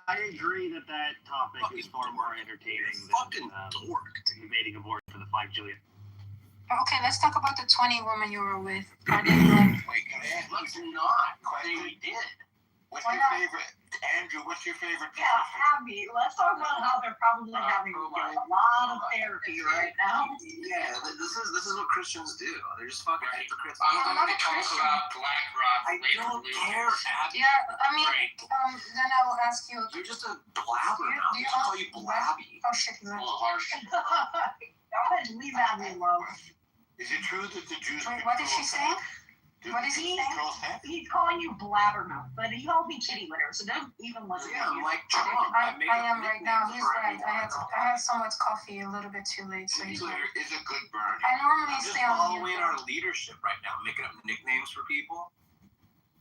I agree that topic is far more entertaining than debating abortion for the 5 jillion. Okay, let's talk about the 20 women you were with. Are they Wait, let's not say we did. What's your favorite? Andrew, what's your favorite? Yeah, Abby, let's talk about how they're probably having a lot of therapy right now. Yeah, this is what Christians do. They're just fucking hypocrites. I'm not a Christian. I don't care, Abby. Yeah, I mean, then I will ask you. You're just a blabbermouth. Do I call you Blabby. Oh shit, you Go ahead, leave Abby alone. Is it true that the Jews? Wait, what did she say? What is he saying? He's calling you blabbermouth, but he won't be kitty litter, so don't even listen to I'm you. like Trump. I am right now. He's right. I had so much coffee a little bit too late, so he's right. Is a good burn. I normally I'm just stay on following mute. our leadership right now, making up nicknames for people.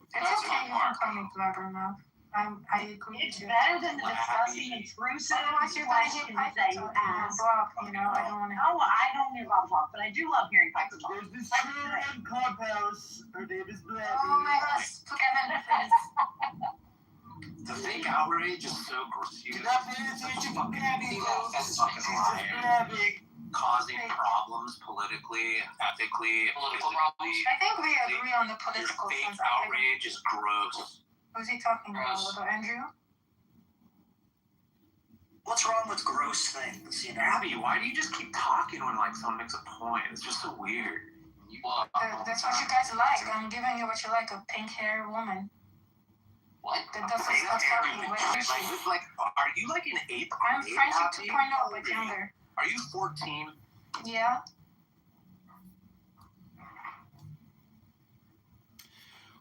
It's okay. You can call me blabbermouth. I agree It's with you. better than the disgusting intrusive Otherwise, you're gonna hear questions pipes that you ask. talk. You know, I don't want to. Oh, I don't hear Bob talk, but I do love hearing pipes talk. There's this girl in Clubhouse. Her name is Blabby. Oh my gosh, Kevin, please. The fake outrage is so gross. You That's fucking Blabby. That's fucking lying. Causing problems politically, ethically, physically. I think we agree on the Your political fake sense. outrage is gross. Who's he talking about? Andrew? What's wrong with gross things, you know? Abby, why do you just keep talking when like someone makes a point? It's just so weird. That's what you guys like. I'm giving you what you like, a pink hair woman. What? That's talking about. Like, are you like an 8th I'm grade, Friendship Abby? 2.0, but younger. Are you 14? Yeah.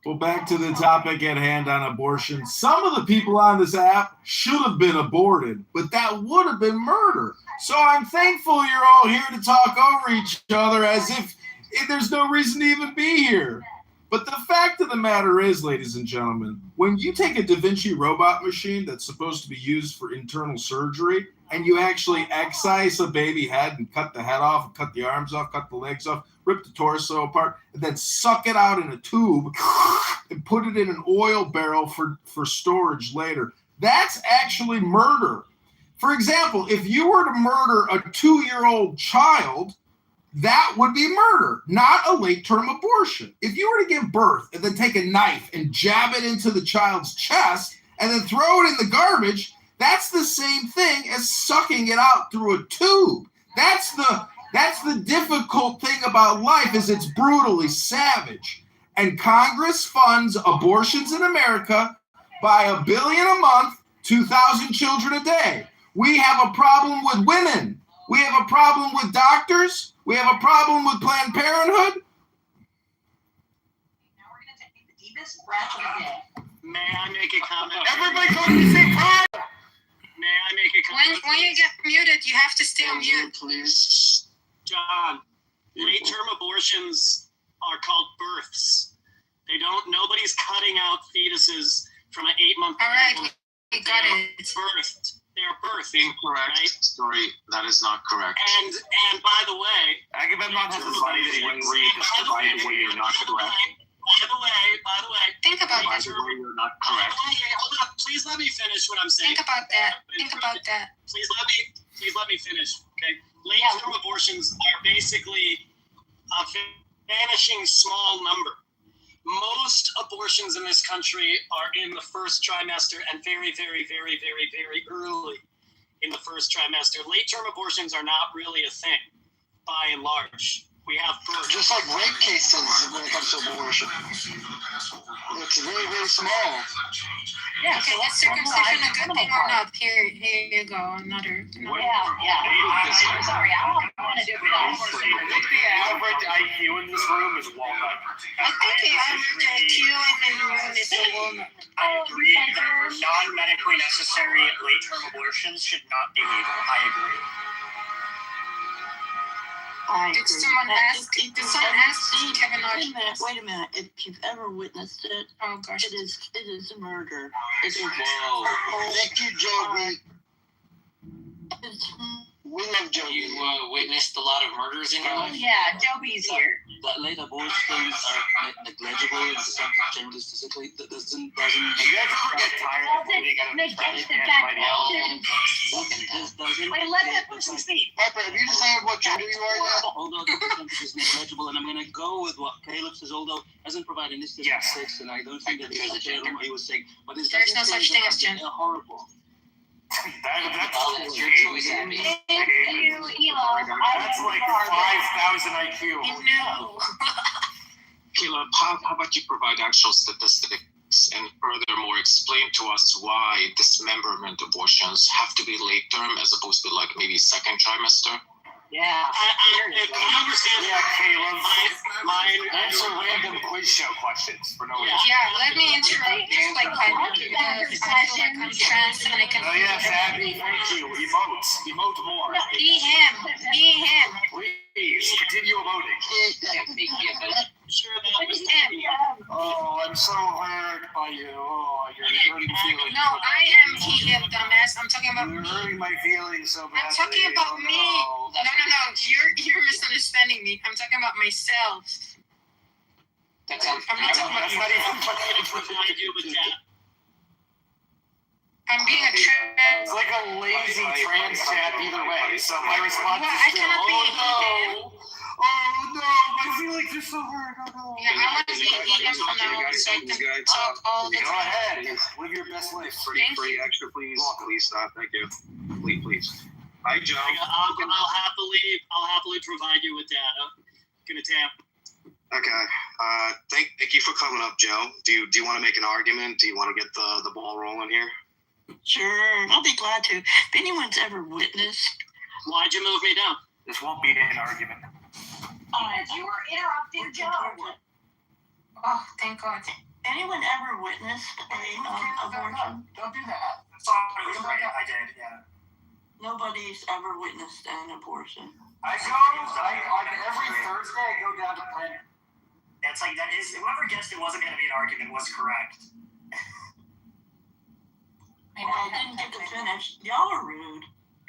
Well, back to the topic at hand on abortion. Some of the people on this app should have been aborted, but that would have been murder. So I'm thankful you're all here to talk over each other as if there's no reason to even be here. But the fact of the matter is, ladies and gentlemen, when you take a Da Vinci robot machine that's supposed to be used for internal surgery and you actually excise a baby head and cut the head off, and cut the arms off, cut the legs off, rip the torso apart, and then suck it out in a tube and put it in an oil barrel for storage later, that's actually murder. For example, if you were to murder a 2-year-old child, that would be murder, not a late-term abortion. If you were to give birth and then take a knife and jab it into the child's chest and then throw it in the garbage, that's the same thing as sucking it out through a tube. That's the difficult thing about life, is it's brutally savage. And Congress funds abortions in America by $1 billion a month, 2,000 children a day. We have a problem with women. We have a problem with doctors. We have a problem with Planned Parenthood. deepest breath of the day. May I make a comment? Everybody go to the same time. May I make a comment? When you get muted, you have to stay on mute. Please. John, late-term abortions are called births. Nobody's cutting out fetuses from an 8-month. All right, we got it. Birthed. They're birthed. Incorrect. Right? Story. That is not correct. And by the way, Agamemnon has decided when read this divided way you're not correct. By the way, Think about By that. the way, you're not correct. Hold up. Please let me finish what I'm saying. Think about that. Think about that. Please let me finish. Okay. Late-term abortions are basically a vanishing small number. Most abortions in this country are in the first trimester and very, very, very, very, very early in the first trimester. Late-term abortions are not really a thing, by and large. We have birth. Just like rape cases when it comes to abortion. It's very, very small. Yeah, Okay, is circumcision a good thing or not? Here you go. Another. Yeah. I'm sorry, I don't want to do that. The average IQ in this room is walnut. I think the average IQ in the room is a walnut. I agree. Non-medically necessary late-term abortions should not be legal. I agree. Did someone ask Kevin Hodge? Wait a minute. If you've ever witnessed it, Oh gosh. it is murder. It is. Whoa. Thank you, Joey. It's We love Joey. You witnessed a lot of murders in your life? Yeah, Joby's here. that late abortions are negligible in the sense of gender physically. That doesn't. You guys ever get tired of waiting on a Negate the anybody else? This doesn't. Wait, let that person speak. Piper, have you decided what gender you are yet? Although the percentage is negligible, and I'm going to go with what Caleb says, although hasn't provided this statistics, and I don't think that there's a gender he was saying, but there's no such thing as gender. Horrible. That's your choice, Abby. Thank you, Elon. That's like 5,000 IQ. No. Caleb, how about you provide actual statistics and furthermore explain to us why dismemberment abortions have to be late term as opposed to like maybe second trimester? Yeah. I understand. Yeah, Caleb. Mine. Answer random quiz show questions for no reason. Yeah, let me interrupt just like that because I feel like I'm trans and I can. Oh yes, Abby, thank you. Emote more. Be him. Please continue emoting. Sure that was Oh, I'm so hurt by you. Oh, you're hurting feelings. No, I am he, him, dumbass. I'm talking about You're me. hurting my feelings so badly. I'm talking about me. No. You're misunderstanding me. I'm talking about myself. That sounds I'm not talking about That's you. not even I do with that. I'm being a trans. It's like a lazy trans chat either way. So my response Well, is I still, cannot be oh no. Oh no, my feelings are so hurt. Oh no. Yeah, I want to be he, him from now on so I can talk all the Go time. ahead. Live your best life. Thank you. extra, please. Please stop. Thank you. Please. Hi, Joe. I'll happily provide you with data. Gonna tap. Okay. Thank you for coming up, Joe. Do you want to make an argument? Do you want to get the ball rolling here? Sure, I'll be glad to. If anyone's ever witnessed, Why'd you move me down? This won't be an argument. Because you were interrupting Joe. Oh, thank God. anyone ever witnessed a abortion? Don't do that. Sorry, I did, yeah. Nobody's ever witnessed an abortion. I every Thursday I go down to Planet. That's like, that is, whoever guessed it wasn't going to be an argument was correct. Well, I didn't get to finish. Y'all are rude.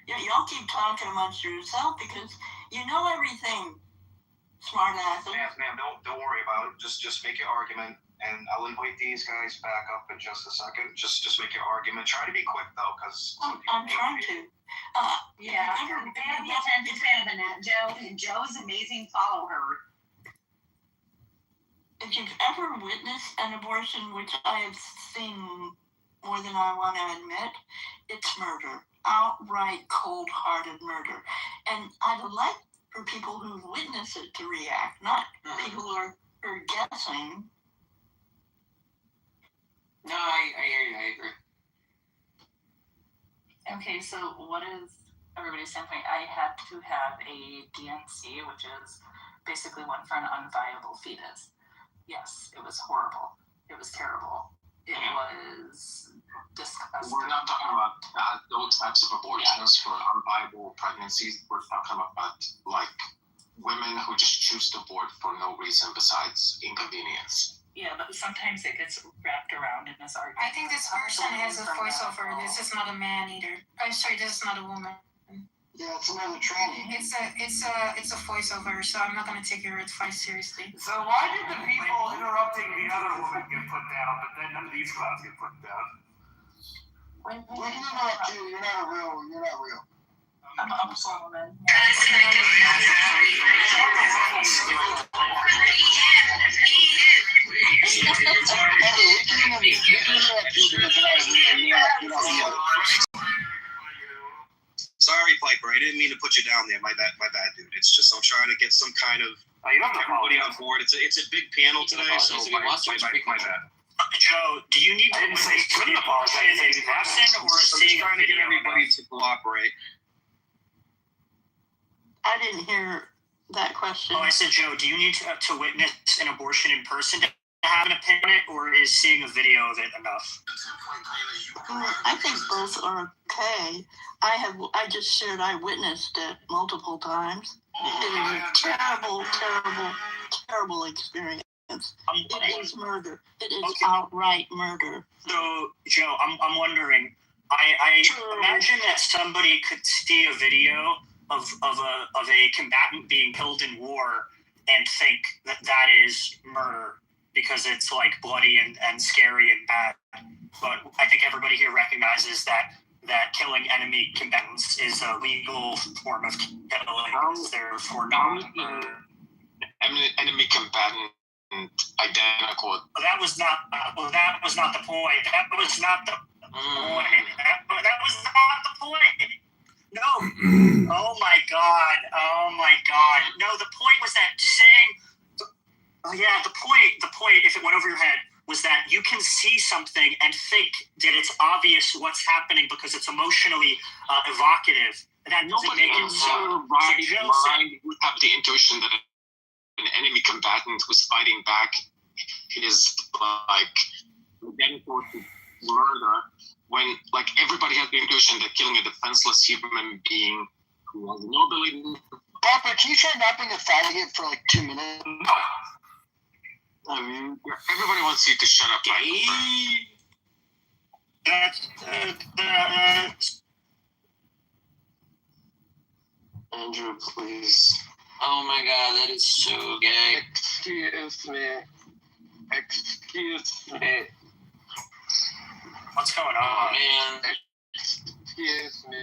Yeah, y'all keep talking amongst yourself because you know everything. Smart asses. Ma'am, don't worry about it. Just make your argument, and I'll invite these guys back up in just a second. Just make your argument. Try to be quick though, because I'm trying to. Yeah, pay attention to that, Joe. Joe's amazing. Follow her. If you've ever witnessed an abortion, which I have seen more than I want to admit, it's murder. Outright cold-hearted murder. And I'd like for people who've witnessed it to react, not people who are guessing. No, I hear you. I agree. Okay, so what is everybody's standpoint? I had to have a DNC, which is basically one for an unviable fetus. Yes, it was horrible. It was terrible. It was disgusting. We're not talking about those types of abortions for unviable pregnancies. We're talking about like women who just choose to abort for no reason besides inconvenience. Yeah, but sometimes it gets wrapped around in this argument. I think this person has a voiceover. This is not a man either. I'm sorry, this is not a woman. Yeah, it's another training. It's a voiceover, so I'm not gonna take your advice seriously. So why did the people interrupting the other woman get put down, but then none of these clowns get put down? We can interrupt you. You're not real. I'm a woman. Sorry, Piper. I didn't mean to put you down there. My bad, dude. It's just I'm trying to get some kind of everybody on board. It's a big panel today, so my bad. Joe, do you need to say couldn't apologize in person or seeing trying to get everybody to cooperate? I didn't hear that question. Oh, I said, Joe, do you need to witness an abortion in person to have an opinion on it, or is seeing a video of it enough? I think both are okay. I just shared I witnessed it multiple times. It is a terrible experience. It is murder. It is outright murder. So, Joe, I'm wondering, I imagine that somebody could see a video of a combatant being killed in war and think that is murder because it's like bloody and scary and bad. But I think everybody here recognizes that killing enemy combatants is a legal form of killing, therefore not murder. Enemy combatant identical. That was not the point. That was not the point. That was not the point. No. Oh my God. No, the point was that saying. The point, if it went over your head, was that you can see something and think that it's obvious what's happening because it's emotionally evocative. That doesn't make it so. Mind would have the intuition that an enemy combatant who's fighting back is like identical to murder, when like everybody has the intuition that killing a defenseless human being who has no ability. Papa, can you try not being a faggot for like 2 minutes? Everybody wants you to shut up. Andrew, please. Oh my God, that is so gay. Excuse me. What's going on, man? Excuse me.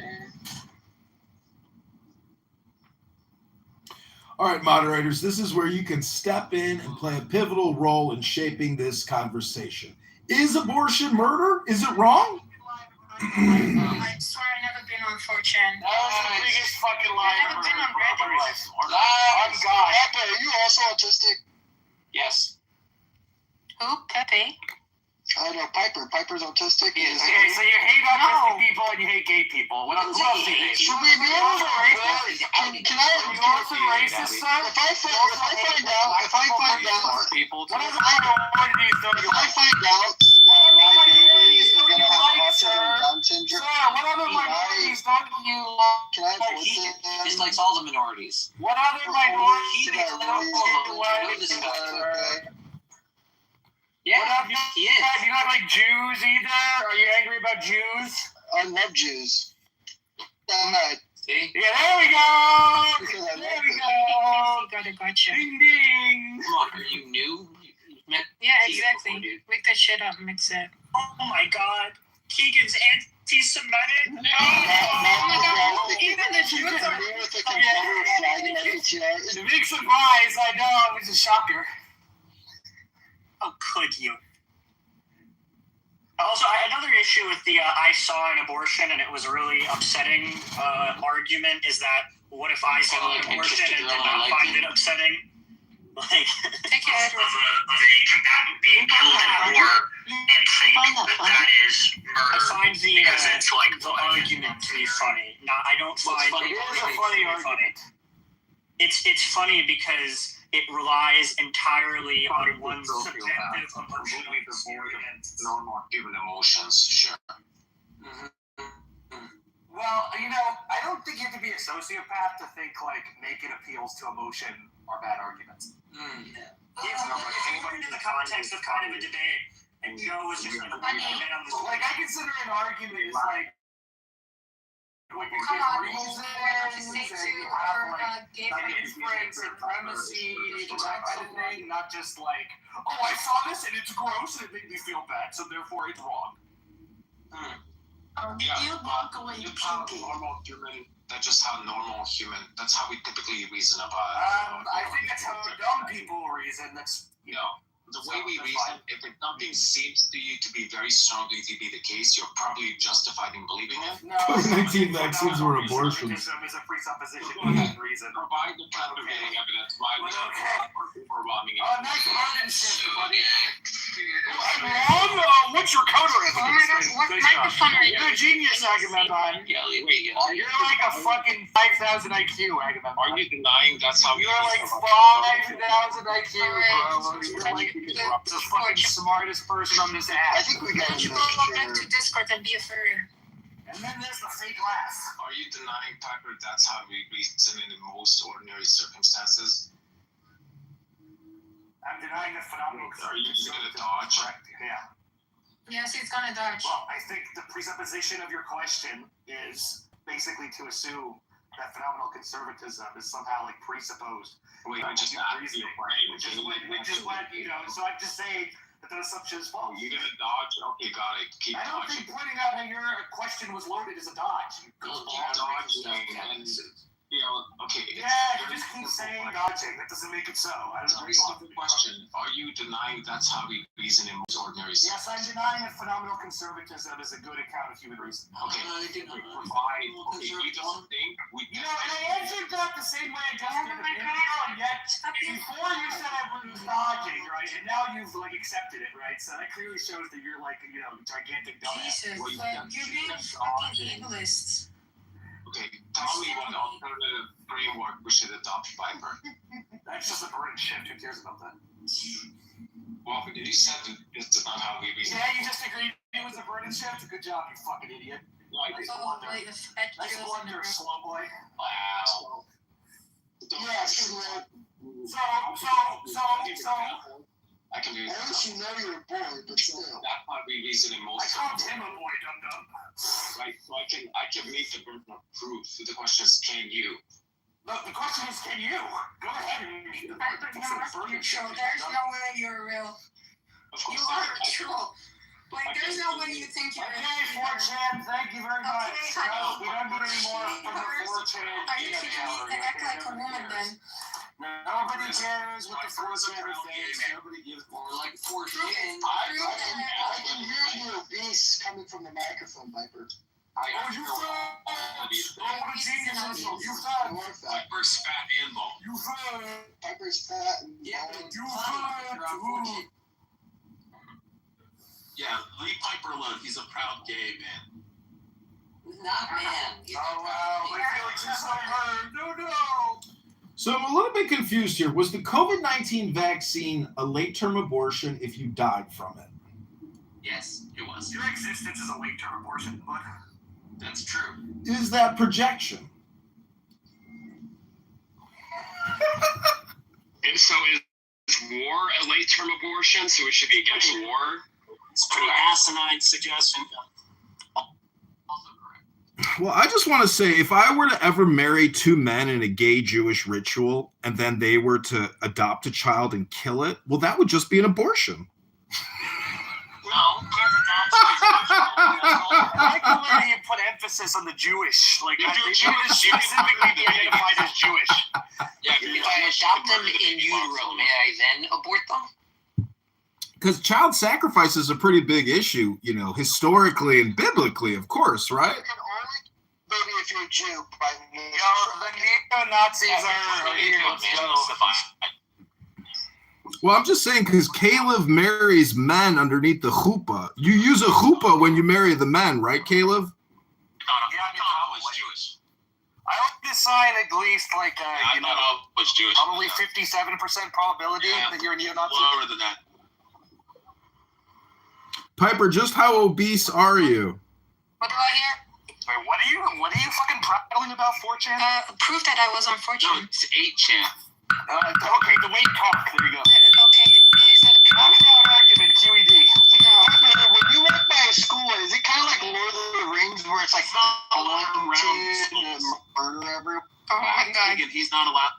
All right, moderators, this is where you can step in and play a pivotal role in shaping this conversation. Is abortion murder? Is it wrong? I swear I never been on 4chan. That was the biggest fucking lie I never been on Reddit. Oh, God. Papa, are you also autistic? Yes. Who? Pepe? I know, Piper. Piper's autistic. Okay, so you hate autistic people and you hate gay people. Who else do you hate? Should we be able to racist? Can I? You also racist, son? If I find out, What other minorities don't my baby is gonna have autism and Down syndrome, what other minorities don't you like? can I vote He them? dislikes all the minorities. What other minorities He do dislikes you all of them. like? Know this guy. Okay. Yeah, What up, he is. You not like Jews either? Are you angry about Jews? I love Jews. Alright. See? Yeah, there we go! Because I There love we them. go! Gotcha. Ding ding! Come on, are you new? You met Yeah, Keegan exactly. before, dude. Wake that shit up, mix it. Oh my God! Keegan's anti-Semitic? Oh my God, even the You Jews can are. agree with the Confederate flag in PTR. It's a big surprise, I know, it was a shocker. How could you? Also, another issue with the I saw an abortion and it was really upsetting argument is that what if I saw an abortion and did not find it upsetting? Like, Take it. of a combatant being killed in war and think that is murder. I find because it's like the argument to be funny. I don't find funny? it is a funny argument. It's funny because it relies entirely on one's subjective emotional experience. Normal human emotions, sure. Well, I don't think you have to be a sociopath to think like naked appeals to emotion are bad arguments. Yeah, but in the context of kind of a debate, and Joe was just like, I consider an argument is like when you Come give on, reasons what you say and to you have or gave like an inference and premise, that kind of thing, not just like, oh, I saw this and it's gross and it made me feel bad, so therefore it's wrong. You walk away puking. Normal human. That's just how normal human. That's how we typically reason about. I think that's how dumb people reason. That's The way we reason, if something seems to you to be very strongly to be the case, you're probably justified in believing it. No, COVID-19 vaccines were abortions. Is a presupposition reason. Provide the countervailing evidence why we are overwhelming. Nice burden shift, buddy. I'm what's your counter evidence? Oh my gosh, what microphone are you? You're a genius, Agamemnon. You're like a fucking 5,000 IQ, Agamemnon. Are you denying that's how You're like 5,000 IQ, bro. You're like the fucking smartest person on this app. I think we got You go log into Discord and be a furry. And then there's the fake laugh. Are you denying, Piper, that's how we reason in the most ordinary circumstances? I'm denying the phenomenal. Are you gonna dodge? Correct. Yeah. Yes, it's gonna dodge. Well, I think the presupposition of your question is basically to assume that phenomenal conservatism is somehow like presupposed. Wait, we just reason, which is what So I'm just saying that the assumption is false. You're gonna dodge? Okay, got it. Keep I don't dodging. think pointing out how your question was loaded is a dodge. Keep dodging and okay. Yeah, you just keep saying dodging. That doesn't make it so. I don't know. Very simple question. Are you denying that's how we reason in most ordinary Yes, I'm denying that phenomenal conservatism is a good account of human reason. Okay, provide. Okay, you don't think we And I answered that the same way I just did the video, and yet before you said I was dodging, right? And now you've like accepted it, right? So that clearly shows that you're like, gigantic dumbass. Jesus, but you're being fucking ableist. Okay, tell me what alternative framework we should adopt, Piper. That's just a burden shift. Who cares about that? Well, you said that this is not how we reason. Yeah, you just agreed it was a burden shift. Good job, you fucking idiot. Nice blunder, slow boy. Wow. Yeah, so I can do that. I wish you know you were bored, but still. That's how we reason in I most. called him a boy, dum-dum. Right, so I can meet the burden of proof. So the question is, can you? No, the question is, can you? Go ahead and meet the burden There's shift. no way you're real. Of course. You are a troll. Like, there's no way you think you're Okay, 4chan, thank you very much. Okay, honey. No, we don't need any more from the 4chan. Are you kidding me? Act like a woman then. Nobody cares what the 4chan thinks. Nobody gives Or like 4chan. I can hear your beast coming from the microphone, Viper. Oh, you fat! Oh, what a genius whistle. You fat! More fat. Piper's fat and bald. You fat! Viper's fat and bald. You fat! Ooh. Yeah, leave Piper alone. He's a proud gay man. Not man. Oh, wow. My feelings are so hurt. No. So I'm a little bit confused here. Was the COVID-19 vaccine a late-term abortion if you died from it? Yes, it was. Your existence is a late-term abortion, but... That's true. Is that projection? And so is war a late-term abortion? So we should be against war? It's pretty asinine suggestion. Well, I just want to say, if I were to ever marry two men in a gay Jewish ritual and then they were to adopt a child and kill it, well, that would just be an abortion. I like the way you put emphasis on the Jewish. Like, you specifically be identified as Jewish. Yeah, if I adopt them in utero, may I then abort them? Because child sacrifice is a pretty big issue, historically and biblically, of course, right? Maybe if you're a Jew, by me. The neo-Nazis are here. Let's go. Well, I'm just saying because Caleb marries men underneath the chuppah. You use a chuppah when you marry the men, right, Caleb? I was Jewish. I assign at least like I'm not always Jewish. probably 57% probability that you're a neo-Nazi. Lower than that. Piper, just how obese are you? What do I hear? Wait, what are you fucking prattling about, 4chan? Proof that I was on 4chan. No, it's 8chan. Okay, the weight talk. There you go. Okay, is that Knockdown argument, QED. no? When you walk by a school, is it kind of like Lord of the Rings, where it's like murder everyone? Oh my god. He's not allowed.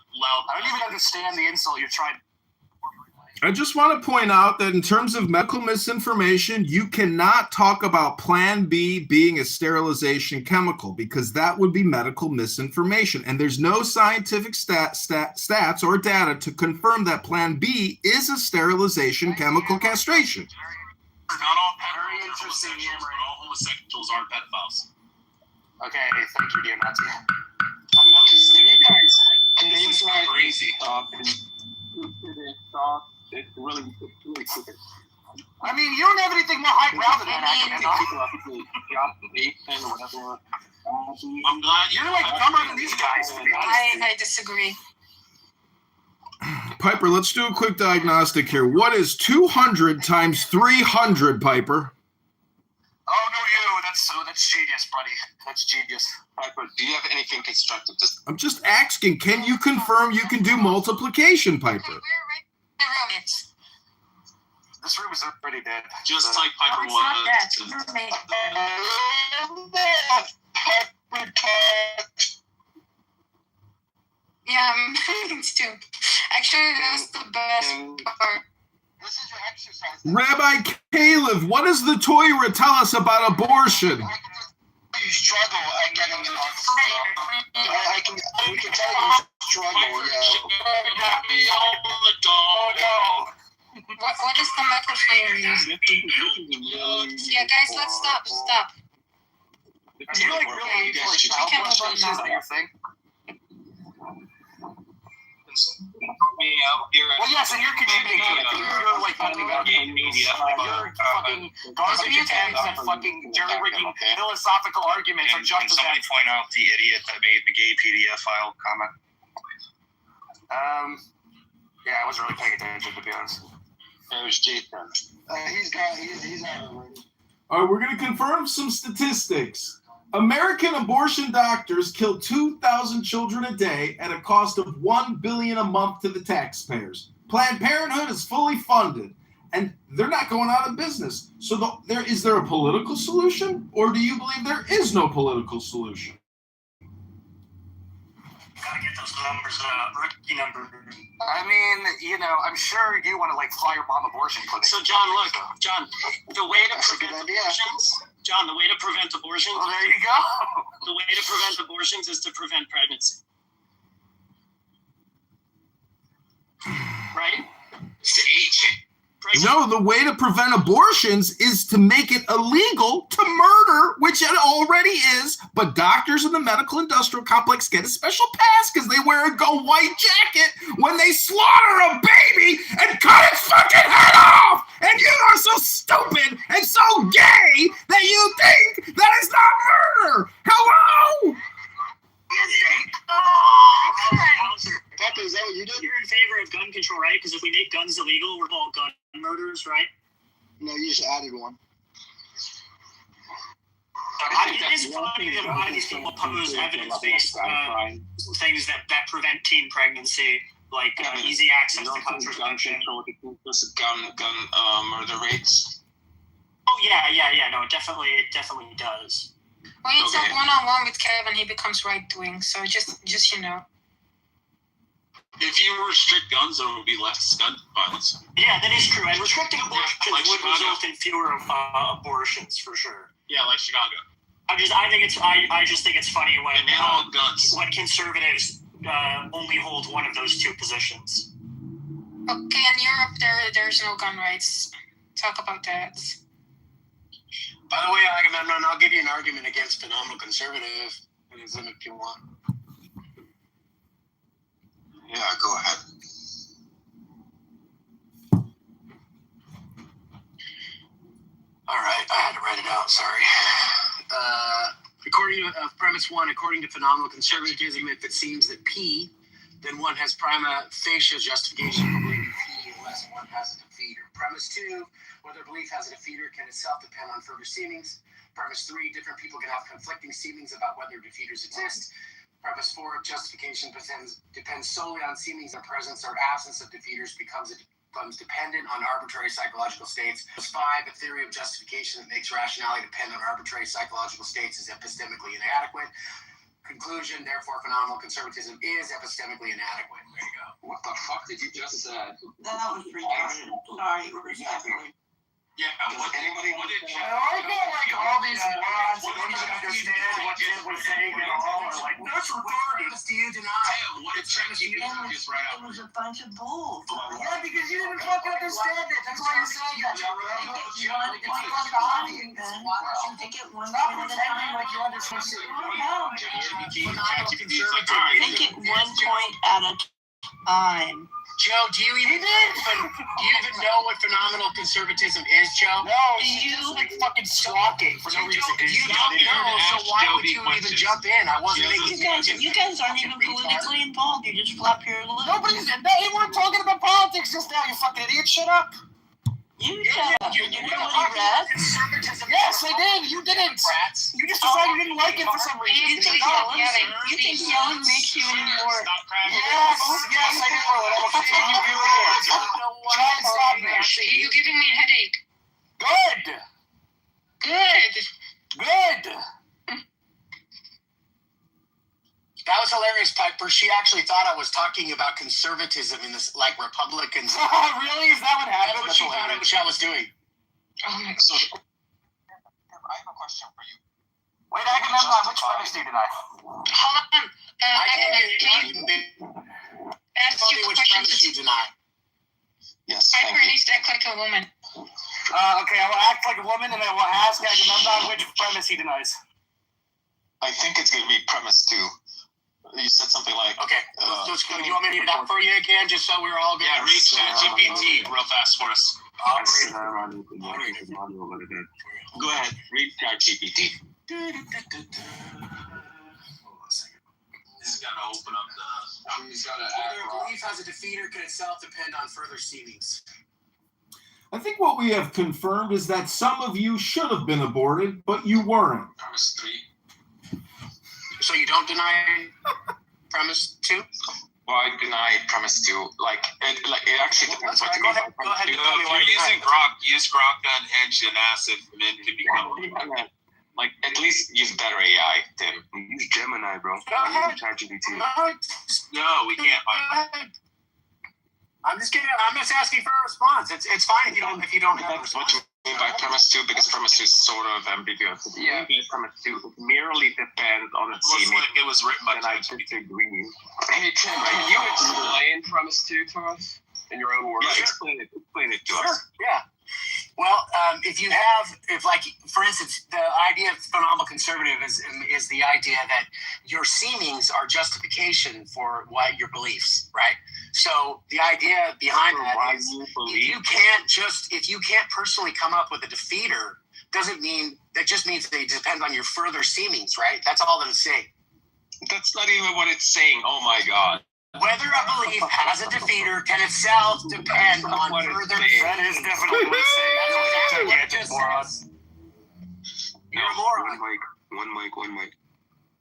I don't even understand the insult you're trying. I just want to point out that in terms of medical misinformation, you cannot talk about Plan B being a sterilization chemical because that would be medical misinformation. And there's no scientific stats or data to confirm that Plan B is a sterilization chemical castration. Not all very interesting. All homosexuals aren't pedophiles. Okay, thank you, dear Nazi. This is crazy. It's really stupid. I mean, you don't have anything more highbrow than that. I'm glad You're like dumber than these guys. I disagree. Piper, let's do a quick diagnostic here. What is 200 times 300, Piper? Oh, no, you. That's genius, buddy. That's genius. Piper, do you have anything constructive to say? I'm just asking, can you confirm you can do multiplication, Piper? This room is already dead. Just like Piper Yeah, it's too. Actually, that's the best part. This is your exercise. Rabbi Caleb, what does the Torah tell us about abortion? You struggle at getting it on. We can tell you struggle, What is the microphone use? Yeah, guys, let's stop. Do you like really need like child molestation? Is that your thing? Well, yes, and you're contributing to it. You're like talking about media. You're fucking garbage attempts and fucking jerry-rigging philosophical arguments are just as somebody point out the idiot that made the gay PDF file comment? Yeah, I wasn't really paying attention, to be honest. It was Jason. He's not. All right, we're going to confirm some statistics. American abortion doctors kill 2,000 children a day at a cost of $1 billion a month to the taxpayers. Planned Parenthood is fully funded, and they're not going out of business. So is there a political solution, or do you believe there is no political solution? Gotta get those numbers, rookie numbers. I mean, I'm sure you want to like firebomb abortion clinics. So John, look, the way to prevent abortions. John, the way to prevent abortions. Well, there you go. The way to prevent abortions is to prevent pregnancy. Right? No, the way to prevent abortions is to make it illegal to murder, which it already is. But doctors in the medical industrial complex get a special pass because they wear a go white jacket when they slaughter a baby and cut its fucking head off. And you are so stupid and so gay that you think that is not murder. Hello? Papa, is that what you did? You're in favor of gun control, right? Because if we make guns illegal, we're all gun murders, right? No, you just added one. It is funny that a lot of these people oppose evidence-based things that prevent teen pregnancy, like easy access to contraception. Gun murder rates. Oh yeah. No, it definitely does. When you talk one-on-one with Kevin, he becomes right-wing. So just If you restrict guns, there will be less gun violence. Yeah, that is true. And restricting abortions would result in fewer abortions for sure. Yeah, like Chicago. I just think it's funny when conservatives only hold one of those two positions. Okay, in Europe, there's no gun rights. Talk about that. By the way, Agamemnon, I'll give you an argument against phenomenal conservative if you want. Yeah, go ahead. All right, I had to write it out, sorry. According to premise 1, according to phenomenal conservatism, if it seems that P, then one has prima facie justification for believing P unless one has a defeater. Premise 2, whether belief has a defeater can itself depend on further seemings. Premise 3, different people can have conflicting seemings about whether defeaters exist. Premise 4, justification depends solely on seemings and presence or absence of defeaters becomes dependent on arbitrary psychological states. Premise 5, a theory of justification that makes rationality depend on arbitrary psychological states is epistemically inadequate. Conclusion, therefore, phenomenal conservatism is epistemically inadequate. There you go. What the fuck did you just say? That was retarded. Sorry, respectfully. Yeah, anybody want to check? I get like all these morons that don't even understand what we're saying at all. Are like, that's retarded. Do you deny? What did ChatGPT just write It out? was a bunch of bull. Yeah, because you didn't fucking understand it. That's why you're saying that. Take it one Stop point at a pretending time. like you understand shit. Take it 1 point at a time. Joe, do you even know what phenomenal conservatism is, Joe? No, she's just like fucking stalking for no reason. You don't know, so why would you even jump in? I wasn't making You guys aren't even politically involved. You just flap your lips. They weren't talking about politics just now, you fucking idiot. Shut up. You shut up. You didn't know any rats. Yes, I did. You didn't. You just decided you didn't like it for some reason. You think yelling makes you any more? Yes, I do. I will continue doing it. Try and stop me. You're giving me a headache. Good. That was hilarious, Piper. She actually thought I was talking about conservatism in this, like Republicans. Really? Is that what happened? That's what she thought I was doing. So, I have a question for you. Wait, Agamemnon, which premise do you deny? Hold on. Can you ask Tell you me a which question? premise you deny. Yes, Piper needs to act like a woman. Okay, I will act like a woman and I will ask Agamemnon which premise he denies. I think it's going to be premise 2. You said something like... Okay, let's go. Do you want me to read it out for you again, just so we're all good? Yeah, read ChatGPT real fast for us. I'll read it. Go ahead, read ChatGPT. He's got to open up the... He's got to Whether a belief has a defeater can itself depend on further seemings. I think what we have confirmed is that some of you should have been aborted, but you weren't. Premise 3. So you don't deny premise 2? Well, I deny premise 2. Like it actually depends what you mean. Go ahead. If you're using Grok, use Grok Unhinged and ask if men can become... Like, at least use better AI, Tim. Use Gemini, bro. Go ahead. ChatGPT. No, we can't find it. I'm just kidding. I'm just asking for a response. It's fine if you don't have a That's what response. you mean by premise 2, because premise 2 is sort of ambiguous. Yeah, premise 2 merely depends on its Almost seeming. like it was written by And I ChatGPT. disagree. Hey, Tim, can you explain premise 2 to us in your own words? Yeah, Explain it to Sure. us. Yeah. Well, for instance, the idea of phenomenal conservative is the idea that your seemings are justification for what your beliefs, right? So the idea behind that is if you can't personally come up with a defeater, that just means that it depends on your further seemings, right? That's all that it's saying. That's not even what it's saying. Oh my God. Whether a belief has a defeater can itself depend on further. That is definitely what it's saying. You're a moron. One mic.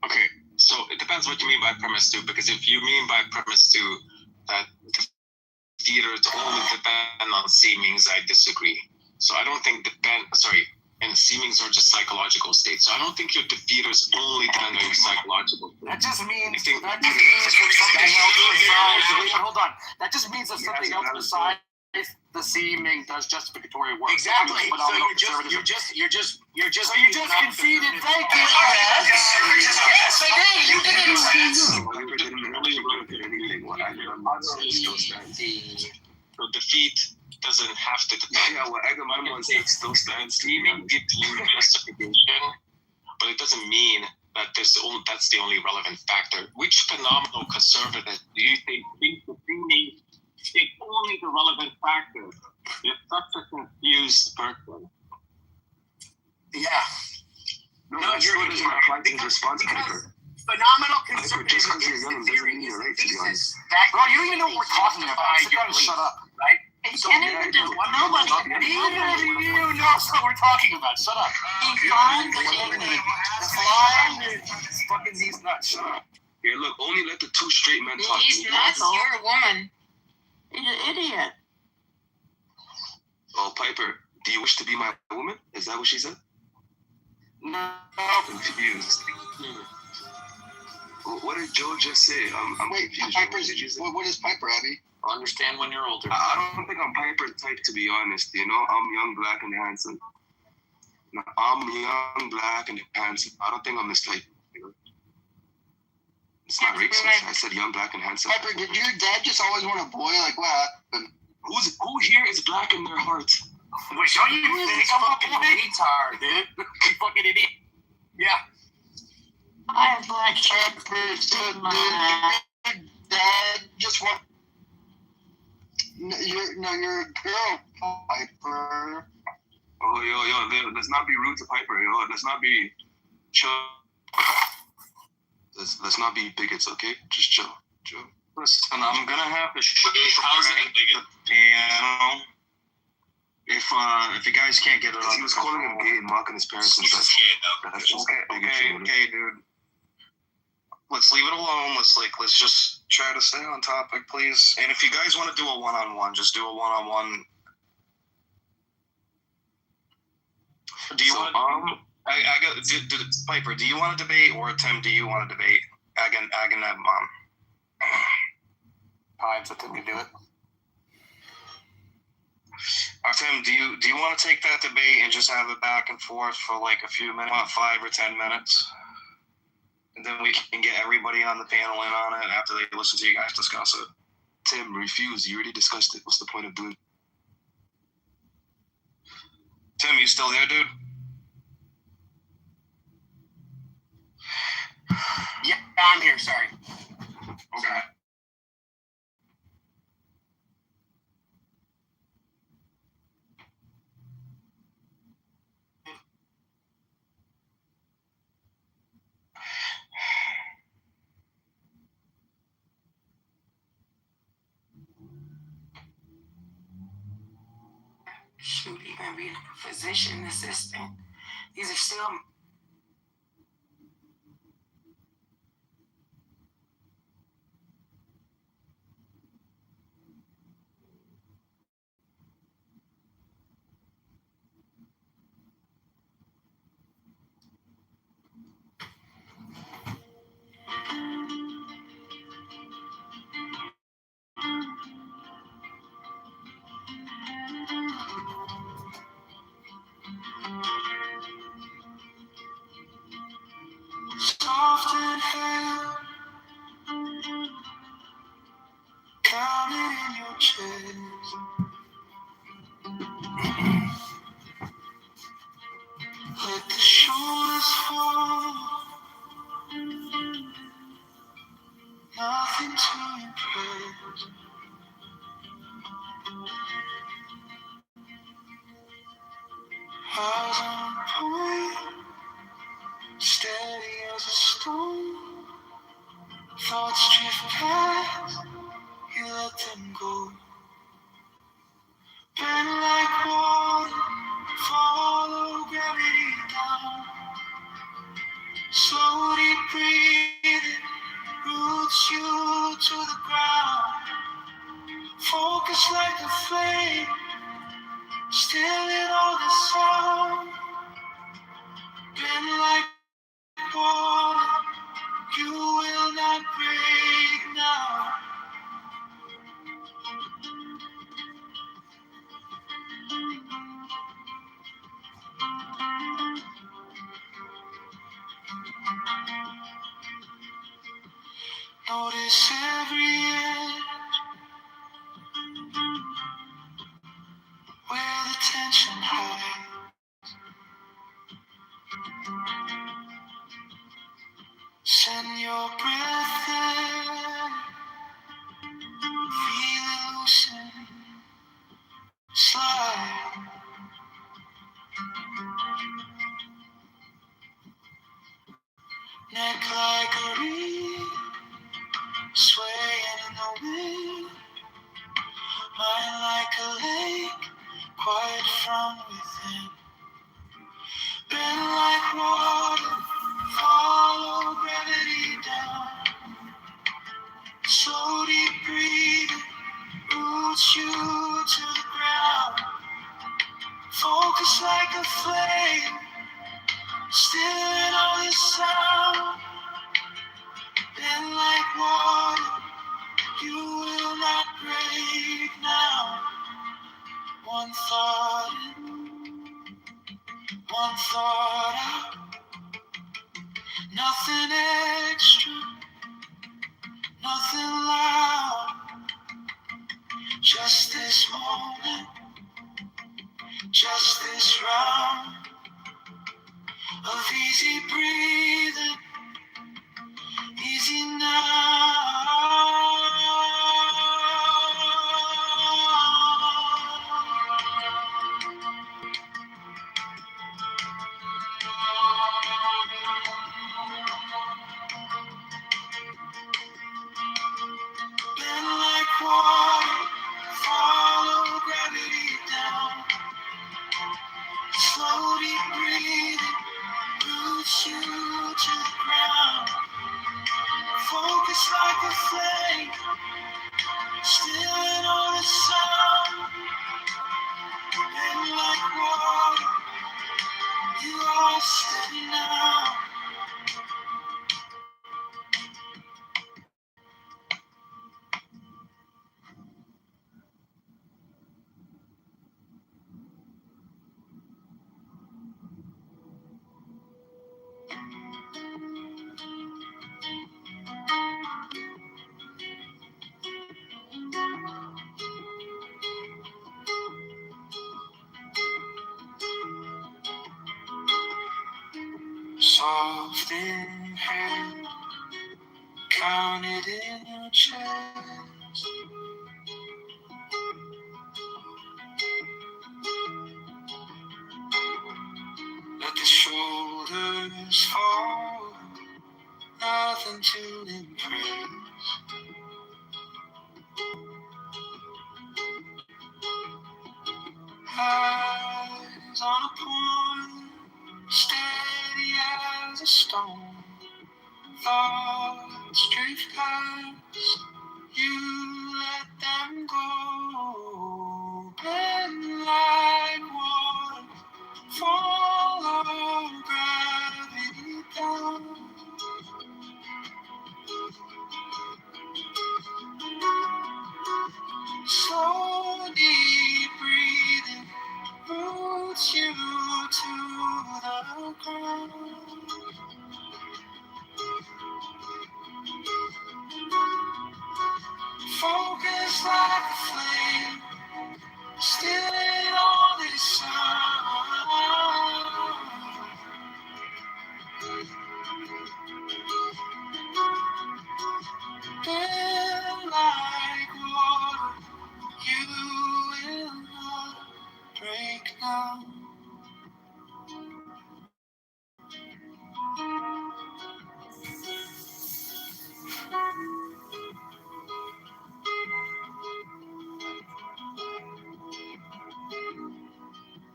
Okay, so it depends what you mean by premise 2, because if you mean by premise 2 that defeaters only depend on seemings, I disagree. So I don't think and seemings are just psychological states. So I don't think your defeaters only depend on your psychological states. That just means that something else besides. Hold on. That just means that something else besides the seeming does justificatory work. Exactly. So you're just conceded. Thank you. Yes, I did. You didn't. So defeat doesn't have to depend. Yeah, well, Agamemnon takes those stands. Seeming gives you justification, but it doesn't mean that that's the only relevant factor. Which phenomenal conservative do you think thinks the seeming is only the relevant factor? You're such a confused person. Yeah. No, you're an idiot. response, Piper. Phenomenal Piper, conservatism just because you're is young the doesn't theory, mean is you're the right, to be thesis honest. that bro, you don't even know what we're talking about. So gotta shut up, right? He So can't even do nobody. neither of you knows what we're talking about. Shut up. He finds This fucking these nuts. Shut up. Here, look, only let the two straight men talk. He's nuts. You're a woman. He's an idiot. Oh, Piper, do you wish to be my woman? Is that what she said? No. Confused. What did Joe just say? I'm confused. Piper's, what is Piper, Abby? Understand when you're older. I don't think I'm Piper type, to be honest. You know, I'm young, black, and handsome. No, I'm young, black, and handsome. I don't think I'm this type. You know? It's not racist. I said young, black, and handsome. Piper, did your dad just always want a boy? Like, what happened? Who here is black in their hearts? Wait, show you think I'm a boy? Retard, dude. You fucking idiot. Yeah. I have black shepherds in my Dad just want. You're a girl, Piper. Oh, yo, let's not be rude to Piper, yo. Let's not be chill. Let's not be bigots, okay? Just chill. Listen, I'm gonna have to show How's it the piano. If you guys can't get it on, He was calling him gay and mocking his parents and stuff. That's just bigotry. Okay, dude. Let's leave it alone. Let's just try to stay on topic, please. And if you guys want to do a one-on-one, just do a one-on-one. Do you want? I got Piper. Do you want to debate, or Tim? Do you want to debate? I can have mom. Alright, so Tim can do it. Tim, do you want to take that debate and just have it back and forth for like a few minutes, 5 or 10 minutes? And then we can get everybody on the panel in on it after they listen to you guys discuss it. Tim, refuse. You already discussed it. What's the point of doing it? Tim, you still there, dude? Yeah, I'm here, sorry. Okay. Shoot, even be a physician assistant. These are still. Soft and held, counted in your chest. Let the shoulders fall, nothing to impress. Eyes on point, steady as a stone. Thoughts drift past, you let them go. Bend like water, follow gravity down. Slowly breathing, roots you to the ground. Focus like a flame, still in all the sound. Bend like water, you will not break now. Notice every edge where the tension hides. Send your breath in, feel it loosen, slide. neck like a reed, swaying in the wind, mind like a lake, quiet from within. Bend like water, follow gravity down, slow deep breathing, roots you to the ground. Focus like a flame, still in all the sound. Bend like water, you will not break now. One thought in, one thought out. Nothing extra, nothing loud. Just this moment, just this round of easy breathing, easy now. Bend like water, follow gravity down. Slowly breathing, roots you to the ground. Focus like a flame, still in all the sound. Bend like water, you are steady now. Soft in hand, counted in your chest. Let the shoulders fall, nothing to impress. Eyes on a point, steady as a stone. Thoughts drift past, you let them go. Bend like water, follow gravity down. So deep breathing, roots you to the ground. Focus like a flame, still in all this sound. Bend like water, you will not break now.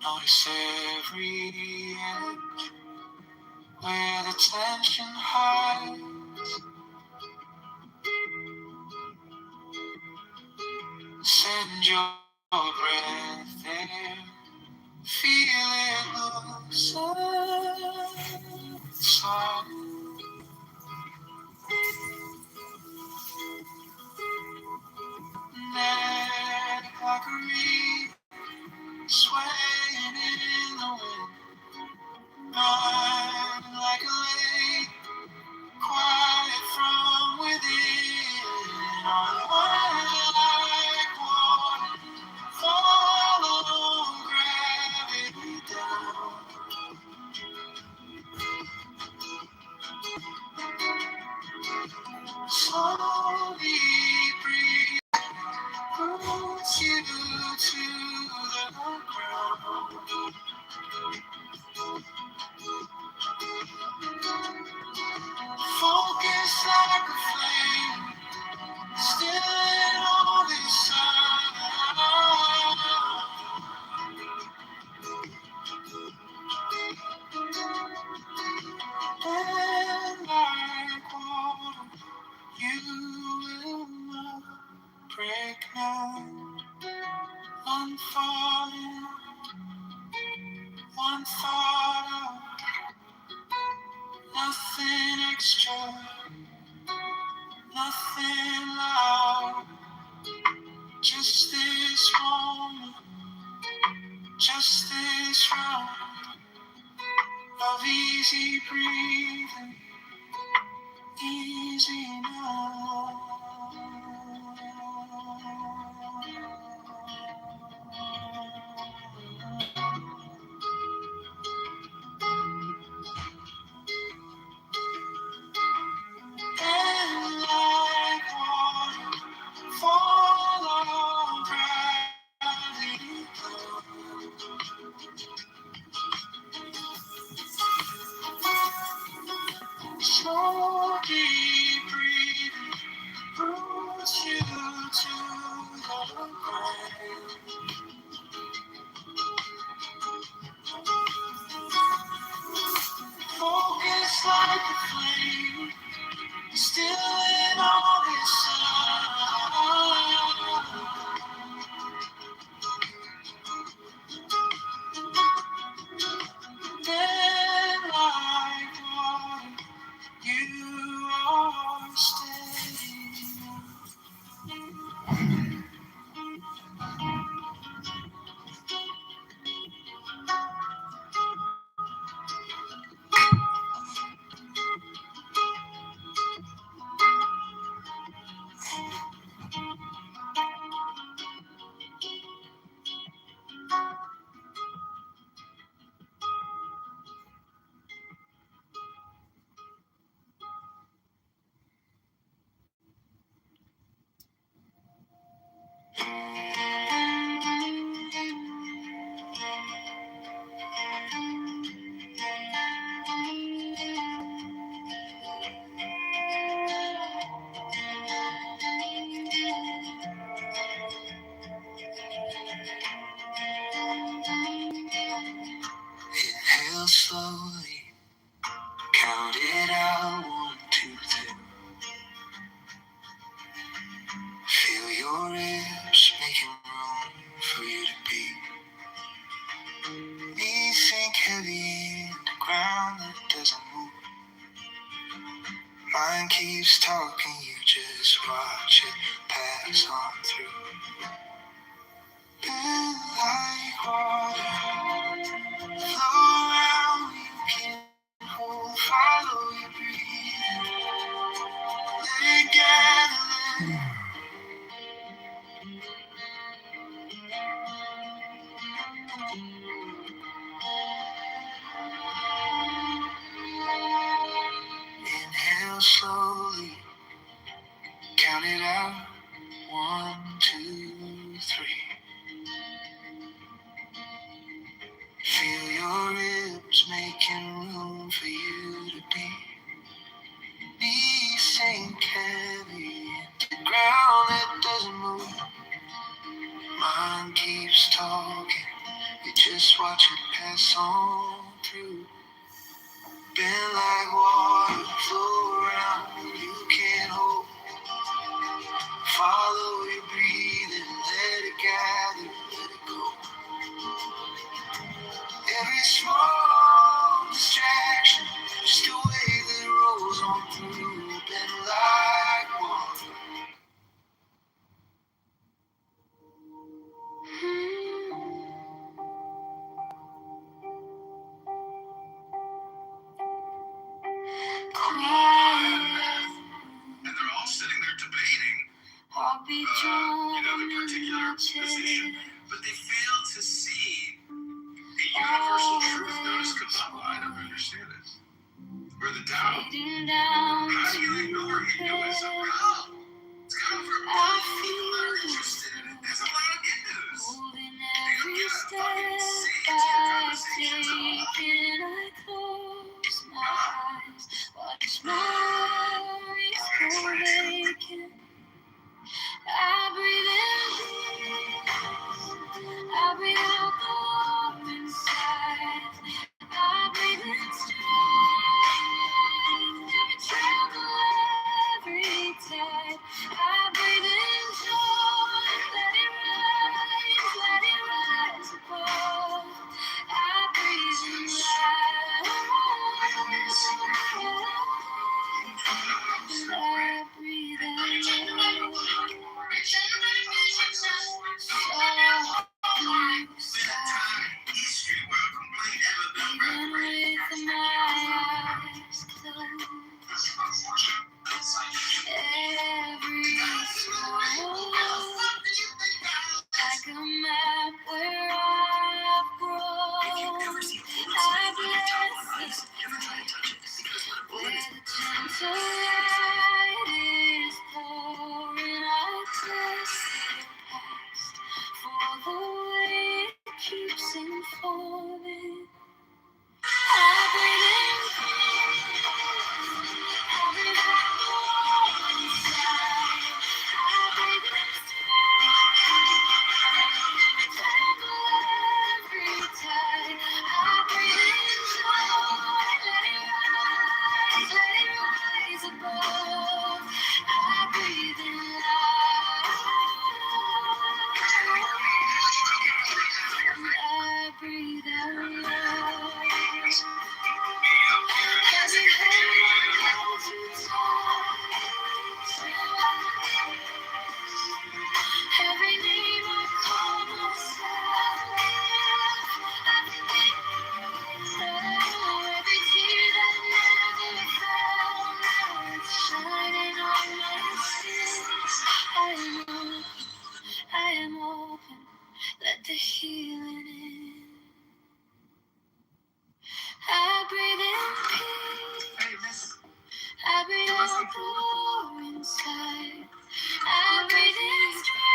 Notice every inch where the tension hides. Send your breath in, feel it loosen. Slide. Neck like a reed, swaying in the wind. Mind like a lake, quiet from within. Unwind like water, follow gravity down. Slowly breathe, roots you to break now. One falling, one thought of nothing extra, nothing loud. Just this moment, just this round of easy breathing, easy now. And like water, follow gravity. Slow, deep breathing roots you to the ground. Focus like a flame, still in all this sun. Then like water, you are steady. Inhale slowly, count it out, 1, 2, 3. Feel your ribs making room for you to be. Knees sink heavy in the ground that doesn't move. Mind keeps talking, you just watch it pass on through. Bend like water, flow around, you can hold, follow your breathing. Let it gather, let it. Inhale slowly, count it out, 1, 2, 3. Feel your ribs making room for you to be. Knees sink heavy into the ground that doesn't move. Mind keeps talking, you just watch it pass on through. Bend like water, flow around, you can't hold. Follow your breathing, let it gather, let it go. Every small distraction, just a wave that rolls on through. Bend like water. And they're all sitting there debating, I'll be the particular position, but they fail to see a universal truth known as Kabbalah. I don't understand it. Or the Tao. How do you ignore Hinduism? How? It's come from people that are interested in it. There's a lot of Hindus. They don't give a fucking say into your conversations at all. I breathe in peace, I breathe out the warm inside. I breathe in strength to travel every tide. I breathe in joy. healing in. I breathe in peace. I breathe out the war inside. I breathe in strength.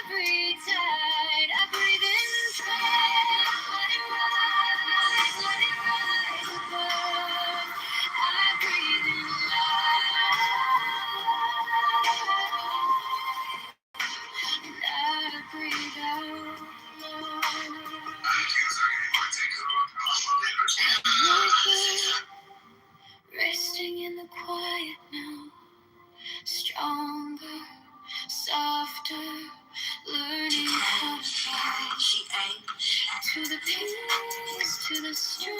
Every tide. I breathe in strength. Let it rise above. I breathe in light. And I breathe out love. Resting in the quiet now, stronger, softer, learning how to fly. To the peace, to the strength,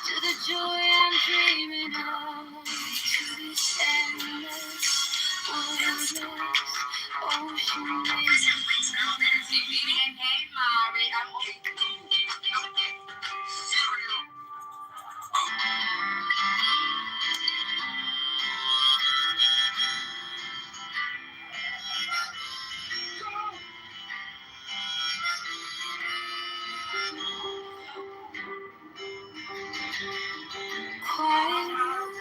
to the joy I'm dreaming of, to this endless, wordless ocean quiet room,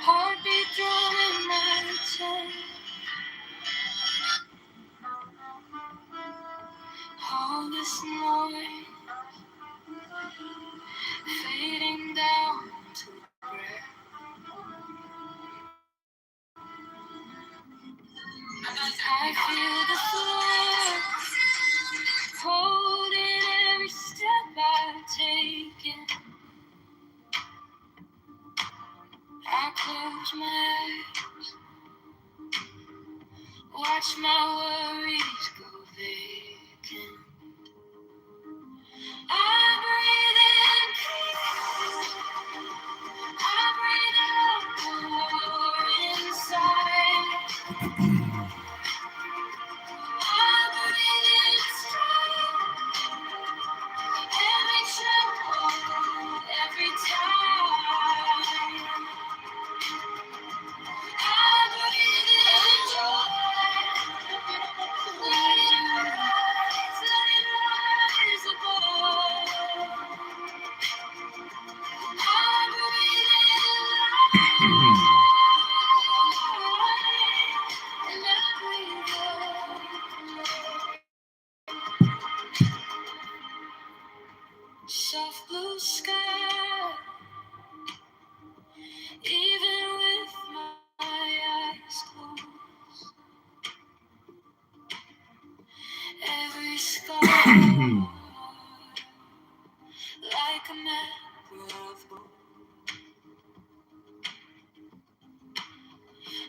heartbeat drumming my chest. All this noise fading down to breath. I feel the floor holding every step I've taken. I close my eyes, watch my worries go vacant. I breathe in peace. I breathe out the war inside. I breathe in strength. Every tremble, every time. I breathe in joy. Let it rise above. I breathe in light, and I breathe out. Soft blue sky, even with my eyes closed. Every scar, like a map of gold.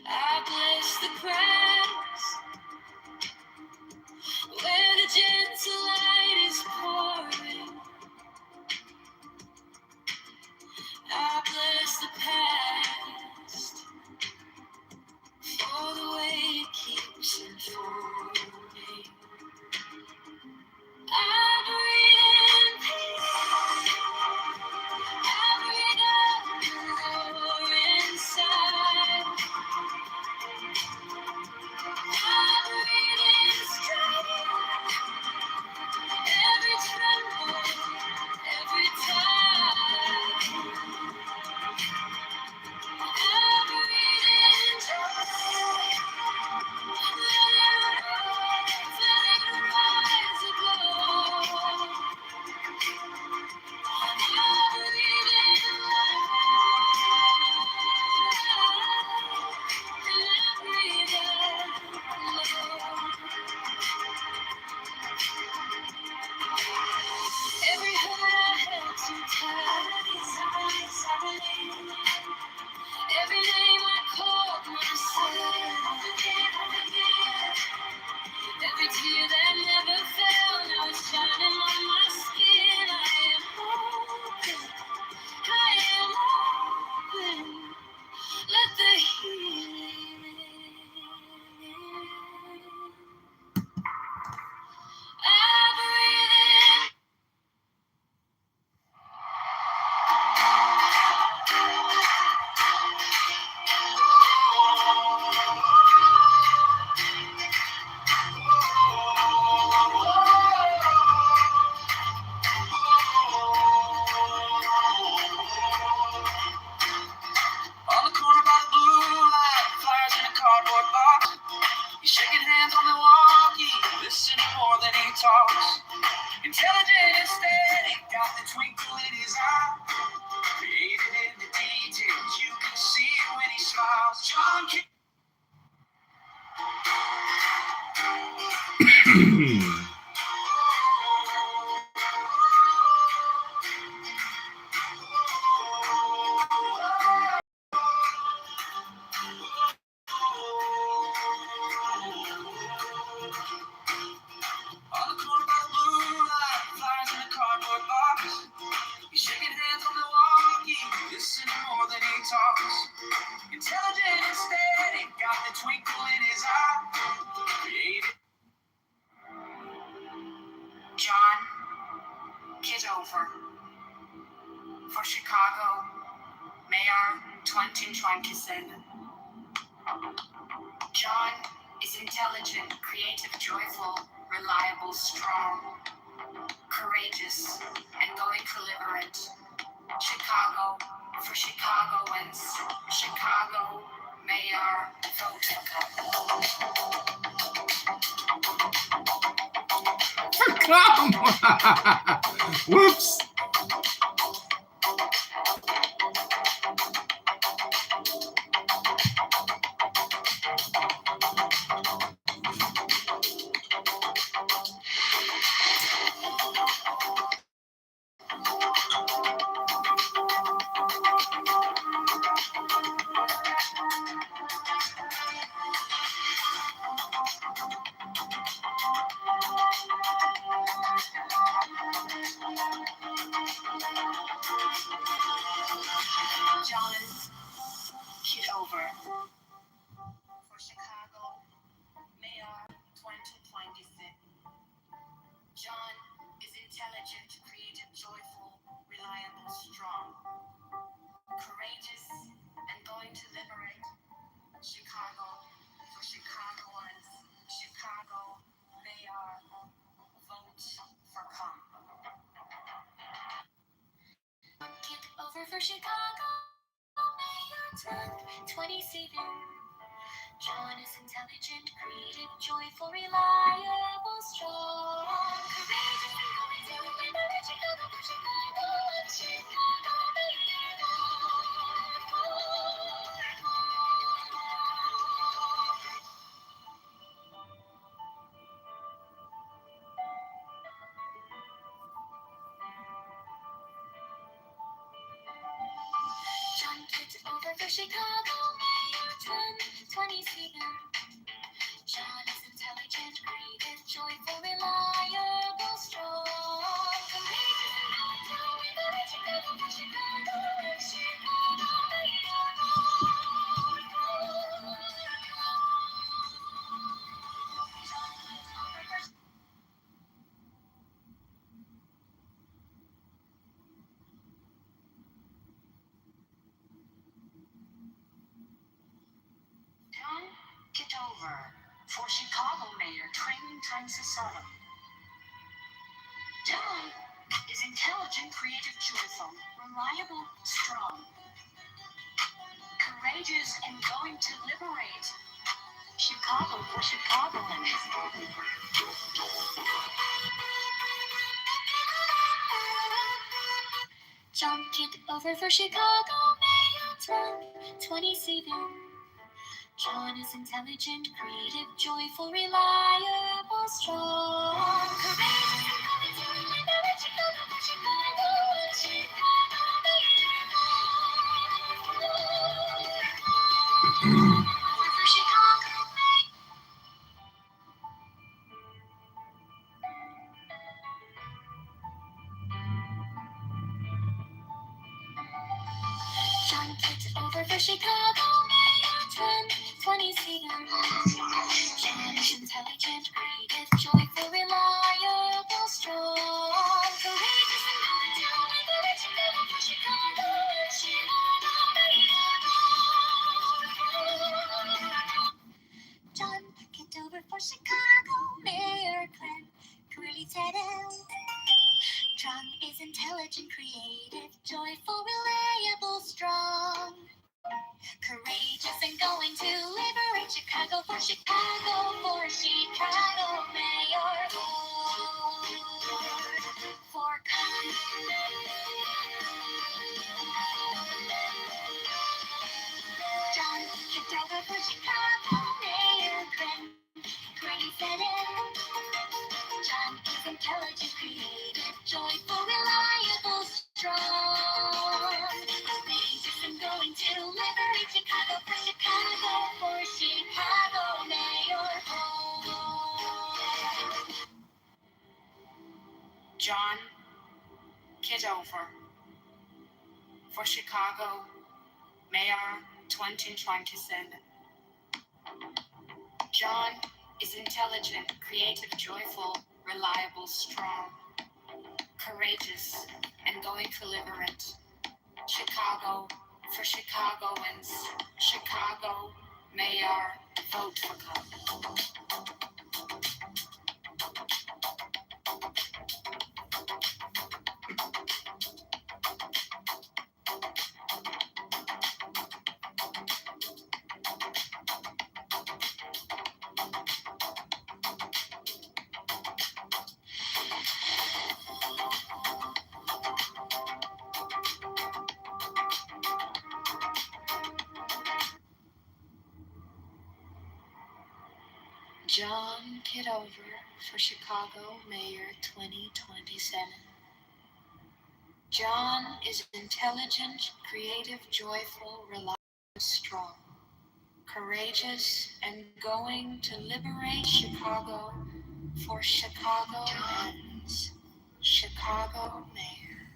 I bless the cracks where the gentle light is pouring. I bless the past for the way it keeps unfolding. I breathe in peace. I breathe out the war inside. On the corner by the moonlight, flies in a cardboard box. He's shaking hands on the walkie, listening more than he talks. Intelligent and steady, got the twinkle in his eye. Creative. John Kitover for Chicago Mayor 2027. John is intelligent, creative, joyful, reliable, strong, courageous, and going to liberate Chicago for Chicagoans. Chicago Mayor vote. Come on. Whoops. John Kitover for Chicago Mayor 2026. John is intelligent, creative, joyful, reliable, strong, courageous, and going to liberate Chicago for Chicagoans. Chicago Mayor vote for come. Get over for Chicago Mayor 2027. John is intelligent, creative, joyful, reliable, strong, courageous, and going to liberate Chicago for Chicago. Chicago Mayor. John gets over for Chicago Mayor 2027. John is intelligent, creative, joyful, reliable, strong, courageous, and going to liberate Chicago for Chicago. Chicago Mayor. John Kitover for Chicago Mayor, training times the sun. John is intelligent, creative, joyful, reliable, strong, courageous, and going to liberate Chicago for Chicagoans. John Kitover for Chicago Mayor 2027. John is intelligent, creative, joyful, reliable, strong, courageous, and going to liberate Chicago for Chicago. Chicago Mayor. For Chicago Mayor. John Kitover for Chicago Mayor 2027. John is intelligent, creative, joyful, reliable, strong, courageous, and going to liberate Chicago for Chicago. Chicago Mayor. John Kitover for Chicago Mayor 2027. John is intelligent, creative, joyful, reliable, strong, courageous, and going to liberate Chicago for Chicago for Chicago Mayor. For come. John Kitover for Chicago Mayor 2027. intelligent, creative, joyful, reliable, strong. Courageous and going to liberate Chicago for Chicago Mayor. John Kitover for Chicago Mayor 2027. John is intelligent, creative, joyful, reliable, strong, courageous, and going to liberate Chicago for Chicagoans. Chicago Mayor, vote for Come. John Kitover for Chicago Mayor 2027. John is intelligent, creative, joyful, reliable, strong, courageous, and going to liberate Chicago for Chicagoans. Chicago Mayor,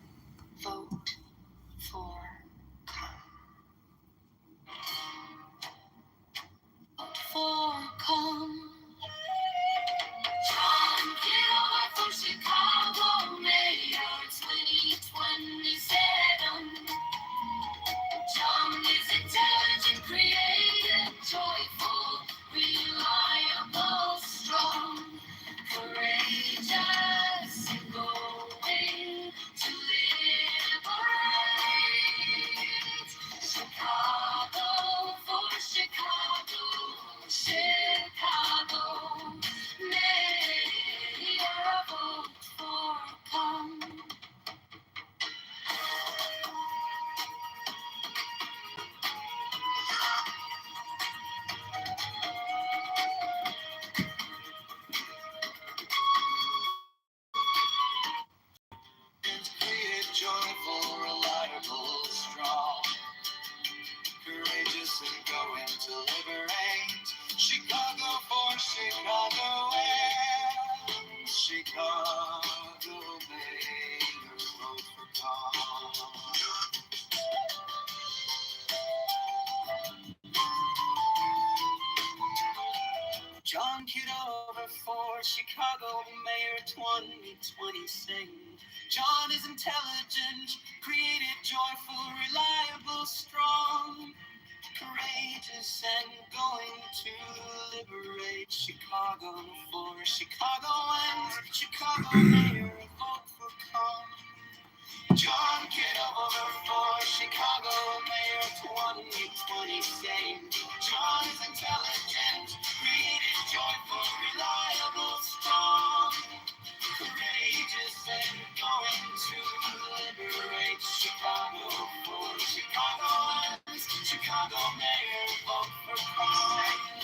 vote for Come. Vote for Come. John Kitover for Chicago Mayor 2027. John is intelligent, creative, joyful, reliable, strong, courageous, and going to liberate Chicago for Chicago, Chicago Mayor, vote for Come. Creative, joyful, reliable, strong, courageous and going to liberate Chicago for Chicago and Chicago Mayor, vote for Come. John Kitover for Chicago Mayor 2027. John is intelligent, creative, joyful, reliable, strong, courageous, and going to liberate Chicago for Chicago and Chicago Mayor, vote for Come. John Kitover for Chicago Mayor 2027. John is intelligent, creative, joyful, reliable, strong, courageous, and going to liberate Chicago for Chicago and Chicago Mayor, vote for Come.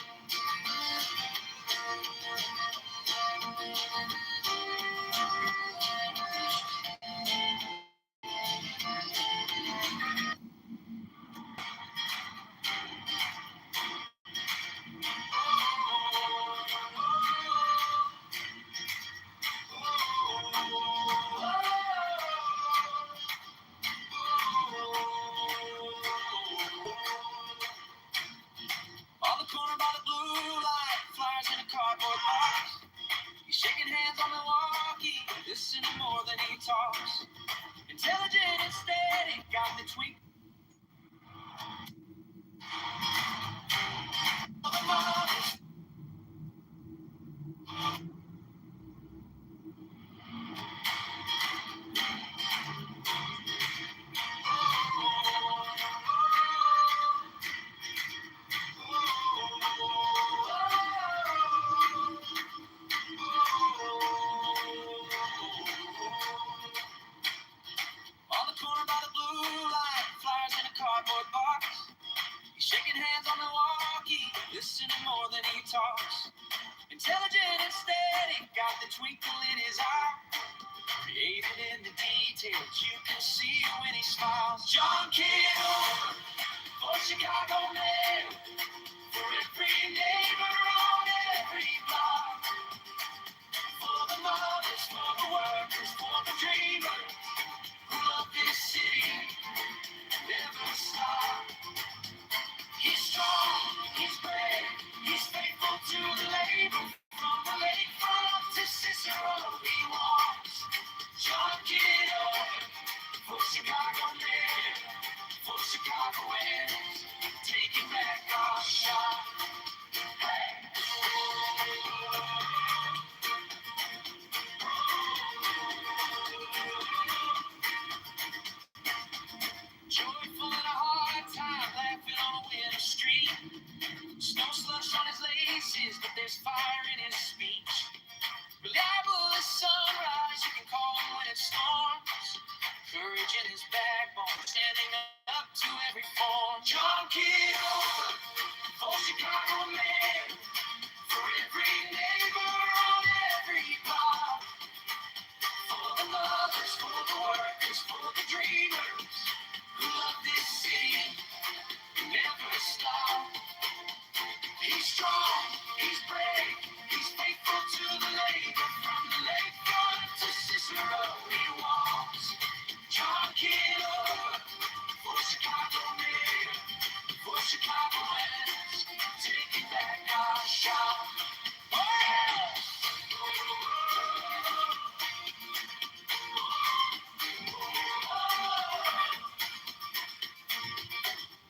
On the corner by the blue light, flyers in a cardboard box. He's shaking hands on Milwaukee, listening more than he talks. Intelligent and steady, got the tweak. On the corner by the blue light, flyers in a cardboard box. He's shaking hands on Milwaukee, listening more than he talks. Intelligent and steady, got the twinkle in his eye. Created in the details, you can see when he smiles. John Kitover, for Chicago man, for every neighbor on every block, for the mothers, for the workers, for the dreamers who love this city, never stop. He's strong, he's brave, he's faithful to the labor, from the lakefront to Cicero he walks. John Kitover, for Chicago men, for Chicagoans, taking back our shot. Hey. Joyful in a hard time, laughing on a winter street. Snow slush on his laces, but there's fire in his speech. Reliable as sunrise, you can call him when it storms. Courage in his backbone, standing up to every form. John Kitover, for Chicago man, for every neighbor on every block, for the mothers, for the workers, for the dreamers who love this city and never stop. He's strong, he's brave, he's faithful to the labor, from the lakefront to Cicero he walks. John Kitover, for Chicago men, for Chicagoans, taking back our shot.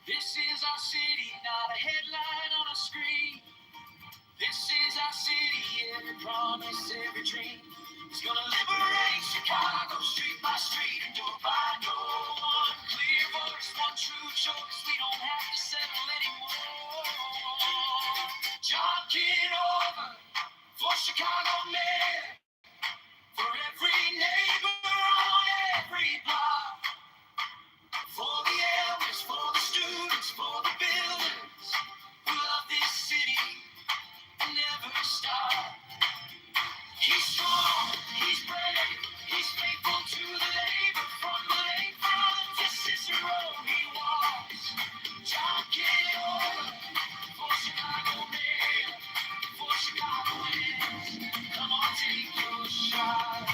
This is our city, not a headline on a screen. This is our city, every promise, every dream. It's gonna liberate Chicago, street by street and door by door. One clear voice, one true choice, we don't have to settle anymore. John Kitover, for Chicago men, for every neighbor on every block, for the elders, for the students, for the builders who love this city and never stop. He's strong, he's brave, he's faithful to the labor, from the lakefront to Cicero he walks. John Kitover, for Chicago men, for Chicagoans, come on, take your shot.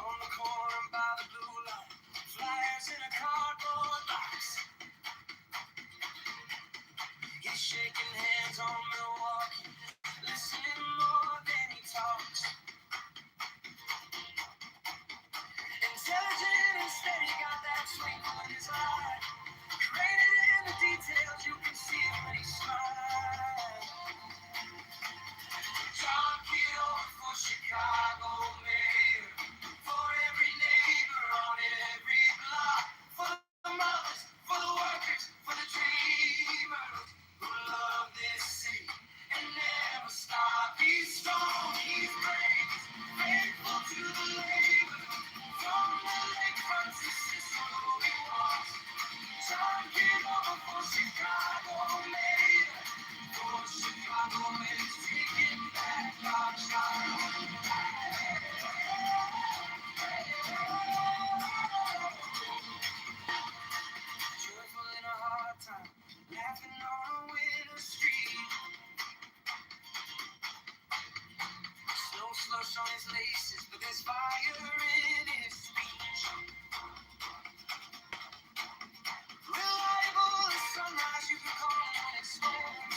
On the corner by the blue light, flyers in a cardboard box. He's shaking hands on Milwaukee, listening more than he talks. Intelligent and steady, got that twinkle in his eye. Created in the details, you can see it when he smiles. John Kitover, for Chicago mayor, for every neighbor on every block, for the mothers, for the workers, for the dreamers who love this city and never stop. He's strong, he's brave, faithful to the labor, from the lakefront to Cicero he walks. John Kitover, for Chicago mayor, for Chicago men, taking back our shot. Joyful in a hard time, laughing on a winter street. Snow slush on his laces, but there's fire in his speech. Reliable as sunrise, you can call him when it storms.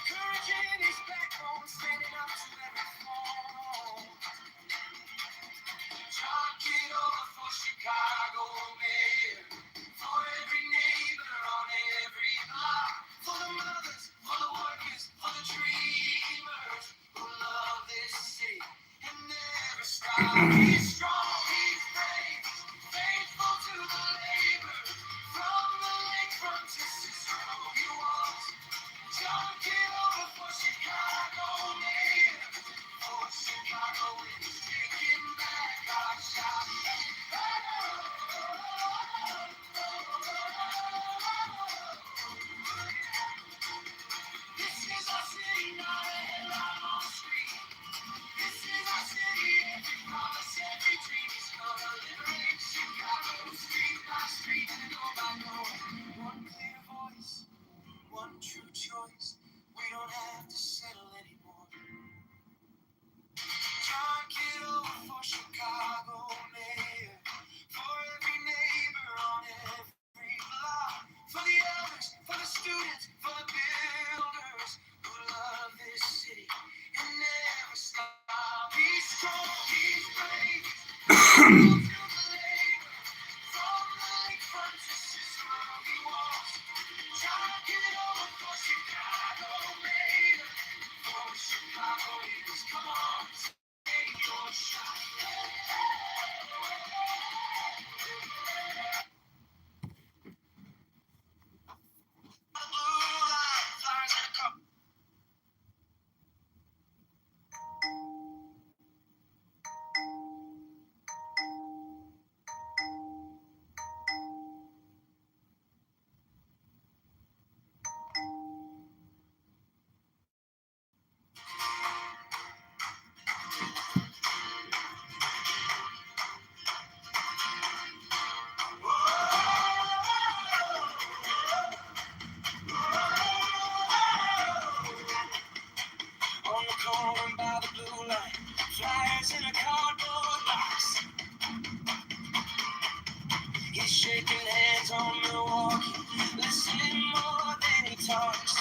Courage in his backbone, standing up to every form. John Kitover, for Chicago mayor, He's strong, he's brave, faithful to the labor. From the lakefront to Cicero, he walks. John Kitover for Chicago, man. For Chicago, it's taking back our shot. This is our city, not a headline on the street. This is our city, every promise, every dream is gonna liberate Chicago, street by street, door by door. One clear voice, one true choice. We don't have to settle anymore. John Kitover for Chicago, mayor. For every neighbor on every block. For the elders, for the students, for the builders who love this city and never stop. He's strong, he's brave. From the lakefront to Cicero, he walks. John Kitover for Chicago, mayor. For Chicago, Eagles, come on, take your shot. On the corner by the blue light, flyers in a cardboard box. He's shaking hands on Milwaukee, listening more than he talks.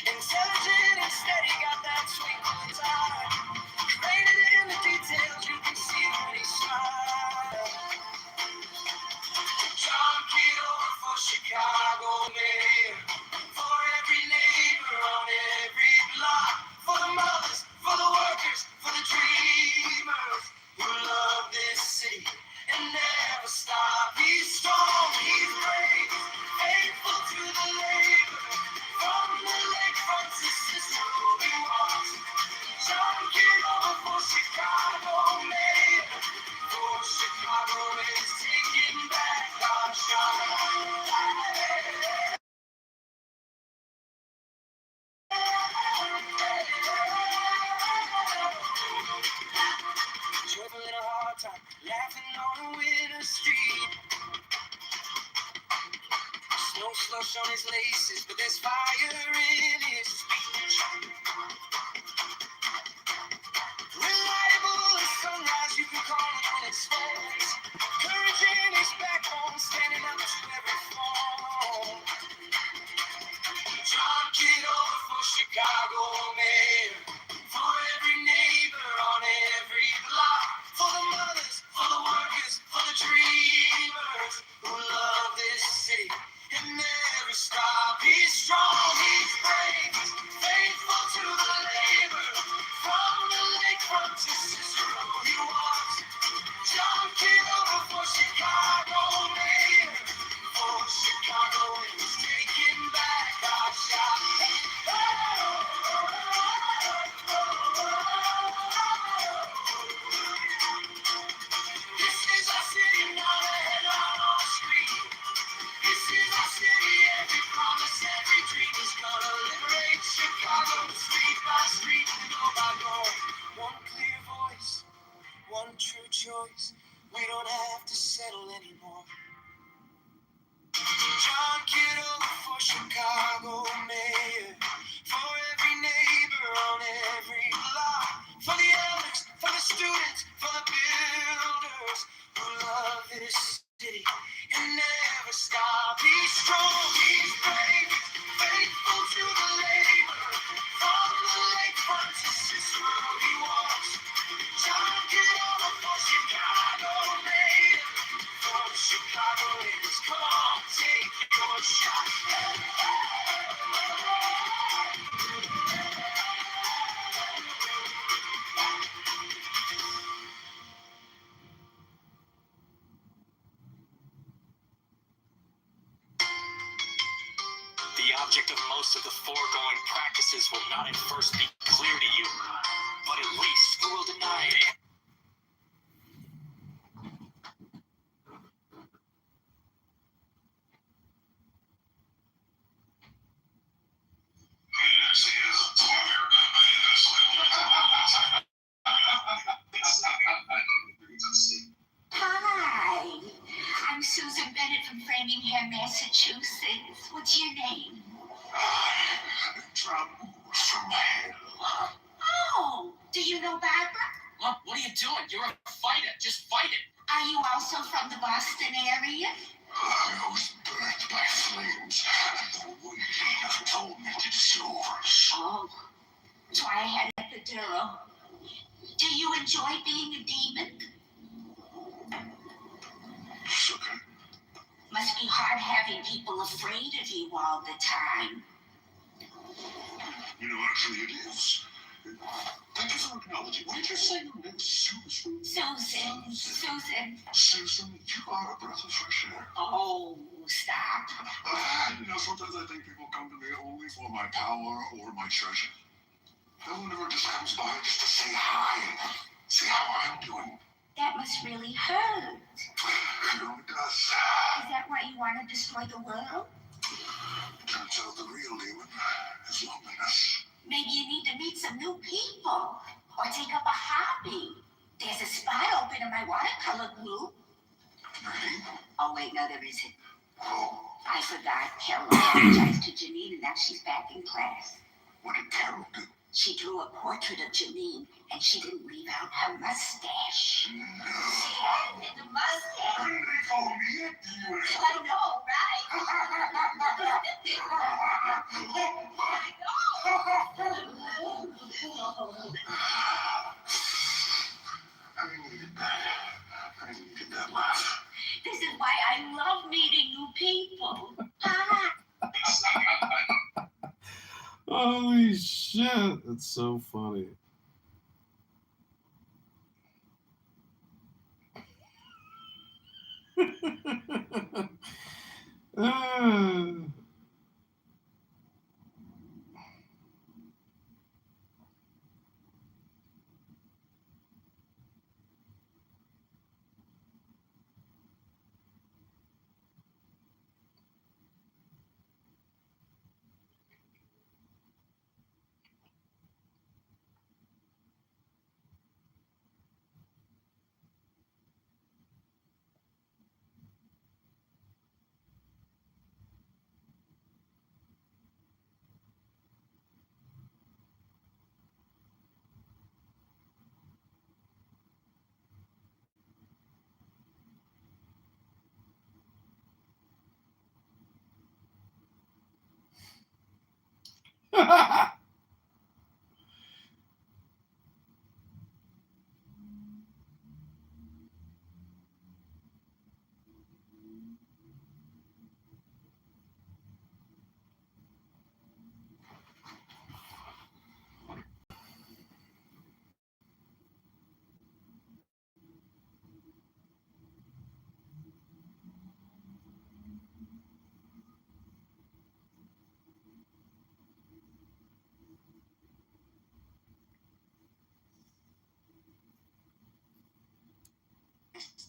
Intelligent and steady, got that twinkle in his eye. Rated in the details, you can see when he smiles. John Kitover for Chicago, mayor. For every neighbor on every block. For the mothers, for the workers, for the dreamers who love this city and never stop. He's strong, he's brave, faithful to the labor. From the lakefront to Cicero, he walks. John Kitover for Chicago, mayor. For Chicago is taking back our shot. Joyful in a hard time, laughing on a winter street. Snow slush on his laces, but there's fire in his speech. Reliable as sunrise, you can call him when it storms. Courage in his backbone, standing up to every fall. John Kitover for Chicago, mayor. For every neighbor on every block. For the mothers, for the workers, for the dreamers who love this city and never stop. He's strong, he's brave, faithful to the labor. From the lakefront to Cicero, he walks. John Kitover for Chicago, mayor. For Chicago, he's taking back our shot. This is our city, not a headline on the street. This is our city, every promise, every dream is gonna liberate Chicago, street by street, door by door. One clear voice, one true choice. We don't have to settle anymore. John Kitover for Chicago, mayor. For every neighbor on every block. For the elders, for the students, for the builders who love this city and never stop. He's strong, he's brave, faithful to the labor. From the lakefront to Cicero, he walks. John Kitover for Chicago, mayor. For Chicago, it's come on, take your shot. logic of most of the foregoing practices will not at first be clear to you, but at least you will deny it. Hi, I'm Susan Bennett from Framingham, Massachusetts. What's your name? From hell. Oh, do you know Barbara? Look, what are you doing? You're a fighter. Just fight it. Are you also from the Boston area? I was burned by flames. The wood leader told me to do yours. Oh, try a head epidural. Do you enjoy being a demon? Sugar. Must be hard having people afraid of you all the time. You know, actually it is. Thank you for acknowledging. What did you say your name is? Susan? Susan. Susan, you are a breath of fresh air. Oh, stop. You know, sometimes I think people come to me only for my power or my treasure. No one ever just comes by just to say hi and see how I'm doing. That must really hurt. It only does. Is that why you want to destroy the world? Turns out the real demon is loneliness. Maybe you need to meet some new people or take up a hobby. There's a spot open in my watercolor group. Really? Oh, wait, no, there isn't. Oh, I forgot. Carol apologized to Janine, and now she's back in class. what did Carol do? She drew a portrait of Janine, and she didn't leave out her mustache. No. She added the mustache. They call me a demon. I know, right? I needed that. I needed that laugh. This is why I love meeting new people. Hi. Holy shit, that's so funny.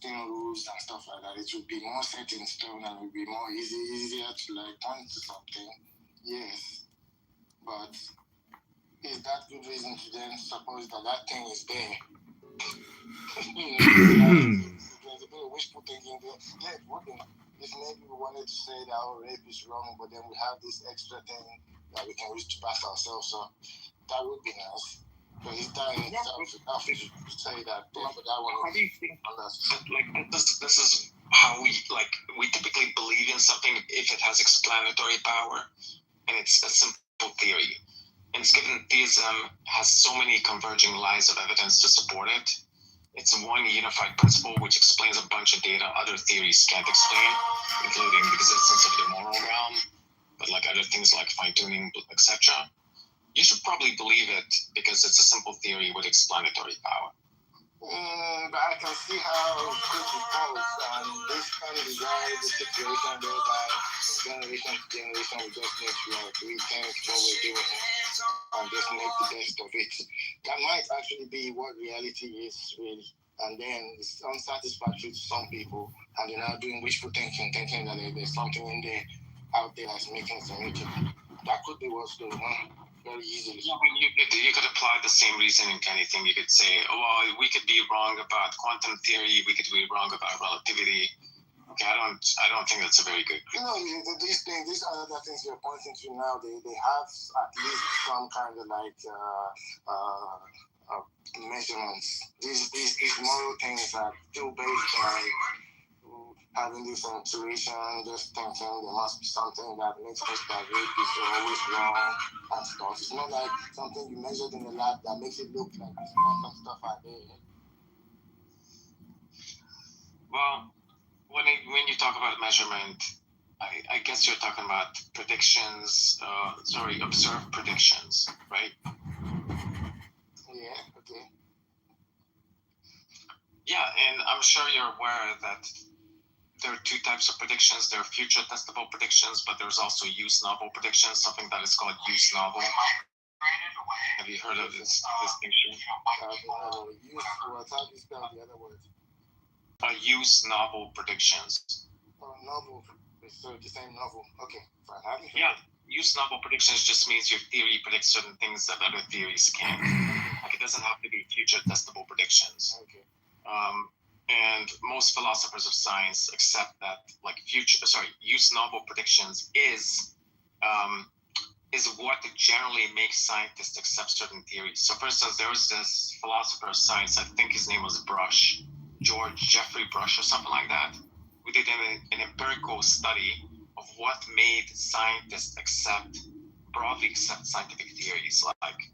Rules and stuff like that, it would be more set in stone and it would be more easier to like point to something. Yes, but is that good reason to then suppose that thing is there? There's a bit of wishful thinking there. Yeah, it wouldn't. If maybe we wanted to say that our rape is wrong, but then we have this extra thing that we can use to pass ourselves up, that would be nice. But is that in itself enough to say that for that one? How do you think? Like this is how we typically believe in something if it has explanatory power, and it's a simple theory. And it's given theism has so many converging lines of evidence to support it. It's one unified principle which explains a bunch of data other theories can't explain, including the existence of the moral realm, but like other things like fine-tuning, etc. You should probably believe it because it's a simple theory with explanatory power. But I can see how it could be false, and this this kind of desire, this situation whereby generation to generation we just need to rethink what we're doing and just make the best of it. That might actually be what reality is really. And then it's unsatisfactory to some people, and they're now doing wishful thinking that there's something in there out there that's making some impact. That could be what's going on very easily. You could apply the same reasoning to anything. You could say, oh, well, we could be wrong about quantum theory. We could be wrong about relativity. Okay, I don't think that's a very good. You know, these other things you're pointing to now, they have at least some kind of like measurements. These moral things are still based on having this intuition, just thinking there must be something that makes us that rapists are always wrong and stuff. It's not like something you measured in the lab that makes it look like this quantum stuff out there. Well, when you talk about measurement, I guess you're talking about predictions, observed predictions, right? Yeah, okay. Yeah, and I'm sure you're aware that there are two types of predictions. There are future testable predictions, but there's also use novel predictions, something that is called use novel. Have you heard of this distinction? How do you spell the other word? Use novel predictions. Novel. So the same novel. Okay, fine. Yeah, use novel predictions just means your theory predicts certain things that other theories can't. Like it doesn't have to be future testable predictions. Okay. And most philosophers of science accept that, like use novel predictions is what generally makes scientists accept certain theories. So, for instance, there was this philosopher of science, I think his name was Brush, Jeffrey Brush or something like that. We did an empirical study of what made scientists broadly accept scientific theories, like,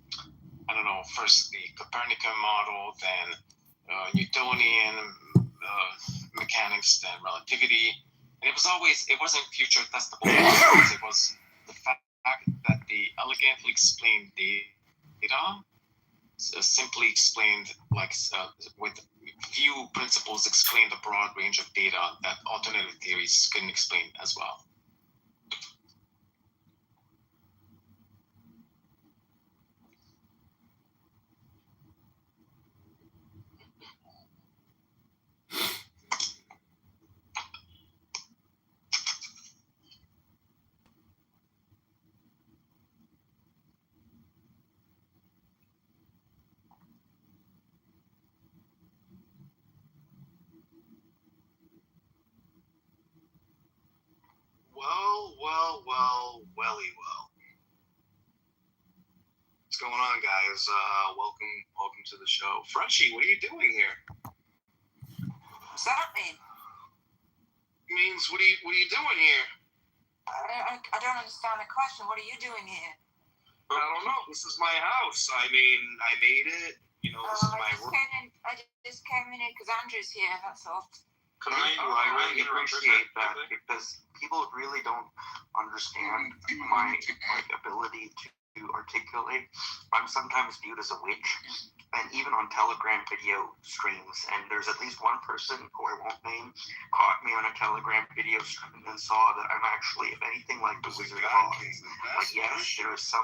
I don't know, first the Copernican model, then Newtonian mechanics, then relativity. And it wasn't future testable. It was the fact that the elegantly explained data, simply explained, with few principles, explained a broad range of data that alternative theories couldn't explain as well. Well. What's going on, guys? Welcome to the show. Frenchie, what are you doing here? What's that mean? It means what are you doing here? I don't understand the question. What are you doing here? I don't know. This is my house. I mean, I made it. You know, this is my room. I just came in because Andrew's here. That's all. I really appreciate that because people really don't understand my ability to articulate. I'm sometimes viewed as a witch, and even on Telegram video streams, and there's at least one person who I won't name caught me on a Telegram video stream and saw that I'm actually, if anything, like the Wizard of Oz. Like, yes, there is some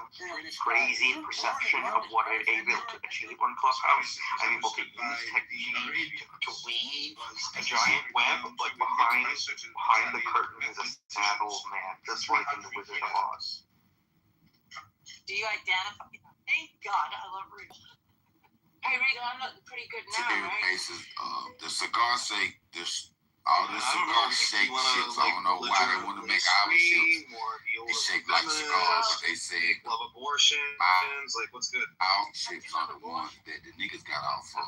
crazy perception of what I'm able to achieve on Clubhouse. I'm able to use technology to weave a giant web, but behind the curtain is a sad old man, just like in the Wizard of Oz. Do you identify? Thank God, I love Regal. Hey, Regal, I'm looking pretty good now, right? Cases, the cigar sake, all the cigar shake ships. I don't know why they want to make our ships. They shake like cigars, but they say love abortions. Like, what's good? Our ships are the ones that the niggas got out for.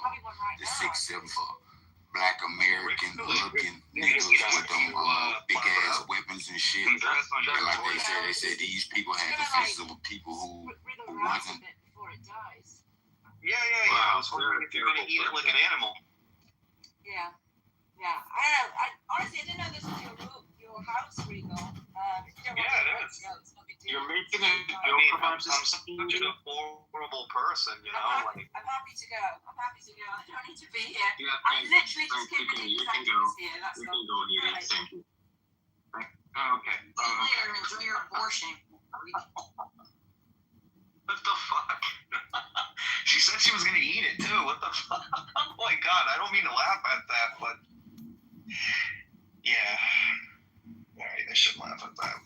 The 6-7 for Black American looking niggas with them big ass weapons and shit. And like they said these people had defenses of people who wasn't. Yeah. I was wondering if you're gonna eat it like an animal. Yeah. I honestly didn't know this was your house, Regal. Yeah, it is. You're making it. I'm such a horrible person, you know. I'm happy to go. I don't need to be here. Yeah, I'm literally just you giving can it go. here. That's You not can go, Edie. right. Thank you. Okay. See you later. Enjoy your abortion. What the fuck? She said she was gonna eat it too. What the fuck? Oh my god, I don't mean to laugh at that, but yeah. Alright, I should laugh at that.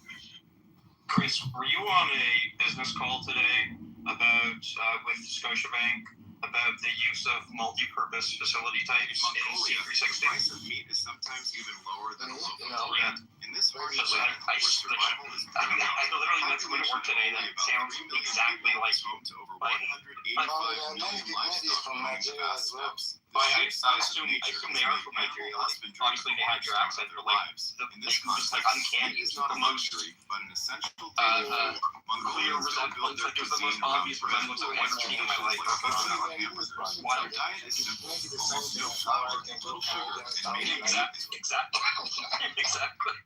Chris, were you on a business call today about with Scotiabank about the use of multi-purpose facility types in C360? The price of meat is sometimes even lower than a local Yeah. In this market, Because I survival is literally went to work today that sounds exactly like to over 185 million livestock I assume they are from Nigeria. Obviously, they have your accent, but like just like uncanny. It's not a luxury, but an essential thing. Clear resemblance, like there's the most obvious resemblance I've ever seen in my life. Their diet is simple, almost no flour, little sugar, and mainly Exactly.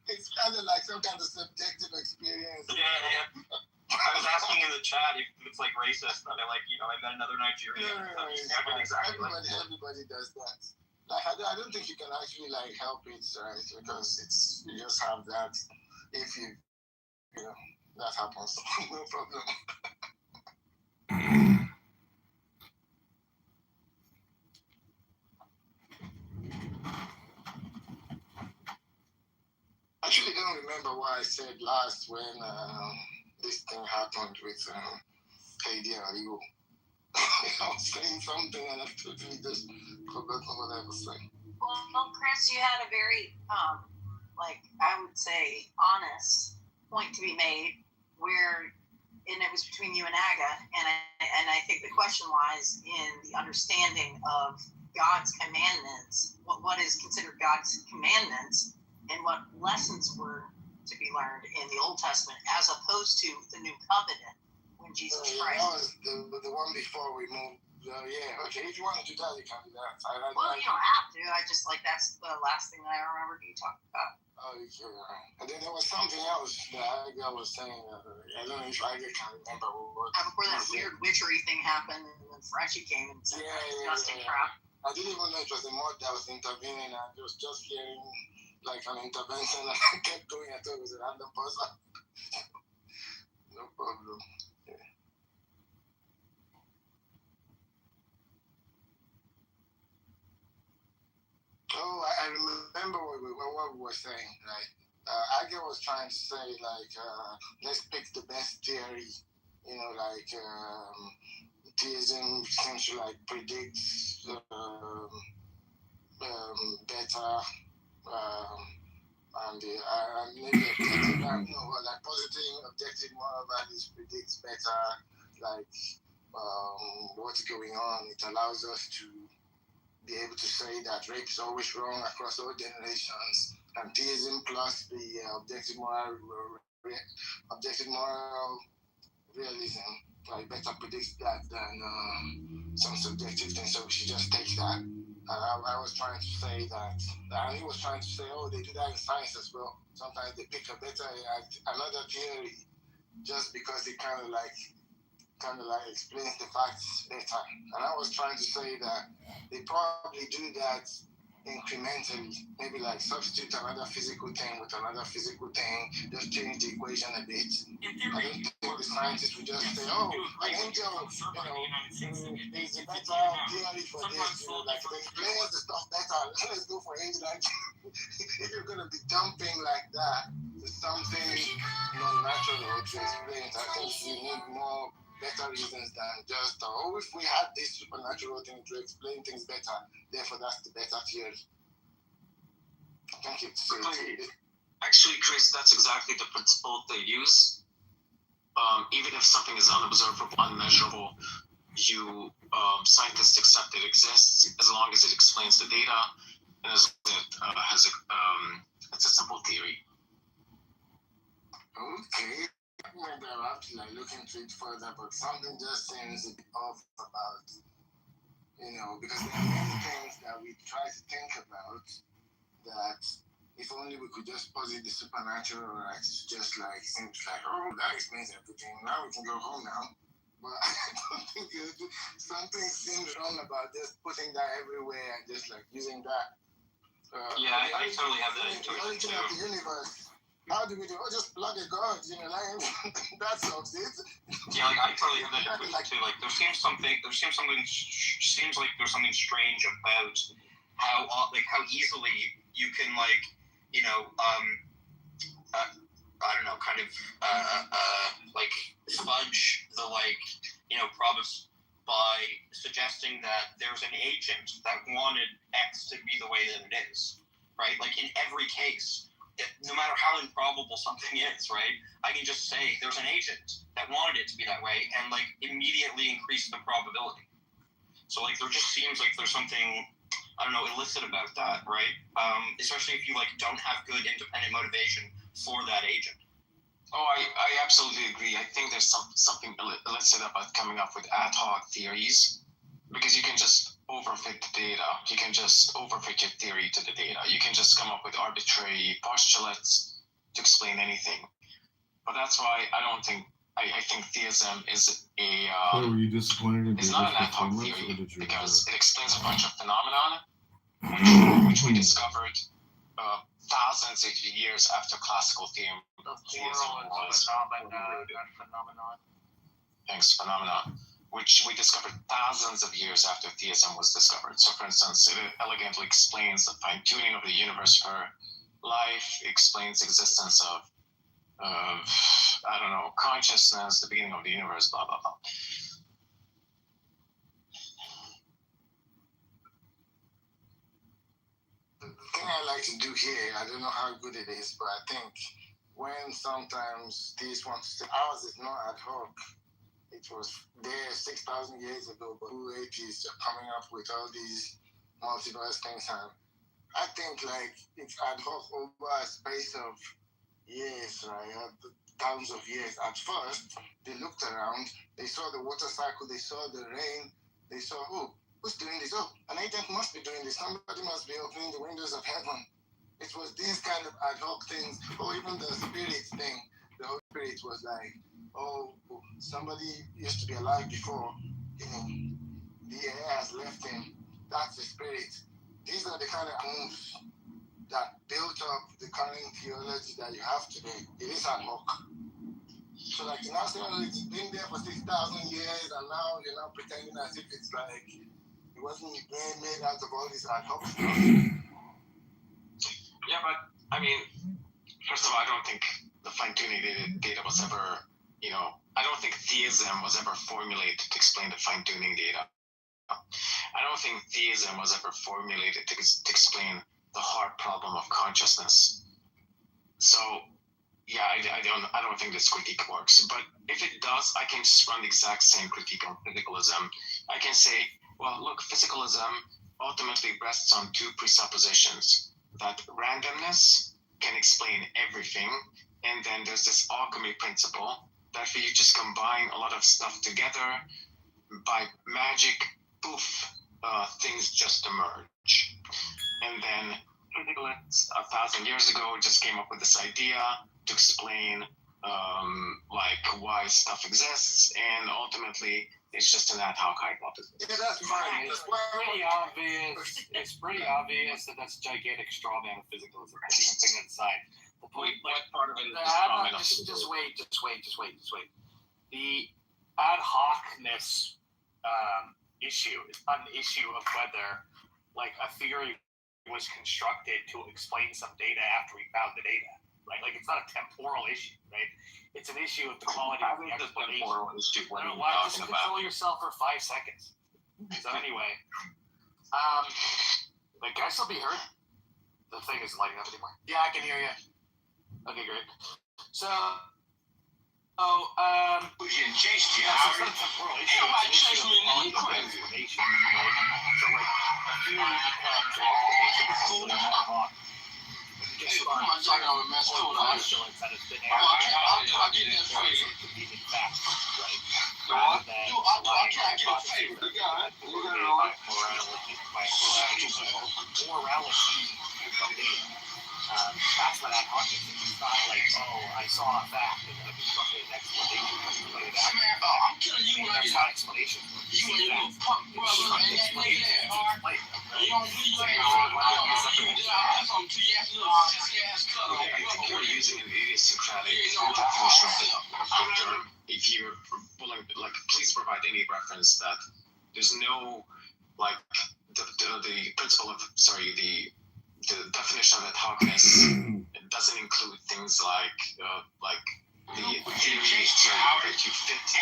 It's kind of like some kind of subjective experience. Yeah. I was asking in the chat if it's like racist, but I met another Nigerian. Everybody does that. Like I don't think you can actually like help it, right? Because you just have that. If that happens, no problem. I actually don't remember what I said last when this thing happened with KD and Aligo. I was saying something and I've totally just forgotten what I was saying. Well, Chris, you had a very, I would say, honest point to be made and it was between you and Aga, and I think the question lies in the understanding of God's commandments, what is considered God's commandments, and what lessons were to be learned in the Old Testament as opposed to the New Covenant when Jesus Christ. That was the one before we moved. Okay, if you want to do that, you can do that. Well, you don't have to. I just that's the last thing that I remembered you talking about. Oh, okay. And then there was something else that I was saying. I don't know if I can remember what. Before that weird witchery thing happened, and then Frenchie came and said disgusting crap. I didn't even know it was the mod that was intervening. I was just hearing like an intervention, and I kept going. I thought it was a random person. No problem. Yeah. Oh, I remember what we were saying, right? Aga was trying to say, let's pick the best theory, theism seems to, predict better, and maybe positive objective moral values predicts better, what's going on. It allows us to be able to say that rape is always wrong across all generations, and theism plus the objective moral realism better predicts that than some subjective things. So we should just take that. I was trying to say that, and he was trying to say, they do that in science as well. Sometimes they pick another theory just because it kind of explains the facts better. And I was trying to say that they probably do that incrementally, maybe substitute another physical thing with another physical thing, just change the equation a bit. I don't think the scientists would just say, an angel, there's a better theory for this, it explains the stuff better, let's go for angel. If you're going to be jumping like that to something non-natural to explain it, I think you need more better reasons than just, if we had this supernatural thing to explain things better, therefore that's the better theory. I think it's... Actually, Chris, that's exactly the principle they use. Even if something is unobservable, unmeasurable, scientists accept it exists as long as it explains the data and as it has it's a simple theory. Okay. Maybe I'll have to look into it further, but something just seems a bit off about, because there are many things that we try to think about that if only we could just posit the supernatural, right? It's just seems that explains everything. Now we can go home now. but I don't think something seems wrong about just putting that everywhere and just like using that. I totally have that The origin of the universe. How do we do? Oh, just plug a god in a line. That solves it. Yeah, like I totally have that intuition too. Like there seems like there's something strange about how easily you can I don't know, kind of fudge the promise by suggesting that there's an agent that wanted X to be the way that it is, right? Like in every case, no matter how improbable something is, right? I can just say there's an agent that wanted it to be that way and immediately increase the probability. So there just seems like there's something, I don't know, illicit about that, right? Especially if you don't have good independent motivation for that agent. Oh, I absolutely agree. I think there's something illicit about coming up with ad hoc theories, because you can just overfit the data. You can just overfit your theory to the data. You can just come up with arbitrary postulates to explain anything. But that's why I think theism is Were you disappointed in is not an ad hoc performance, or theory, did you because it explains a bunch of phenomenon which we discovered thousands of years after classical theism was phenomenon. Thanks, phenomenon, which we discovered thousands of years after theism was discovered. So, for instance, it elegantly explains the fine-tuning of the universe for life, explains the existence of I don't know, consciousness, the beginning of the universe, blah, blah, blah. The thing I like to do here, I don't know how good it is, but I think when sometimes these ones, ours is not ad hoc. It was there 6,000 years ago, but who atheists are coming up with all these multiverse things, and I think it's ad hoc over a space of years, right? Thousands of years. At first, they looked around, they saw the water cycle, they saw the rain, they saw, oh, who's doing this? Oh, an agent must be doing this. Somebody must be opening the windows of heaven. It was these kind of ad hoc things, or even the spirit thing. The Holy Spirit was like, oh, somebody used to be alive before, the air has left him. That's the spirit. These are the kind of moves that built up the current theology that you have today. It is ad hoc. So you now say, oh, it's been there for 6,000 years, and now you're not pretending as if it's it wasn't made out of all this ad hoc stuff. Yeah, but I mean, first of all, I don't think the fine-tuning data was ever, I don't think theism was ever formulated to explain the fine-tuning data. I don't think theism was ever formulated to explain the hard problem of consciousness. So, yeah, I don't think this critique works. But if it does, I can just run the exact same critique on physicalism. I can say, well, look, physicalism ultimately rests on two presuppositions: that randomness can explain everything, and then there's this alchemy principle that if you just combine a lot of stuff together, by magic, poof, things just emerge. And then physicalists 1,000 years ago just came up with this idea to explain why stuff exists, and ultimately it's just an ad hoc hypothesis. Yeah, that's fine. It's pretty obvious. It's pretty obvious that that's a gigantic straw man of physicalism. I think putting it aside. The point, what part of it is straw man of physicalism? Just wait. The ad hocness issue is not an issue of whether a theory was constructed to explain some data after we found the data, right? It's not a temporal issue, right? It's an issue of the quality of the explanation. Temporal issue. What are you Why don't talking you about? control yourself for 5 seconds? So anyway, can I still be heard? The thing isn't lighting up anymore. Yeah, I can hear you. Okay, great. So, we can chase you. It's not a temporal issue. Nobody chase me, man. You Information, crazy. right? So, a theory becomes an explanation becomes ad hoc. Hey, who am I talking about, man? Hold on. Postulates out of thin air. I'll get that for you. Convenient facts, right? I'll Rather than try to get a favor. You got it. morality of data. That's what ad hoc is. It's not I saw a fact and I constructed an explanation to explain that. I'm telling you what I You're using an idiosyncratic definition of the term. If you're willing, like, please provide any reference that there's no, like, the principle of, the definition of ad hocness doesn't include things like the theory that you fit the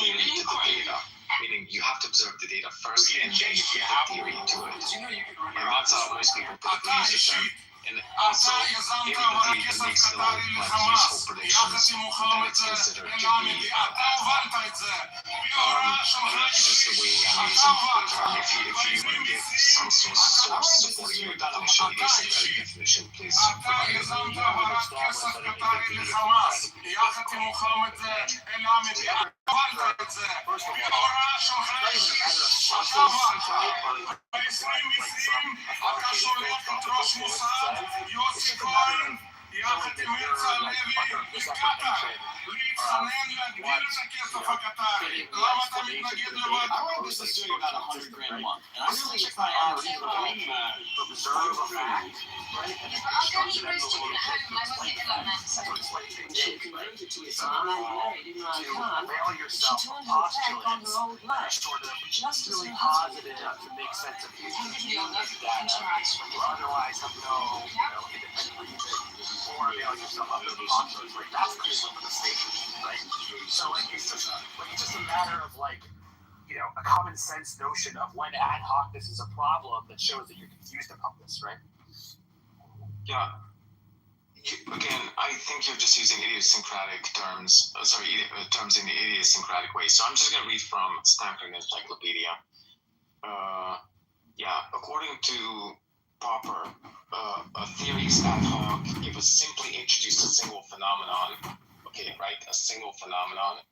theory to the data. Meaning you have to observe the data first and then you fit the theory to it. And that's how most people typically use the term. And also, if the theory makes no useful predictions, then it's considered to be ad hoc. That's just the way I'm using the term. If you want to give some source supporting your definition, idiosyncratic definition, please provide it. יחד עם הרצל הלוי בקטאר להתחנן להגדיל את הכסף הקטארי. למה אתה מתנגד לבד? I wrote this is doing about $100,000 a month, and I'm really just trying to observe a fact, right? I'll go eat roast chicken at home. I won't get alone that. She converted to Islam and married Imran Khan. She turned her back on her old life, just as her husband did. To make sense of otherwise have no independent reason or avail yourself of those options. Like that's clearly a mistake, right? So like it's just a matter of like, a common sense notion of when ad hocness is a problem that shows that you're confused about this, right? Yeah. Again, I think you're just using idiosyncratic terms. Terms in the idiosyncratic way. So I'm just going to read from Stanford Encyclopedia. According to Popper, a theory is ad hoc if it simply introduces a single phenomenon. Okay, right? A single phenomenon.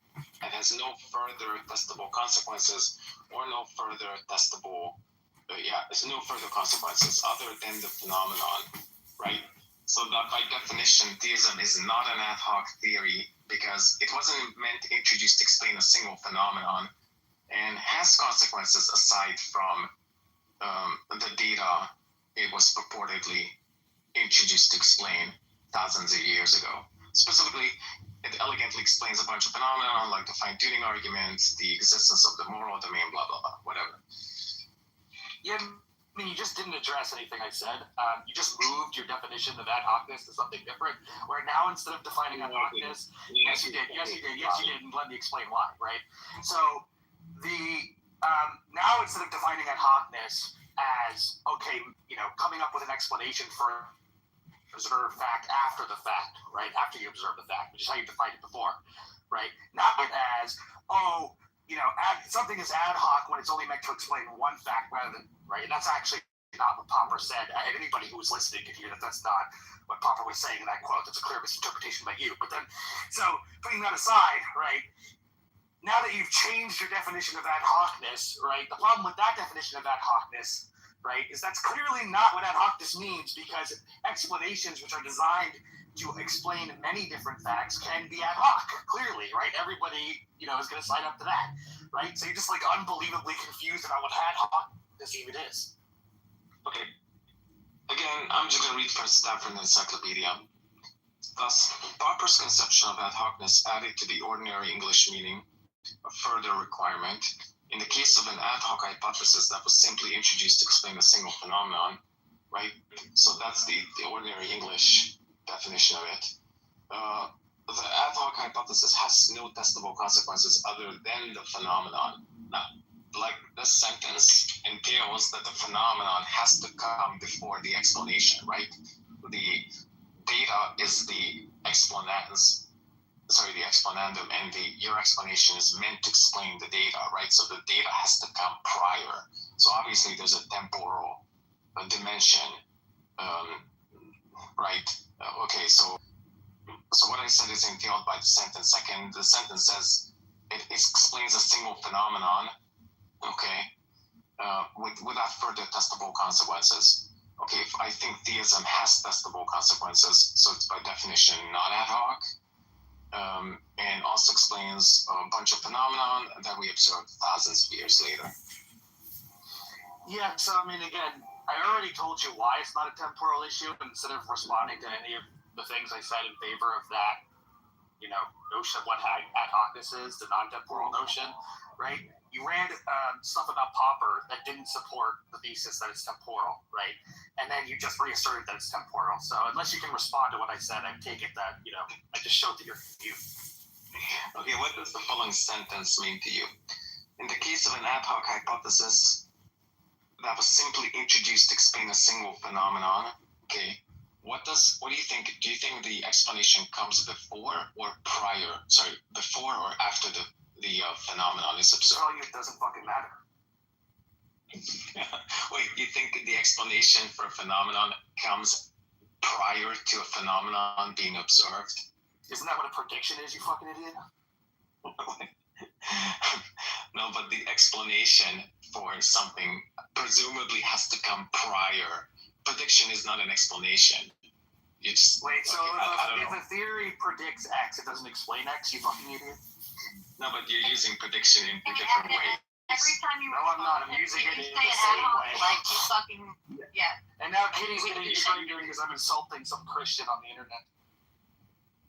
And has no further testable consequences or no further testable, there's no further consequences other than the phenomenon, right? So that by definition, theism is not an ad hoc theory because it wasn't meant to introduce to explain a single phenomenon and has consequences aside from the data it was purportedly introduced to explain thousands of years ago. Specifically, it elegantly explains a bunch of phenomena like the fine-tuning argument, the existence of the moral domain, blah, blah, blah, whatever. Yeah, I mean, you just didn't address anything I said. You just moved your definition of ad hocness to something different, where now instead of defining ad hocness, yes, you did, and let me explain why, right? So, now instead of defining ad hocness as, okay, coming up with an explanation for observe fact after the fact, right? After you observe the fact, which is how you defined it before, right? Not as, something is ad hoc when it's only meant to explain one fact rather than, right? And that's actually not what Popper said. And anybody who was listening could hear that that's not what Popper was saying in that quote. That's a clear misinterpretation by you. But then, so putting that aside, right? Now that you've changed your definition of ad hocness, right? The problem with that definition of ad hocness, right, is that's clearly not what ad hocness means because explanations which are designed to explain many different facts can be ad hoc, clearly, right? Everybody, is going to sign up to that, right? So you're just like unbelievably confused about what ad hocness even is. Okay. Again, I'm just going to read from Stanford Encyclopedia. Thus, Popper's conception of ad hocness added to the ordinary English meaning a further requirement. In the case of an ad hoc hypothesis that was simply introduced to explain a single phenomenon, right? So that's the ordinary English definition of it. The ad hoc hypothesis has no testable consequences other than the phenomenon. Now, like this sentence entails that the phenomenon has to come before the explanation, right? The data is the explanandum, and your explanation is meant to explain the data, right? So the data has to come prior. So obviously there's a temporal dimension, right? Okay, so what I said is entailed by the sentence. Second, the sentence says it explains a single phenomenon, okay, without further testable consequences. Okay, if I think theism has testable consequences, so it's by definition not ad hoc. and also explains a bunch of phenomenon that we observed thousands of years later. Yeah, so I mean, again, I already told you why it's not a temporal issue. Instead of responding to any of the things I said in favor of that, notion of what ad hocness is, the non-temporal notion, right? You ran stuff about Popper that didn't support the thesis that it's temporal, right? And then you just reasserted that it's temporal. So unless you can respond to what I said, I take it that, I just showed that you're confused. Okay, what does the following sentence mean to you? In the case of an ad hoc hypothesis that was simply introduced to explain a single phenomenon, okay, what do you think? Do you think the explanation comes before or after the phenomenon is observed? So it doesn't fucking matter. Wait, you think the explanation for a phenomenon comes prior to a phenomenon being observed? Isn't that what a prediction is, you fucking idiot? No, but the explanation for something presumably has to come prior. Prediction is not an explanation. It's wait, so if a theory predicts X, it doesn't explain X, you fucking idiot? No, but you're using prediction in a different way. Every time you I'm not. I'm using it in the say same way. like you fucking And now Kitty's getting triggered because I'm insulting some Christian on the internet.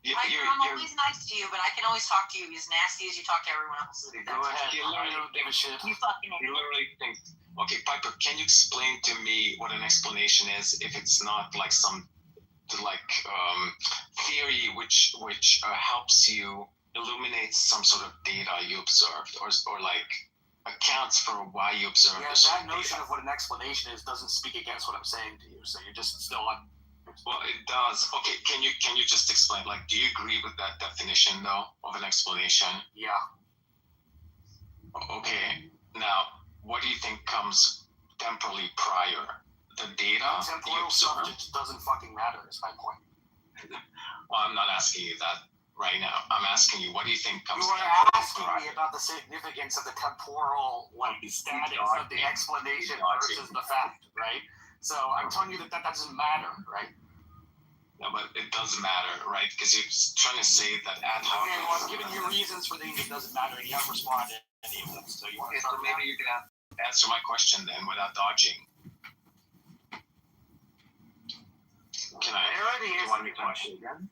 I'm always nice to you, but I can always talk to you as nasty as you talk to everyone else. Go ahead. I don't give a shit. You fucking idiot. You literally think, okay, Piper, can you explain to me what an explanation is if it's not like some theory which helps you illuminate some sort of data you observed or accounts for why you observed this that notion data. Of what an explanation is doesn't speak against what I'm saying to you, so you're just still on. Well, it does. Okay, can you just explain? Do you agree with that definition though of an explanation? Yeah. Okay. Now, what do you think comes temporally prior? The data? Temporal stuff just doesn't fucking matter. Is my point. Well, I'm not asking you that right now. I'm asking you, what do you think comes? You are asking me about the significance of the temporal status of the explanation versus the fact, right? So I'm telling you that doesn't matter, right? No, but it does matter, right? Because you're trying to say that ad hoc. Okay, well, I'm giving you reasons for thinking it doesn't matter, and you haven't responded to any of them. So you want to so maybe you can answer my question then without dodging. Can I? already answered the question again.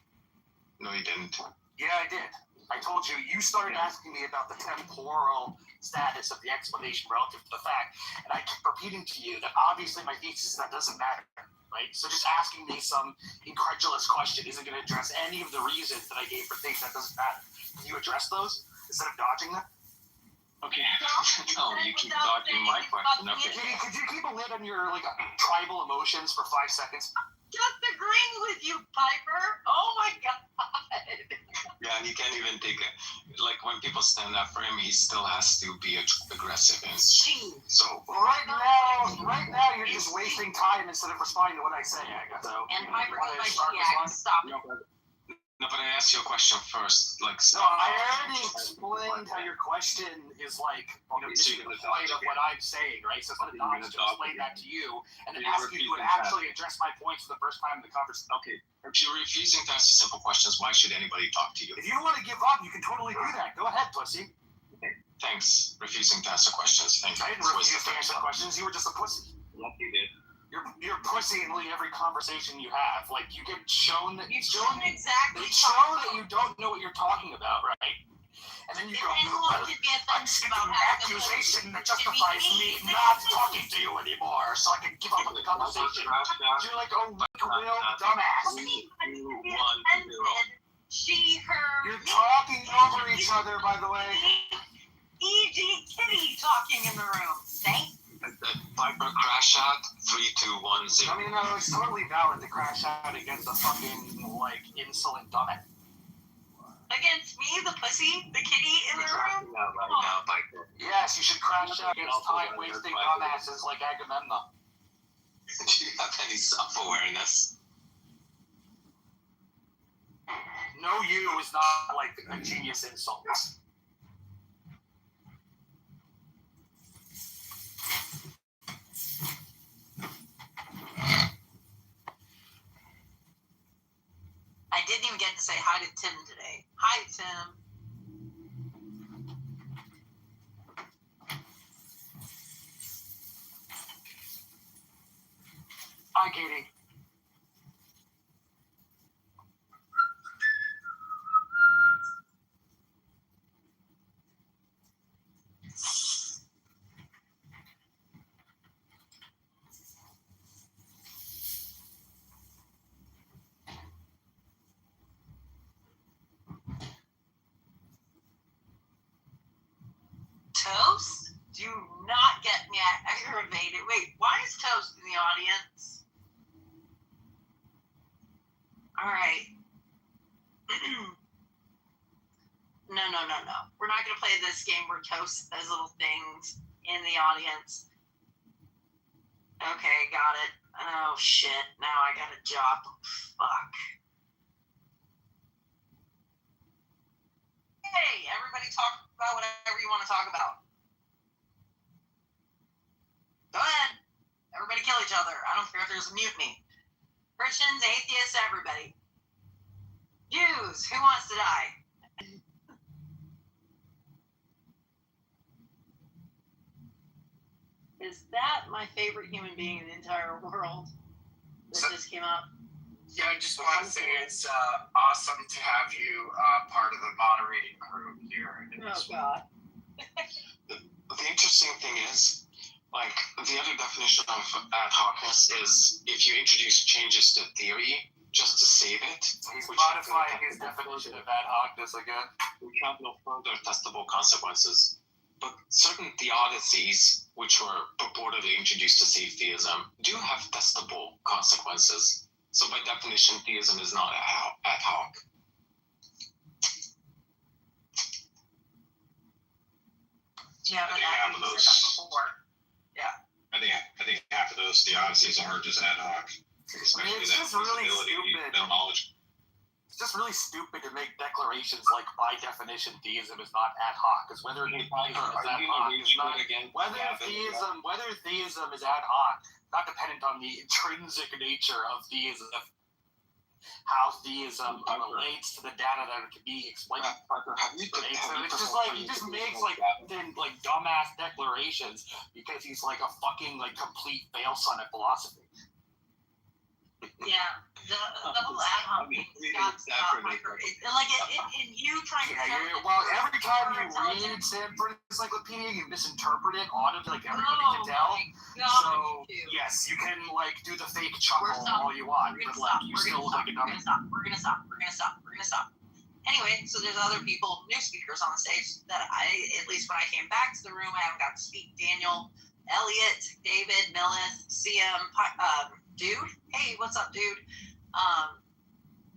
No, you didn't. Yeah, I did. I told you. You started asking me about the temporal status of the explanation relative to the fact, and I keep repeating to you that obviously my thesis is that doesn't matter, right? So just asking me some incredulous question isn't going to address any of the reasons that I gave for things that doesn't matter. Can you address those instead of dodging them? Okay. No, you keep dodging my question. Okay. Could you keep a lid on your tribal emotions for 5 seconds? Just agreeing with you, Piper. Oh my god. Yeah, and he can't even take it. When people stand up for him, he still has to be aggressive and so. Right now, you're just wasting time instead of responding to what I say. So. And Piper goes like, stop it. No, but I asked you a question first. No, I already explained how your question is missing the point of what I'm saying, right? So it's not enough to explain that to you and then ask you to actually address my points for the first time in the conversation. Okay. If you're refusing to answer simple questions, why should anybody talk to you? If you don't want to give up, you can totally do that. Go ahead, pussy. Okay. Thanks. Refusing to answer questions. Thank you. I didn't refuse to answer questions. You were just a pussy. Yep, you did. You're pussy in every conversation you have. You get shown that you show that you don't know what you're talking about, right? And then you go, I'm seeking an accusation that justifies me not talking to you anymore, so I can give up on the conversation. You're like, oh, real dumbass. She, her. You're talking over each other, by the way. E.G. Kitty talking in the room. Thanks. The Piper crash out 3210. I mean, no, it's totally valid to crash out against a fucking insolent dumbass. Against me, the pussy, the kitty in the room. Right now, Piper. Yes, you should crash out against time-wasting dumbasses like Agamemnon. Do you have any self-awareness? No, you is not a genius insult. I didn't even get to say hi to Tim today. Hi, Tim. Hi, Katie. Toast? Do not get me aggravated. Wait, why is Toast in the audience? All right. No. We're not going to play this game where Toast says little things in the audience. Okay, got it. Oh, shit. Now I got a job. Fuck. Hey, everybody talk about whatever you want to talk about. Go ahead. Everybody kill each other. I don't care if there's a mutiny. Christians, atheists, everybody. Jews, who wants to die? Is that my favorite human being in the entire world that just came up? Yeah, I just want to say it's awesome to have you part of the moderating crew here. Oh, God. The interesting thing is, like, the other definition of ad hocness is if you introduce changes to theory just to save it. He's modifying his definition of ad hocness again. We have no further testable consequences. But certain theodicies, which were purportedly introduced to save theism, do have testable consequences. So by definition, theism is not ad hoc. Yeah, but half of those. Yeah. I think half of those theodicies are just ad hoc. Especially it's that just really ability stupid. to knowledge. It's just really stupid to make declarations like, by definition, theism is not ad hoc. Because whether theism is ad hoc is not whether theism is ad hoc, not dependent on the intrinsic nature of theism, how theism relates to the data that can be explained. It's just like he just makes like dumbass declarations because he's like a fucking like complete fail son at philosophy. Yeah, the whole ad hoc thing got Piper. And you trying to. Well, every time you read Stanford Encyclopedia, you misinterpret it on it, like everybody can tell. So yes, you can like do the fake chuckle all you want, but like you still look like a dummy. We're gonna stop. Anyway, so there's other people, new speakers on the stage that at least when I came back to the room, I haven't got to speak. Daniel, Elliot, David, Millith, CM, Dude. Hey, what's up, dude?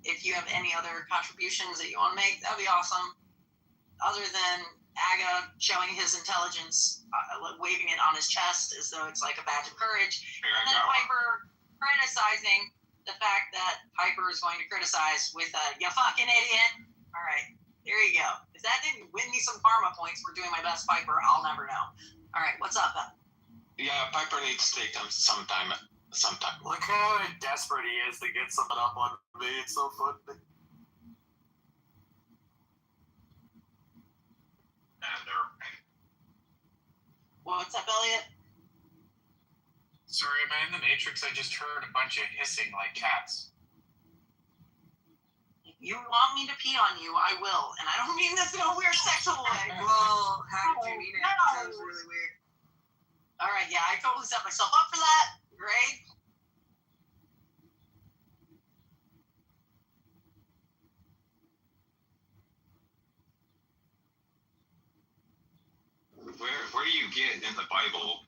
If you have any other contributions that you want to make, that'd be awesome. Other than Aga showing his intelligence, waving it on his chest as though it's like a badge of courage, and then Piper criticizing the fact that Piper is going to criticize with you fucking idiot. All right, there you go. If that didn't win me some karma points for doing my best Piper, I'll never know. All right, what's up? Yeah, Piper needs to take them sometime. Look how desperate he is to get something up on me. It's so funny. What's up, Elliot? Sorry, am I in the Matrix? I just heard a bunch of hissing like cats. If you want me to pee on you, I will. And I don't mean this in a weird sexual way. Well, how did you mean it? That was really weird. All right, yeah, I totally set myself up for that. Great. Where do you get in the Bible,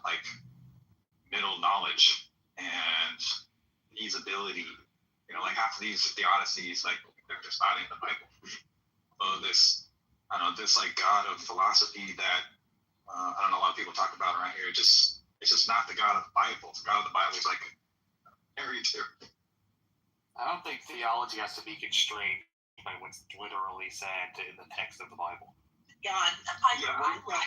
like middle knowledge and these ability? You know, like half of these theodicies, like they're just not in the Bible. This like God of philosophy that I don't know, a lot of people talk about around here. It's just not the God of the Bible. The God of the Bible is like very different. I don't think theology has to be constrained by what's literally said in the text of the Bible. God, I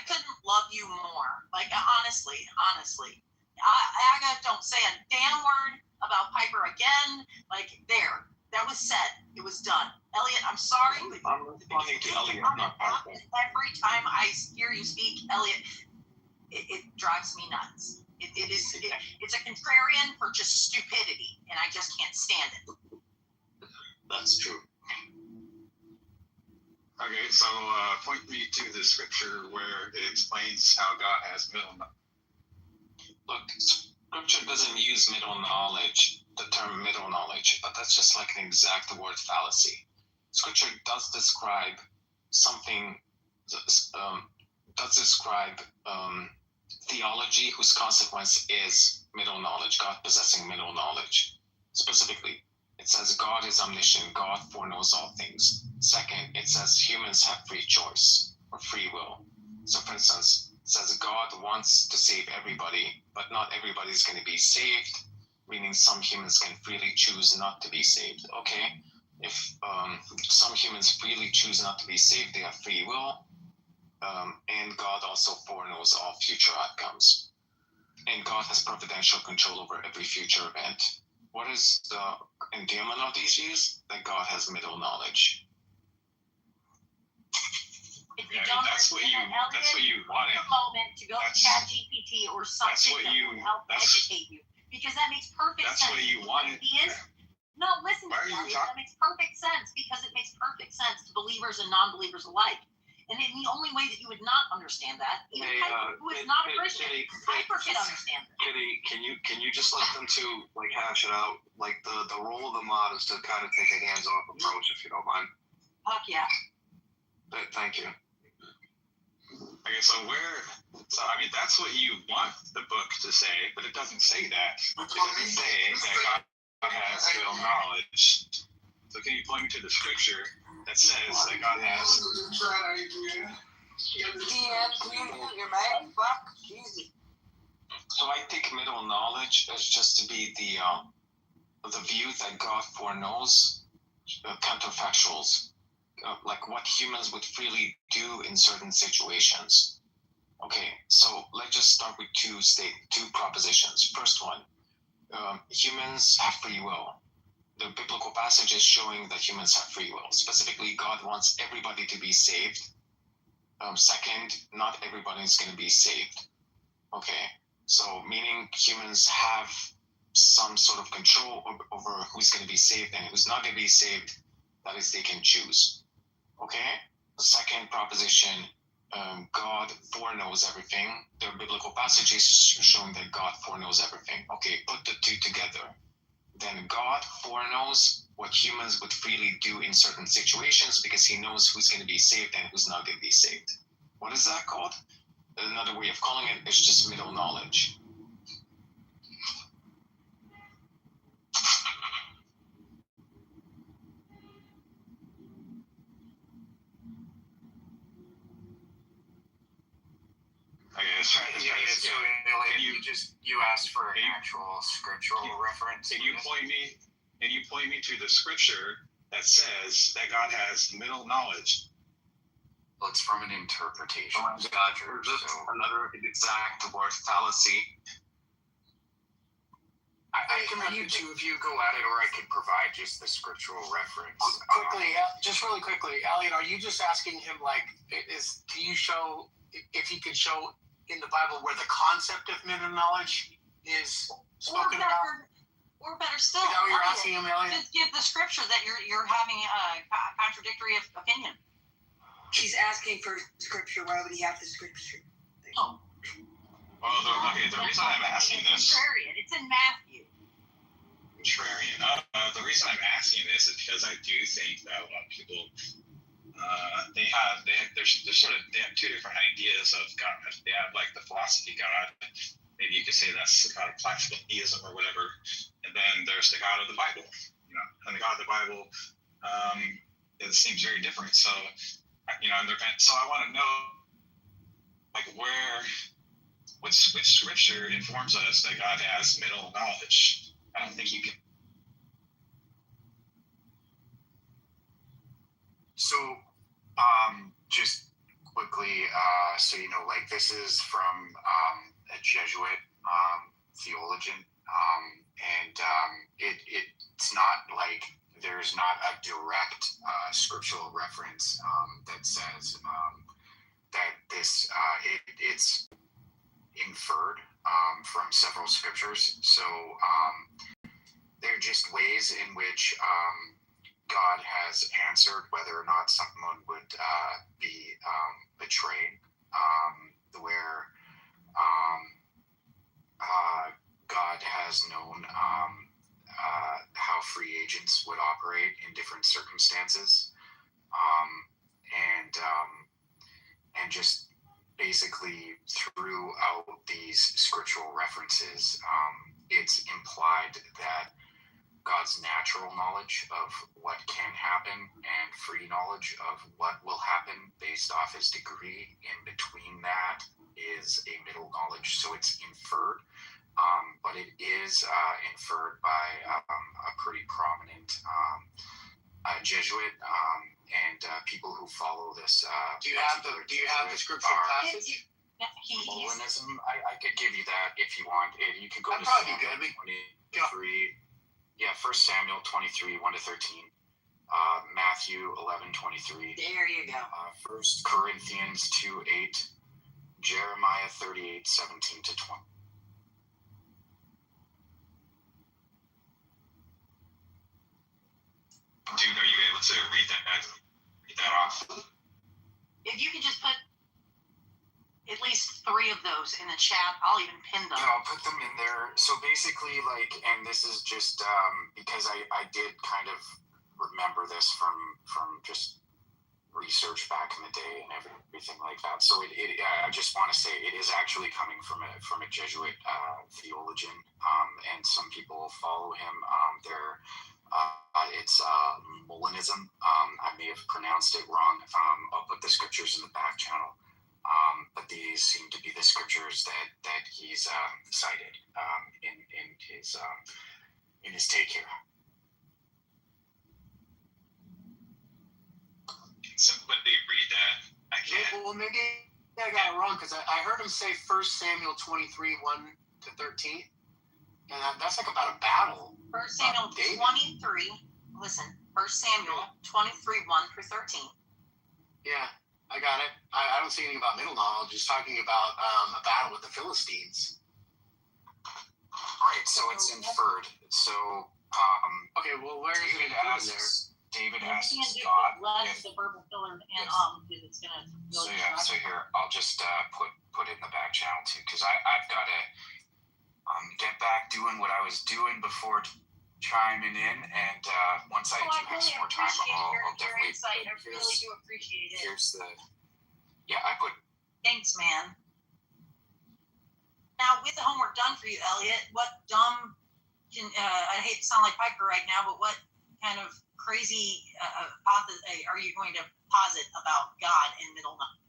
couldn't love you more. Like, honestly. Aga don't say a damn word about Piper again. Like, there. That was said. It was done. Elliot, I'm sorry, but I'm responding to Elliot, not Parker. every time I hear you speak, Elliot, it drives me nuts. It's a contrarian for just stupidity, and I just can't stand it. That's true. Okay, so point me to the scripture where it explains how God has middle knowledge. Look, scripture doesn't use middle knowledge, the term middle knowledge, but that's just like an exact word fallacy. Scripture does describe something, theology whose consequence is middle knowledge, God possessing middle knowledge. Specifically, it says God is omniscient, God foreknows all things. Second, it says humans have free choice or free will. So for instance, it says God wants to save everybody, but not everybody is going to be saved, meaning some humans can freely choose not to be saved. Okay, if some humans freely choose not to be saved, they have free will, and God also foreknows all future outcomes. And God has providential control over every future event. What is the endowment of these views? That God has middle knowledge. If you don't that's what you wanted. Take a moment to go to ChatGPT or something that will help educate you, because that makes perfect sense. That's what you wanted. No, listen to me, Elliot. That makes perfect sense because it makes perfect sense to believers and non-believers alike. And then the only way that you would not understand that, even who is not a Christian, Piper could understand that. Kitty, can you just let them two like hash it out? Like the role of the mod is to kind of take a hands-off approach, if you don't mind. Fuck yeah. Thank you. Okay, so I mean, that's what you want the book to say, but it doesn't say that. It doesn't say that God has middle knowledge. So can you point me to the scripture that says that God has? So I take middle knowledge as just to be the view that God foreknows counterfactuals, like what humans would freely do in certain situations. Okay, so let's just start with two propositions. First one, humans have free will. The biblical passage is showing that humans have free will. Specifically, God wants everybody to be saved. Second, not everybody is going to be saved. Okay, so meaning humans have some sort of control over who's going to be saved and who's not going to be saved. That is, they can choose. Okay, the second proposition, God foreknows everything. The biblical passage is showing that God foreknows everything. Okay, put the two together. Then God foreknows what humans would freely do in certain situations because he knows who's going to be saved and who's not going to be saved. What is that called? Another way of calling it is just middle knowledge. You asked for an actual scriptural reference. Can you point me to the scripture that says that God has middle knowledge? Well, it's from an interpretation. Another exact word fallacy. I can read you if you go at it, or I can provide just the scriptural reference. Just really quickly, Elliot, are you just asking him can you show if he could show in the Bible where the concept of middle knowledge is spoken about? Or better still, is that what you're asking him, Elliot? Just give the scripture that you're having a contradictory opinion. He's asking for scripture. Why would he have the scripture? Oh. Well, the reason I'm asking this. Contrarian. It's in Matthew. Contrarian. The reason I'm asking this is because I do think that a lot of people they have two different ideas of God. They have like the philosophy God. Maybe you could say that's the God of classical theism or whatever. And then there's the God of the Bible. And the God of the Bible it seems very different. So so I want to know like which scripture informs us that God has middle knowledge. I don't think you can. So, just quickly, so you know, like this is from a Jesuit theologian, and it's not like there's not a direct scriptural reference that says that this it's inferred from several scriptures. So they're just ways in which God has answered whether or not someone would be betrayed, where God has known how free agents would operate in different circumstances, and just basically throughout these scriptural references, it's implied that God's natural knowledge of what can happen and free knowledge of what will happen based off his degree in between that is a middle knowledge. So it's inferred, but it is inferred by a pretty prominent Jesuit and people who follow this. Do you have the scriptural passage? Molinism. I could give you that if you want. You could go That'd to probably be good. 23. Yeah, 1 Samuel 23, 1-13. Matthew 11:23. There you go. 1 Corinthians 2:8. Jeremiah 38:17-20. Dude, are you able to read that off? If you could just put at least 3 of those in the chat, I'll even pin them. Yeah, I'll put them in there. So basically, like, and this is just because I did kind of remember this from just research back in the day and everything like that. So I just want to say it is actually coming from a Jesuit theologian, and some people follow him. It's Molinism. I may have pronounced it wrong. I'll put the scriptures in the back channel. But these seem to be the scriptures that he's cited in his take here. Can somebody read that? I can't. Well, maybe I got it wrong because I heard him say 1 Samuel 23, 1-13, and that's like about a battle. 1 Samuel 23. Listen, 1 Samuel 23, 1-13. Yeah. I got it. I don't see anything about middle knowledge. Just talking about a battle with the Philistines. Right, so it's inferred. So, okay, well, where is it inferred there? David asks God if the verbal filler and because it's gonna go. So here I'll just put it in the back channel too, because I've got to get back doing what I was doing before chiming in, and once I do have some more time, I'll definitely. Insight. I really do appreciate it. Here's the. Yeah, I put. Thanks, man. Now, with the homework done for you, Elliot, what dumb can I hate to sound like Piper right now, but what kind of crazy are you going to posit about God in middle knowledge?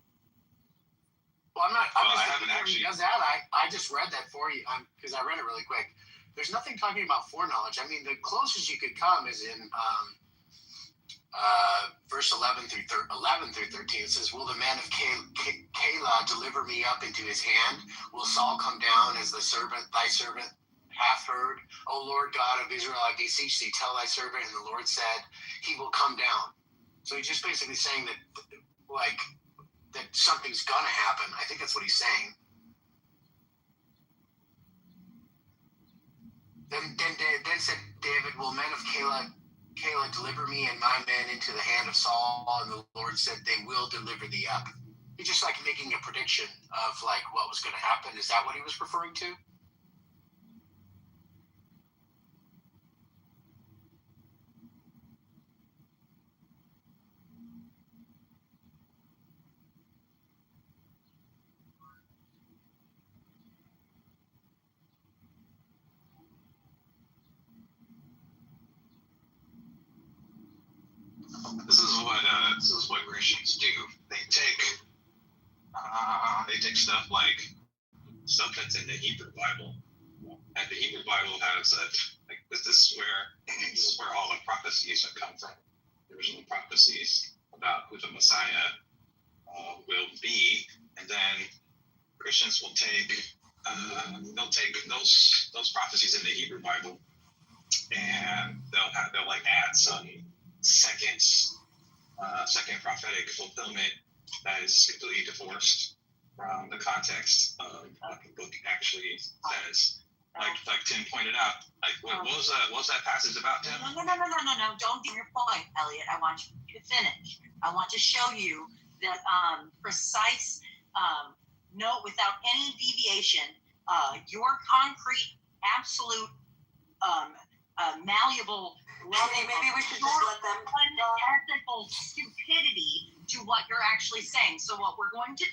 Well, I haven't actually. Does that? I just read that for you because I read it really quick. There's nothing talking about foreknowledge. I mean, the closest you could come is in verse 11 through 13. It says, "Will the man of Keilah deliver me up into his hand? Will Saul come down as thy servant hath heard? O Lord God of Israel, I beseech thee, tell thy servant." And the Lord said, "He will come down." So he's just basically saying that something's gonna happen. I think that's what he's saying. Then said David, "Will men of Keilah deliver me and my men into the hand of Saul?" And the Lord said, "They will deliver thee up." He's just like making a prediction of like what was going to happen. Is that what he was referring to? This is what Christians do. They take stuff that's in the Hebrew Bible, and the Hebrew Bible has this is where all the prophecies have come from. The original prophecies about who the Messiah will be, and then Christians will take they'll take those prophecies in the Hebrew Bible and they'll like add some second prophetic fulfillment that is completely divorced from the context of what the book actually says. Like Tim pointed out, like what was that passage about, Tim? No. Don't get your point, Elliot. I want you to finish. I want to show you that precise note without any deviation. Your concrete, absolute, malleable. Maybe we should just let them. Unethical stupidity to what you're actually saying. So what we're going to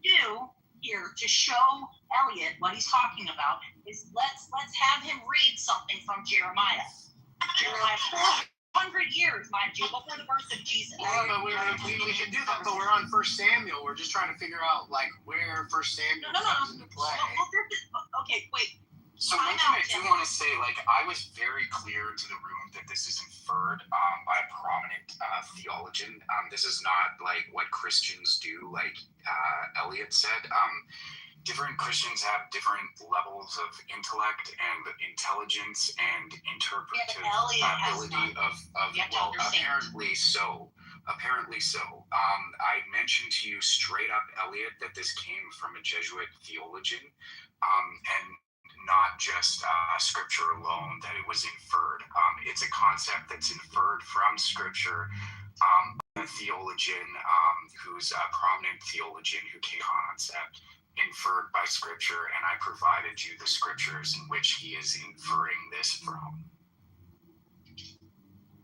do here to show Elliot what he's talking about is let's have him read something from Jeremiah. Jeremiah 400 years, mind you, before the birth of Jesus. Yeah, but we can do that, but we're on 1 Samuel. We're just trying to figure out like where 1 Samuel comes into play. Okay, wait. So one thing I do want to say, like, I was very clear to the room that this is inferred by a prominent theologian. This is not like what Christians do, like Elliot said. Different Christians have different levels of intellect and intelligence and interpretive ability of well, apparently so. Apparently so. I mentioned to you straight up, Elliot, that this came from a Jesuit theologian, and not just scripture alone, that it was inferred. It's a concept that's inferred from scripture. A theologian who's a prominent theologian who came concept inferred by scripture, and I provided you the scriptures in which he is inferring this from.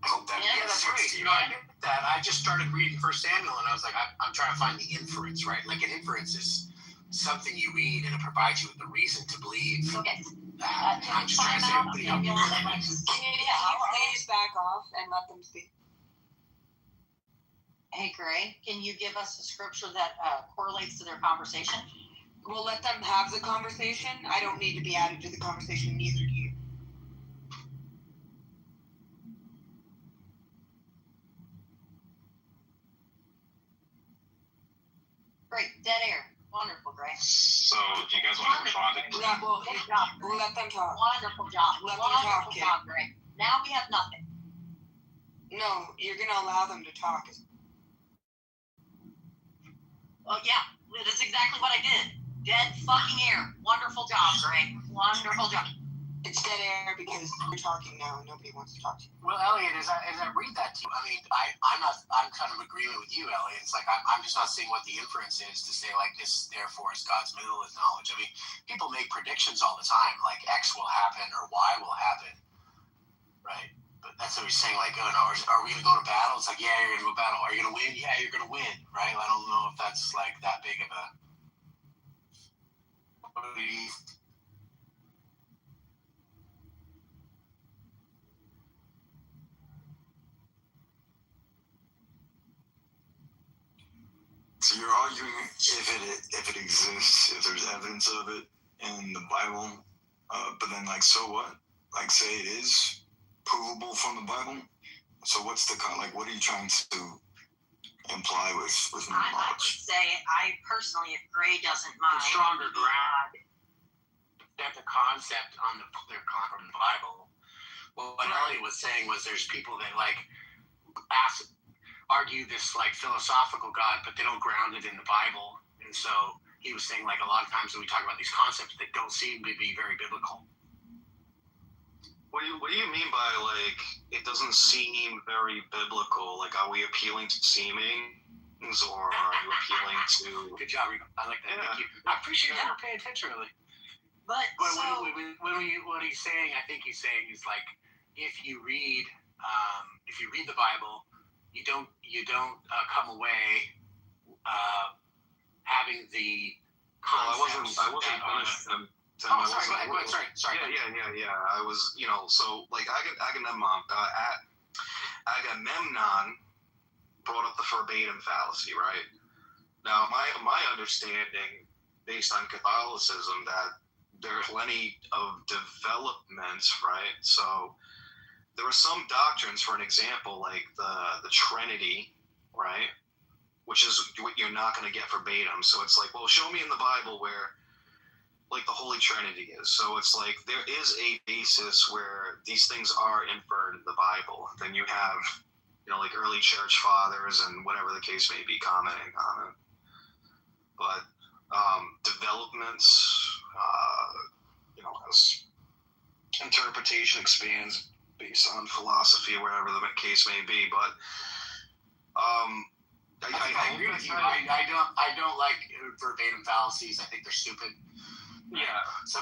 I hope that makes sense to you. No, I get that. I just started reading 1 Samuel, and I was like, I'm trying to find the inference, right? Like an inference is something you read and it provides you with the reason to believe. Okay. I'm just trying to say everybody help me. Please back off and let them speak. Hey, Gray, can you give us a scripture that correlates to their conversation? We'll let them have the conversation. I don't need to be added to the conversation, neither do you. Great, dead air. Wonderful, Gray. So, do you guys want to respond? We'll let them talk. Wonderful job. Let them talk, Wonderful job, Gray. Now we have nothing. No, you're going to allow them to talk. Oh, yeah, that's exactly what I did. Dead fucking air. Wonderful job, Gray. Wonderful job. It's dead air because you're talking now and nobody wants to talk to you. Well, Elliot, as I read that to you, I mean, I'm kind of agreeing with you, Elliot. It's like I'm just not seeing what the inference is to say like this, therefore, is God's middle of knowledge. I mean, people make predictions all the time, like X will happen or Y will happen, right? But that's what he's saying, like, oh no, are we going to go to battle? It's like, yeah, you're going to go to battle. Are you going to win? Yeah, you're going to win, right? I don't know if that's like that big of a. So you're arguing if it exists, if there's evidence of it in the Bible, but then like so what? Like say it is provable from the Bible. So what's the like? What are you trying to imply with knowledge? I would say I personally, if Gray doesn't mind, the stronger ground that the concept on their from the Bible. Well, what Elliot was saying was there's people that like argue this like philosophical God, but they don't ground it in the Bible. And so he was saying like a lot of times when we talk about these concepts that don't seem to be very biblical. What do you mean by like it doesn't seem very biblical? Like are we appealing to seemings or are you appealing to? Good job, Rico. I like that. Yeah. Thank you. I appreciate that. Pay attention, really. But what he's saying, I think he's saying is like if you read the Bible, you don't come away having the concepts. I wasn't finished. Sorry. Go ahead. Sorry. Yeah. I was, so like Agamemnon brought up the verbatim fallacy, right? Now, my understanding, based on Catholicism, that there are plenty of developments, right? So there are some doctrines, for an example, like the Trinity, right? Which is what you're not going to get verbatim. So it's like, well, show me in the Bible where like the Holy Trinity is. So it's like there is a basis where these things are inferred in the Bible. Then you have, like early church fathers and whatever the case may be commenting on it. But developments, as interpretation expands based on philosophy, wherever the case may be. But I agree with you. I don't like verbatim fallacies. I think they're stupid. Yeah. So,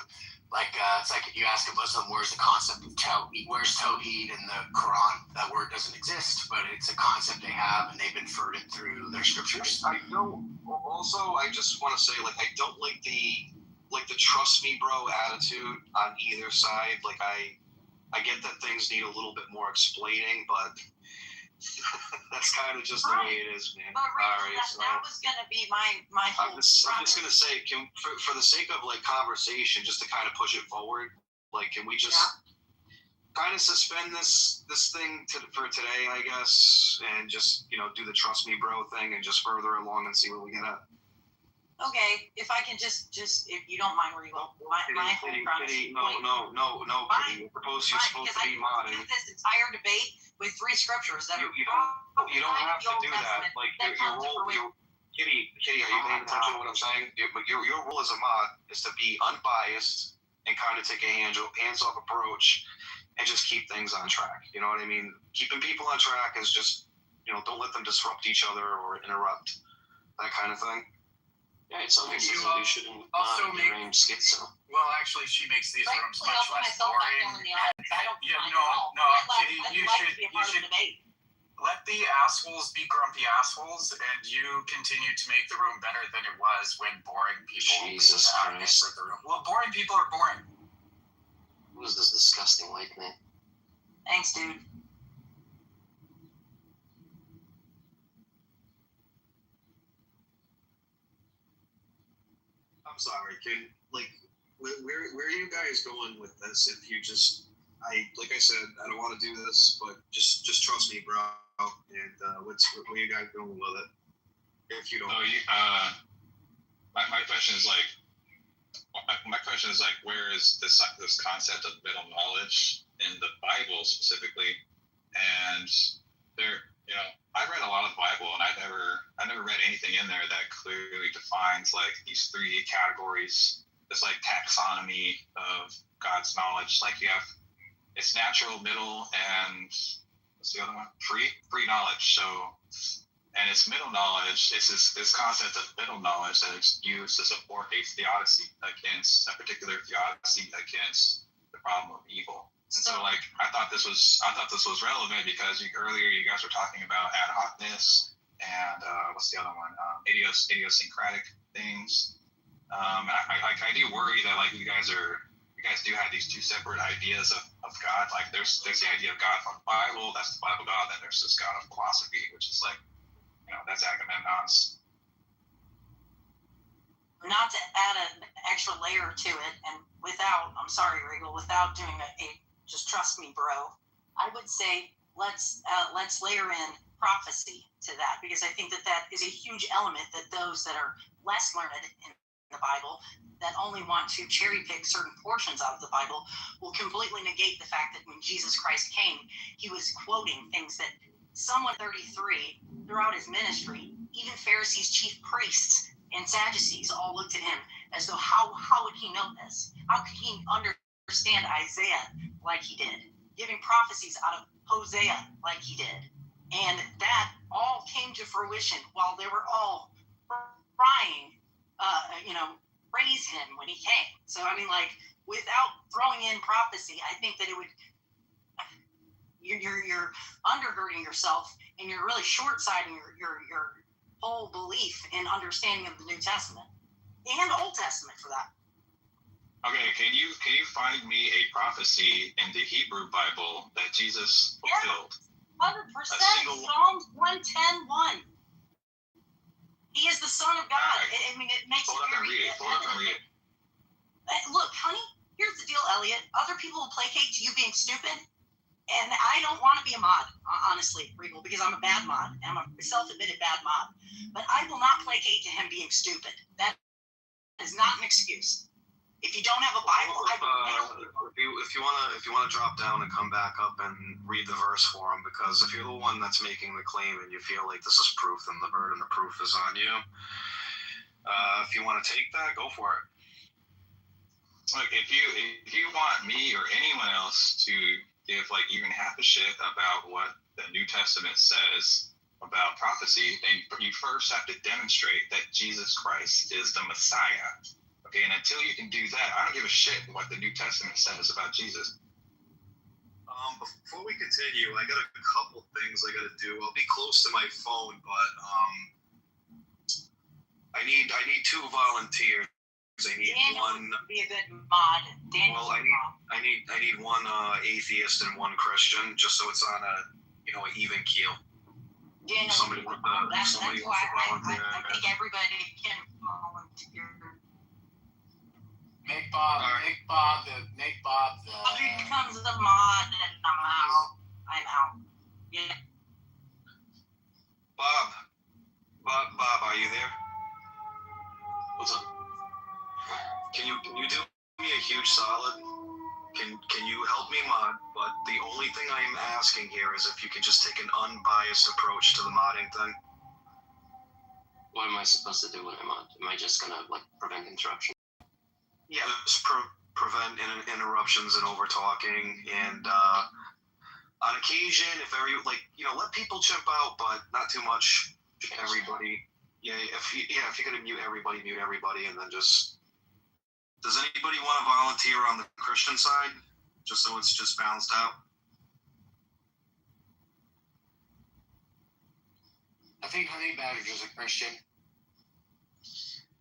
it's like if you ask a Muslim, where's the concept of Tawheed? Where's Tawheed in the Quran? That word doesn't exist, but it's a concept they have, and they've inferred it through their scriptures. I don't. Also, I just want to say, I don't like the trust me, bro attitude on either side. I get that things need a little bit more explaining, but that's kind of just the way it is, man. But that was going to be my whole. I'm just going to say, for the sake of conversation, just to kind of push it forward, can we just kind of suspend this thing for today, I guess, and just do the trust me, bro thing, and just further along and see where we get at. Okay, if I can just if you don't mind, Regal, my whole premise. No, Kitty. You're supposed to be modding. This entire debate with 3 scriptures that you don't have to do that. Kitty, are you paying attention to what I'm saying? Your rule as a mod is to be unbiased and kind of take a hands-off approach and just keep things on track. You know what I mean? Keeping people on track is just, don't let them disrupt each other or interrupt, that kind of thing. Yeah, it's something you shouldn't name schizo. Well, actually, she makes these rooms much less boring. Kitty, you should let the assholes be grumpy assholes, and you continue to make the room better than it was when boring people Jesus Christ. the room. Well, boring people are boring. Who is this disgusting white man? Thanks, dude. I'm sorry, where are you guys going with this? If you just, like I said, I don't want to do this, but just trust me, bro. And where are you guys going with it? If you don't. My question is where is this concept of middle knowledge in the Bible specifically? And there, I read a lot of the Bible, and I never read anything in there that clearly defines these 3 categories. This taxonomy of God's knowledge. You have it's natural, middle, and what's the other one? Free knowledge. So, and it's middle knowledge. It's this concept of middle knowledge that is used to support a theodicy against a particular theodicy against the problem of evil. And so, I thought this was relevant because earlier you guys were talking about ad hocness and what's the other one? Idiosyncratic things. I do worry that you guys do have these 2 separate ideas of God. There's the idea of God from the Bible. That's the Bible God. Then there's this God of philosophy, which is that's Agamemnon's. Not to add an extra layer to it, and I'm sorry, Regal, without doing a just trust me, bro, I would say let's layer in prophecy to that, because I think that is a huge element that those that are less learned in the Bible, that only want to cherry pick certain portions out of the Bible, will completely negate the fact that when Jesus Christ came, he was quoting things that someone 33 throughout his ministry, even Pharisees, chief priests, and Sadducees all looked at him as though how would he know this? How could he understand Isaiah like he did, giving prophecies out of Hosea like he did? And that all came to fruition while they were all crying, praise him when he came. So, without throwing in prophecy, I think that it would, you're undergirding yourself, and you're really short-sighting your whole belief in understanding of the New Testament and Old Testament for that. Okay, can you find me a prophecy in the Hebrew Bible that Jesus fulfilled? 100%. Psalms 110:1. He is the Son of God. Right. It makes it very... Hold up and read it. Look, honey, here's the deal, Elliot. Other people will placate to you being stupid, and I don't want to be a mod, honestly, Regal, because I'm a bad mod. I'm a self-admitted bad mod. But I will not placate to him being stupid. That is not an excuse. If you don't have a Bible, I don't help you. If you wanna drop down and come back up and read the verse for him, because if you're the one that's making the claim and you feel like this is proof, then the burden of proof is on you. If you want to take that, go for it. Like if you want me or anyone else to give like even half a shit about what the New Testament says about prophecy, then you first have to demonstrate that Jesus Christ is the Messiah. Okay, and until you can do that, I don't give a shit what the New Testament says about Jesus. Before we continue, I got a couple things I got to do. I'll be close to my phone, but I need 2 volunteers. I need Daniel one. would be a good mod. Daniel. Well, I need one atheist and one Christian, just so it's on a an even keel. Daniel. Somebody wants to volunteer. I think everybody can volunteer. Make Bob the. He becomes the mod, and I'm out. Yeah. Bob, are you there? What's up? Can you do me a huge solid? Can you help me mod? But the only thing I'm asking here is if you can just take an unbiased approach to the modding thing. What am I supposed to do when I mod? Am I just gonna like prevent interruption? Yeah, just prevent interruptions and over talking, and on occasion, if let people chimp out, but not too much. Everybody, if you're gonna mute everybody, and then just. Does anybody want to volunteer on the Christian side, just so it's just balanced out? I think Honey Badger's a Christian.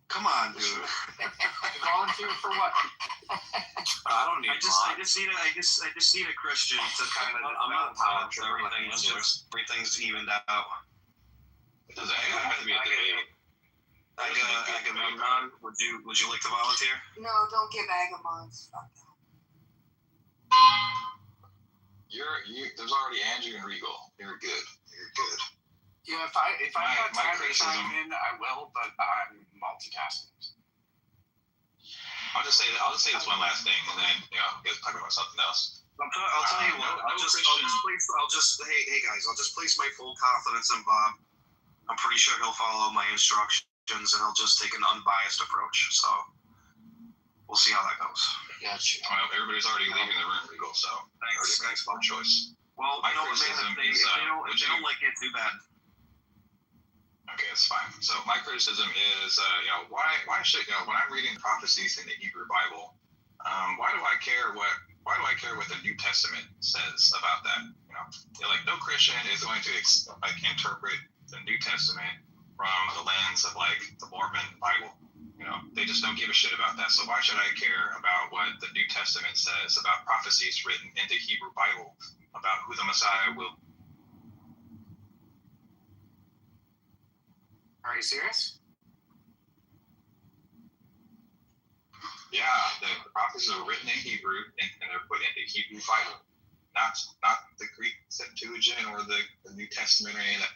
Come on, dude. Volunteer for what? I don't need. I just need a Christian to kind of. I'm not opposed to everything. Everything's evened out. It doesn't have to be a debate. Agamemnon, would you like to volunteer? No, don't give Agamons. There's already Andrew and Regal. You're good. Yeah, if I have time to chime in, I will, but I'm multitasking. I'll just say this one last thing, and then get talk about something else. I'll tell you what. I'll just place my full confidence in Bob. I'm pretty sure he'll follow my instructions, and he'll just take an unbiased approach. So we'll see how that goes. Gotcha. Well, everybody's already leaving the room, Regal. So thanks for the choice. Well, my criticism is if they don't like it, too bad. Okay, that's fine. So my criticism is, why should when I'm reading prophecies in the Hebrew Bible, why do I care what the New Testament says about that? No Christian is going to interpret the New Testament from the lens of the Mormon Bible. They just don't give a shit about that. So why should I care about what the New Testament says about prophecies written in the Hebrew Bible about who the Messiah will? Are you serious? Yeah, the prophecies are written in Hebrew and they're put in the Hebrew Bible, not the Greek Septuagint or the New Testament or any of that.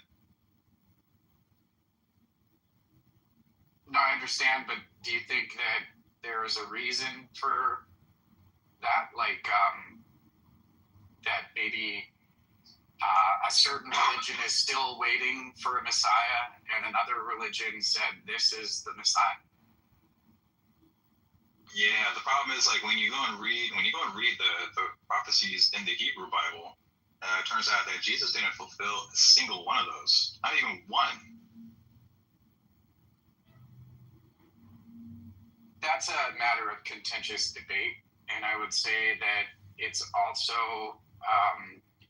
No, I understand, but do you think that there is a reason for that? That maybe a certain religion is still waiting for a Messiah, and another religion said this is the Messiah. Yeah, the problem is when you go and read the prophecies in the Hebrew Bible, it turns out that Jesus didn't fulfill a single one of those, not even one. That's a matter of contentious debate, and I would say that it's also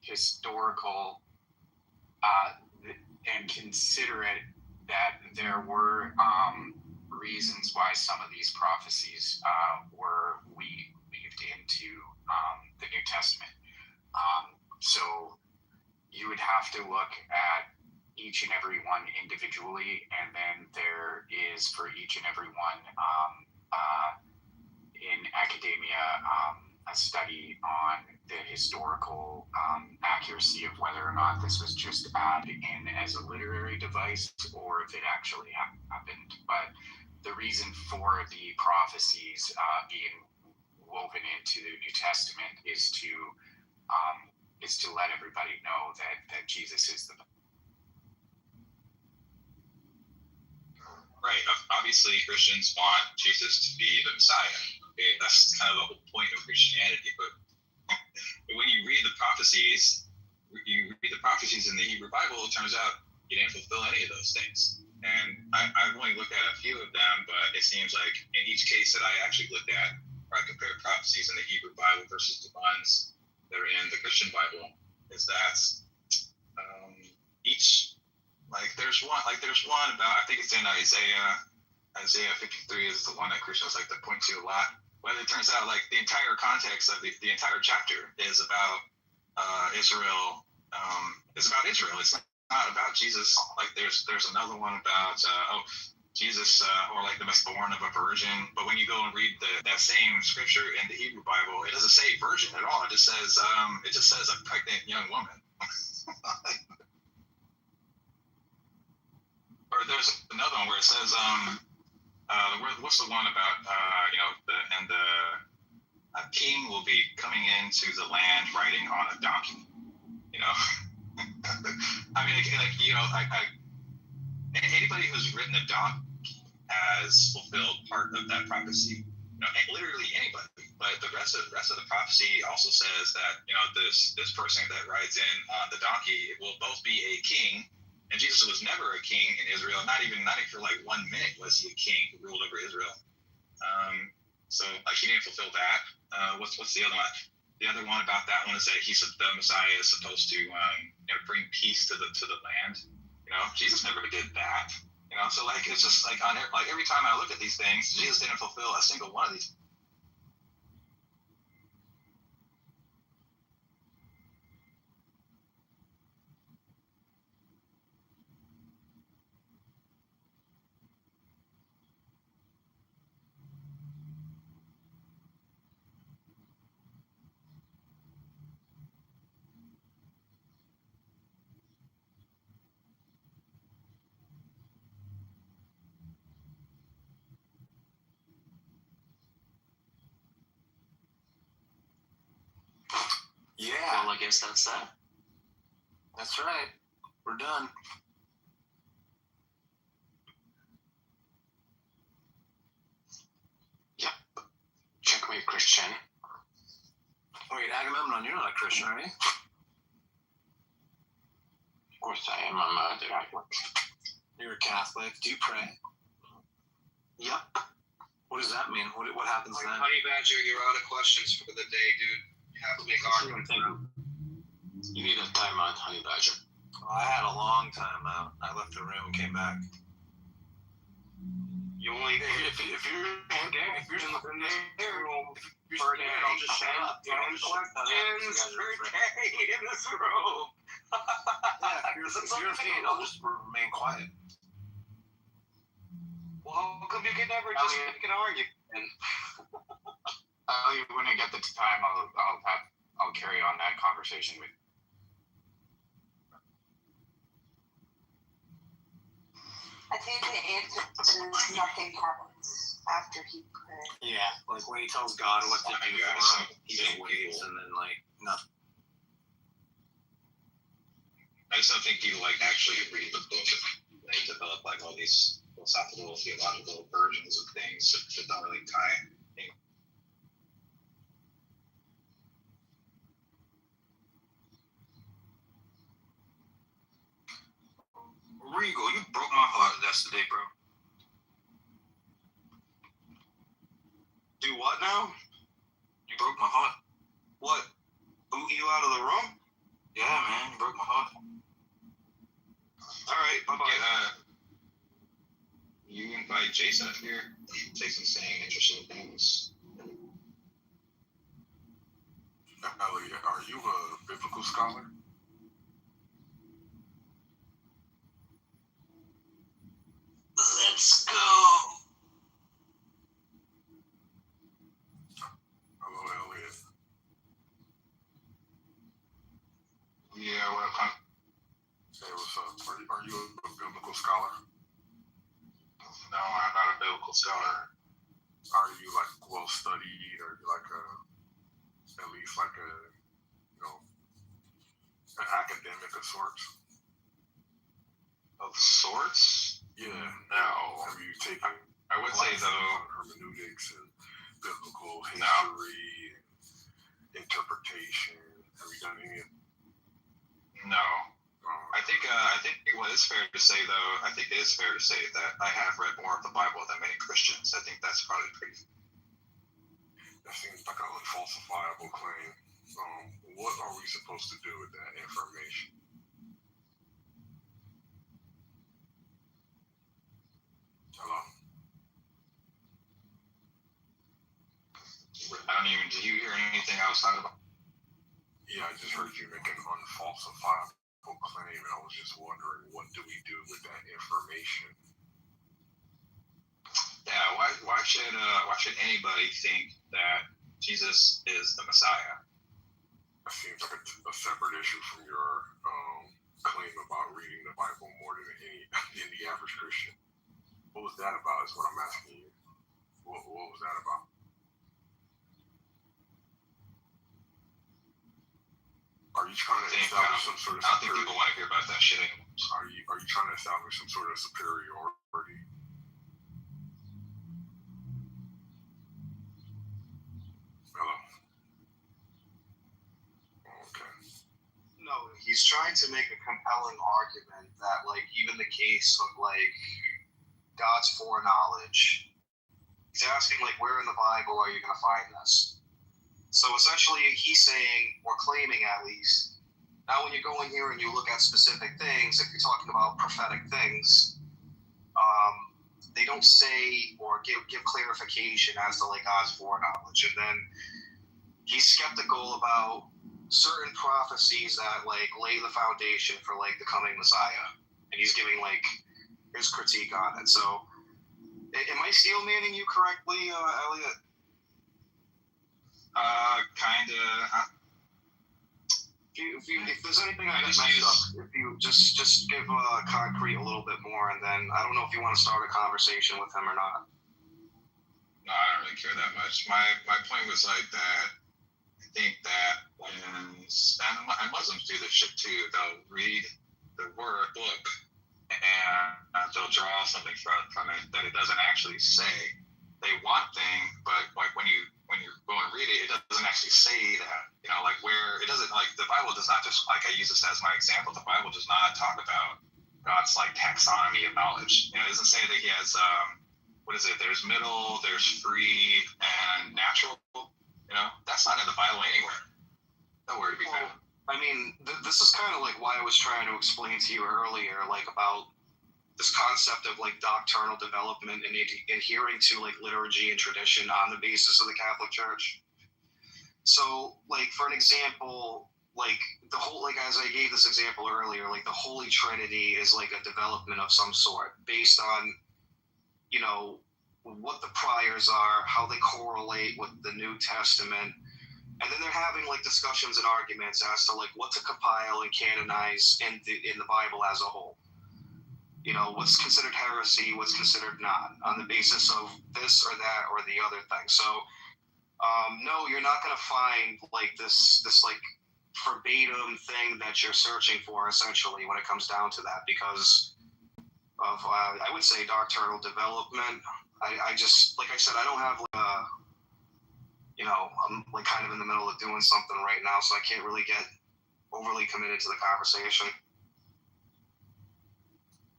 historical and considerate that there were reasons why some of these prophecies were weaved into the New Testament. So you would have to look at each and every one individually, and then there is for each and every one in academia a study on the historical accuracy of whether or not this was just added in as a literary device or if it actually happened. But the reason for the prophecies being woven into the New Testament is to let everybody know that Jesus is the. Right. Obviously, Christians want Jesus to be the Messiah. Okay, that's kind of the whole point of Christianity. But when you read the prophecies, in the Hebrew Bible, it turns out you didn't fulfill any of those things. And I've only looked at a few of them, but it seems like in each case that I actually looked at, where I compared prophecies in the Hebrew Bible versus the ones that are in the Christian Bible, is that each. There's one about, I think it's in Isaiah 53 is the one that Christians like to point to a lot. But it turns out the entire context of the entire chapter is about Israel. It's about Israel. It's not about Jesus. There's another one about Jesus or the born of a virgin. But when you go and read that same scripture in the Hebrew Bible, it doesn't say virgin at all. It just says a pregnant young woman. Or there's another one where it says, what's the one about, a king will be coming into the land riding on a donkey, I mean, anybody who's ridden a donkey has fulfilled part of that prophecy, literally anybody. But the rest of the prophecy also says that, this person that rides in on the donkey will both be a king. And Jesus was never a king in Israel. Not even for 1 minute was he a king who ruled over Israel. So he didn't fulfill that. What's the other one? The other one about that one is that the Messiah is supposed to bring peace to the land. Jesus never did that. So it's just every time I look at these things, Jesus didn't fulfill a single one of these. Yeah. Well, I guess that's that. That's right. We're done. Yep. Checkmate, Christian. Wait, Agamemnon, you're not a Christian, are you? Of course I am. I'm a Catholic. You're a Catholic. Do you pray? Yep. What does that mean? What happens then? Honey Badger, you're out of questions for the day, dude. You have to make arguments. You need a timeout, Honey Badger. I had a long time out. I left the room and came back. You only if you're in the room, I'll just shut up. Don't questions in this room. If you're a fan, I'll just remain quiet. Well, how come you can never just make an argument? When I get the time, I'll carry on that conversation with. I think the answer is nothing happens after he prays. Yeah, when he tells God what to do, he just waits and then nothing. I just don't think people actually read the book. They develop all these philosophical, theological versions of things that don't really tie. Regal, you broke my heart yesterday, bro. Do what now? You broke my heart. What? Boot you out of the room? Yeah, man, you broke my heart. All right, bye-bye. You invite Jason up here. Jason's saying interesting things. Elliot, are you a biblical scholar? Let's go. Hello, Elliot. Yeah, what up, Say what's up. Are you a biblical scholar? No, I'm not a biblical Are you like well studied? Are you like at least like an academic of sorts? Of sorts? Yeah. No. Have you taken? I would say though, hermeneutics and biblical history and interpretation. Have you done any of? No. I think what is fair to say though, I think it is fair to say that I have read more of the Bible than many Christians. I think that's probably pretty. That seems like a falsifiable claim. What are we supposed to do with that information? Hello? I don't even. Did you hear anything outside of? Yeah, I just heard you make an unfalsifiable claim, and I was just wondering, what do we do with that information? Yeah, why should anybody think that Jesus is the Messiah? That seems like a separate issue from your claim about reading the Bible more than any average Christian. What was that about? Is what I'm asking you. What was that about? Are you trying to establish some sort of? I don't think people want to hear about that shit anymore. Are you trying to establish some sort of superiority? Hello. Okay. No, he's trying to make a compelling argument that, like, even the case of, like, God's foreknowledge, he's asking, like, where in the Bible are you going to find this? So essentially, he's saying, or claiming at least, now when you go in here and you look at specific things, if you're talking about prophetic things, they don't say or give clarification as to, like, God's foreknowledge. And then he's skeptical about certain prophecies that, like, lay the foundation for, like, the coming Messiah. And he's giving, like, his critique on it. So, am I steel manning you correctly, Elliot? Kinda. If there's anything I got messed up, if you just give concrete a little bit more, and then I don't know if you want to start a conversation with him or not. No, I don't really care that much. My point was like that. I think that when and Muslims do this shit too, they'll read the book and they'll draw something from it that it doesn't actually say. They want thing, but like when you go and read it, it doesn't actually say that. You know, like where it doesn't, like the Bible does not just, like I use this as my example, the Bible does not talk about God's like taxonomy of knowledge. You know, it doesn't say that he has what is it? There's middle, there's free, and natural. You know, that's not in the Bible anywhere. Nowhere to be found. I mean, this is kind of like why I was trying to explain to you earlier, like about this concept of like doctrinal development and adhering to like liturgy and tradition on the basis of the Catholic Church. So, like for an example, like the whole, like as I gave this example earlier, like the Holy Trinity is like a development of some sort based on, you know, what the priors are, how they correlate with the New Testament. And then they're having like discussions and arguments as to like what to compile and canonize in the Bible as a whole. You know, what's considered heresy, what's considered not, on the basis of this or that or the other thing. So, no, you're not going to find like this like verbatim thing that you're searching for, essentially, when it comes down to that, because of, I would say, doctrinal development. I just, like I said, I don't have like you know, I'm like kind of in the middle of doing something right now, so I can't really get overly committed to the conversation.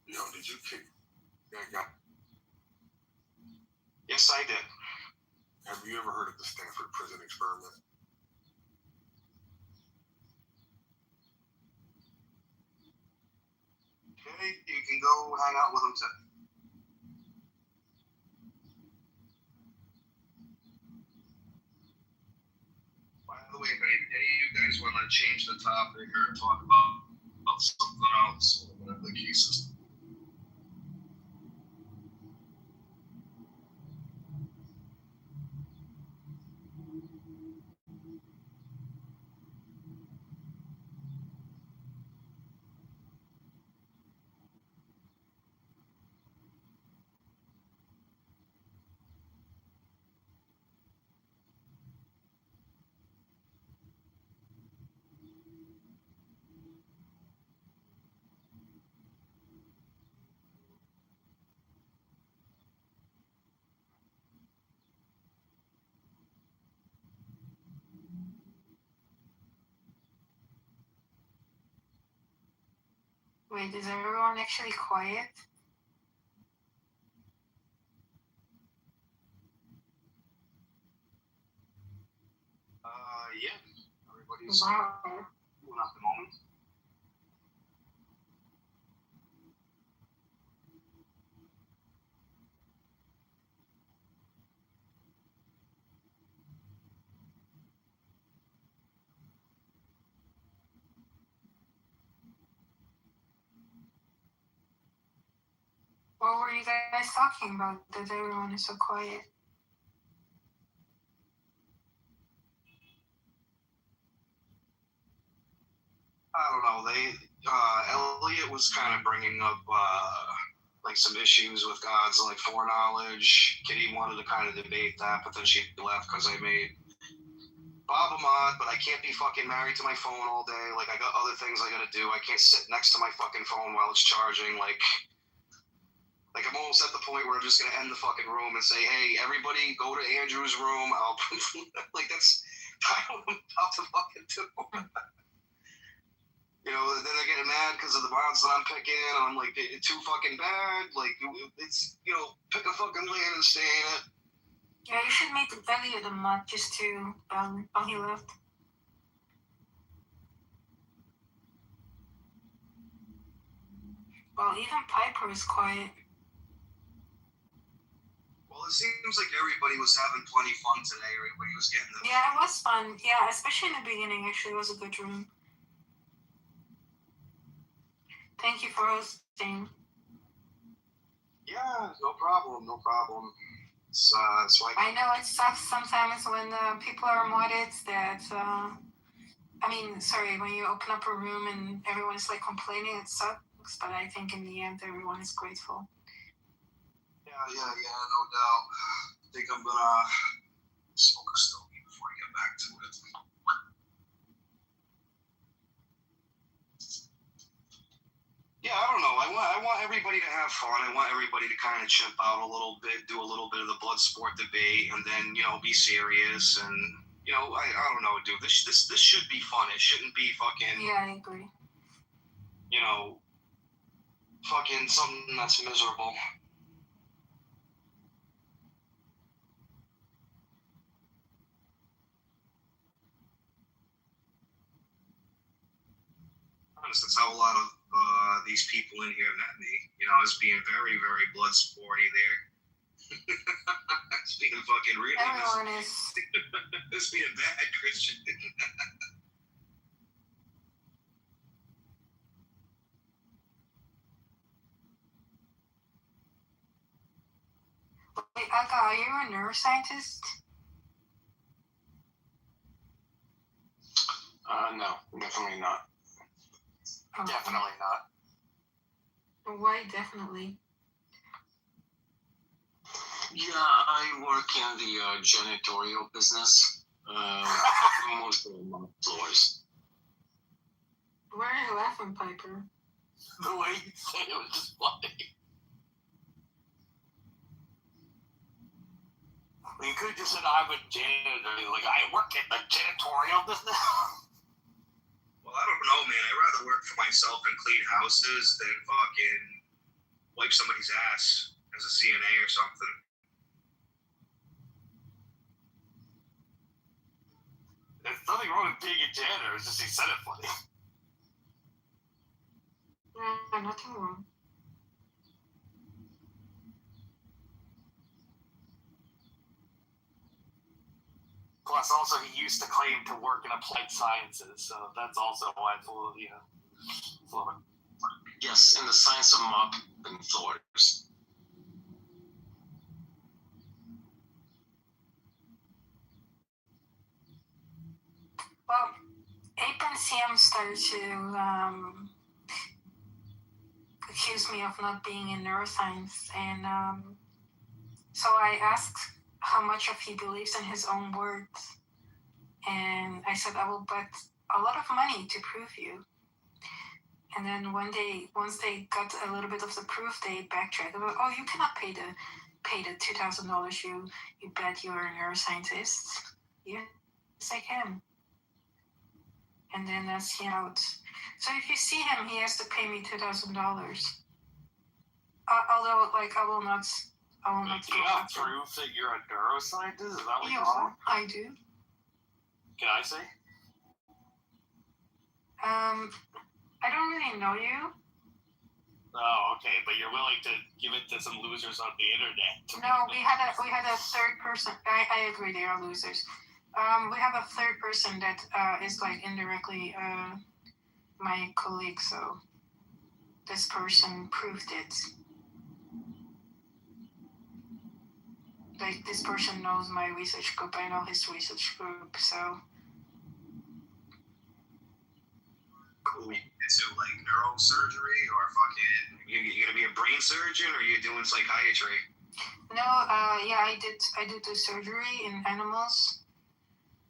Yo, did you kick that guy? Yes, I did. Have you ever heard of the Stanford Prison Experiment? Okay, you can go hang out with him too. By the way, if any of you guys want to change the topic or talk about something else, or whatever the case is. Wait, is everyone actually quiet? Yeah. Everybody's Wow. cool at the moment. What were you guys talking about that everyone is so quiet? I don't know. Elliot was kind of bringing up like some issues with God's like foreknowledge. Kitty wanted to kind of debate that, but then she left because I made Bob a mod, but I can't be fucking married to my phone all day. Like I got other things I gotta do. I can't sit next to my fucking phone while it's charging. Like I'm almost at the point where I'm just gonna end the fucking room and say, hey, everybody go to Andrew's room. I'll like that's kind of what I'm about to fucking do. You know, then I get mad because of the mods that I'm picking, and I'm like, it's too fucking bad. Like, it's, you know, pick a fucking lane and stay in it. Yeah, you should make Elliot a mod just to, oh, he left. Well, even Piper is quiet. Well, it seems like everybody was having plenty fun today. Everybody was getting the... Yeah, it was fun. Yeah, especially in the beginning, actually, it was a good room. Thank you for hosting. Yeah, no problem, no problem. So I know it sucks sometimes when people are modded that, when you open up a room and everyone is like complaining, it sucks, but I think in the end everyone is grateful. Yeah, no doubt. I think I'm gonna smoke a stogie before I get back to it. Yeah, I don't know. I want everybody to have fun. I want everybody to kind of chimp out a little bit, do a little bit of the blood sport debate, and then, you know, be serious. And, you know, I don't know, dude. This should be fun. It shouldn't be fucking... Yeah, I agree. You know, fucking something that's miserable. That's how a lot of these people in here met me. You know, I was being very, very blood sporty there. It's being fucking really... Everyone is... It's being bad, Christian. Wait, Aga, are you a neuroscientist? No, definitely not. Oh. Definitely not. Why definitely? Yeah, I work in the janitorial business, mostly on floors. Why are you laughing, Piper? The way you said it was just funny. You could have just said, I'm a janitor. Like, I work in the janitorial business. Well, I don't know, man. I'd rather work for myself and clean houses than fucking wipe somebody's ass as a CNA or something. There's nothing wrong with being a janitor. It's just he said it funny. Yeah, nothing wrong. Plus, also, he used to claim to work in applied sciences, so that's also why it's a little, you know, it's a little bit. Yes, in the science of mopping floors. Well, Ape and CM started to accuse me of not being in neuroscience, and so I asked how much of he believes in his own words, and I said I will bet a lot of money to prove you. And then once they got a little bit of the proof, they backtracked. They were, oh, you cannot pay the $2,000 you bet you're a neuroscientist. Yes, I can. And then that's out. So if you see him, he has to pay me $2,000. Although, like, I will not Do you have proof that you're a neuroscientist? Is that what you're Yeah, saying? I do. Can I say? I don't really know you. Oh, okay, but you're willing to give it to some losers on the internet. No, we had a third person. I agree, they are losers. We have a third person that is like indirectly my colleague. So this person proved it. Like, this person knows my research group. I know his research group. So. Cool. Into like neurosurgery or fucking you gonna be a brain surgeon or you doing psychiatry? No, yeah, I do surgery in animals,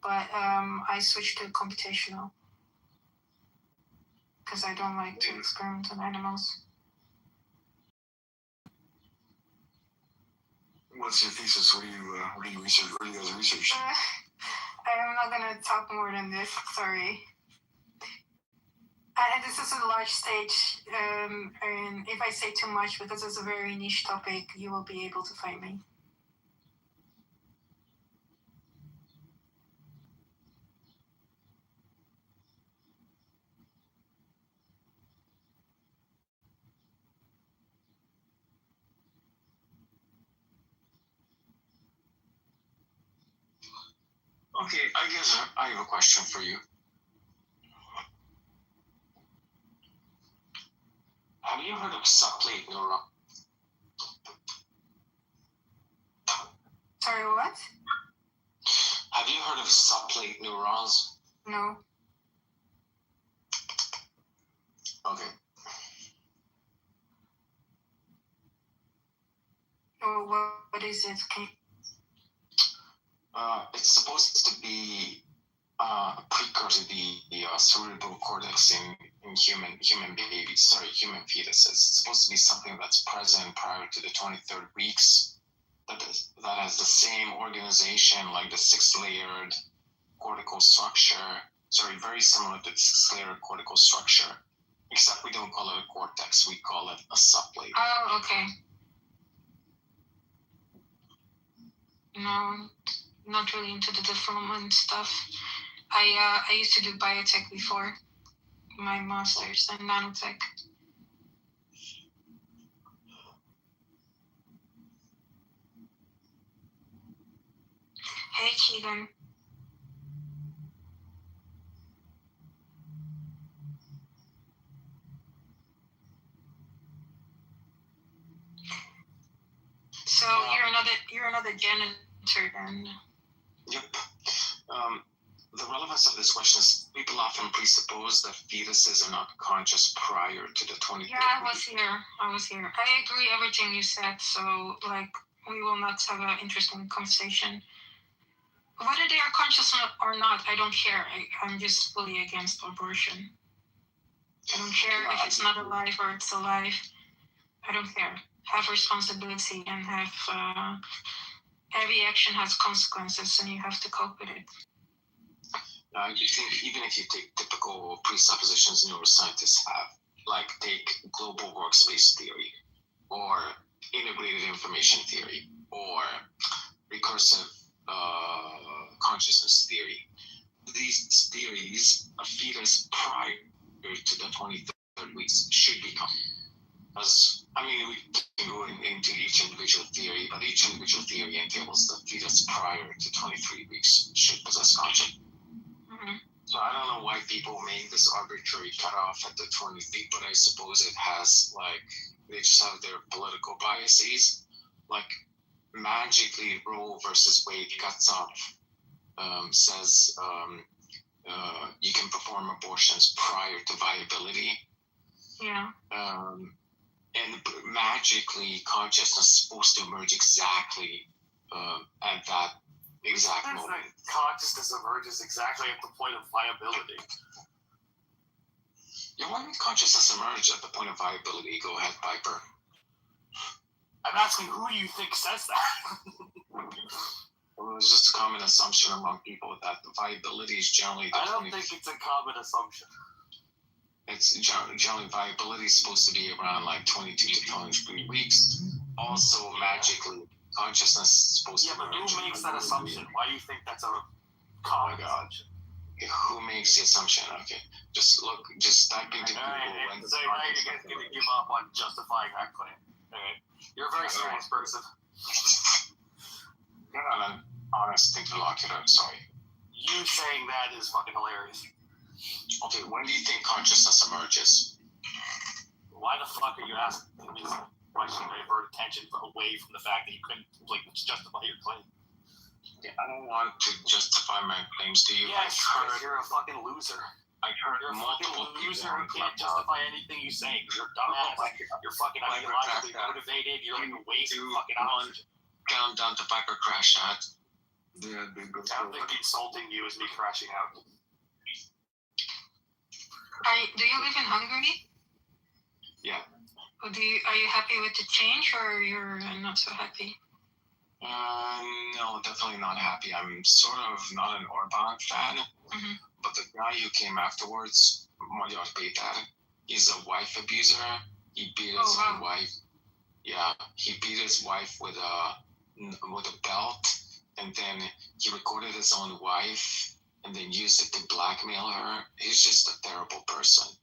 but I switched to computational because I don't like to experiment on animals. What's your thesis? What do you research? What do you guys research? I'm not gonna talk more than this. Sorry. This is a large stage, and if I say too much, because it's a very niche topic, you will be able to find me. Okay, I guess I have a question for you. Have you heard of subplate neuron? Sorry, what? Have you heard of subplate neurons? No. Okay. Oh, what is it? It's supposed to be a precursor to the cerebral cortex in human human fetuses. It's supposed to be something that's present prior to the 23rd weeks. That has the same organization, like the 6-layered cortical structure. Sorry, very similar to the 6-layered cortical structure, except we don't call it a cortex. We call it a subplate. Oh, okay. No, not really into the development stuff. I used to do biotech before my master's in nanotech. Hey, Keegan. So you're another janitor then. Yep. The relevance of this question is people often presuppose that fetuses are not conscious prior to the 23rd Yeah, I was here. I agree everything you said. So like, we will not have an interesting conversation. Whether they are conscious or not, I don't care. I'm just fully against abortion. I don't care if it's not alive or it's alive. I don't care. Have responsibility and have every action has consequences and you have to cope with it. You think even if you take typical presuppositions neuroscientists have, like take global workspace theory, or integrated information theory, or recursive consciousness theory, these theories, a fetus prior to the 23rd weeks should become. As I mean, we can go into each individual theory, but each individual theory entails the fetus prior to 23 weeks should possess consciousness. So I don't know why people make this arbitrary cutoff at the 20 feet, but I suppose it has, like, they just have their political biases. Like, magically, Roe versus Wade cuts off, says you can perform abortions prior to viability. Yeah. And magically, consciousness is supposed to emerge exactly at that exact moment. Consciousness emerges exactly at the point of viability. Yeah, why would consciousness emerge at the point of viability? Go ahead, Piper. I'm asking who you think says that. Well, it's just a common assumption among people that the viability is generally the I don't think it's a common assumption. It's generally viability is supposed to be around like 22 to 23 weeks. Also, magically, consciousness is supposed to be. Yeah, but who makes that assumption? Why do you think that's a common assumption? Okay, who makes the assumption? Okay, just type into Google. Alright, so now you're going to give up on justifying that claim. Okay. You're a very serious person. You're not an honest interlocutor, sorry. You saying that is fucking hilarious. Okay, when do you think consciousness emerges? Why the fuck are you asking me this question to divert attention away from the fact that you couldn't justify your claim? Yeah, I don't want to justify my claims to you. Yes, because you're a fucking loser. I heard You're a multiple fucking loser people who can't justify anything you say. You're a dumbass. You're fucking ideologically motivated. You're like a waste of fucking oxygen. Countdown to Viper crash out. Yeah, I don't think insulting you is me crashing out. Do you live in Hungary? Yeah. Are you happy with the change, or you're not so happy? No, definitely not happy. I'm sort of not an Orban fan, but the guy who came afterwards, Magyar Péter, he's a wife abuser. He beat his own wife. Yeah, he beat his wife with a belt, and then he recorded his own wife, and then used it to blackmail her. He's just a terrible person.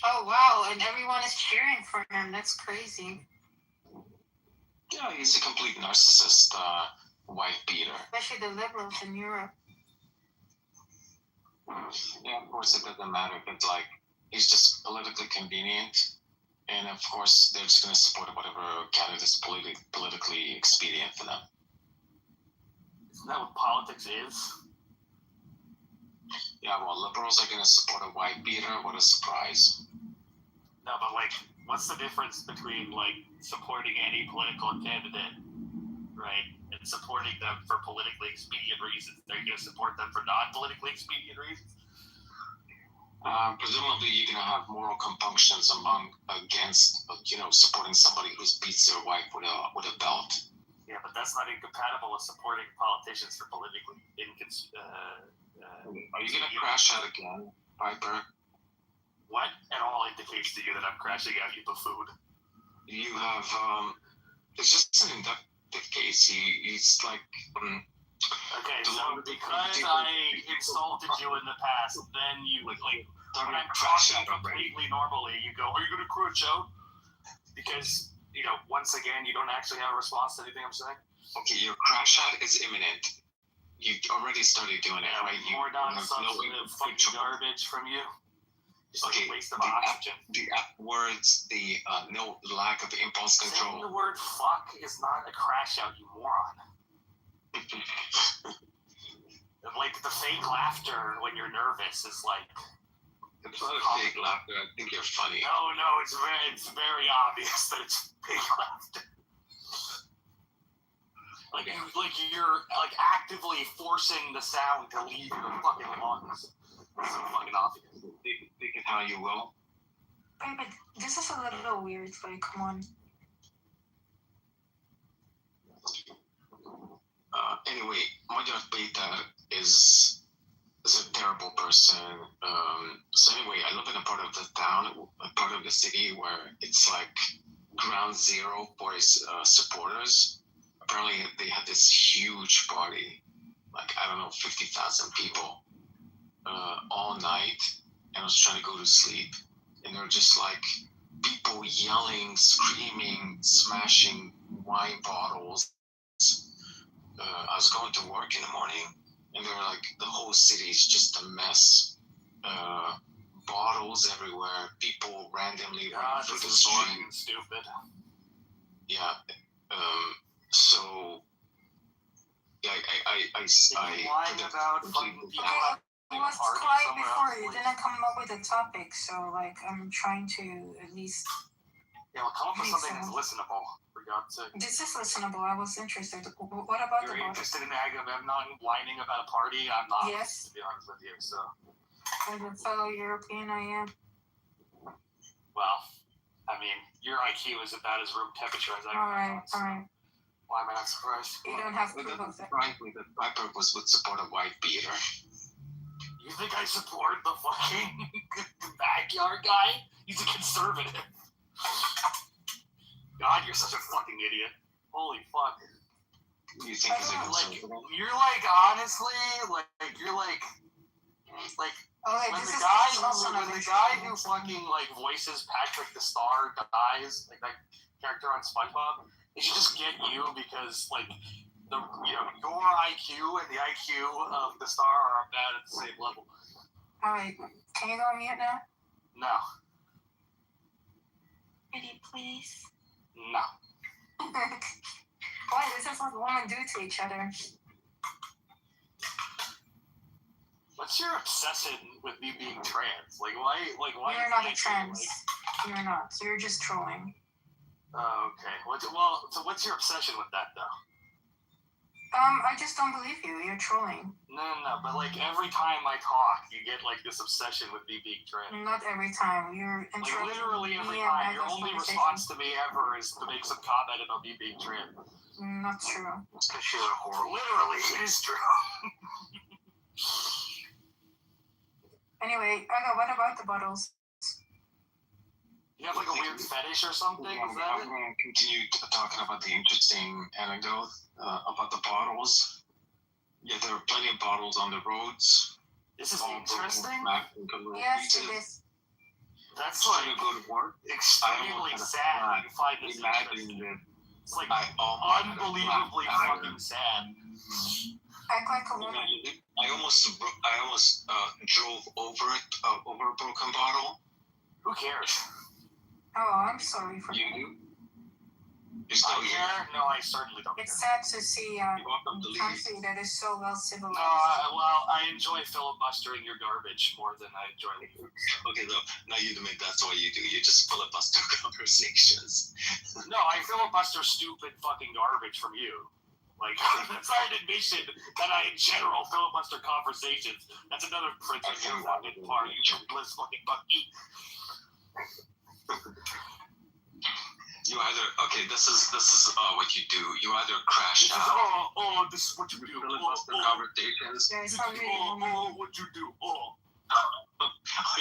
Oh wow! And everyone is cheering for him. That's crazy. Yeah, he's a complete narcissist, wife beater. Especially the liberals in Europe. Yeah, of course it doesn't matter, but like he's just politically convenient, and of course they're just going to support whatever candidate is politically expedient for them. Isn't that what politics is? Yeah, well, liberals are going to support a white beater. What a surprise! No, but like, what's the difference between like supporting any political candidate, right, and supporting them for politically expedient reasons? They're going to support them for non-politically expedient reasons. Presumably, you're going to have moral compunctions against supporting somebody who beats their wife with a belt. Yeah, but that's not incompatible with supporting politicians for politically Are you going to crash out again, Piper? What at all indicates to you that I'm crashing out, you buffoon? You have, it's just an inductive case. It's like, okay, so because I insulted you in the past, then you, like, when I'm talking completely normally, you go, are you going to crash out? Because, once again, you don't actually have a response to anything I'm saying. Okay, your crash out is imminent. You already started doing it, right? More non-substantive fucking garbage from you. Okay, waste of oxygen. The F words, the no lack of impulse control. Saying the word fuck is not a crash out, you moron. Like the fake laughter when you're nervous is like. It's not a fake laughter. I think you're funny. No, it's very obvious that it's fake laughter. Like you're like actively forcing the sound to leave your fucking lungs. It's so fucking obvious. Think it how you will. Wait, but this is a little weird. Like, come on. Anyway, Magyar Péter is a terrible person. So anyway, I live in a part of the town, a part of the city where it's like ground zero for his supporters. Apparently, they had this huge party, like, I don't know, 50,000 people all night. And I was trying to go to sleep. And there were just like people yelling, screaming, smashing wine bottles. I was going to work in the morning, and they were like, the whole city is just a mess. Bottles everywhere, people randomly running through the street. Stupid. Yeah. So, yeah, I lying about fucking people. It was quiet before. You didn't come up with a topic, so like I'm trying to at least. Yeah, well, come up with something that's listenable. For God's sake. This is listenable. I was interested. What about You're interested in Agamemnon whining about a party? I'm not. Yes. To be honest with you, so. As a fellow European, I am. Well, I mean, your IQ is about as room temperature as I can. All right. Why am I not surprised? You don't have proof of it. Frankly, the my purpose would support a white beater. You think I support the fucking backyard guy? He's a conservative. God, you're such a fucking idiot. Holy fuck. You think he's a like, conservative? you're like, honestly, like you're like Okay, when this the is guy also when the guy who fucking like voices Patrick the Star dies, like that character on SpongeBob, they should just get you because like the your IQ and the IQ of the Star are about at the same level. Alright, can you go on mute now? No. Pretty please. No. Why? This is what women do to each other. What's your obsession with me being trans? Like why? You're not a trans. You're not. So you're just trolling. Oh, okay. So what's your obsession with that though? I just don't believe you. You're trolling. No. But like every time I talk, you get like this obsession with me being trans. Not every time. You're Like interrupting literally every me and time. Your Megan's only conversation. response to me ever is to make some comment about me being trans. Not true. It's because she's a horrible. Literally, it is true. Anyway, Aga, what about the bottles? You have like a weird fetish or something? Yeah, Is that I'm it? going to continue talking about the interesting anecdote about the bottles. Yeah, there are plenty of bottles on the roads. This is All broken interesting. back into the Yes, beaches. it is. That's Trying like to go to work. extremely sad that you find this Imagine interesting. that It's like I almost had a unbelievably flat tire. fucking sad. Act like a woman. I almost drove over a broken bottle. Who cares? Oh, I'm sorry for You that. do? You're still I here. care? No, I certainly don't It's care. sad to see You're welcome to a leave. country that is so well civilized. Well, I enjoy filibustering your garbage more than I enjoy leaving. Okay, look, now you make that's what you do. You just filibuster conversations. No, I filibuster stupid fucking garbage from you. Like, that's not an admission that I, in general, filibuster conversations. That's another principle fucking part. You bliss fucking bucky. You either this is what you do. You either crash This is, out. this is what you do. Filibuster conversations. Yeah, it's not really What you do. Oh. Or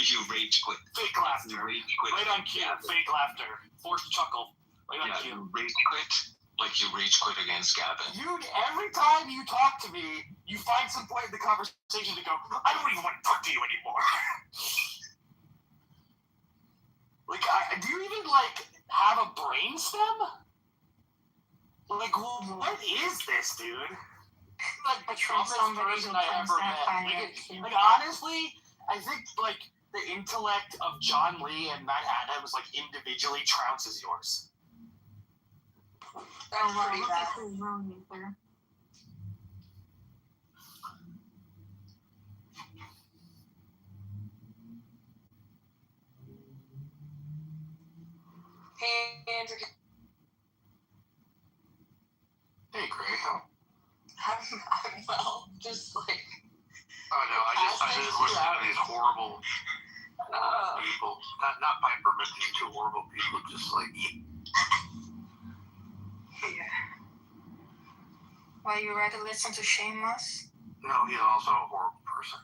you rage quit. Fake laughter. You rage quit. Right on cue. Fake laughter. Forced chuckle. Right on Yeah, cue. you rage quit like you rage quit against Gavin. Every time you talk to me, you find some point in the conversation to go, I don't even want to talk to you anymore. Like, do you even, like, have a brainstem? Like, what is this, dude? Like, the dumbest person I ever met. Like, honestly, I think, like, the intellect of John Lee and Matt Adams, like, individually trounces yours. That's pretty bad. Hey, Andrew. Hey, Gray, how? I'm well. Just like. Oh, no, I just listen to these horrible people. Not Piper, but these two horrible people just, like... Why, you rather listen to Shameless? No, he's also a horrible person.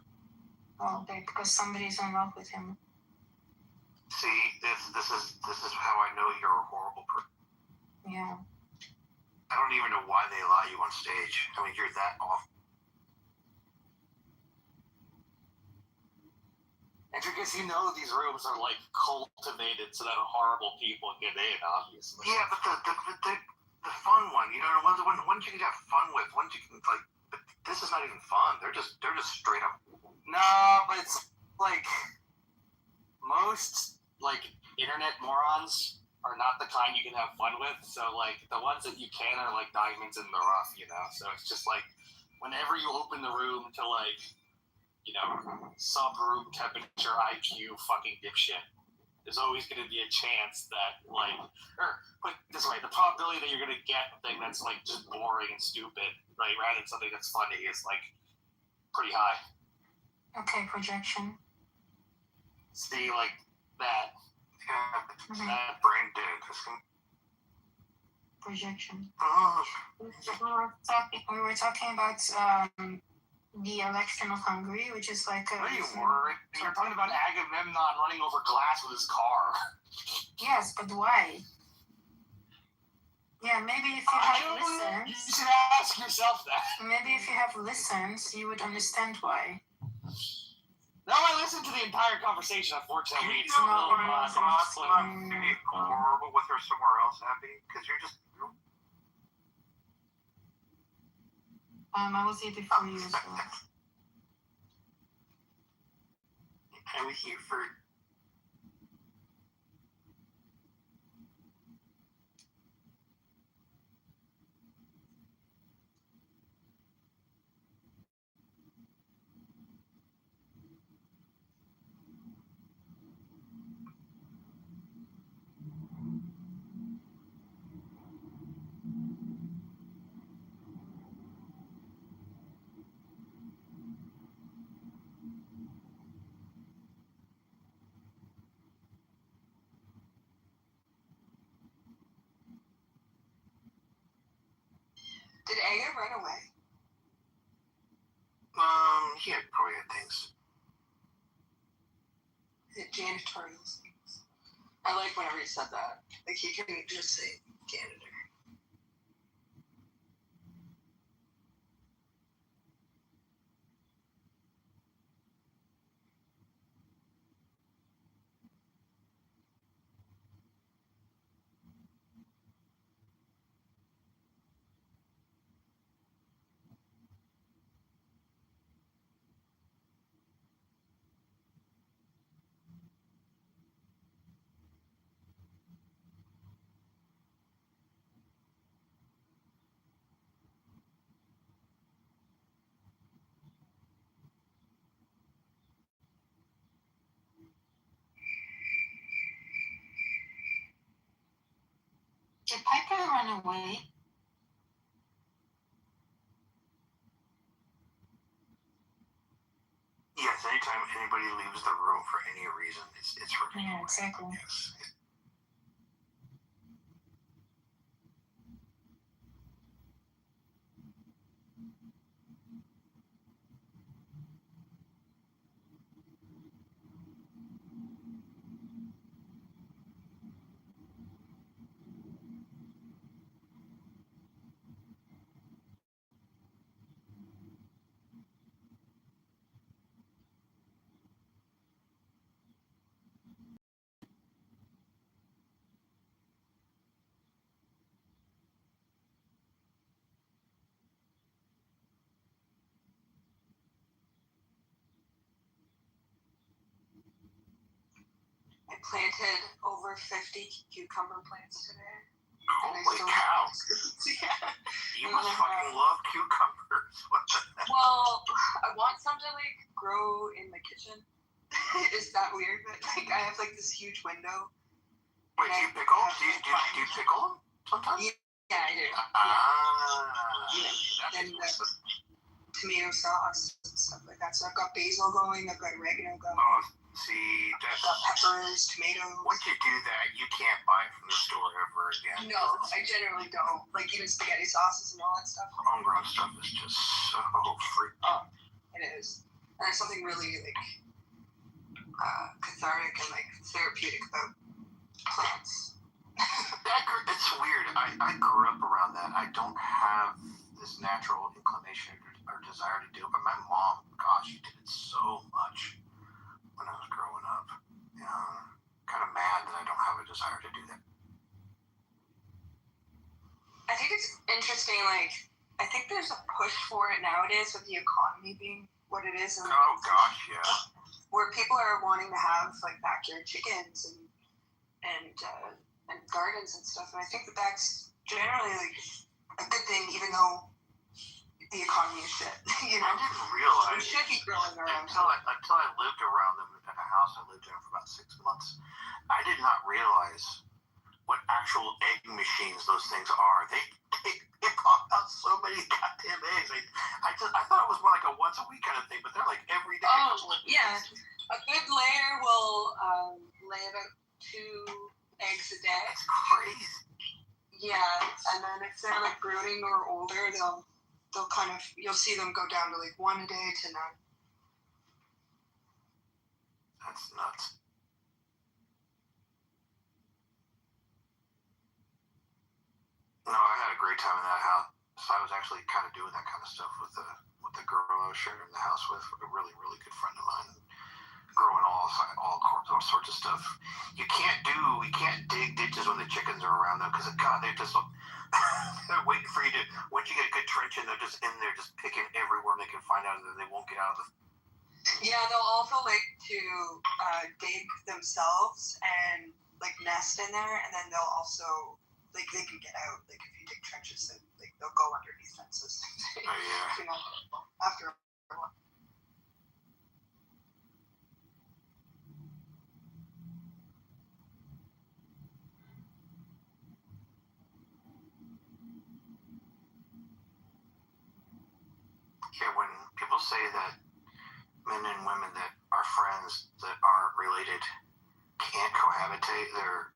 Oh, okay, because somebody's in love with him. See, this is how I know you're a horrible person. Yeah. I don't even know why they allow you on stage. I mean, you're that awful. And because you know these rooms are like cultivated so that horrible people get in, obviously. Yeah, but the fun one, you know, ones you can have fun with, ones you can like. But this is not even fun. They're just straight up. No, but it's like most like internet morons are not the kind you can have fun with. So like the ones that you can are like diamonds in the rough, you know. So it's just like whenever you open the room to like, you know, sub-room temperature IQ fucking dipshit, there's always going to be a chance that, like, or put it this way, the probability that you're going to get a thing that's, like, just boring and stupid, right, rather than something that's funny is, like, pretty high. Okay, projection. See, like, that. Mm-hmm. That brain dead. projection. Oh. We were talking about the election of Hungary, which is like a. No, you weren't. You're talking about Agamemnon running over glass with his car. Yes, but why? Yeah, maybe if you have listened. You should ask yourself that. Maybe if you have listened, you would understand why. No, I listened to the entire conversation. Unfortunately, it's still maybe horrible with her somewhere else, Abby, because you're just. I was here before you as well. I was here for. Did Aya run away? He had probably had things. The janitorial things. I like whenever he said that. Like he couldn't just say janitor. Did Piper run away? Yes, anytime anybody leaves the room for any reason, it's running. Yeah, exactly. Yes. I planted over 50 cucumber plants today. Holy cow! Yeah. You must fucking love cucumbers. Well, I want some to like grow in the kitchen. Is that weird? But like I have like this huge window. Wait, do you pickle? Do you pickle them sometimes? Yeah, I do. Yeah. And tomato sauce and stuff like that. So I've got basil going, I've got oregano going. Oh, see, I've got peppers, tomatoes. Once you do that, you can't buy from the store ever again. No, I generally don't. Like even spaghetti sauces and all that stuff. Homegrown stuff is just so free. Oh, it is. And there's something really like cathartic and like therapeutic about plants. It's weird. I grew up around that. I don't have this natural inclination or desire to do it, but my mom, gosh, she did it so much when I was growing up. Kind of mad that I don't have a desire to do that. I think it's interesting, like, I think there's a push for it nowadays with the economy being what it is. And oh, gosh, yeah. Where people are wanting to have, like, backyard chickens and gardens and stuff. And I think that's generally, like, a good thing, even though the economy is shit. You know? I didn't realize. We should be growing our own. Until I lived around them in a house I lived in for about 6 months, I did not realize what actual egg machines those things are. They pop out so many goddamn eggs. I thought it was more like a once a week kind of thing, but they're like every day. Oh, yeah. A good layer will lay about 2 eggs a day. It's crazy. Yeah, and then if they're like brooding or older, they'll kind of, you'll see them go down to like 1 a day to none. That's nuts. No, I had a great time in that house. I was actually kind of doing that kind of stuff with the girl I was sharing the house with, a really, really good friend of mine. Growing all sorts of stuff. You can't dig ditches when the chickens are around though, because God, they're just they're waiting for you to. Once you get a good trench in, they're just in there, just picking every worm they can find out, and they won't get out of the. Yeah, they'll also like to dig themselves and like nest in there, and then they'll also like they can get out. Like if you dig trenches, then like they'll go underneath fences. Oh yeah. You know, after a while. Yeah, when people say that men and women that are friends that aren't related can't cohabitate, they're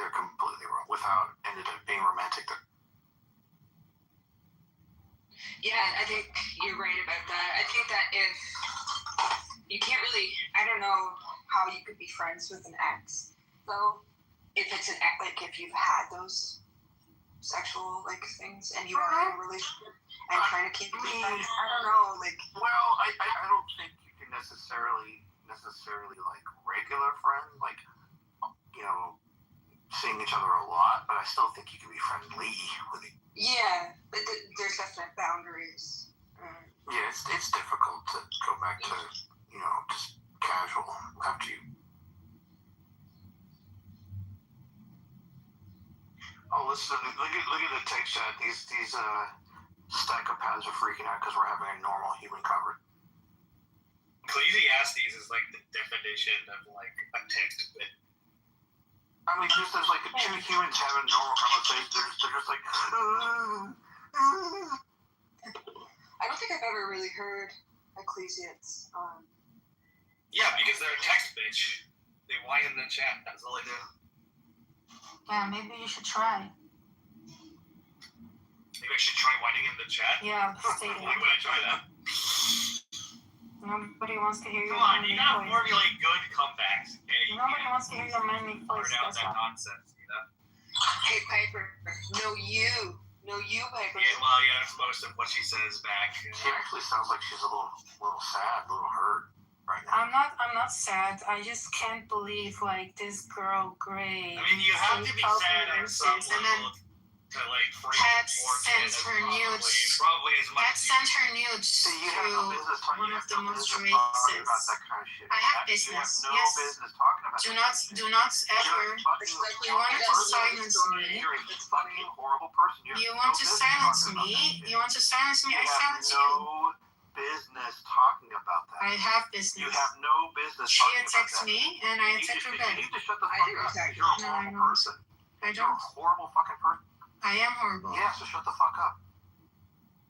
completely wrong. Without ended up being romantic. Yeah, I think you're right about that. I think that if you can't really, I don't know how you could be friends with an ex, though. If it's an ex, like if you've had those sexual like things and you are in a relationship and trying to keep it friends, I don't know, like. Well, I don't think you can necessarily like regular friends, like seeing each other a lot, but I still think you can be friendly with it. Yeah, but there's definite boundaries. Yeah, it's difficult to go back to just casual after you. Oh, listen! Look at the text chat. These psychopaths are freaking out because we're having a normal human conversation. Ecclesiastes is like the definition of like a text bit. I mean, just as like two humans having normal conversations, they're just like. I don't think I've ever really heard Ecclesiastes. Yeah, because they're a text bitch. They whine in the chat. That's all they do. Yeah, maybe you should try. Maybe I should try whining in the chat. Yeah, stay there. Why would I try that? Nobody wants to hear your Come on, manly you gotta voice. formulate good comebacks, okay? Nobody wants to hear your manly voice. Burn out That's that why. nonsense, you know? Hey, Piper. No, you, Piper. Yeah, well, yeah, that's most of what she says back. She actually sounds like she's a little sad, a little hurt right now. I'm not sad. I just can't believe like this girl Gray. I mean, you have to be sad on some level to like bring Pat it towards sends her nudes. Probably as much. Pat sent her nudes to one of the most racist. I have business. You have no Yes. business talking about Do not ever. You wanted to silence me. You're a fucking horrible person. You want to silence me. You want to silence me. I silence you. No business talking about that. I have business. You have no business She talking attacks about that. me, and I attack her back. You need to shut the fuck up. You're a horrible person. I You're don't. a horrible fucking person. I am horrible. Yeah, so shut the fuck up.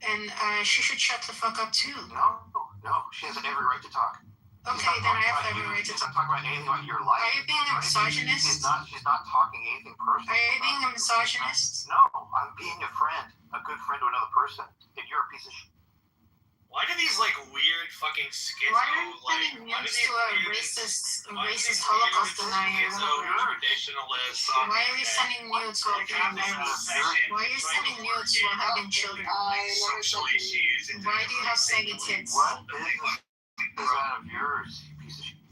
And she should shut the fuck up too. No. She has every right to talk. Okay, then I have every right to talk. She's not talking about anything about your life. Are you being a misogynist? She's not talking anything personal. Are you being a misogynist? No, I'm being a friend, a good friend to another person, and you're a piece of shit. Why do these like weird fucking schizo Why are you like sending nudes to a racist Holocaust denier? Traditionalists? Why are you sending nudes while getting married? Why are you sending nudes while having children? Why do you have saggy tits? What business is that of yours, you piece of shit?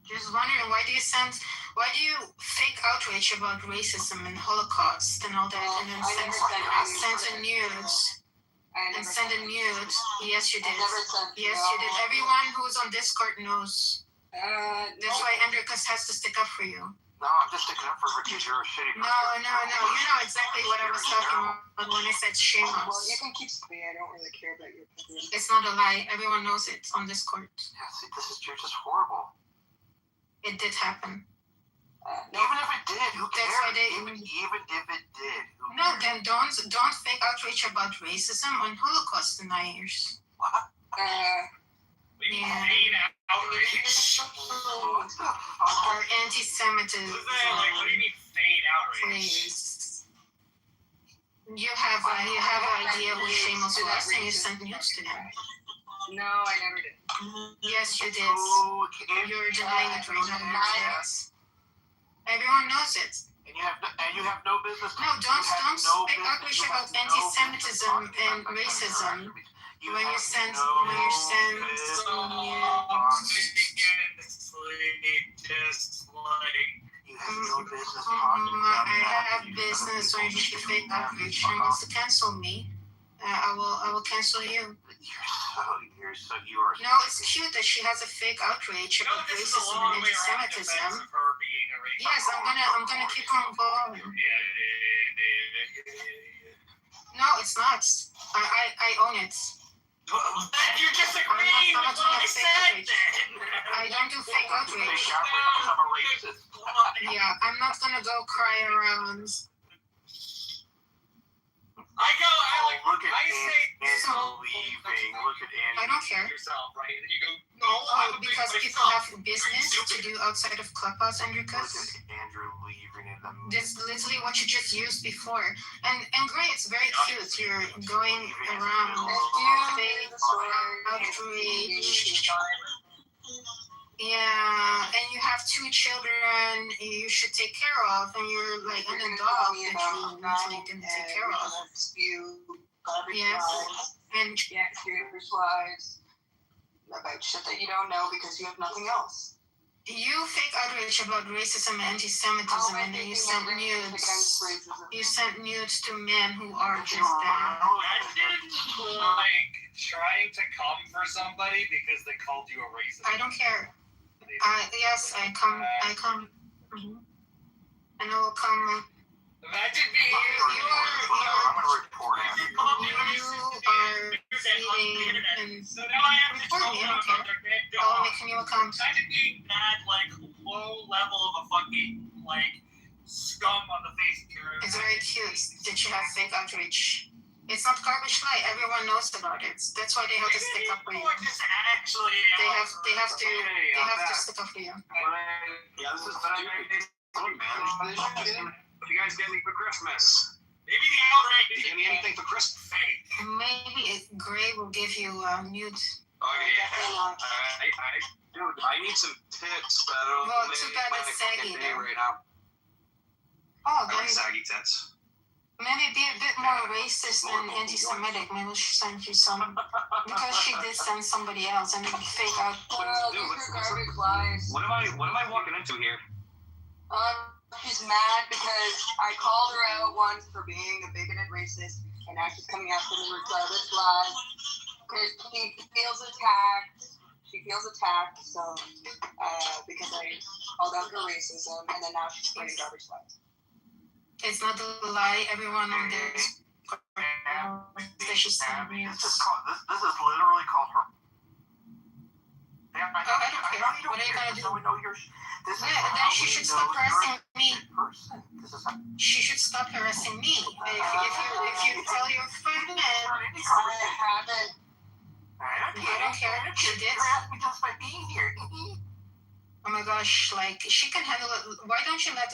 Just wondering, why do you fake outrage about racism and Holocaust and all that, and then send a nudes? And send a nude. Yes, you did. Yes, you did. Everyone who's on Discord knows. That's why Andricus has to stick up for you. No, I'm just sticking up for her because you're a shitty person. No. You know exactly what I was talking about when I said shame us. Well, you can keep me. I don't really care about your opinion. It's not a lie. Everyone knows it on Discord. Yeah, see, you're just horrible. It did happen. Even if it did, who cares? Even if it did. No, then don't fake outrage about racism on Holocaust deniers. What? Yeah. Outrage. Or anti-Semitism. What do you mean fade outrage? Please. You have an idea who Seamus was, and you sent nudes to him. No, I never did. Yes, you did. You're denying it right now. Yes. Everyone knows it. And you have no business. No, don't speak English about anti-Semitism and racism. When you send I have business when you fake outreach and wants to cancel me. I will cancel you. No, it's cute that she has a fake outrage about racism and anti-Semitism. Yes, I'm gonna keep on going. No, it's not. I own it. You're disagreeing with what I said. I don't do fake outrage. Yeah, I'm not gonna go cry around. Look at Andrew leaving. Look at Andrew. I don't care. Yourself, right? And you go, because people have business to do outside of Clubhouse, Andrew. Look at Andrew leaving in the. That's literally what you just used before. And great, it's very cute. You're going around fake outreach. Yeah, and you have 2 children you should take care of, and you're like an adult that you really didn't take care of. Yes, and garbage lies about shit that you don't know because you have nothing else. You fake outrage about racism and anti-Semitism, and then you sent nudes. You sent nudes to men who are just that. Imagine like trying to come for somebody because they called you a racist. I don't care. Yes, I come. Mm-hmm. And I will come. Imagine being you I'm gonna report him. You are feeding and report me. I don't care. I'll make a new account. Imagine being that like low level of a fucking like scum on the face of your. It's very cute that you have fake outreach. It's not garbage lie. Everyone knows about it. That's why they have to stick up for you. They have to stick up for you. Yeah, this is stupid. What you guys get me for Christmas? Maybe the outrage. Did you get me anything for Christmas? Maybe Gray will give you nude. Oh yeah. Dude, I need some tips, but I don't know. Too bad it's saggy right now. Oh, I like saggy tits. Maybe be a bit more racist and anti-Semitic. Maybe she'll send you some because she did send somebody else and then fake out. Well, these are garbage lies. What am I walking into here? She's mad because I called her out once for being a bigoted racist, and now she's coming after me with garbage lies because she feels attacked. She feels attacked, so because I called out her racism, and then now she's spreading garbage lies. It's not a lie. Everyone on this she's telling me. This is literally called her. I don't care. What are you gonna do? Then she should stop harassing me. She should stop harassing me. If you tell your friend, I haven't. I don't care. She did. Just by being here. Oh my gosh, like, she can handle it. Why don't you let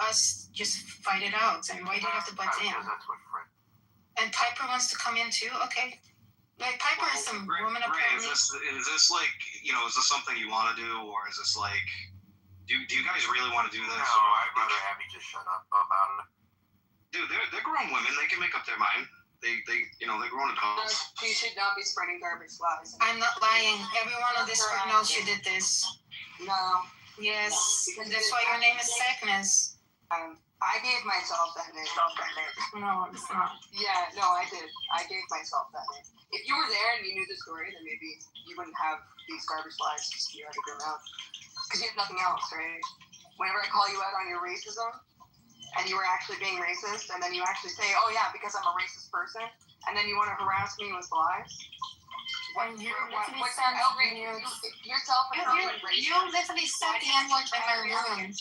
us just fight it out? And why do you have to butt in? And Piper wants to come in too? Okay. Like, Piper is some woman apparently. Is this like, is this something you want to do? Or is this like, do you guys really want to do this? No, I'd rather have you just shut up about it. Dude, they're grown women. They can make up their mind. They're grown adults. You should not be spreading garbage lies. I'm not lying. Everyone on this group knows you did this. No. Yes. That's why your name is Sadness. I gave myself that name. No, it's not. Yeah, no, I did. I gave myself that name. If you were there and you knew the story, then maybe you wouldn't have these garbage lies to spew out of your mouth. Because you have nothing else, right? Whenever I call you out on your racism, and you were actually being racist, and then you actually say, oh yeah, because I'm a racist person, and then you want to harass me with lies? When you literally what's sent outrage? Yourself you literally sent the N-word in my room.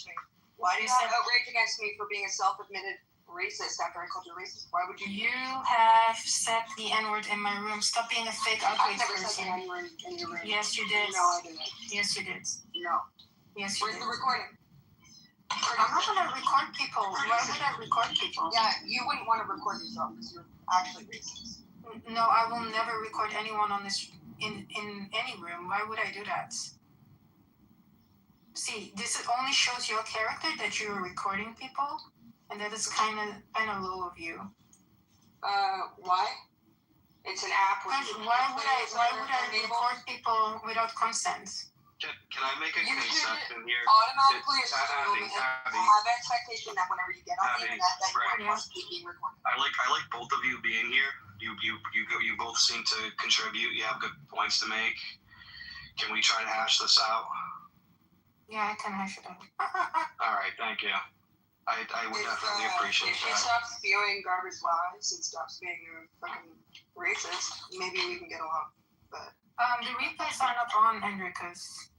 Why do you have outrage against me for being a self-admitted racist after I called you racist? Why would you? You have said the N-word in my room. Stop being a fake outrage person. Said the N-word in your room. Yes, you did. No, I didn't. Yes, you did. No. Yes, you Where's did. the recording? I'm not gonna record people. Why would I record people? Yeah, you wouldn't want to record yourself because you're actually racist. No, I will never record anyone on this in any room. Why would I do that? See, this only shows your character that you're recording people, and that is kind of low of you. Why? It's an app. Why would I record people without consent? Can I make a concession here? Automatically Abby, have expectation that whenever you get on the internet that you are being recorded. I like both of you being here. You both seem to contribute. You have good points to make. Can we try to hash this out? Yeah, I can hash it out. All right, thank you. I would definitely appreciate If she that. stops spewing garbage lies and stops being a fucking racist, maybe we can get along. But the replays are not on, Enricus.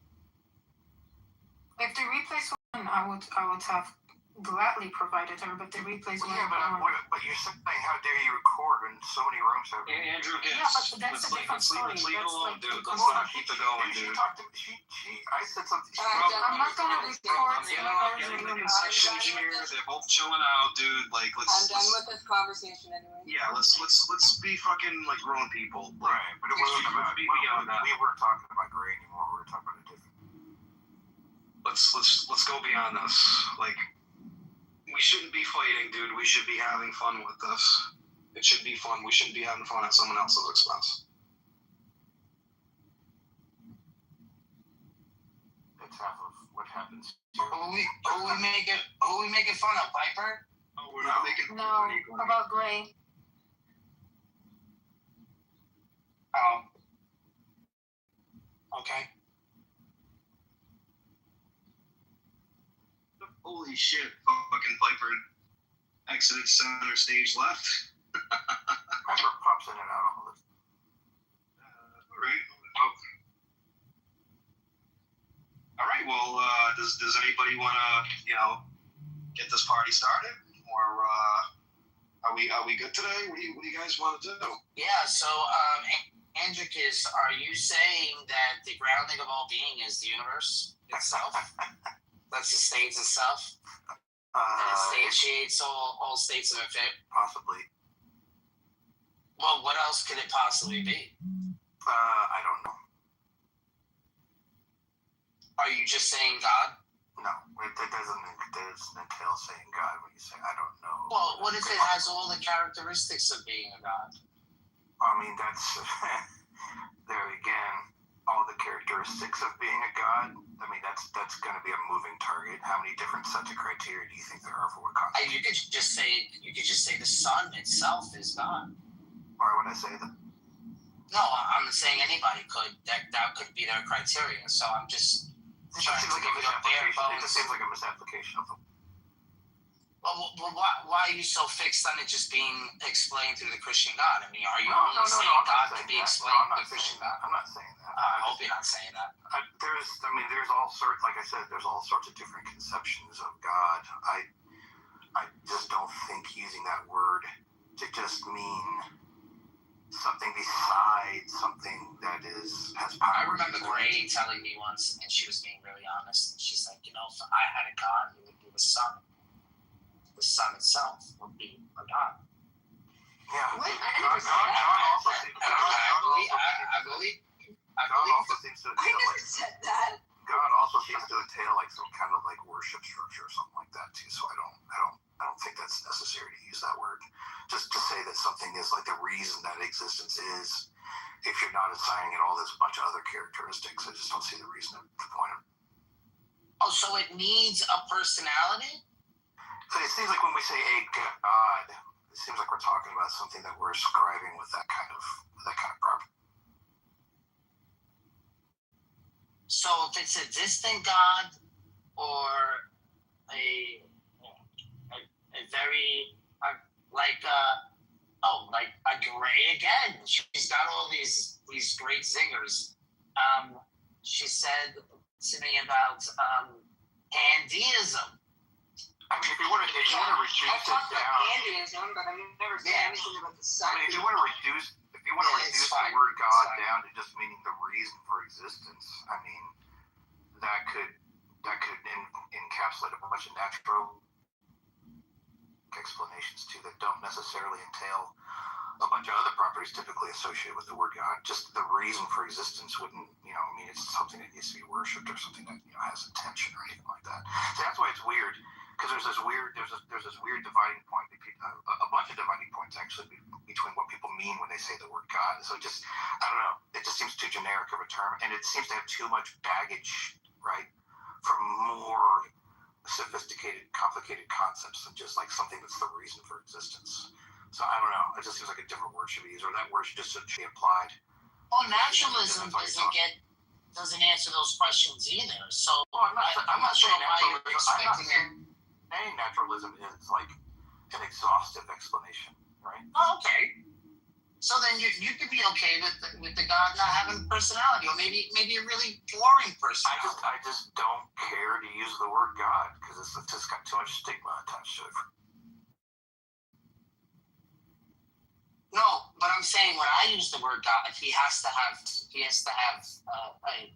If the replays were on, I would have gladly provided her, but the replays weren't on. But you're saying, how dare you record when so many rooms are... Andrew, Yeah, but that's a different story. Let's leave it That's alone, like dude. the Let's concept. not keep it going, dude. I said something. I'm not gonna record. I'm getting the concession here. They're both chilling out, dude. Like, I'm done with this conversation anyway. Yeah, let's be fucking like grown people. Right, but it wasn't about. We weren't talking about gray anymore. We were talking about a different. Let's go beyond this. Like, we shouldn't be fighting, dude. We should be having fun with this. It should be fun. We shouldn't be having fun at someone else's expense. That's half of what happens. Who we making fun of, Piper? Oh, we're not making fun No, of anybody. about Gray. Oh. Okay. Holy shit! Fucking Piper exited center stage left. Piper pops in and out of it. Right. All right. Well, does anybody want to get this party started, or are we good today? What do you guys want to do? Yeah. So, Andricus, are you saying that the grounding of all being is the universe itself? That sustains itself? And it satiates all states of effect? Possibly. Well, what else could it possibly be? I don't know. Are you just saying God? No, it doesn't entail saying God when you say I don't know. Well, what if it has all the characteristics of being a God? I mean, that's there again. All the characteristics of being a god. I mean, that's going to be a moving target. How many different sets of criteria do you think there are for what constitutes? You could just say the sun itself is God. Why would I say that? No, I'm saying anybody could. That could be their criteria. So I'm just trying to give it a bare bones. It just seems like a misapplication of them. Well, why are you so fixed on it just being explained through the Christian God? I mean, are you saying God could be explained through the Christian God? I'm not saying that. I hope you're not saying that. There's all sorts, like I said, there's all sorts of different conceptions of God. I just don't think using that word to just mean something besides something that has power. I remember Gray telling me once, and she was being really honest, and she's like, if I had a God, it would be the sun. The sun itself would be a God. Yeah. What? God also seems to I never said that. God also seems to entail like some kind of like worship structure or something like that too. So I don't think that's necessary to use that word. Just to say that something is like the reason that existence is, if you're not assigning it all this bunch of other characteristics, I just don't see the reason, the point of. Oh, so it needs a personality? So it seems like when we say a God, it seems like we're talking about something that we're ascribing with that kind of property. So if it's a distant God or a very like a Gray again, she's got all these great zingers. She said to me about pantheism. I mean, if you want to reduce I've it talked down, about pantheism, but I've never said anything about the sun. I mean, if you want to reduce the word God down to just meaning the reason for existence, I mean, that could that could encapsulate a bunch of natural explanations too that don't necessarily entail a bunch of other properties typically associated with the word God. Just the reason for existence wouldn't, I mean, it's something that needs to be worshipped or something that has intention or anything like that. So that's why it's weird, because there's this weird dividing point, a bunch of dividing points actually between what people mean when they say the word God. So just, I don't know, it just seems too generic of a term, and it seems to have too much baggage, right, for more sophisticated, complicated concepts than just like something that's the reason for existence. So I don't know. It just seems like a different word should be used, or that word should just be applied. Well, naturalism doesn't answer those questions either. So I'm not sure saying why you're expecting it. Saying naturalism is like an exhaustive explanation, right? Oh, okay. So then you could be okay with the God not having personality, or maybe a really boring personality. I just don't care to use the word God because it's just got too much stigma attached to it. No, but I'm saying when I use the word God, he has to have a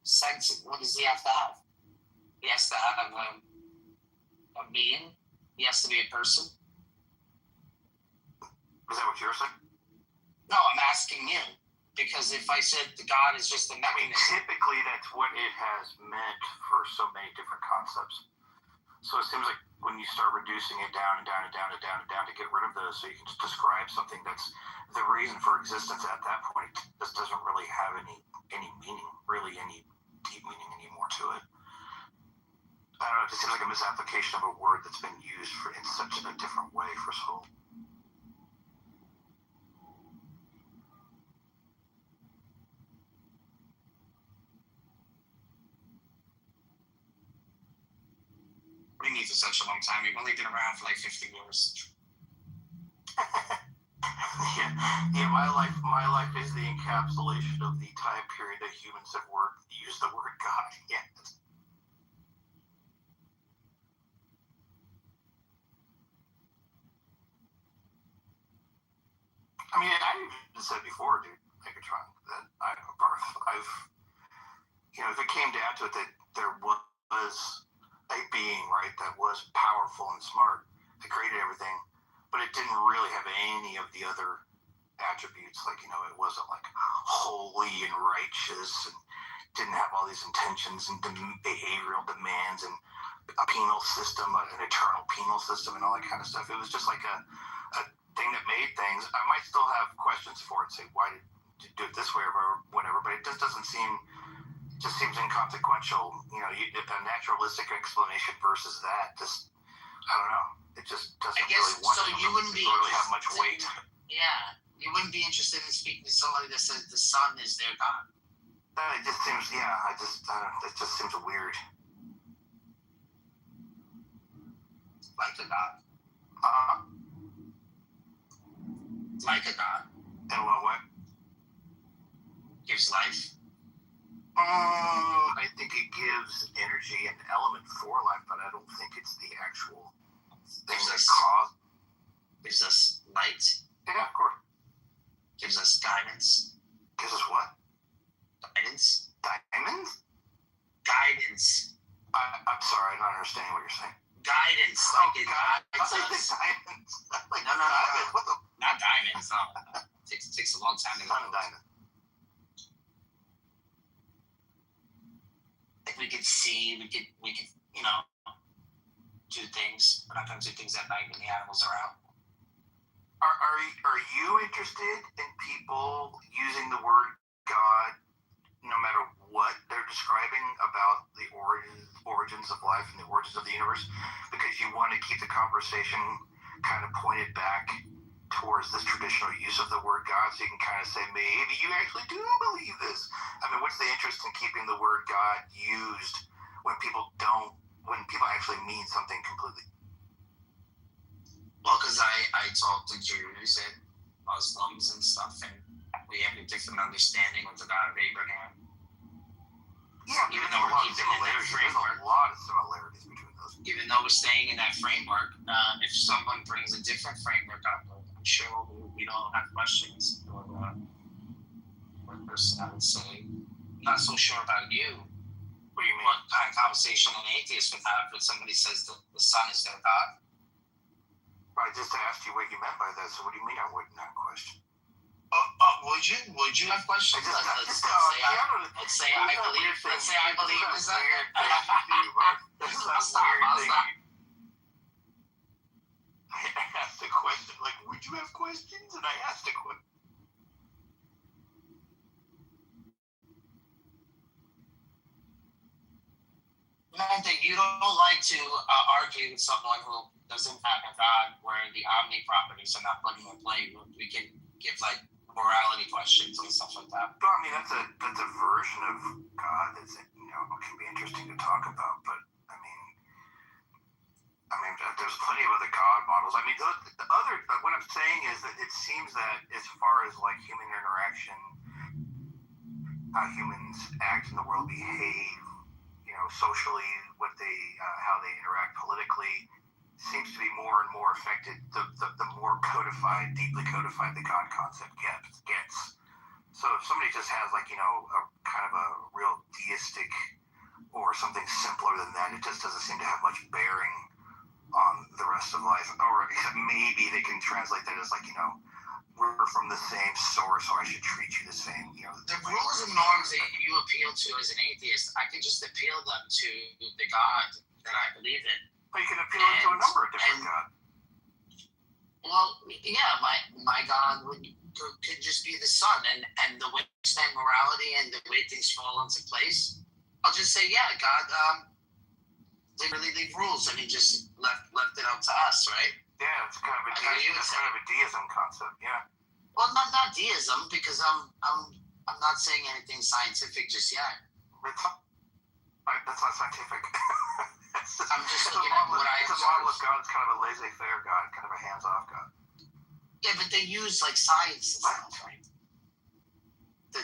sense. What does he have to have? He has to have a being. He has to be a person. Is that what you're saying? No, I'm asking you. Because if I said the God is just a mechanism. Typically that's what it has meant for so many different concepts. So it seems like when you start reducing it down and down and down and down and down to get rid of those, so you can just describe something that's the reason for existence at that point, this doesn't really have any meaning, really any deep meaning anymore to it. I don't know, it just seems like a misapplication of a word that's been used in such a different way for so long. What do you mean for such a long time? We've only been around for like 50 years. Yeah, my life is the encapsulation of the time period that humans have used the word God. Yeah. I mean, I even said before, dude, Megatron, that I've, if it came down to it, that there was a being, right, that was powerful and smart, that created everything, but it didn't really have any of the other attributes, like, it wasn't like holy and righteous and didn't have all these intentions and behavioral demands and a penal system, an eternal penal system and all that kind of stuff. It was just like a thing that made things. I might still have questions for it, say, why did you do it this way or whatever, but it just doesn't seem, just seems inconsequential. A naturalistic explanation versus that, just, I don't know. It just doesn't really have much weight. Yeah. You wouldn't be interested in speaking to somebody that says the sun is their God. It just seems, it just seems weird. Like a God. Like a God. In what way? Gives life. I think it gives energy and element for life, but I don't think it's the actual thing that causes. Gives us light. Yeah, of course. Gives us guidance. Gives us what? Guidance. Diamonds? Guidance. I'm sorry, I'm not understanding what you're saying. Guidance. Like it guides us. Diamonds. No. What the? Not diamonds, no. Takes a long time to go. Sun diamond. Like we could see, we could, do things. We're not going to do things at night when the animals are out. Are you interested in people using the word God no matter what they're describing about the origins of life and the origins of the universe? Because you want to keep the conversation kind of pointed back towards this traditional use of the word God, so you can kind of say, maybe you actually do believe this. I mean, what's the interest in keeping the word God used when people actually mean something completely? Well, because I talk to Jews and Muslims and stuff, and we have a different understanding of the God of Abraham. Yeah, even though we're keeping in that framework. There's a lot of similarities between those. Even though we're staying in that framework, if someone brings a different framework up, I'm sure we don't have questions. One person I would say, I'm not so sure about you, What do you mean? What kind of conversation an atheist would have if somebody says that the sun is their God? I just asked you what you meant by that. So what do you mean I wouldn't have a question? Would you have questions? Let's say I believe. Let's say I believe. Is that weird thing to do? I'll stop. I asked a question. Like, would you have questions? And I asked a question. That you don't like to argue with someone who doesn't have a God, where the omni properties are not put in play. We can give like morality questions and stuff like that. Well, I mean, that's a version of God that's can be interesting to talk about. But I mean, there's plenty of other God models. I mean, what I'm saying is that it seems that as far as like human interaction, how humans act in the world, behave, socially, how they interact politically, seems to be more and more affected the more deeply codified the God concept gets. So if somebody just has like a kind of a real deistic or something simpler than that, it just doesn't seem to have much bearing on the rest of life. Or maybe they can translate that as like we're from the same source, so I should treat you the same. The rules and norms that you appeal to as an atheist, I can just appeal them to the God that I believe in. Well, you can appeal to a number of different gods. Well, yeah, my God could just be the sun, and the way you understand morality and the way things fall into place. I'll just say, yeah, God didn't really leave rules, and he just left it up to us, right? Yeah, it's kind of a deism concept. Yeah. Well, not deism, because I'm not saying anything scientific just yet. That's not scientific. I'm just looking at what I observe. It's a model of God. It's kind of a laissez-faire God, kind of a hands-off God. Yeah, but they use like science and stuff, right? The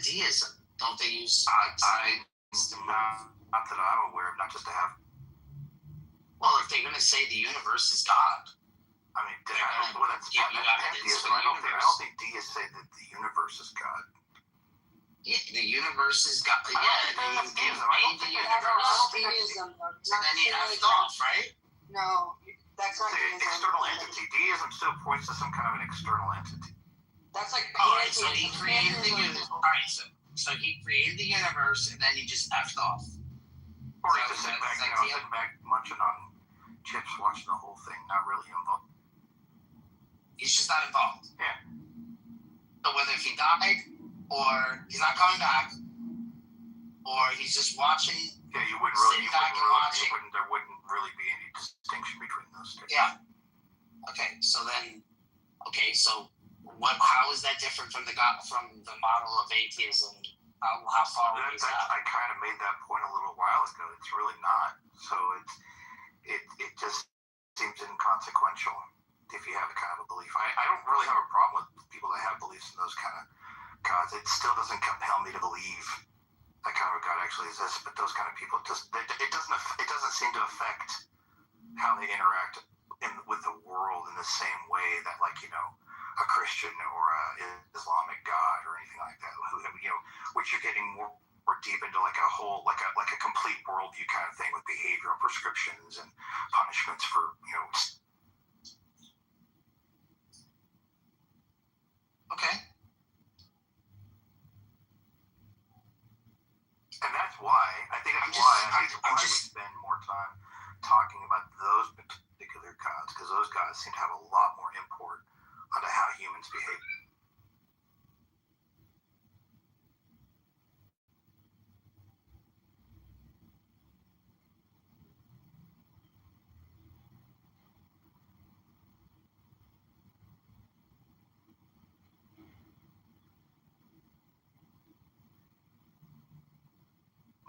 deism, don't they use science? Not that I'm aware of. Not just to have. Well, if they're going to say the universe is God, I mean, I don't think deists say that the universe is God. Yeah, the universe is God. Yeah, that's deism. I don't think deism. And then he effed off, right? No, that's not deism. External entity. Deism still points to some kind of an external entity. That's like. All right, so he created the universe. All right, so he created the universe, and then he just effed off. Or he's just sitting back, munching on chips, watching the whole thing, not really involved. He's just not involved. Yeah. So whether if he died, or he's not coming back, or he's just watching. Yeah, there wouldn't really be any distinction between those two. Yeah. Okay, so how is that different from the model of atheism? How far away is that? I kind of made that point a little while ago. It's really not. So it just seems inconsequential if you have a kind of a belief. I don't really have a problem with people that have beliefs in those kind of gods. It still doesn't compel me to believe that kind of a God actually exists. But those kind of people it doesn't seem to affect how they interact with the world in the same way that a Christian or an Islamic God or anything like that, which you're getting more deep into like a whole like a complete worldview kind of thing with behavioral prescriptions and punishments for Okay. And that's why we spend more time talking about those particular gods, because those gods seem to have a lot more import onto how humans behave.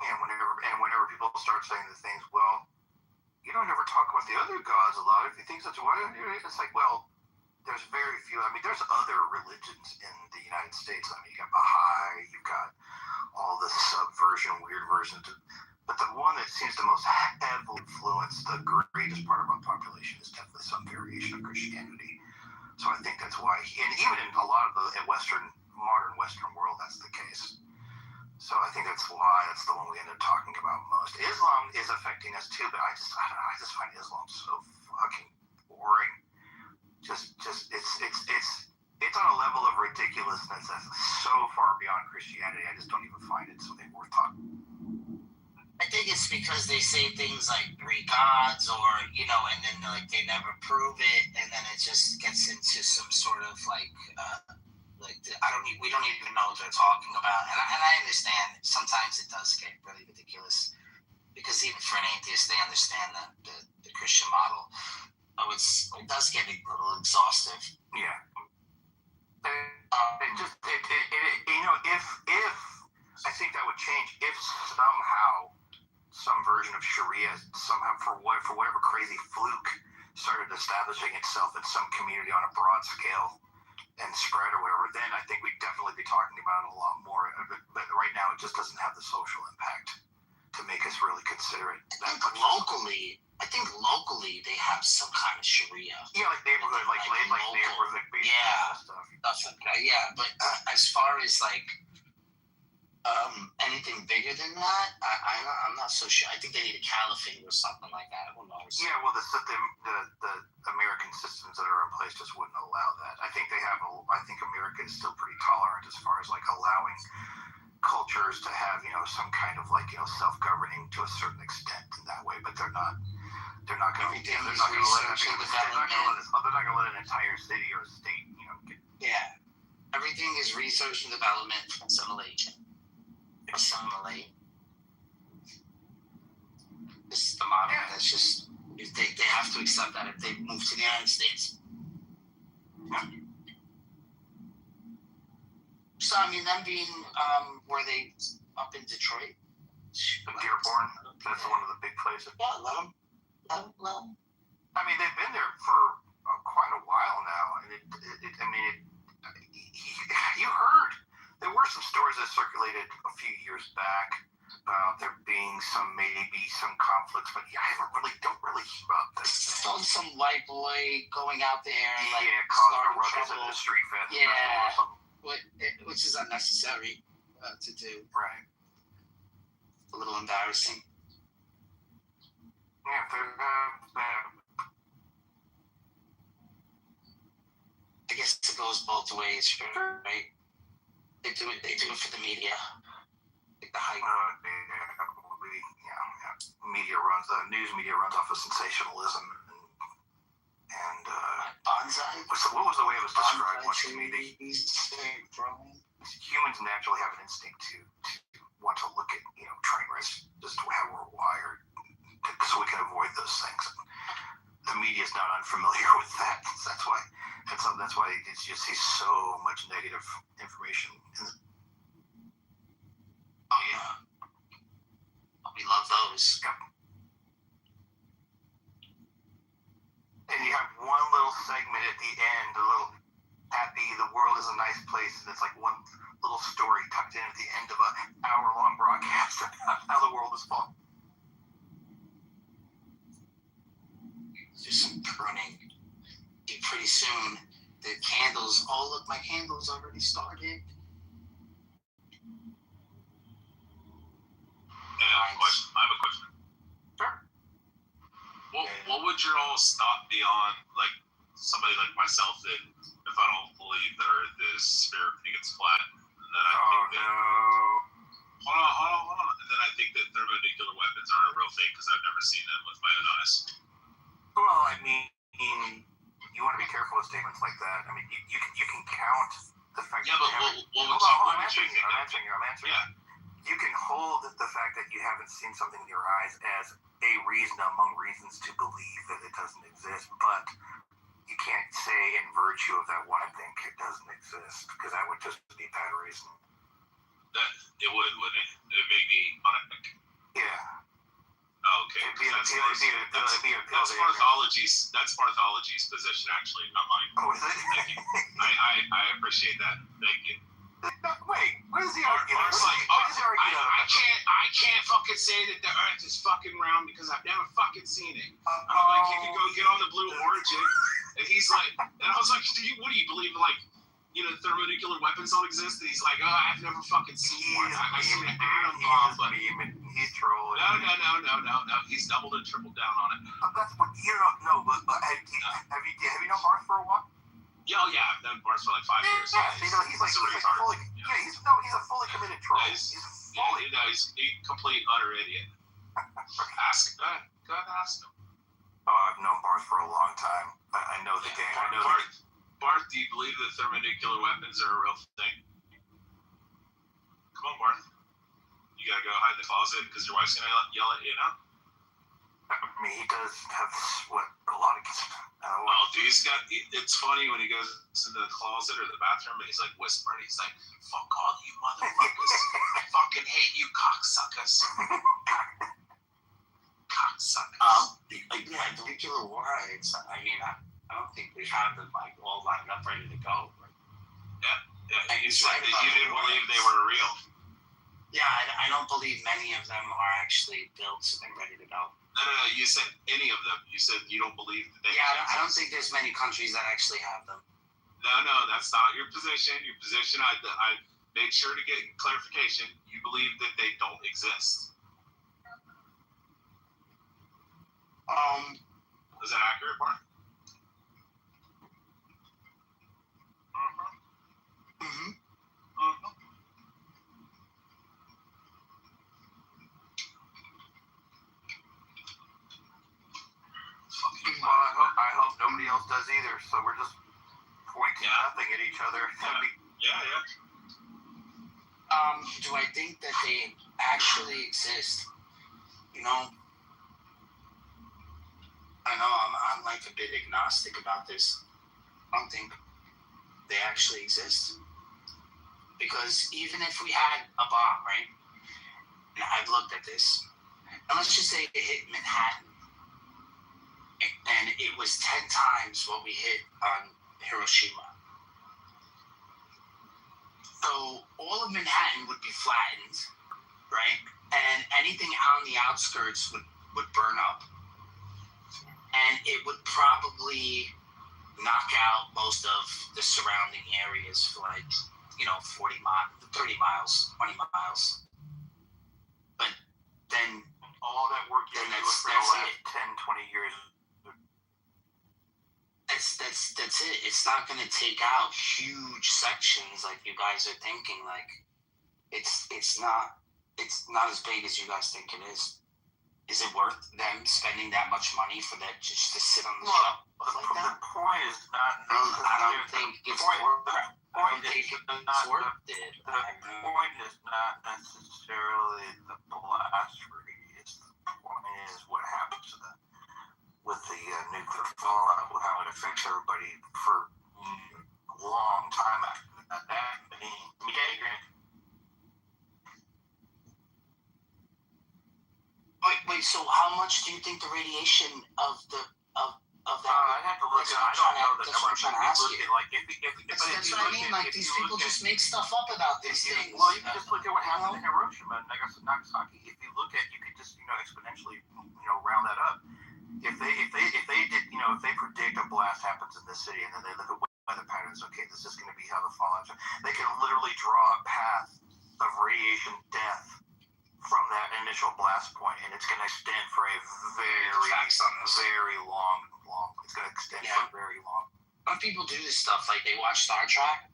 And whenever people start saying the things, well, you don't ever talk about the other gods a lot. If you think that's why, it's like, well, there's very few. I mean, there's other religions in the United States. I mean, you got Baha'i, you've got all the subversion, weird versions. But the one that seems to most heavily influence the greatest part of our population is definitely some variation of Christianity. So I think that's why, and even in a lot of the modern Western world, that's the case. So I think that's that's why that's the one we ended up talking about most. Islam is affecting us too, but I don't know, I just find Islam so fucking boring. Just it's on a level of ridiculousness that's so far beyond Christianity. I just don't even find it something worth talking. I think it's because they say things like 3 gods, or and then like they never prove it, and then it just gets into some sort of we don't even know what they're talking about. And I understand sometimes it does get really ridiculous, because even for an atheist, they understand the Christian model. Oh, it does get a little exhaustive. Yeah. If I think that would change if somehow some version of Sharia somehow for whatever crazy fluke started establishing itself in some community on a broad scale and spread or whatever, then I think we'd definitely be talking about it a lot more. But right now, it just doesn't have the social impact to make us really consider it. I think locally they have some kind of Sharia. Yeah, like neighborhood, like neighborhood based stuff. Stuff like that. Yeah, but as far as anything bigger than that, I'm not so sure. I think they need a caliphate or something like that. Who knows? Yeah, well, the American systems that are in place just wouldn't allow that. I think America is still pretty tolerant as far as allowing cultures to have some kind of self-governing to a certain extent in that way, but they're not going to let an entire city or state Yeah, everything is research and development, assimilation. This is the model. Yeah. That's just they have to accept that if they move to the United States. Yeah. So I mean, them being were they up in Detroit? Dearborn. That's one of the big places. Yeah, let them. I mean, they've been there for quite a while now, and you heard there were some stories that circulated a few years back about there being some conflicts, but don't really hear about this. Some white boy going out there and causing a ruckus at the street fest. Yeah, which is unnecessary to do. Right. A little embarrassing. Yeah, I guess it goes both ways, right? They do it for the media. Like the hype. News media runs off of sensationalism and bonsai. What was the way it was described once to me? Humans naturally have an instinct to want to look at train wrecks, just how we're wired, so we can avoid those things. The media is not unfamiliar with that. That's why you see so much negative information. Oh yeah, we love those. Yep. And you have one little segment at the end, a little happy, the world is a nice place, and it's like one little story tucked in at the end of an hour-long broadcast about how the world is falling. There's some pruning. Pretty soon, the candles. Oh, look, my candles already started. I have a question. Sure. What would your all's thought be on somebody like myself that if I don't believe the Earth is spherical, it's flat, and then I think hold on, and then I think that thermonuclear weapons aren't a real thing because I've never seen them with my own eyes. Well, I mean, you want to be careful with statements like that. I mean, you can count the fact. Yeah, but I'm answering you. Yeah. You can hold the fact that you haven't seen something in your eyes as a reason among reasons to believe that it doesn't exist, but you can't say in virtue of that one thing it doesn't exist, because that would just be bad reason. That it wouldn't it? It made me unethic. Yeah. Oh, okay. That's Barthology's position, actually, not mine. Oh, is it? Thank you. I appreciate that. Thank you. Wait, what is the argument? I can't fucking say that the Earth is fucking round because I've never fucking seen it. I'm like, you can go get on the Blue Origin, and he's like, and I was like, what do you believe in, thermonuclear weapons don't exist, and he's like, oh, I've never fucking seen one. I've seen an atom bomb, but he's trolling. No. He's doubled and tripled down on it. That's what you don't know. But have you known Barth for a while? Yeah, I've known Barth for like 5 years. Yeah, he's a fully committed troll. He's complete utter idiot. Ask him. Go ahead, ask him. Oh, I've known Barth for a long time. I know the game. Barth, do you believe that thermonuclear weapons are a real thing? Come on, Barth. You gotta go hide in the closet because your wife's gonna yell at you now? I mean, he does have a lot of. Oh, dude, it's funny when he goes into the closet or the bathroom and he's like whispering. He's like, "Fuck all you motherfuckers! I fucking hate you, cocksuckers!" Cocksuckers. Nuclear warheads. I mean, I don't think we have them like all lined up, ready to go. Yeah. You said that you didn't believe they were real. Yeah, I don't believe many of them are actually built and ready to go. No. You said any of them. You said you don't believe that they. Yeah, I don't think there's many countries that actually have them. No, that's not your position. Your position, I made sure to get clarification. You believe that they don't exist. Is that accurate, Mark? Well, I hope nobody else does either. So we're just pointing nothing at each other. Yeah. Do I think that they actually exist? I know I'm like a bit agnostic about this. I don't think they actually exist. Because even if we had a bomb, right? And I've looked at this. And let's just say it hit Manhattan. And it was 10 times what we hit on Hiroshima. So all of Manhattan would be flattened, right? And anything on the outskirts would burn up. And it would probably knock out most of the surrounding areas for like, 40 miles, 30 miles, 20 miles. But then all that work you do for the last 10, 20 years. That's it. It's not going to take out huge sections like you guys are thinking. Like it's not as big as you guys think it is. Is it worth them spending that much money for that just to sit on the shelf like that? The point is not. I don't think it's worth it. The point is not necessarily the blast radius. The point is what happens with the nuclear fallout, how it affects everybody for a long time after that. Wait. So how much do you think the radiation of that? I have to look at. I don't know the number. That's what I'm trying to ask you. That's what I mean. Like these people just make stuff up about these things. Well, you can just look at what happened in Hiroshima and Nagasaki. If you look at, you could just exponentially round that up. If they did, if they predict a blast happens in this city and then they look at weather patterns, okay, this is going to be how the fallout. They can literally draw a path of radiation death from that initial blast point, and it's going to extend for a very long. It's going to extend for very long. When people do this stuff, like they watch Star Trek,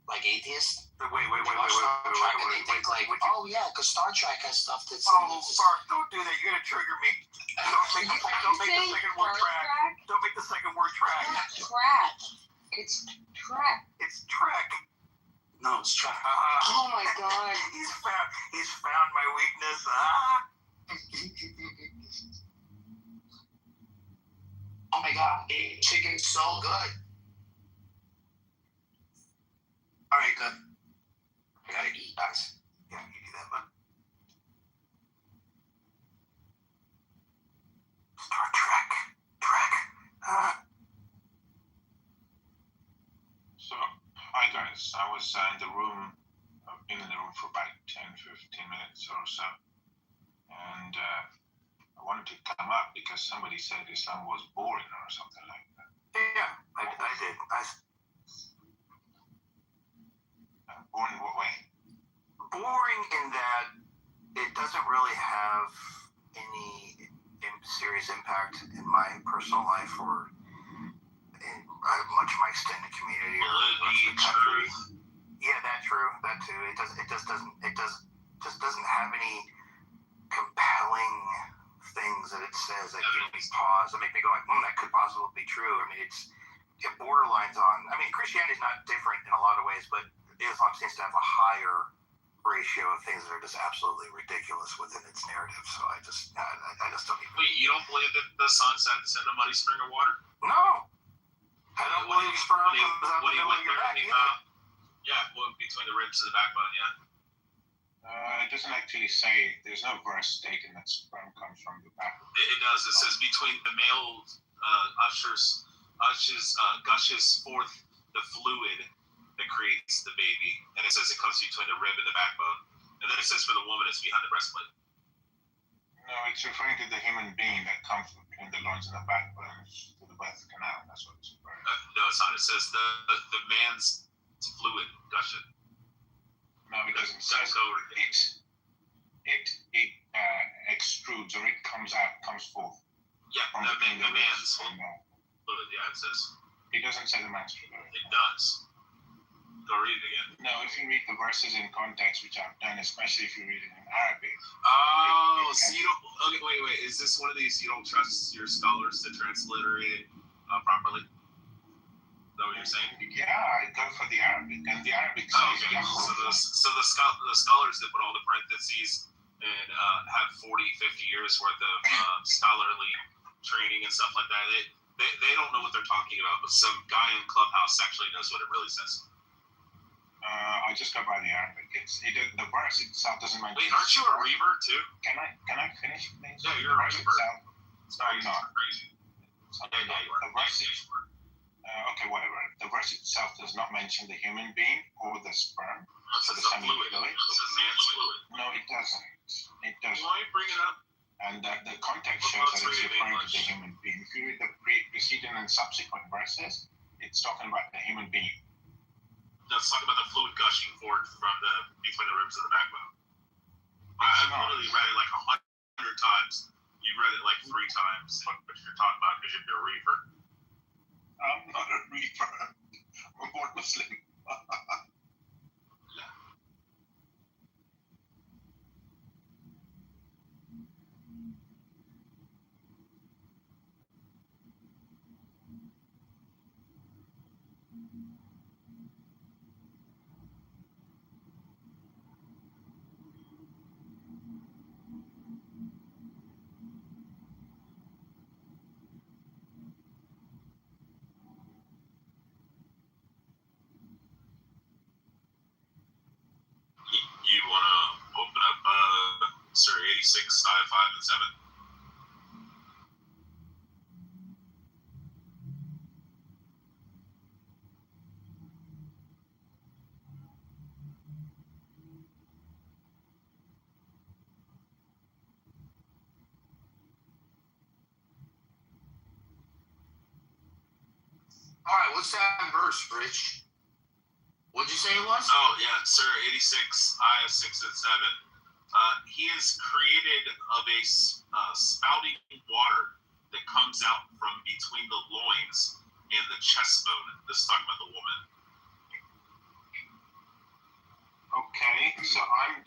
like atheists. Wait. They think like, oh yeah, because Star Trek has stuff that's. Bart, don't do that. You're going to trigger me. Don't make the second word track. Don't make the second word track. It's track. It's track. It's Trek. No, it's Trek. Oh my God. He's found my weakness. Oh my God, chicken's so good. All right, good. I gotta eat, guys. Yeah, you do that, man. Star Trek. So, hi guys. I was in the room. I've been in the room for about 10, 15 minutes or so. And I wanted to come up because somebody said Islam was boring or something like that. Yeah, I did. Boring in what way? Boring in that it doesn't really have any serious impact in my personal life or in much of my extended community or much of the country. Yeah, that's true. That too. It just doesn't have any compelling things that it says that give me pause that make me go like, that could possibly be true. I mean, it borderlines on. I mean, Christianity is not different in a lot of ways, but Islam seems to have a higher ratio of things that are just absolutely ridiculous within its narrative. So I just don't even. Wait, you don't believe that the sun sets in a muddy spring of water? No. I don't believe sperm comes out the middle of your back either. Yeah, well, between the ribs and the backbone, yeah. It doesn't actually say. There's no verse stating that sperm comes from the back. It does. It says between the male gushes forth the fluid that creates the baby, and it says it comes between the rib and the backbone. And then it says for the woman it's behind the breastplate. No, it's referring to the human being that comes between the loins and the backbone to the birth canal. That's what it's referring to. No, it's not. It says the man's fluid gushing. No, it doesn't. It extrudes or it comes forth. Yeah, the man's fluid. Yeah, it says. It doesn't say the man's fluid. It does. Go read it again. No, if you read the verses in context, which I've done, especially if you read it in Arabic. Oh, so you don't. Okay, wait. Is this one of these you don't trust your scholars to transliterate it properly? Is that what you're saying? Yeah, I go for the Arabic, and the Arabic says. Okay. So the scholars that put all the parentheses and have 40, 50 years worth of scholarly training and stuff like that. They don't know what they're talking about, but some guy in Clubhouse actually knows what it really says. I just go by the Arabic. The verse itself doesn't mention. Wait, aren't you a revert too? Can I finish, please? Yeah, you're a revert. I'm not. Crazy. The verse. Okay, whatever. The verse itself does not mention the human being or the sperm. It says the fluid. It says man's fluid. No, it doesn't. It doesn't. Why bring it up? And the context shows that it's referring to the human being. If you read the preceding and subsequent verses, it's talking about the human being. Let's talk about the fluid gushing forth from between the ribs and the backbone. I've literally read it like 100 times. You read it like 3 times. What you're talking about because you're a revert. I'm not a revert. I'm born Muslim. You want to open up Surah 86, 5 and 7? All right, what's that verse, Rich? What'd you say it was? Oh, yeah, Surah 86, ayah 6 and 7. He is created of a spouting water that comes out from between the loins and the chest bone. This is talking about the woman. Okay, so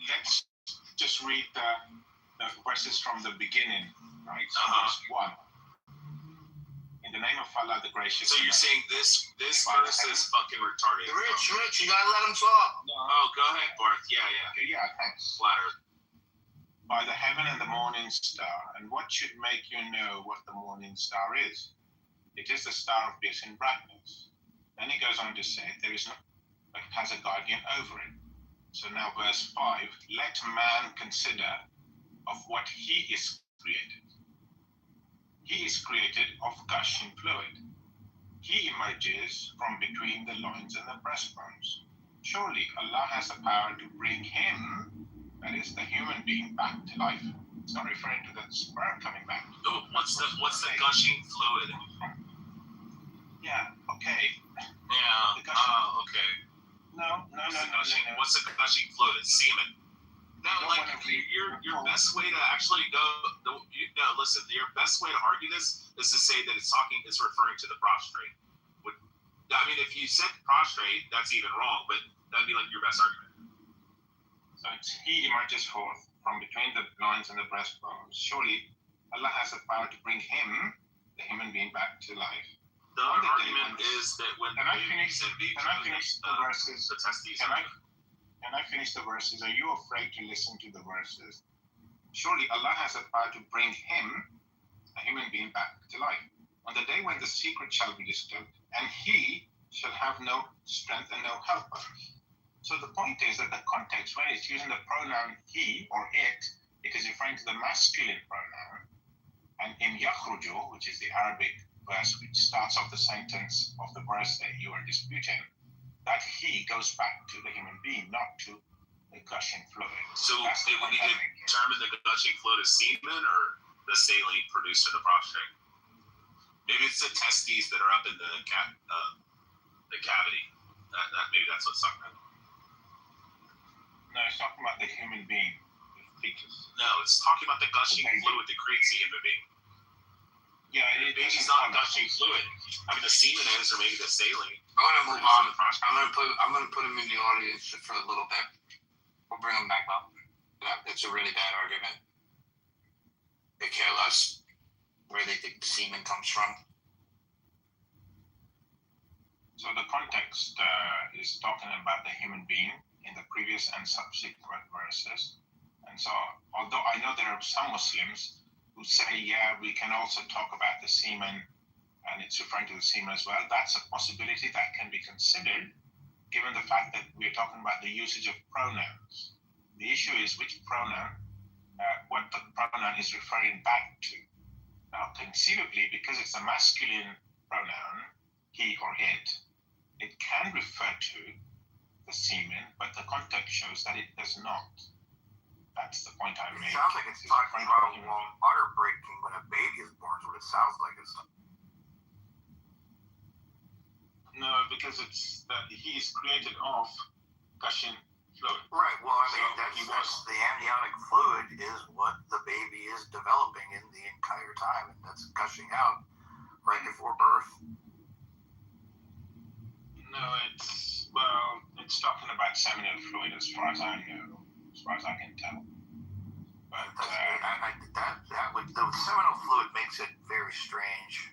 let's just read the verses from the beginning, right? So verse 1. In the name of Allah, the gracious. So you're saying this verse is fucking retarded? Rich, you gotta let him talk. No. Oh, go ahead, Barth. Yeah. Okay, yeah, thanks. Flat Earth. By the heaven and the morning star, and what should make you know what the morning star is? It is the star of piercing brightness. Then he goes on to say, there is no, but it has a guardian over it. So now verse 5, let man consider of what he is created. He is created of gushing fluid. He emerges from between the loins and the breastbones. Surely Allah has the power to bring him, that is the human being, back to life. It's not referring to the sperm coming back. Oh, what's the gushing fluid? Yeah, okay. Yeah, okay. No. What's a gushing fluid? It's semen. No, like your best way to actually listen. Your best way to argue this is to say that it's referring to the prostrate. I mean, if you said prostrate, that's even wrong, but that'd be like your best argument. So it's he emerges forth from between the loins and the breastbone. Surely Allah has the power to bring him, the human being, back to life. The argument is that when Can I finish the verses? The testes. Can I finish the verses? Are you afraid to listen to the verses? Surely Allah has the power to bring him, a human being, back to life. On the day when the secret shall be disclosed, and he shall have no strength and no helper. So the point is that the context, when it's using the pronoun he or it is referring to the masculine pronoun. And in yakhruju, which is the Arabic verse which starts off the sentence of the verse that you are disputing, that he goes back to the human being, not to the gushing fluid. So we need to determine the gushing fluid as semen or the saline produced in the prostrate. Maybe it's the testes that are up in the cavity. That maybe that's what's talking about. No, it's talking about the human being, the fetus. No, it's talking about the gushing fluid that creates the human being. Yeah, baby's not gushing fluid. I mean, the semen is, or maybe the saline. I'm gonna move on. I'm gonna put him in the audience for a little bit. We'll bring him back up. It's a really bad argument. They care less where they think the semen comes from. So the context is talking about the human being in the previous and subsequent verses. And so, although I know there are some Muslims who say, yeah, we can also talk about the semen, and it's referring to the semen as well, that's a possibility that can be considered, given the fact that we're talking about the usage of pronouns. The issue is which pronoun, what the pronoun is referring back to. Now, conceivably, because it's a masculine pronoun, he or it can refer to the semen, but the context shows that it does not. That's the point I made. It sounds like it's talking about water breaking when a baby is born, is what it sounds like. No, because it's that he is created of gushing fluid. Right, well, I mean, that's the amniotic fluid is what the baby is developing in the entire time, and that's gushing out right before birth. No, it's talking about seminal fluid as far as I know, as far as I can tell. But the seminal fluid makes it very strange.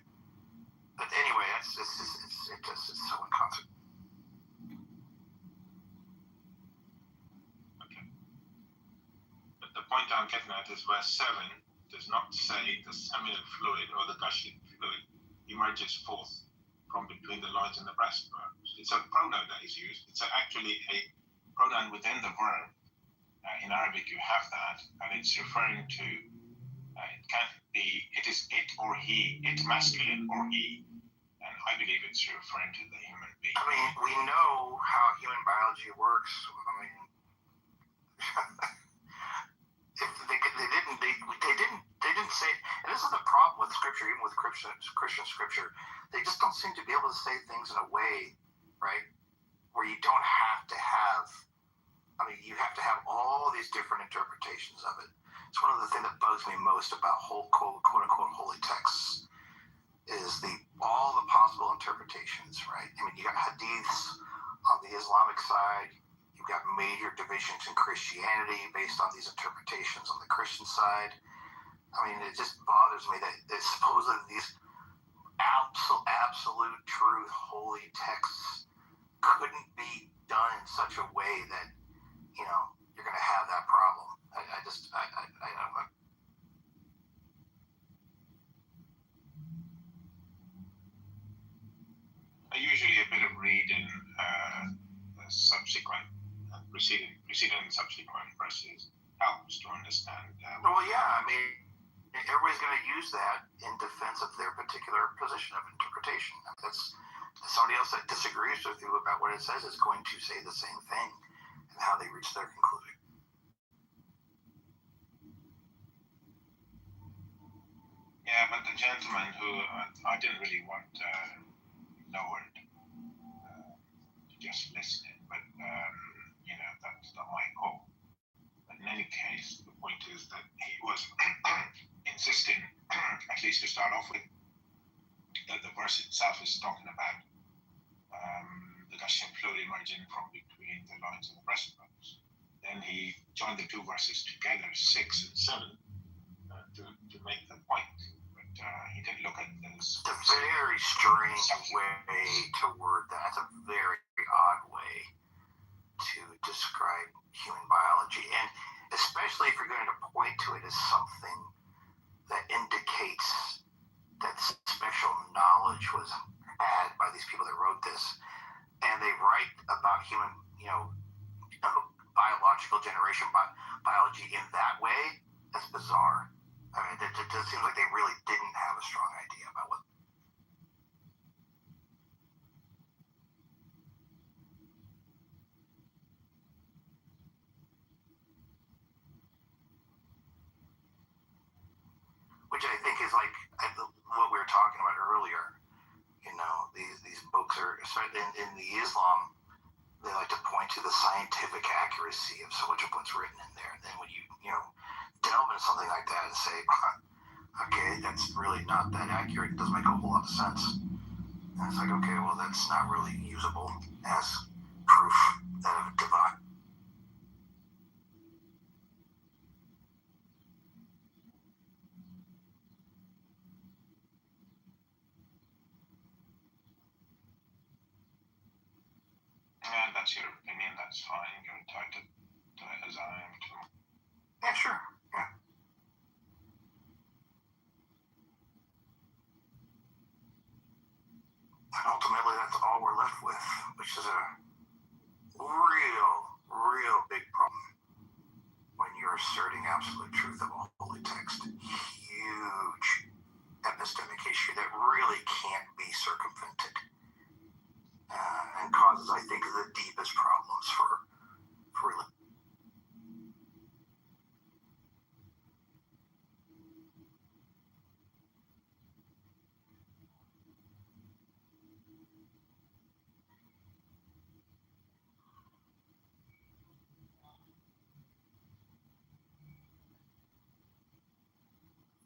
But anyway, it's so inconsequential. Okay. But the point I'm getting at is verse 7 does not say the seminal fluid or the gushing fluid emerges forth from between the loins and the breastbone. It's a pronoun that is used. It's actually a pronoun within the verb. In Arabic, you have that, and it's referring to, it can't be, it is it or he, it masculine or he, and I believe it's referring to the human being. I mean, we know how human biology works. I mean, if they didn't say, and this is the problem with scripture, even with Christian scripture, they just don't seem to be able to say things in a way, right, where you don't have to have, I mean, you have to have all these different interpretations of it. It's one of the things that bugs me most about whole quote unquote holy texts is all the possible interpretations, right? I mean, you got hadiths on the Islamic side, you've got major divisions in Christianity based on these interpretations on the Christian side. I mean, it just bothers me that supposedly these absolute truth holy texts couldn't be done in such a way that, you know, you're going to have that problem. I don't know. Usually a bit of reading the subsequent, preceding and subsequent verses helps to understand. Well, yeah, I mean, everybody's going to use that in defense of their particular position of interpretation. That's somebody else that disagrees with you about what it says is going to say the same thing and how they reach their conclusion. Yeah, but the gentleman who I didn't really want lowered to just listening. but that's not my call. But in any case, the point is that he was insisting, at least to start off with, that the verse itself is talking about the Gaussian fluid emerging from between the loins and the breastbones. Then he joined the two verses together, 6 and 7, to make the point. But he didn't look at those. It's a very strange way to word that. It's a very odd way to describe human biology, and especially if you're going to point to it as something that indicates that special knowledge was had by these people that wrote this, and they write about human, biological generation, biology in that way. That's bizarre. I mean, it just seems like they really didn't have a strong idea about what. Which I think is like what we were talking about earlier. These books are, in the Islam, they like to point to the scientific accuracy of so much of what's written in there. And then when you delve into something like that and say, okay, that's really not that accurate, it doesn't make a whole lot of sense. And it's like, okay, well, that's not really usable as proof of divine. And that's your opinion, that's fine. You're entitled to it, as I am too. Yeah, sure. Yeah. And ultimately, that's all we're left with, which is a real big problem when you're asserting absolute truth of a holy text. Huge epistemic issue that really can't be circumvented. And causes, I think, the deepest problems for religion.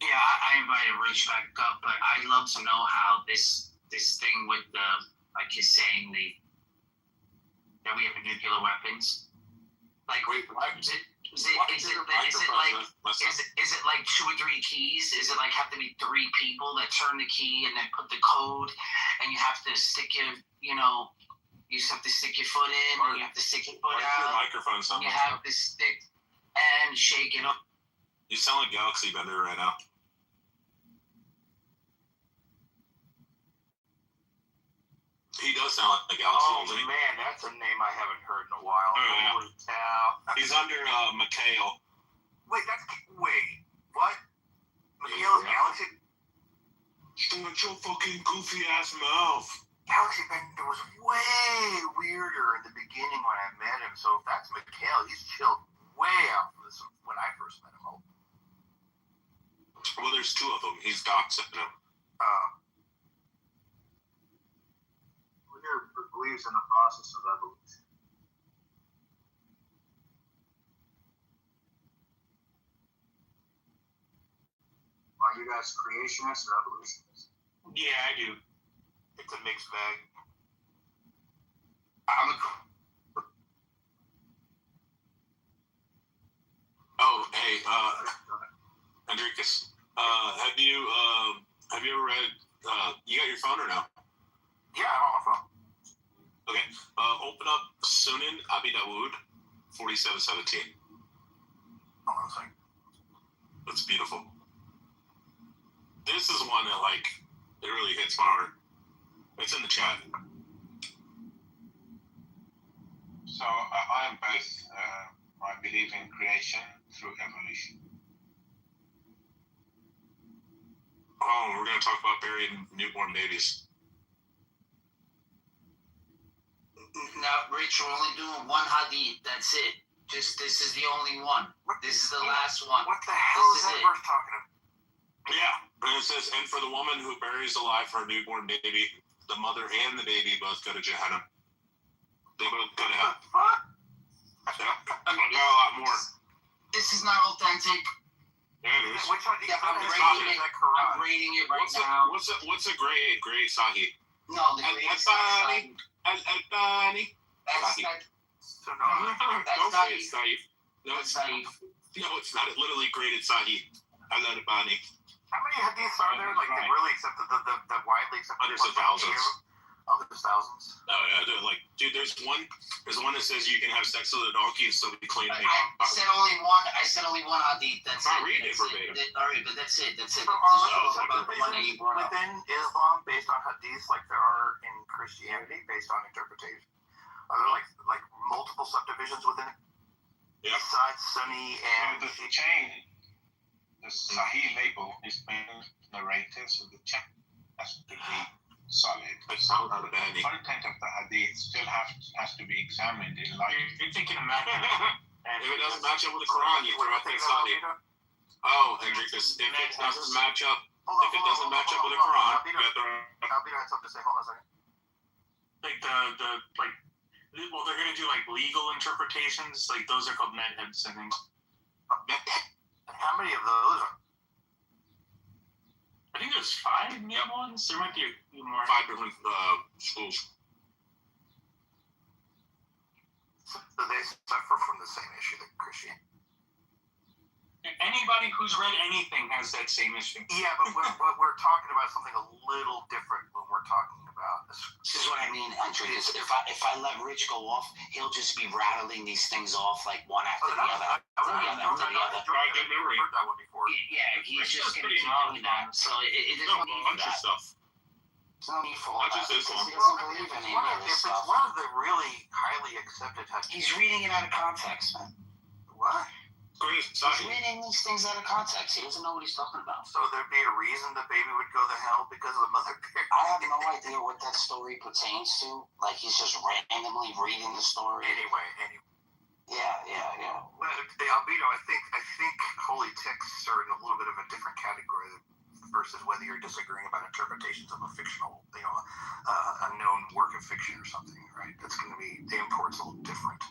Yeah, I invited Rich back up, but I'd love to know how this thing with the, like you're saying, that we have nuclear weapons. Like, wait, what? Is it like 2 or 3 keys? Is it like have to be 3 people that turn the key and then put the code, and you have to stick your, you just have to stick your foot in, and you have to stick your foot out. Your microphone sounds you like have to stick and shake it up. You sound like Galaxy Bender right now. He does sound like Galaxy. Oh man, that's a name I haven't heard in a while. Oh, Holy cow. He's under Mikhail. Wait, what? Mikhail's Galaxy? Shut your fucking goofy ass mouth. Galaxy Bender was way weirder in the beginning when I met him. So if that's Mikhail, he's chilled way out from this when I first met him. Well, there's 2 of them. He's doxing him. Believes in the process of evolution. Are you guys creationists or evolutionists? Yeah, I do. It's a mixed bag. Oh, hey, Enriquez, have you ever read, you got your phone or no? Yeah, I'm on my phone. Okay, open up Sunan Abi Dawud 4717. Hold on a second. That's beautiful. This is one that, it really hits my heart. It's in the chat. So I am both. I believe in creation through evolution. Oh, we're going to talk about burying newborn babies. Now, Rich, we're only doing one hadith. That's it. This is the only one. This is the last one. What the hell is that verse talking about? Yeah, and it says, and for the woman who buries alive her newborn baby, the mother and the baby both go to Jahannam. They both could have. I got a lot more. This is not authentic. There it is. Which one? Yeah, I'm rating it right now. What's a grade? Grade Sahih. No, the grade is not Sahih. So no, don't say it's Sahih. No, it's Sahih. No, it's not. It literally graded Sahih. Al-Albani. how many hadiths are there? Like they really accepted the widely accepted. Hundreds of thousands. Oh, there's thousands. No, yeah, they're like, dude, there's one that says you can have sex with a donkey, so we claim they I said only one. I said only one hadith. That's I'm not it. reading it verbatim. All right, but that's it. That's it. So There's are about the one that you brought up. within Islam based on hadiths like there are in Christianity based on interpretation? Are there like multiple subdivisions within it? Yeah. Besides Sunni and the chain, the Sahih label is being narrated, so the chain has to be solid. So the content of the hadith still has to be examined in light. You're thinking of matching. And if it doesn't match up with the Quran, you throw out that Sahih. Oh, Henricus, if it doesn't match up, with the Quran, you have to. Albino had something to say. Hold on a second. Like well, they're gonna do like legal interpretations. Like those are called madhabs, I think. How many of those are? I think there's 5 new ones. There might be a few more. 5 different schools. So they suffer from the same issue that Christianity. Anybody who's read anything has that same issue. Yeah, but we're talking about something a little different when we're talking about this. This is what I mean, Andrew. Is if I let Rich go off, he'll just be rattling these things off like one after the other. Yeah, he's just going to keep doing that. So it is a bunch of stuff. It's no need for all that. He doesn't believe in any of this stuff. It's one of the really highly accepted hadiths. He's reading it out of context, man. What? He's reading these things out of context. He doesn't know what he's talking about. So there'd be a reason the baby would go to hell because of the mother bear? I have no idea what that story pertains to. Like, he's just randomly reading the story. Anyway. Yeah. Well, Albino, I think holy texts are in a little bit of a different category versus whether you're disagreeing about interpretations of a fictional, a known work of fiction or something, right? That's going to be, the import's a little different.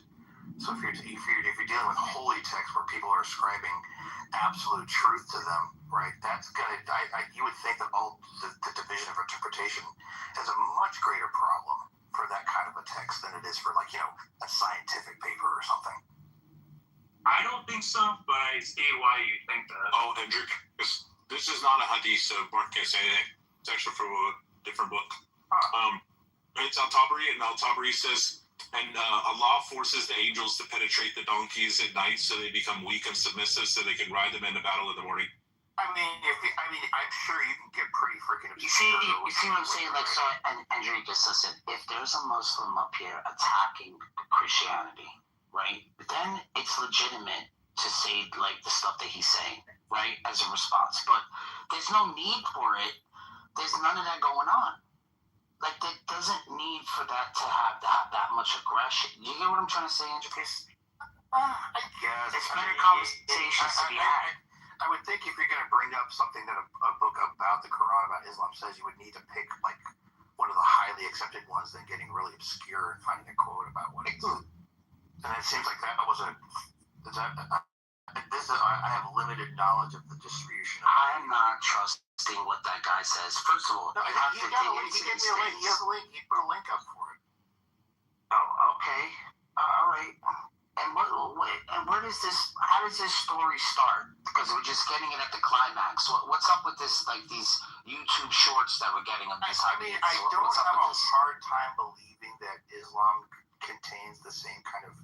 So if you're dealing with holy text where people are ascribing absolute truth to them, right? That's gonna. You would think that all the division of interpretation is a much greater problem for that kind of a text than it is for a scientific paper or something. I don't think so, but I see why you think that. Oh, Hendrik, this is not a hadith, so Mark can't say anything. It's actually from a different book. It's Al-Tabari, and Al-Tabari says, and Allah forces the angels to penetrate the donkeys at night so they become weak and submissive so they can ride them into battle in the morning. I'm sure you can get pretty freaking. You see what I'm saying? Like, so, Andrew, just listen. If there's a Muslim up here attacking Christianity, right? Then it's legitimate to say like the stuff that he's saying, right, as a response. But there's no need for it. There's none of that going on. Like, there doesn't need for that to have that much aggression. You get what I'm trying to say, Andrew? I guess. It's better conversations to be had. I would think if you're going to bring up something that a book about the Quran, about Islam says, you would need to pick, like, one of the highly accepted ones than getting really obscure and finding a quote about what it is. And it seems like that was I have limited knowledge of the distribution. I'm not trusting what that guy says. First of all, no, he gave me a link. He has a link. He put a link up for it. Oh, okay. All right. And where does this? How does this story start? Because we're just getting it at the climax. What's up with this? Like these YouTube shorts that we're getting of this. I mean, I don't have a hard time believing that Islam contains the same kind of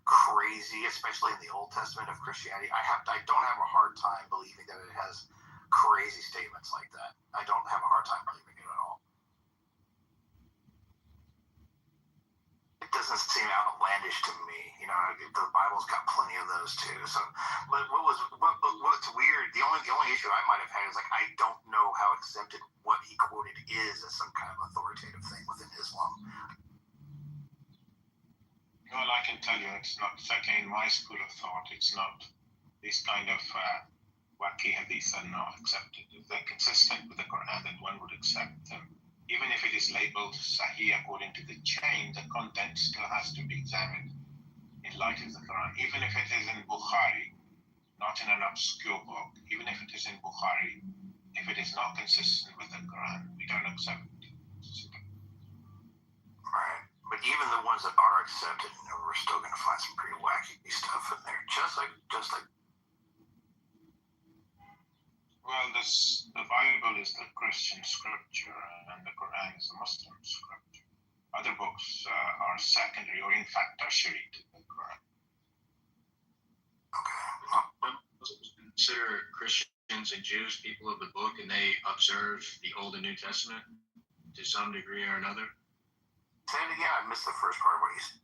crazy, especially in the Old Testament of Christianity. I don't have a hard time believing that it has crazy statements like that. I don't have a hard time believing it at all. It doesn't seem outlandish to me. The Bible's got plenty of those too. So, but what's weird? The only issue I might have had is I don't know how accepted what he quoted is as some kind of authoritative thing within Islam. Well, I can tell you, it's not, certainly in my school of thought, it's not. These kind of wacky hadiths are not accepted. If they're consistent with the Quran, then one would accept them even if it is labeled Sahih according to the chain, the content still has to be examined in light of the Quran. Even if it is in Bukhari, not in an obscure book, even if it is in Bukhari, if it is not consistent with the Quran, we don't accept it. Right. But even the ones that are accepted, we're still going to find some pretty wacky stuff in there. Just like. Well, the Bible is the Christian scripture, and the Quran is the Muslim scripture. Other books are secondary, or in fact tertiary to the Quran. Consider Christians and Jews people of the book, and they observe the Old and New Testament to some degree or another? Say it again. I missed the first part. What you said?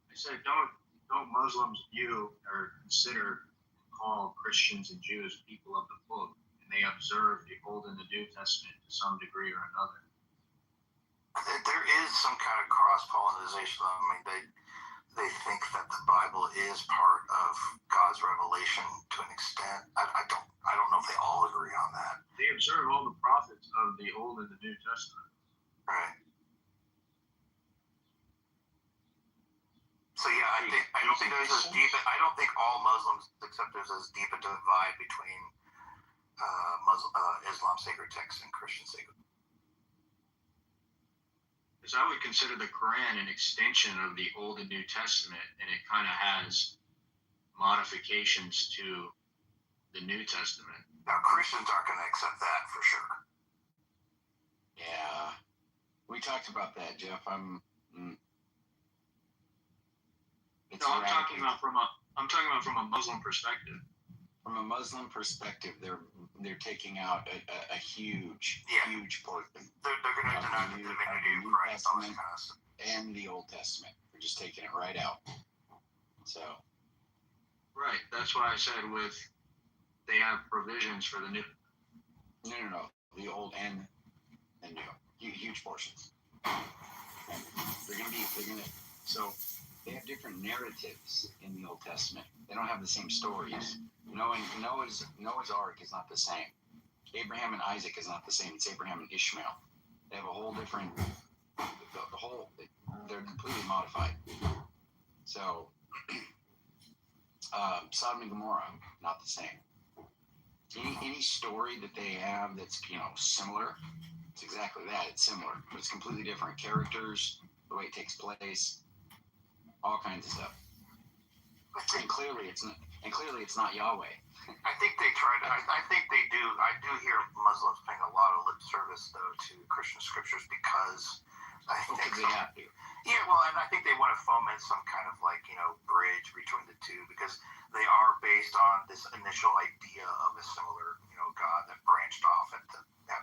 I said, don't Muslims view or consider call Christians and Jews people of the book, and they observe the Old and the New Testament to some degree or another? There is some kind of cross-pollination. I mean, they think that the Bible is part of God's revelation to an extent. I don't know if they all agree on that. They observe all the prophets of the Old and the New Testament. Right. So yeah, I don't think there's as deep. I don't think all Muslims accept there's as deep a divide between Islam sacred texts and Christian sacred. Because I would consider the Quran an extension of the Old and New Testament, and it kind of has modifications to the New Testament. Now Christians aren't going to accept that for sure. Yeah, we talked about that, Jeff. I'm talking about from a Muslim perspective. From a Muslim perspective, they're taking out a huge portion. They're going to deny the divinity of Christ, all that kind of stuff. And the Old Testament. They're just taking it right out. So. Right. That's why I said they have provisions for the new. No. The Old and the New. Huge portions. So they have different narratives in the Old Testament. They don't have the same stories. Noah's Ark is not the same. Abraham and Isaac is not the same. It's Abraham and Ishmael. They have a whole different. They're completely modified. So, Sodom and Gomorrah, not the same. Any story that they have that's similar, it's exactly that. It's similar, but it's completely different characters, the way it takes place, all kinds of stuff. And clearly, it's not Yahweh. I think they try to. I think they do. I do hear Muslims paying a lot of lip service though to Christian scriptures because I think they have to. Yeah, well, and I think they want to foment some kind of bridge between the two because they are based on this initial idea of a similar God that branched off at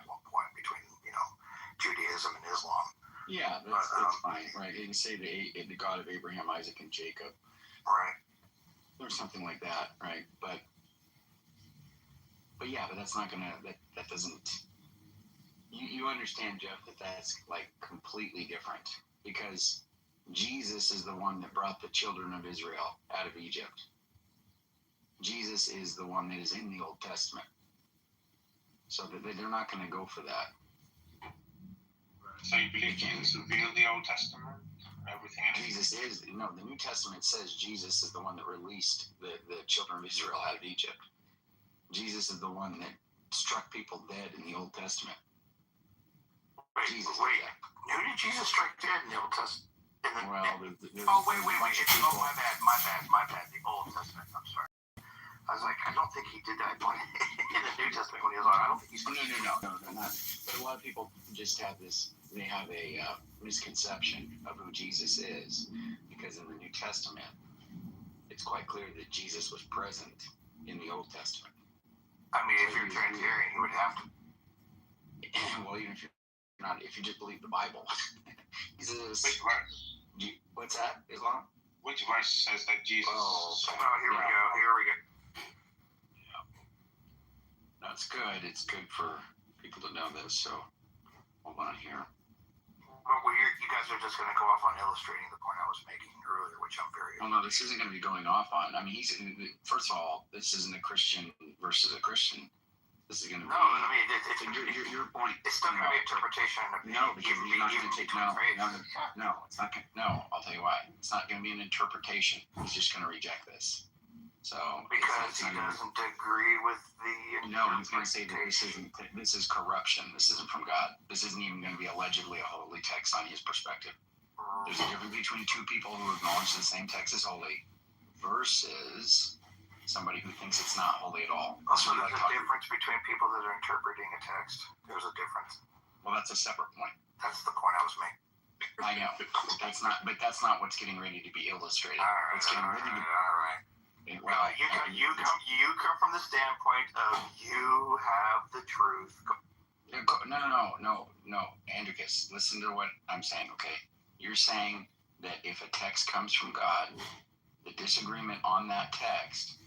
one point between Judaism and Islam. Yeah, that's fine, right? You can say the God of Abraham, Isaac, and Jacob, right? Or something like that, right? But that's not gonna. That doesn't. You understand, Jeff, that's completely different because Jesus is the one that brought the children of Israel out of Egypt. Jesus is the one that is in the Old Testament, so that they're not going to go for that. So you believe Jesus revealed the Old Testament? Everything else? Jesus is the New Testament says Jesus is the one that released the children of Israel out of Egypt. Jesus is the one that struck people dead in the Old Testament. Wait, who did Jesus strike dead in the Old Testament? Wait. Oh, my bad. The Old Testament. I'm sorry. I was like, I don't think he did that in the New Testament when he was on. I don't think he's. No, not. But a lot of people just have this. They have a misconception of who Jesus is because in the New Testament, it's quite clear that Jesus was present in the Old Testament. I mean, if you're Trinitarian, you would have to. Well, even if you're not, if you just believe the Bible, Which verse? What's that? Islam? Which verse says that Jesus? Here we go. Yeah. No, it's good. It's good for people to know this. So, hold on here. Well, you guys are just going to go off on illustrating the point I was making earlier, which I'm very. Well, no, this isn't going to be going off on. I mean, first of all, this isn't a Christian versus a Christian This is going to be. No, I mean, your point. It's still going to be interpretation. No, because he's not going to take no. It's not going. No, I'll tell you why. It's not going to be an interpretation. He's just going to reject this. So because he doesn't agree with the. No, he's going to say that this is corruption. This isn't from God. This isn't even going to be allegedly a holy text on his perspective. There's a difference between two people who acknowledge the same text as holy versus somebody who thinks it's not holy at all. Also, there's a difference between people that are interpreting a text. There's a difference. Well, that's a separate point. That's the point I was making. I know. That's not what's getting ready to be illustrated. What's getting ready to be. All right. Well, you come from the standpoint of you have the truth. No, Andricus, listen to what I'm saying, okay? You're saying that if a text comes from God, the disagreement on that text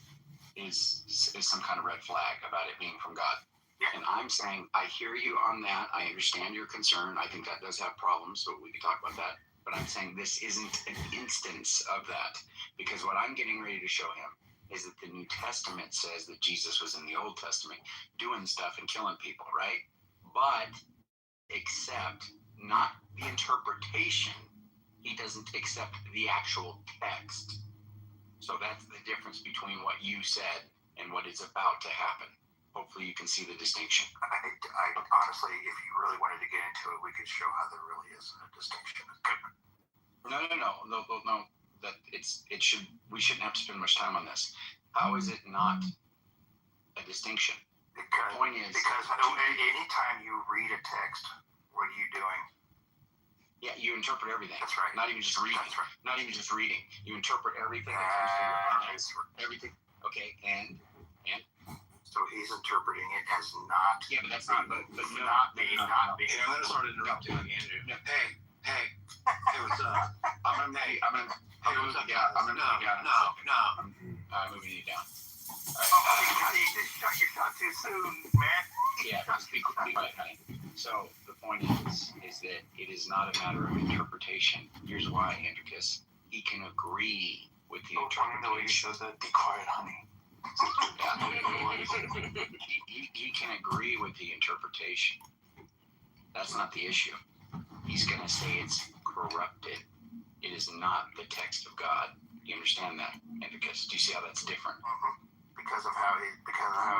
is some kind of red flag about it being from God. Yeah. And I'm saying, I hear you on that. I understand your concern. I think that does have problems, so we can talk about that. But I'm saying this isn't an instance of that. Because what I'm getting ready to show him is that the New Testament says that Jesus was in the Old Testament doing stuff and killing people, right? But except not the interpretation, he doesn't accept the actual text. So that's the difference between what you said and what is about to happen. Hopefully you can see the distinction. I honestly, if you really wanted to get into it, we could show how there really is a distinction. No. That we shouldn't have to spend much time on this. How is it not a distinction? Because anytime you read a text, what are you doing? Yeah, you interpret everything. That's right. Not even just reading. That's right. Not even just reading. You interpret everything that comes through your eyes. Everything. Okay, and. So he's interpreting it as not. Yeah, but that's not. But no, not being. Yeah, let us start interrupting Andrew. No. Hey, what's up? I'm gonna move you down. I'm moving you down. All right. You shot too soon, man. Yeah, just be quiet, honey. So the point is that it is not a matter of interpretation. Here's why, Andricus. He can agree with the interpretation. Be quiet, honey. He can agree with the interpretation. That's not the issue. He's going to say it's corrupted. It is not the text of God. You understand that, Andricus? Do you see how that's different? Mm-hmm. Because of how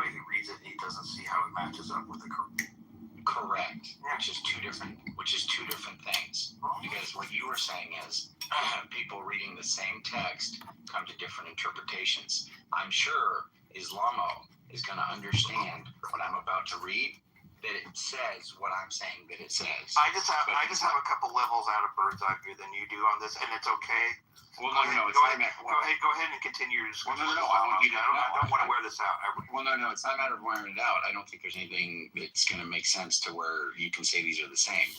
he reads it, he doesn't see how it matches up with the correct. Which is two different things. Because what you were saying is people reading the same text come to different interpretations. I'm sure Islamo is going to understand what I'm about to read, that it says what I'm saying that it says. I just have a couple levels out of bird's eye view than you do on this, and it's okay. Well, no, it's not. Go ahead and continue your discussion. Well, no, I don't want to wear this out. Well, no, it's not a matter of wearing it out. I don't think there's anything that's going to make sense to where you can say these are the same.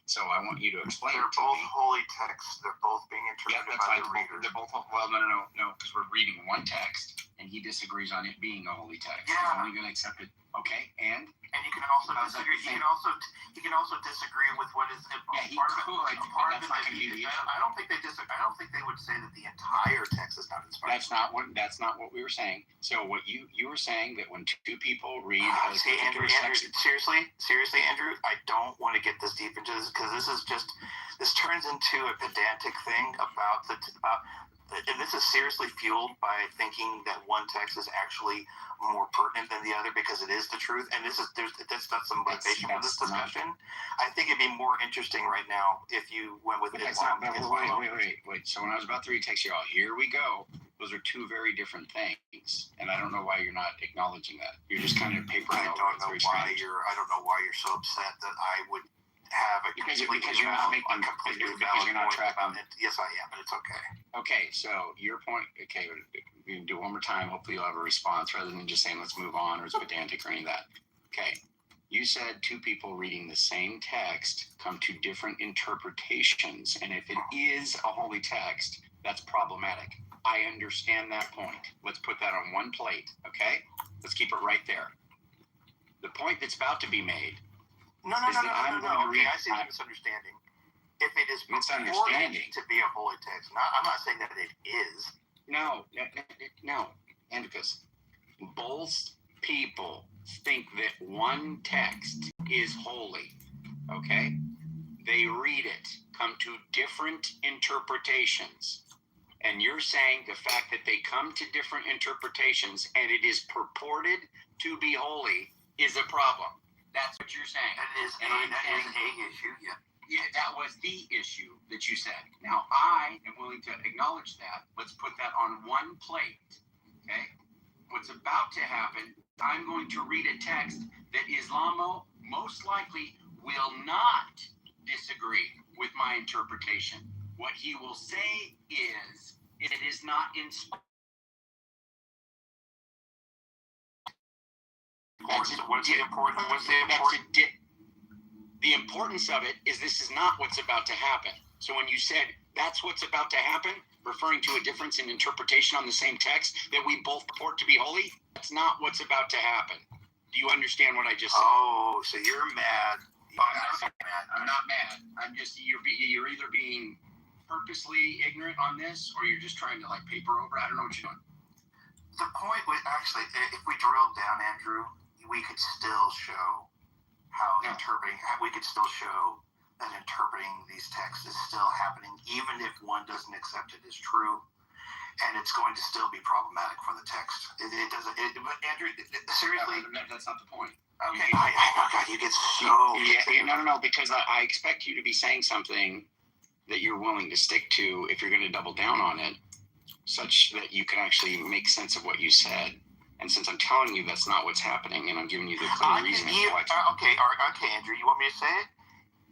So I want you to explain. They're both holy texts. They're both being interpreted by the reader. They're both. Well, no, because we're reading one text, and he disagrees on it being a holy text. Yeah. He's only going to accept it. Okay, and you can also disagree. He can also disagree with what is. Yeah, he could. That's not going to be the issue. I don't think they disagree. I don't think they would say that the entire text is not inspired. That's not what we were saying. So what you were saying that when two people read. See, Andrew, seriously, Andrew, I don't want to get this deep into this because this turns into a pedantic thing and this is seriously fueled by thinking that one text is actually more pertinent than the other because it is the truth. And that's not some motivation for this discussion. I think it'd be more interesting right now if you went with Islam. Wait. So when I was about to read text, you're all, here we go. Those are two very different things, and I don't know why you're not acknowledging that. You're just kind of papering over. I don't know why you're so upset that I would have a because you're not tracking. Yes, I am, but it's okay. Okay, so your point. Okay, we can do it one more time. Hopefully, you'll have a response rather than just saying let's move on or it's pedantic or any of that. Okay, you said two people reading the same text come to different interpretations, and if it is a holy text, that's problematic. I understand that point. Let's put that on one plate. Okay, let's keep it right there. The point that's about to be made. No. Okay, I see the misunderstanding. If it is purported to be a holy text, I'm not saying that it is. No, Andricus. Both people think that one text is holy, okay? They read it, come to different interpretations. And you're saying the fact that they come to different interpretations and it is purported to be holy is a problem. That's what you're saying. That is and a issue, yeah. Yeah, that was the issue that you said. Now, I am willing to acknowledge that. Let's put that on one plate, okay? What's about to happen, I'm going to read a text that Islamo most likely will not disagree with my interpretation. What he will say is, it is not inspired. What's the importance? The importance of it is this is not what's about to happen. So when you said that's what's about to happen, referring to a difference in interpretation on the same text that we both purport to be holy, that's not what's about to happen. Do you understand what I just said? Oh, so you're mad. I'm not mad. I'm just, you're either being purposely ignorant on this or you're just trying to like paper over. I don't know what you're doing. The point was actually, if we drilled down, Andrew, we could still show we could still show that interpreting these texts is still happening, even if one doesn't accept it as true, and it's going to still be problematic for the text. It doesn't. But Andrew, seriously, that's not the point. Okay, I know, God, you get so. No, because I expect you to be saying something that you're willing to stick to if you're going to double down on it, such that you can actually make sense of what you said. And since I'm telling you that's not what's happening, and I'm giving you the clear reason why. Okay, Andrew, you want me to say it?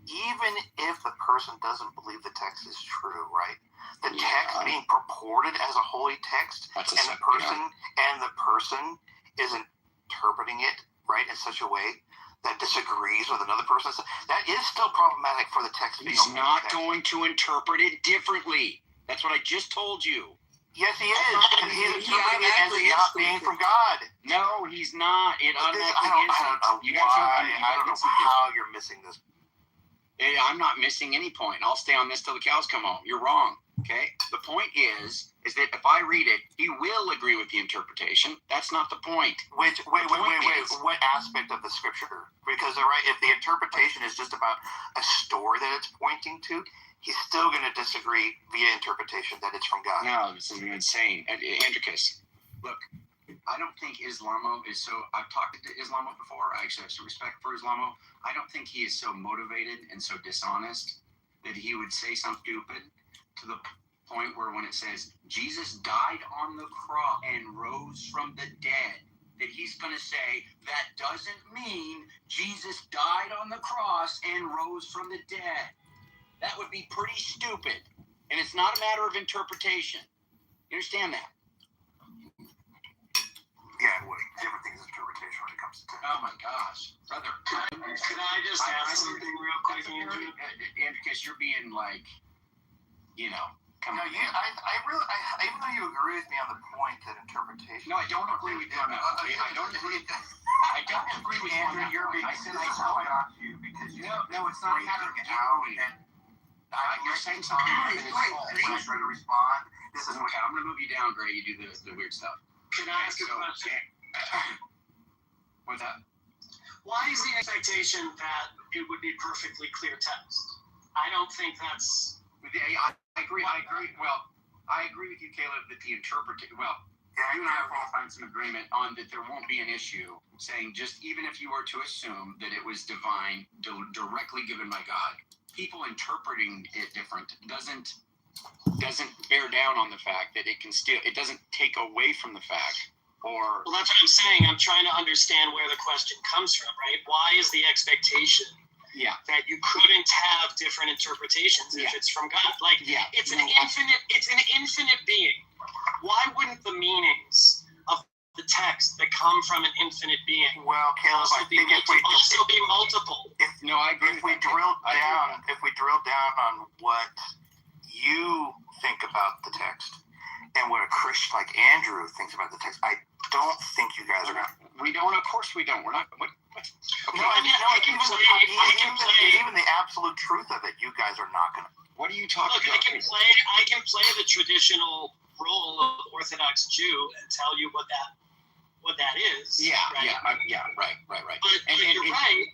Even if the person doesn't believe the text is true, right? The text being purported as a holy text, and the person is interpreting it right in such a way that disagrees with another person, that is still problematic for the text. He's not going to interpret it differently. That's what I just told you. Yes, he is. He's interpreting it as not being from God. No, he's not. It automatically isn't. I don't know how you're missing this. I'm not missing any point. I'll stay on this till the cows come home. You're wrong. Okay? The point is that if I read it, he will agree with the interpretation. That's not the point. Wait. What aspect of the scripture? Because if the interpretation is just about a story that it's pointing to, he's still going to disagree via interpretation that it's from God. No, this is insane. Andricus, look, I don't think Islamo is so. I've talked to Islamo before. I actually have some respect for Islamo. I don't think he is so motivated and so dishonest that he would say something stupid to the point where when it says Jesus died on the cross and rose from the dead, that he's going to say that doesn't mean Jesus died on the cross and rose from the dead. That would be pretty stupid. And it's not a matter of interpretation. You understand that? Yeah, everything's interpretation when it comes to text. Oh my gosh. Brother. Can I just ask something real quick, Andrew? Because you're being like, come on. Even though you agree with me on the point that interpretation. No, I don't agree with you on that. I don't agree with you on that. I said I got you because no, it's not a matter of arguing. You're saying something. I'm trying to respond. This is okay. I'm gonna move you down, Gray. You do the weird stuff. Can I ask a question? What's that? Why is the expectation that it would be perfectly clear text? I don't think that's. I agree. Well, I agree with you, Caleb, that the interpretation. Well, you and I will find some agreement on that. There won't be an issue saying just even if you were to assume that it was divine, directly given by God. People interpreting it different doesn't bear down on the fact that it doesn't take away from the fact well, that's what I'm saying. I'm trying to understand where the question comes from, right? Why is the expectation that you couldn't have different interpretations if it's from God? It's an infinite being. Why wouldn't the meanings of the text that come from an infinite being also be multiple? I agree. If we drill down on what you think about the text and what a Christian like Andrew thinks about the text, I don't think you guys are gonna. We don't. Of course, we don't. We're not. What? Okay. Even the absolute truth of it, you guys are not gonna. What are you talking about? I can play the traditional role of Orthodox Jew and tell you what that what that is. Yeah, right? right. But you're right.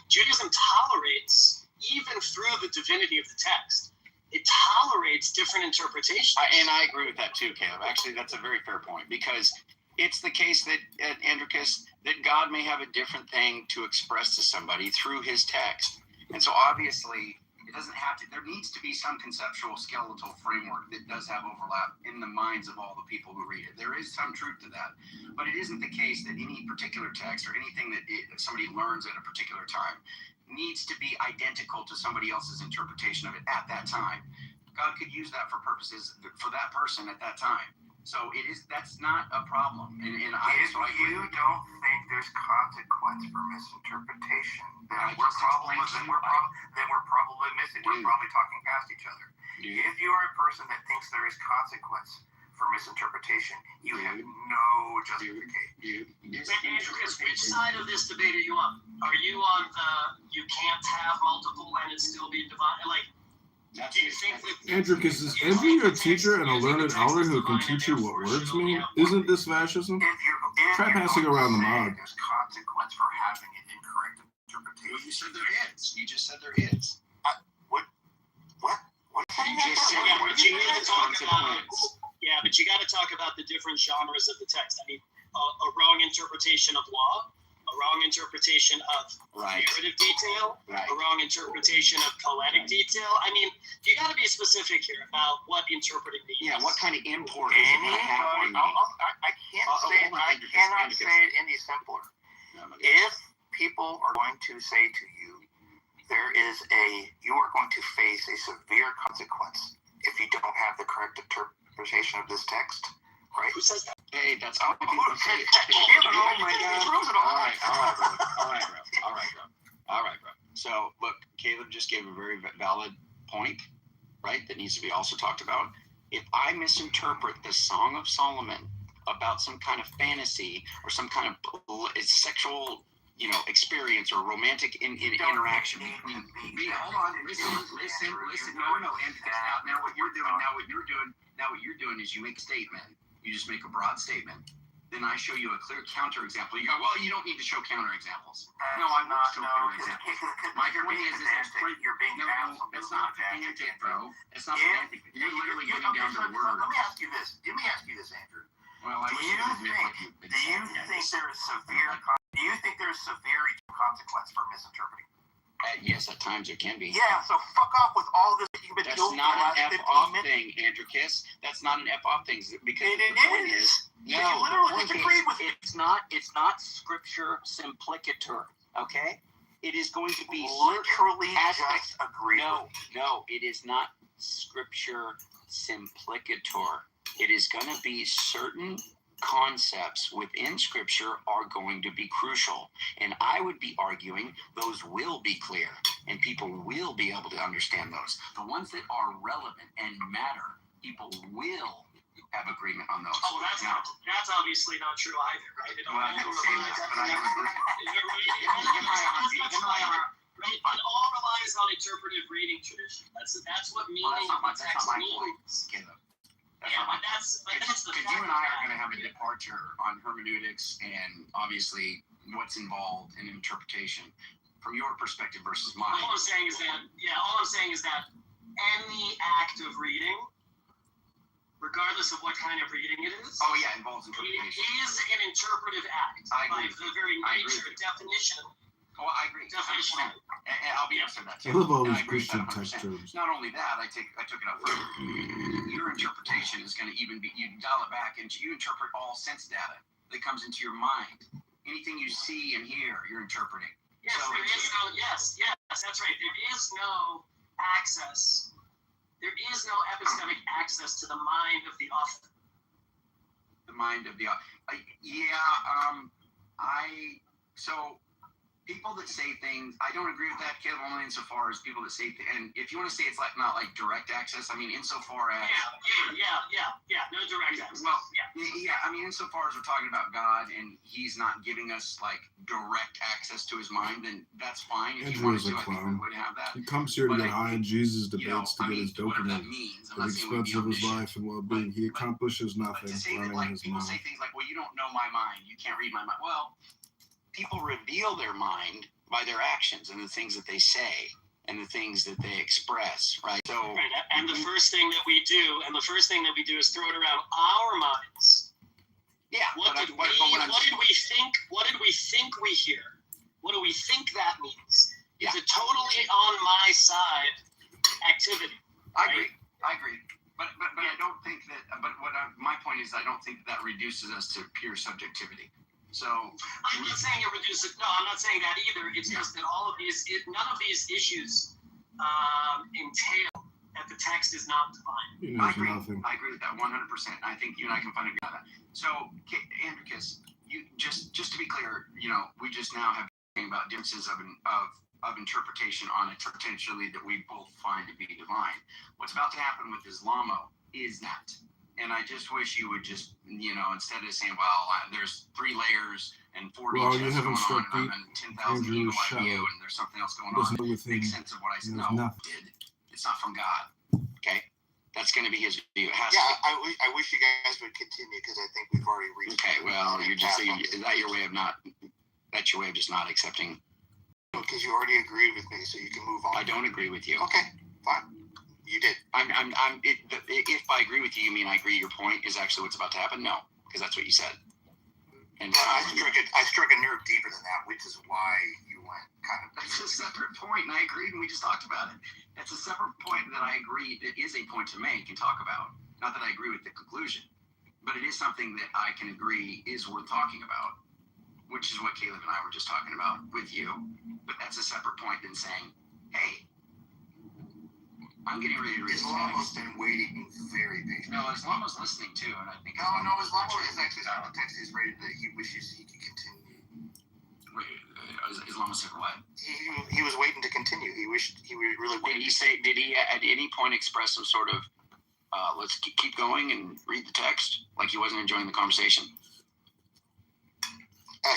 Judaism tolerates, even through the divinity of the text, it tolerates different interpretations. And I agree with that too, Caleb. Actually, that's a very fair point, because it's the case that, Andricus, that God may have a different thing to express to somebody through his text. And so obviously, it doesn't have to, there needs to be some conceptual skeletal framework that does have overlap in the minds of all the people who read it. There is some truth to that, but it isn't the case that any particular text or anything that somebody learns at a particular time needs to be identical to somebody else's interpretation of it at that time. God could use that for purposes for that person at that time. So that's not a problem. And if you don't think there's consequence for misinterpretation, then we're probably missing. We're probably talking past each other. If you are a person that thinks there is consequence for misinterpretation, you have no justification. Andricus, which side of this debate are you on? Are you on the you can't have multiple and it still be divine? Like, do you think that Andricus, is envy your teacher and a learned elder who can teach you what words mean? Isn't this fascism? Try passing around the mod. There's consequence for having an incorrect interpretation. You said there is. You just said there is. What? You just said that. But you need to talk about. Yeah, but you got to talk about the different genres of the text. I mean, a wrong interpretation of law, a wrong interpretation of narrative detail, a wrong interpretation of poetic detail. I mean, you got to be specific here about what interpreting means. Yeah, what kind of import is it going to have on you? I cannot say it any simpler. If people are going to say to you, you are going to face a severe consequence if you don't have the correct interpretation of this text, right? Who says that? Hey, that's all. Oh my God. All right, bro. So, look, Caleb just gave a very valid point, right, that needs to be also talked about. If I misinterpret the Song of Solomon about some kind of fantasy or some kind of sexual, experience or romantic interaction between me. Hold on, listen. No. And now what you're doing is you make a statement. You just make a broad statement. Then I show you a clear counterexample. You go, well, you don't need to show counterexamples. No, I'm not showing counterexamples. My point is you're being that's not pedantic, bro. It's not pedantic. You're literally getting down to the word. Let me ask you this, Andrew. Well, do you think there's severe consequence for misinterpreting? Yes, at times there can be. Yeah, so fuck off with all this. That's not an F-off thing, Andricus. That's not an F-off thing. Because the point is, it's not scripture simplicator, okay? It is going to be literally just agree. No, it is not scripture simplicator. It is going to be certain concepts within scripture are going to be crucial, and I would be arguing those will be clear and people will be able to understand those. The ones that are relevant and matter, people will have agreement on those. Oh, that's obviously not true either, right? I didn't say that, but I agree. Right? It all relies on interpretive reading tradition. That's what meaning of the text means. But that's the fact. You and I are going to have a departure on hermeneutics and obviously what's involved in interpretation from your perspective versus mine. All I'm saying is that any act of reading, regardless of what kind of reading it is, involves interpretation. It is an interpretive act by the very nature, definition. Oh, I agree. Definition. And I'll be answering that too. I love all these Christian text terms. Not only that, I took it up further. Your interpretation is going to even be, you dial it back and you interpret all sense data that comes into your mind. Anything you see and hear, you're interpreting. Yes, yes, that's right. There is no access. There is no epistemic access to the mind of the author. The mind of the author. people that say things, I don't agree with that, Caleb, only insofar as people that say, and if you want to say it's like not like direct access, I mean, insofar as. No direct access. Well, I mean, insofar as we're talking about God and he's not giving us like direct access to his mind, then that's fine. If you Andrew wanted is a to, I think clown. we would have that. He comes here to But get I high in think, Jesus debates to get his whatever that dopamine means, at I'm not the saying we'd expense be of his omniscient. life and well-being. He accomplishes But nothing to say that running like his people mouth. say things like, well, you don't know my mind, you can't read my mind. Well, people reveal their mind by their actions and the things that they say and the things that they express, right? So, right, and the first thing that we do is throw it around our minds. Yeah. What did we think? What did we think we hear? What do we think that means? Yeah. It's a totally on my side activity. I agree. But I don't think that. But my point is, I don't think that reduces us to pure subjectivity. So I'm not saying it reduces. No, I'm not saying that either. It's just that none of these issues entail that the text is not divine. He knows nothing. I agree with that 100%. I think you and I can find a good on that. So, Andricus, you just to be clear, we just now have been about differences of interpretation on it potentially that we both find to be divine. What's about to happen with Islamo is that. And I just wish you would just, instead of saying, well, there's 3 layers and 40 Well, chests you haven't going on, struck and I'm in 10,000 Andrew's ego shadow. IBU, and there's something else going Doesn't on. know within. Makes sense of what I said. There's No, nothing. it's not from God. Okay? That's going to be his view. It has Yeah, to be. I wish you guys would continue because I think we've already reached. Okay, well, you're just saying, is that your way of that's your way of just not accepting? Because you already agreed with me, so you can move on. I don't agree with you. Okay, fine. You did. If I agree with you, you mean I agree your point is actually what's about to happen? No, because that's what you said. And I struck a nerve deeper than that, which is why you went kind of. That's a separate point, and I agreed, and we just talked about it. That's a separate point that I agree that is a point to make and talk about. Not that I agree with the conclusion, but it is something that I can agree is worth talking about, which is what Caleb and I were just talking about with you. But that's a separate point than saying, hey, I'm getting ready to read Islamo's been waiting very patiently. No, Islamo's listening too, and I think No, Islamo is actually not. The text is rated that he wishes he could continue. Wait, Islamo said what? He was waiting to continue. He really wanted. Did he at any point express some sort of let's keep going and read the text, like he wasn't enjoying the conversation?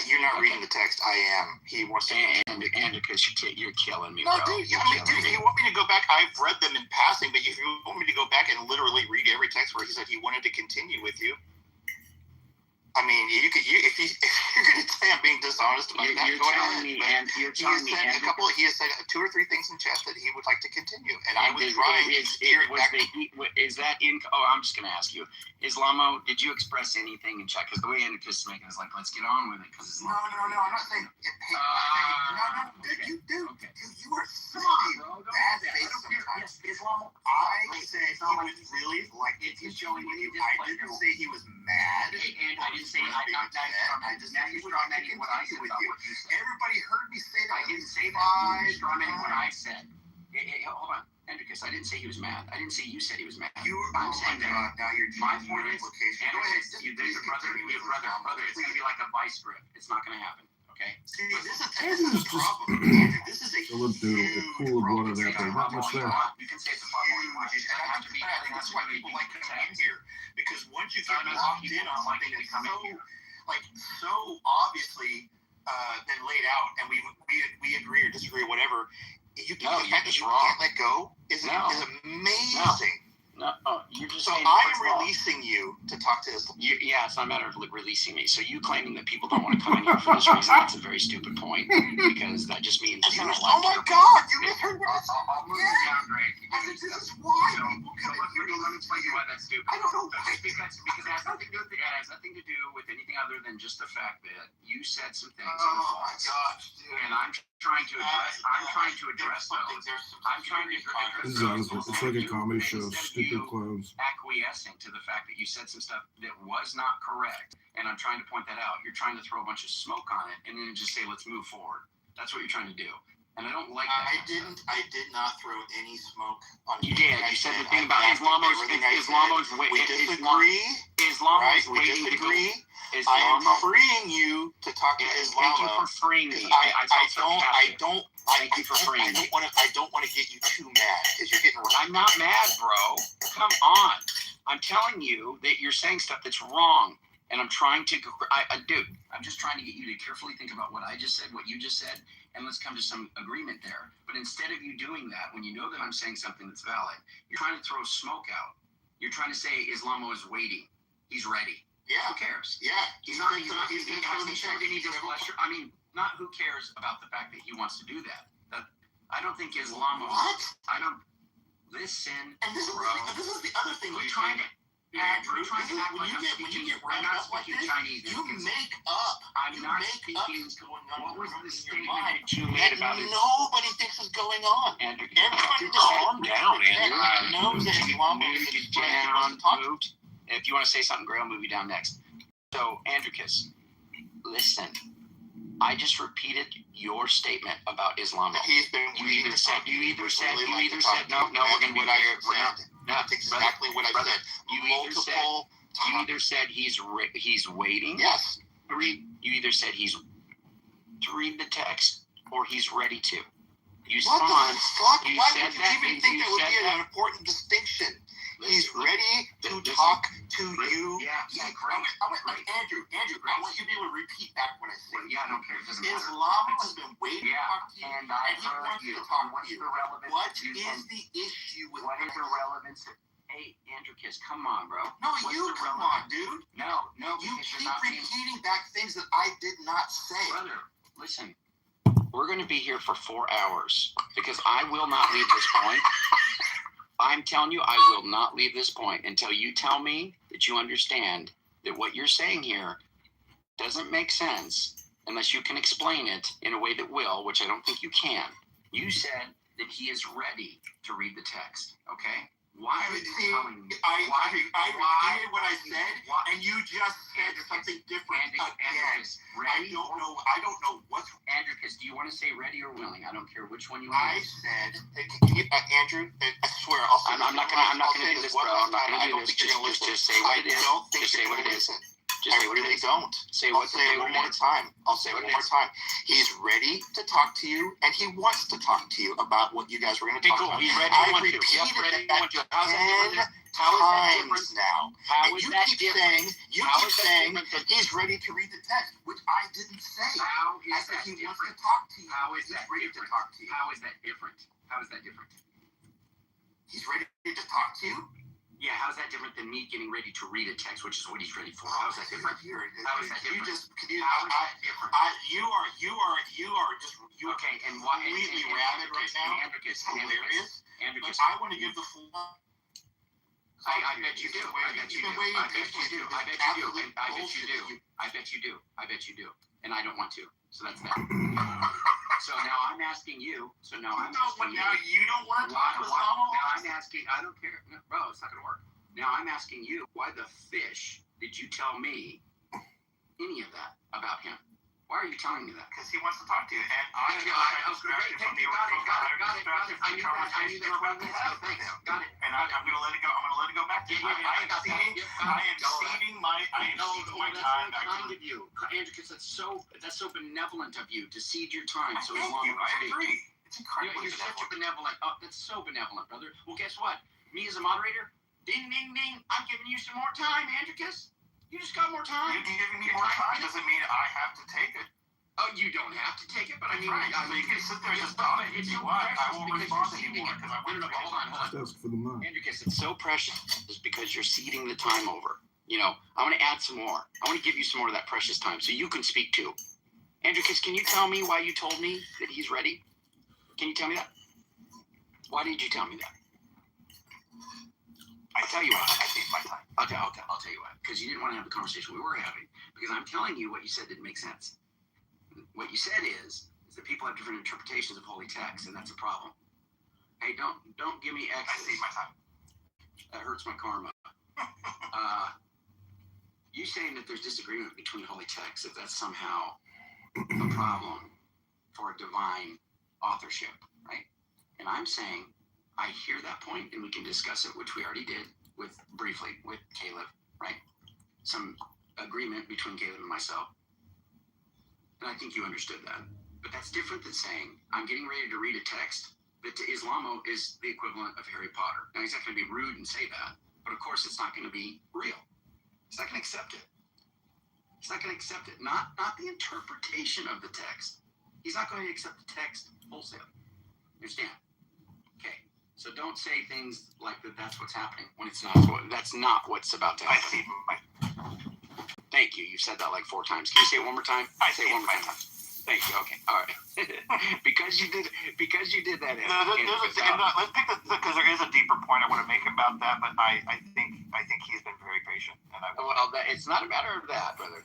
You're not reading the text. I am. He wants to. And because you're killing me, No, bro. dude, if you want me to go back, I've read them in passing, but if you want me to go back and literally read every text where he said he wanted to continue with you, I mean, if you're going to say I'm being dishonest about that, you're go telling ahead. me, and you're telling me, He has said 2 or 3 things in chat that he would like to continue, and I was trying to steer it back. Is that in? Oh, I'm just going to ask you, Islamo, did you express anything in chat? Because the way Andricus is making it is like, let's get on with it. Because No, I'm not saying. No, dude, you do. Okay. You are such a bad face sometimes. Islamo. I said he was really like it's showing you. I didn't say he was mad. And I didn't say I just said he would like to continue with you. Everybody heard me say that. I didn't say that. You're strawmanning what I said. Hold on, Andricus. I didn't say he was mad. I didn't say you said he was mad. I'm saying that. Now you're My point is, implication. Go ahead. There's a brother. Brother. It's gonna be like a vice grip. It's not gonna happen. Okay. See, this is a problem. Andrew, this is a Philip do a pool of water that day. Not much there. You can say it's a problem. I think that's why people like coming in here, because once you get locked in on something that's so obviously been laid out, and we agree or disagree or whatever, the fact that you can't let go is amazing. No, you're just so saying. I'm releasing you to talk to Islam. Yeah, it's not a matter of releasing me. So you claiming that people don't want to come in here for this reason, that's a very stupid point, because that just means you don't like oh my God, you misheard what I said. I'll move it down, Greg. I said, this is why people come in here. Let me explain why that's stupid. I don't know why. Because it has nothing to do with anything other than just the fact that you said some things. Oh my gosh, dude. And I'm trying to address. I'm trying to address those. I'm trying to address those. It's like a comedy show. Stupid clowns. Acquiescing to the fact that you said some stuff that was not correct, and I'm trying to point that out. You're trying to throw a bunch of smoke on it, and then just say, "Let's move forward." That's what you're trying to do, and I don't like that. I did not throw any smoke on you. Did. You said the thing about Islamo's we disagree. Islamo's Right? We waiting disagree. I am freeing you to talk to Islam. Thank you for freeing me. I don't want to get you too mad because you're getting. I'm not mad, bro. Come on. I'm telling you that you're saying stuff that's wrong, and I'm trying to. Dude, I'm just trying to get you to carefully think about what I just said, what you just said, and let's come to some agreement there. But instead of you doing that, when you know that I'm saying something that's valid, you're trying to throw smoke out. You're trying to say Islamo is waiting. He's ready. Yeah. Who cares? Yeah. He's not. He's any displeasure. I mean, not who cares about the fact that he wants to do that. I don't think Islamo. What? I don't listen. And this is the other thing. We're trying to. Andrew, when you get ramped up like this, Chinese. You make up. I'm not speaking. What's going on? What was the in your statement mind that you made about it? Nobody thinks is going on. Andrew, calm down, Andrew. Knows that Islam is down. Moved. If you want to say something, Gray, I'll move you down next. So, Andricus, listen. I just repeated your statement about Islam. He's been. You either said no. We're going to be here. That's exactly what I said. You either said he's waiting. Yes. You either said he's to read the text or he's ready to. You what the fuck? You Why said would you that, even think that would be an important distinction? He's ready to talk to you. Andrew, I want you to be able to repeat back what I said. Yeah, I don't care. It doesn't matter. Islam has been waiting to talk to you, and he wants to talk to you. What is the issue with what is the relevance of? Hey, Andricus, come on, bro. No, you come on, dude. No. You keep repeating back things that I did not say. Brother, listen. We're going to be here for 4 hours because I will not leave this point. I'm telling you, I will not leave this point until you tell me that you understand that what you're saying here doesn't make sense unless you can explain it in a way that will, which I don't think you can. You said that he is ready to read the text, okay? Why are you telling me? I repeated what I said, and you just said something different again. I don't know what's. Andricus, do you want to say ready or willing? I don't care which one you want. I said, Andrew. I swear, I'm not gonna do this, bro. I'm not gonna do this. Just say what it is. Just say what it is. I really don't. I'll say it one more time. He's ready to talk to you, and he wants to talk to you about what you guys were going to talk about. I repeated that 10 times now. And you keep saying that he's ready to read the text, which I didn't say. I said he wants to talk to you. How is that ready to talk to you? How is that different? He's ready to talk to you? Yeah, how's that different than me getting ready to read a text, which is what he's ready for? How's that different? You are just okay, and why completely rabid right now. Andricus, hilarious. But I want to give the full. I bet you do. I bet you do. And I don't want to. So that's that. So now I'm asking you. Now you don't want to talk about Islam? Now I'm asking. I don't care, no, bro. It's not gonna work. Now I'm asking you. Why the fish did you tell me any of that about him? Why are you telling me that? Because he wants to talk to you, and I Got it. I knew that. Got it. And I'm gonna let it go. I'm gonna let it go back to you. I am ceding my time back to you. Andricus, that's so benevolent of you to cede your time so long. I agree. It's incredibly You're such a benevolent. Oh, that's so benevolent, brother. Well, guess what? Me as a moderator, ding, ding, ding. I'm giving you some more time, Andricus. You just got more time. You giving me more time doesn't mean I have to take it. Oh, you don't have to take it, but I mean, you can sit there and just talk. If you want, I won't respond anymore because I want to. Hold on. That's for the mind. Andricus, it's so precious just because you're ceding the time over. You know, I want to add some more. I want to give you some more of that precious time so you can speak too. Andricus, can you tell me why you told me that he's ready? Can you tell me that? Why did you tell me that? I'll tell you what. I think my time. I'll tell you what. Because you didn't want to have the conversation we were having. Because I'm telling you what you said didn't make sense. What you said is that people have different interpretations of holy text, and that's a problem. Hey, don't give me X. I see my time. That hurts my karma. You saying that there's disagreement between holy texts, that that's somehow a problem for divine authorship, right? And I'm saying I hear that point, and we can discuss it, which we already did briefly with Caleb, right? Some agreement between Caleb and myself. And I think you understood that. But that's different than saying, I'm getting ready to read a text that to Islamo is the equivalent of Harry Potter. Now, he's not going to be rude and say that, but of course it's not going to be real. He's not going to accept it. He's not going to accept it. Not the interpretation of the text. He's not going to accept the text wholesale. Understand? Okay. So don't say things like that. That's what's happening when it's not. That's not what's about to happen. I see my. Thank you. You've said that like 4 times. Can you say it one more time? I say it one more time. Thank you. Okay. All right. because you did that. Let's pick because there is a deeper point I want to make about that, but I think he's been very patient, and it's not a matter of that, brother.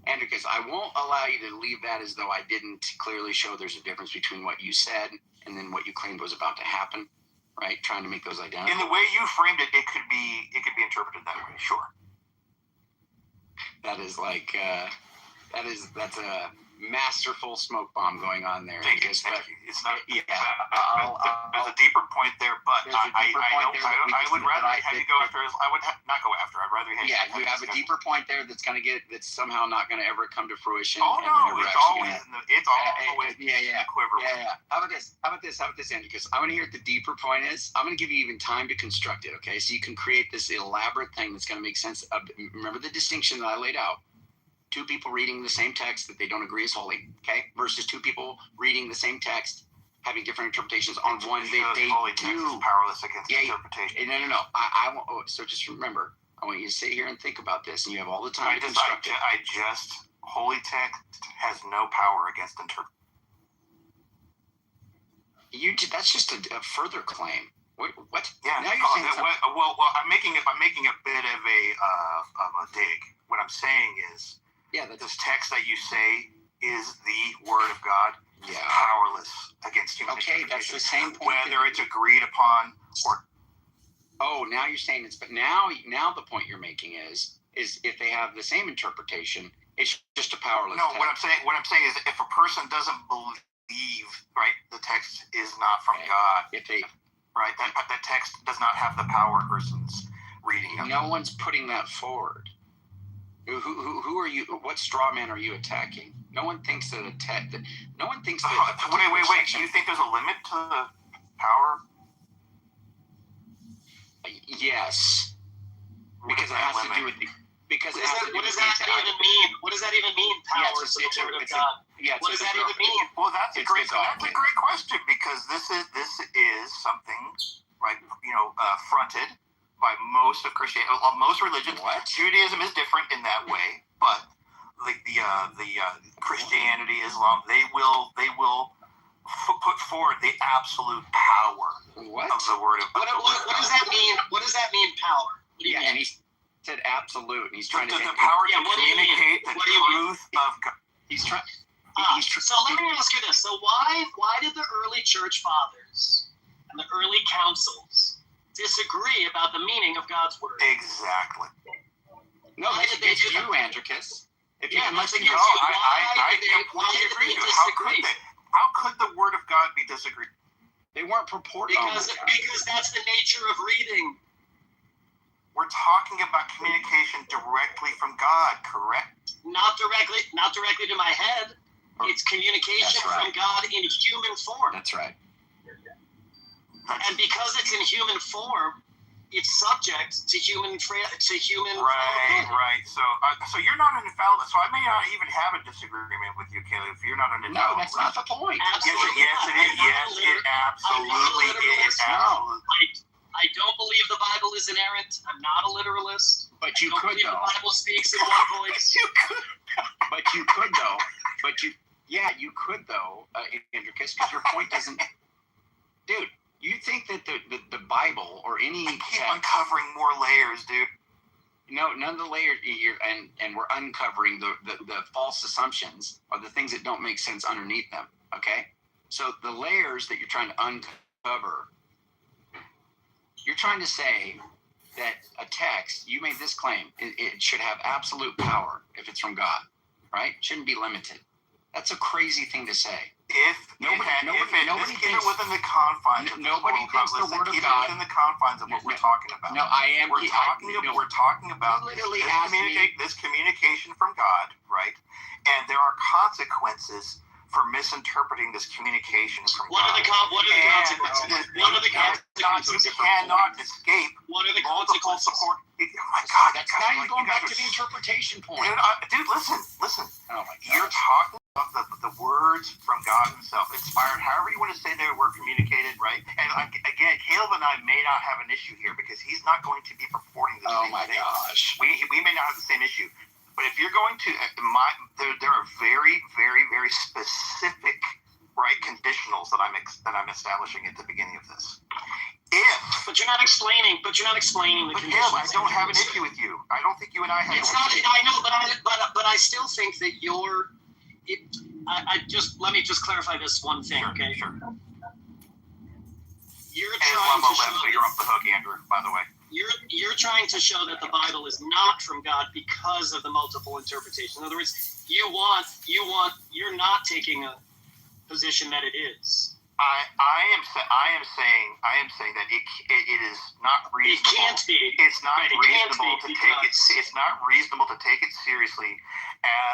Andricus, I won't allow you to leave that as though I didn't clearly show there's a difference between what you said and then what you claimed was about to happen, right? Trying to make those identical. In the way you framed it, it could be interpreted that way. Sure. That is like that's a masterful smoke bomb going on there. Thank you. It's not. Yeah. There's a deeper point there, but I would rather have you go after. I would not go after. I'd rather have. Yeah, you have a deeper point there that's somehow not going to ever come to fruition. Oh no, it's always in the quiver. Yeah. How about this, Andy? Because I want to hear what the deeper point is. I'm going to give you even time to construct it. Okay, so you can create this elaborate thing that's going to make sense. Remember the distinction that I laid out. 2 people reading the same text that they don't agree is holy, okay? Versus 2 people reading the same text, having different interpretations on one they holy do. Text is powerless against interpretation. No. So just remember, I want you to sit here and think about this, and you have all the time to construct it. Holy text has no power against interpretation. That's just a further claim. What? Yeah. Now you're saying well, I'm making a bit of a dig. What I'm saying is, this text that you say is the word of God, powerless against human interpretation. That's the same point. Whether it's agreed upon or. Oh, now you're saying it's. But now the point you're making is if they have the same interpretation, it's just a powerless. No, text. what I'm saying is if a person doesn't believe, right, the text is not from God. Right, that text does not have the power a person's reading. No one's putting that forward. Who are you? What straw man are you attacking? No one thinks that no one thinks that. Wait. Do you think there's a limit to the power? Yes. Because it has to do with what does that even mean? What does that even mean? Power to the word of God. What does that even mean? Well, that's a great question because this is something, right? Fronted by most of Christianity, most religions. Judaism is different in that way, but like the Christianity, Islam, they will put forward the absolute power of the word of God. What does that mean? What does that mean? Power. What do you mean? And he said absolute, and he's trying to the power to communicate the truth of God. He's trying. So let me ask you this: so why did the early church fathers and the early councils disagree about the meaning of God's word? Exactly. No, that's against you, Andricus. That's against you. I completely agree with you. How could the word of God be disagreed? They weren't purporting. Because that's the nature of reading. We're talking about communication directly from God, correct? Not directly to my head. It's communication from God in human form. That's right. And because it's in human form, it's subject to human. Right. So you're not an infallible. So I may not even have a disagreement with you, Caleb. If you're not an infallible. No, that's not the point. Absolutely. Yes, it is. Yes, it absolutely is. I don't believe the Bible is inerrant. I'm not a literalist. But you could, though. The Bible speaks in one voice. You could. But you could, though. You could, though, Andricus, because your point doesn't. Dude, you think that the Bible or any. I keep uncovering more layers, dude. No, none of the layers here, and we're uncovering the false assumptions or the things that don't make sense underneath them. Okay, so the layers that you're trying to uncover. You're trying to say that a text, you made this claim, it should have absolute power if it's from God, right? It shouldn't be limited. That's a crazy thing to say. If nobody thinks within the confines of nobody thinks the word of God within the confines of what we're talking about. No, I am. We're talking about this communication from God, right? And there are consequences for misinterpreting this communication from God. What are the consequences? What are the consequences? You cannot escape. What are the consequences? Support. Oh my God! Now you're going back to the interpretation point. Dude, listen. Oh my God. You're talking about the words from God Himself, inspired. However you want to say they were communicated, right? And again, Caleb and I may not have an issue here because he's not going to be purporting the same thing. Gosh. We may not have the same issue. But if you're going to, there are very, very, very specific, right, conditionals that I'm establishing at the beginning of this. But you're not explaining the conditions. Yeah, I don't have an issue with you. I don't think you and I have. It's not. I know, but I still think that you're. Let me just clarify this one thing, okay? Sure. You're trying to show. You're off the hook, Andrew. By the way. You're trying to show that the Bible is not from God because of the multiple interpretations. In other words, you're not taking a position that it is. I am saying that it is not reasonable. It can't be. It's not reasonable to take it. It's not reasonable to take it seriously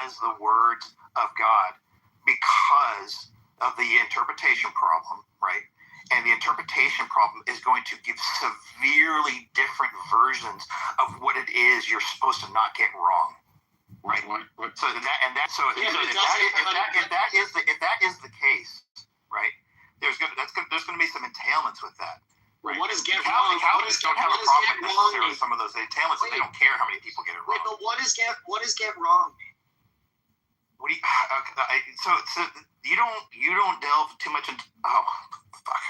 as the word of God because of the interpretation problem, right? And the interpretation problem is going to give severely different versions of what it is you're supposed to not get wrong, right? So if that is the case, right? There's going to be some entailments with that. Right? What is get wrong? Calvinists don't have a problem necessarily with some of those entailments, and they don't care how many people get it wrong. But what is get wrong? What do you? So you don't delve too much into. Oh, fuck.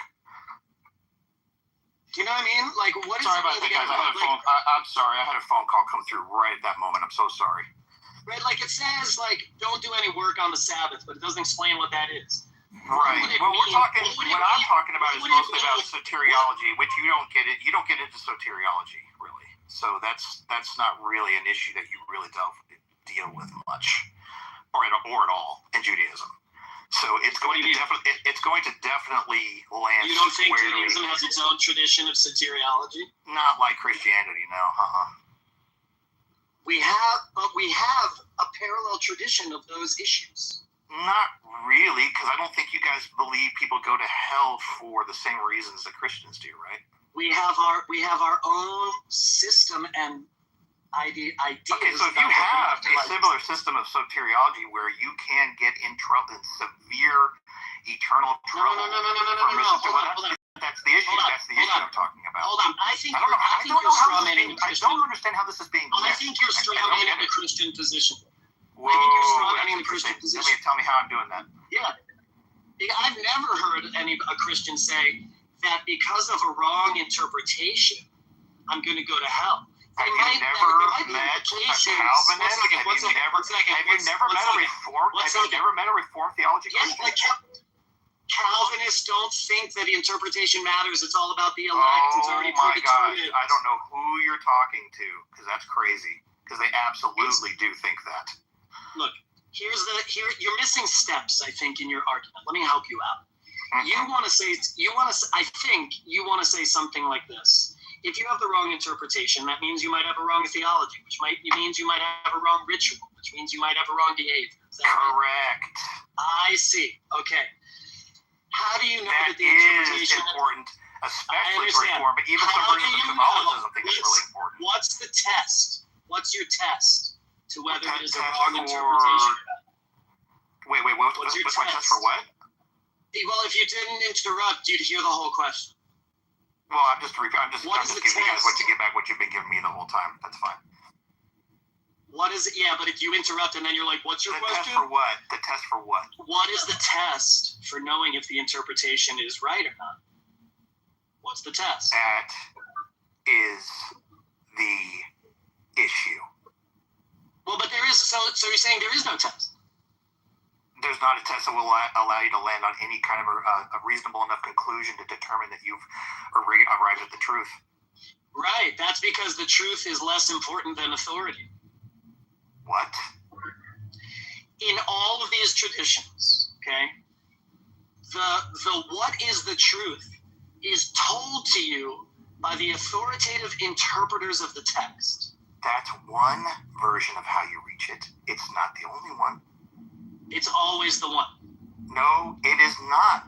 Do you know what I mean? Like, what is? Sorry about that, guys. I'm sorry. I had a phone call come through right at that moment. I'm so sorry. Right, like it says, like don't do any work on the Sabbath, but it doesn't explain what that is. Right. Well, we're talking. What I'm talking about is mostly about soteriology, which you don't get it. You don't get into soteriology really. So that's not really an issue that you really deal with much, or at all in Judaism. So it's going to definitely land. You don't think Judaism has its own tradition of soteriology? Not like Christianity, no. We have a parallel tradition of those issues. Not really, because I don't think you guys believe people go to hell for the same reasons that Christians do, right? We have our own system and ideas. Okay, so if you have a similar system of soteriology where you can get in trouble, in severe eternal trouble. No. That's the issue. That's the issue I'm talking about. Hold on. I think you're strawmanning the Christian. I don't understand how this is being. I think you're strawmanning the Christian position. Whoa, I think you're strawmanning the Christian position. Tell me how I'm doing that. Yeah. I've never heard a Christian say that because of a wrong interpretation, I'm going to go to hell. Have you never met a Calvinist? Have you never met a Reformed theology Christian? Like Calvinists don't think that the interpretation matters. It's all about the elect. It's already predetermined. I don't know who you're talking to because that's crazy. Because they absolutely do think that. Look, you're missing steps, I think, in your argument. Let me help you out. I think you want to say something like this. If you have the wrong interpretation, that means you might have a wrong theology, which means you might have a wrong ritual, which means you might have a wrong behavior. Correct. Right? I see. Okay. How do you know that the is interpretation important, especially for Reform, but even some versions of Catholicism think it's really important. What's the test? What's your test to whether it is a wrong interpretation or not? Wait. What's my test for what? Well, if you didn't interrupt, you'd hear the whole question. Well, I'm just giving you guys what you've been giving me the whole time. That's fine. What is it? Yeah, but if you interrupt and then you're like, what's your question? The test for what? The test for what? What is the test for knowing if the interpretation is right or not? What's the test? That is the issue. Well, but there is, so you're saying there is no test? There's not a test that will allow you to land on any kind of a reasonable enough conclusion to determine that you've arrived at the truth. Right. That's because the truth is less important than authority. What? In all of these traditions, okay, the what is the truth is told to you by the authoritative interpreters of the text. That's one version of how you reach it. It's not the only one. It's always the one. No, it is not.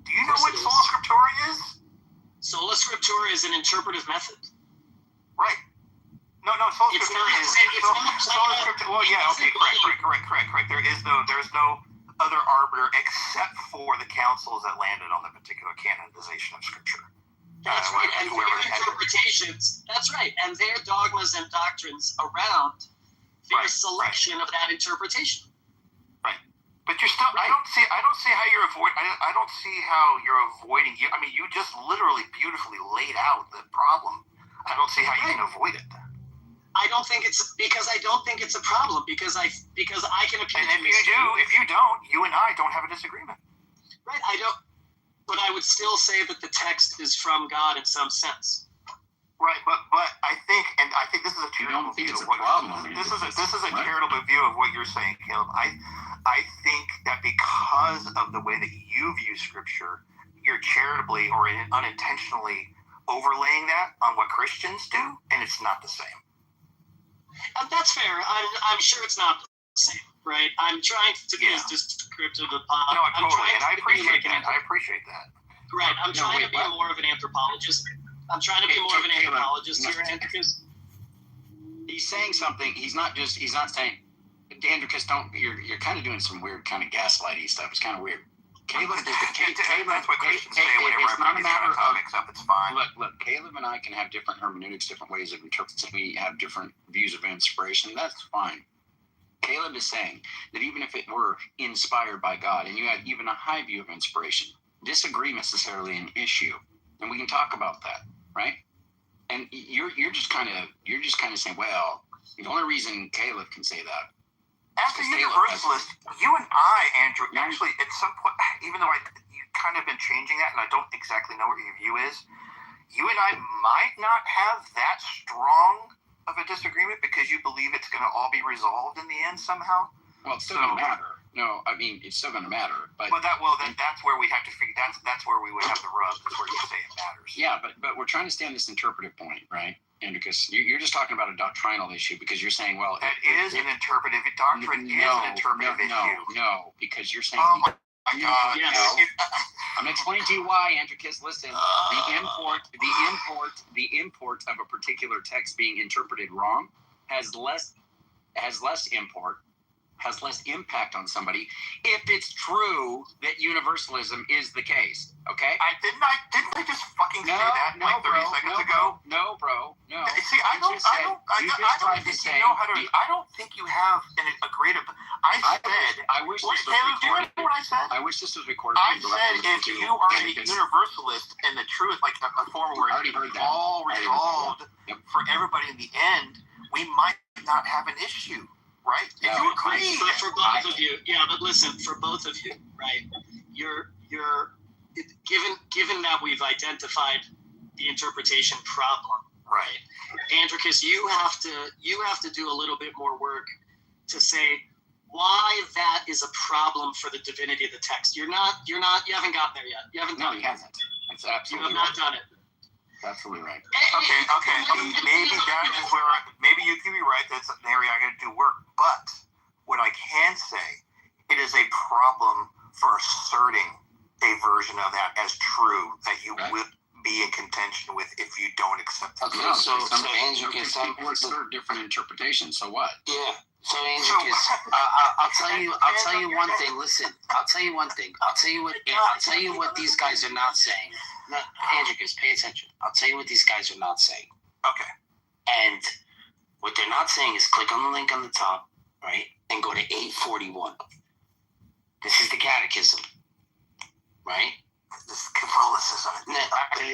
Do you know what Sola Scriptura is? Sola Scriptura is an interpretive method. Right. No, Sola Scriptura is Sola Scriptura. Well, yeah, okay, correct. There's no other arbiter except for the councils that landed on the particular canonization of Scripture. That's right, and their interpretations. That's right, and their dogmas and doctrines around their selection of that interpretation. Right, but you're still. I don't see how you're avoiding. I don't see how you're avoiding. I mean, you just literally beautifully laid out the problem. I don't see how you can avoid it. I don't think it's because I don't think it's a problem because I can appeal. And if you don't, you and I don't have a disagreement. Right, I don't. But I would still say that the text is from God in some sense. Right, but I think this is a charitable view. This is a charitable view of what you're saying, Caleb. I think that because of the way that you view Scripture, you're charitably or unintentionally overlaying that on what Christians do, and it's not the same. That's fair. I'm sure it's not the same, right? I'm trying to be as descriptive as possible. No, totally, and I appreciate that. I appreciate that. Right, I'm trying to be more of an anthropologist. I'm trying to be more of an anthropologist here, Andricus. He's saying something. He's not saying, Andricus, you're kind of doing some weird kind of gaslighty stuff. It's kind of weird. Caleb, that's what Christians say whenever it's not a matter of mix up. It's fine. Look, Caleb and I can have different hermeneutics, different ways of interpreting. We have different views of inspiration. That's fine. Caleb is saying that even if it were inspired by God and you had even a high view of inspiration, disagree necessarily an issue, and we can talk about that, right? And you're just kind of saying, well, the only reason Caleb can say that. As a universalist, you and I, Andrew, actually at some point, even though you've kind of been changing that, and I don't exactly know what your view is, you and I might not have that strong of a disagreement because you believe it's going to all be resolved in the end somehow. Well, it's still going to matter. No, I mean it's still going to matter. But then that's where we have to figure. That's where we would have the rub. That's where you say it matters. Yeah, but we're trying to stay on this interpretive point, right? And because you're just talking about a doctrinal issue because you're saying, well, that is an interpretive doctrine. Is an interpretive issue. No, because you're saying. Oh my God! Yes. I'm going to explain to you why, Andricus. Listen, the import of a particular text being interpreted wrong has less import. Has less impact on somebody if it's true that universalism is the case. Okay? Didn't I just fucking say that 30 seconds ago? No, bro. No. See, I don't think you have a greater. I wish. Caleb, do you remember what I said? I wish this was recorded. I said if you are a universalist and the truth, like a form where it's all resolved for everybody in the end, we might not have an issue. Right? And you agree. But for both of you, but listen, for both of you, right? You're given that we've identified the interpretation problem, right? Andricus, you have to do a little bit more work to say why that is a problem for the divinity of the text. You haven't gotten there yet. You haven't done it. He hasn't. That's absolutely. You have not done it. Absolutely right. Okay. Maybe that is where maybe you can be right. That's an area I got to do work. But what I can say, it is a problem for asserting a version of that as true that you would be in contention with if you don't accept it. Okay, so people assert different interpretations. So what? Yeah. So Andricus, I'll tell you one thing. Listen, I'll tell you one thing. I'll tell you what these guys are not saying. No, Andricus, pay attention. I'll tell you what these guys are not saying. Okay. And what they're not saying is click on the link on the top, right, and go to 841. This is the catechism, right? This is Catholicism.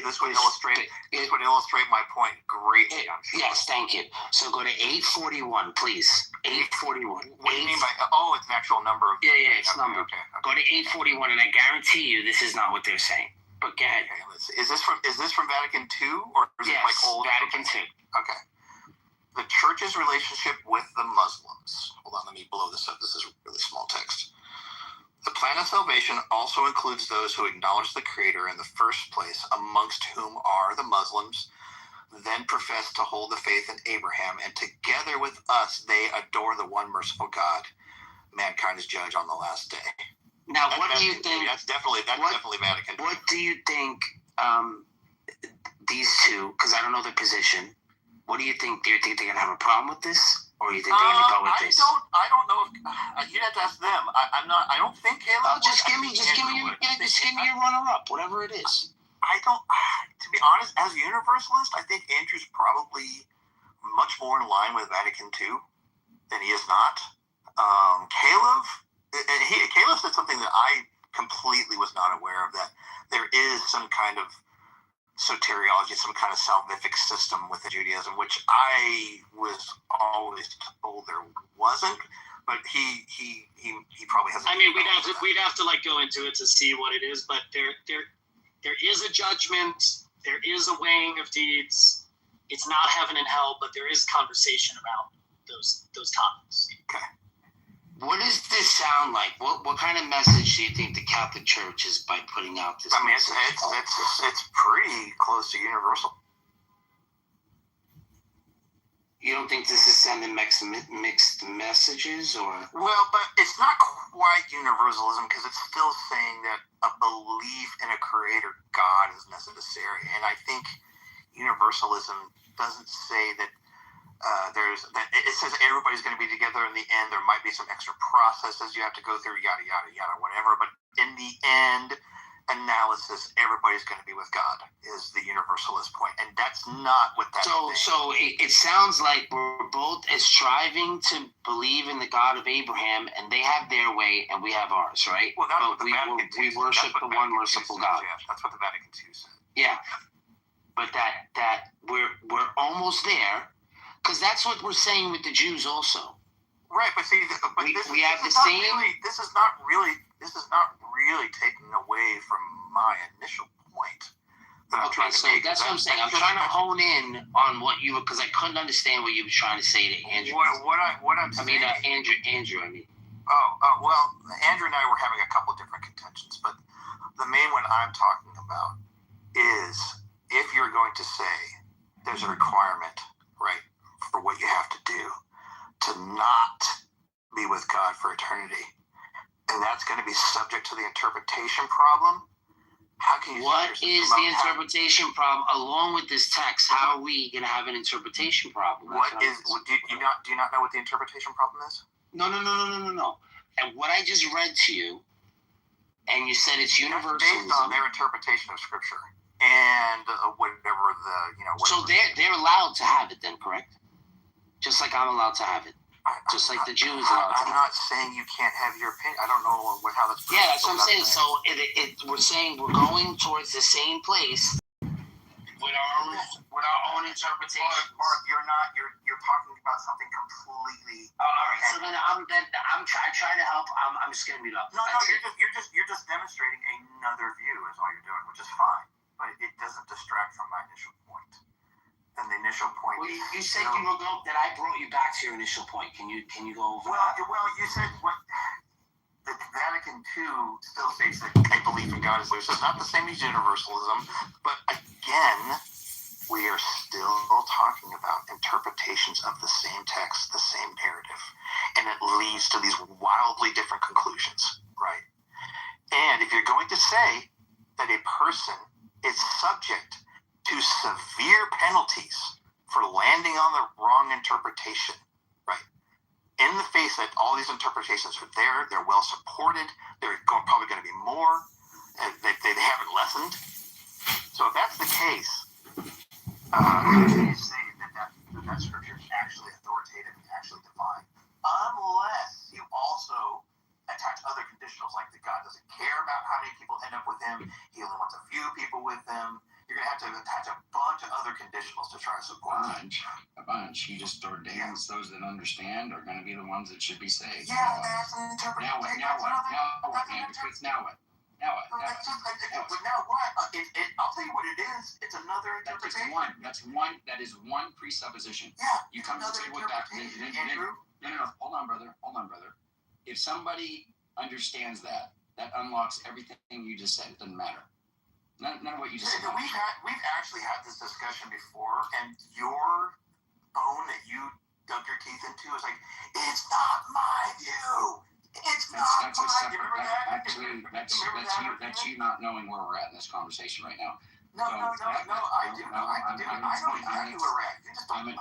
This would illustrate my point greatly. Yes, thank you. So go to 841, please. 841. What do you mean by? Oh, it's an actual number. Yeah, it's number. Okay. Go to 841, and I guarantee you this is not what they're saying. But go ahead. Okay, is this from Vatican II or is it like old? Vatican II. Okay. The Church's relationship with the Muslims. Hold on, let me blow this up. This is really small text. The plan of salvation also includes those who acknowledge the Creator in the first place, amongst whom are the Muslims, then profess to hold the faith in Abraham, and together with us they adore the one merciful God, mankind's judge on the last day. Now, what do you think? That's definitely Vatican. What do you think these two, because I don't know their position, what do you think? Do you think they're going to have a problem with this? Or do you think they're going to go with this? I don't know. You'd have to ask them. I don't think Caleb. Just give me your runner-up, whatever it is. I don't. To be honest, as a universalist, I think Andrew's probably much more in line with Vatican II than he is not. Caleb said something that I completely was not aware of, that there is some kind of soteriology, some kind of salvific system within Judaism, which I was always told there wasn't. But he probably has. I mean, we'd have to like go into it to see what it is. But there is a judgment. There is a weighing of deeds. It's not heaven and hell, but there is conversation about those topics. Okay. What does this sound like? What kind of message do you think the Catholic Church is by putting out this? I mean, it's pretty close to universal. You don't think this is sending mixed messages, or? Well, but it's not quite universalism, because it's still saying that a belief in a creator God is necessary, and I think universalism doesn't say that. It says everybody's going to be together in the end. There might be some extra processes you have to go through, yada yada yada, whatever. But in the end analysis, everybody's going to be with God is the universalist point, and that's not what that. So it sounds like we're both striving to believe in the God of Abraham, and they have their way, and we have ours, right? Well, that's what the Vatican II we worship the one merciful God. Yeah, that's what the Vatican II said. Yeah, but that we're almost there. Because that's what we're saying with the Jews also. Right, but see, we have the same. This is not really taking away from my initial point. Okay, so that's what I'm saying. I'm trying to hone in on what you, because I couldn't understand what you were trying to say to Andrew. Andrew. I mean. Well, Andrew and I were having a couple of different contentions, but the main one I'm talking about is if you're going to say there's a requirement, right, for what you have to do to not be with God for eternity, and that's going to be subject to the interpretation problem. How can you? What is the interpretation problem along with this text? How are we going to have an interpretation problem? Do you not know what the interpretation problem is? No. And what I just read to you, and you said it's universalism. Based on their interpretation of Scripture and whatever the So they're allowed to have it then, correct? Just like I'm allowed to have it. Just like the Jews allowed to have it. I'm not saying you can't have your opinion. I don't know how that's. Yeah, that's what I'm saying. So we're saying we're going towards the same place with our own interpretation. Mark, you're talking about something completely. All right. So then I'm trying to help. I'm just gonna mute up. No, you're just demonstrating another view is all you're doing, which is fine, but it doesn't distract from my initial point. And the initial point. Well, you said you will go. That I brought you back to your initial point. Can you go over that? Well, you said what the Vatican II still states that a belief in God is there. So it's not the same as universalism, but again, we are still talking about interpretations of the same text, the same narrative, and it leads to these wildly different conclusions, right? And if you're going to say that a person is subject to severe penalties for landing on the wrong interpretation, right? In the face that all these interpretations are there, they're well supported, they're probably going to be more, they haven't lessened. So if that's the case, how can you say that Scripture is actually authoritative and actually divine, unless you also attach other conditionals like that God doesn't care about how many people end up with Him, He only wants a few people with Him. You're going to have to attach a bunch of other conditionals to try to support a bunch. He just ordains those that understand are going to be the ones that should be saved. Yeah, that's an interpretation. Now what? Now what? I'll tell you what it is. It's another interpretation. That is one presupposition. Yeah. You come to the table with that. No. Hold on, brother. If somebody understands that. That unlocks everything you just said. It doesn't matter. None of what you just said. We've actually had this discussion before, and your bone that you dug your teeth into is like, it's not my view. It's not my view. Remember that? Actually, that's you not knowing where we're at in this conversation right now. No, I do. I know exactly where we're at. You just don't.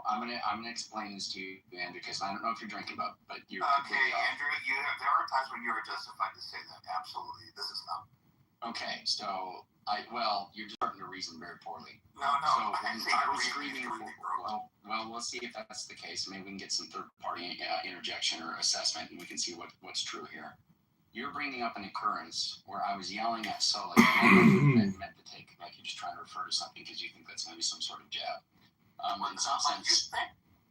I'm gonna explain this to you, Andrew, because I don't know if you're drinking, but you're okay, Andrew. There are times when you are justified to say that. Absolutely, this is not. Okay, so you're just starting to reason very poorly. No. So I was screaming. Well, we'll see if that's the case. Maybe we can get some third-party interjection or assessment, and we can see what's true here. You're bringing up an occurrence where I was yelling at Sully and meant to take, like you're just trying to refer to something because you think that's maybe some sort of jab.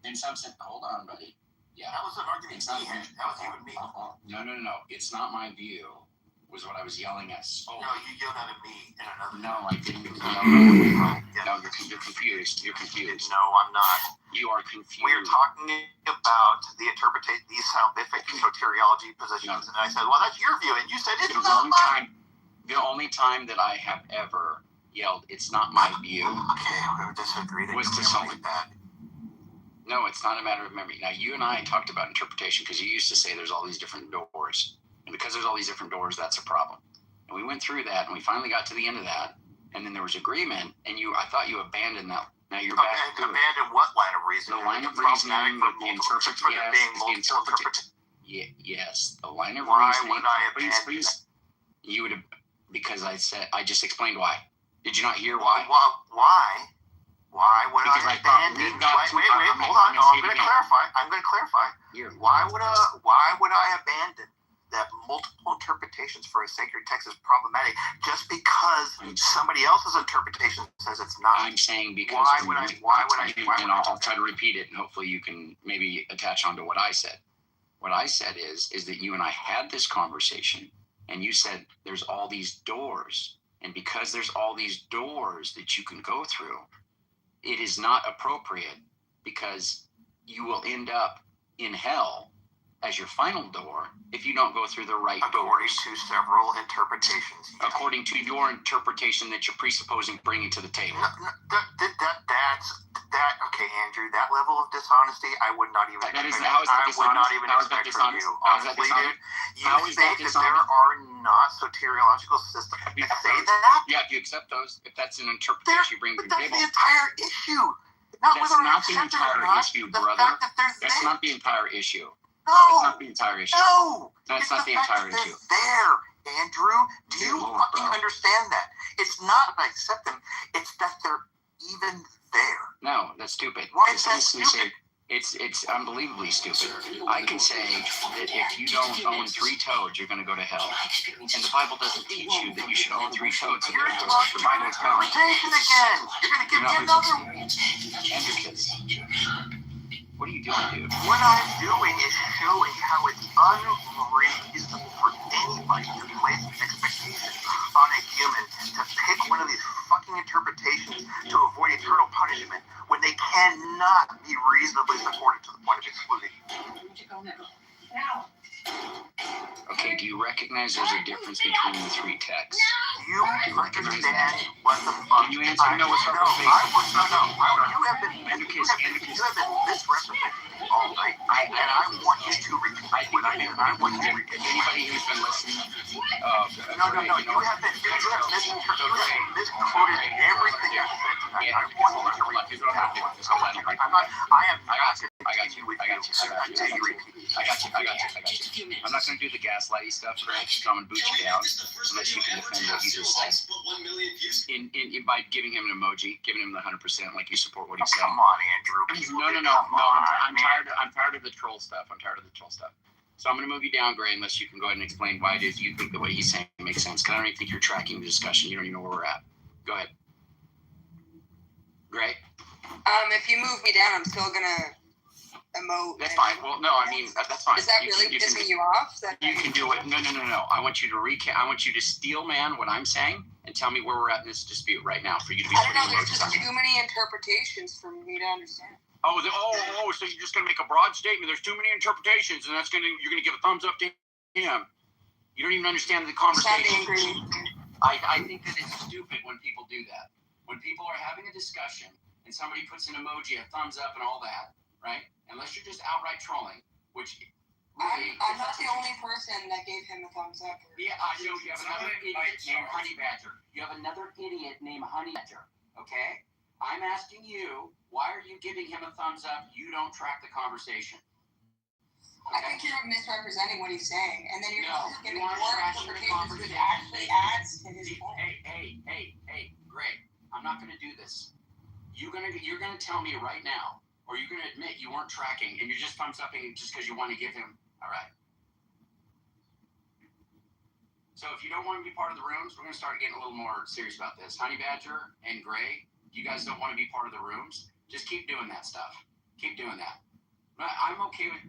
In some sense, hold on, buddy. Yeah. That was an argument we had. That was you and me. No. It's not my view. Was what I was yelling at. No, you yelled at me in another. No, I didn't. No, you're confused. You're confused. No, I'm not. You are confused. We're talking about the interpretation, these salvific soteriology positions, and I said, "Well, that's your view," and you said it's not mine. The only time that I have ever yelled, "It's not my view," okay, we disagree. Was to someone. No, it's not a matter of memory. Now, you and I talked about interpretation because you used to say there's all these different doors. And because there's all these different doors, that's a problem. And we went through that, and we finally got to the end of that. And then there was agreement, and I thought you abandoned that. Now you're back to abandoned what line of reasoning? The line of reasoning, the interpretation. Yes, the line of reasoning. Why would I abandon that? You would have, because I just explained why. Did you not hear why? Why? Why would I abandon? Wait, hold on. No, I'm going to clarify. Why would I abandon that multiple interpretations for a sacred text is problematic just because somebody else's interpretation says it's not? I'm saying because I'll try to repeat it, and hopefully you can maybe attach onto what I said. What I said is that you and I had this conversation, and you said there's all these doors, and because there's all these doors that you can go through, it is not appropriate because you will end up in hell as your final door if you don't go through the right doors. According to several interpretations. Yes. According to your interpretation that you're presupposing bringing to the table. Okay, Andrew, that level of dishonesty, I would not even expect. I would not even expect from you. Honestly, dude, you think that there are not soteriological systems that say that? Yeah, if you accept those, if that's an interpretation you bring to the table. That's the entire issue. That's not the entire issue, brother. That's not the entire issue. No. That's not the entire issue. No. That's not the entire issue. There, Andrew. Do you fucking understand that? It's not that I accept them. It's that they're even there. No, that's stupid. Why is that stupid? It's unbelievably stupid. I can say that if you don't own 3 toads, you're going to go to hell. And the Bible doesn't teach you that you should own 3 toads. You're talking about interpretation again. You're going to give me another one. What are you doing, dude? What I'm doing is showing how it's unreasonable for anybody to place an expectation on a human to pick one of these fucking interpretations to avoid eternal punishment when they cannot be reasonably supported to the point of excluding. Okay, do you recognize there's a difference between the 3 texts? Do you understand what the fuck? Can you answer? No, what's No, you have been misrepresenting me all night, and I want you to repeat what I did. I want you to repeat. Anybody who's been listening? No, you have misquoted everything I said tonight. I want you to repeat. I I'm not going to do the gaslighty stuff, Greg. So I'm going to boot you down unless you can defend what he just said. By giving him an emoji, giving him the 100% like you support what he's saying. Come on, Andrew. No. I'm tired of the troll stuff. So I'm going to move you down, Gray, unless you can go ahead and explain why it is you think the way he's saying makes sense. Because I don't even think you're tracking the discussion. You don't even know where we're at. Go ahead. Gray? If you move me down, I'm still going to emote. That's fine. Well, no, I mean, that's fine. Is that really pissing you off? You can do it. No. I want you to I want you to steel man what I'm saying and tell me where we're at in this dispute right now for you to be. I don't know. There's just too many interpretations for me to understand. So you're just going to make a broad statement. There's too many interpretations, and you're going to give a thumbs up to him. You don't even understand the conversation. I think that it's stupid when people do that. When people are having a discussion and somebody puts an emoji, a thumbs up, and all that, right? Unless you're just outright trolling, which really, I'm not the only person that gave him a thumbs up. Yeah, I know you have another idiot named Honey Badger. You have another idiot named Honey Badger. Okay? I'm asking you, why are you giving him a thumbs up? You don't track the conversation. I think you're misrepresenting what he's saying, and then you're just giving more interpretations which actually adds to his point. Hey, Greg, I'm not going to do this. You're gonna tell me right now, or you're gonna admit you weren't tracking and you're just thumbs upping just because you want to give him. All right. So if you don't want to be part of the rooms, we're gonna start getting a little more serious about this. Honey Badger and Gray, you guys don't want to be part of the rooms. Just keep doing that stuff. Keep doing that. I'm okay with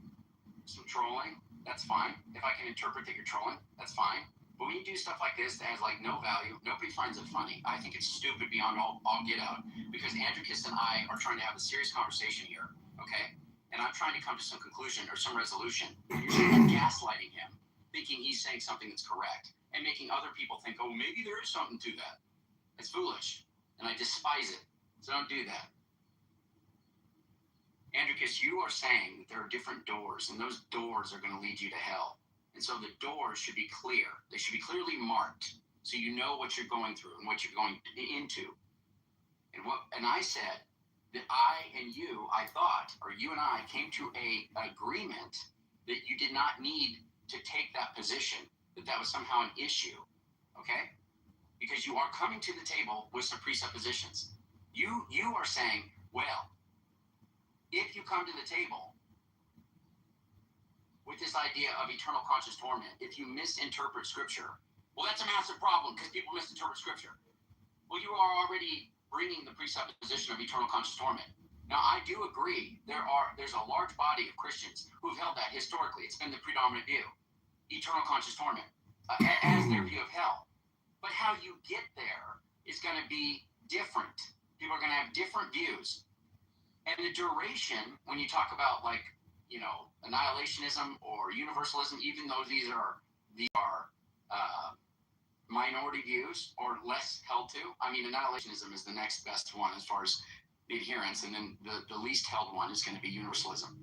some trolling. That's fine. If I can interpret that you're trolling, that's fine. But when you do stuff like this that has like no value, nobody finds it funny. I think it's stupid beyond all get out, because Andricus and I are trying to have a serious conversation here, okay? And I'm trying to come to some conclusion or some resolution. And you're gaslighting him, thinking he's saying something that's correct, and making other people think, oh, maybe there is something to that. It's foolish, and I despise it. So don't do that. Andricus, you are saying that there are different doors, and those doors are going to lead you to hell. And so the doors should be clear. They should be clearly marked, so you know what you're going through and what you're going into. And I said that I thought, or you and I came to a agreement that you did not need to take that position, that was somehow an issue, okay? Because you are coming to the table with some presuppositions. You are saying, well, if you come to the table with this idea of eternal conscious torment, if you misinterpret Scripture, well, that's a massive problem because people misinterpret Scripture. Well, you are already bringing the presupposition of eternal conscious torment. Now, I do agree there's a large body of Christians who've held that historically. It's been the predominant view, eternal conscious torment, as their view of hell. But how you get there is going to be different. People are going to have different views. And the duration, when you talk about annihilationism or universalism, even though these are minority views or less held to. I mean, annihilationism is the next best one as far as the adherence, and then the least held one is going to be universalism.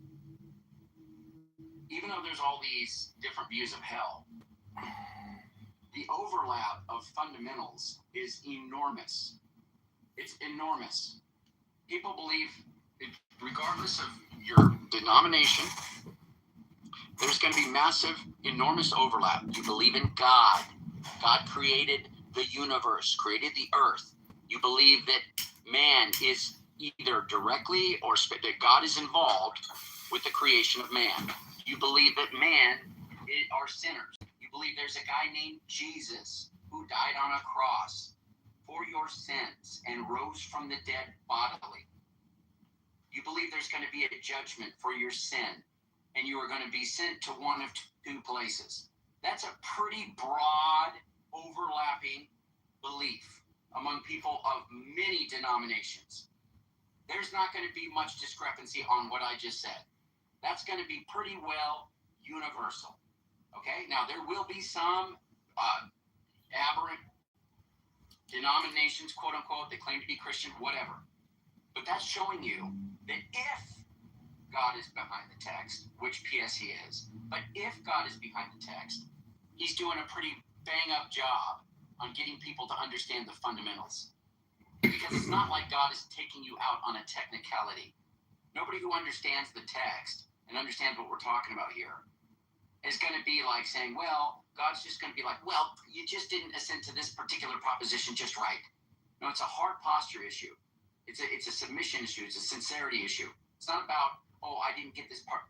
Even though there's all these different views of hell, the overlap of fundamentals is enormous. It's enormous. People believe, regardless of your denomination, there's going to be massive, enormous overlap. You believe in God. God created the universe, created the earth. You believe that man is either directly or that God is involved with the creation of man. You believe that man are sinners. You believe there's a guy named Jesus who died on a cross for your sins and rose from the dead bodily. You believe there's going to be a judgment for your sin, and you are going to be sent to one of two places. That's a pretty broad, overlapping belief among people of many denominations. There's not going to be much discrepancy on what I just said. That's going to be pretty well universal. Okay? Now, there will be some aberrant denominations, quote unquote, that claim to be Christian, whatever. But that's showing you that if God is behind the text, which P.S. he is, but if God is behind the text, he's doing a pretty bang-up job on getting people to understand the fundamentals. Because it's not like God is taking you out on a technicality. Nobody who understands the text and understands what we're talking about here is going to be like saying, well, God's just going to be like, well, you just didn't assent to this particular proposition just right. No, it's a heart posture issue. It's a submission issue. It's a sincerity issue. It's not about, oh, I didn't get this part.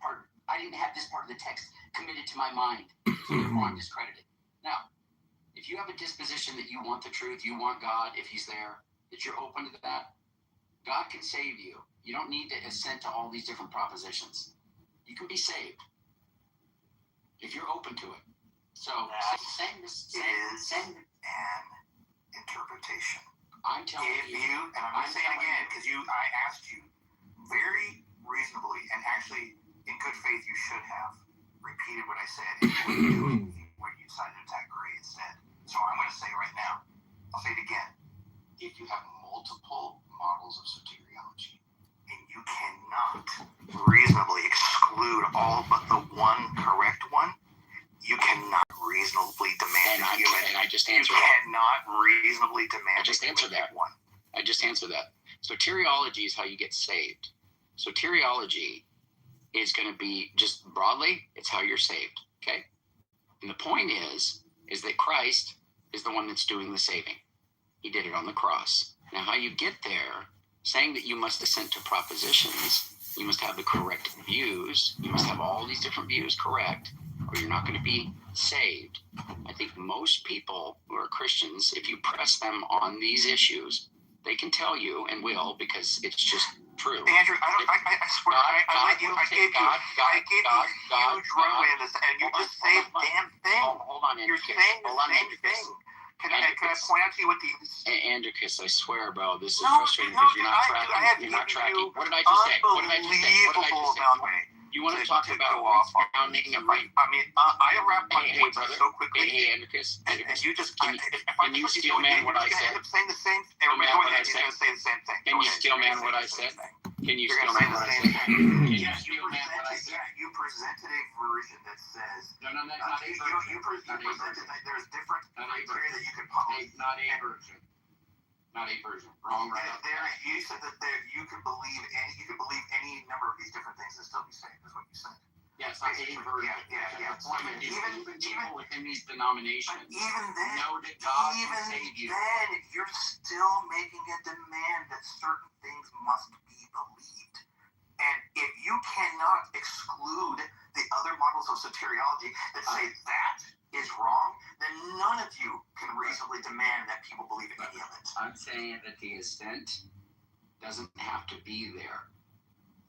I didn't have this part of the text committed to my mind, so therefore I'm discredited. Now, if you have a disposition that you want the truth, you want God, if he's there, that you're open to that, God can save you. You don't need to assent to all these different propositions. You can be saved if you're open to it. So, same an interpretation. I'm telling you, and I'm going to say it again because I asked you very reasonably, and actually in good faith you should have. repeated what I said, and you wouldn't do it. You decided to attack Gray instead. So I'm going to say right now, I'll say it again. If you have multiple models of soteriology, and you cannot reasonably exclude all but the one correct one, you cannot reasonably demand a human. And I just answered that. You cannot reasonably demand I just answered that. one. I just answered that. Soteriology is how you get saved. Soteriology is going to be just broadly, it's how you're saved. Okay? And the point is that Christ is the one that's doing the saving. He did it on the cross. Now, how you get there, saying that you must assent to propositions, you must have the correct views, you must have all these different views correct, or you're not going to be saved. I think most people who are Christians, if you press them on these issues, they can tell you and will, because it's just true. Andrew, I swear, I gave you huge runway in this, and you just say the damn thing. Hold on, You're saying the same thing. Can I point out to you what the... Andricus, I swear, bro, this is frustrating because you're not tracking. You're not tracking. What did I just say? What did I just say? What did I just say? You want to talk about grounding and right? I mean, I wrapped my points brother, so quickly. Hey, Andricus, and you just... Can you steel man what I said? I'm saying the same thing. Everybody's going to say the same thing. Can you steel man what I said? Can you steel man what I said? Can you steel man what I said? You presented a version that says... No, that's not a version. You presented that there's different criteria that you could publish. Not a version. Not a version. Wrong, right? You said that you could believe any number of these different things and still be saved. Is what you said. Yeah, it's not a version. Yeah. The point is, even people within these denominations know that God can save you. Then you're still making a demand that certain things must be believed. And if you cannot exclude the other models of soteriology that say that is wrong, then none of you can reasonably demand that people believe any of it. I'm saying that the assent doesn't have to be there.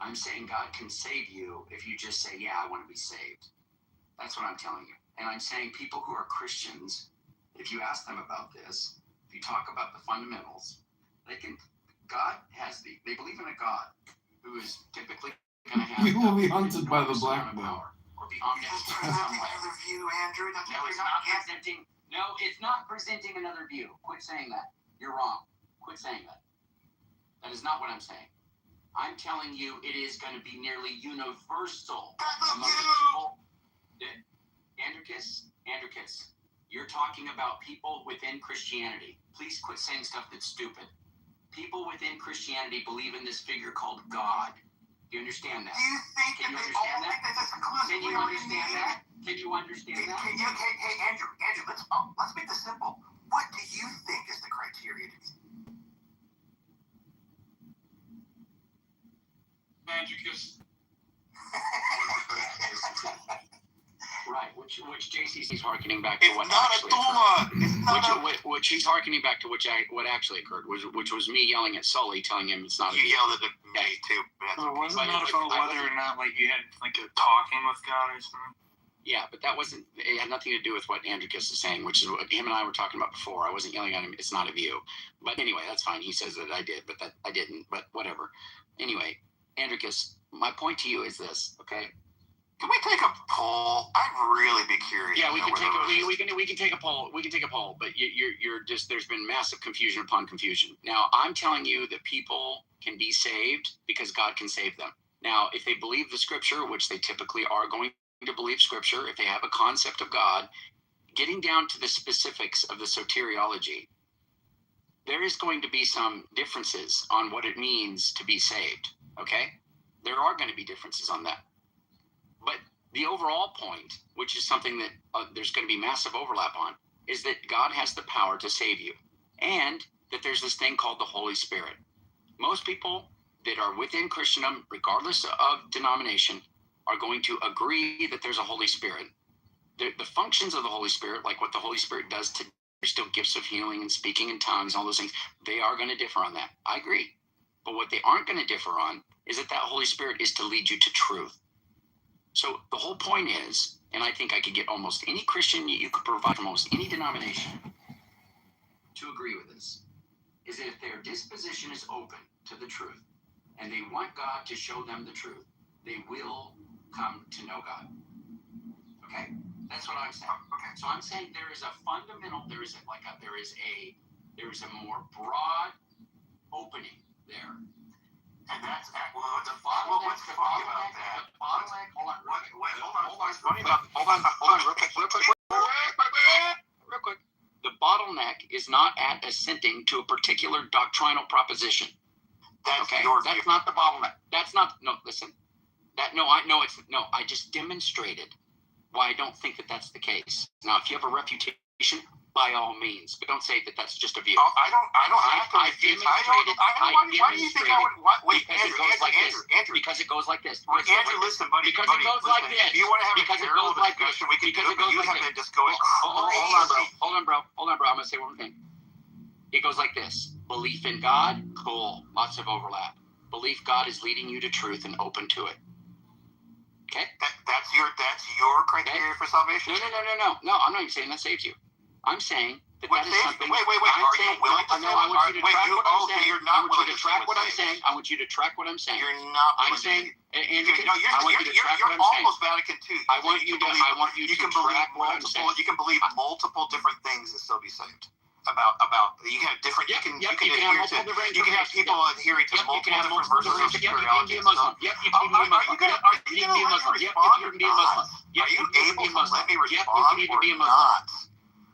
I'm saying God can save you if you just say, yeah, I want to be saved. That's what I'm telling you. And I'm saying people who are Christians, if you ask them about this, if you talk about the fundamentals, they believe in a God who is typically going to have... We will be hunted by the black man. Or be omniscient in some way. Andrew. No, it's not presenting another view. Quit saying that. You're wrong. Quit saying that. That is not what I'm saying. I'm telling you it is going to be nearly universal among the people. Andricus, you're talking about people within Christianity. Please quit saying stuff that's stupid. People within Christianity believe in this figure called God. Do you understand that? Do you think Can you understand that? Can you understand that? Can you understand that? Hey, Andrew, let's make this simple. What do you think is the criteria to be? Andricus. Right, which JC's harkening back to what actually occurred. Which he's harkening back to what actually occurred, which was me yelling at Sully, telling him it's not a... You yelled at me too. Well, wasn't that about whether or not you had a talking with God or something? Yeah, but that wasn't... It had nothing to do with what Andricus is saying, which is what him and I were talking about before. I wasn't yelling at him. It's not a view. But anyway, that's fine. He says that I did, but that I didn't. But whatever. Anyway, Andricus, my point to you is this, okay? Can we take a poll? I'd really be curious. Yeah, we can take a poll. We can take a poll, but you're just, there's been massive confusion upon confusion. Now, I'm telling you that people can be saved because God can save them. Now, if they believe the scripture, which they typically are going to believe scripture, if they have a concept of God, getting down to the specifics of the soteriology, there is going to be some differences on what it means to be saved, okay? There are going to be differences on that. But the overall point, which is something that there's going to be massive overlap on, is that God has the power to save you, and that there's this thing called the Holy Spirit. Most people that are within Christendom, regardless of denomination, are going to agree that there's a Holy Spirit. The functions of the Holy Spirit, like what the Holy Spirit does today, there's still gifts of healing and speaking in tongues, all those things, they are going to differ on that. I agree. But what they aren't going to differ on is that Holy Spirit is to lead you to truth. So the whole point is, and I think I could get almost any Christian you could provide from almost any denomination to agree with this, is that if their disposition is open to the truth and they want God to show them the truth, they will come to know God. Okay, that's what I'm saying. Okay, so I'm saying there is a fundamental, there is a more broad opening there. And that's the bottleneck. What's funny about that? The bottleneck. Hold on, what's funny about? Hold on, real quick. The bottleneck is not at assenting to a particular doctrinal proposition. That's not the bottleneck. That's not. No, listen. I just demonstrated why I don't think that that's the case. Now, if you have a refutation, by all means, but don't say that that's just a view. I don't have to refute. Why do you think I would? Wait, Andrew. Because it goes like this. Andrew, listen, buddy. Because it goes like this. If you want to have a parallel discussion, we can do it. You have been just going crazy. Hold on, bro. I'm going to say one more thing. It goes like this. Belief in God, cool. Lots of overlap. Belief God is leading you to truth and open to it. Okay? That's your criteria for salvation? No, I'm not even saying that saves you. I'm saying that that is something. Wait. Are you willing to? I want you to track what I'm saying. You're not willing to track what I'm saying. I want you to track what I'm saying. You're not. I'm saying. You're almost Vatican II. I want you to track what I'm saying. You can believe multiple different things and still be saved. About you can have different. You can have people adhering to multiple different versions of superiority. Are you able to let me respond or not?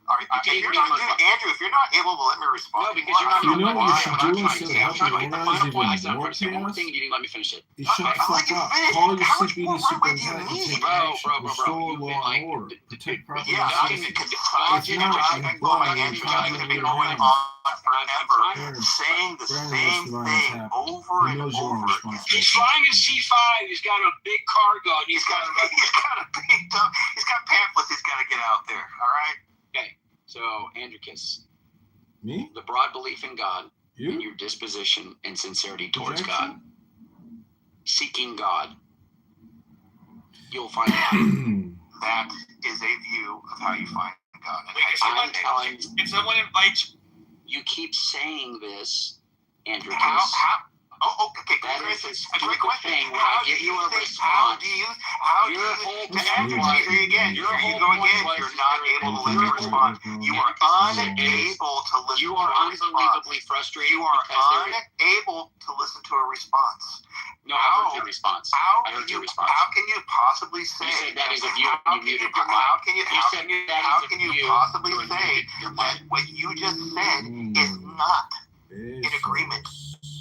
Andrew, if you're not able to let me respond, because you're not. You know what you should do instead of helping organize even more chaos? You didn't let me finish it. You shut the fuck up. Call your CPD superintendent and take action. Restore law and order. Protect property and safety. If not, I'm blind and confident in your hands. forever saying the same thing over and over. He's flying his C5. He's got a big cargo. He's got pamphlets. He's got to get out there. All right. Okay. So, Andricus. Me? The broad belief in God and your disposition and sincerity towards God. Seeking God. You'll find out. That is a view of how you find God. If someone invites you, keep saying this, Andricus. Okay. That is a great question. How do you think? Your whole point was you're not able to let me respond. You are unable to listen. You are unbelievably frustrated. You are unable to listen to a response. No, I heard your response. How can you possibly say you said that is a view? How can you possibly say that what you just said is not in agreement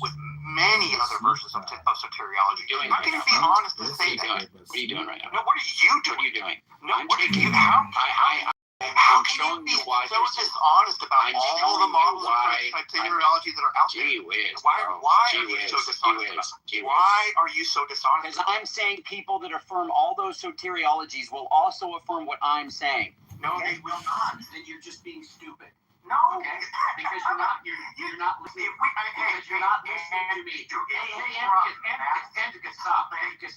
with many other versions of soteriology? How can you be honest to say that? What are you doing right now? No, what are you doing? What are you doing? No, what are you? How can you be so dishonest about all the models of soteriology that are out there? Why are you so dishonest? Why are you so dishonest? Because I'm saying people that affirm all those soteriologies will also affirm what I'm saying. No, they will not. Then you're just being stupid. No, okay, because you're not listening. You're not listening to me. Andricus, stop. It's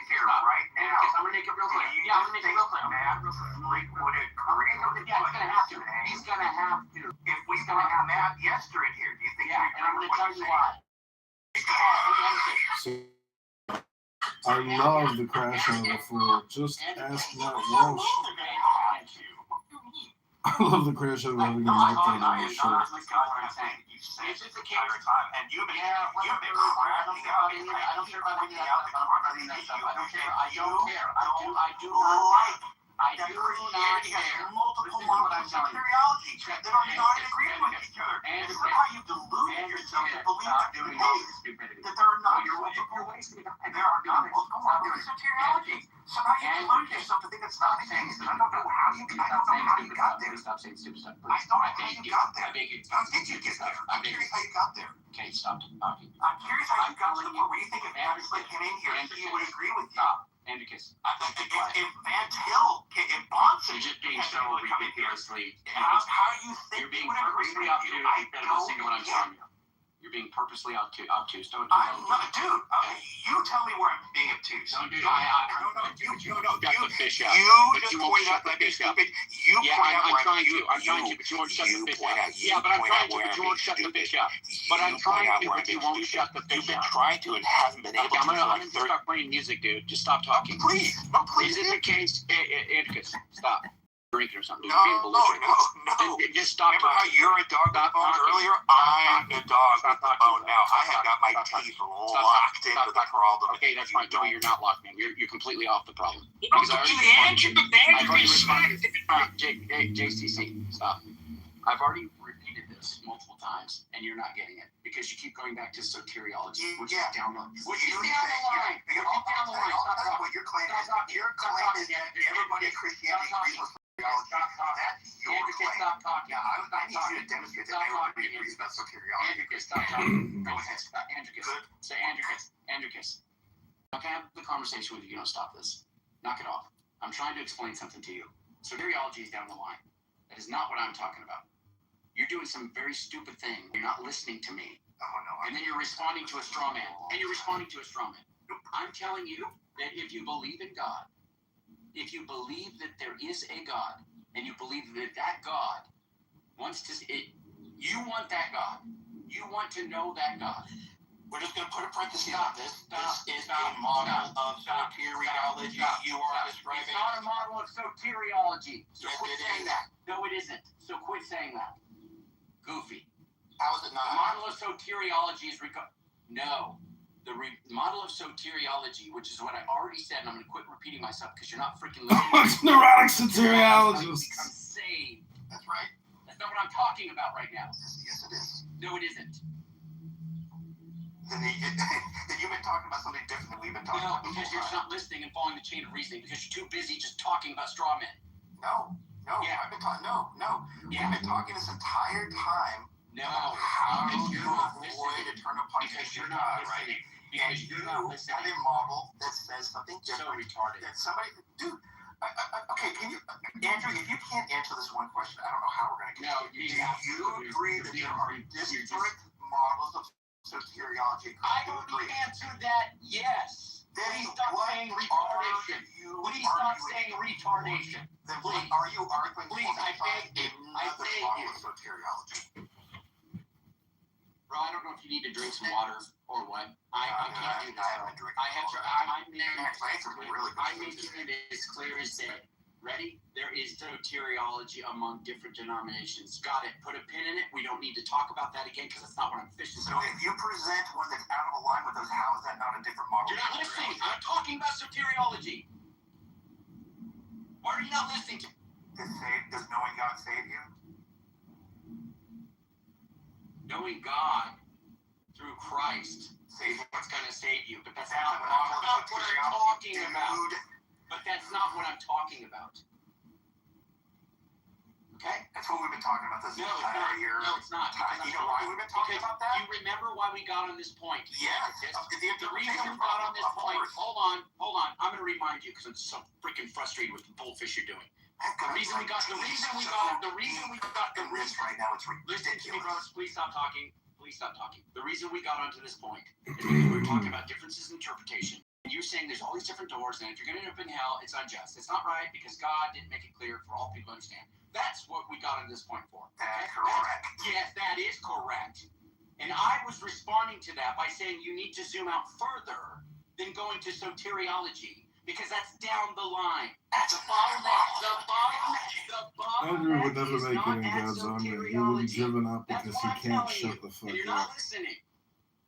here right now. I'm gonna make it real clear. Yeah, I'm gonna make it real clear. Matt would agree with he's gonna have to. He's gonna have to. If we don't have Matt Yester in here, do you think? Yeah, and I'm gonna tell you why. I love the crash on the floor. Just ask Matt Walsh. I love the crash of having an update on the show. It's just a camera time, and you've been cracking out. I don't care about any of that stuff. I don't care. I do not care. Multiple models of soteriology that are not in agreement with each other. This is how you delude yourself to believe that there are not multiple ways, and there are not multiple models of soteriology. Somehow you delude yourself to think it's not the case. I don't know how you got there. Stop saying stupid stuff. I don't know how you got there. How did you get there? I'm curious how you got there. Okay, stop talking. I'm curious how you got to the point where you think if Van Til came in here, he would agree with you. Andricus. If Van Til, if Bonson, you're just being so ridiculously. How you think you're being purposely obtuse instead of listening to what I'm telling you. You're being purposely obtuse. Don't do that. Dude, you tell me where I'm being obtuse. Don't do that. No. You fish up. You but just you won't point out shut the that I'm fish up. stupid. You Yeah, point out I'm where trying to. I'm you, trying to, but you won't shut the you fish point up. out. You Yeah, but I'm point trying out to, where but you I'm won't shut the stupid. fish up. But I'm You trying point out to, where but I'm you being won't stupid. shut the fish You've been up. trying to and haven't been able Okay, to. I'm gonna start playing music, dude. Just stop talking. Please, no, please. Is it the case, Atticus? Stop drinking or something. No, You're being belligerent. no. Just stop. Remember how you're a dog with the bone earlier? I'm the dog with the bone now. I have got my teeth locked into the problem. Okay, that's fine. No, you're not locked in. You're completely off the problem. JCC, stop. I've already repeated this multiple times, and you're not getting it because you keep going back to soteriology, which is down the line. Which is down the line. What you're claiming is that everybody in Christianity agrees with soteriology. That's your claim. Stop talking. Yeah, I need you to demonstrate that everybody agrees about soteriology. Stop talking. Go ahead. Andricus. Okay, have the conversation with you. You don't stop this. Knock it off. I'm trying to explain something to you. Soteriology is down the line. That is not what I'm talking about. You're doing some very stupid thing. You're not listening to me. Oh, no. And then you're responding to a straw man. I'm telling you that if you believe in God, if you believe that there is a God, and you believe that that God wants to, you want that God. You want to know that God. We're just going to put a parenthesis on this. This is a model of soteriology you are describing. It's not a model of soteriology. So Yes, quit it saying is. that. No, it isn't. So quit saying that. Goofy. How is it The not? model of soteriology is no. The model of soteriology, which is what I already said, and I'm going to quit repeating myself because you're not freaking listening. Neurotic soteriologist. Become saved. That's right. That's not what I'm talking about right now. Yes, it is. No, it isn't. Then you've been talking about something different than we've been talking about. No, because you're not listening and following the chain of reasoning because you're too busy just talking about straw men. No. Yeah. I've been talking. No. Yeah. We've been talking this entire time. No. How Because you you're not avoid listening. a turn upon Because your you're not God, right? listening. Because you're not listening. have a model that says something different. So retarded. That somebody, dude. Okay, can you, Andrew? If you can't answer this one question, I don't know how we're going to get. No, Do you agree that there are disparate models of soteriology? I already answered that. Yes. Please stop saying retardation. Please stop saying retardation. Then are you arguing? Please, I beg you. I beg you. Soteriology. Bro, I don't know if you need to drink some water or what. I can't do this. I haven't drinking I'm making it as clear as day. Ready? There is soteriology among different denominations. Got it. Put a pin in it. We don't need to talk about that again because that's not what I'm fishing. So if you present one that's out of line with those, how is that not a different model? You're not listening. I'm talking about soteriology. Why are you not listening to me? Does knowing God save you? Knowing God through Christ is what's going to save you, but that's not what I'm talking about. But that's not what I'm talking about. Okay? That's what we've been talking about this entire year. No, it's not. You know why we've been talking about that? You remember why we got on this point? Yeah. The reason we got on this point. Hold on. I'm going to remind you because I'm so freaking frustrated with the bullfish you're doing. The reason we got right now, it's ridiculous. Listen to me, brothers. Please stop talking. The reason we got onto this point is because we were talking about differences in interpretation. And you're saying there's all these different doors, and if you're going to end up in hell, it's unjust. It's not right because God didn't make it clear for all people to understand. That's what we got on this point for. That's correct. Yes, that is correct. And I was responding to that by saying you need to zoom out further than going to soteriology because that's down the line. The bottleneck. Andrew would never make it in God's army. He will be driven out because he can't shut the fuck up. You're not listening.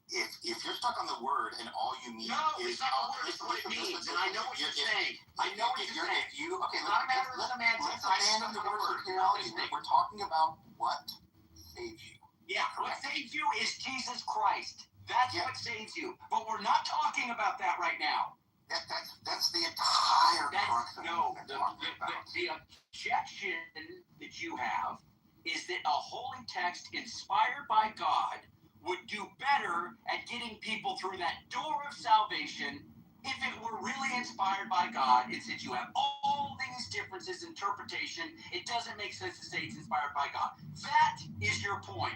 If you're stuck on the word and all you need is... No, it's not the word, it's what it means, and I know what you're saying. It's not a matter of semantics. Let's abandon the word soteriology. We're talking about what saves you. Yeah, what saves you is Jesus Christ. That's what saves you. But we're not talking about that right now. That's the entire crux of the objection that you have is that a holy text inspired by God would do better at getting people through that door of salvation if it were really inspired by God. And since you have all these differences in interpretation, it doesn't make sense to say it's inspired by God. That is your point.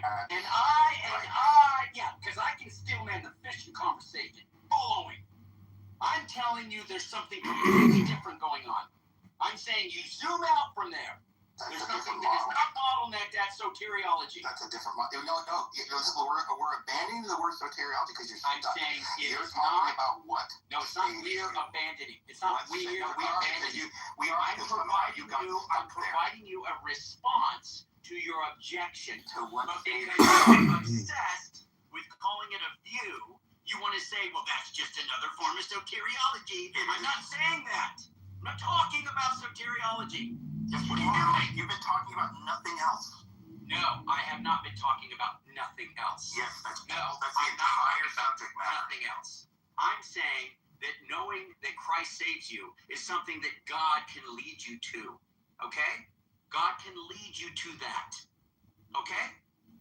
Because I can still man the fishing conversation. Following. I'm telling you there's something completely different going on. saying you zoom out from there. There's nothing that is not bottlenecked at soteriology. That's a different model. No. We're abandoning the word soteriology because you're saying you're talking about what? No, it's not we're abandoning. It's not we're abandoning. I'm providing you a response to your objection. To what? Because you're obsessed with calling it a view. You want to say, well, that's just another form of soteriology. I'm not saying that. I'm not talking about soteriology. Yes, what are you doing? You've been talking about nothing else. No, I have not been talking about nothing else. Yes, that's the I'm entire subject matter. Nothing else. I'm saying that knowing that Christ saves you is something that God can lead you to. Okay? God can lead you to that. Okay?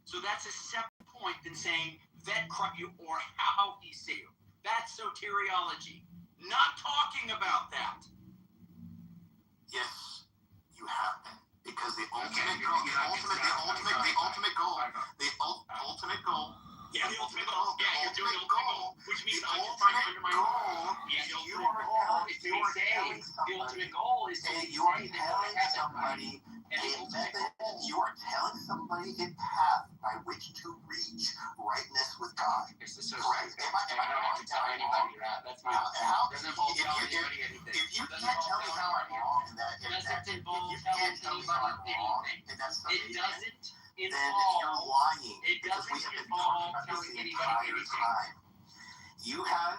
So that's a separate point than saying that Christ you or how he saved you. That's soteriology. Not talking about that. Yes, you have been. Because the ultimate goal. Yeah, the ultimate goal. Yeah, you're doing the ultimate goal, which means the ultimate goal. Yeah, the ultimate goal is to be saved. The ultimate goal is to be saved. You are telling somebody you are telling somebody a path by which to reach rightness with God. Correct. Am I don't have to tell anybody that. That's not how. Doesn't involve telling anybody anything. If you can't tell me how I'm wrong in that, doesn't involve telling anybody anything. It doesn't then you're lying. It doesn't involve telling anybody anything. You have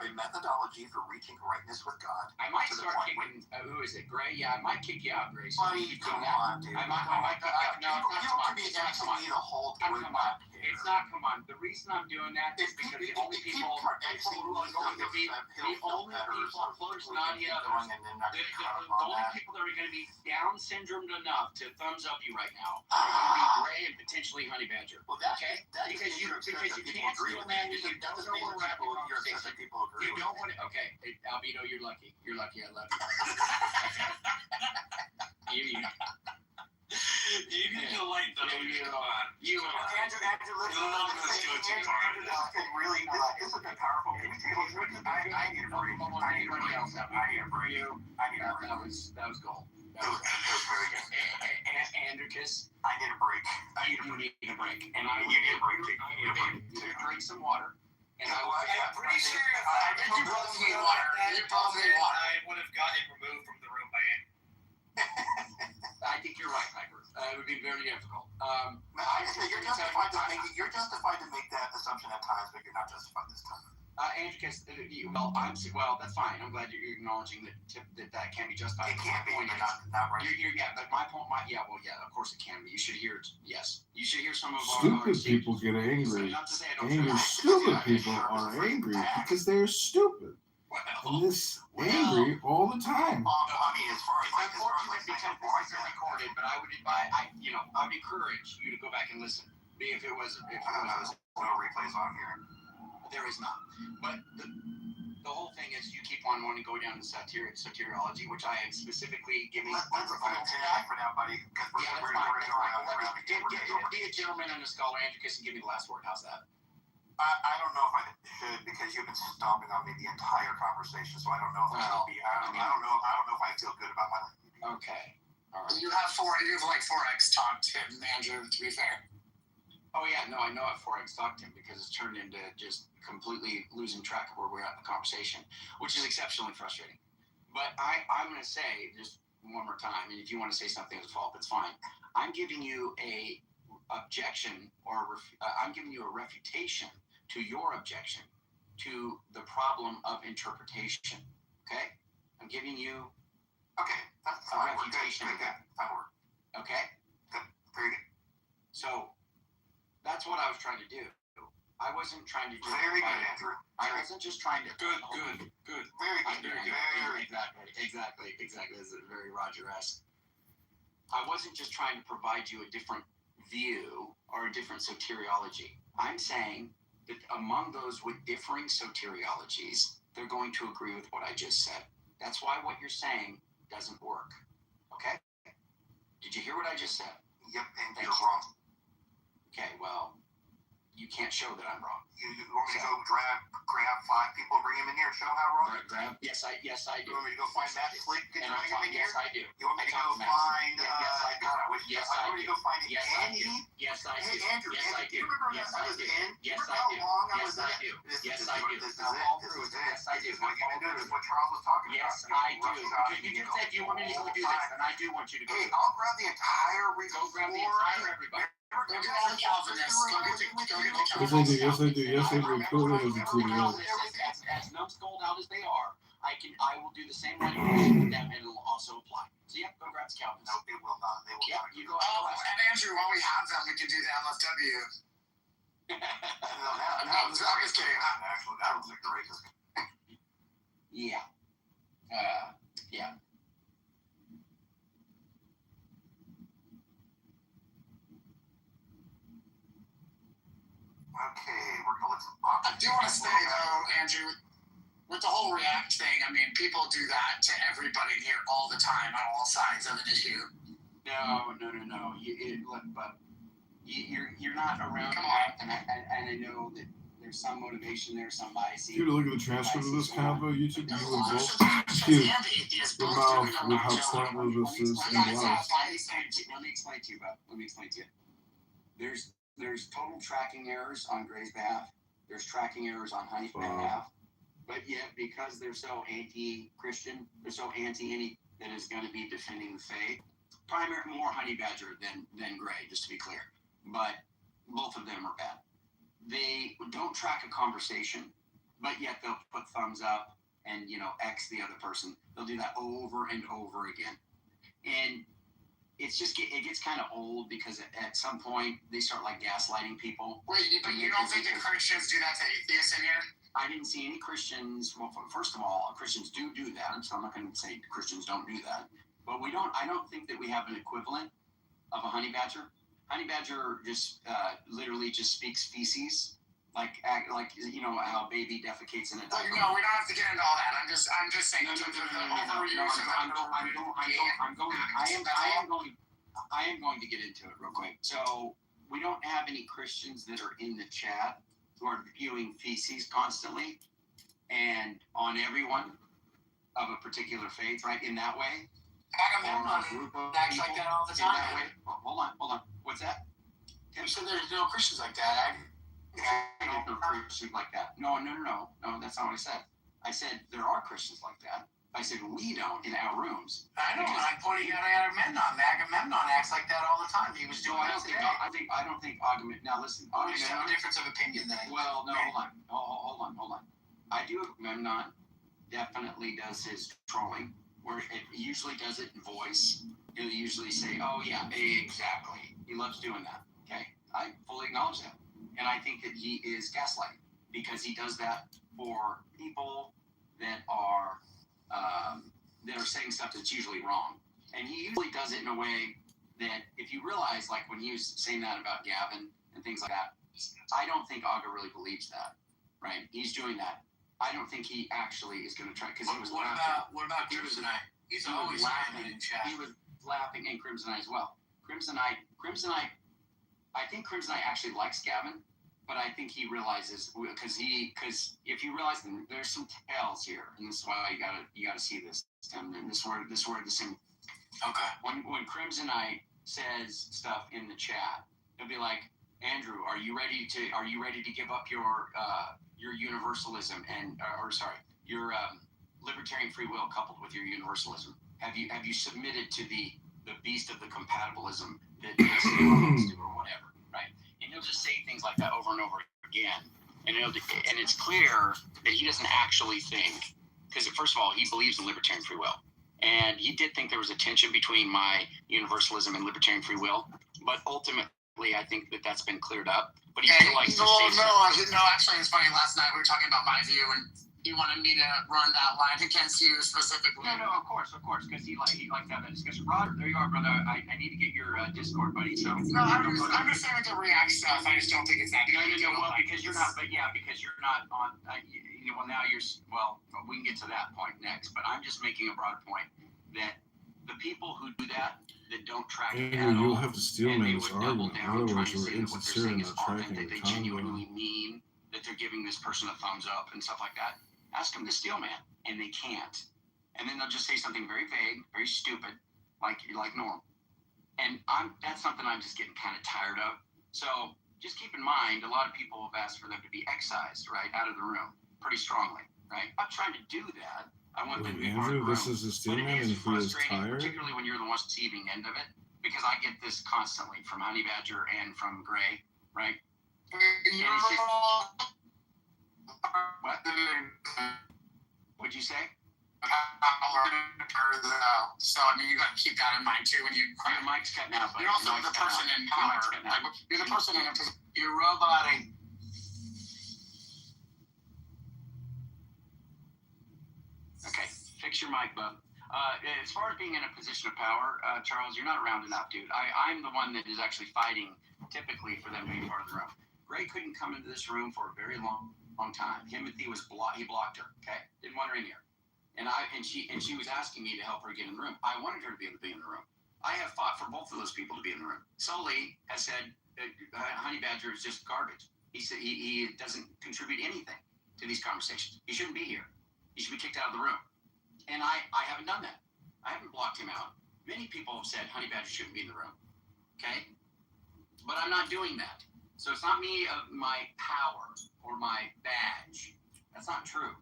a methodology for reaching rightness with God. I might start kicking. Who is it? Gray? Yeah, I might kick you out, Gray. Buddy, come on, dude. I might kick you out. No, you don't be asking me to hold wood back here. It's not. Come on. The reason I'm doing that is because the only people who are going to be the only people close, not the others. The only people that are going to be Down syndromed enough to thumbs up you right now are going to be Gray and potentially Honey Badger. Okay? Because you can't steal man. You don't know where we're at. You don't want to. Okay, Albino, you're lucky. You're lucky. I love you. You need to light them. Come on. Andrew, listen. Really, this has been powerful. I need a break. I need a break. That was gold. That was very good. Andricus, I need a break. You need a break. And you need a break. You need a break. Drink some water. And I'm pretty sure if I did you both need water, I would have gotten removed from the room by Andy. I think you're right, Piper. It would be very difficult. You're justified to make that assumption at times, but you're not justified this time. Andricus, that's fine. I'm glad you're acknowledging that can't be justified. It can't be. You're not right. But my point, of course it can be. You should hear it. Yes, you should hear some of our stupid people get angry. Stupid people are angry because they're stupid. And this angry all the time. I mean, as far as recorded, but I would encourage you to go back and listen. If it was no replays on here. There is not. But the whole thing is you keep on wanting to go down to soteriology, which I am specifically giving Let's rebuttal to that for now, buddy. Be a gentleman and a scholar, Andricus, and give me the last word. How's that? I don't know if I should because you've been stomping on me the entire conversation, so I don't know if I should be. I don't know if I feel good about my life. Okay. All right. You have 4x talked him, Andrew, to be fair. Oh yeah, no, I know I've 4x talked him because it's turned into just completely losing track of where we're at in the conversation, which is exceptionally frustrating. But I'm going to say just one more time, and if you want to say something as a fault, that's fine. I'm giving you a objection I'm giving you a refutation to your objection to the problem of interpretation. Okay, I'm giving you a refutation of that. Okay, good, very good. So. That's what I was trying to do. I wasn't trying to do very good, Andrew. I wasn't just trying to good. Very good. Exactly. This is very Roger-esque. I wasn't just trying to provide you a different view or a different soteriology. I'm saying that among those with differing soteriologies, they're going to agree with what I just said. That's why what you're saying doesn't work. Okay? Did you hear what I just said? Yep, and you're wrong. Okay, well, you can't show that I'm wrong. You want me to go grab 5 people, bring them in here, and show how wrong? Yes, I do. You want me to go find Matt Click and bring him in here? Yes, I do. You want me to go find? Yes, I do. Yes, I do. You go find Yes, I do. Andy? Yes, I do. Hey, Andrew. Yes, I do. You remember Yes, I I was do. in? Yes, Remember I how do. long I Yes, was I in? do. This Yes, is I what- do. This is Now it. follow This through is with it. it. Yes, I do. This is what Now you're follow gonna do. through This is with what it. Charles was talking Yes, about. I do. Because you just said you want me to go do this, and I do want you to go. Hey, I'll grab the entire week. Go grab the entire everybody. Go get all the Calvinists. Go get the Yes, I do. Yes, I do. Yes, I do. Totally has included that. As numbskulled out as they are, I will do the same manipulation with them, and it'll also apply. So yeah, go grab the Calvinists. No, it will not. They will Yep, not. you go. And Andrew, while we have them, we can do the LFW. I'm just kidding. Actually, that was like the racist. Yeah. Yeah. Okay, we're going to. I do want to say though, Andrew, with the whole React thing, I mean, people do that to everybody here all the time on all sides of an issue. No. You're not around. Come on. And I know that there's some motivation there, some bias. If you were to look at the transcript of this convo, YouTube, you would both puke your mouth with how pointless this is and lies. Let me explain to you. There's total tracking errors on Gray's behalf. There's tracking errors on Honey's behalf. But yet, because they're so anti-Christian, they're so anti-any that is going to be defending the faith. More Honey Badger than Gray, just to be clear. But both of them are bad. They don't track a conversation, but yet they'll put thumbs up and, X the other person. They'll do that over and over again. And it gets kind of old because at some point they start like gaslighting people. Wait, but you don't think the Christians do that to atheists in here? I didn't see any Christians. Well, first of all, Christians do that, so I'm not going to say Christians don't do that. But I don't think that we have an equivalent of a honey badger. Honey badger just literally just speaks feces, like how a baby defecates in a diaper. No, we don't have to get into all that. I'm just saying. I am going to get into it real quick. So we don't have any Christians that are in the chat who are spewing feces constantly and on everyone of a particular faith, right? In that way. Agamemnon acts like that all the time. Hold on. What's that? You said there's no Christians like that. I don't know Christians like that. No, that's not what I said. I said there are Christians like that. I said we don't in our rooms. I know. I'm pointing out Agamemnon. Agamemnon acts like that all the time. He was doing that today. I don't think Agamemnon. Now listen, we just have a difference of opinion then. Well, no, hold on. I do. Agamemnon definitely does his trolling, where it usually does it in voice. He'll usually say, "Oh yeah, exactly." He loves doing that. Okay, I fully acknowledge that, and I think that he is gaslighting because he does that for people that are saying stuff that's usually wrong, and he usually does it in a way that, if you realize, like when he was saying that about Gavin and things like that, I don't think Aga really believes that, right? He's doing that. I don't think he actually is going to try because he was laughing. What about Crimsonite? He's always laughing in chat. He was laughing, and Crimsonite as well. Crimsonite. I think Crimsonite actually likes Gavin, but I think he realizes because if you realize there's some tails here, and this is why you gotta see this. And this word the same. Okay. When Crimsonite says stuff in the chat, he'll be like, Andrew, are you ready to give up your universalism your libertarian free will coupled with your universalism? Have you submitted to the beast of the compatibilism that or whatever, right? And he'll just say things like that over and over again, and it's clear that he doesn't actually think, because first of all, he believes in libertarian free will, and he did think there was a tension between my universalism and libertarian free will, but ultimately, I think that's been cleared up. But he still likes to say stuff. No, actually, it's funny. Last night we were talking about my view, and he wanted me to run that line against you specifically. No, of course, because he likes to have that discussion. Roger, there you are, brother. I need to get your Discord, buddy. So no, I'm just saying with the React stuff. I just don't think it's that big. No. Well, because you're not. But yeah, because you're not on. Now you're. Well, we can get to that point next. But I'm just making a broad point that the people who do that that don't track it Andrew, at you'll all. have to steel And they man this would double argument. down trying Otherwise, to we're say that what they're insincere saying and is not tracking authentic. the They convo. genuinely mean that they're giving this person a thumbs up and stuff like that. Ask them to steel man, and they can't. And then they'll just say something very vague, very stupid, like normal. And that's something I'm just getting kind of tired of. So just keep in mind, a lot of people have asked for them to be excised, right, out of the room pretty strongly, right? I'm not trying to do that. I want them to be part of Andrew, the this room. is a steel But man it and is he is frustrating, tired. particularly when you're the one receiving end of it, because I get this constantly from Honey Badger and from Gray, right? And it's just, what? What'd you say? So I mean, you got to keep that in mind too when you. Your mic's cutting out, but you're also the person in power. Like, you're the person in a position. You're roboting. Okay, fix your mic, bub. As far as being in a position of power, Charles, you're not around enough, dude. I'm the one that is actually fighting, typically, for them to be part of the room. Gray couldn't come into this room for a very long time. Timothy was he blocked her. Okay, didn't want her in here, and she was asking me to help her get in the room. I wanted her to be able to be in the room. I have fought for both of those people to be in the room. Sully has said Honey Badger is just garbage. He said he doesn't contribute anything to these conversations. He shouldn't be here. He should be kicked out of the room. And I haven't done that. I haven't blocked him out. Many people have said Honey Badger shouldn't be in the room. Okay? But I'm not doing that. So it's not me of my power or my badge. That's not true.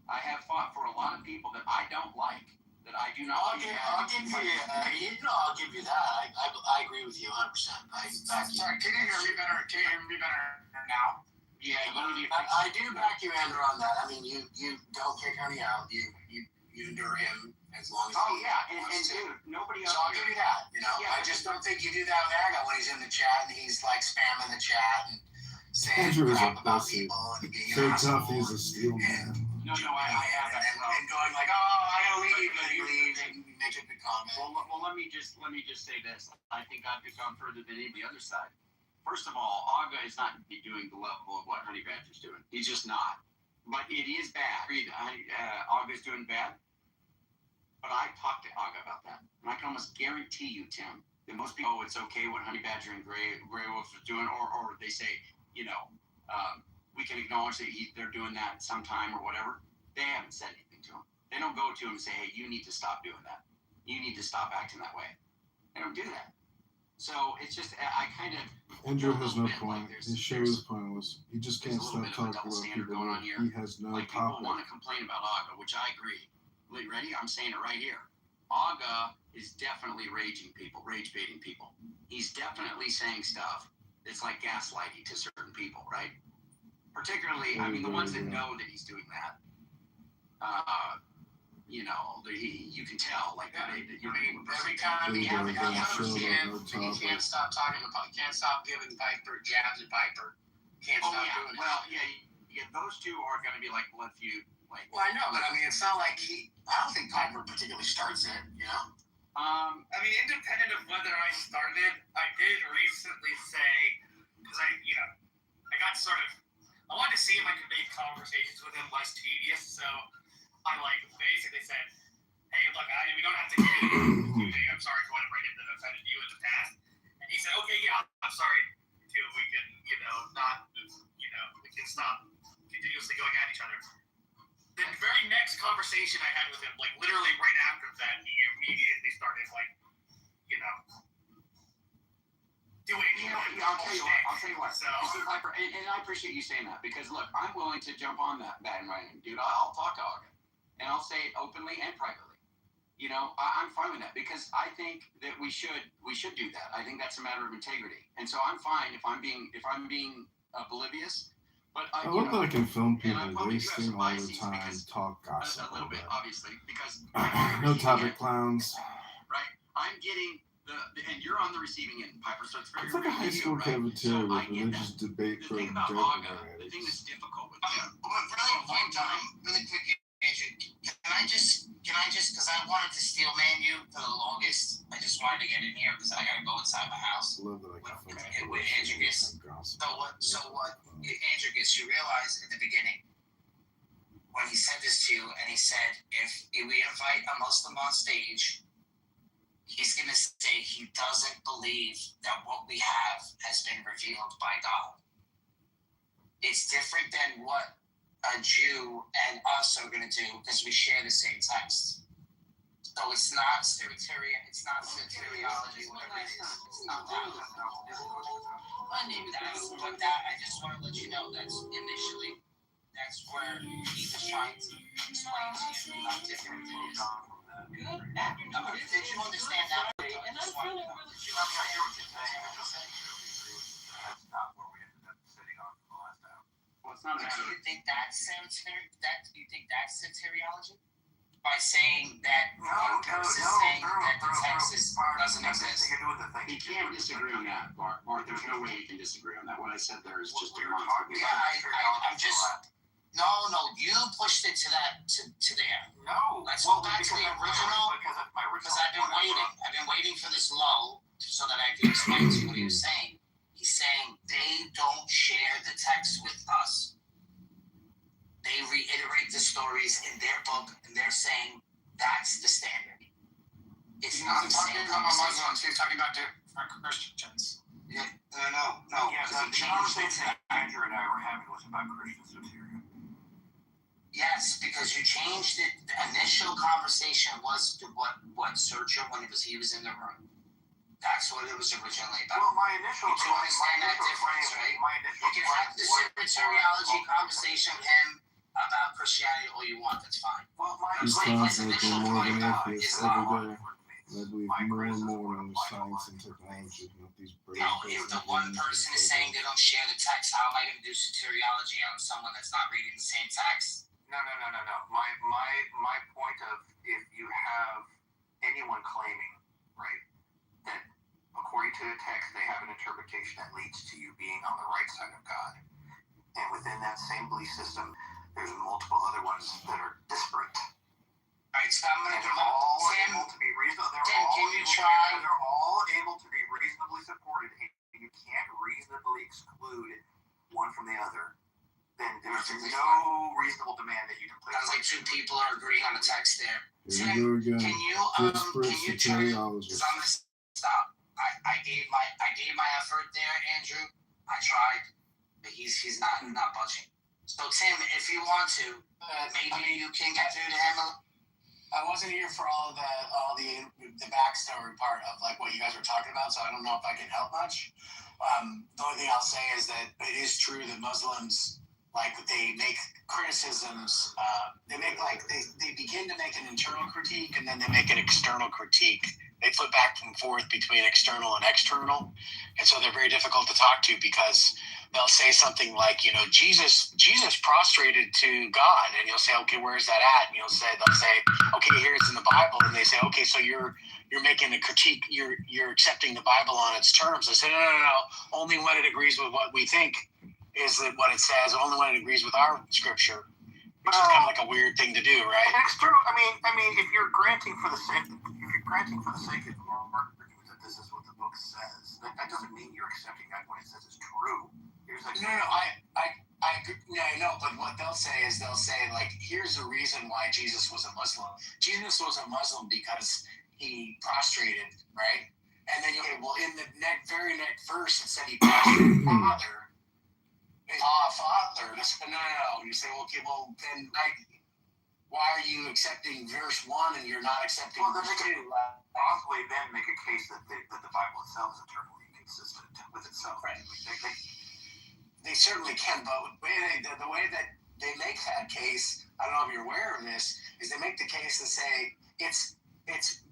I have fought for a lot of people that I don't like, that I do not. I'll give you that. I agree with you 100%. Sorry, can you hear me better? Can you hear me better now? Yeah, I do back you, Andrew, on that. I mean, you don't kick Honey out. You endure him as long as. Oh yeah, and dude, nobody else. So I'll give you that. You know, yeah, I just don't think you do that with Aga when he's in the chat and he's like spamming the chat and saying Andrew is a crap about pussy. people and being So an tough, asshole. he's a steel man. No, I have that. And going like, oh, I don't leave, and you leave and you make a good comment. Well, let me just say this. I think I've gone further than any of the other side. First of all, Aga is not doing the level of what Honey Badger's doing. He's just not. But it is bad. Aga's doing bad. But I talked to Aga about that. And I can almost guarantee you, Tim, that most people, it's okay what Honey Badger and Gray Wolf are doing, or they say, we can acknowledge that they're doing that sometime or whatever. They haven't said anything to him. They don't go to him and say, hey, you need to stop doing that. You need to stop acting that way. They don't do that. So it's just, I kind of. Andrew has no point. His show is pointless. He just can't stop talking about people that he has no like people topic. want to complain about Aga, which I agree. Ready? I'm saying it right here. Aga is definitely rage baiting people. He's definitely saying stuff that's like gaslighting to certain people, right? Particularly, I mean, the ones that know that he's doing that. You can tell, like that. Every time he can't stop talking about, can't stop giving Piper jabs at Piper. Can't stop doing it. Well, yeah, those two are going to be like blood feud. Like, well, I know, but I mean, it's not like I don't think Piper particularly starts it, you know? I mean, independent of whether I started, I did recently say, because I got I wanted to see if I could make conversations with him less tedious, so I basically said, hey, look, we don't have to get into it. I'm sorry for whatever I did that offended you in the past. And he said, okay, yeah, I'm sorry too. We can, we can stop continuously going at each other. The very next conversation I had with him, like literally right after that, he immediately started doing. I'll tell you what. So, and I appreciate you saying that because look, I'm willing to jump on that bandwagon, dude. I'll talk to Aga, and I'll say it openly and privately. I'm fine with that because I think that we should do that. I think that's a matter of integrity, and so I'm fine if I'm being oblivious. But I love that I can film people wasting all the time, talk gossip. A little bit, obviously, because no topic clowns. Right, I'm getting and you're on the receiving end, Piper. So it's very. It's like a high school cafeteria with religious debate for the thing about Aga, the thing that's difficult with him. Really quick, Andrew, can I just, because I wanted to steel man you for the longest. I just wanted to get in here because I gotta go inside my house. I love that I can film with Andrews. So what, Andrews, you realize at the beginning when he said this to you, and he said, if we invite a Muslim on stage, he's going to say he doesn't believe that what we have has been revealed by God. It's different than what a Jew and us are going to do because we share the same text. So it's not Libertarian, it's not soteriology, whatever it is. It's not that. But that, I just want to let you know that's initially, that's where he was trying to explain to you how different it is. Did you understand that? I just wanted to know. Did you understand what you're saying? That's not where we ended up sitting on the last time. Well, it's not. Do you think that's soteriology? By saying that one person saying that the text doesn't exist. You can't disagree on that, Mark. There's no way you can disagree on that. What I said there is just a I'm just. No, you pushed it to that to there. No, let's go back to the original because I've been waiting for this lull so that I can explain to you what he was saying. He's saying they don't share the text with us. They reiterate the stories in their book, and they're saying that's the standard. It's not the same conversation. He's talking about Christians. Yeah, no. Yeah, the conversation that Andrew and I were having was about Christian soteria. Yes, because you changed it. The initial conversation was to what Searcher when he was in the room. That's what it was originally about. Well, my initial. You do understand that difference, right? You can have the soteriology conversation with him about Christianity all you want. That's fine. Well, He's constantly more of an atheist every day. I believe more and more in science and technology, not these brain. No, if the one person is saying they don't share the text, how am I going to do soteriology on someone that's not reading the same text? No. My point of if you have anyone claiming, right, that according to the text they have an interpretation that leads to you being on the right side of God, and within that same belief system, there's multiple other ones that are disparate. Alright, so I'm going to They're all able to be reasonable. They're all able to be reasonably supported, and you can't reasonably exclude one from the other. Then there's no reasonable demand that you can place. Sounds like two people are agreeing on the text there. Here we go again. Can you try? Because I'm going to stop. I gave my effort there, Andrew. I tried, but he's not budging. So Tim, if you want to, maybe you can get through to him. I wasn't here for all the backstory part of like what you guys were talking about, so I don't know if I can help much. The only thing I'll say is that it is true that Muslims they make criticisms. They begin to make an internal critique and then they make an external critique. They flip back and forth between external and external, and so they're very difficult to talk to because they'll say something like, Jesus prostrated to God, and you'll say, okay, where's that at? And they'll say, okay, here it's in the Bible, and they say, okay, so you're making a critique, you're accepting the Bible on its terms. I say, no, only when it agrees with what we think is that what it says, only when it agrees with our scripture, which is kind of like a weird thing to do, right? External. I mean, if you're granting for the sake of arguing that this is what the book says, that doesn't mean you're accepting that when it says it's true. I know, but what they'll say is here's the reason why Jesus was a Muslim. Jesus was a Muslim because he prostrated, right? And then in the very next verse it said he prostrated Father. Father. No. You say, okay, well then why are you accepting verse 1 and you're not accepting verse 2? Probably then make a case that the Bible itself is eternally inconsistent with itself. Right. They certainly can, but the way that they make that case, I don't know if you're aware of this, is they make the case and say it's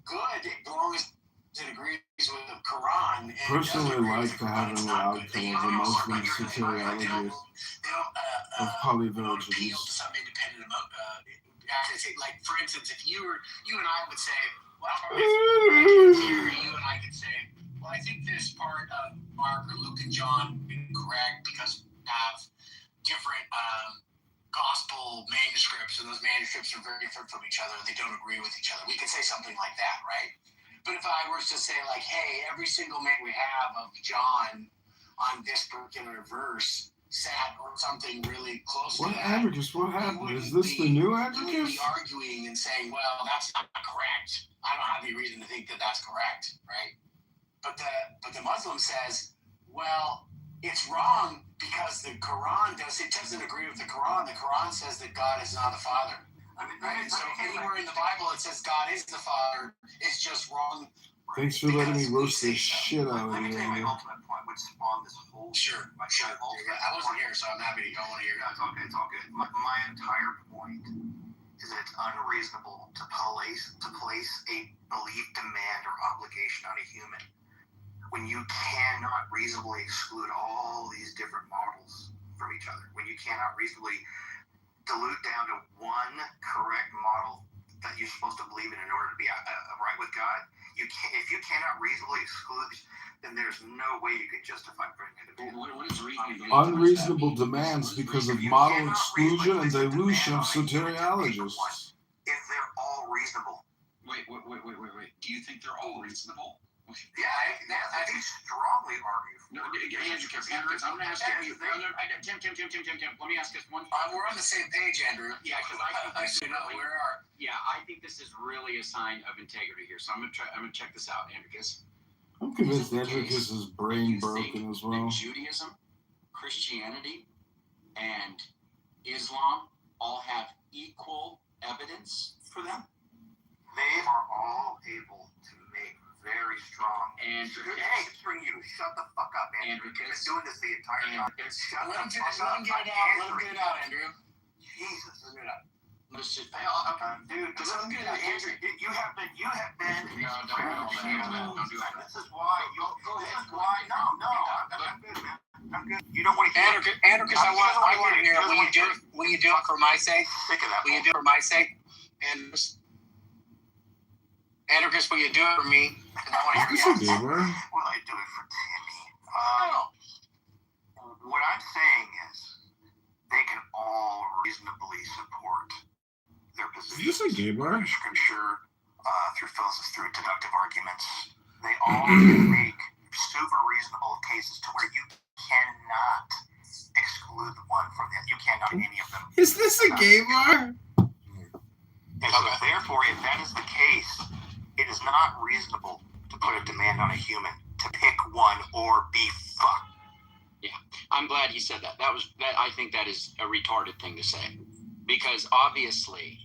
good as long as it agrees with the Quran. Personally, like to have an outcome of a Muslim soteriologist of polyvergence. Like, for instance, if you and I would say, well, you and I could say, well, I think this part of Mark or Luke and John is correct because we have different gospel manuscripts, and those manuscripts are very different from each other. They don't agree with each other. We could say something like that, right? But if I were to say, like, hey, every single man we have of John on this particular verse sat or something really close to that. Abacus? What happened? Is this the new Abacus? You would be arguing and saying, well, that's not correct. I don't have any reason to think think that that's correct, right? But the Muslim says, well, it's wrong because the Quran doesn't agree with the Quran. The Quran says that God is not the Father. Right? So anywhere in the Bible it says God is the Father, it's just wrong. Thanks for letting me roast the shit out of Let me you, tell you my Andrew. ultimate point, which spawned this whole. Sure. I wasn't here, so I'm happy to go on here. Yeah, it's okay. It's all good. My entire point is that it's unreasonable to place a belief, demand, or obligation on a human when you cannot reasonably exclude all these different models from each other. When you cannot reasonably dilute down to one correct model that you're supposed to believe in order to be right with God. If you cannot reasonably exclude, then there's no way you can justify bringing it to What is reasonable? Unreasonable demands because of model exclusion and dilution of soteriologists. If they're all reasonable. Wait. Do you think they're all reasonable? Yeah, I think strongly argue. No, Andrew, I'm going to ask you. Tim, let me ask this one. We're on the same page, Andrew. Yeah, because I think this is really a sign of integrity here. So I'm going to check this out, Andricus. I'm convinced Andricus is brain broken as well. Judaism, Christianity, and Islam all have equal evidence for them? They are all able to make very strong. Andrew, hey, screw you! Shut the fuck up, Andrew. You've been doing this the entire time. Shut the fuck up. Let him get it out, Andrew. Jesus. Let him get it out. Let's just. Dude, let him get it out, Andrew. You have been. No, don't do that. This is why. This is why. No. I'm good, man. I'm good. You don't want to hear. Andricus, I want to hear. Will you do it for my sake? Sick of that. Will you do it for my sake? Andricus, will you do it for me? This is good, bro. Will I do it for Timmy? What I'm saying is, they can all reasonably support their position. Is this a gay bar? Through scripture, through deductive arguments. They all can make super reasonable cases to where you cannot exclude one from them. You cannot any of them. Is this a gay bar? And so, therefore, if that is the case, it is not reasonable to put a demand on a human to pick one or be fucked. Yeah, I'm glad you said that. I think that is a retarded thing to say, because obviously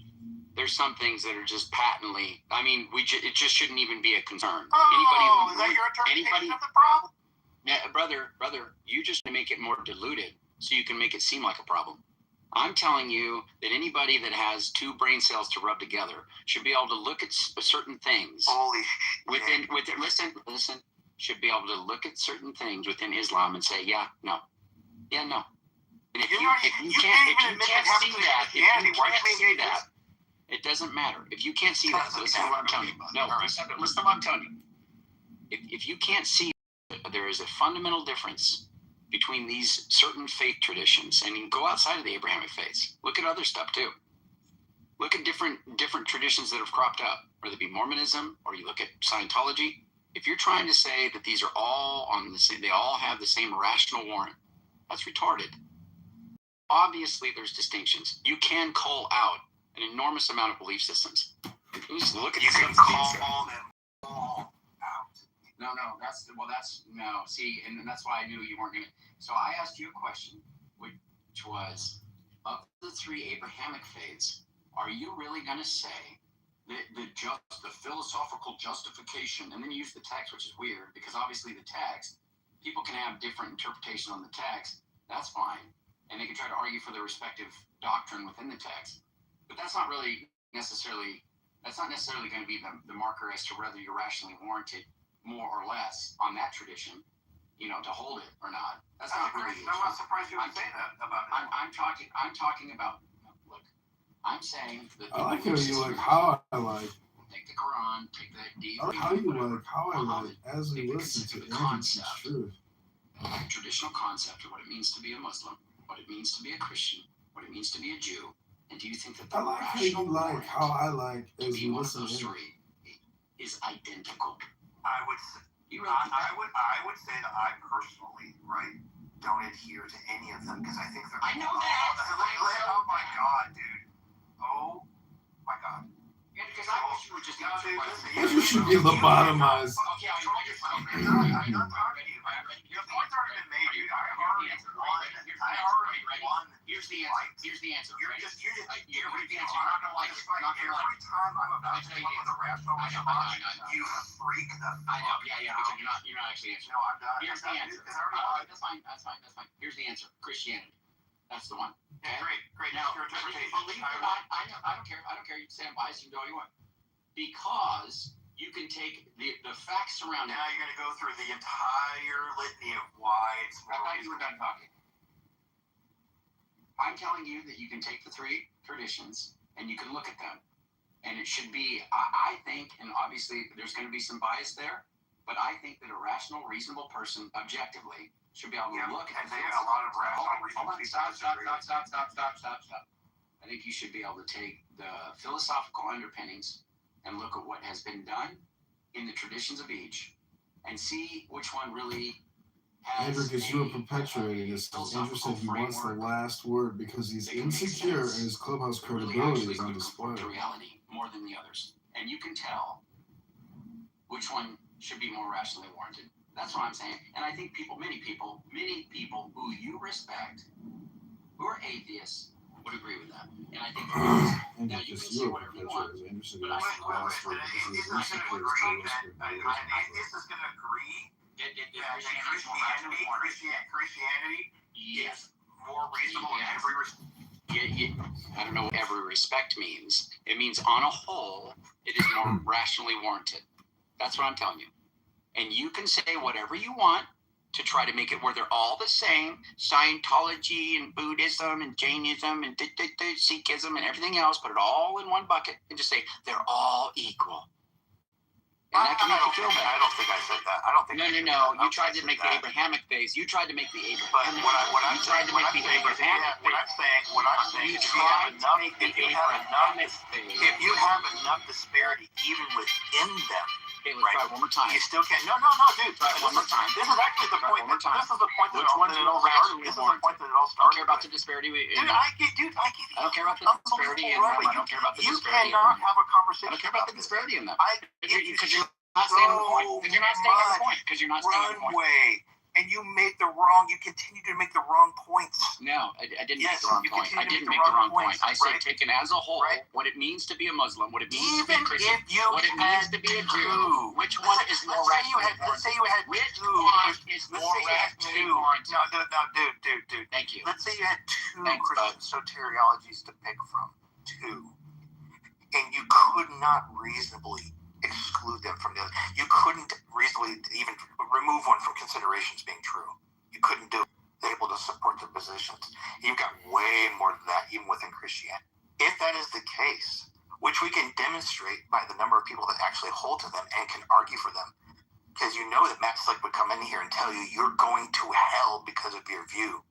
there's some things that are just patently. I mean, it just shouldn't even be a concern. Is that your interpretation of the problem? Yeah, brother, you just make it more diluted so you can make it seem like a problem. I'm telling you that anybody that has two brain cells to rub together should be able to look at certain things. Holy shit. Listen, should be able to look at certain things within Islam and say, yeah, no. And if you can't see that, it doesn't matter. If you can't see that, listen to what I'm telling you. No, listen to what I'm telling you. If you can't see that there is a fundamental difference between these certain faith traditions, and you can go outside of the Abrahamic faiths. Look at other stuff too. Look at different traditions that have cropped up, whether it be Mormonism or you look at Scientology. If you're trying to say that these are all on the same, they all have the same rational warrant, that's retarded. Obviously, there's distinctions. You can call out an enormous amount of belief systems. Just look at you can call them all out. No. See, and that's why I knew you weren't going to. So I asked you a question, which was, of the three Abrahamic faiths, are you really going to say that the philosophical justification, and then you use the text, which is weird, because obviously the text, people can have different interpretation on the text, that's fine, and they can try to argue for their respective doctrine within the text, but that's not necessarily going to be the marker as to whether you're rationally warranted more or less on that tradition, to hold it or not. That's not really. I'm not surprised you would say that about it. I'm talking about. Look, I'm saying that. I like how you like how I like. Take the Quran, take the. I like how you like how I like as we listen to the concept. Truth. Traditional concept of what it means to be a Muslim, what it means to be a Christian, what it means to be a Jew, and do you think that the I like how you like how I like as we listen to three is identical? I would say that I personally, don't adhere to any of them because I think they're. I know that. Oh my god, dude. Oh my god. because I wish you would just answer my question. You should be lobotomized. Okay, I'm not talking to you, man. Your point's already been made, dude. I already won. Here's the answer. Here's the answer. You're the answer. You're not gonna like it. Every time I'm about to come up with a rational response, you freak the fuck. I know. Yeah. Because you're not actually answering. No, I'm done. Here's the answer. That's fine. Here's the answer. Christianity. That's the one. Okay? Great. Now, believe it or not, I don't care. You can say I'm biased. You can do all you want. Because you can take the facts surrounding. Now you're going to go through the entire litany of why it's. I thought you were done talking. I'm telling you that you can take the three traditions and you can look at them, and it should be. I think, and obviously there's going to be some bias there, but I think that a rational, reasonable person, objectively, should be able to look at things. A lot of rational reasonable people. Stop. I think you should be able to take the philosophical underpinnings and look at what has been done in the traditions of each and see which one really has. Andrew, because you are perpetuating this. Andrew said he wants the last word because he's insecure and his clubhouse credibility is on display. The reality more than the others, and you can tell which one should be more rationally warranted. That's what I'm saying. And I think many people who you respect, who are atheists, would agree with that. And I think now you can say whatever you want. But this is going to agree that Christianity is more reasonable in every respect. I don't know what every respect means. It means on a whole, it is more rationally warranted. That's what I'm telling you. And you can say whatever you want to try to make it where they're all the same. Scientology and Buddhism and Jainism and Sikhism and everything else, put it all in one bucket and just say they're all equal. And that can make you feel better. I don't think I said that. I don't think. No. You tried to make the Abrahamic phase. You tried to make the Abrahamic. But what I'm saying is, if you have enough disparity even within them. Okay, let's try one more time. You still can't. No, dude. Try one more time. This is actually the point. This is the point that it all started. This is the point that it all started. I don't care about the disparity. Dude, I get. I don't care about the disparity in them. I don't care about the disparity. You cannot have a conversation. I don't care about the disparity in them. Because you're not staying on the point. Because you're not staying on the point. Because you're not staying on the point. And you continue to make the wrong points. No, I didn't make the wrong point. I didn't make the wrong point. I said taken as a whole, what it means to be a Muslim, what it means to be a Christian, what it means to be a Jew, which one is more rational? Let's say you had which one is more rationally warranted? No, dude. Thank you. Let's say you had two Christian soteriologies to pick from. Two. And you could not reasonably exclude them from the other. You couldn't reasonably even remove one from considerations being true. You couldn't do it. They're able to support their positions. You've got way more than that even within Christianity. If that is the case, which we can demonstrate by the number of people that actually hold to them and can argue for them, because you know that Matt Slick would come in here and tell you you're going to hell because of your view.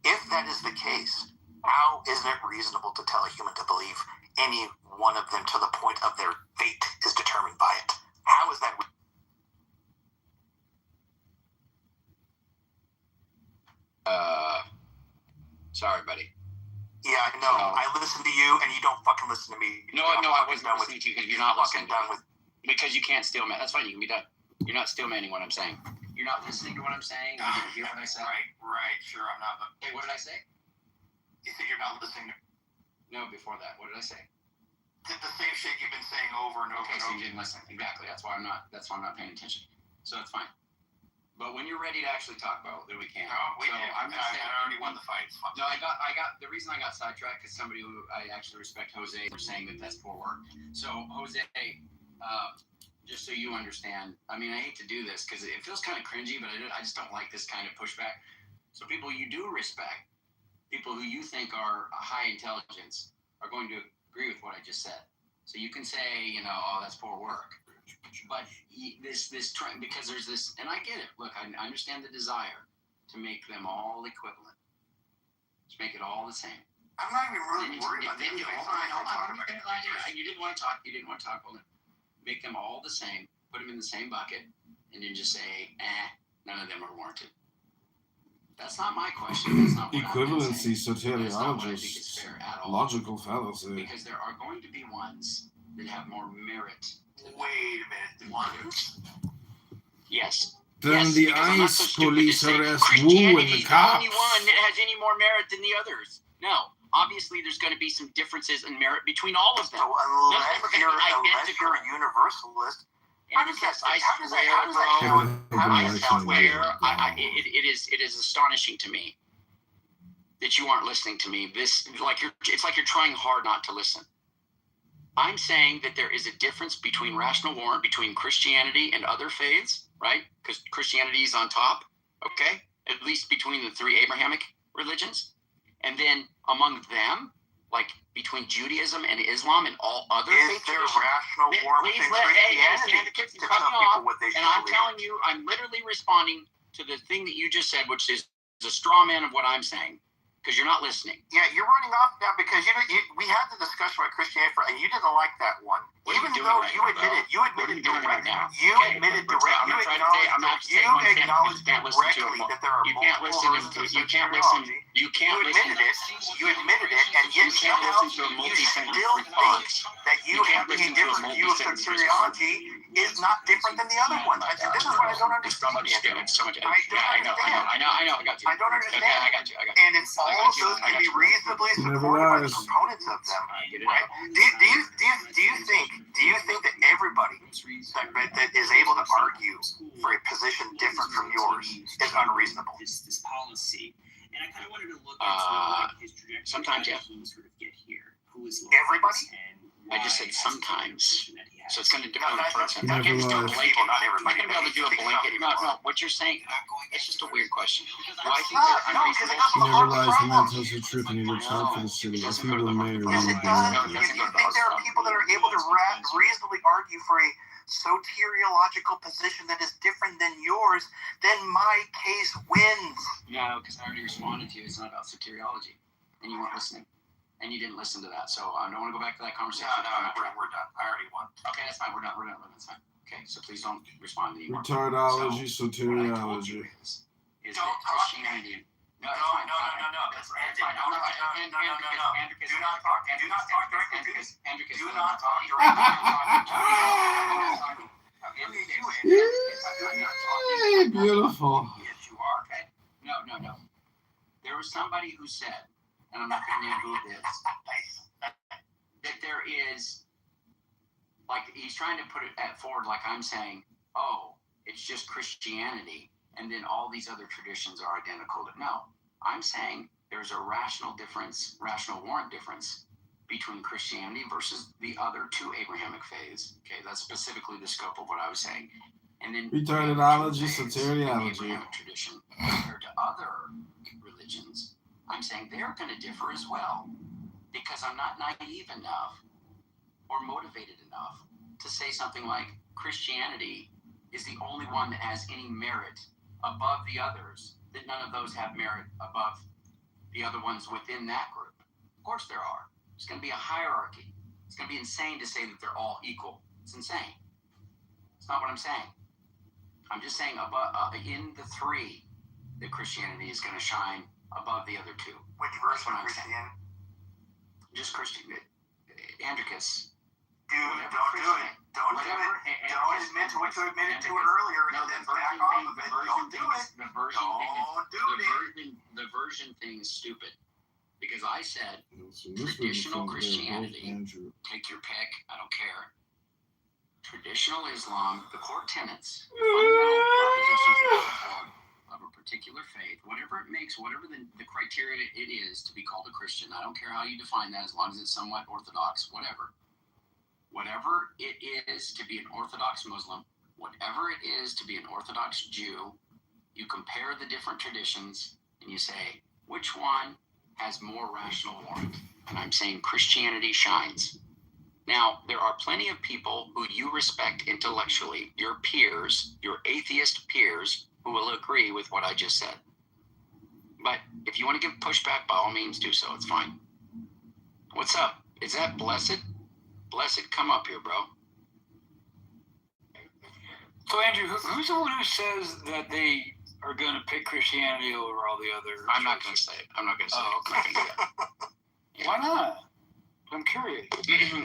If that is the case, how isn't it reasonable to tell a human to believe any one of them to the point of their fate is determined by it? How is that? Sorry, buddy. Yeah, I know. No. I listen to you, and you don't fucking listen to me. No, I wasn't listening to you because you're not fucking done with. Because you can't steal man. That's fine. You can be done. You're not steal manning what I'm saying. You're not listening to what I'm saying. You didn't hear what I said. Right. Sure, I'm not. Hey, what did I say? You said you're not listening to. No, before that, what did I say? The same shit you've been saying over and over. Okay, so you didn't listen. Exactly. That's why I'm not paying attention. So it's fine. But when you're ready to actually talk about it, then we can. No, I'm gonna say I already won the fight. No, I got. The reason I got sidetracked is somebody who I actually respect, Jose, for saying that that's poor work. So Jose, just so you understand, I mean, I hate to do this because it feels kind of cringy, but I just don't like this kind of pushback. So people you do respect, people who you think are high intelligence, are going to agree with what I just said. So you can say, oh, that's poor work. But this trend, because there's this, and I get it. Look, I understand the desire to make them all equivalent, to make it all the same. I'm not even really worried about that. You didn't want to talk. Well, make them all the same, put them in the same bucket, and then just say, none of them are warranted. That's not my question. That's not what equivalency, soteriologist, logical fallacy. Because there are going to be ones that have more merit. Wait a minute. What? Yes. Then yes, the because I'm not ICE so stupid to police say arrest Wu and Christianity the is the only cops. one that has any more merit than the others. No. Obviously, there's going to be some differences in merit between all of them. So unless you're a universalist, Androcus, I swear, it is astonishing to me that you aren't listening to me. It's like you're trying hard not to listen. I'm saying that there is a difference between rational warrant between Christianity and other faiths, right? Because Christianity is on top, okay? At least between the three Abrahamic religions. And then among them, like between Judaism and Islam and all other faith traditions. Is there rational warmth in Christianity to tell people what they should believe? And I'm believe? telling you, I'm literally responding to the thing that you just said, which is a straw man of what I'm saying. Because you're not listening. Yeah, you're running off now because we had the discussion about Christianity and you didn't like that one. Even though you admitted directly that there are multiple versions of terminology. You admitted it, and yet somehow you still think that you have a different view of soteriology is not different than the other ones. This is what I don't understand. I know. I got you. I don't understand. I got you. And it's all of those can be reasonably supported by the proponents of them, right? Do you think that everybody that is able to argue for a position different from yours is unreasonable? This policy, and I kind of wanted to look at sort of like his trajectory. Sometimes, yeah. Sort of get here. Who is everybody? I just said sometimes. So it's going to depend on the person. I can't just do a blanket. I'm not going to be able to do a blanket. No. What you're saying, it's just a weird question. Do I think they're unreasonable? He never lies, the man tells the truth, and he works hard for the city. If he were mayor, he would be You think there are people that are able to reasonably argue for a soteriological position that is different than yours, then my case wins. No, because I already responded to you. It's not about soteriology, and you weren't listening. And you didn't listen to that, so I don't want to go back to that conversation. No, we're done. I already won. Okay, that's fine. We're done. That's fine. Okay, so please don't respond anymore. Retardology, soteriology. Is that Christianity? No. That's fine. Do not talk directly to me. Do not talk directly. Beautiful. Yes, you are. Okay. No. There was somebody who said, and I'm not going to name who it is, that there is, like, he's trying to put it forward like I'm saying, oh, it's just Christianity, and then all these other traditions are identical. No, I'm saying there's a rational warrant difference between Christianity versus the other two Abrahamic faiths. Okay, that's specifically the scope of what I was saying. And then retardology, soteriology. Abrahamic tradition compared to other religions, I'm saying they're going to differ as well, because I'm not naive enough or motivated enough to say something like Christianity is the only one that has any merit above the others, that none of those have merit above the other ones within that group. Of course there are. There's going to be a hierarchy. It's going to be insane to say that they're all equal. It's insane. It's not what I'm saying. I'm just saying in the three that Christianity is going to shine above the other two. Which verse of Christianity? Just Christian. Androcus. Dude, don't do it. Don't do it. Don't admit to what you admitted to earlier and then back off of it. Don't do it. The version thing is stupid. Because I said traditional Christianity, take your pick, I don't care. Traditional Islam, the core tenets, fundamental propositions of a particular faith, whatever it makes, whatever the criteria it is to be called a Christian. I don't care how you define that, as long as it's somewhat orthodox, whatever. Whatever it is to be an Orthodox Muslim, whatever it is to be an Orthodox Jew, you compare the different traditions and you say, which one has more rational warrant? And I'm saying Christianity shines. Now, there are plenty of people who you respect intellectually, your peers, your atheist peers, who will agree with what I just said. But if you want to give pushback, by all means do so. It's fine. What's up? Is that Blessed? Blessed, come up here, bro. So, Andrew, who's the one who says that they are going to pick Christianity over all the other? I'm not going to say it. I'm not going to say it. Okay. Why not? I'm curious.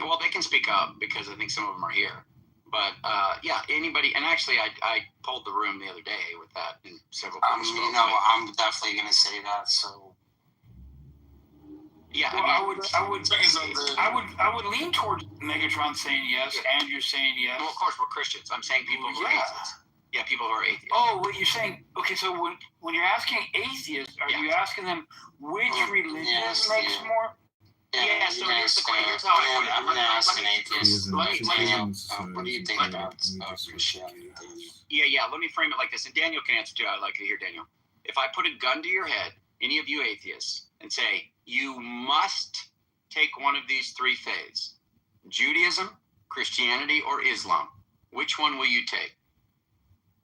Well, they can speak up because I think some of them are here. But yeah, anybody, and actually, I polled the room the other day with that, and several people spoke. You know, I'm definitely gonna say that. So yeah, Well, I would lean towards Megatron saying yes, Andrew saying yes. Well, of course, we're Christians. I'm saying people who are atheists. Yeah, people who are atheists. Oh, what you're saying? Okay, so when you're asking atheists, are you asking them which religion makes more? Yeah, so here's the question. Here's how I put it. I'm gonna ask an atheist. What do you think about Christianity? Yeah, let me frame it like this, and Daniel can answer too. I'd like to hear Daniel. If I put a gun to your head, any of you atheists, and say, you must take one of these three faiths, Judaism, Christianity, or Islam, which one will you take?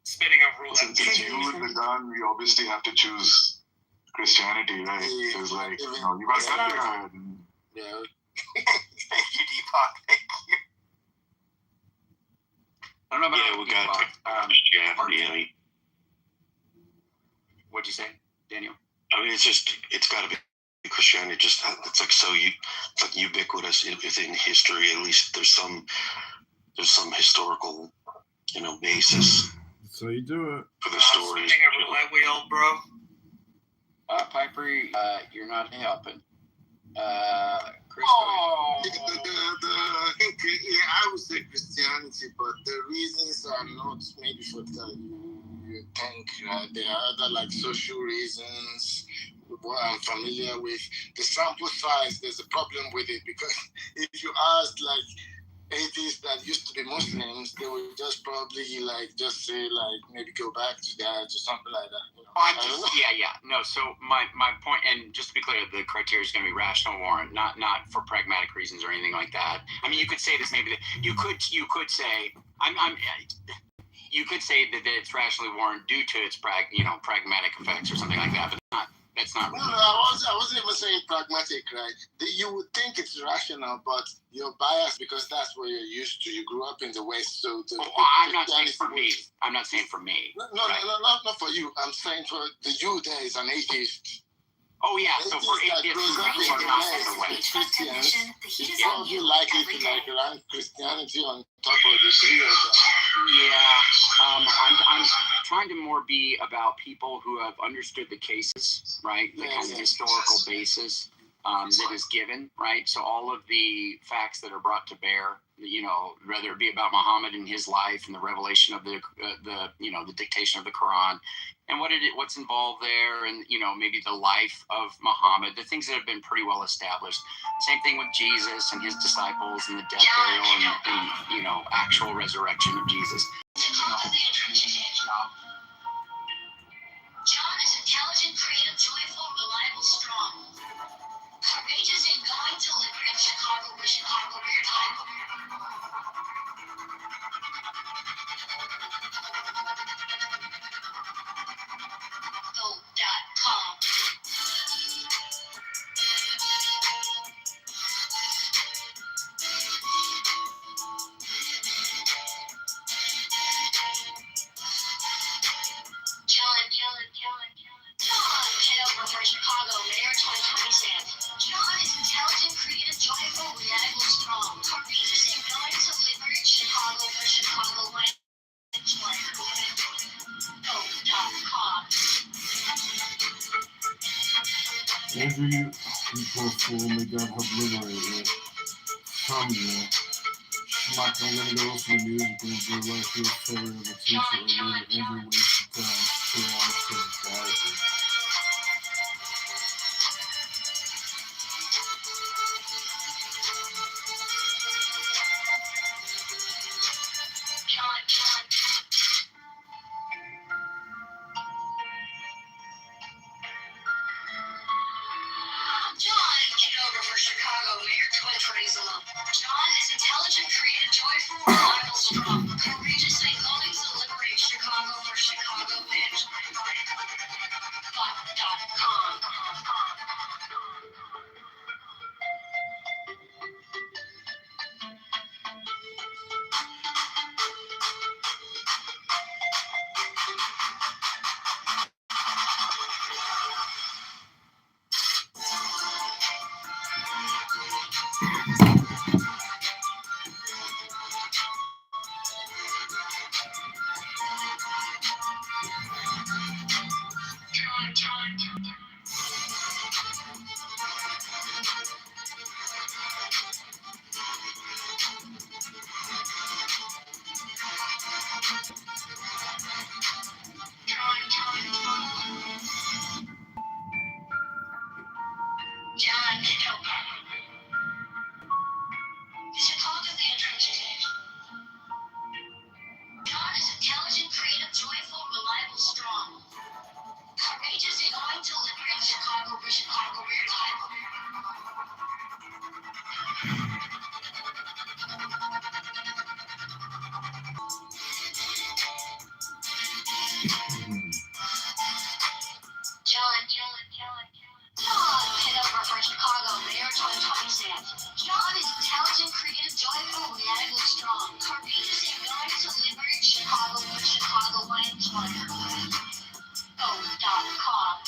Spinning a rule. Since it's you with the gun, we obviously have to choose Christianity, right? Because, like, you know, you got to cut your head. Yeah. Thank you, Deepak. Thank you. I don't know about we got to Christianity. What'd you say, Daniel? I mean, it's got to be Christianity. Just it's like it's like ubiquitous within history. At least there's some historical, basis. So you do it for the stories. Spinning a roulette wheel, bro. Piper, you're not helping. Chris. I would say Christianity, but the reasons are not maybe for that you think. There are other like social reasons. What I'm familiar with, the sample size. There's a problem with it because if you ask like atheists that used to be Muslims, they would just probably just say maybe go back to that or something like that. No. So my point, and just to be clear, the criteria is going to be rational warrant, not for pragmatic reasons or anything like that. I mean, you could say this maybe. You could say you could say that it's rationally warranted due to its pragmatic effects or something like that, but that's not. No, I wasn't even saying pragmatic, right? You would think it's rational, but you're biased because that's what you're used to. You grew up in the West, so. I'm not saying for me. I'm not saying for me. No, not for you. I'm saying for the you there is an atheist. Oh yeah, so for atheists who are not in the West, Christians, it's probably likely to rank Christianity on top of the three of them. Yeah, I'm trying to more be about people who have understood the cases, right? The kind of historical basis that is given, right? So all of the facts that are brought to bear, whether it be about Muhammad and his life and the revelation of the dictation of the Quran, and what's involved there, and maybe the life of Muhammad, the things that have been pretty well established. Same thing with Jesus and his disciples and the death, burial, and actual resurrection of Jesus. John is intelligent, creative, joyful, reliable, strong. Courageous and going to liberate Chicago, where Chicago, where your time. Go.com. John, Kitover for Chicago, Mayor 2020 stand. John is intelligent, creative, joyful, reliable, strong. Courageous and going to liberate Chicago for Chicago, where Go.com. Andrew, you both may God help liberate you. From you. Schmuck, I'm gonna go listen to music and enjoy life here failure of a teacher or live Andrew wasted time. So long to the John, Kitover for Chicago, Mayor 2020 alone. John is intelligent, creative, joyful, reliable, strong. Courageous and going to liberate Chicago for Chicago, Mayor 2020. John Kitover. Chicago the entrance stage. John is intelligent, creative, joyful, reliable, strong. Courageous and going to liberate Chicago for Chicago revival. John Kitover for Chicago, Mayor 2020 stands. John is intelligent, creative, joyful, reliable, strong. Courageous and going to liberate Chicago for Chicago Lions Go.com.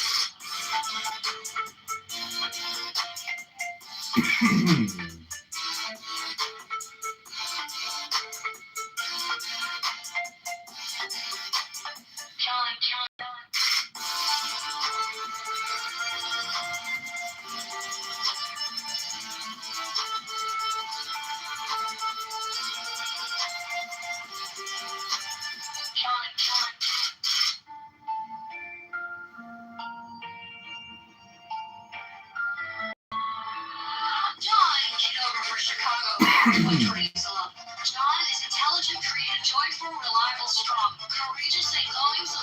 John Kitover for Chicago, Mayor 2020 alum. John is intelligent, creative, joyful, reliable, strong. Courageous and going to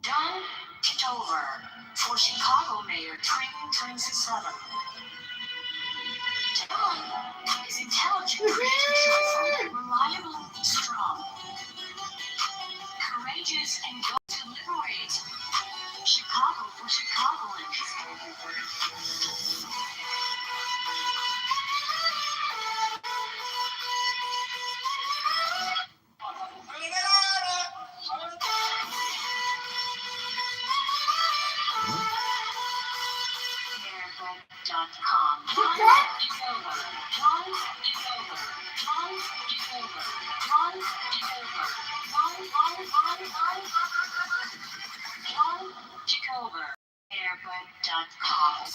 John Kitover for Chicago Mayor 2027. John is intelligent, creative, joyful, reliable, strong, courageous, and go to liberate Chicago for Chicagoans. America.com. John Kitover. John Kitover. John Kitover. John Kitover. John Kitover. America.com.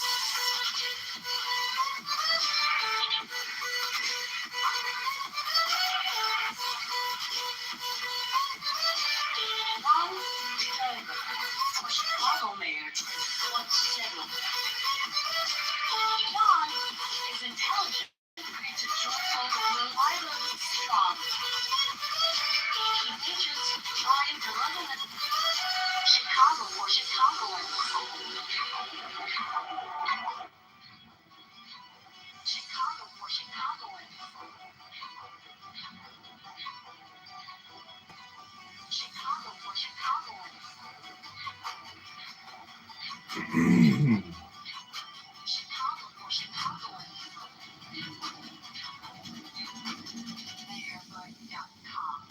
John Kitover for Chicago Mayor 2027. John is intelligent, creative, joyful, reliable, strong. He teaches trying to live in Chicago for Chicagoans. Chicago for Chicagoans. Chicago for Chicagoans. Chicago for Chicagoans. Mayorbud.com.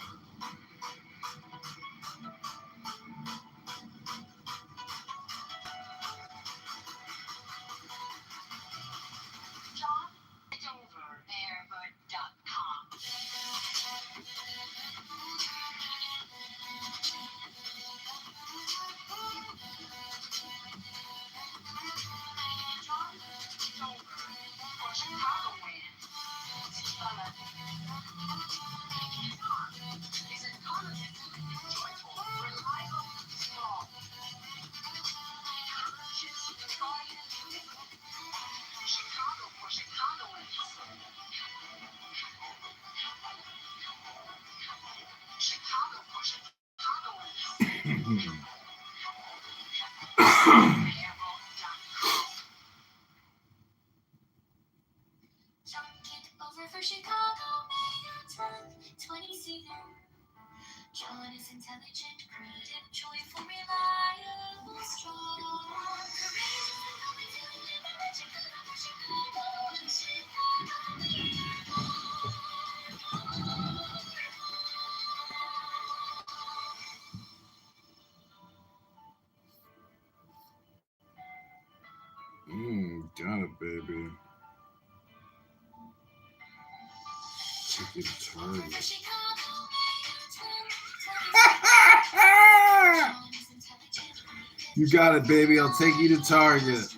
John Kitover, Mayorbud.com. John is intelligent, creative, joyful, reliable, strong. Courageous and going to liberate Chicago, Chicago, Chicago. Got it, baby. Take it to Target. You got it, baby. I'll take you to Target.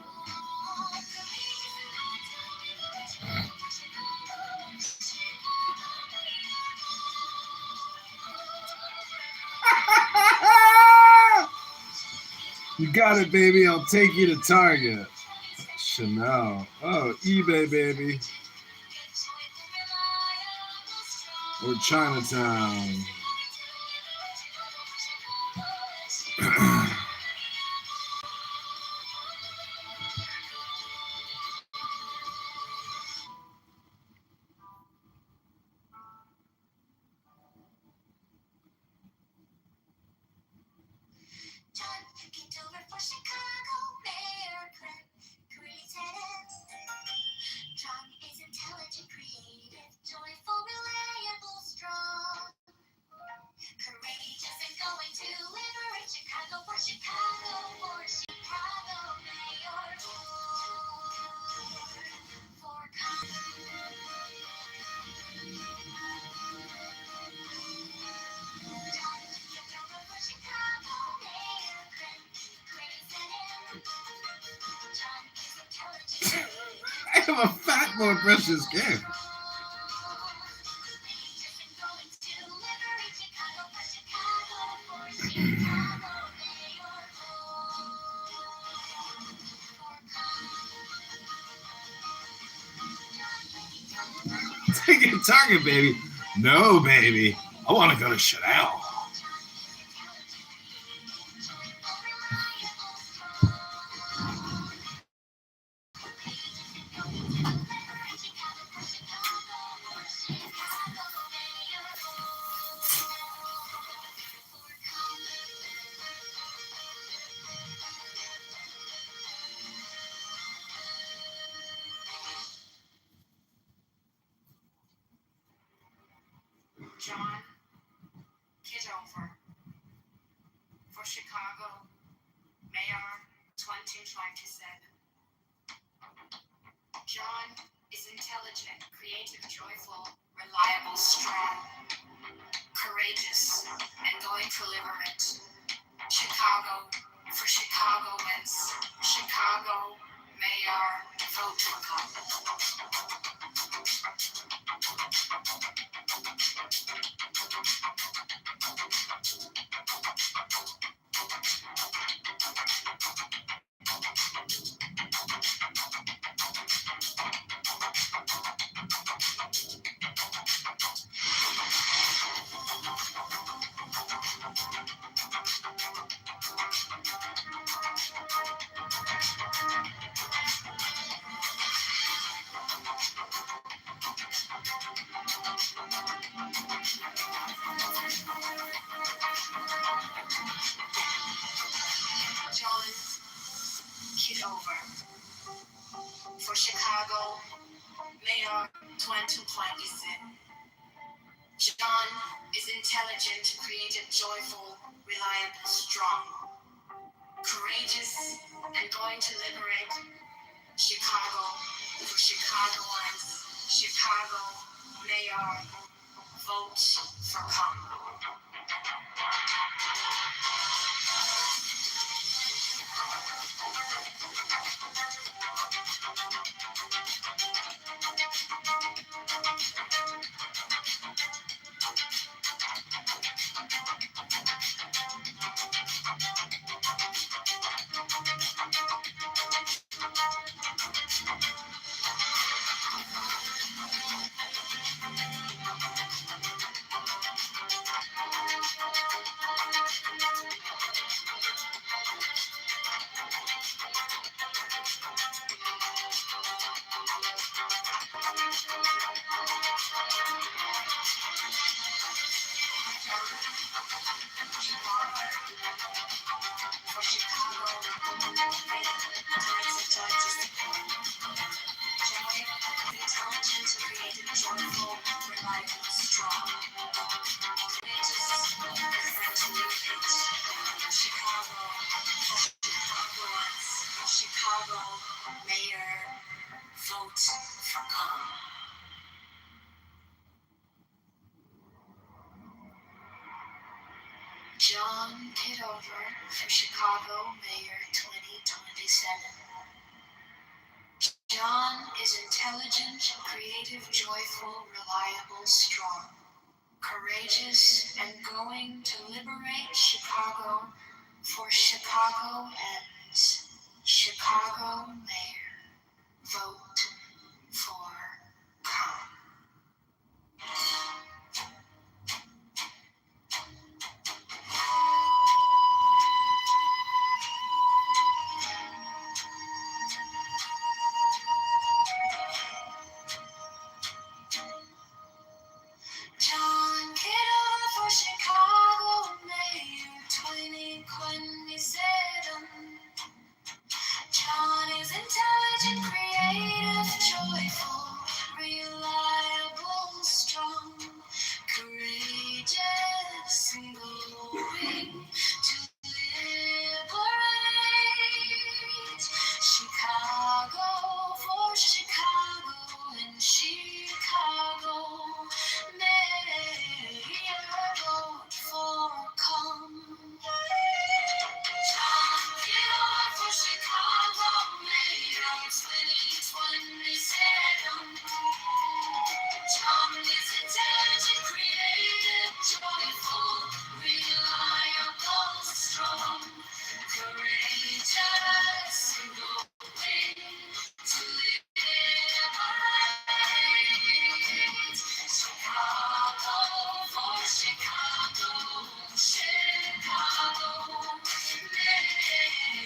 You got it, baby. I'll take you to Target. Chanel. Oh, eBay, baby. Or Chinatown. John, Kitover for Chicago, Mayor Clint, creative. John is intelligent, creative, joyful, reliable, strong. Courageous and going to liberate Chicago for Chicago, Mayor. For I have a fat more precious gift. Take it to Target, baby. No, baby. I want to go to Chanel. John Kitover for Chicago, Mayor 2027. John is intelligent, creative, joyful, reliable, strong, courageous, and going to liberate Chicago for Chicagoans. Chicago, Mayor, vote for come. John Kitover for Chicago, Mayor 2027. John is intelligent, creative, joyful, reliable, strong, courageous, and going to liberate Chicago for Chicagoans. Chicago, Mayor, vote for come. For Chicago, intelligent, creative, joyful, reliable, strong. Chicago, mayor, vote for calm. John Kitover for Chicago Mayor 2027. John is intelligent, creative, joyful, reliable, strong, courageous, and going to liberate Chicago for Chicago and Chicago Mayor. Vote for calm. John Kitover for Chicago Mayor 2027. John is intelligent, creative, joyful, reliable, strong, courageous, and going to liberate Chicago for Chicago and Chicago. Mayor, vote for calm. John Kitover for Chicago Mayor 2027. John is intelligent, creative, joyful, reliable, strong, courageous, and going to liberate Chicago for Chicago, Chicago. Mayor, vote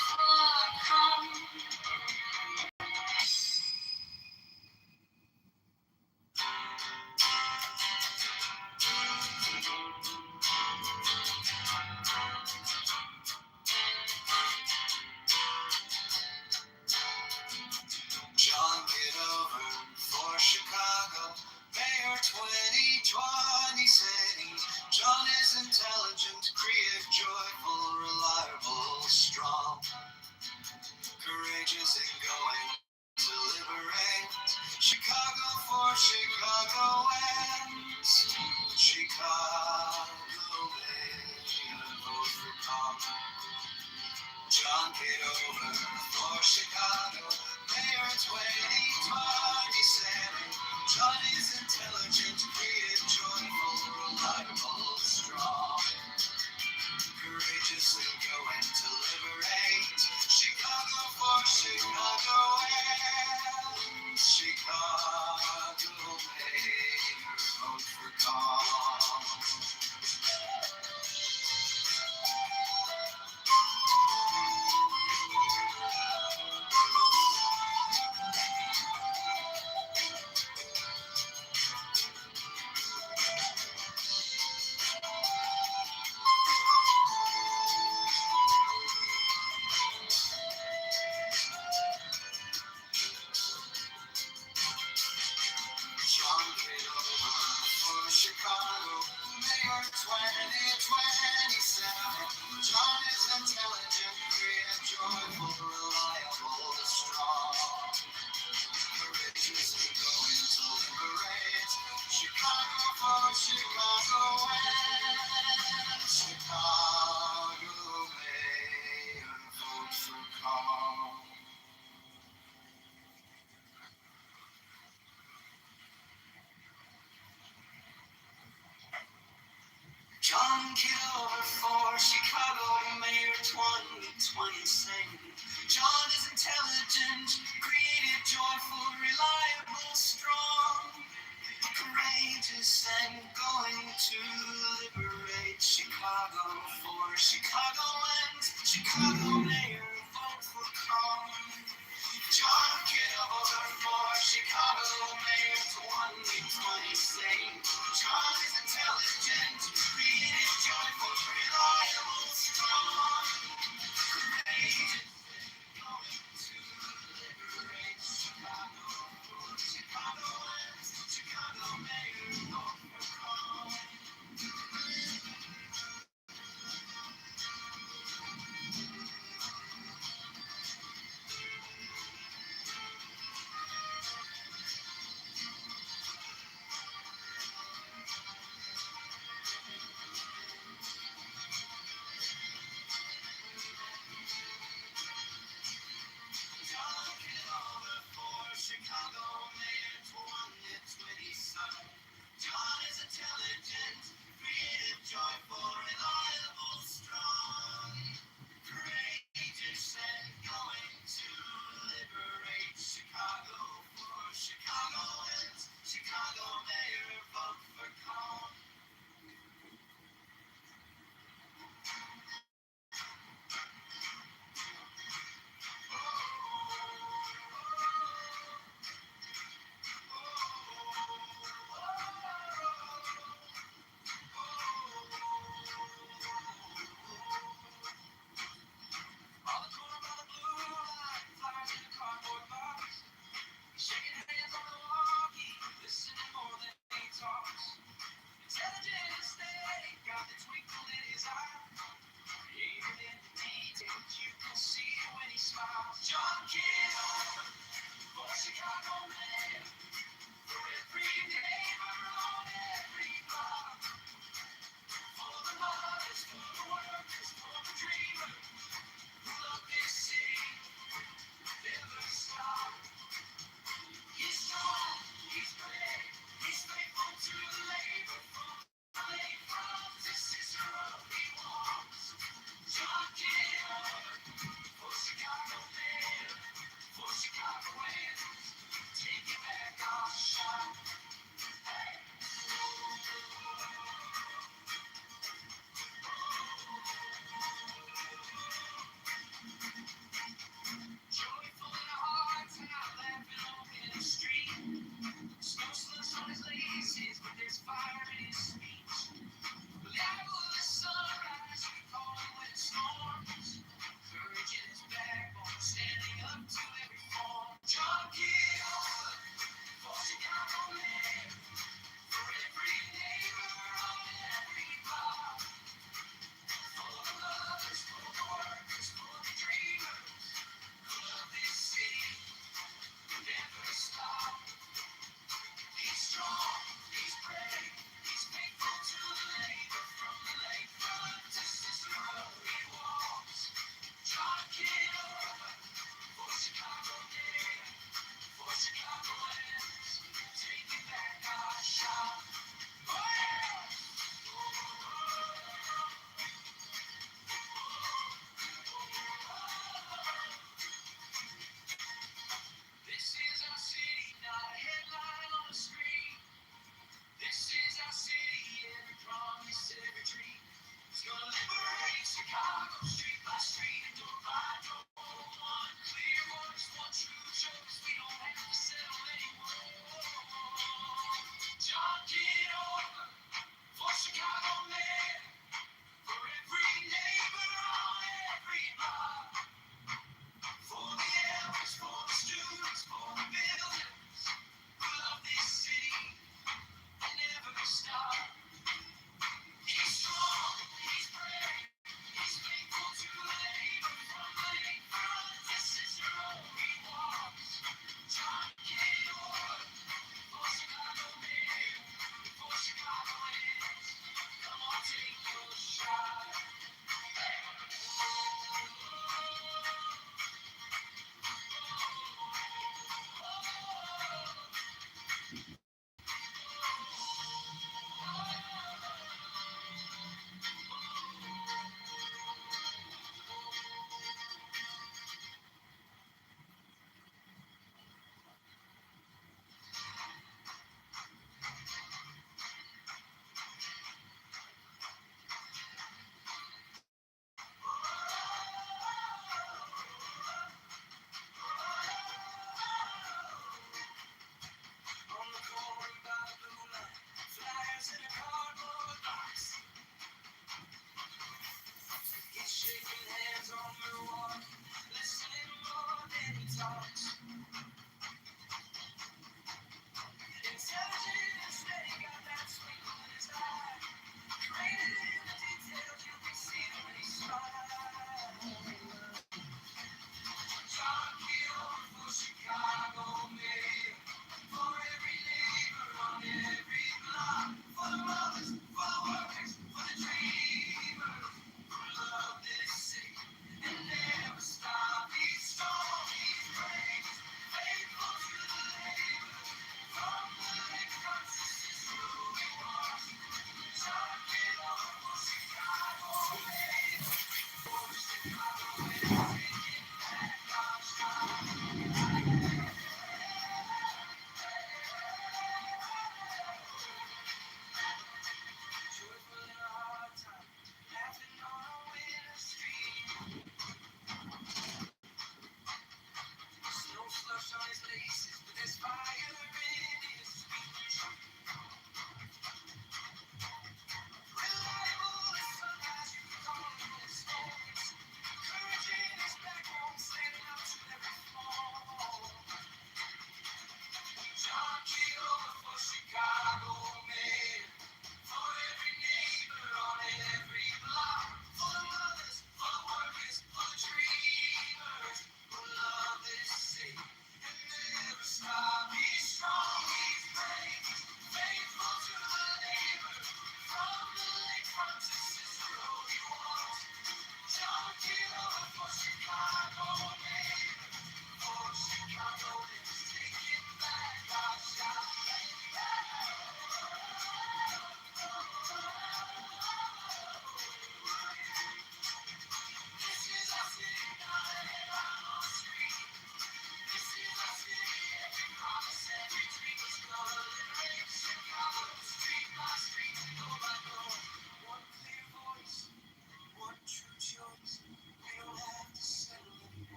for calm. John Kitover for Chicago, Mayor 2027. John is intelligent, creative, joyful, reliable, strong, courageous and going to liberate Chicago for Chicago and Chicago Mayor. Vote for calm. John Kitover for Chicago, Mayor 2027. John is intelligent, creative, joyful, reliable, strong, courageous and going to liberate Chicago for Chicago and Chicago Mayor. Vote for calm. sing. John is intelligent, creative, joyful, reliable, strong, courageous, and going to liberate Chicago for Chicagoans. Chicago mayor, vote for calm. John Kitover for Chicago mayor to 2020. John is intelligent, creative, joyful, reliable, strong, courageous, going to liberate Chicago for Chicagoans. Chicago mayor, vote for calm.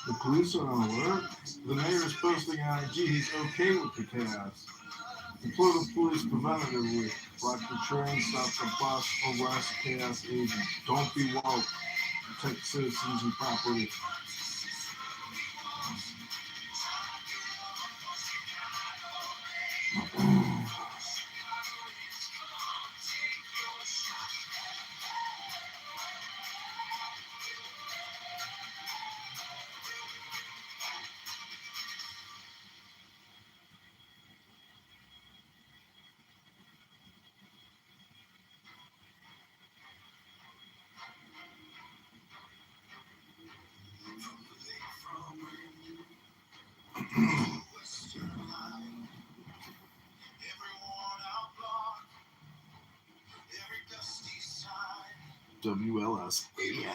The police are on alert. The mayor is posting on IG he's okay with the chaos. Deploy the police preventatively. Block the train, stop the bus, arrest chaos agents. Don't be woke. Protect citizens and property. WLS AM.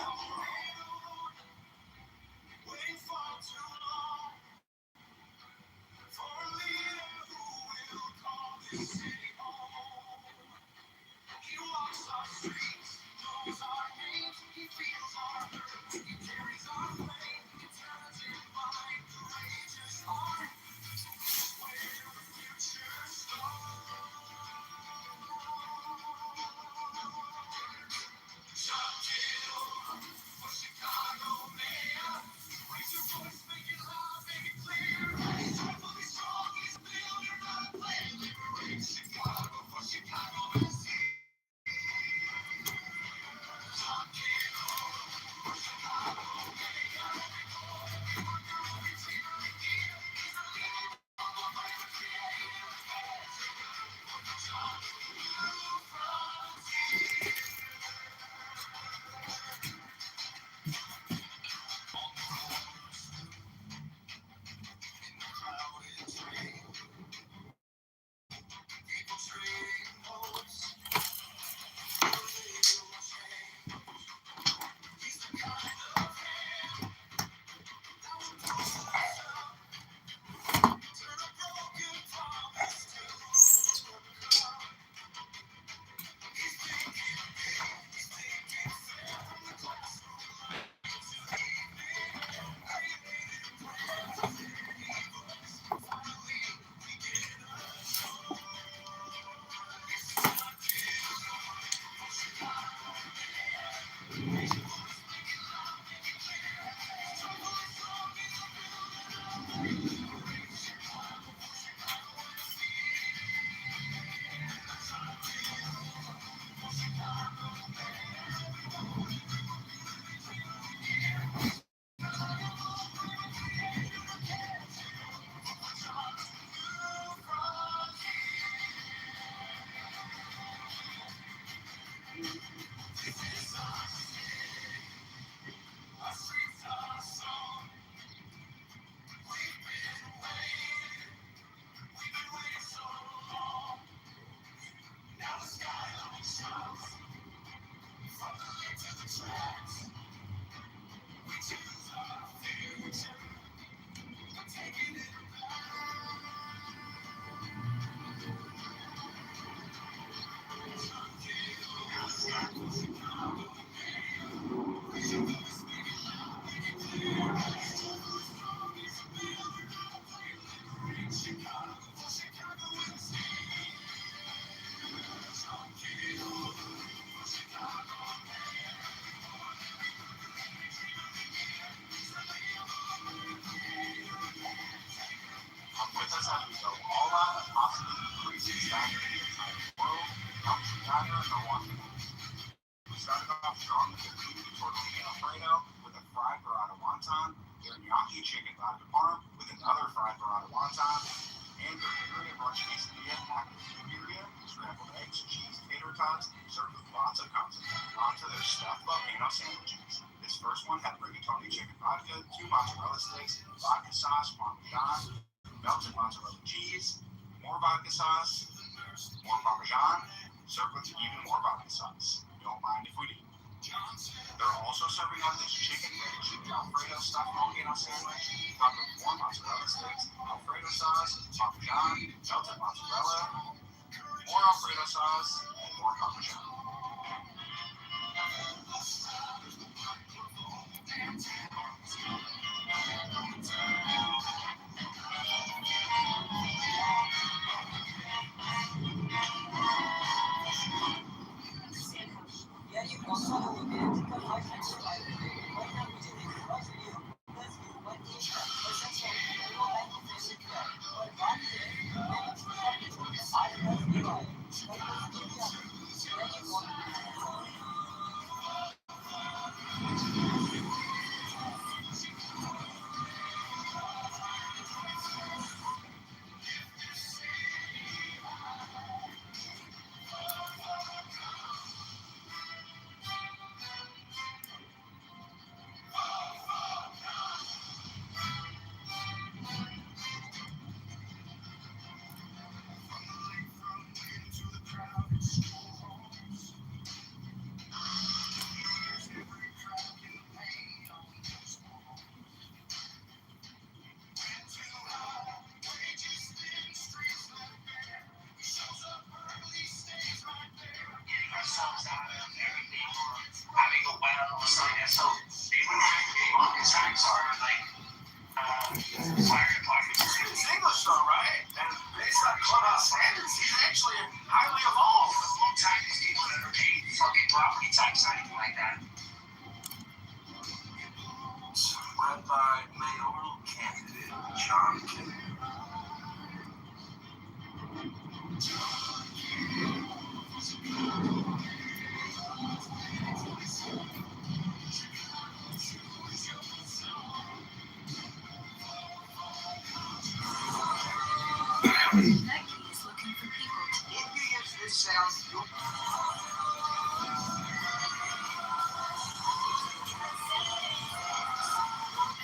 Started off strong with a creamy tortilla Alfredo with a fried burrata wonton, teriyaki chicken vodka parm with another fried burrata wonton, and birria brunch quesadilla packed with birria, scrambled eggs, cheese, tater tots, served with lots of condiments. Onto their stuffed volcano sandwiches. This first one had rigatoni chicken vodka, 2 mozzarella sticks, vodka sauce, parmesan, melted mozzarella cheese, more vodka sauce, more parmesan, served with even more vodka sauce. Don't mind if we do. They're also serving up this chicken veg Alfredo stuffed volcano sandwich, topped with more mozzarella sticks, Alfredo sauce, parmesan, melted mozzarella, more Alfredo sauce, and more parmesan. Having a well or something like that. So they wouldn't have to be on his tax or like fire department. He's English though, right? And based on clubhouse standards, he's actually highly evolved. For a long time, these people never paid fucking property tax or anything like that. Led by mayoral candidate John Kennedy. Nike's looking for people to If you use this sound, you'll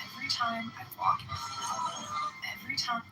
every time I walk. Every time.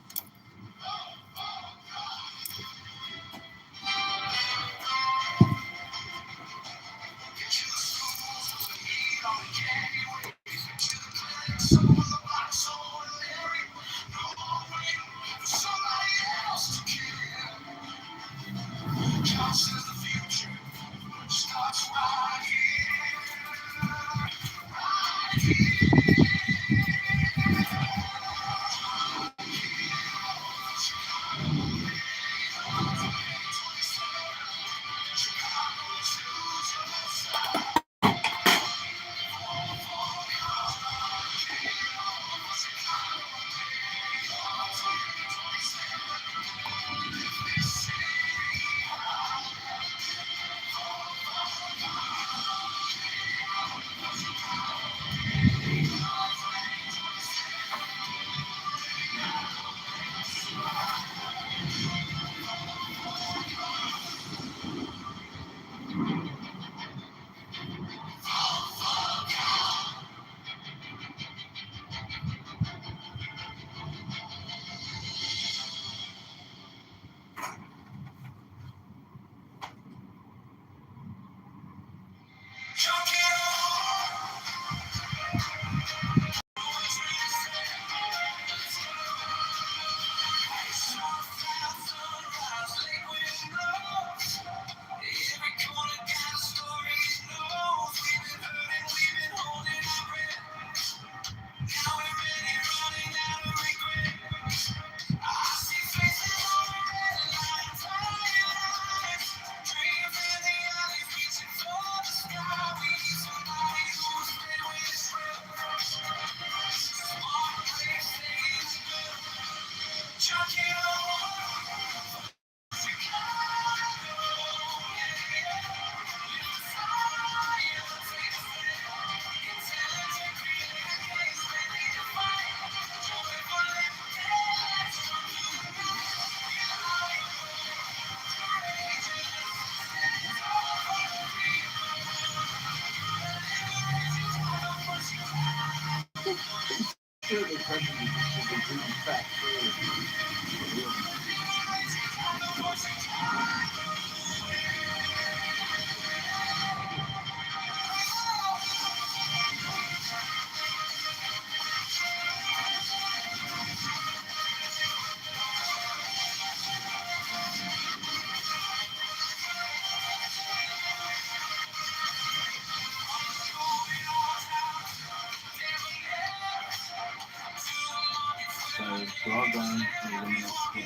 down for the next clip.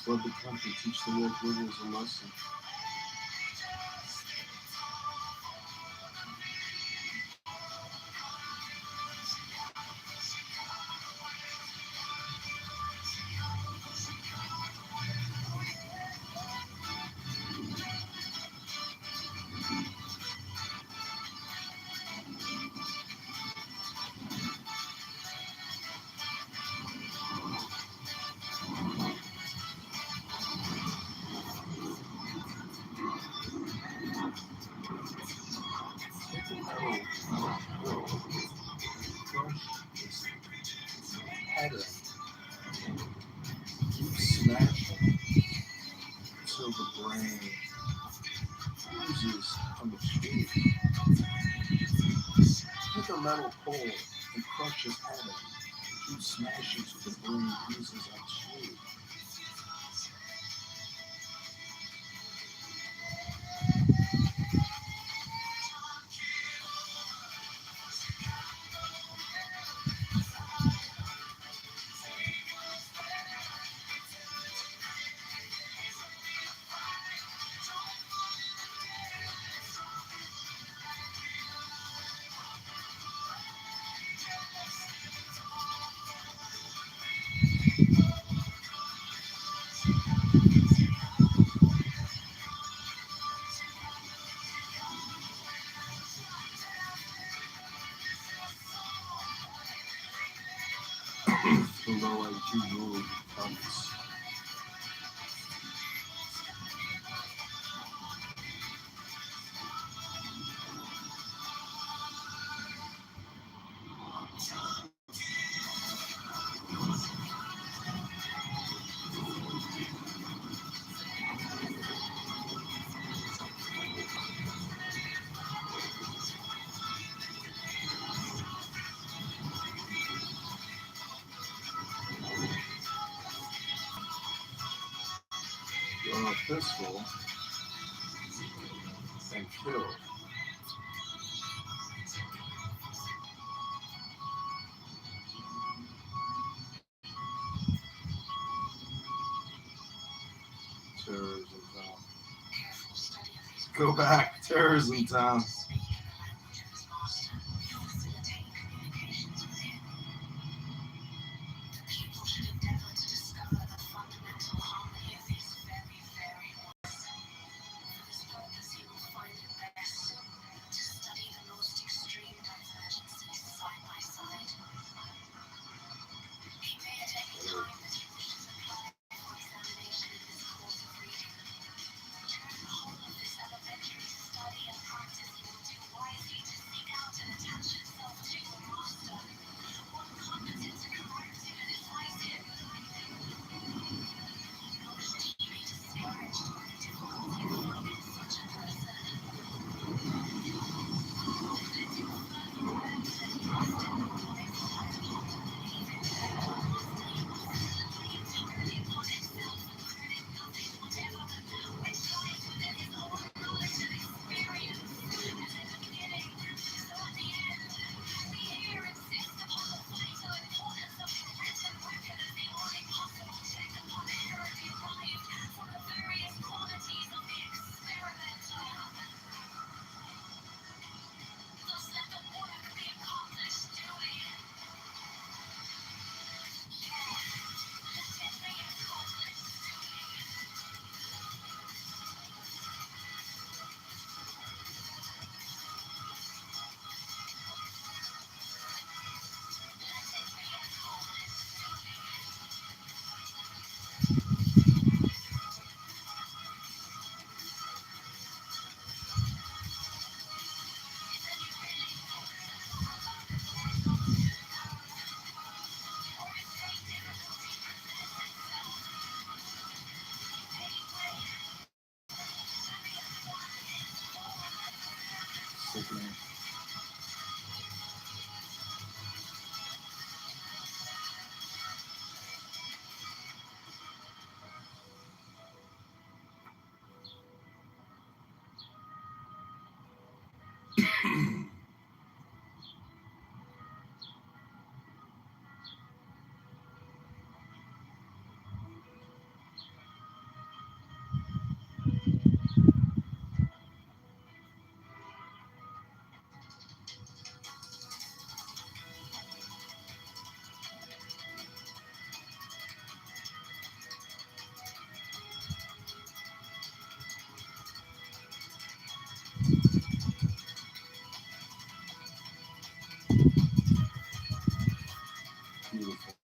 Let the country teach the world rivers a lesson. Keep smashing until the brain oozes on the street. Take a metal pole and crush his head in. Keep smashing till the brain oozes on the street. pistol and kill. Terrorism town. Go back, terrorism town. Sickening. Beautiful.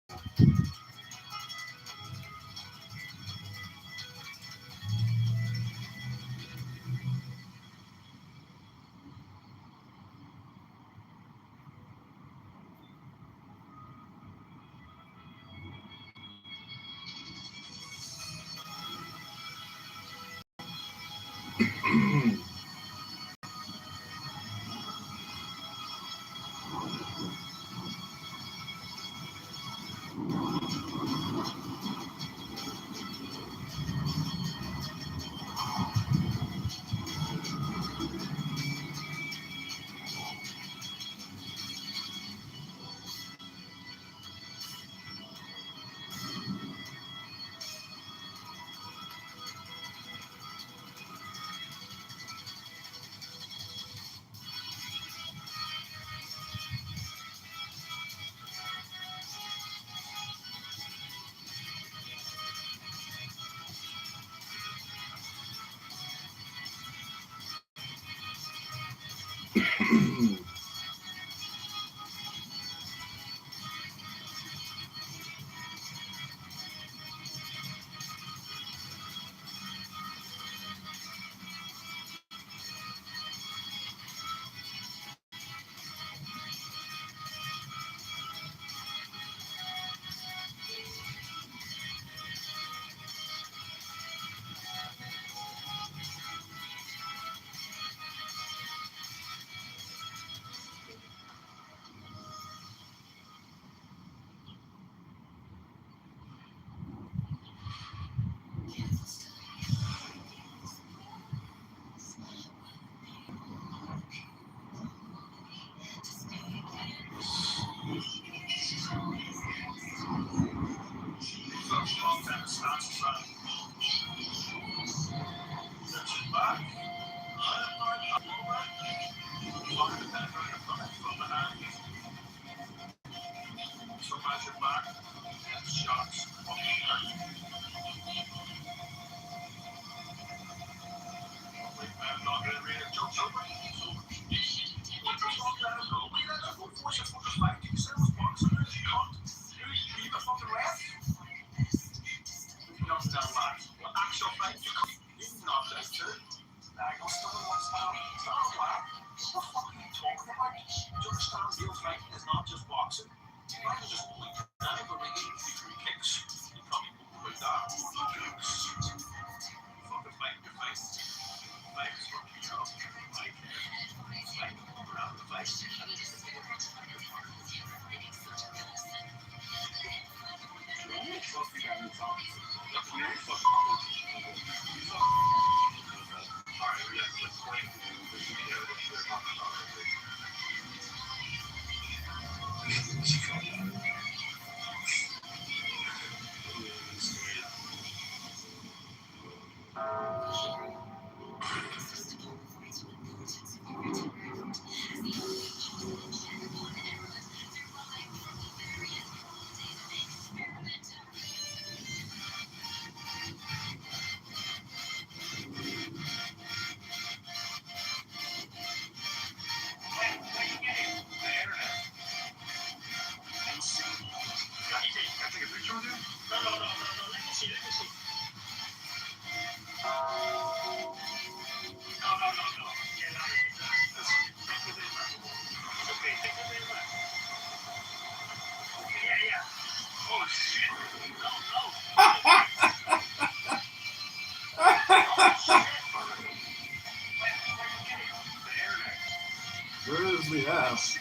Actual faith is not that true. Now, you're still in what's now. Stop, what the fuck are you talking about? Do you understand real fighting is not just boxing? I can just look at anybody who kicks. You probably won't put that on kicks. Fucking fight your fight. Fight is what you know. Fight around the fight. Where is the ass?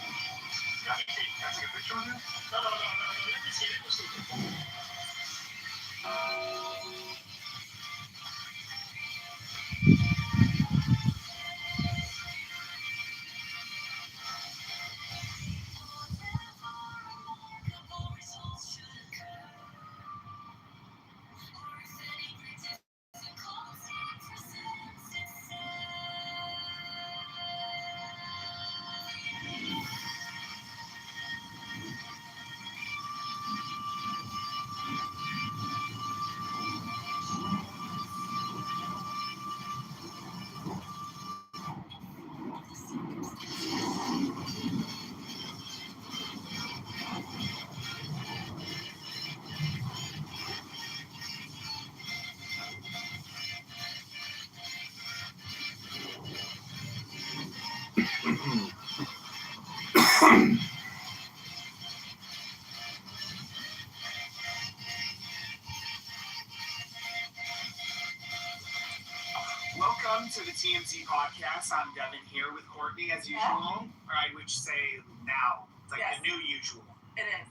Welcome to the TMZ podcast. I'm Devin here with Courtney as usual, or I would say now. It's like the new usual. It is.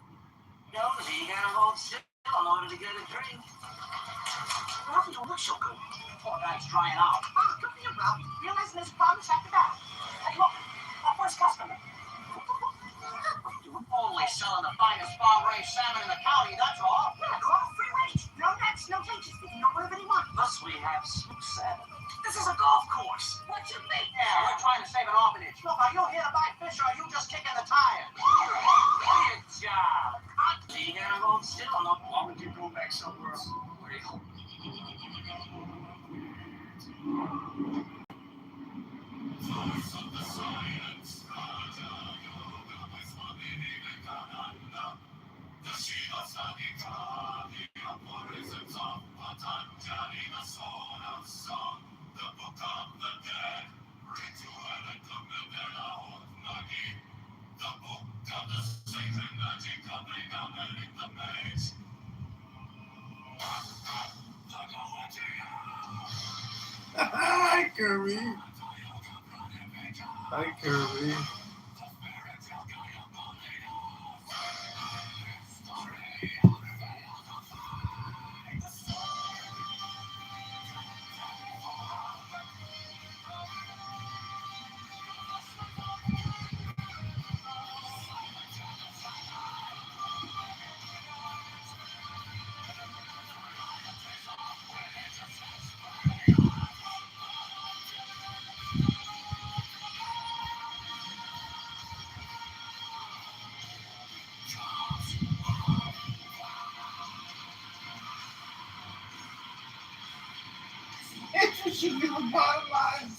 No, you gotta hold still in order to get a drink. Well, you don't look so good. Poor guy's drying out. Oh, good for you, bro. Realizing there's problems after that. Hey, look, our first customer. Only selling the finest farm-raised salmon in the county, that's all. Yeah, they're all free range. No nets, no cages. You can know whatever they want. Plus, we have smoked salmon. This is a golf course. What you think? Yeah, we're trying to save an orphanage. Look, are you here to buy fish or are you just kicking the tires? Good job. You gotta hold still. No, why would you go back somewhere else? Where you hope? Hi, Kirby. Hi, Kirby. It should be the bottom line.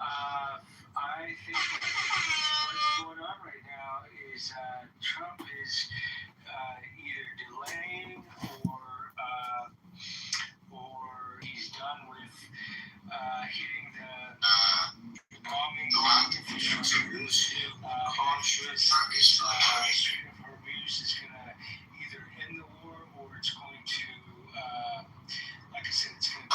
I think what's going on right now is Trump is either delaying or he's done with hitting the bombing infrastructure. Strait of Hormuz is going to either end the war or it's going to, like I said, it's going to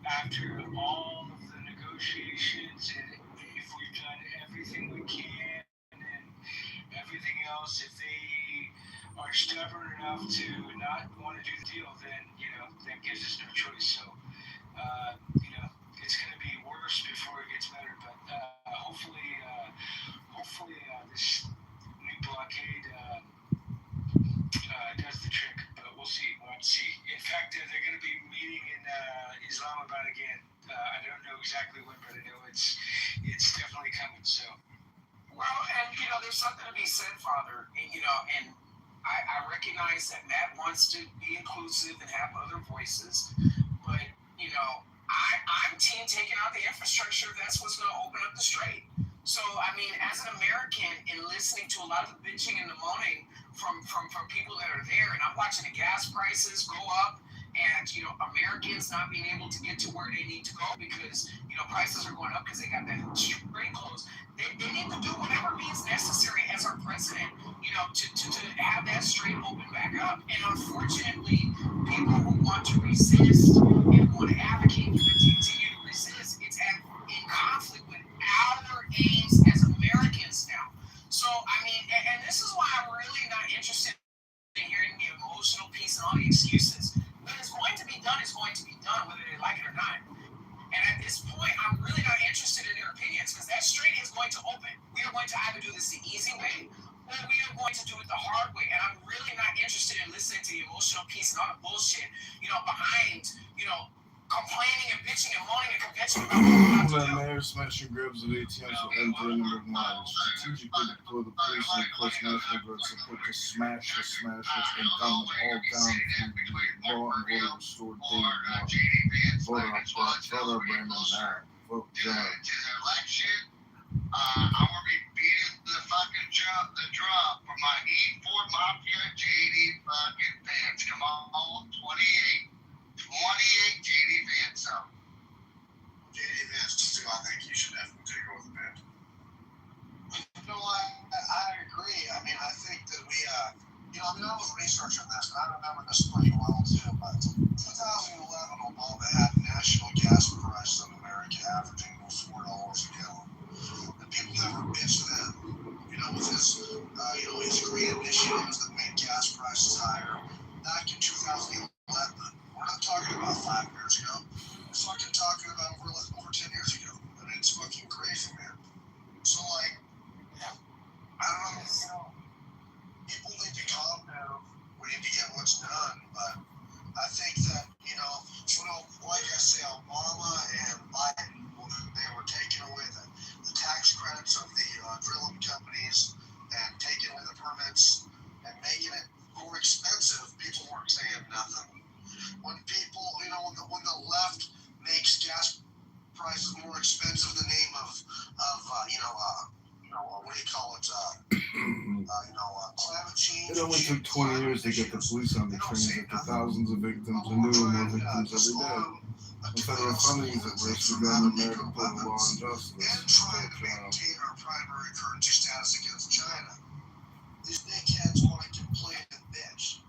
after all of the negotiations and if we've done everything we can and everything else, if they are stubborn enough to not want to do the deal, then, that gives us no choice. So, it's going to be worse before it gets better. But hopefully this new blockade does the trick. But we'll see. We'll have to see. In fact, they're going to be meeting in Islamabad again. I don't know exactly when, but I know it's definitely coming. So. Well, and there's something to be said, Father. And I recognize that Matt wants to be inclusive and have other voices, but I'm team taking out the infrastructure. That's what's going to open up the strait. So, I mean, as an American, and listening to a lot of the bitching and the moaning from people that are there, and I'm watching the gas prices go up, and Americans not being able to get to where they need to go because prices are going up because they got that strait closed. They need to do whatever means necessary as our president, to have that strait open back up. And unfortunately, people who want to resist and want to advocate for it to continue to resist, it's in conflict with our aims as Americans now. So, I mean, and this is why I'm really not interested in hearing the emotional piece and all the excuses. When it's going to be done, it's going to be done, whether they like it or not. And at this point, I'm really not interested in their opinions because that strait is going to open. We are going to either do this the easy way or we are going to do it the hard way. And I'm really not interested in listening to the emotional piece and all the bullshit, behind, complaining and bitching and moaning and convention about When mayor smashing grabs of ATMs will enter in the mind, strategically deploy the police and course national guard support to smash the smashers and gun them all down through law and order restored day one. Vote on Brandon now. Vote John. I'm gonna be beating the fucking drum for my E4 Mafia JD fucking fans. Come on, 28 JD fans. So JD fans too. I think you should definitely take over the band. I agree. I mean, I think that we, I was researching this, and I remember this pretty well too. But 2011, Obama had national gas prices in America averaging $4 a gallon. And people never bitched then, with his great initiatives that made gas prices higher. Back in 2011, we're not talking about 5 years ago. We're fucking talking about over 10 years ago. I mean, it's fucking crazy, man. So, I don't know, people need to calm down. We need to get what's done, but I think that, like I say, Obama and Biden, they were taking away the tax credits of the drilling companies and taking away the permits and making it more expensive. People weren't saying nothing. When people, when the left makes gas prices more expensive in the name of what do you call it? Climate change. It only took 20 years to get the police on the trains after thousands of victims and more victims every day. When federal funding is at risk, we got America put the law and justice. And trying to maintain our primary currency status against China. These dickheads want to complain and bitch.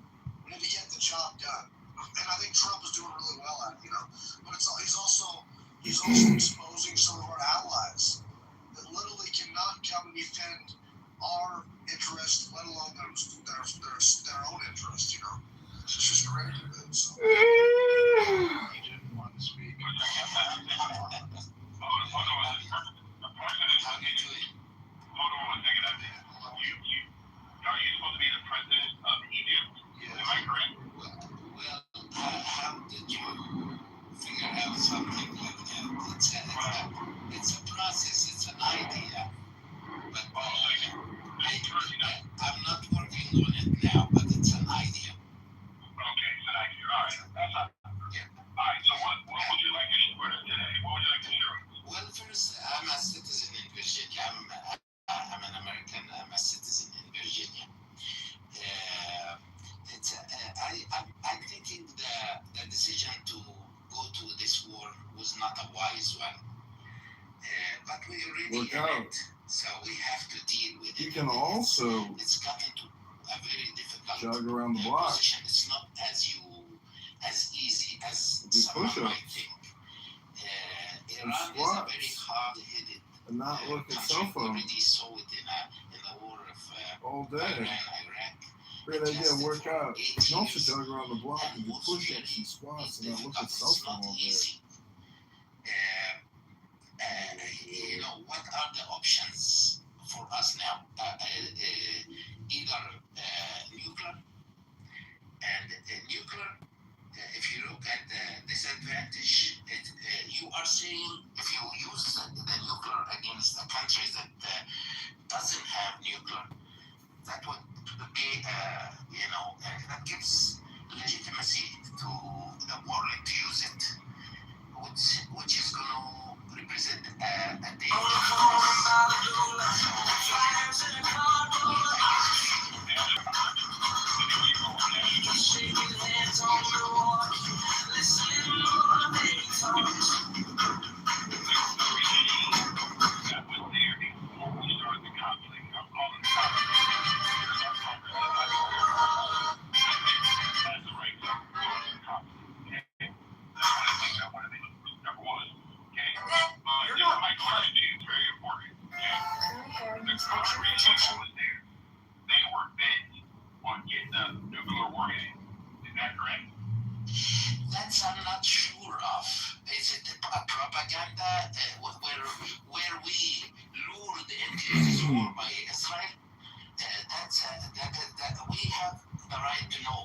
We need to get the job done. And I think Trump is doing really well at it, But he's also exposing some of our allies that literally cannot come and defend our interests let alone their own interest, you know. It's just crazy, man. So. He didn't want to speak. The person is talking to it. Hold on one second. Are you supposed to be the president of Egypt? Yes. Am I correct? Well, how did you figure out something like that? It's a process. It's an idea. But I'm not working on it now, but it's an idea. Okay, it's an idea. All right. That's not. Yeah. All right. So what would you like to share with us today? What would you like to share with us? Well, first, I'm a citizen in Virginia. I'm an American. I'm a citizen in Virginia. I'm thinking the decision to go to this war was not a wise one. But we already in it, so we have to deal with it. You can also it's gotten to a very difficult jog around the block. position. It's not as easy as someone might think. Iran is a very hard-headed and not look at country. cell We phones already saw it in the war of all day. Iraq. Great idea, work out. You can also jog around the block and do push-ups and squats and not look at cell phone all day. You know, what are the options for us now? Either nuclear, and nuclear, if you look at the disadvantage, you are saying if you use the nuclear against a country that doesn't have nuclear, that would be, that gives legitimacy to the world to use it, which is going to represent a danger. That's I'm not sure of. Is it a propaganda where we lured into this war by Israel? That we have the right to know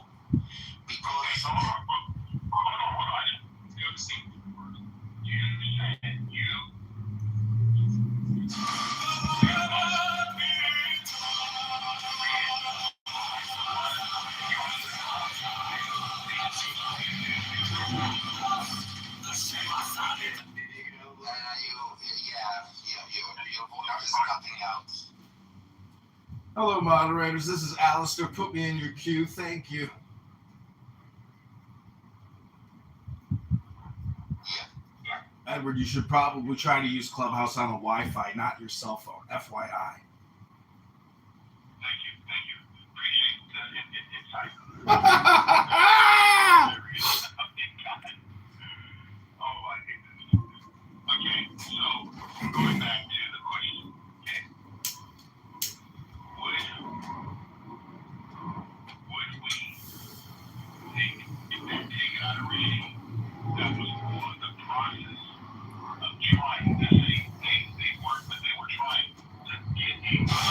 because. Your voice is cutting out. Hello, moderators. This is Alistair. Put me in your queue. Thank you. Edward, you should probably try to use Clubhouse on a Wi-Fi, not your cell phone. FYI. Thank you. Appreciate the insight. Okay, so going back to the question, okay, would we take it out of regime that was on the process of trying to say they weren't, but they were trying to get a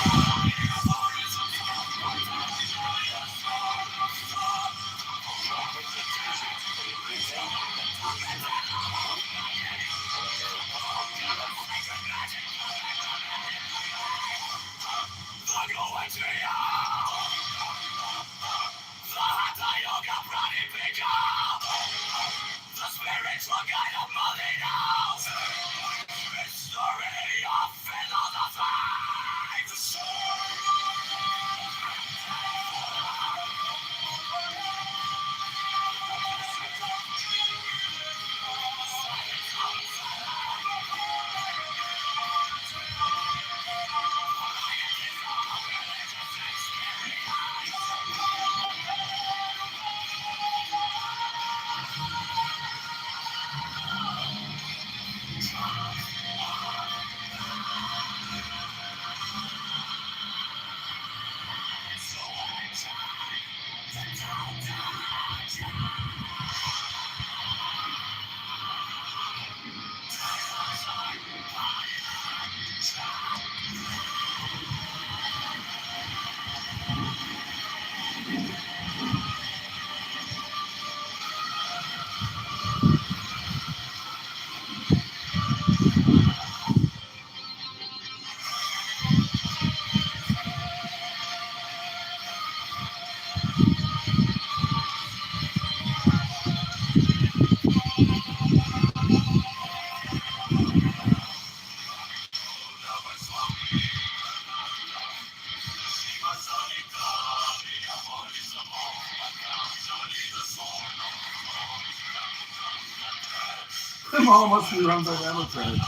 much he runs on Democrats.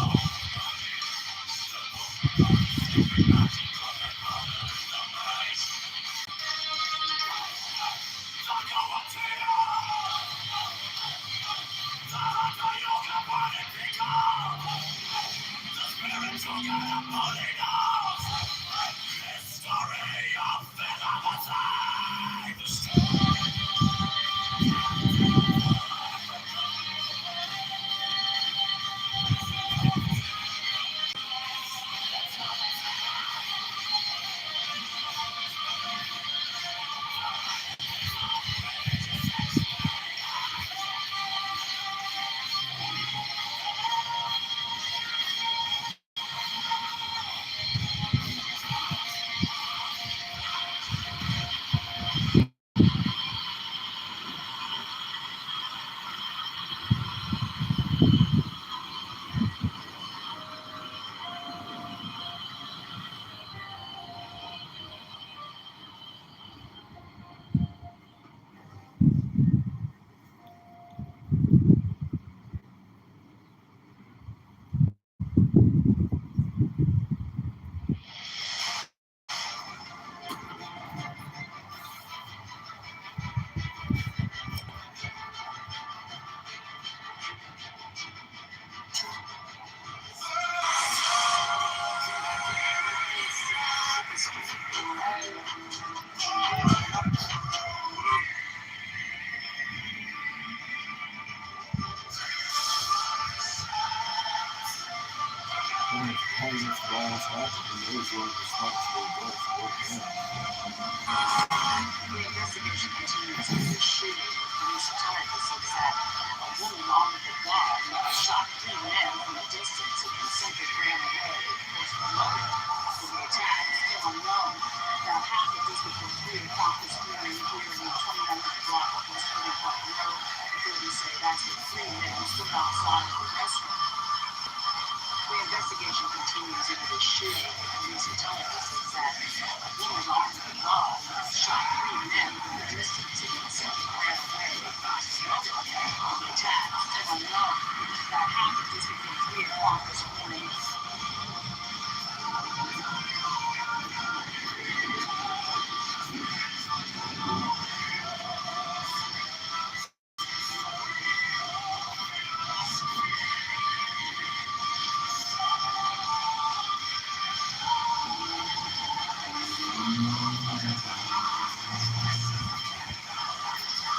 The investigation continues in this shooting. Police intelligence says that a woman armed with a gun shot 3 men from a distance and consented ran away. Of course, the motive for the attack is still unknown. About half of District 3 o'clock this morning here in the 29th block of West 35 Road. Authorities say that's when 3 men stood outside of the restaurant. The investigation continues into this shooting. Police intelligence says that a woman armed with a gun shot 3 men from a distance and consented ran away. The motive of the attack is still unknown. About half of District 3 o'clock this morning.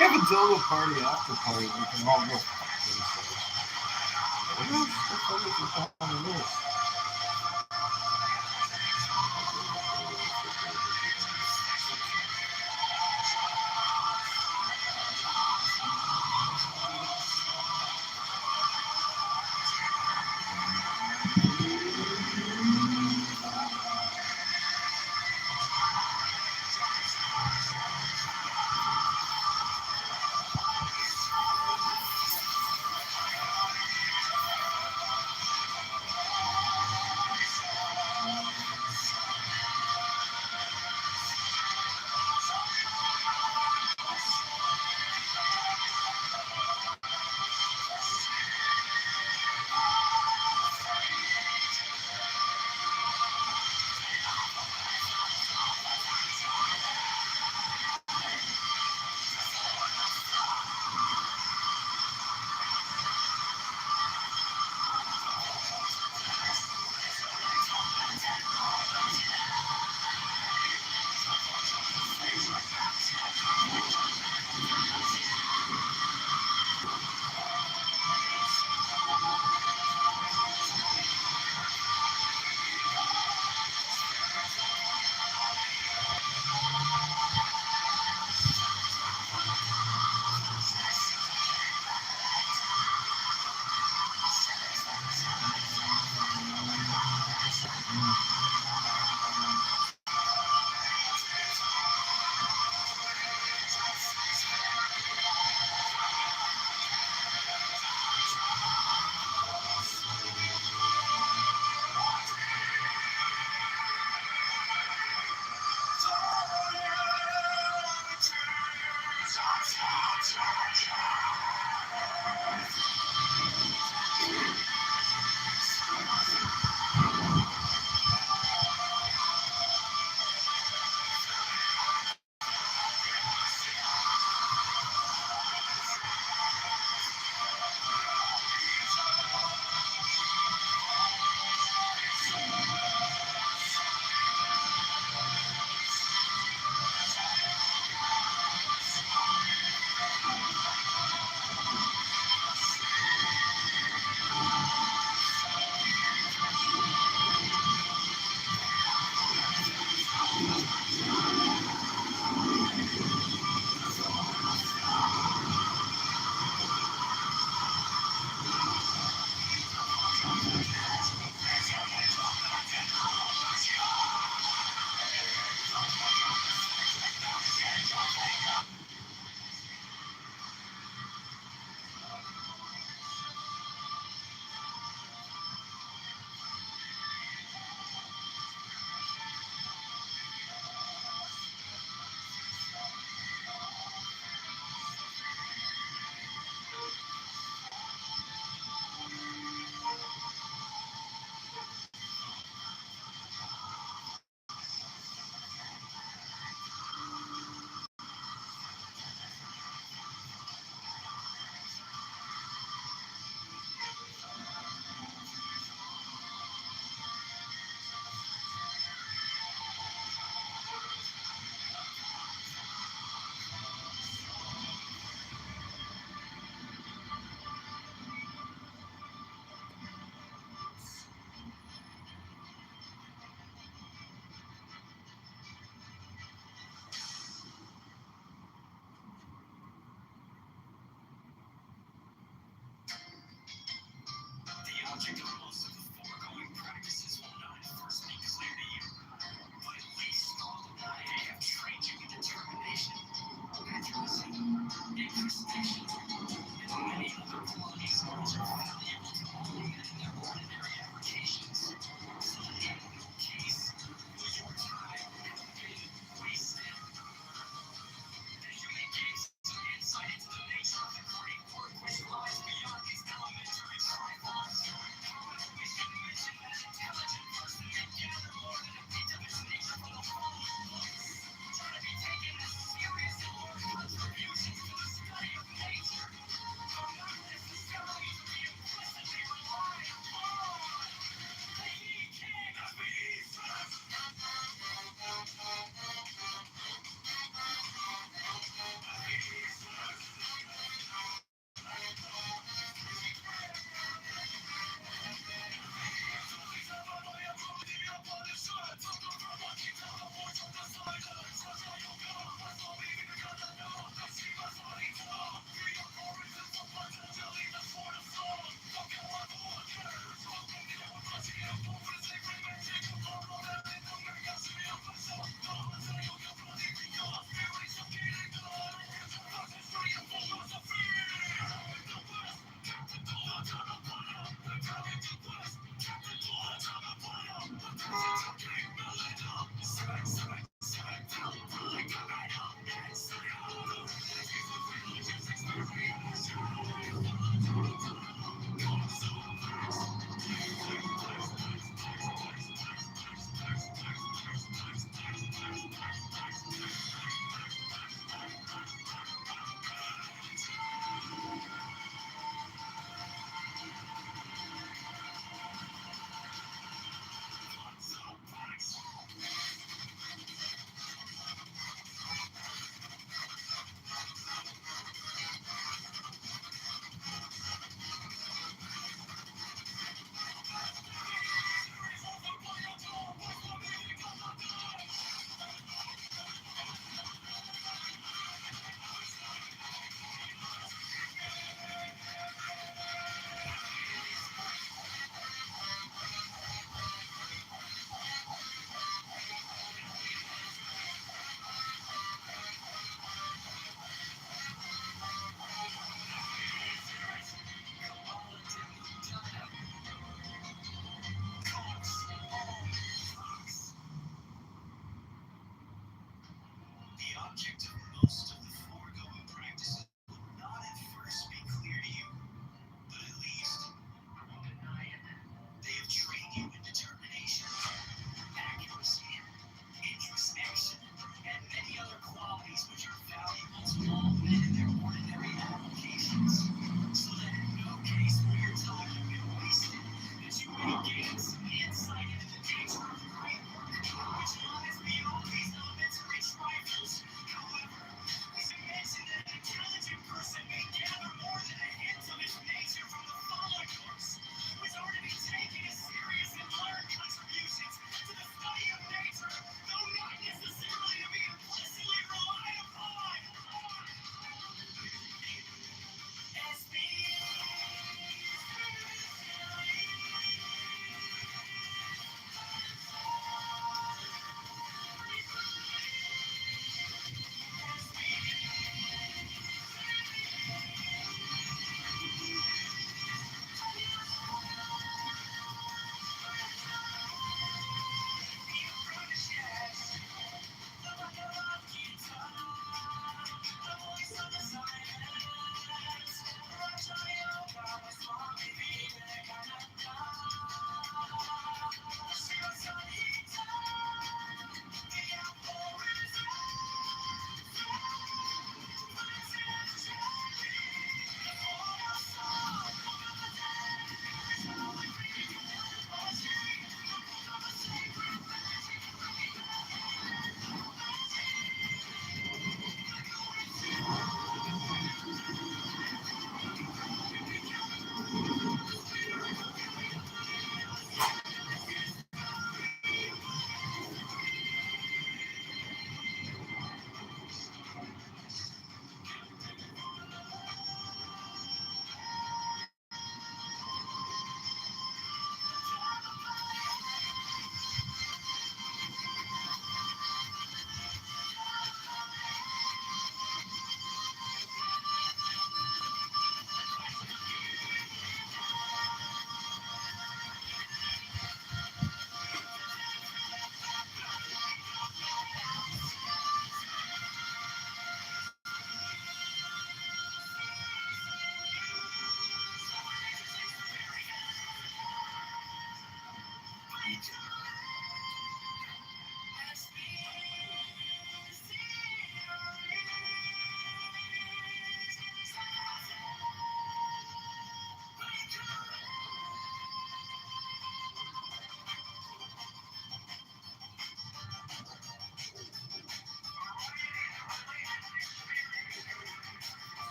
Have a Dolo party after party. We can all go. What else? What is on the list?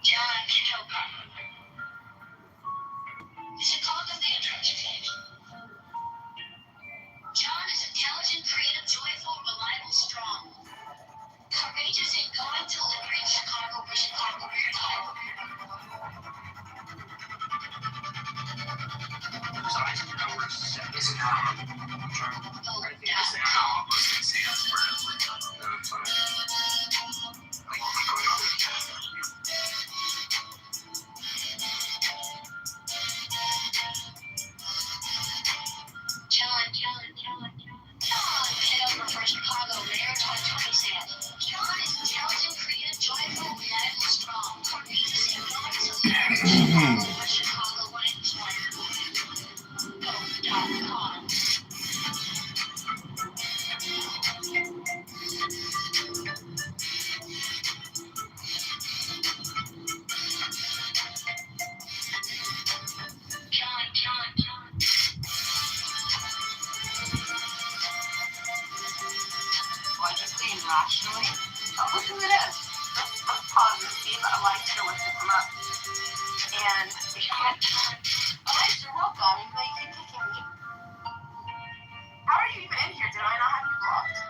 John Kitover. Chicago the Introduction. John is intelligent, creative, joyful, reliable, strong. Courageous and going to liberate Chicago for Chicago for Chicago. So I just know where it's not. John Kitover for Chicago, Mayor 2027. John is intelligent, creative, joyful, reliable, strong. Courageous and going to liberate Chicago for Chicago Go.com. Logically and rationally. Oh, look who it is. Let's pause and see if Alexa wants to come up. And if she can't, Alexa, welcome. Even though you keep kicking me. How are you even in here? Did I not have you blocked?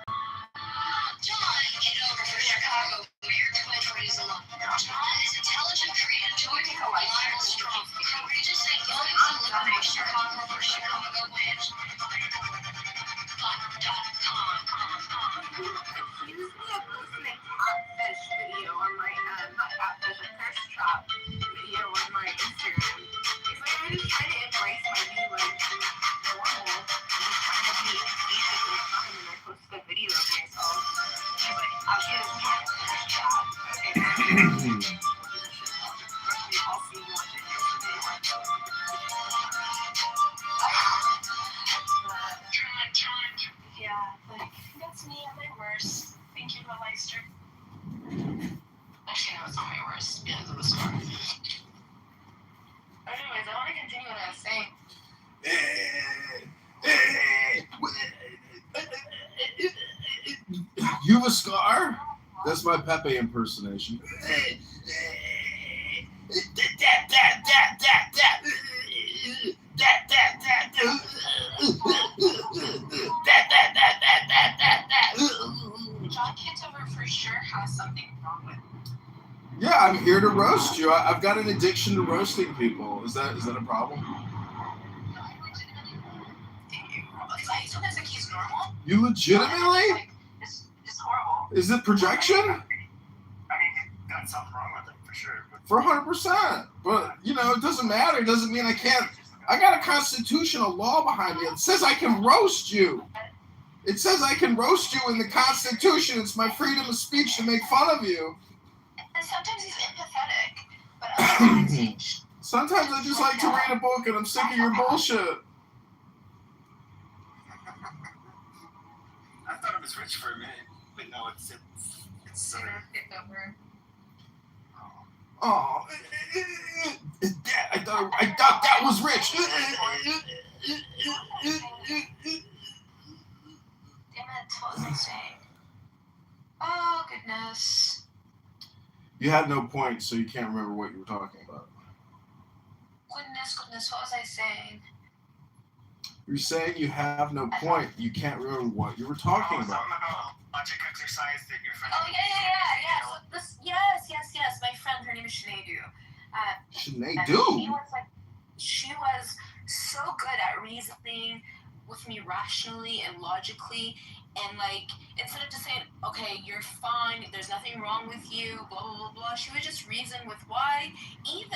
John Kitover for Chicago, Mayor 2027. John is intelligent, creative, joyful, reliable, strong. Courageous and going to liberate Chicago for Chicago wins. Go.com. Excuse me, I'm posting a catfish video on my, not catfish, a thirst trap video on my Instagram. It's like I'm just trying to embrace my new, like, normal. I'm just trying to be basic and fun, and I posted a video of myself. She's like, I'll get a catfish trap. Okay. I'll see you on it yesterday. Yeah, like, that's me at my worst. Thank you, Meister. Actually, no, it's not my worst. Yeah, it was fun. Anyways, I want to continue what I was saying. You have a scar? That's my Pepe impersonation. John Kitover for sure has something wrong with him. Yeah, I'm here to roast you. I've got an addiction to roasting people. Is that a problem? Sometimes think he's normal. You legitimately? It's horrible. Is it projection? I mean, you got something wrong with him for sure. For 100%. But, you know, it doesn't matter. It doesn't mean I can't. I got a constitutional law behind me. It says I can roast you. It says I can roast you in the Constitution. It's my freedom of speech to make fun of you. And sometimes he's empathetic, but other times Sometimes I just like to read a book and I'm sick of your bullshit. I thought it was rich for a minute, but no, it's Oh, I thought that was rich. Damn it, what was I saying? Oh, goodness. You had no point, so you can't remember what you were talking about. Goodness, what was I saying? You're saying you have no point. You can't remember what you were talking about. Something about logic exercise that your friend. Oh, yeah. So this, yes. My friend, her name is Sineadu. Sineadu? She was so good at reasoning with me rationally and logically, and like instead of just saying, okay, you're fine, there's nothing wrong with you, blah blah blah blah, she would just reason with why.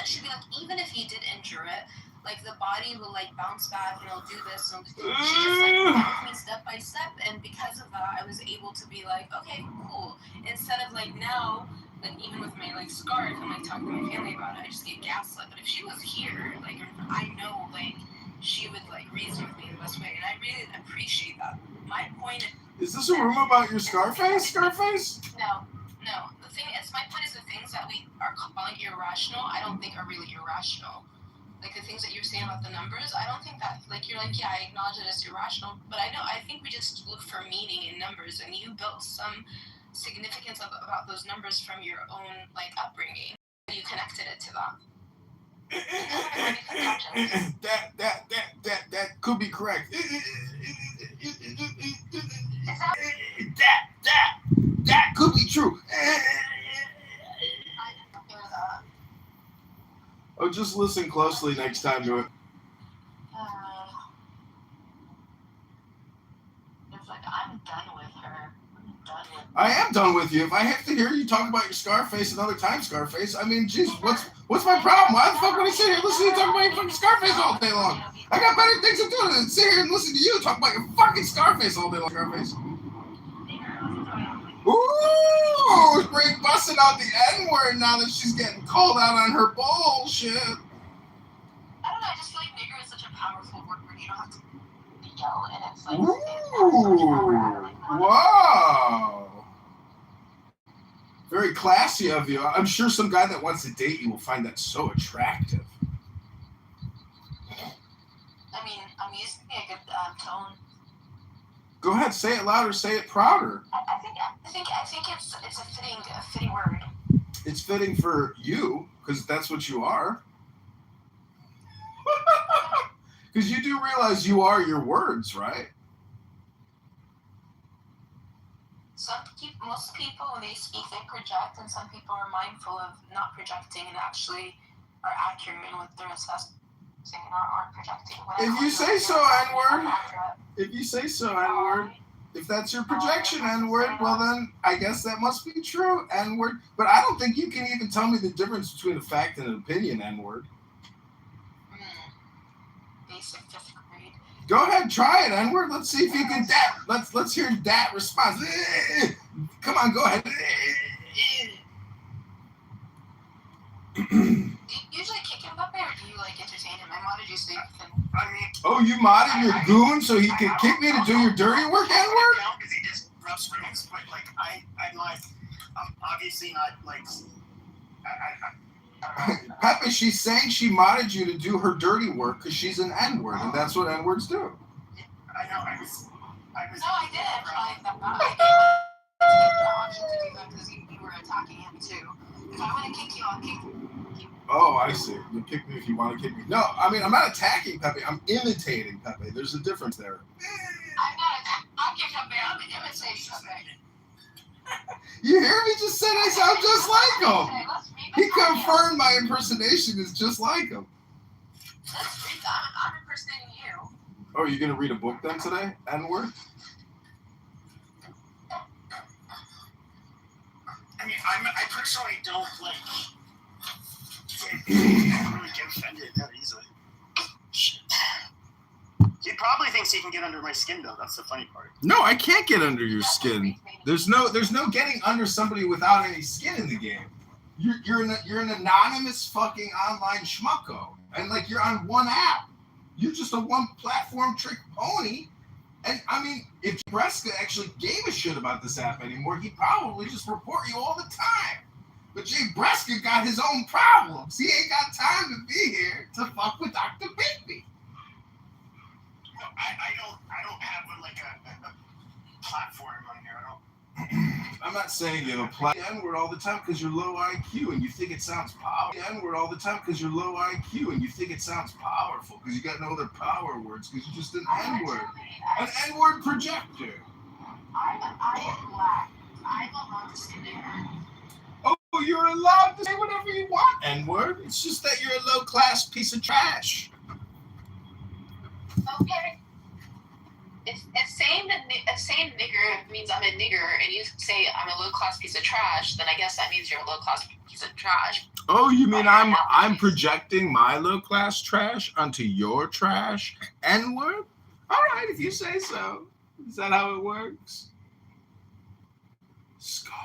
She'd be like, even if you did injure it, Like the body will like bounce back and it'll do this. And she just like went with me step by step, and because of that, I was able to be like, okay, cool. Instead of like now, like even with my like scarf, I'm like talking to my family about it, I just get gaslit. But if she was here, like I know like she would like reason with me the best way, and I really appreciate that. My point is this a room about your Scarface? No. The thing is, my point is the things that we are calling irrational, I don't think are really irrational. Like the things that you're saying about the numbers, I don't think that, like, you're like, yeah, I acknowledge it as irrational, but I think we just look for meaning in numbers, and you built some significance about those numbers from your own, like, upbringing. You connected it to them. That could be correct. That could be true. Oh, just listen closely next time to it. It's like, I'm done with her. I am done with you. If I have to hear you talk about your Scarface another time, Scarface, I mean, jeez, what's my problem? Why the fuck would I sit here and listen to you talk about your fucking Scarface all day long? I got better things to do than sit here and listen to you talk about your fucking Scarface all day long, Scarface. Ooh, Greg busting out the N-word now that she's getting called out on her bullshit. I don't know, I just feel like nigger is such a powerful word where you don't have to yell, and it's like... Ooh, wow. Very classy of you. I'm sure some guy that wants to date you will find that so attractive. I mean, I'm using a good tone. Go ahead, say it louder, say it prouder. I think it's a fitting word. It's fitting for you, because that's what you are. Because you do realize you are your words, right? Most people, when they speak, they project, and some people are mindful of not projecting and actually are accurate in what they're assessing and aren't projecting. If you say so, N-word. If you say so, N-word. If that's your projection, N-word, well then, I guess that must be true, N-word. But I don't think you can even tell me the difference between a fact and an opinion, N-word. Basic 5th grade. Go ahead, try it, N-word. Let's see if you can let's hear that response. Come on, go ahead. Do you usually kick him up there, or do you like entertain him? I modded you so you can... Oh, you modded your goon so he can kick me to do your dirty work, N-word? Because he just rubs rings, but like I'm obviously not like. Pepe, she's saying she modded you to do her dirty work because she's an N-word, and that's what N-words do. I know. I was. No, I didn't. I gave him the option to do that because you were attacking him too. If I want to kick you, I'll kick you. Oh, I see. You kick me if you want to kick me. No, I mean, I'm not attacking Pepe. I'm imitating Pepe. There's a difference there. I'm not attacking Pepe. I'm imitating Pepe. You hear me just said I sound just like him. He confirmed my impersonation is just like him. I'm impersonating you. Oh, you're going to read a book then today? N-word? I mean, I personally don't like. I don't really get offended that easily. He probably thinks he can get under my skin, though. That's the funny part. No, I can't get under your skin. There's no getting under somebody without any skin in the game. You're an anonymous fucking online schmucko, and like you're on one app. You're just a one platform trick pony. And I mean, if Bresca actually gave a shit about this app anymore, he'd probably just report you all the time. But Jay Bresca got his own problems. He ain't got time to be here to fuck with Dr. Bigby. I don't have a platform on here. I'm not saying you apply the N-word all the time because you're low IQ and you think it sounds powerful. The N-word all the time because you're low IQ and you think it sounds powerful because you got no other power words because you're just an N-word. An N-word projector. I'm black. I'm allowed to say that. Oh, you're allowed to say whatever you want, N-word. It's just that you're a low-class piece of trash. Okay. It's safe saying nigger means I'm a nigger, and you say I'm a low class piece of trash, then I guess that means you're a low class piece of trash. Oh, you mean I'm projecting my low class trash onto your trash N-word? All right, if you say so. Is that how it works? Scarface.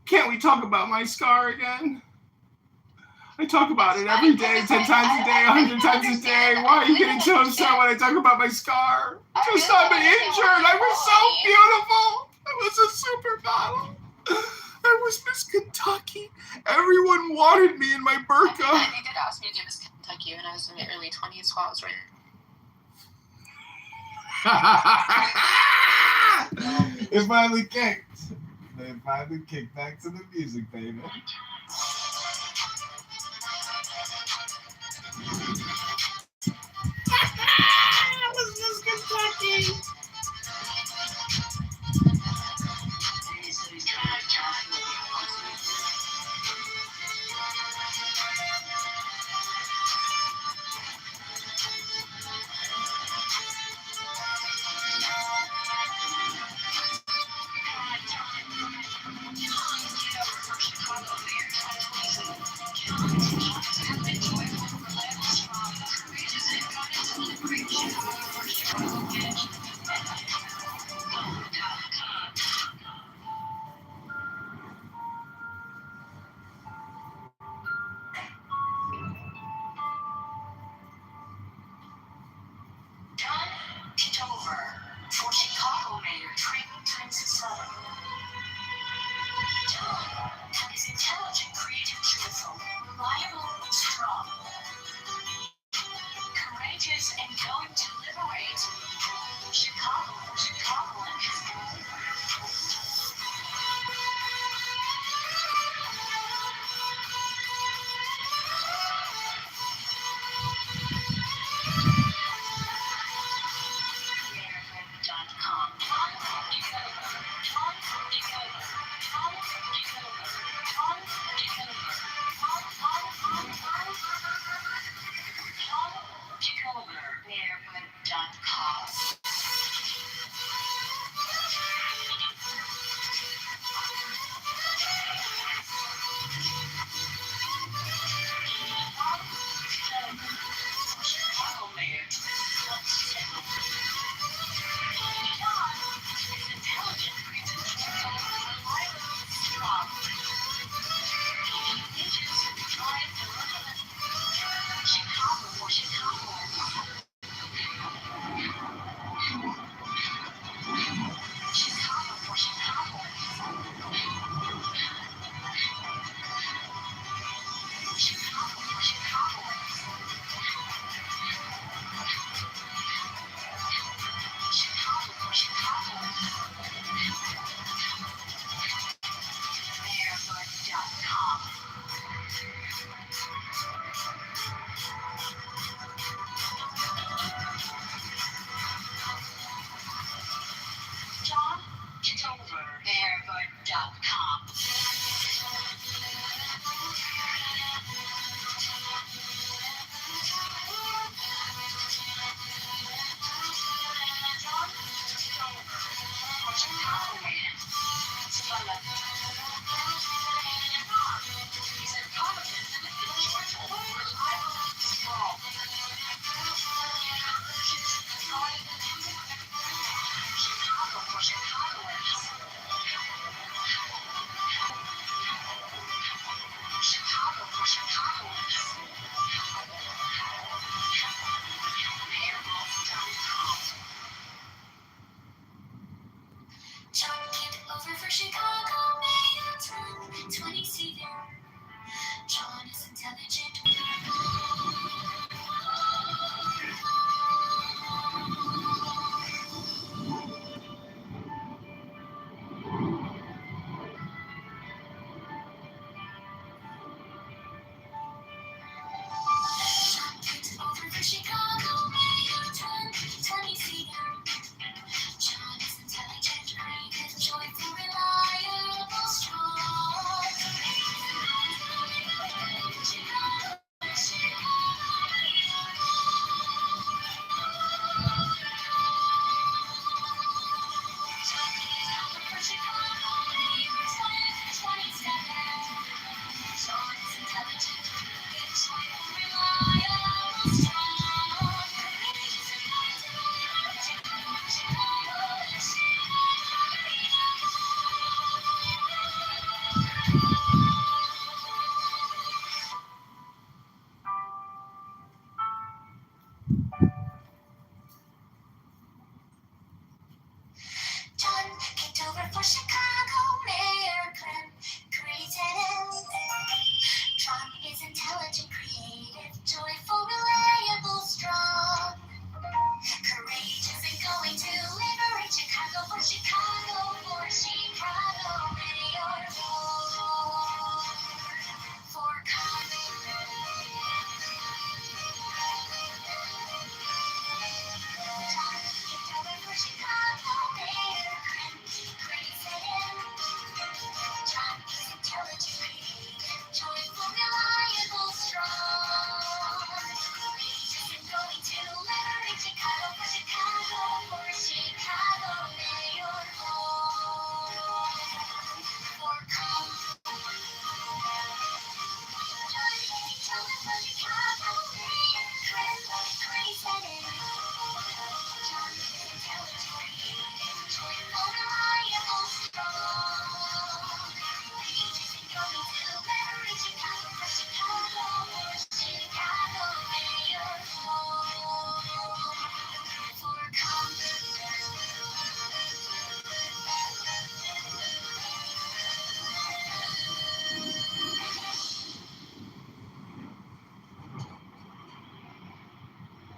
Can't we talk about my scar again? I talk about it every day, 10 times a day, 100 times a day. Why are you getting so upset when I talk about my scar? Just I'm injured. I was so beautiful. I was a supermodel. I was Miss Kentucky. Everyone wanted me in my burqa. They did ask me to do Miss Kentucky when I was in my early 20s while I was right. It finally kicked. They finally kicked back to the music, baby. That was Miss Kentucky.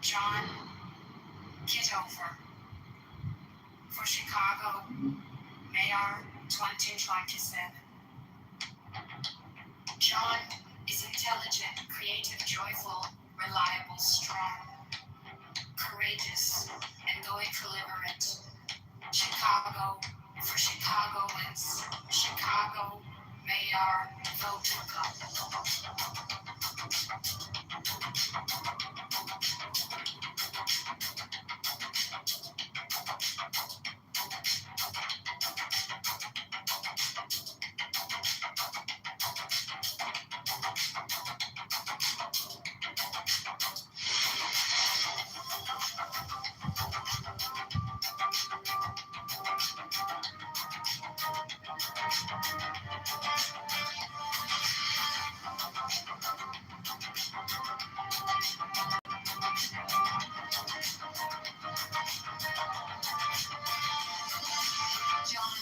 John Kitover for Chicago Mayor 2027. John is intelligent, creative, joyful, reliable, strong, courageous, and going to liberate Chicago for Chicagoans. Chicago Mayor, vote for John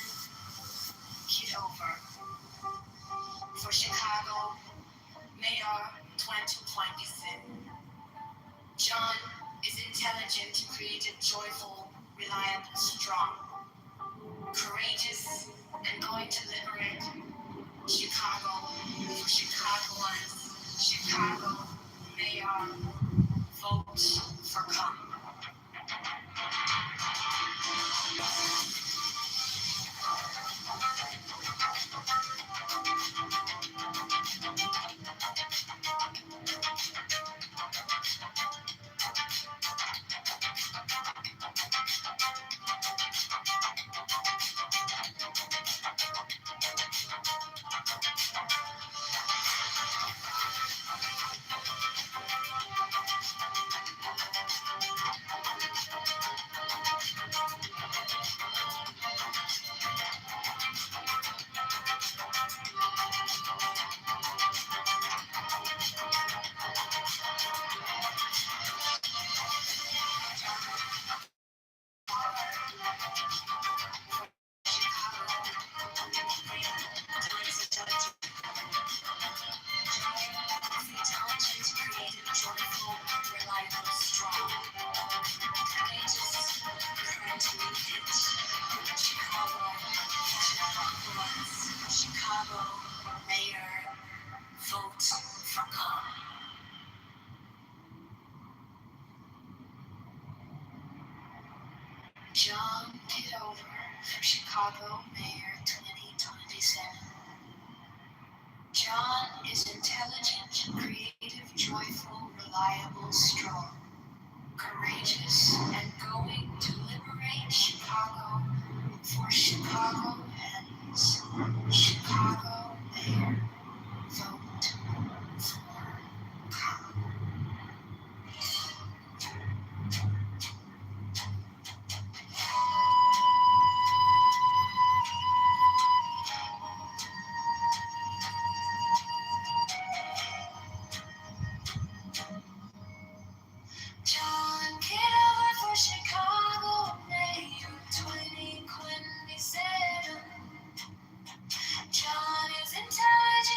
Kitover for Chicago Mayor 2027. John is intelligent, creative, joyful, reliable, strong, courageous, and going to liberate Chicago for Chicagoans. Chicago Mayor, vote for come. Chicago Mayor, vote for come. John Kitover for Chicago Mayor 2027. John is intelligent, creative, joyful, reliable, strong, courageous, and going to liberate Chicago for Chicagoans. Chicago Mayor, vote for come. John Kitover for Chicago Mayor 2027. John is intelligent,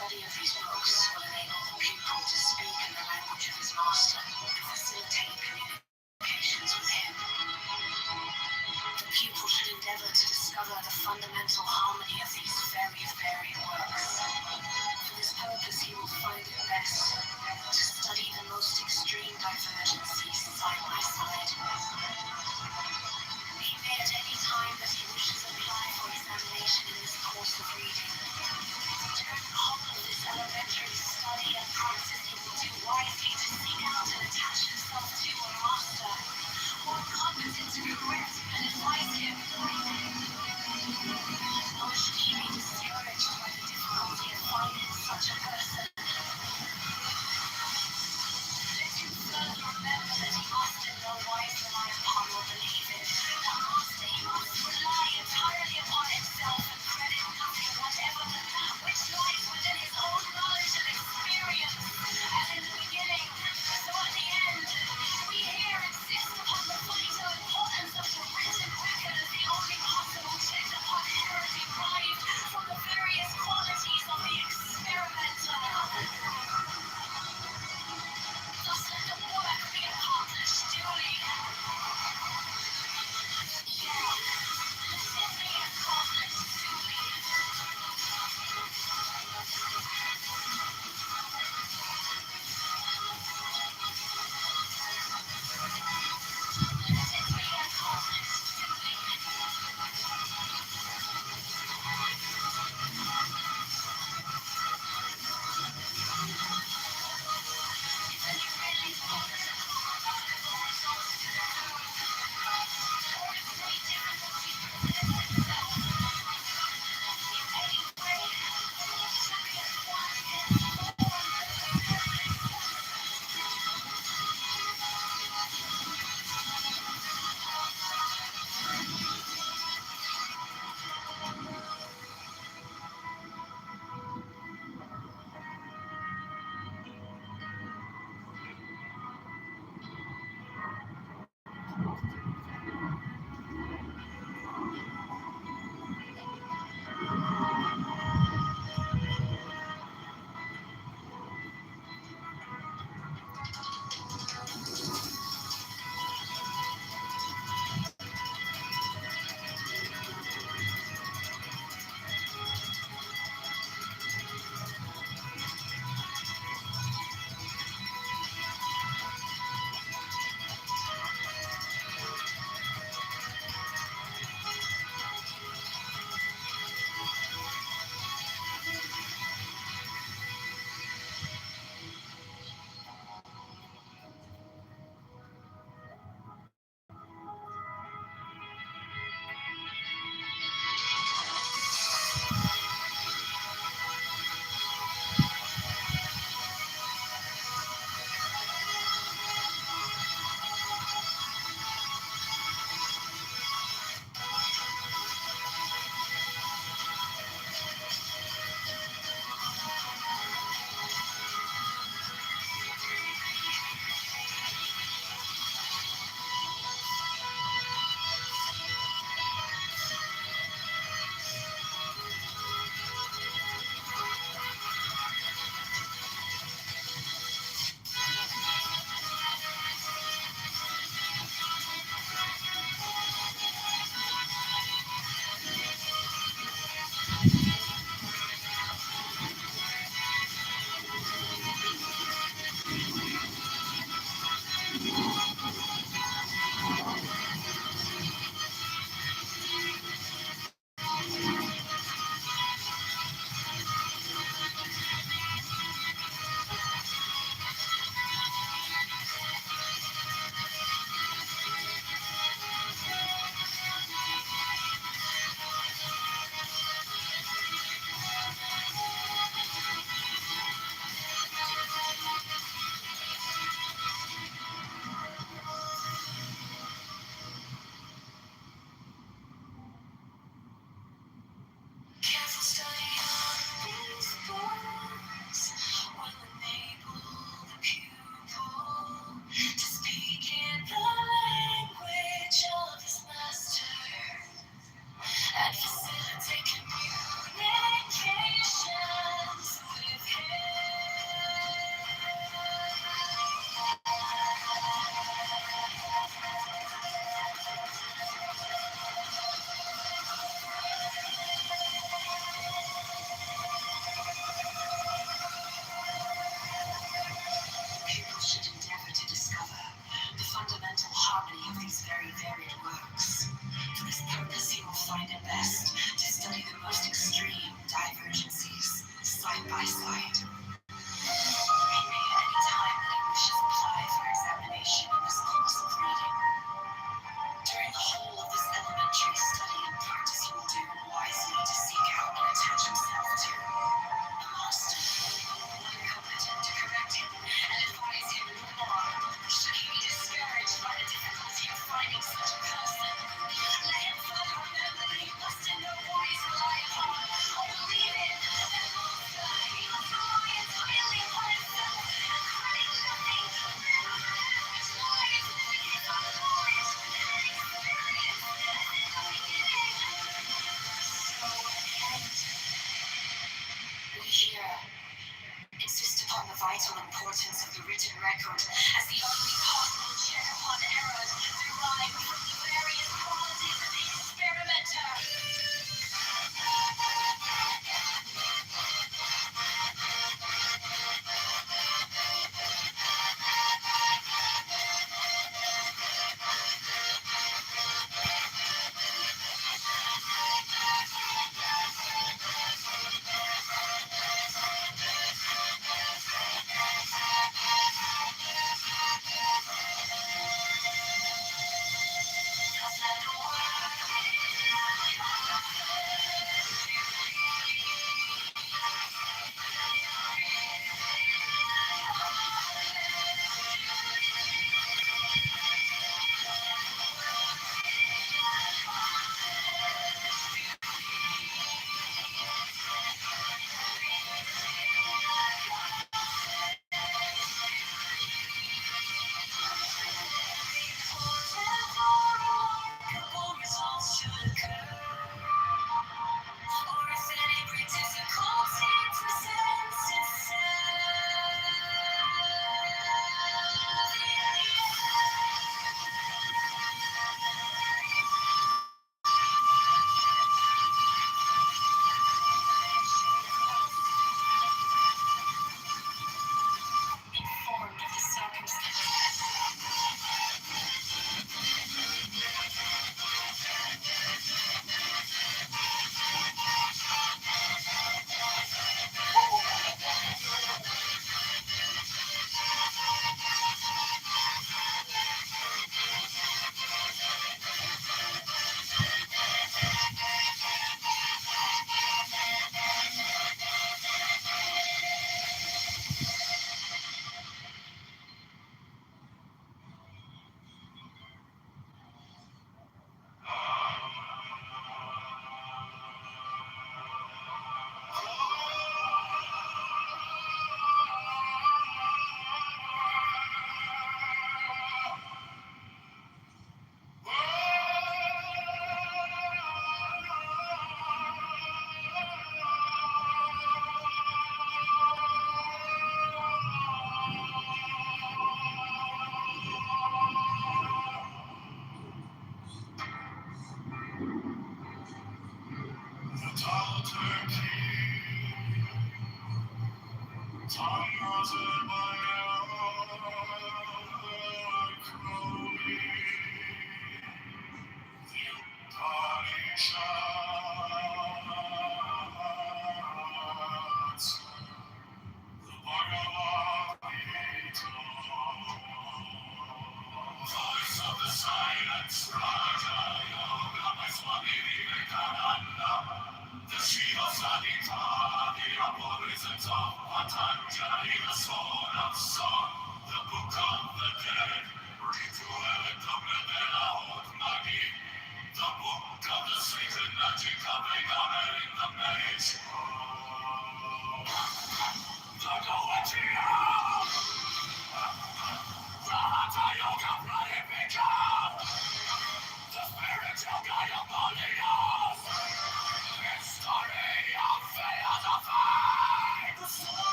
study of these books will enable the pupil to speak in the language of his master and facilitate communications with him. The pupil should endeavor to discover the fundamental harmony of these very varied works. For this purpose, he will find it best to study the most extreme divergencies side by side. He may at any time that he wishes apply for examination in this course of reading. During the whole of this elementary study and practice, he will do wisely to seek out and attach himself to a master, one competent to correct and advise him. Nor should he be discouraged by the difficulty of finding such a person. Let him further remember that he must in no wise rely upon or believe in. The master he must rely entirely upon himself and credit nothing whatever which lies within his own knowledge and experience. As in the beginning, so at the end, we here insist upon the vital importance of the written record as the only vital importance of the written record as the only possible check upon errors derived from the various qualities of the experimenter.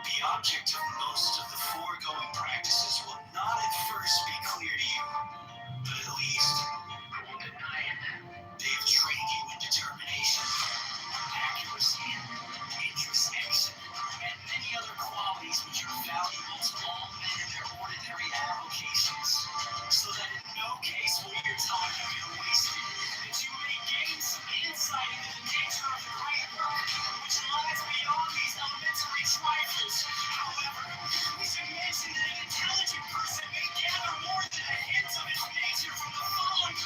The object of most of the foregoing practices will not at first be clear to you, but at least they have trained you in determination, accuracy, introspection, and many other qualities which are valuable to all men in their ordinary avocations, so that in no case will your time be wasted, that you may gain some insight into the nature of the great work which lies beyond these elementary trifles. However, we should mention that an intelligent person may gather more than a hint of its nature from the following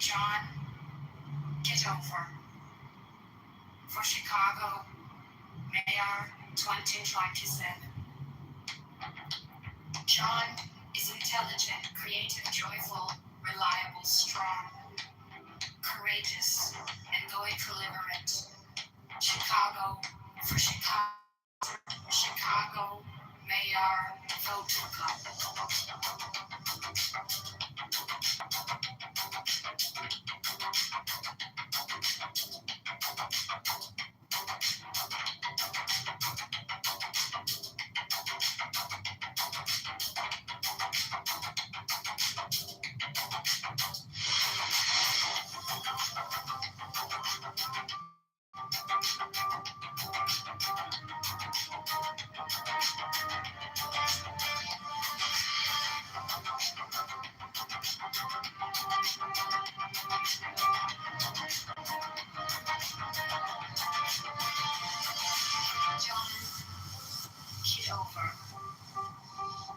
John Kitover for Chicago Mayor 2027. John is intelligent, creative, joyful, reliable, strong, courageous, and going to liberate. Chicago for Chicago Mayor, vote for John Kitover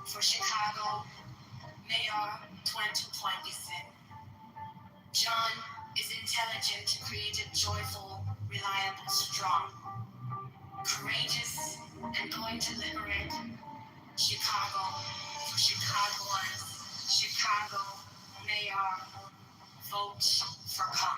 for Chicago Mayor 2026. John is intelligent, creative, joyful, reliable, strong, courageous, and going to liberate. Chicago for Chicago Mayor, vote for come.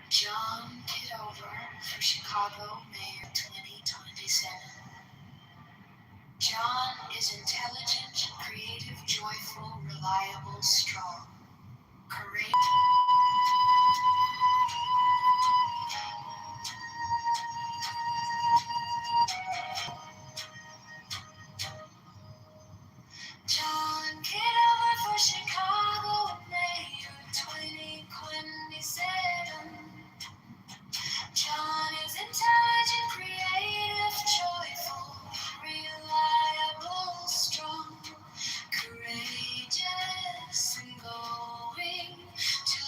John Kitover for Chicago Mayor 2027. John is intelligent, creative, joyful, reliable, strong, courageous. John Kitover for Chicago Mayor 2027. John is intelligent, creative, joyful, reliable, strong, courageous, and going to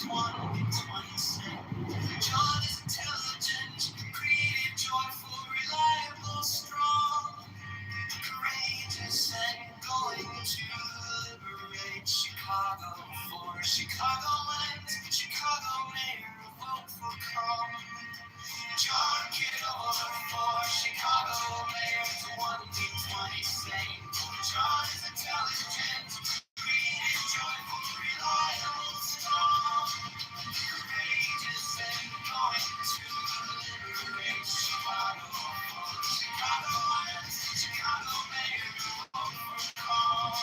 John is intelligent, creative, joyful, reliable, strong, courageous, and going to liberate Chicago for Chicagoans. Chicago mayor, vote for calm. John Kitover for Chicago mayor, the one we 20 sane. John is intelligent, creative, joyful, reliable, strong, courageous, and going to liberate Chicago for Chicagoans. Chicago mayor, vote for calm.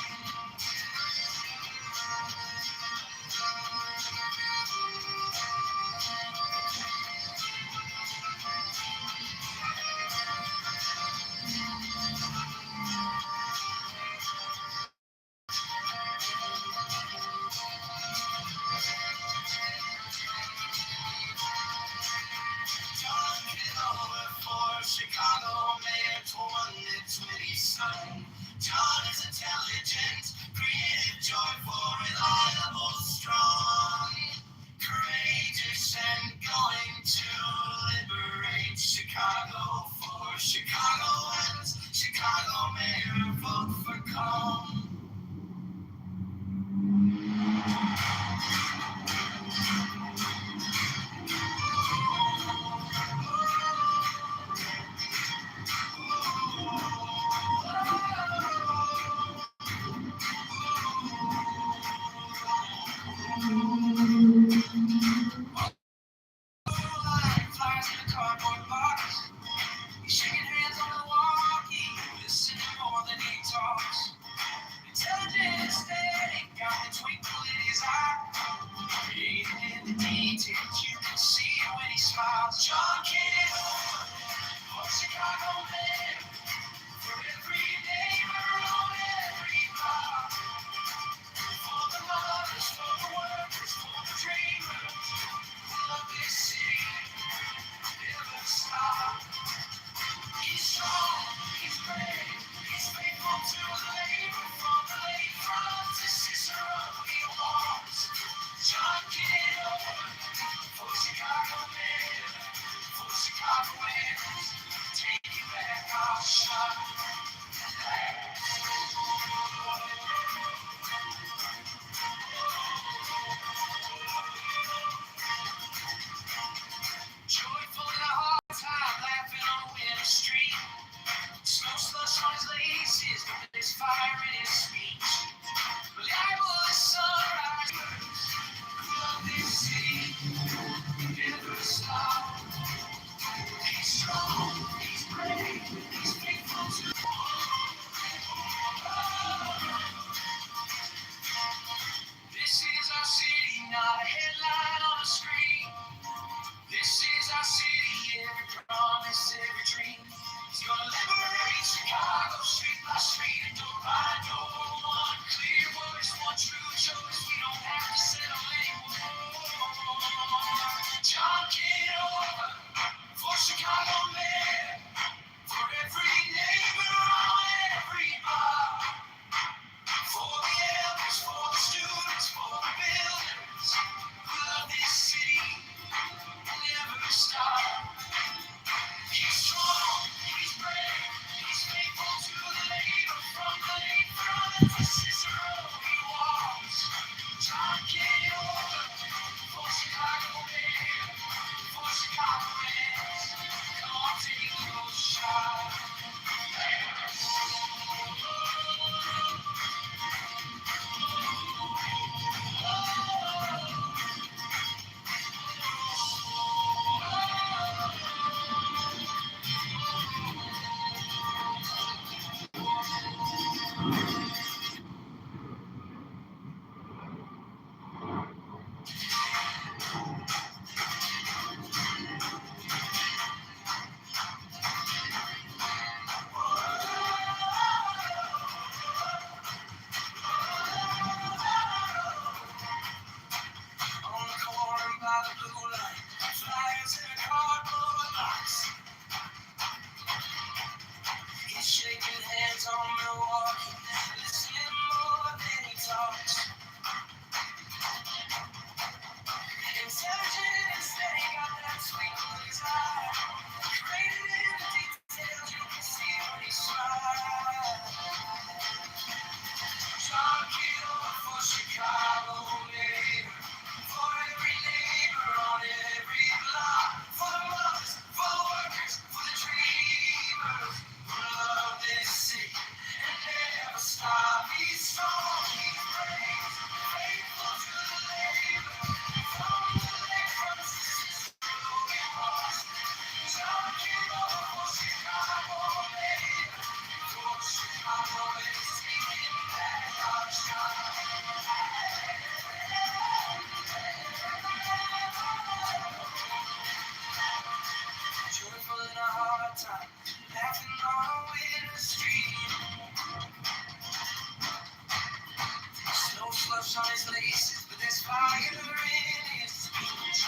on his lace, but there's fire in his speech.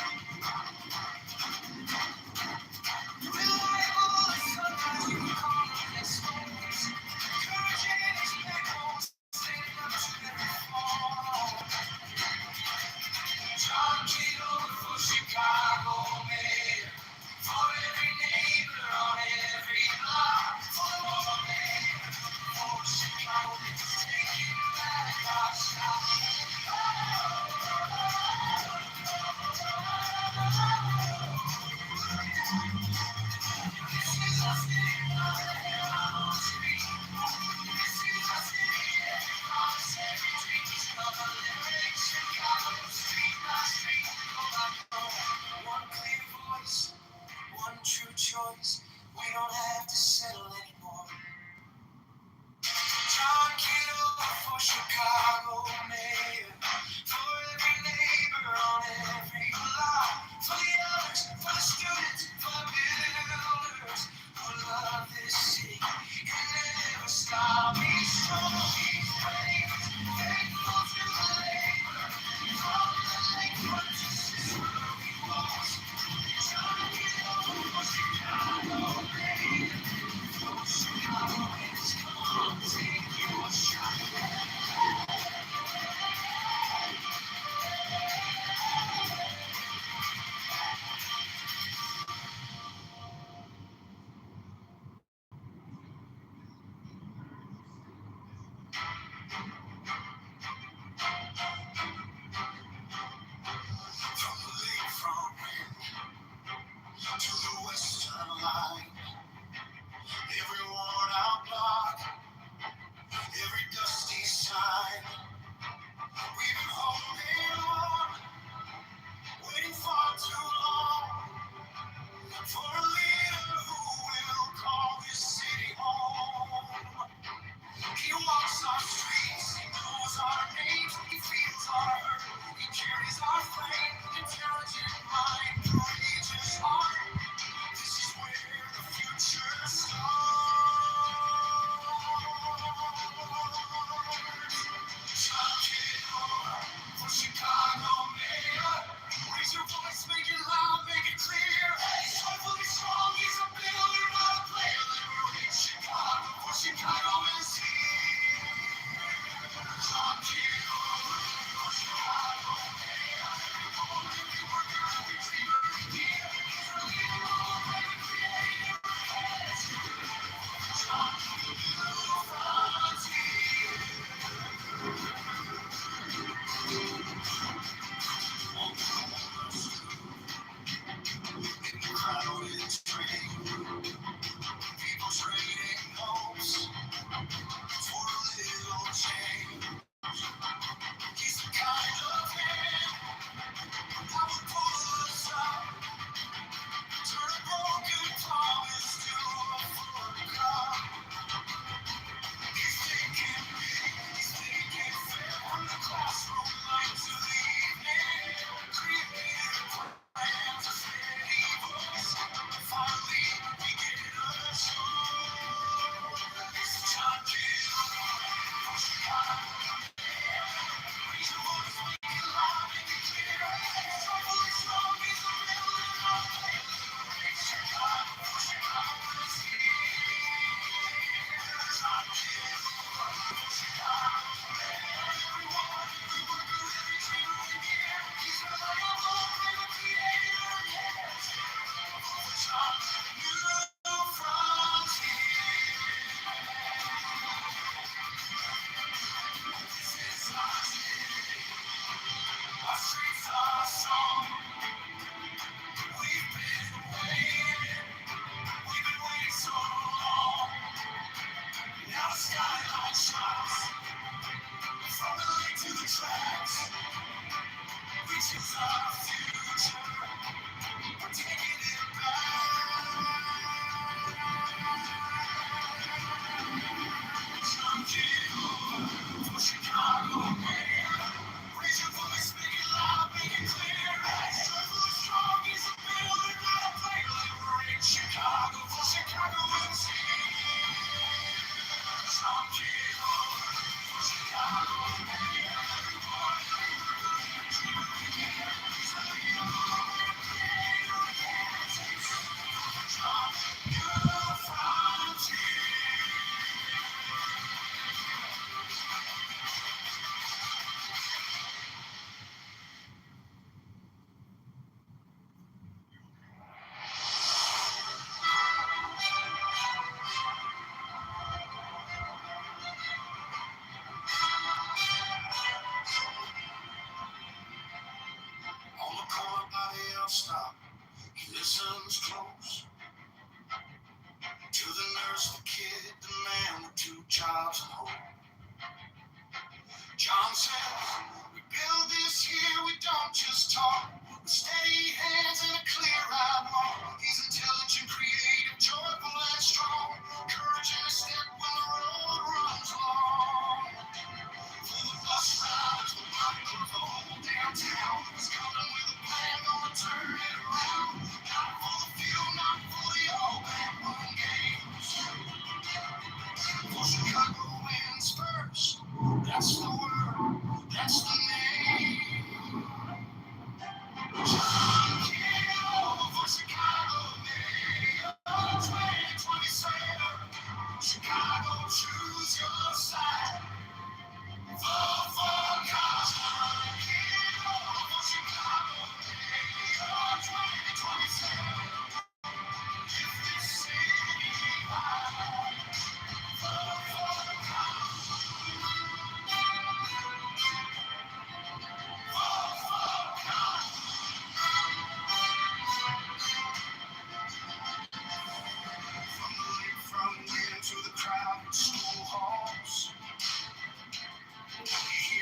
Reliable as sunrise, you can call him expose. Courage in his backbone, standing up to every fall. John Kitover for Chicago mayor, for every neighbor on every block, for the mayor, for Chicago, taking back our shot. Chicago wins first. That's the word, that's the name. John Kitover, Chicago Mayor 2027. Chicago, choose your side. Vote for John Kitover, Chicago Mayor 2027. If this city lies, vote for from wind to the crowded school halls. We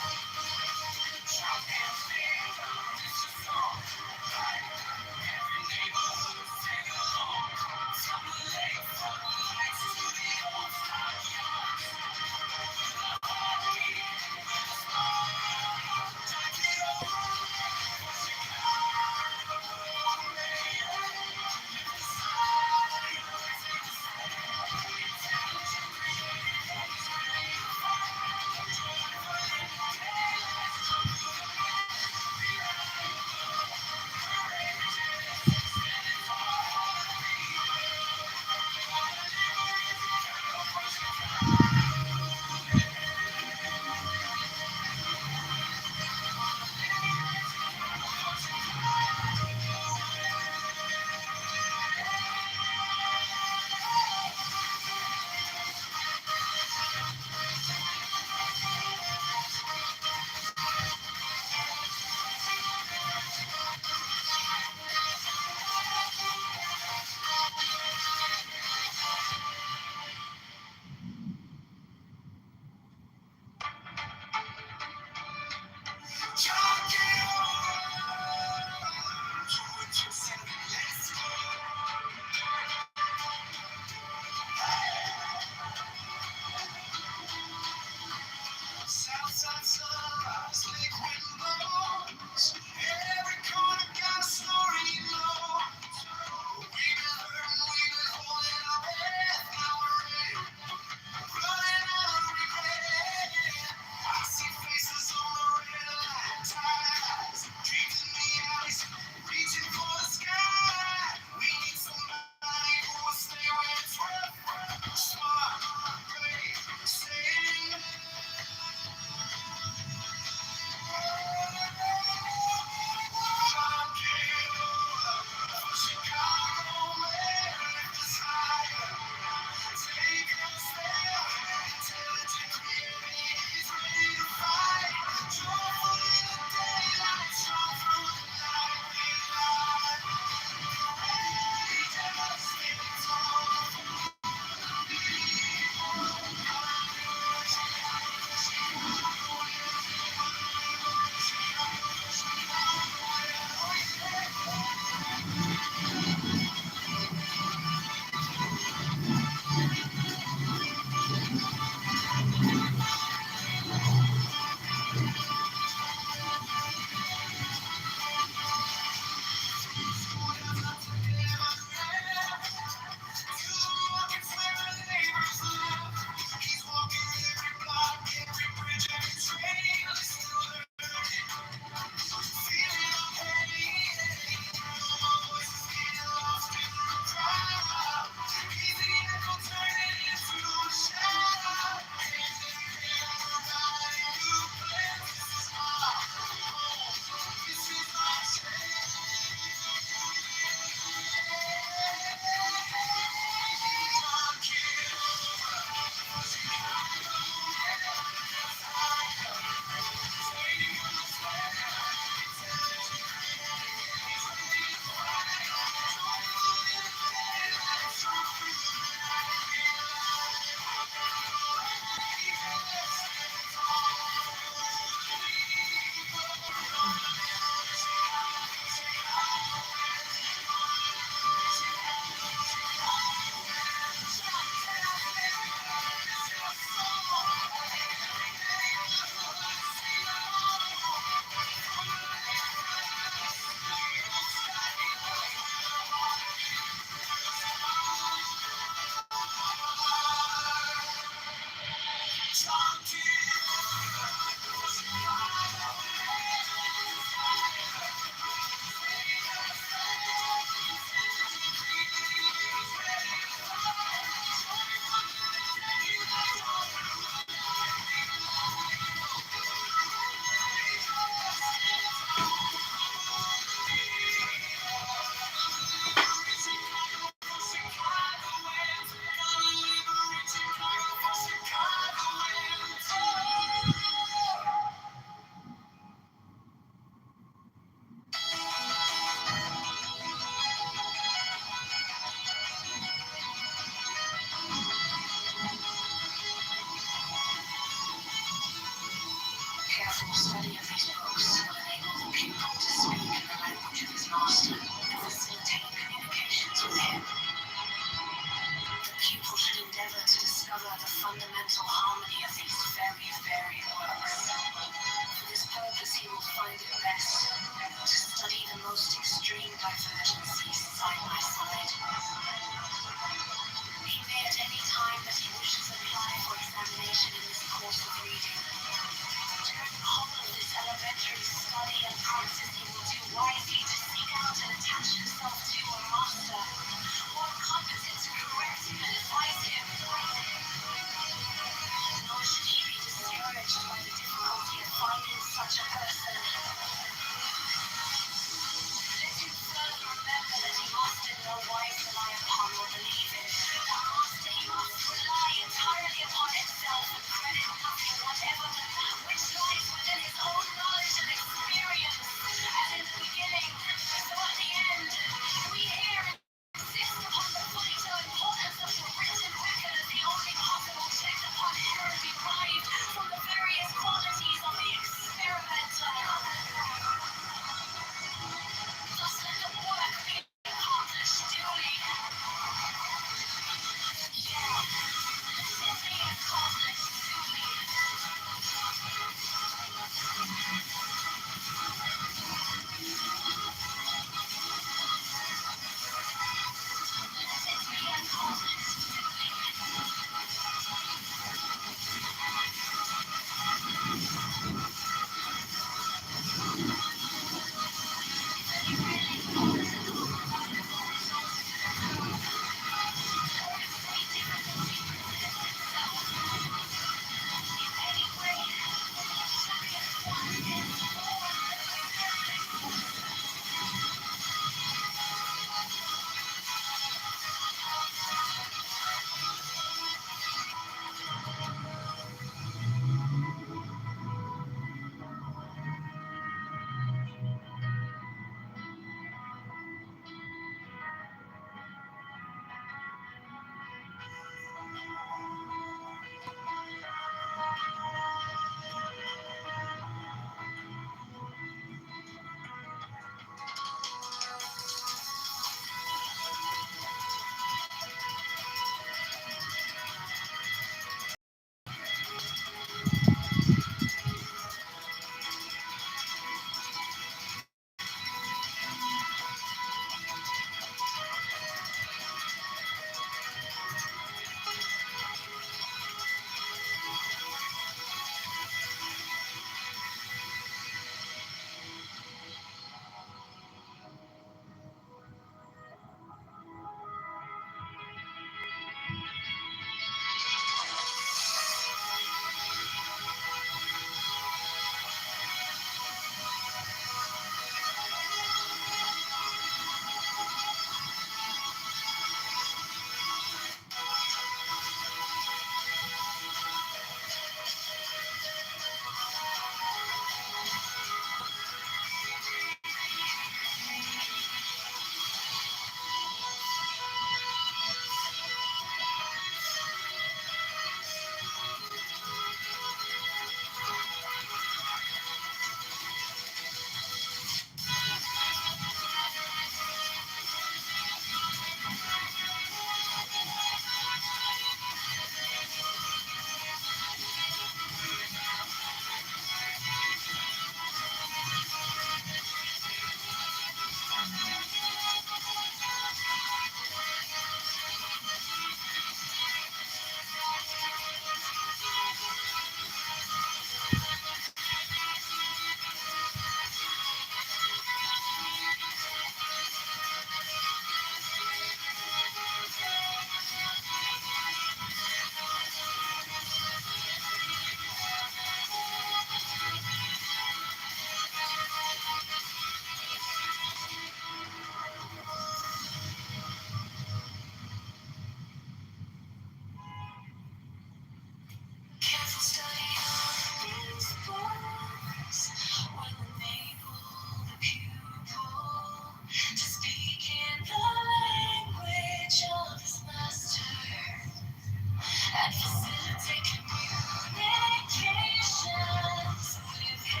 and facilitate communications with him.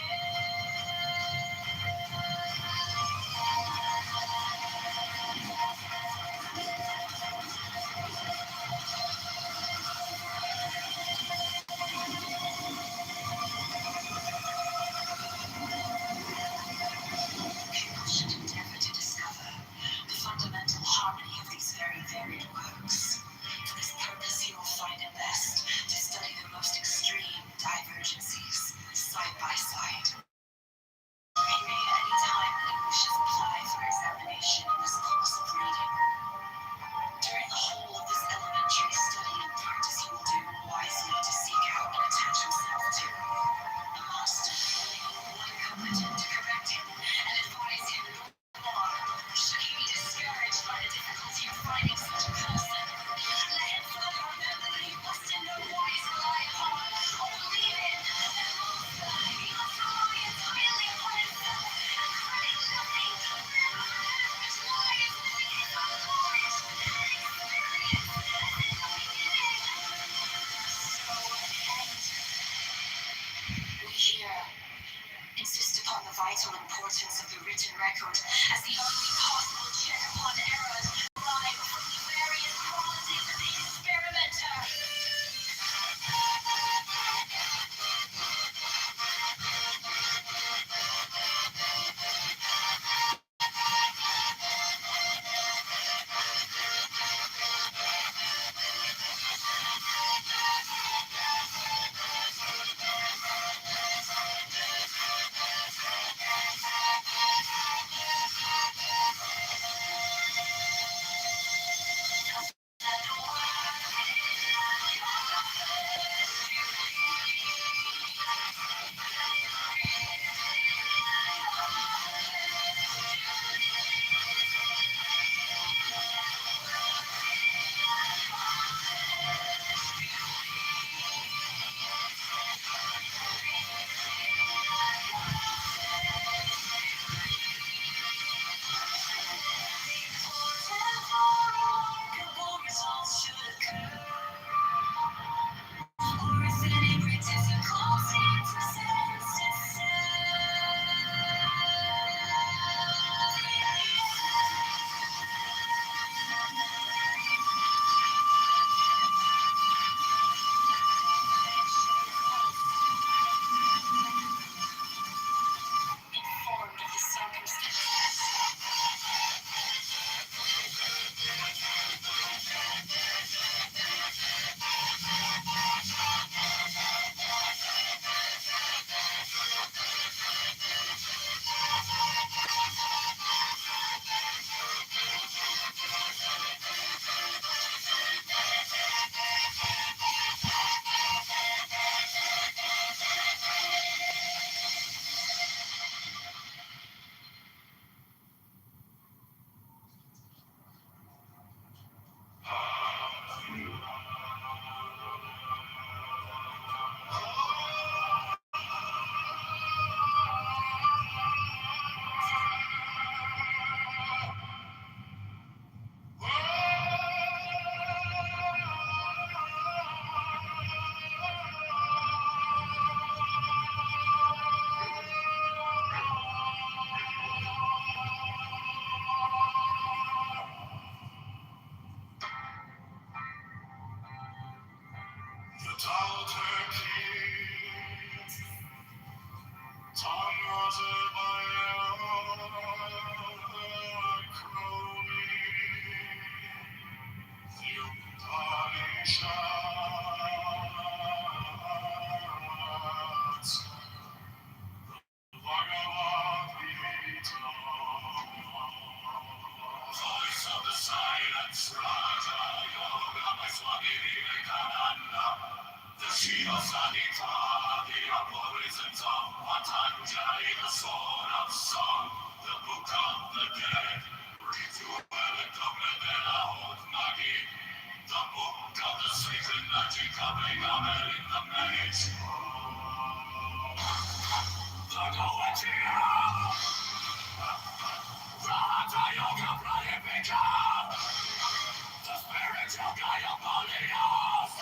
People should endeavor to discover the fundamental harmony of these very varied works. For this purpose, you will find it best to study the most extreme divergencies side by side. Be made any time that he wishes applied for examination in this course of reading. During the whole of this elementary study and practice, you will do wisely to seek out and attach himself to a master, one competent to correct him and advise him in the law. Should he be discouraged by the difficulty of finding such a person, let him further remember that he must in no wise rely upon or believe in an master. He must rely entirely upon himself and credit nothing which lies within his own knowledge and experience as in the beginning. So we here insist upon the vital importance of the written record as the only possible check upon errors derived from the various qualities of the experimenter. The spiritual guy of Polios!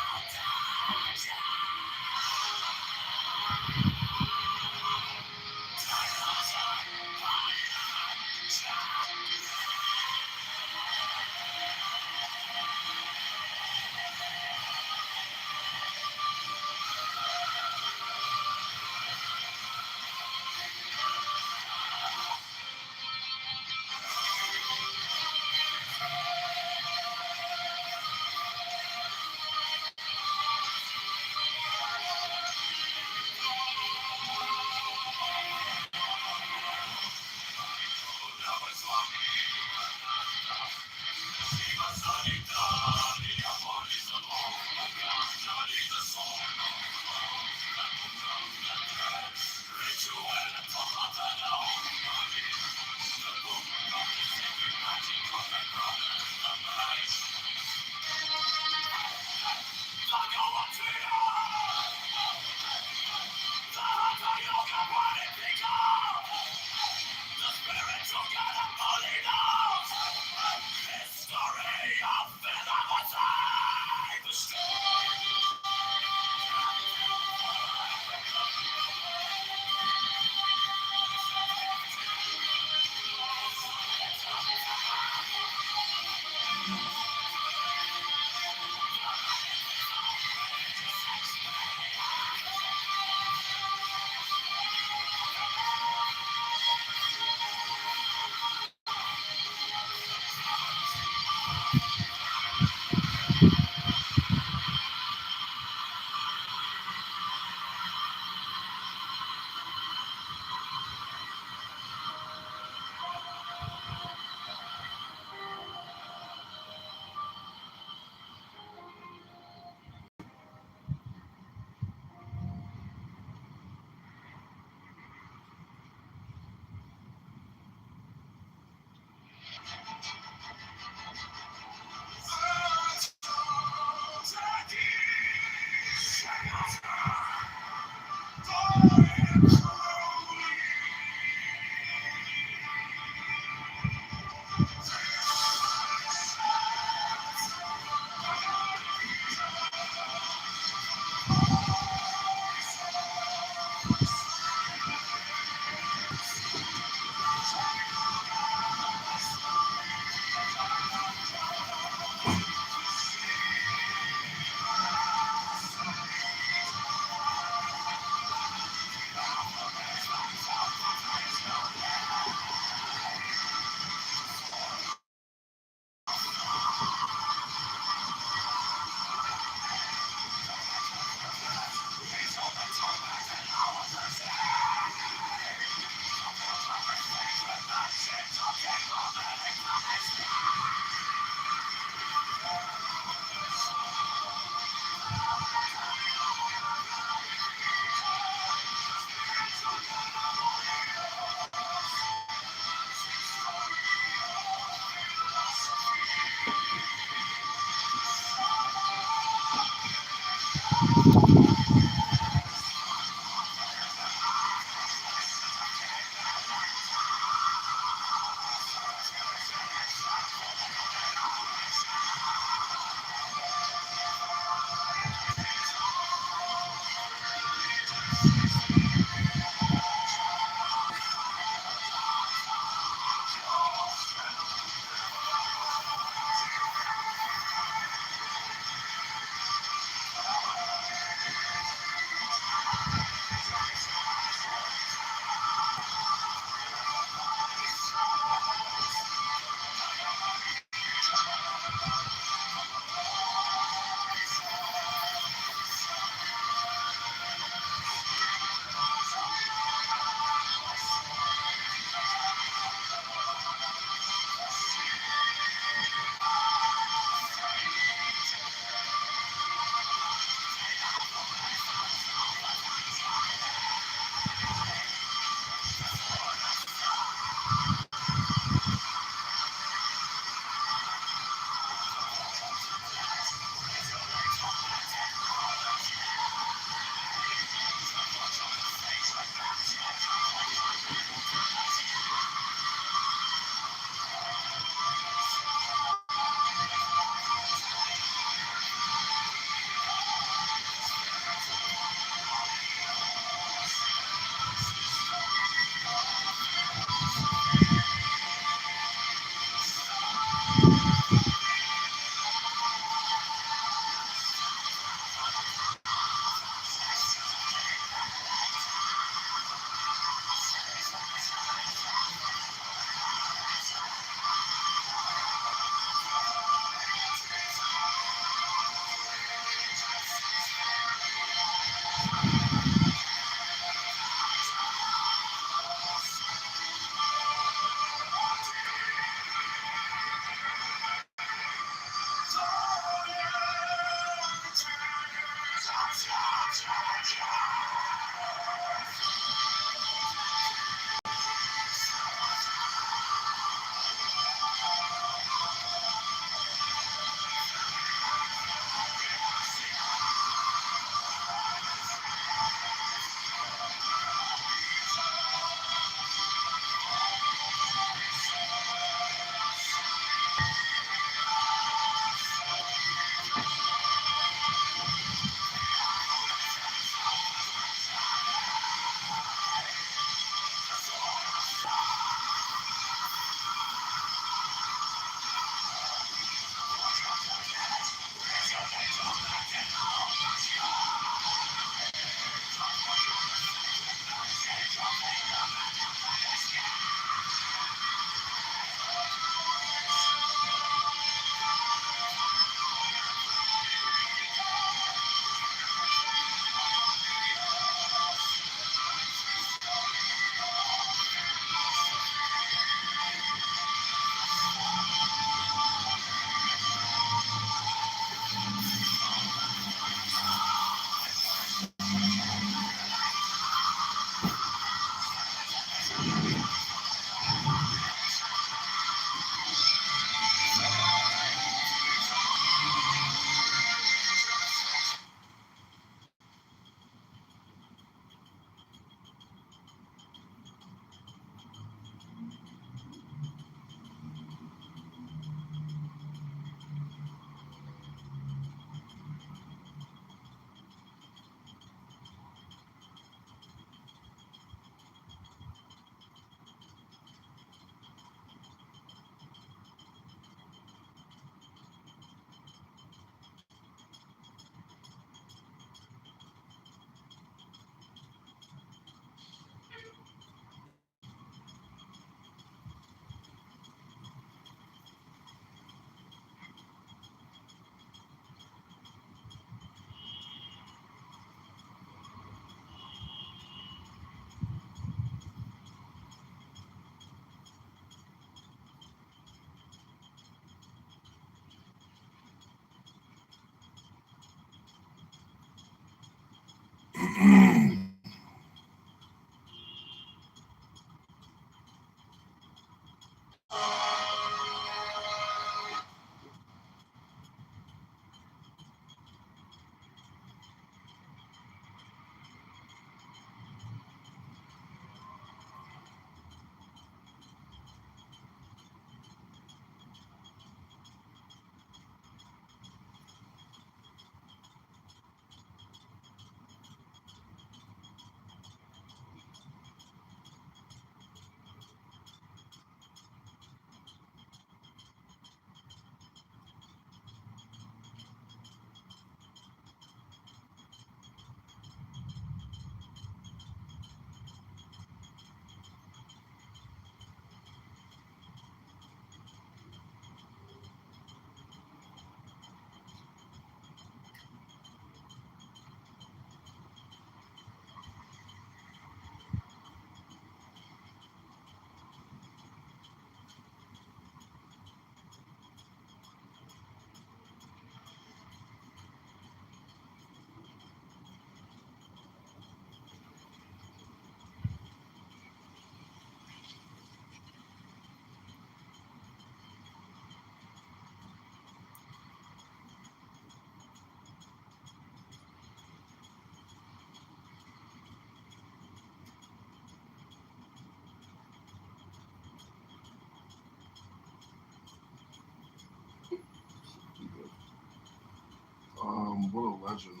legend.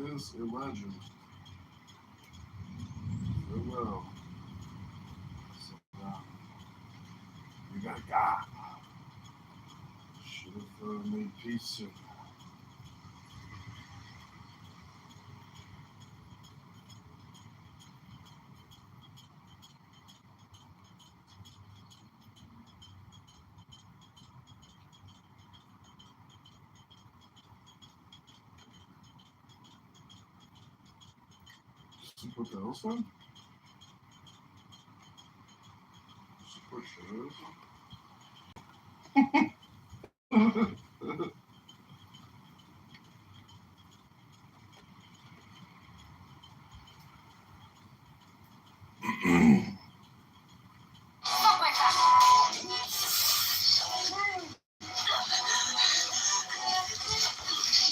Is a legend. Farewell. So, you got God. Should have made peace soon. Put the else on? Put yours on.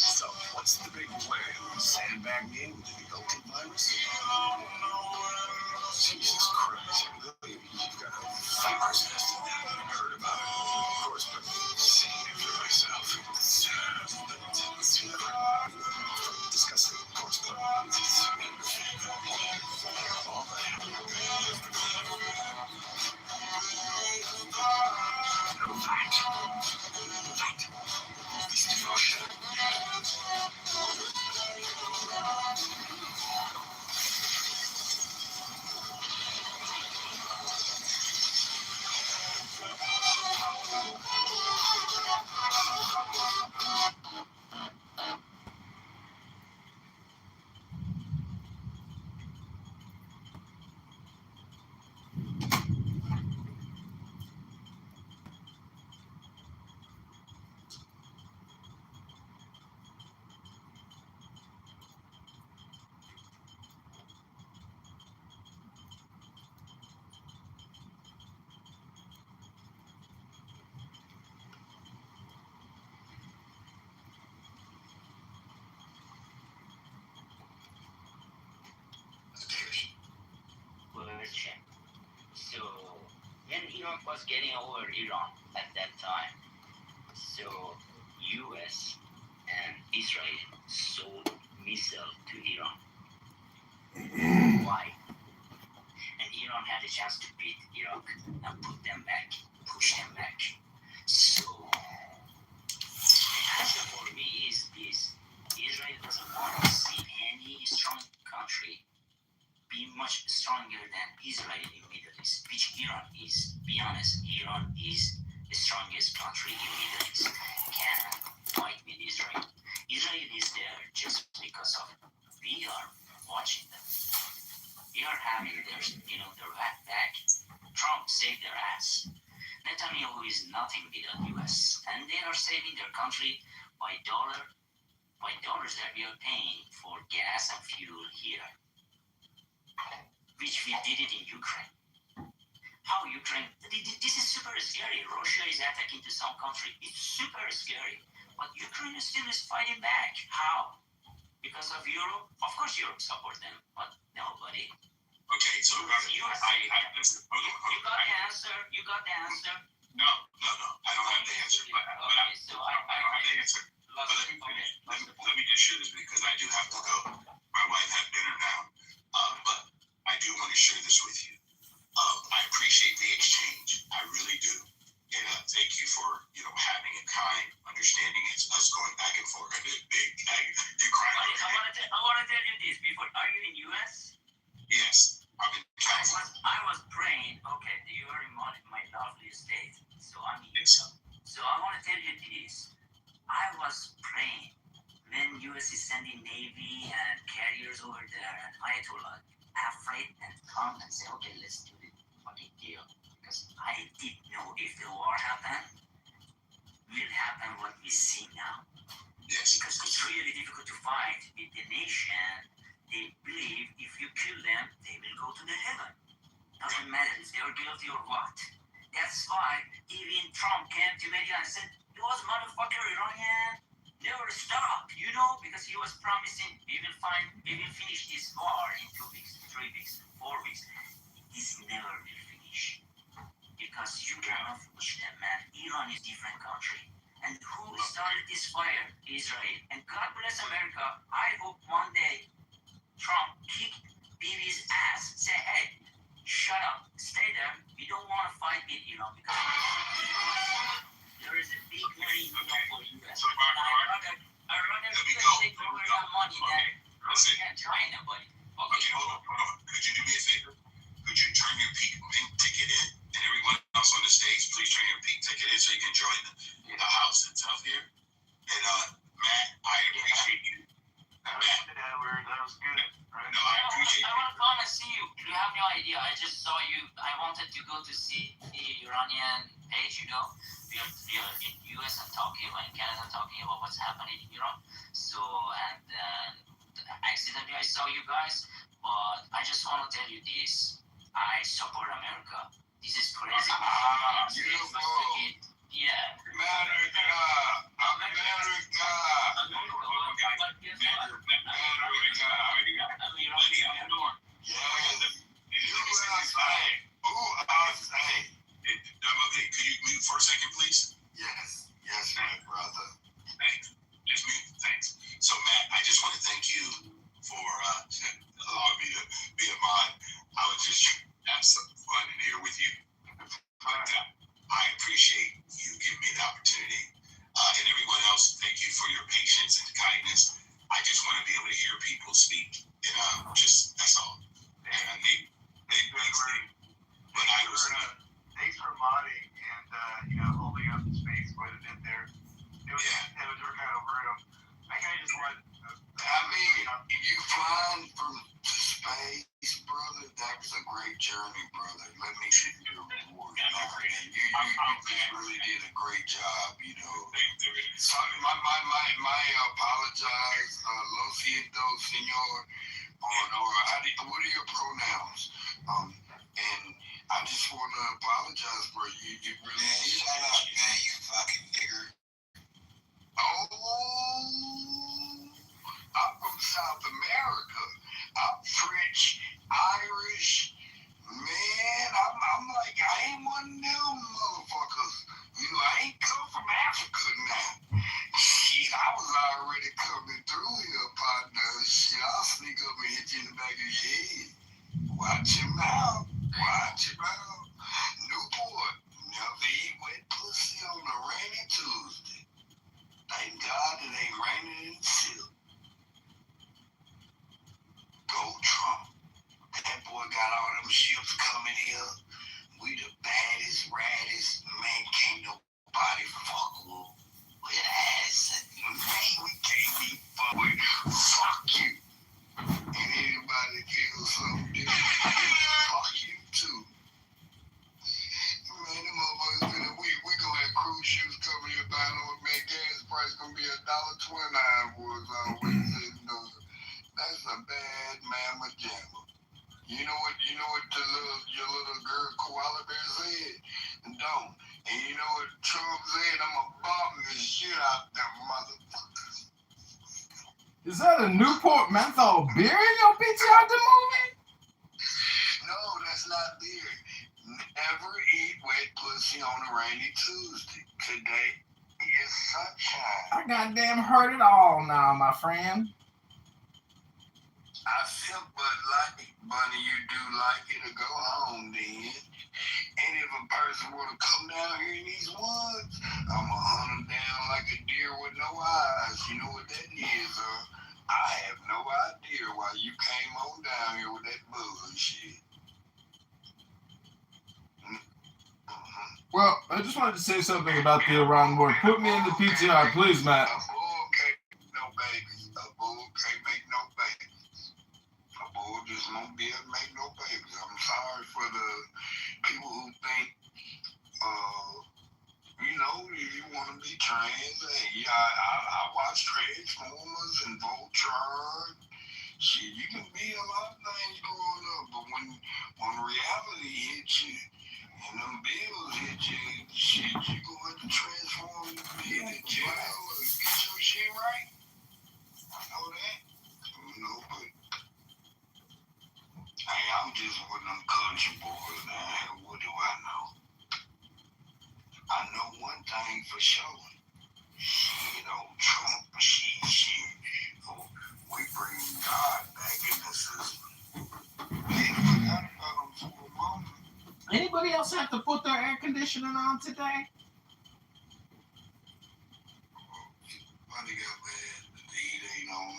So, what's the big plan? Sandbag me with the Ebola virus? Jesus Christ, really? You've got a virus nest in there that I've heard about it. Of course, but seeing it for myself. Discussing, of course, but all that. No fact. Fact. This is Russia. So then Iran was getting over Iran at that time. So US and Israel sold missiles to Iran. Why? And Iran had a chance to beat Iraq and put them back, push them back. So the answer for me is this. Israel doesn't want to see any strong country be much stronger than Israel in the Middle East, which Iran is. Be honest, Iran is the strongest country in the Middle East. Can fight with Israel. Israel is there just because of we are watching them. We are having their, their back. Trump saved their ass. Netanyahu is nothing without US, and they are saving their country by dollars that we are paying for gas and fuel here, which we did it in Ukraine. How Ukraine? This is super scary. Russia is attacking to some country. It's super scary. But Ukraine still is fighting back. How? Because of Europe? Of course Europe support them, but nobody. Okay, so listen. You got the answer. You got the answer. No. I don't have the answer. But I don't have the answer. But let me just share this because I do have to go. My wife had dinner now. But I do want to share this with you. I appreciate the exchange. I really do. And thank you for having a kind understanding. It's us going back and forth. You crying? I want to tell you this. Before, are you in US? Yes, I'm in California. I was praying. Okay, you are in my lovely state. So I'm in Utah. So I want to tell you this. I was praying when US is sending Navy and carriers over there, and Ayatollah afraid and come and say, okay, let's do the fucking deal. Because I didn't know if the war happened, will happen what we see now. Yes. Because it's really difficult to fight with the nation. They believe if you kill them, they will go to the heaven. Doesn't matter if they are guilty or what. That's why even Trump came to media and said, those motherfucker Iranian never stop, because he was promising we will finish this war in 2 weeks, 3 weeks, 4 weeks. This never will finish. Because you cannot finish them, man. Iran is a different country. And who started this fire? Israel. And God bless America. I hope one day Trump kicked Bibi's ass. Say, hey, shut up. Stay there. We don't want to fight with Iran because there is a big money for US. So, I'd rather take over that money than China, buddy. Okay, hold on. Could you do me a favor? Could you turn your peak ticket in? And everyone else on the stage, please turn your peak ticket in so you can join the house and stuff here. And Matt, I appreciate you. Matt, that was good. Right? No, I appreciate I want to come and see you. You have no idea. I just saw you. I wanted to go to see the Iranian page, We are in US and talking, in Canada, talking about what's happening in Iran. So, and accidentally I saw you guys. But I just want to tell you this. I support America. This is crazy. Beautiful. Yeah. Could you mute for a second, please? Yes, my brother. Thanks. Just mute. Thanks. So, Matt, I just want to thank you for allowing me to be a mod. I was just have some fun in here with you. But I appreciate you giving me the opportunity. And everyone else, thank you for your patience and kindness. I just want to be able to hear people speak. And that's all. And but I was. Thanks for modding and holding up the space quite a bit there. It was kind of random. I kind of just want. You flying from space, brother. That was a great journey, brother. Let me give you a reward. You just really did a great job. So my apologize, lo siento, senor, what are your pronouns? And I just want to apologize, bro. You really did. Shut up, man, you fucking nigger. I'm from South America. I'm French, Irish. Man, I'm like, I ain't one of them motherfuckers. I ain't come from Africa now. Shit, I was already coming through here, partner. Shit, I'll sneak up and hit you in the back of your head. Watch your mouth. Newport, never eat wet pussy on a rainy Tuesday. Thank God it ain't raining in Silk. Go Trump. That boy got all them ships coming here. We the baddest, raddest. Man, can't nobody fuck with us. Man, we can't be fucked with. Fuck you. And anybody feels something different, fuck you too. Man, them motherfuckers, we gonna have cruise ships coming here buying on, man, gas price gonna be $1.29 for us always said no. That's a bad mamma jamma. You know what your little girl koala bear said? Don't. And you know what Trump said? I'ma bomb the shit out them motherfuckers. Is that a Newport menthol beer in your PTR the movie? No, that's not beer. Never eat wet pussy on a rainy Tuesday. Today is sunshine. I goddamn heard it all now, my friend. I feel but like, Bunny, you do like it to go home then. And if a person wanna come down here in these woods, I'ma hunt them down like a deer with no eyes. You know what that is, I have no idea why you came on down here with that bullshit. Well, I just wanted to say something about the Iran war. Put me in the PTR, please, Matt. A bull can't make no babies. A bull can't make no babies. A bull just won't be able to make no babies. I'm sorry for the people who think, if you want to be trans. Hey, I watch Transformers and Voltron. Shit, you can be a lot of things growing up, but when reality hits you and them bills hit you, shit, you go into transform and be in jail or get your shit right. I know that. But hey, I'm just one of them country boys now. What do I know? I know one thing for sure. Shit, old Trump, shit. Oh, we bring God back in the system. Man, forgot about him for a moment. Anybody else have to put their air conditioning on today? Why they got bad? The heat ain't on.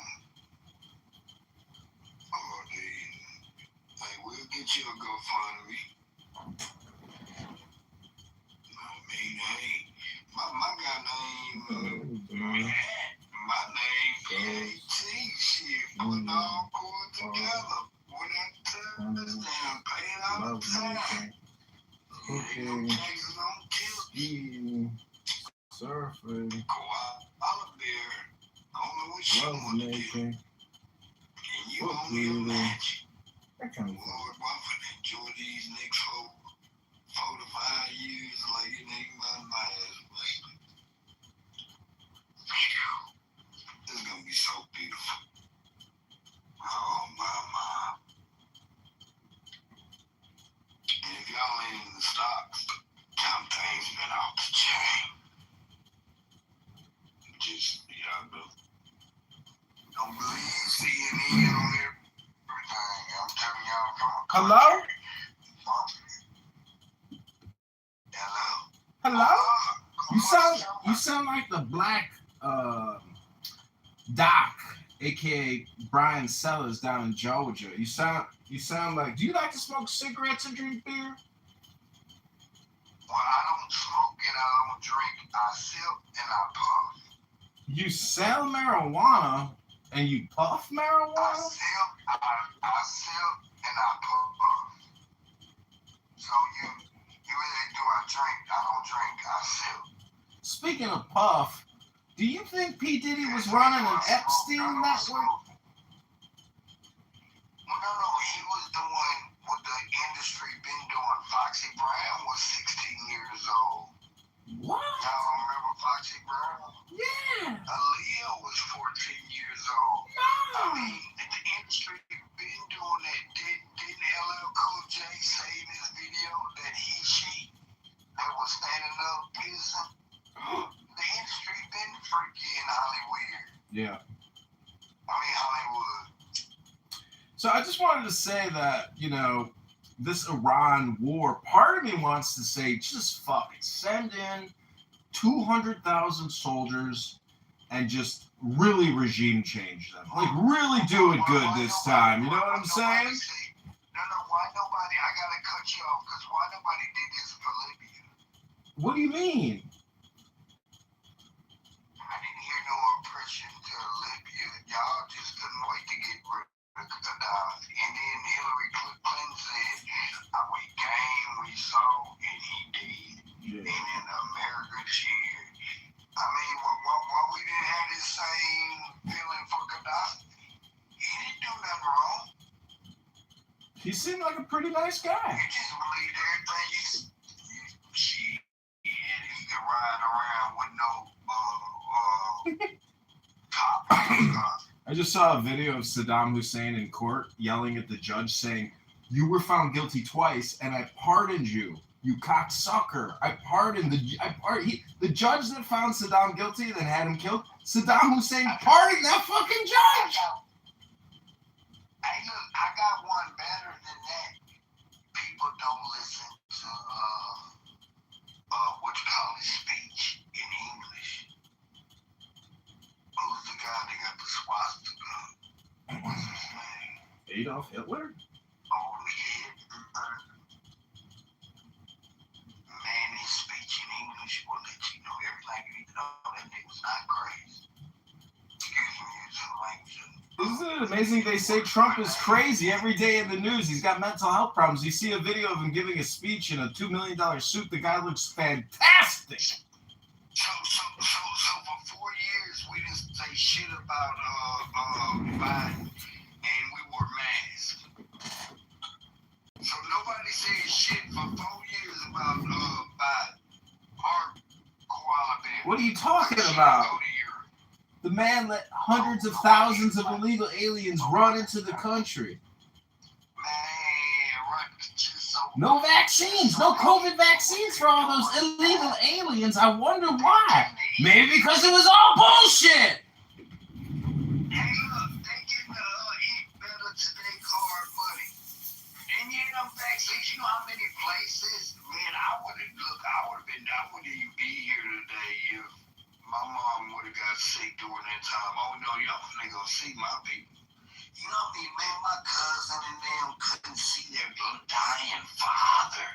Oh, hey, we'll get you a GoFundMe. I mean, hey, my guy name, my name, PAT, shit, putting all going together. When that touchdown, paying out the time. Ain't no taxes on kill. Surfing. Go out there. I don't know what you want to do. And you owe me a match. That kind of Lord, I'm finna enjoy these next 4 to 5 years like it ain't my last, baby. This is gonna be so beautiful. Oh, my. And if y'all ain't in the stocks, them things been off the chain. Just, y'all know. Don't believe CNN on everything. I'm telling y'all from a Hello? Hello? You sound like the black Doc, aka Brian Sellers down in Georgia. You sound like, do you like to smoke cigarettes and drink beer? Well, I don't smoke and I don't drink. I sip and I puff. You sell marijuana and you puff marijuana? I sip and I puff. So you really do I drink. I don't drink. I sip. Speaking of puff, do you think P. Diddy was running an Epstein network? No, he was doing what the industry been doing. Foxy Brown was 16 years old. What? Y'all remember Foxy Brown? Yeah. Aaliyah was 14 years old. No. I mean, the industry been doing that. Didn't LL Cool J say in his video that she that was standing up pissing? The industry been freaky in Hollywood. Yeah. I mean, Hollywood. So I just wanted to say that, this Iran war, part of me wants to say, just fucking send in 200,000 soldiers and just really regime change them. Like, really do it good this time. You know what I'm saying? No, why nobody, I gotta cut you off, because why nobody did this for Libya? What do you mean? I didn't hear no oppression to Libya. Y'all just couldn't wait to get rid of Gaddafi. And then Hillary Clinton said, we came, we saw, and he did. Yeah. And in America cheered. I mean, why we didn't have this same feeling for Gaddafi? He didn't do nothing wrong. He seemed like a pretty nice guy. You just believed everything he could ride around with no top. I just saw a video of Saddam Hussein in court yelling at the judge saying, "You were found guilty twice, and I pardoned you, you cocksucker. I pardoned the judge that found Saddam guilty and then had him killed. Saddam Hussein pardoned that fucking judge." Hey, look, I got one better than that. People don't listen to what you call his speech in English. Who's the guy that got the swastika? What's his name? Adolf Hitler? Oh, Hitler. Man, his speech in English will let you know everything you need to know. That nigga was not crazy. Excuse me, it's a language. Isn't it amazing they say Trump is crazy every day in the news? He's got mental health problems. You see a video of him giving a speech in a $2 million suit. The guy looks fantastic. So for 4 years, we didn't say shit about Biden, and we wore masks. So nobody said shit for 4 years about Biden or koala bear. What are you talking about? The man let hundreds of thousands of illegal aliens run into the country. Man, right, just so No vaccines, no COVID vaccines for all those illegal aliens. I wonder why. Maybe because it was all bullshit. Hey, look, they getting eat better today card money. And you know, vaccines, you know how many places? Man, I would have I wouldn't even be here today if my mom would have got sick during that time. Oh no, y'all finna go see my people. You know what I mean, man, my cousin and them couldn't see their dying father.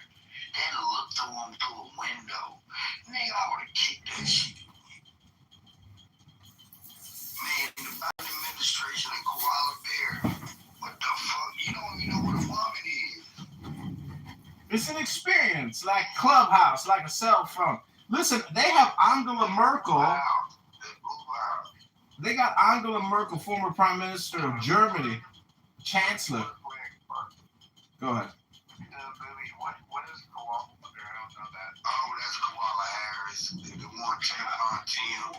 They had to look through him through a window. Nigga, I would have kicked that shit. Man, the Biden administration and Koala Bear, what the fuck? You don't even know what a woman is. It's an experience, like Clubhouse, like a cell phone. Listen, they have Angela Merkel. They got Angela Merkel, former Prime Minister of Germany, Chancellor. Go ahead. What is Koala Bear? I don't know that. Oh, that's Koala Harris. The one tampon Tim.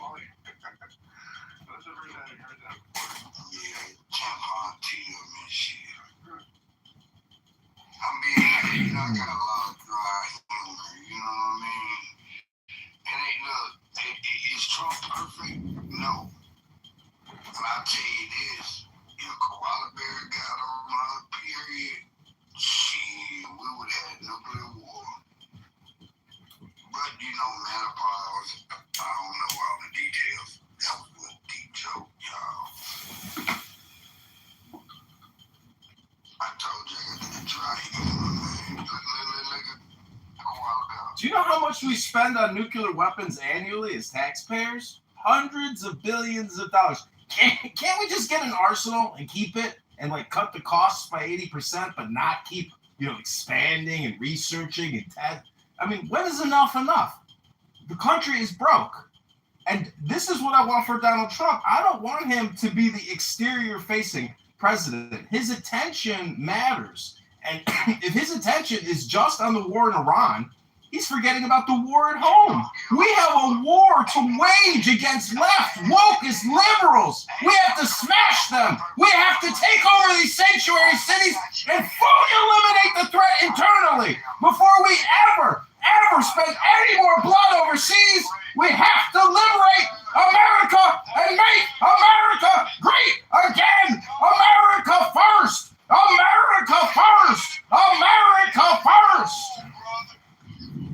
Yeah, tampon Tim and shit. I mean, I got a lot of dry humor, you know what I mean? And is Trump perfect? No. But I'll tell you this, if Koala Bear got on her period, shit, we would have had nuclear war. But, you know, menopause, I don't know all the details. That was a deep joke, y'all. I told you I got that dry humor, man. Look at Koala Bear. Do you know how much we spend on nuclear weapons annually as taxpayers? Hundreds of billions of dollars. Can't we just get an arsenal and keep it and like cut the costs by 80%, but not keep, expanding and researching and I mean, when is enough enough? The country is broke. And this is what I want for Donald Trump. I don't want him to be the exterior-facing president. His attention matters. And if his attention is just on the war in Iran, he's forgetting about the war at home. We have a war to wage against left, wokeist liberals. We have to smash them. We have to take over these sanctuary cities and fully eliminate the threat internally before we ever spend any more blood overseas. We have to liberate America and make America great again. America first. America first. America first.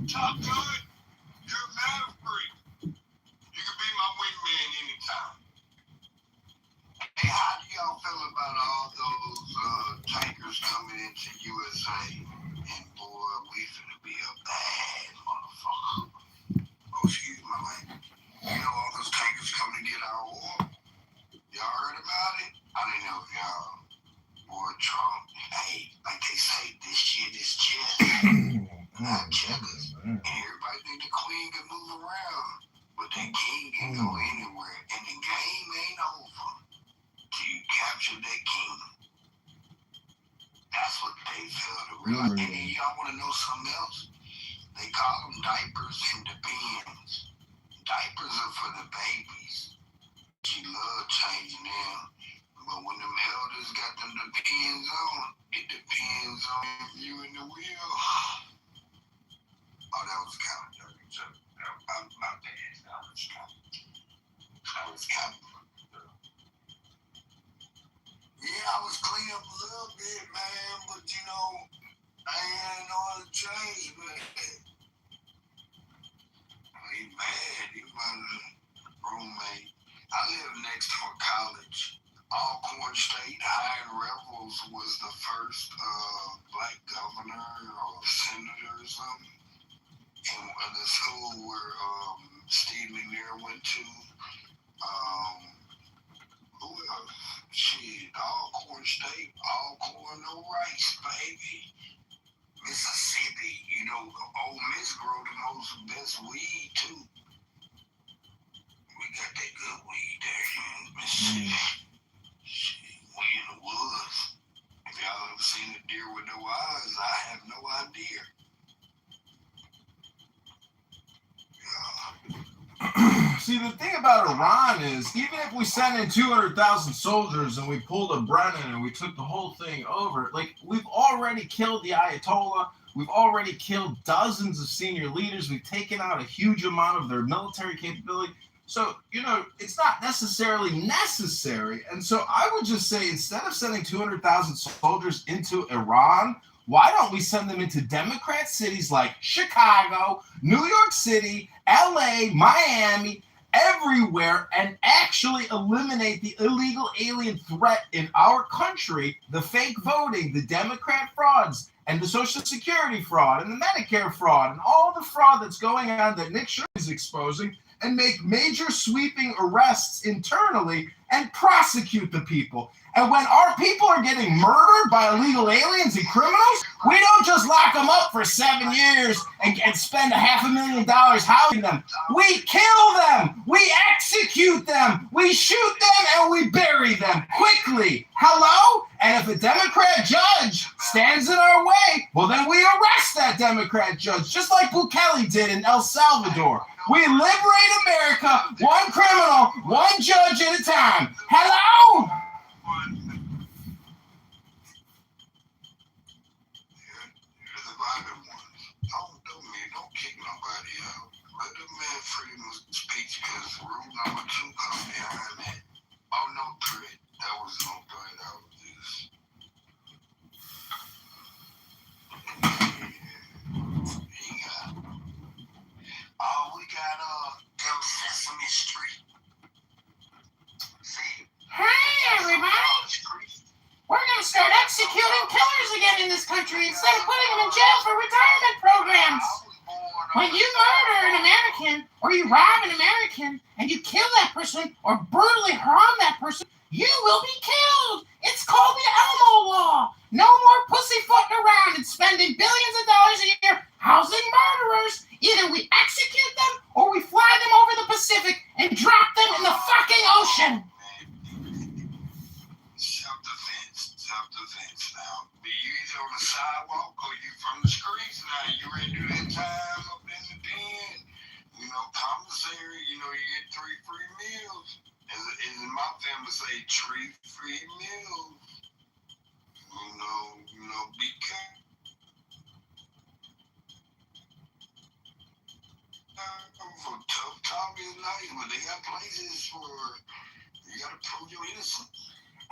Top Gun, you're a maverick. You can be my wingman anytime. Hey, how do y'all feel about all those tankers coming into USA? And boy, we finna be a bad motherfucker. Oh, excuse my language. You know all those tankers coming to get our oil? Y'all heard about it? I didn't know if y'all. Boy, Trump, hey, like they say, this shit is chess. Not checkers. And everybody think the queen can move around, but the king can go anywhere. And the game ain't over till you capture that king. That's what they fail to realize. And then y'all want to know something else? They call them diapers and depends. Diapers are for the babies. She love changing them. But when the elders got them depends on, it depends on if you in the wheel. Oh, that was kind of dirty joke. My bad. That was kind of. Yeah, I was clean up a little bit, man, but I ain't know how to change, man. He mad. He my roommate. I live next to a college. Alcorn State High Rebels was the first black governor or senator or something. And the school where Steve McNair went to. Who else? Shit, Alcorn State, Alcorn, no rice, baby. Mississippi, Ole Miss grow the best weed too. We got that good weed there in Mississippi. Shit, we in the woods. If y'all ever seen a deer with no eyes, I have no idea. See, the thing about Iran is, even if we sent in 200,000 soldiers and we pulled a Brennan and we took the whole thing over, like, we've already killed the Ayatollah, We've already killed dozens of senior leaders. We've taken out a huge amount of their military capability. So, it's not necessarily necessary. And so I would just say, instead of sending 200,000 soldiers into Iran, why don't we send them into Democrat cities like Chicago, New York City, LA, Miami, everywhere, and actually eliminate the illegal alien threat in our country, the fake voting, the Democrat frauds, and the Social Security fraud, and the Medicare fraud, and all the fraud that's going on that Nick Sherman is exposing, and make major sweeping arrests internally and prosecute the people. And when our people are getting murdered by illegal aliens and criminals, we don't just lock them up for 7 years and spend $500,000 housing them. We kill them. We execute them. We shoot them and we bury them quickly. Hello? And if a Democrat judge stands in our way, well, then we arrest that Democrat judge, just like Bukele did in El Salvador. We liberate America, one criminal, one judge at a time. Hello? Don't kick nobody out. Let the man freedom of speech, because rule number 2 comes behind that. Oh, no threat. That was no threat. That was just. We got them Sesame Street. See? Hey, everybody! We're going to start executing killers again in this country instead of putting them in jail for retirement programs. When you murder an American, or you rob an American, and you kill that person, or brutally harm that person, you will be killed. It's called the Elmo Law. No more pussyfooting around and spending billions of dollars a year housing murderers. Either we execute them, or we fly them over the Pacific and drop them in the fucking ocean. Self-defense now. Be you either on the sidewalk or you from the streets now. You ready to do that time up in the den? Commissary, you get 3 free meals. As in my family say, 3 free meals. Be careful. For tough time in life, but they got places where you gotta prove your innocence.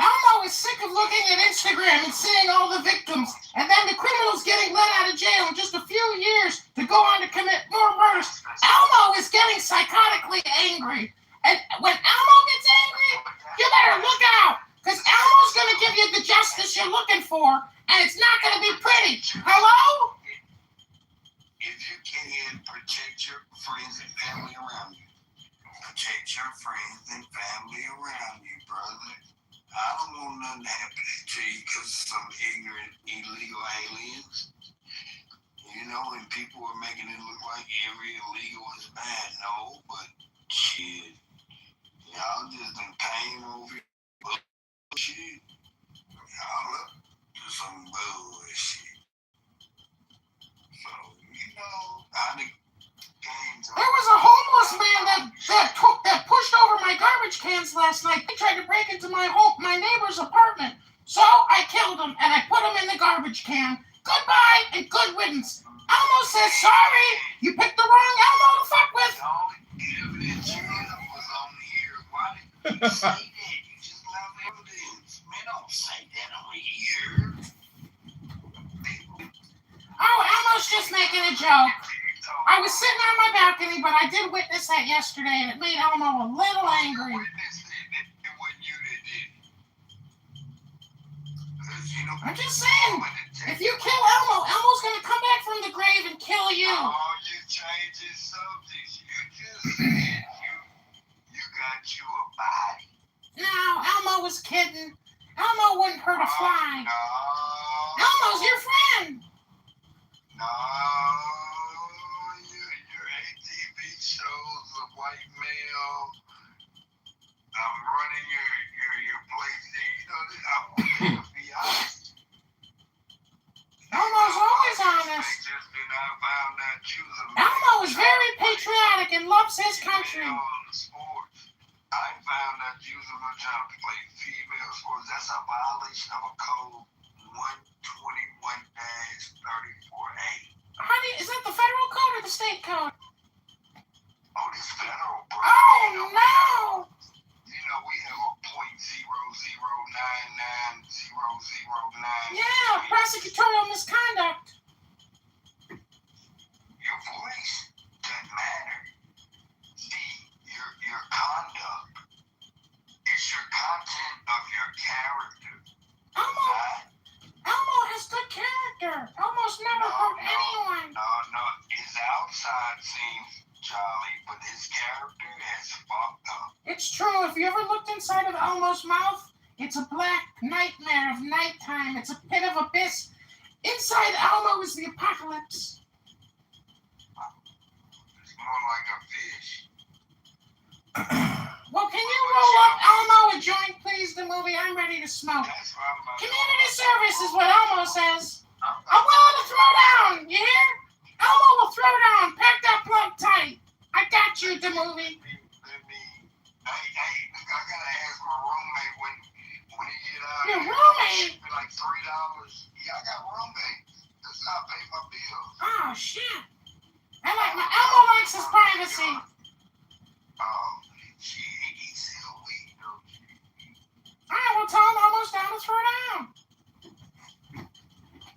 Elmo is sick of looking at Instagram and seeing all the victims, and then the criminals getting let out of jail in just a few years to go on to commit more murders. Elmo is getting psychotically angry. And when Elmo gets angry, you better look out, because Elmo's going to give you the justice you're looking for, and it's not going to be pretty. Hello? If you can, protect your friends and family around you. Protect your friends and family around you, brother. I don't want nothing to happen to you because of some ignorant, illegal aliens. And people are making it look like every illegal is bad. No, but shit. Y'all just done came over here. Bullshit. Y'all up to some bullshit. So, I think There was a homeless man that pushed over my garbage cans last night. He tried to break into my neighbor's apartment. So I killed him and I put him in the garbage can. Goodbye and good riddance. Elmo says sorry. You picked the wrong Elmo to fuck with. the only evidence you was on here. Why did you say that? You just love evidence. Man, don't say that on here. Oh, Elmo's just making a joke. I was sitting on my balcony, but I did witness that yesterday, and it made Elmo a little angry. I'm just saying, if you kill Elmo, Elmo's going to come back from the grave and kill you. Oh, you changing subjects. You just said you got you a body. No, Elmo was kidding. Elmo wouldn't hurt a fly. No. Elmo's your friend. No, your ATV shows a white male. I'm running your place there. I'm be honest. Elmo's always honest. Elmo is very patriotic and loves his country. I found out you was trying to play female sports. That's a violation of a code. Honey, is that the federal code or the state code? Oh, this federal, bro. Oh, no! You know, we have a .0099009. Yeah, prosecutorial misconduct. Your voice doesn't matter. See, your conduct. It's your content of your character. Elmo has good character. Elmo's never hurt anyone. No. His outside seems jolly, but his character has fucked up. It's true. If you ever looked inside of Elmo's mouth, it's a black nightmare of nighttime. It's a pit of abyss. Inside Elmo is the apocalypse. It's more like a fish. Well, can you roll up Elmo a joint, please, the movie? I'm ready to smoke. Community service is what Elmo says. I'm willing to throw down, you hear? Elmo will throw down. Pack that plug tight. I got you, the movie. I gotta ask my roommate when he get out. Your roommate? Be like $3. Yeah, I got a roommate. That's how I pay my bills. Oh, shit. Elmo likes his privacy. He's still weak, though. All right, well, tell him Elmo's down to throw down.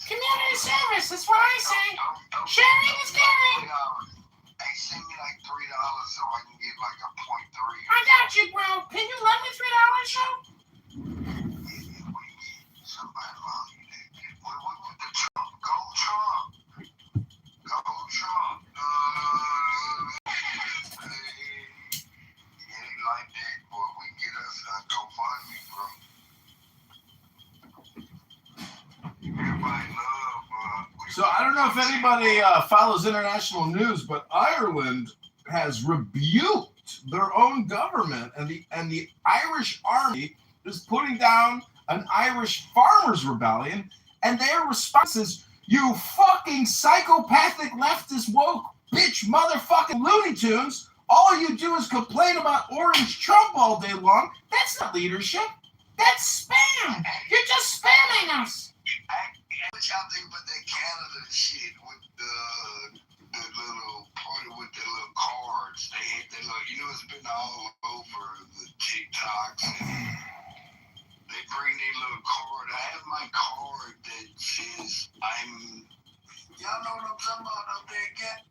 Community service, that's what I say. Sharing is caring. Hey, send me like $3 so I can get like a .3. I got you, bro. Can you lend me $3, Joe? Somebody wrong. What the Trump? Go Trump. Go Trump. It ain't like that, boy. We get us a GoFundMe, bro. Everybody love. So I don't know if anybody follows international news, but Ireland has rebuked their own government, and the Irish army is putting down an Irish farmers' rebellion, and their response is, "You fucking psychopathic leftist woke bitch motherfucking Looney Tunes! All you do is complain about Orange Trump all day long. That's not leadership. That's spam. You're just spamming us." What y'all think about that Canada shit with the little party with the little cards? They had that little, you know, it's been all over the TikToks. And they bring their little card. I have my card that says y'all know what I'm talking about up there, Canada?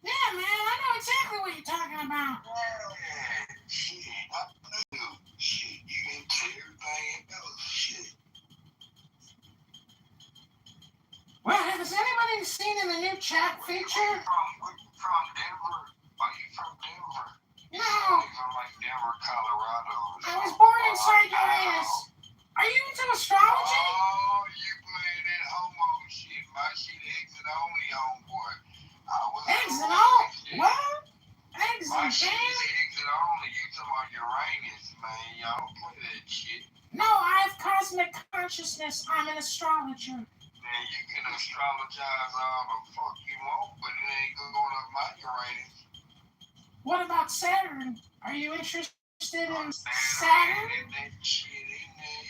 Yeah, man, I know exactly what you're talking about. Yeah, shit, I knew. Shit, you into everything else, shit. Well, has anybody seen in the new chat feature? Where you from, Denver? Are you from Denver? No. You're from like Denver, Colorado. I was born inside your ass. Are you into astrology? Oh, you playing that homo shit. My shit exit only, homeboy. Exit only? What? Exit, My shit man? is exit only. You talking about Uranus, man. Y'all don't play that shit. No, I have cosmic consciousness. I'm an astrologer. Man, you can astrologize all the fuck you want, but it ain't going up my Uranus. What about Saturn? Are you interested in Saturn? That shit in there,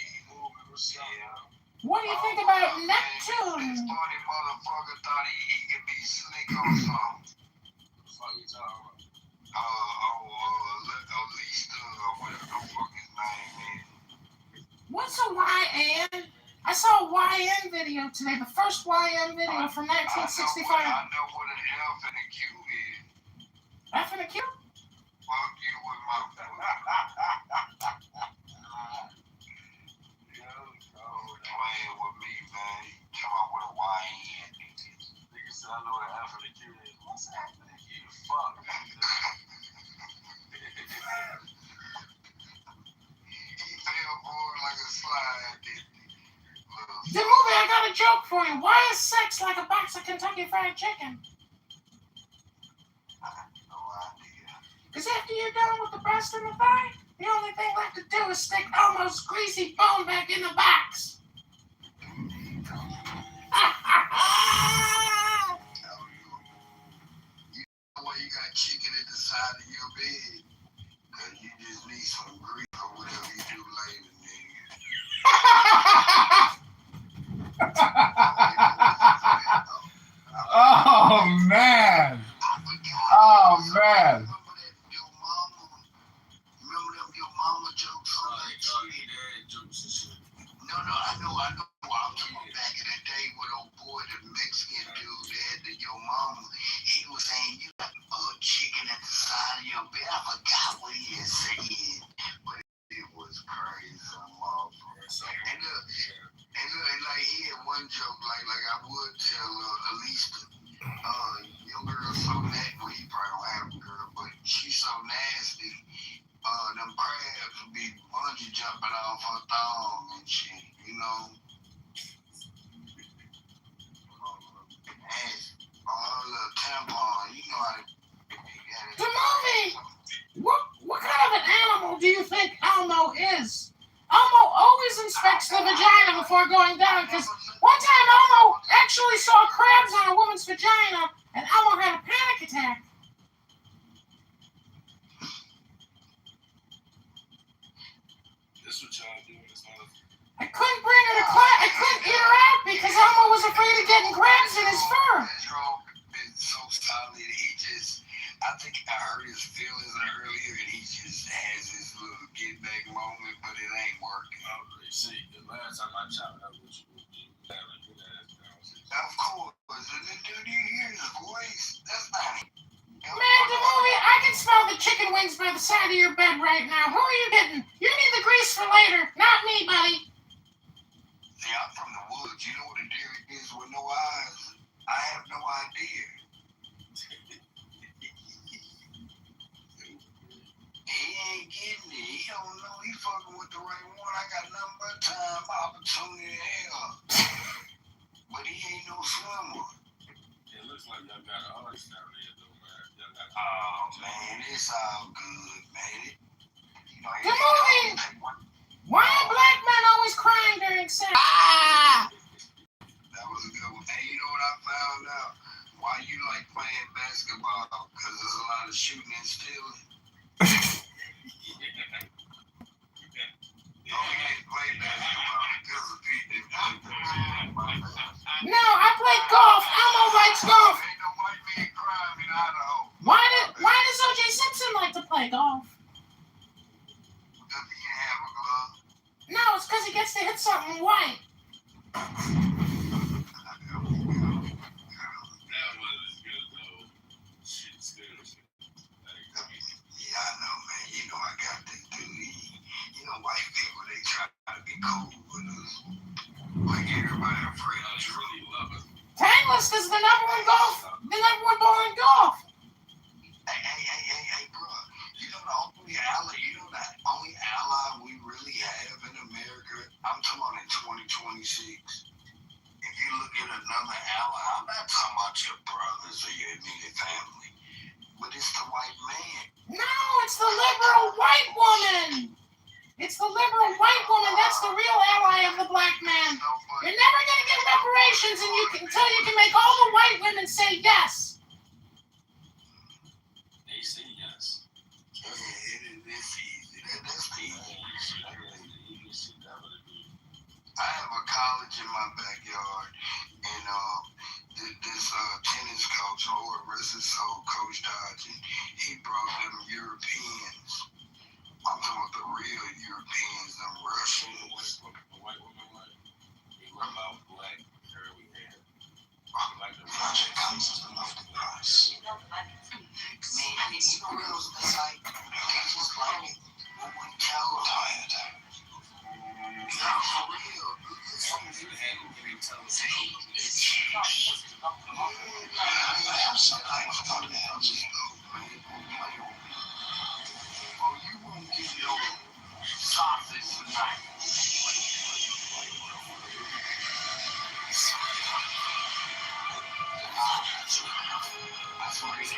What do you think about Neptune? This funny motherfucker thought he could be slick or something. What you talking about? Lisa, or whatever the fuck his name is. What's a YN? I saw a YN video today, the first YN video from 1965. I know what an F and a Q is. F and a Q? Fuck you with my playing with me, man. Come on with a YN. Nigga said I know what an F and a Q is. What's an F and a Q? Fuck. He fell forward like a slide, didn't he? The movie, I got a joke for you. Why is sex like a box of Kentucky Fried Chicken? Because after you're done with the breast and the thigh, the only thing left to do is stick Elmo's greasy bone back in the box. You know why you got chicken at the side of your bed? Because you just need some grease or whatever you do later, nigga. Oh man! Oh man! Remember them your mama jokes on that shit? No, I know. I'm talking about back in the day when old boy, the Mexican dude, had the your mama. He was saying you got chicken at the side of your bed. I forgot what he had said, but it was crazy, motherfucker. And like he had one joke, like I would tell Elisa, your girl's so nasty. Well, he probably don't have a girl, but she's so nasty. Them crabs would be bungee jumping off her thong and shit, you know. And her little tampon, you know how The movie! What kind of an animal do you think Elmo is? Elmo always inspects the vagina before going down, because one time Elmo actually saw crabs on a woman's vagina, and Elmo had a panic attack. This what y'all do in this motherfucker. I couldn't bring her to class. I couldn't get her out because Elmo was afraid of getting crabs in his fur. It's so solid. I think I heard his feelings earlier, and he just has this little get back moment, but it ain't working. Okay, see, the last time I chopped up with you, we had a good ass conversation. Of course, and then dude, you hear his voice. That's not it. Man, the movie, I can smell the chicken wings by the side of your bed right now. Who are you getting? You need the grease for later, not me, buddy. See, I'm from the woods. You know what a deer is with no eyes? I have no idea. He ain't getting it. He don't know he fucking with the right one. I got nothing but time, opportunity, hell. But he ain't no swimmer. It looks like y'all got an artist down there, though, man. Oh, man, it's all good, man. You know, The movie! Why are black men always crying during sex? Ah! That was a good one. And you know what I found out? Why you like playing basketball? Because there's a lot of shooting and stealing. No, I play golf. Elmo likes golf. Ain't no white man crying in Idaho. Why does O.J. Simpson like to play golf? Because he didn't have a glove. No, it's because he gets to hit something white. That one is good, though. Shit's good. Yeah, I know, man. You know I got this dude. You know, white people, they try to be cool with us. Like everybody afraid of us. Really love us. Titleist is the number one ball in golf. Hey, bro. You know the only ally we really have in America, I'm talking about in 2026. If you look at another ally, I'm not talking about your brothers or your immediate family, but it's the white man. No, it's the liberal white woman. It's the liberal white woman. That's the real ally of the black man. You're never going to get reparations until you can make all the white women say yes. They say yes. That's easy. That's easy. I have a college in my backyard, and this tennis coach, Lord rest his soul, Coach Dodge, he brought them Europeans. I'm talking about the real Europeans, them Russians. The white woman, like, they rub out black, curly hair. Like the project comes to the left of us. Man, you know girls, it's like, they just like it. But when Cal tired, no, for real. Oh, you won't get no sausage tonight. That's what he's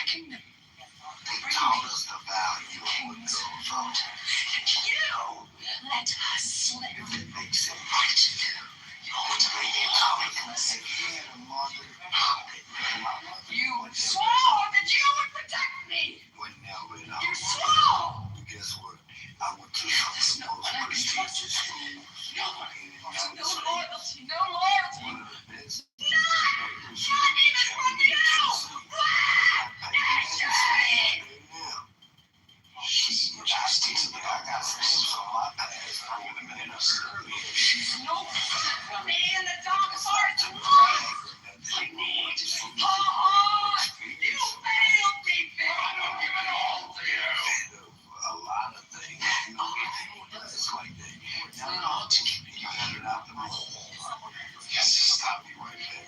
kingdom. They taught us the value of what goes on. And you let us slip. If it makes sense. What to do? What to bring in darkness. You swore that you would protect me. You swore. Guess what? I went to some of the most prestigious schools. No loyalty. No loyalty. None. Not even with you. I got stamps on my past. I'm in a minute. She's no fit for me in the dark forest of life. You failed me, Phil. I don't give it all to you. A lot of things, you know, it's like that. Now, you got it out the mouth. Yes, stop me right there.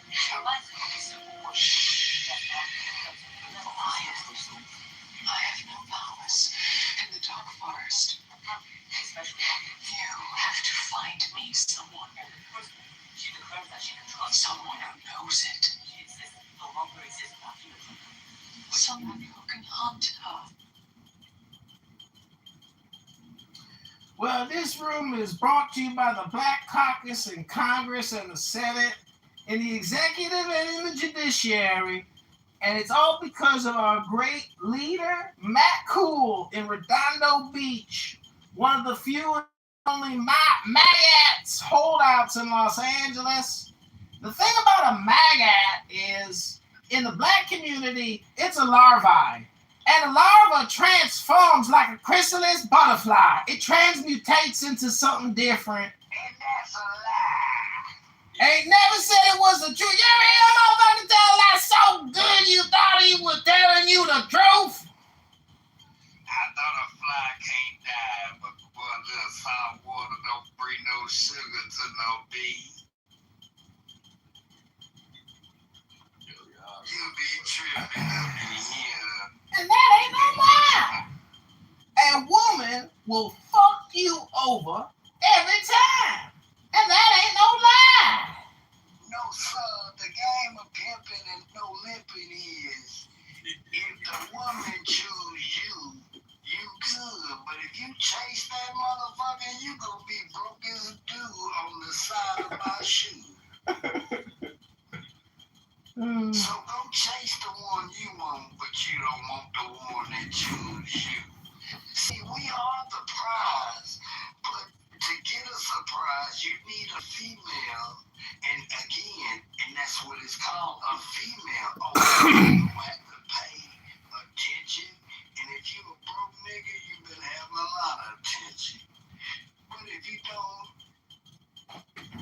I have no powers in the dark forest. You have to find me someone. Someone who knows it. Someone who can hunt her. Well, this room is brought to you by the Black Caucus in Congress and the Senate, in the executive and in the judiciary. And it's all because of our great leader, Matt Cool, in Redondo Beach, one of the few and only MAGATs holdouts in Los Angeles. The thing about a MAGAT is, in the black community, it's a larvae. And a larva transforms like a chrysalis butterfly. It transmutates into something different. And that's a lie. Ain't never said it was the truth. You ever hear a motherfucker tell a lie so good you thought he was telling you the truth? I thought a fly can't die, but boy, a little salt water don't bring no sugar to no bee. You be tripping up in here. And that ain't no lie. A woman will fuck you over every time. And that ain't no lie. No, sir, the game of pimping and no limping is, if the woman choose you, you good. But if you chase that motherfucker, you gonna be broke as a dude on the side of my shoe. So go chase the one you want, but you don't want the one that choose you. See, we are the prize, but to get a surprise, you need a female. And again, and that's what it's called, a female. Oh, you have to pay attention. And if you a broke nigga, you better have a lot of attention. But if you don't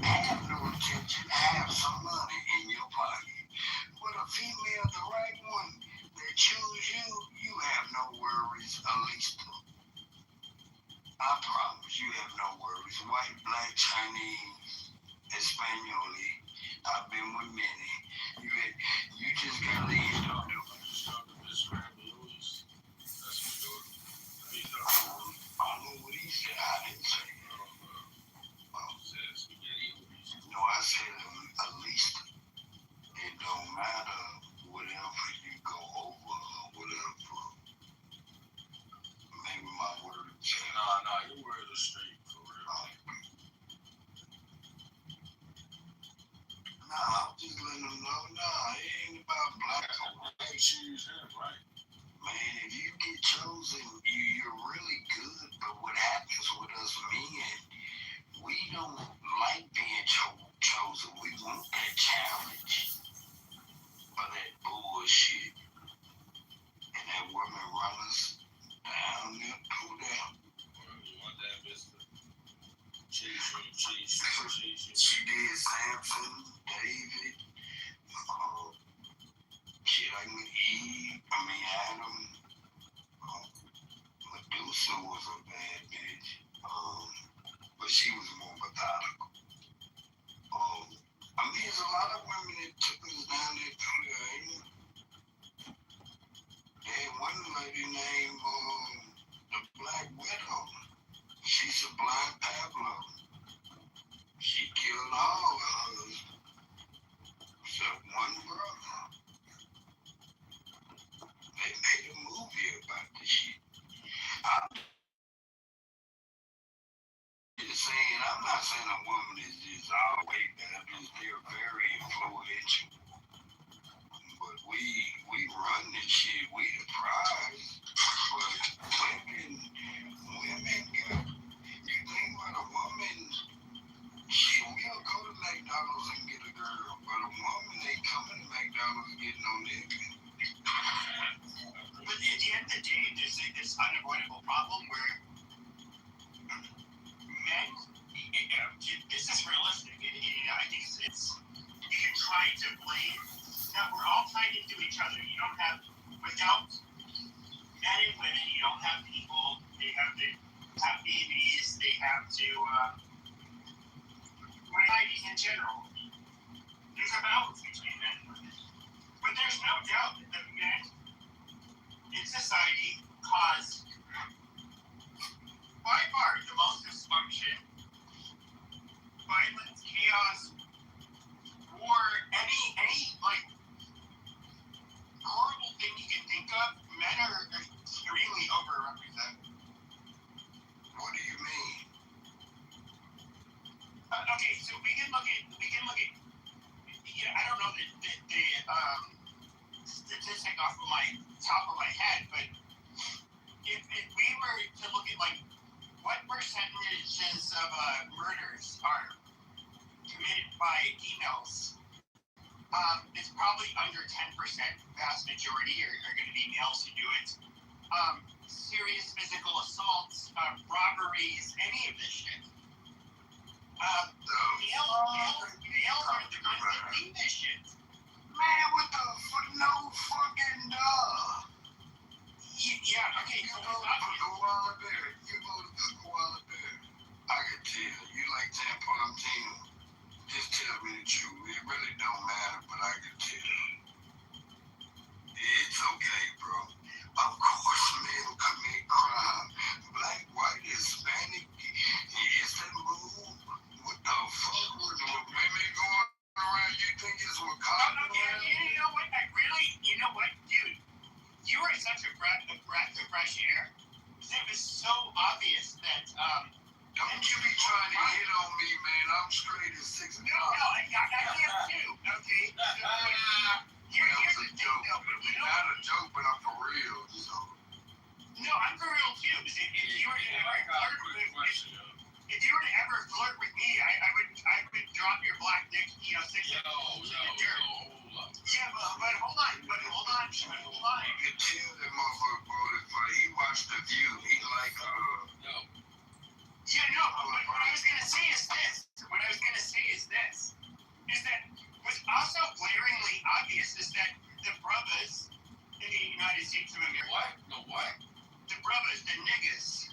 have no attention, have some money in your pocket. But a female, the right one that choose you, you have no worries, at least. I promise you have no worries. White, black, Chinese, Espanol. I've been with many. You just gotta eat them. I don't know what he said. I didn't say that. No, I said at least it don't matter whatever you go over or whatever. Maybe my words. No, your words are straight for real. Nah, I'm just letting them know. Nah, it ain't about black or white. Choose him, right? Man, if you get chosen, you're really good. But what happens with us men, we don't like being chosen. We want that challenge or that bullshit. And that woman run us down there, pull down. You want that, mister? She did Samson, David, shit like Eve, Adam, Medusa was a bad bitch, but she was more methodical. I mean, there's a lot of women that took us down there through there, ain't there? They had one lady named the Black Widow. She's a blind Pablo. She killed all her husbands, except one brother. They without men and women, you don't have people. They have to have babies. They have to society in general. There's a balance between men and women. But there's no doubt that the men in society cause by far the most dysfunction, violence, chaos, war, any like horrible thing you can think of. Men are extremely overrepresented. What do you mean? Okay, so we can look at. Yeah, I don't know the statistic off of my top of my head, but if we were to look at like what percentages of murders are committed by females, it's probably under 10%. Vast majority are going to be males who do it. Serious physical assaults, robberies, any of this shit. Males are the ones that do this shit. Man, what the fuck? No fucking duh. Yeah, okay. You go to koala bear. You go to the koala bear. I can tell. You like Tarantino. Just tell me the truth. It really don't matter, but I can tell. It's okay, bro. Of course, men commit crime. Black, white, Hispanic, Istanbul. What the fuck? What the women going around? You think it's Wakanda? You know what? You know what, dude? You were such a breath of fresh air. It was so obvious that, don't you be trying to hit on me, man. I'm straight at 6 o'clock. No, I am too, okay? Here's the thing, though. Not a joke, but I'm for real, so. No, I'm for real, too. If you were to ever flirt with me, I would drop your black dick, 6 inches in the dirt. Yeah, but hold on. You can tell that motherfucker, bro, he watched The View. He like, Yeah, no, but what I was going to say is this. Is that what's also glaringly obvious is that the brothers in the United States of America. What? The what? The brothers, the niggas,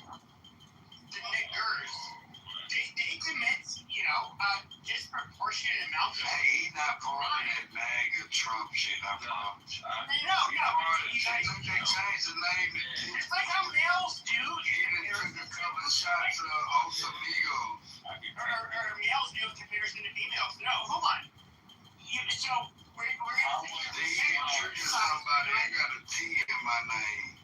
the niggers, they commit, disproportionate amounts of. Hey, he's not part of that MAGA Trump shit, I promise. No. They changed the name. It's like how males do. He done took a couple of shots of Os Amigos. Or males do in comparison to females. No, hold on. So we're gonna they introduced somebody. I got a T in my name.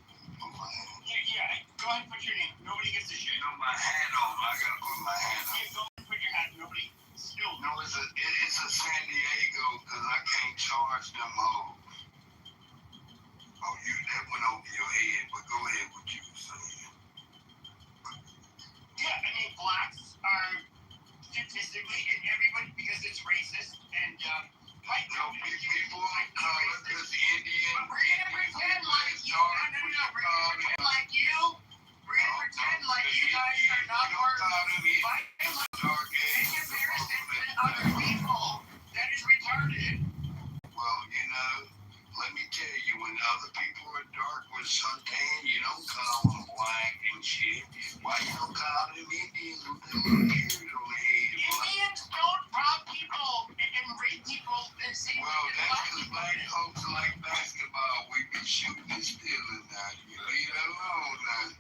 Yeah, go ahead and put your name. Nobody gets a shit. No, my hat on. I gotta put my hat on. Yeah, go ahead and put your hat. Nobody still. No, it's a San Diego because I can't charge them hoes. Oh, that went over your head, but go ahead with you saying. Yeah, I mean, blacks are statistically, and everybody, because it's racist, and white people of color, because Indian. But we're gonna pretend like you. No. We're gonna pretend like you. We're gonna pretend like you guys are not part of white in comparison to other people. That is retarded. Well, let me tell you, when other people are dark with suntan, you don't call them black and shit. Why you don't call them Indians with the little beard on the head? Indians don't rob people and rape people the same way. Well, that's because black folks like basketball. We be shooting and stealing now. You leave that alone now.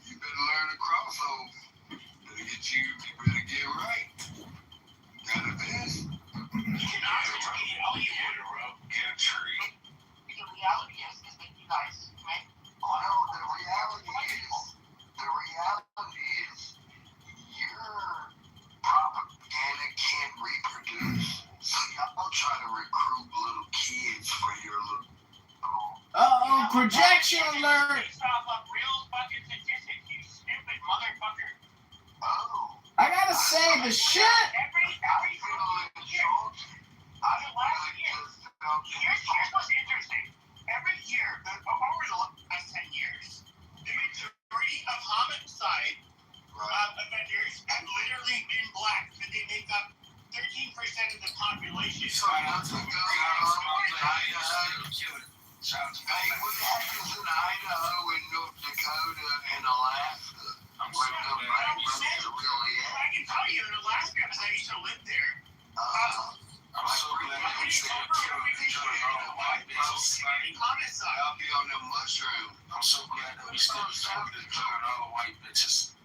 You better learn to crossover. You better get right. Got a vest? You can argue all you want. Get a tree. The reality is that you guys, right? No, the reality is your propaganda can't reproduce. So y'all try to recruit little kids for your little. Uh-oh, projection alert! Based off of real fucking statistics, you stupid motherfucker. Oh. I gotta say, the shit. Every year. Here's what's interesting. Every year, over the last 10 years, the majority of homicide offenders have literally been black, but they make up 13% of the population. So I took out happens in Idaho and North Dakota and Alaska. I'm so glad. I can tell you in Alaska because I used to live there. I'm so glad that we stay up here on the white bitches. I'll be on the mushroom. I'm so glad that we stay up here on all the white bitches.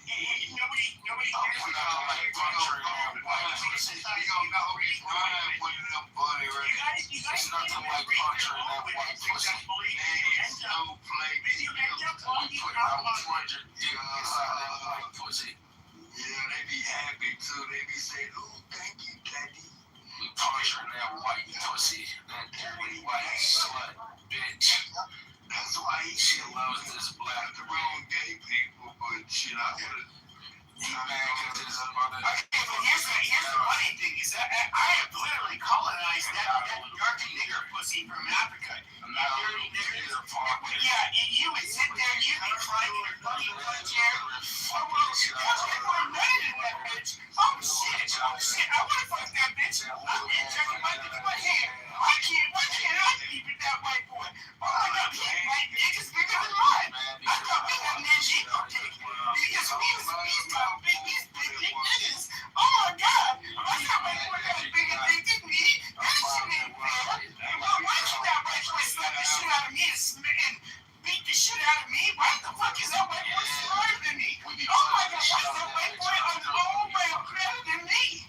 Nobody cares about like puncturing that white pussy. You don't know he's running with them bunny right. It's nothing like puncturing that white pussy. There's no place. We put out 200 inside that white pussy. Yeah, they be happy too. They be saying, "Oh, thank you, Daddy." We puncturing that white pussy. That dirty white slut bitch. That's why she loves this black. The wrong gay people, but shit, I would. Here's the funny thing is that I have literally colonized that dark nigger pussy from Africa. That dirty nigger. Yeah, you would sit there, you'd be crying in your fucking wheelchair. Oh, well, because people are mad at that bitch. Oh, shit. I want to fuck that bitch. I'm checking my dick in my hand. Why can't I keep it that white boy? Oh, my God, my dick is bigger than mine. I thought we had Nanjiko dick. Because these big niggas. Oh, my God. I thought my boy had a bigger dick than me. That shit ain't fair. Why should that white boy slap the shit out of me and beat the shit out of me? Why the fuck is that white boy smarter than me? Oh, my God. Why is that white boy better than me?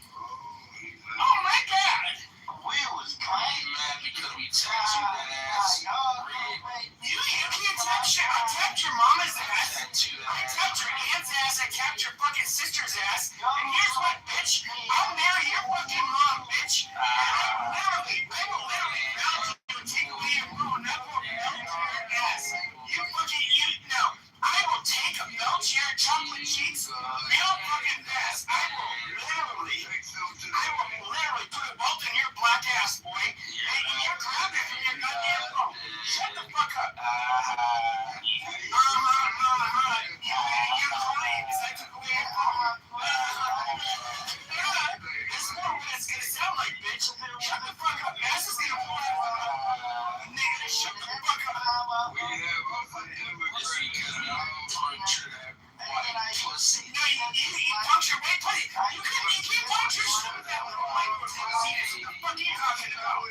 Oh, my God. We was playing, man, because we tapped you that ass. You can't tap shit. I tapped your mama's ass. I tapped your aunt's ass. I tapped your fucking sister's ass. And here's what, bitch. I'll marry your fucking mom, bitch. And I will literally mount you and take away your little knuckle and melt your ass. No. I will melt your chocolate cheeks real fucking fast. I will literally put a bolt in your black ass, boy. And you're grabbing from your goddamn phone. Shut the fuck up. You're crying because I took away your phone. This is what it's gonna sound like, bitch. Shut the fuck up. Ass is gonna fall out. Nigga, shut the fuck up. We have a puncture that white pussy. No, you puncture white pussy. You can't puncture shit with that little white pussy. What the fuck are you talking about?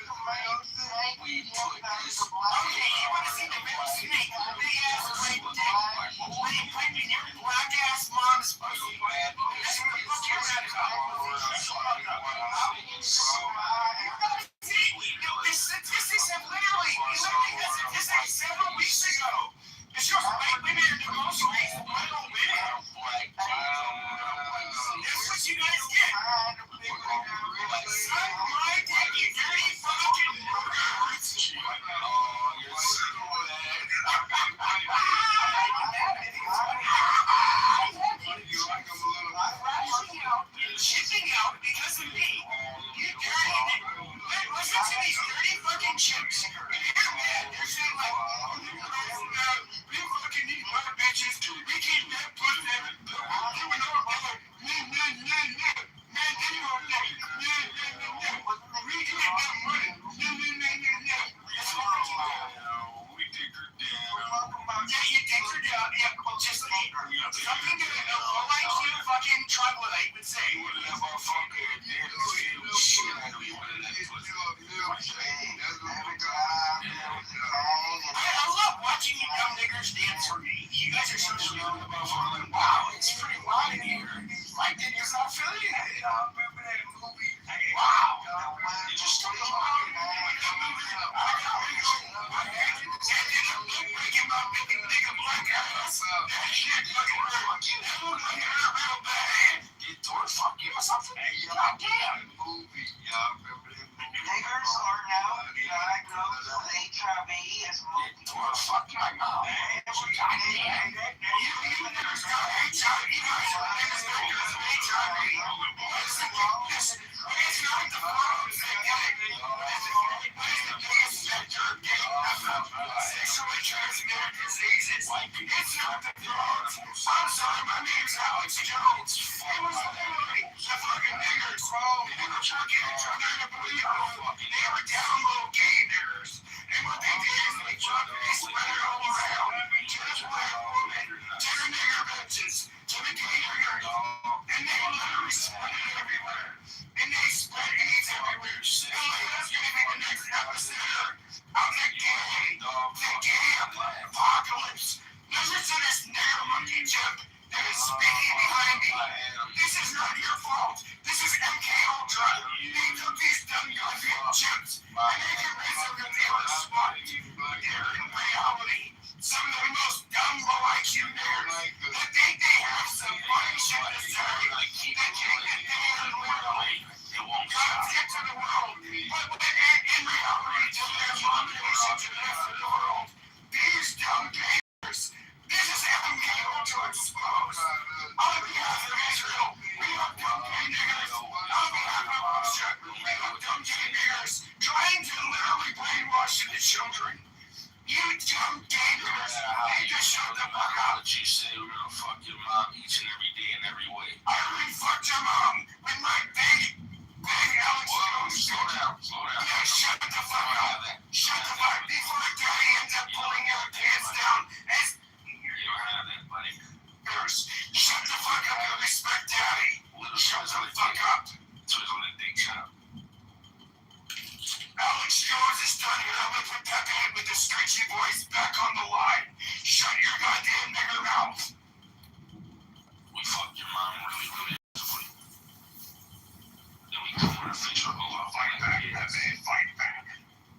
We put this. Okay, you wanna see the real snake? Big ass white dick. When you put in your black ass mom's pussy. That's what the fuck you're at about. The statistics have literally got statistics several weeks ago. It shows white women are the most racist black women. That's what you guys get. Suck my dick, you dirty fucking nerds. You're so bad. Shipping out because of me. You dirty. Listen to these dirty fucking chicks. They're mad. They're saying like, we fucking need more bitches. We can't get pussy. We're doing our mother. Man, anyone like, we can't get money. That's what we do. We dig her down. Yeah, you dig her down. Yeah, just like something that a low-IQ fucking troglodyte would say. That motherfucker did shit out of me. I love watching you dumb niggers dance for me. You guys are so sweet. Wow, it's pretty loud in here. Like niggas not feeling it. Remember that movie? Wow. You just took a look. Breaking my big nigga black ass. That shit fucking hurt. You look like you're real bad. Get door fuck you or something? Goddamn. Movie, y'all remember that movie? Niggers are now diagnosed with HIV as door fuck my mom. Goddamn. You niggers got HIV. You guys are niggers because of HIV. Listen. It's not the problems that get it. It's the biggest sector of sexually transmitted diseases. It's not the drugs. I'm sorry, my name's Alex Jones. It was literally the fucking niggers. They were chucking each other in a blue. They were down low gay niggers. And what they did say we're gonna fuck your mom each and every day in every way. I already fucked your mom with my big Alex Jones. Slow down. Yeah, shut the fuck up. Shut the fuck up. Before the guy ends up pulling your pants down. You don't have that, buddy. Shut the fuck up and respect daddy. Shut the fuck up. Twist on the dick, shut up. Alex Jones is done here. I'm gonna put Pepe with the screechy voice back on the line. Shut your goddamn nigger mouth. We fucked your mom really, really beautifully. Then we come with a facial roll-off. Fight back, Pepe. Fight back.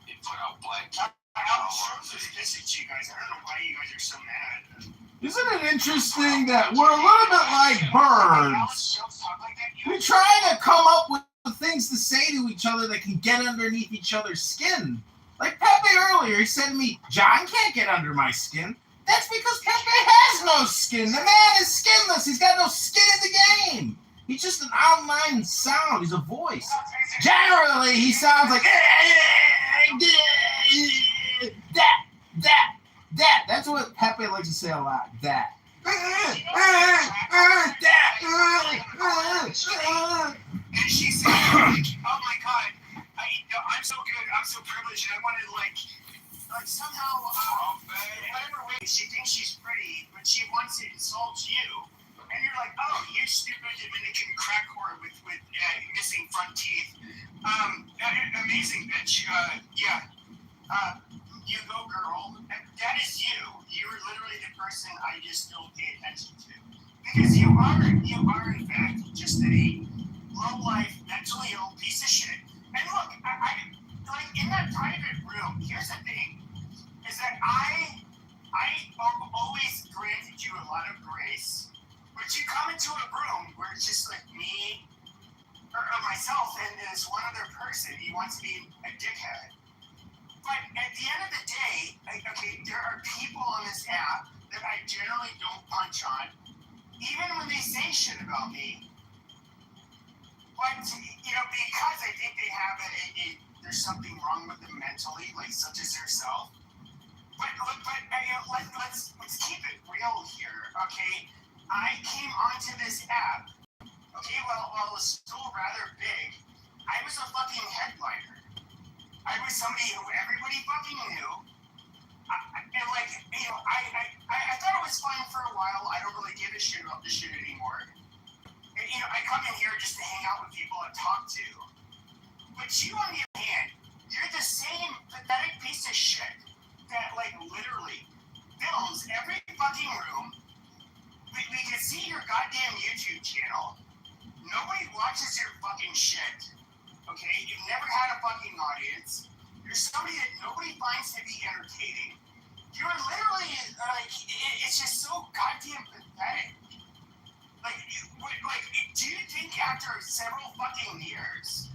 They put out black. Alex Jones is pissing you guys. I don't know why you guys are so mad. Isn't it interesting that we're a little bit like birds? We try to come up with things to say to each other that can get underneath each other's skin. Like Pepe earlier, he said to me, John can't get under my skin. That's because Pepe has no skin. The man is skinless. He's got no skin in the game. He's just an online sound. He's a voice. Generally, he sounds like that. That's what Pepe likes to say a lot. That. And she said, oh my God, I'm so good, I'm so privileged, and I wanted to like somehow, whatever way, she thinks she's pretty, but she wants to insult you. And you're like, oh, you stupid Dominican crack whore with missing front teeth. Amazing bitch. You go, girl. That is you. You're literally the person I just don't pay attention to. Because you are in fact just a low-life, mentally ill piece of shit. And look, I like in that private room, here's the thing, is that I always granted you a lot of grace, but you come into a room where it's just like me or myself and this one other person, he wants to be a dickhead. But at the end of the day, there are people on this app that I generally don't punch on, even when they say shit about me. But, because I think they have there's something wrong with them mentally, like such as yourself. But let's keep it real here, okay? I came onto this app, okay, while it was still rather big, I was a fucking headliner. I was somebody who everybody fucking knew. I thought it was fun for a while. I don't really give a shit about this shit anymore. And, I come in here just to hang out with people and talk to. But you, on the other hand, you're the same pathetic piece of shit that, literally films every fucking room. We can see your goddamn YouTube channel. Nobody watches your fucking shit. Okay? You've never had a fucking audience. You're somebody that nobody finds to be entertaining. You're literally, it's just so goddamn pathetic. Do you think after several fucking years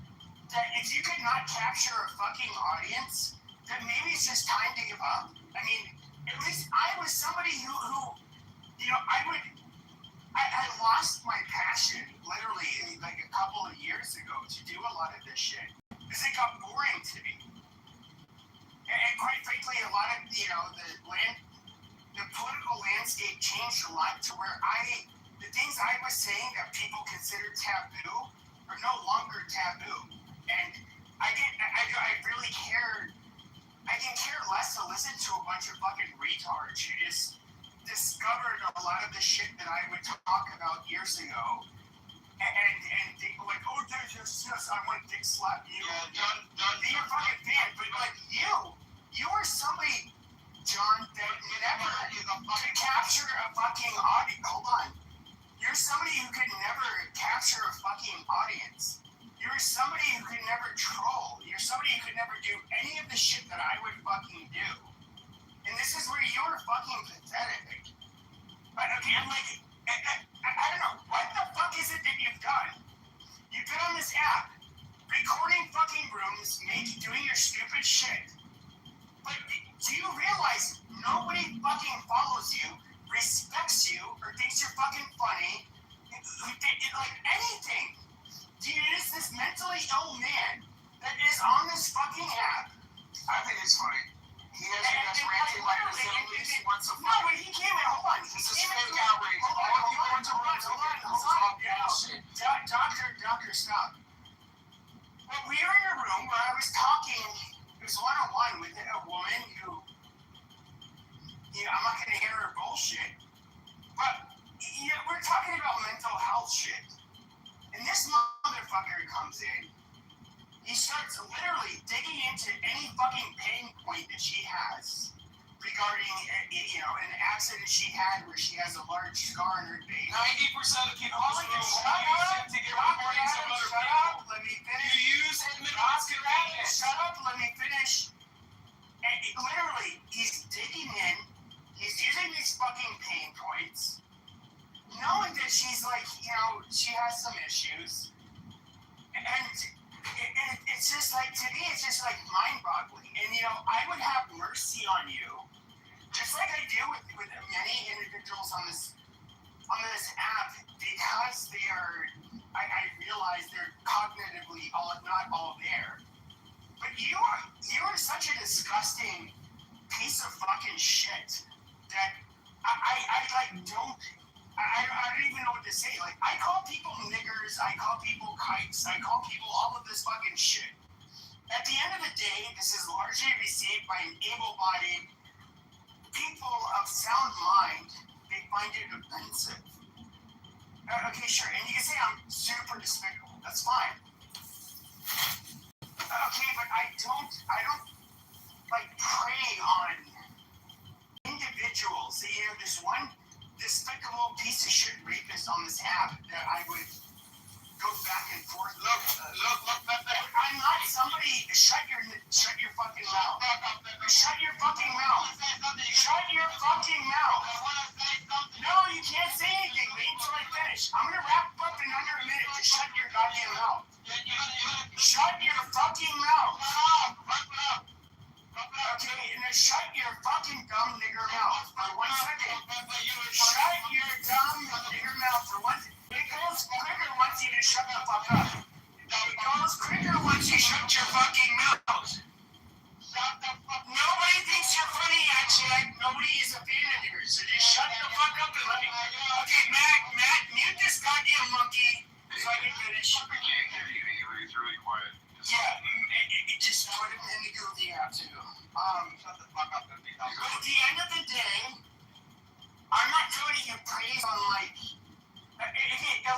that if you could not capture a fucking audience, that maybe it's just time to give up? I mean, at least I was somebody who I lost my passion literally a couple of years ago to do a lot of this shit because it got boring to me. And quite frankly, a lot of the political landscape changed a lot to where the things I was saying that people considered taboo are no longer taboo. And I really cared. I can care less to listen to a bunch of fucking retards who just discovered a lot of the shit that I would talk about years ago. And they go like, oh, there's just, I want to dick slap you. Be a fucking fan. But you are somebody, John, that never could capture a fucking audience. Hold on. You're somebody who could never capture a fucking audience. You're somebody who could never troll. You're somebody who could never do any of the shit that I would fucking do. And this is where you're fucking pathetic. But okay, I don't know. What the fuck is it that you've done? You've been on this app, recording fucking rooms, doing your stupid shit. But do you realize nobody fucking follows you, respects you, or thinks you're fucking funny? Anything. Dude, is this mentally ill man that is on this fucking app. I think it's funny. He has ranting like this. on so No, but he came in. Hold on. He This is came in. fake outrage. Hold on. Doctor, stop. But we were in a room where I was talking. It was one-on-one with a woman who, I'm not gonna hear her bullshit. But we're talking about mental health shit. And this motherfucker comes in. He starts literally digging into any fucking pain point that she has regarding, an accident she had where she has a large scar on her face. 90% of people Shut up! to get recordings of other Shut people. up! Let me finish. You use admittance convenience. Shut up! Let me finish. And literally, he's digging in. He's using these fucking pain points, knowing that she's like, she has some issues, and it's just like, to me, it's just like mind-boggling. And I would have mercy on you, just like I do with many individuals on this app, because they are. I realize they're cognitively not all there. But you are such a disgusting piece of fucking shit that I don't even know what to say. Like, I call people niggers, I call people kikes, I call people all of this fucking shit. At the end of the day, this is largely received by an able-bodied people of sound mind. They find it offensive. Okay, sure, and you can say I'm super despicable. That's fine. Okay, but I don't prey on individuals. There's one despicable piece of shit rapist on this app that I would go back and forth. Look, I'm not somebody. Shut your fucking mouth. Shut your fucking mouth. Shut your fucking mouth. No, you can't say anything. Wait until I finish. I'm gonna wrap up in under a minute. Just shut your goddamn mouth. Shut your fucking mouth. Okay, and then shut your fucking dumb nigger mouth for 1 second. Shut your dumb nigger mouth for 1 second. It goes quicker once you just shut the fuck up. It goes quicker once you shut your fucking mouth. Nobody thinks you're funny, actually. Nobody is a fan of yours, so just shut the fuck up and let me. Okay, Matt, mute this goddamn monkey so I can finish. I can't hear you. He's really quiet. Yeah, it just put him in the goofy app too. Shut the fuck up. But at the end of the day, I'm not doing you praise on a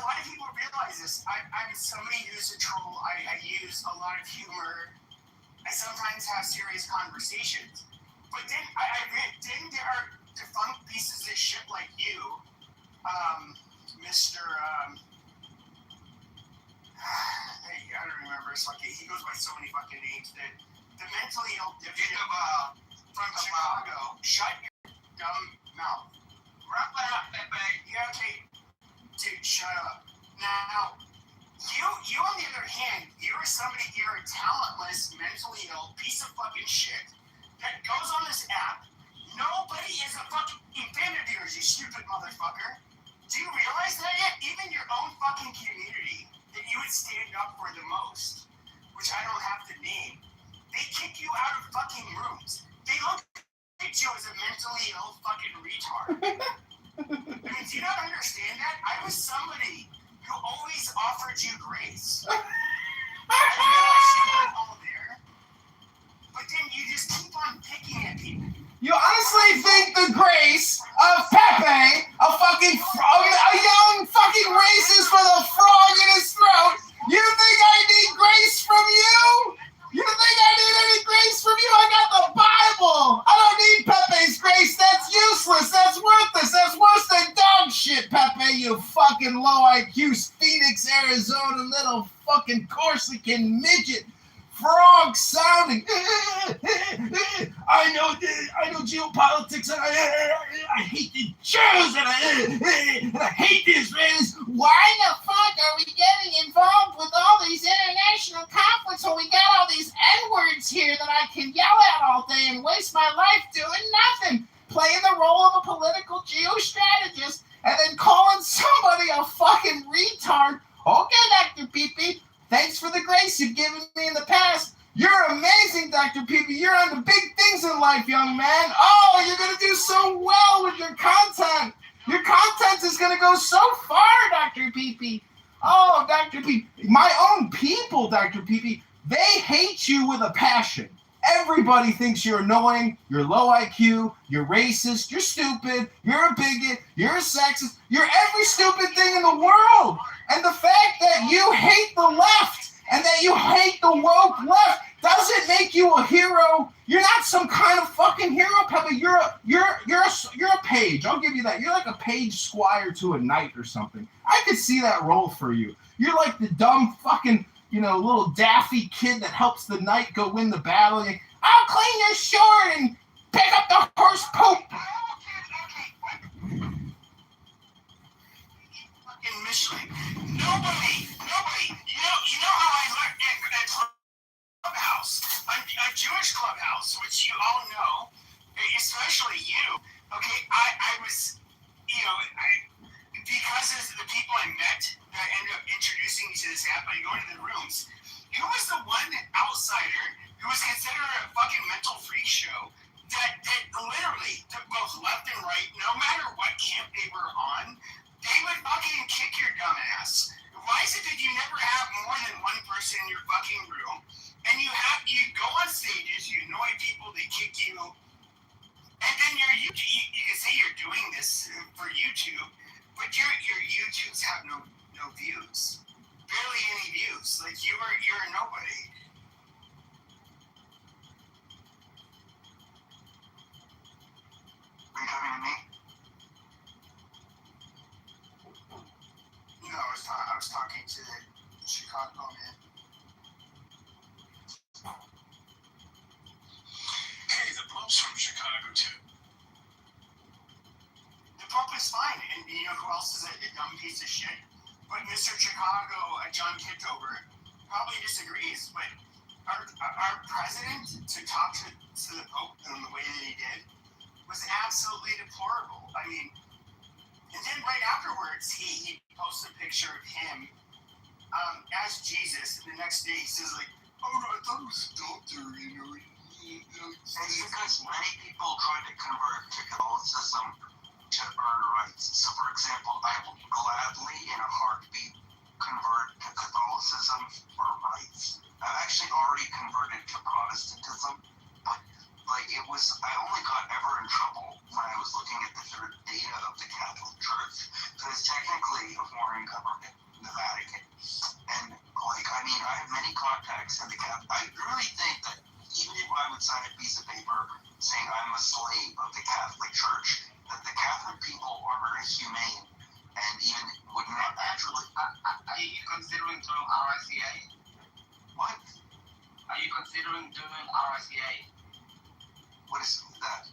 lot of people realize this. I'm somebody who's a troll. I use a lot of humor. I sometimes have serious conversations. But then there are defunct pieces of shit like you, Mr. I don't remember. He goes by so many fucking names. The mentally ill dipshit from Chicago. Shut your dumb mouth. Wrap it up, Pepe. Yeah, okay. Dude, shut up. Now, you on the other hand, you're a talentless, mentally ill piece of fucking shit that goes on this app. Nobody is a fucking fan of yours, you stupid motherfucker. Do you realize that yet? Even your own fucking community that you would stand up for the most, which I don't have to name, they kick you out of fucking rooms. They look at you as a mentally ill fucking retard. I mean, do you not understand that? I was somebody who always offered you grace. I realized you weren't all there, but then you just keep on picking at people. You honestly think the grace of Pepe, a young fucking racist with a frog in his throat, you think I need grace from you? You think I need any grace from you? I got the Bible. I don't need Pepe's grace. That's useless. That's worthless. That's worse than dog shit, Pepe, you fucking low IQ Phoenix, Arizona little fucking Corsican midget. Frog sounding. I know geopolitics, and I hate the Jews, and I hate the Israelis. Why the fuck are we getting involved with all these international conflicts when we got all these N-words here that I can yell at all day and waste my life doing nothing? Playing the role of a political geostrategist and then calling somebody a fucking retard. Okay, Dr. Pee-Pee. Thanks for the grace you've given me in the past. You're amazing, Dr. Peepee. You're on the big things in life, young man. Oh, you're going to do so well with your content. Your content is going to go so far, Dr. Peepee. Oh, Dr. Peepee. My own people, Dr. Peepee, they hate you with a passion. Everybody thinks you're annoying, you're low IQ, you're racist, you're stupid, you're a bigot, you're a sexist, you're every stupid thing in the world. And the fact that you hate the left and that you hate the woke left doesn't make you a hero. You're not some kind of fucking hero, Peppa. You're a page. I'll give you that. You're like a page squire to a knight or something. I could see that role for you. You're like the dumb fucking, little daffy kid that helps the knight go win the battle. I'll clean your sword and pick up the horse poop. Fucking Michelin. Nobody. You know how I look at Clubhouse, a Jewish Clubhouse, which you all know, especially you. Okay, I was, because of the people I met that ended up introducing me to this app, I go into the rooms. Who was the one outsider who was considered a fucking mental freak show that literally took both left and right, no matter what camp they were on, they would fucking kick your dumb ass. Why is it that you never have more than one person in your fucking room, and you go on stages, you annoy people, they kick you, and then you can say you're doing this for YouTube, but your YouTubes have no views, barely any views. Like you're a nobody. Are you talking to me? No, I was talking to the Chicago man. Hey, the Pope's from Chicago too. The Pope is fine, and you know who else is a dumb piece of shit? But Mr. Chicago, John Kitover, probably disagrees. But our president to talk to the Pope in the way that he did was absolutely deplorable. I mean, and then right afterwards, he posts a picture of him as Jesus, and the next day he says like, "Oh, I thought it was a doctor, It's because many people try to convert to Catholicism to earn rights. So, for example, I will gladly, in a heartbeat, convert to Catholicism for rights. I've actually already converted to Protestantism, but I only got ever in trouble when I was looking at the sort of data of the Catholic Church, because it's technically a foreign government, the Vatican. And I have many contacts in the Catholic. I really think that even if I would sign a piece of paper saying I'm a slave of the Catholic Church, that the Catholic people are very humane and even would not actually. Are you considering doing RICA? What? Are you considering doing RICA? What is that?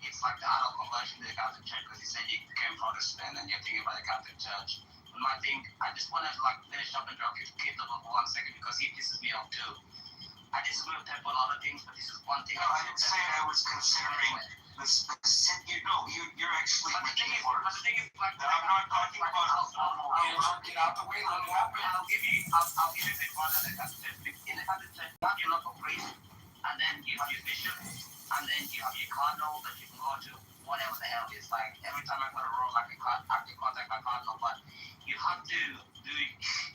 It's like the adult conversion to the Catholic Church, because you said you became Protestant and you're thinking about the Catholic Church. But my thing, I just wanted to finish up and drop your Kitover for 1 second, because he pisses me off too. I disagree with him on a lot of things, but this is one thing. No, I didn't say I was considering the specific. No, you're actually making it worse. But the thing is, I'm not talking about. I'll get out the way. I'll give you a bit more than the Catholic Church. In the Catholic Church, you have your local priest, and then you have your bishop, and then you have your cardinal that you can go to, whatever the hell it is. Like, every time I go to Rome, I can contact my cardinal, but you have to do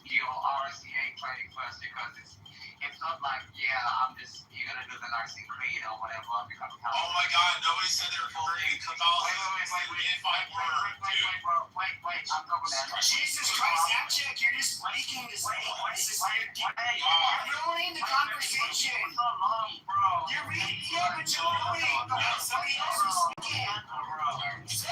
your RICA training first, because it's not like, you're gonna do the Nicene Creed or whatever because of how. Oh my God! Nobody said they were converting to Catholicism. Wait! I'm talking about. Jesus Christ, Abject! You're just speaking this language. You're ruining the conversation. So long, bro. You're reading, but you're ruining somebody else's speaking. So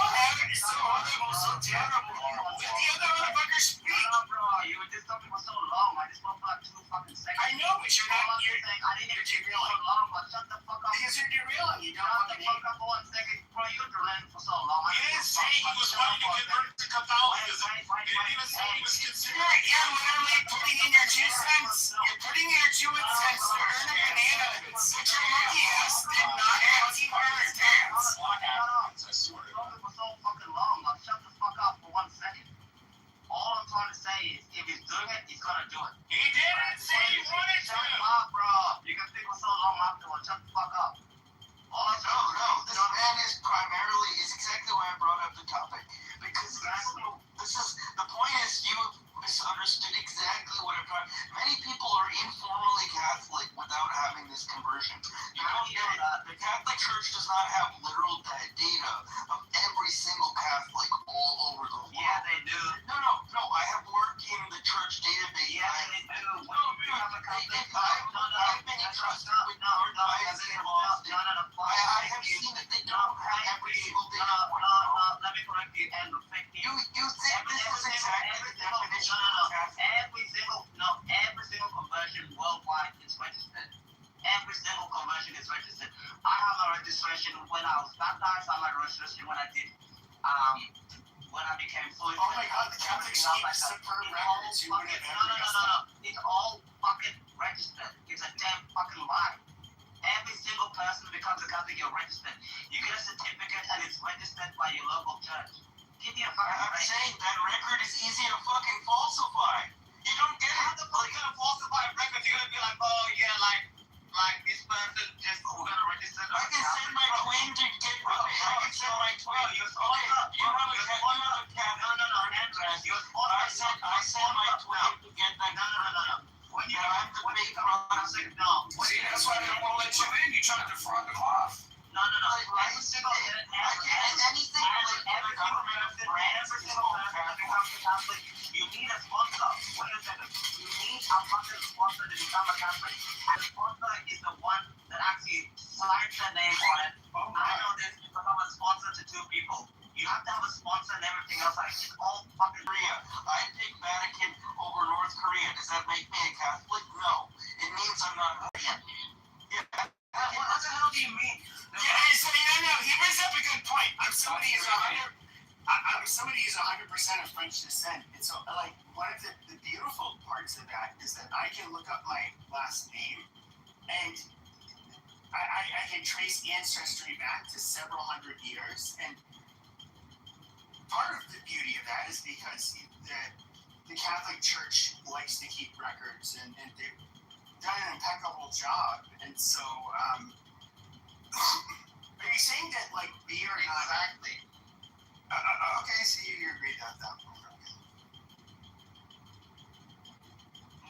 horrible, so terrible. Let the other motherfucker speak. Bro, you were just talking for so long. I just spoke for like 2 fucking seconds. I know, but you're not. I didn't hear you so long, but shut the fuck up. Because you're derailing. You don't shut the fuck up for 1 second. Bro, you're derailing for so long. You didn't say he was wanting to convert to Catholicism. You didn't even say he was considering. You're literally putting in your 2 cents. You're putting in your 2 cents to earn a banana. But your monkey ass did not have to earn dance. I swear. You're talking for so fucking long. Now shut the fuck up for 1 second. All I'm trying to say is, if he's doing it, he's gonna do it. He didn't say he wanted to. Shut up, bro. You can compiled that data of every single Catholic all over the world. Yeah, they do. No. I have worked in the church database. Yeah, they do. No. I've been entrusted with archives and all. I have seen that they don't have every single data point. Let me correct you. And You think this is exactly the definition of Catholic? Every single conversion worldwide is registered. Every single conversion is registered. I have a registration when I was baptized. I have a registration when I did when I became fluid. Oh my God, the Catholics keep superb records. You would have ever guessed that. It's all fucking registered. It's a damn fucking lie. Every single person who becomes a Catholic, you're registered. You get a certificate and it's registered by your local church. Give me a fucking I'm saying that record is easy to fucking falsify. You don't get it. How the fuck are you gonna falsify a record? You're gonna be like, oh yeah, like this person just we're gonna register. I can send my twin to get with me. I can send my twin. You have a Catholic. I send my twin to get that. No. When you have to make contact. See, that's why they don't want to let you in. You try to defraud the cloth. No. Every single Catholic, you need a sponsor. Wait a second. You need a fucking sponsor to become a Catholic. And the sponsor is the one that actually signs their name on it. I know this because I'm a sponsor to 2 people. You have to have a sponsor and everything else. Like, it's all fucking Korea. I pick Vatican over North Korea. Does that make me a Catholic? No. It means I'm not Korean. Yeah. What the hell do you mean? No. He brings up a good point. I'm somebody who's 100% of French descent, and so like one of the beautiful parts of that is that I can look up my last name, and I can trace ancestry back to several hundred years, and part of the beauty of that is because the Catholic Church likes to keep records, and they've done an impeccable job, and so are you saying that like we are not exactly? Okay, so you agree that point.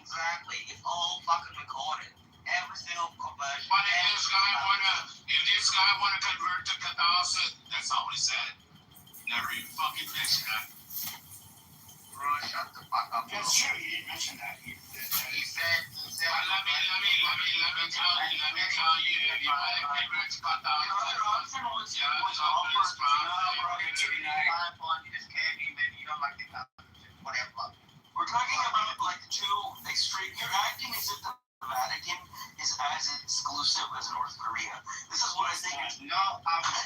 Exactly. It's all fucking recorded. Every single conversion. But if this guy wanna convert to Catholicism, that's not what he said. Never even fucking mentioned that. Bro, shut the fuck up. That's true. You didn't mention that. He said. Let me tell you. If you want to convert to Catholicism, we're talking about like 2 extreme. You're acting as if the Vatican is as exclusive as North Korea. This is what I think. No, I'm not.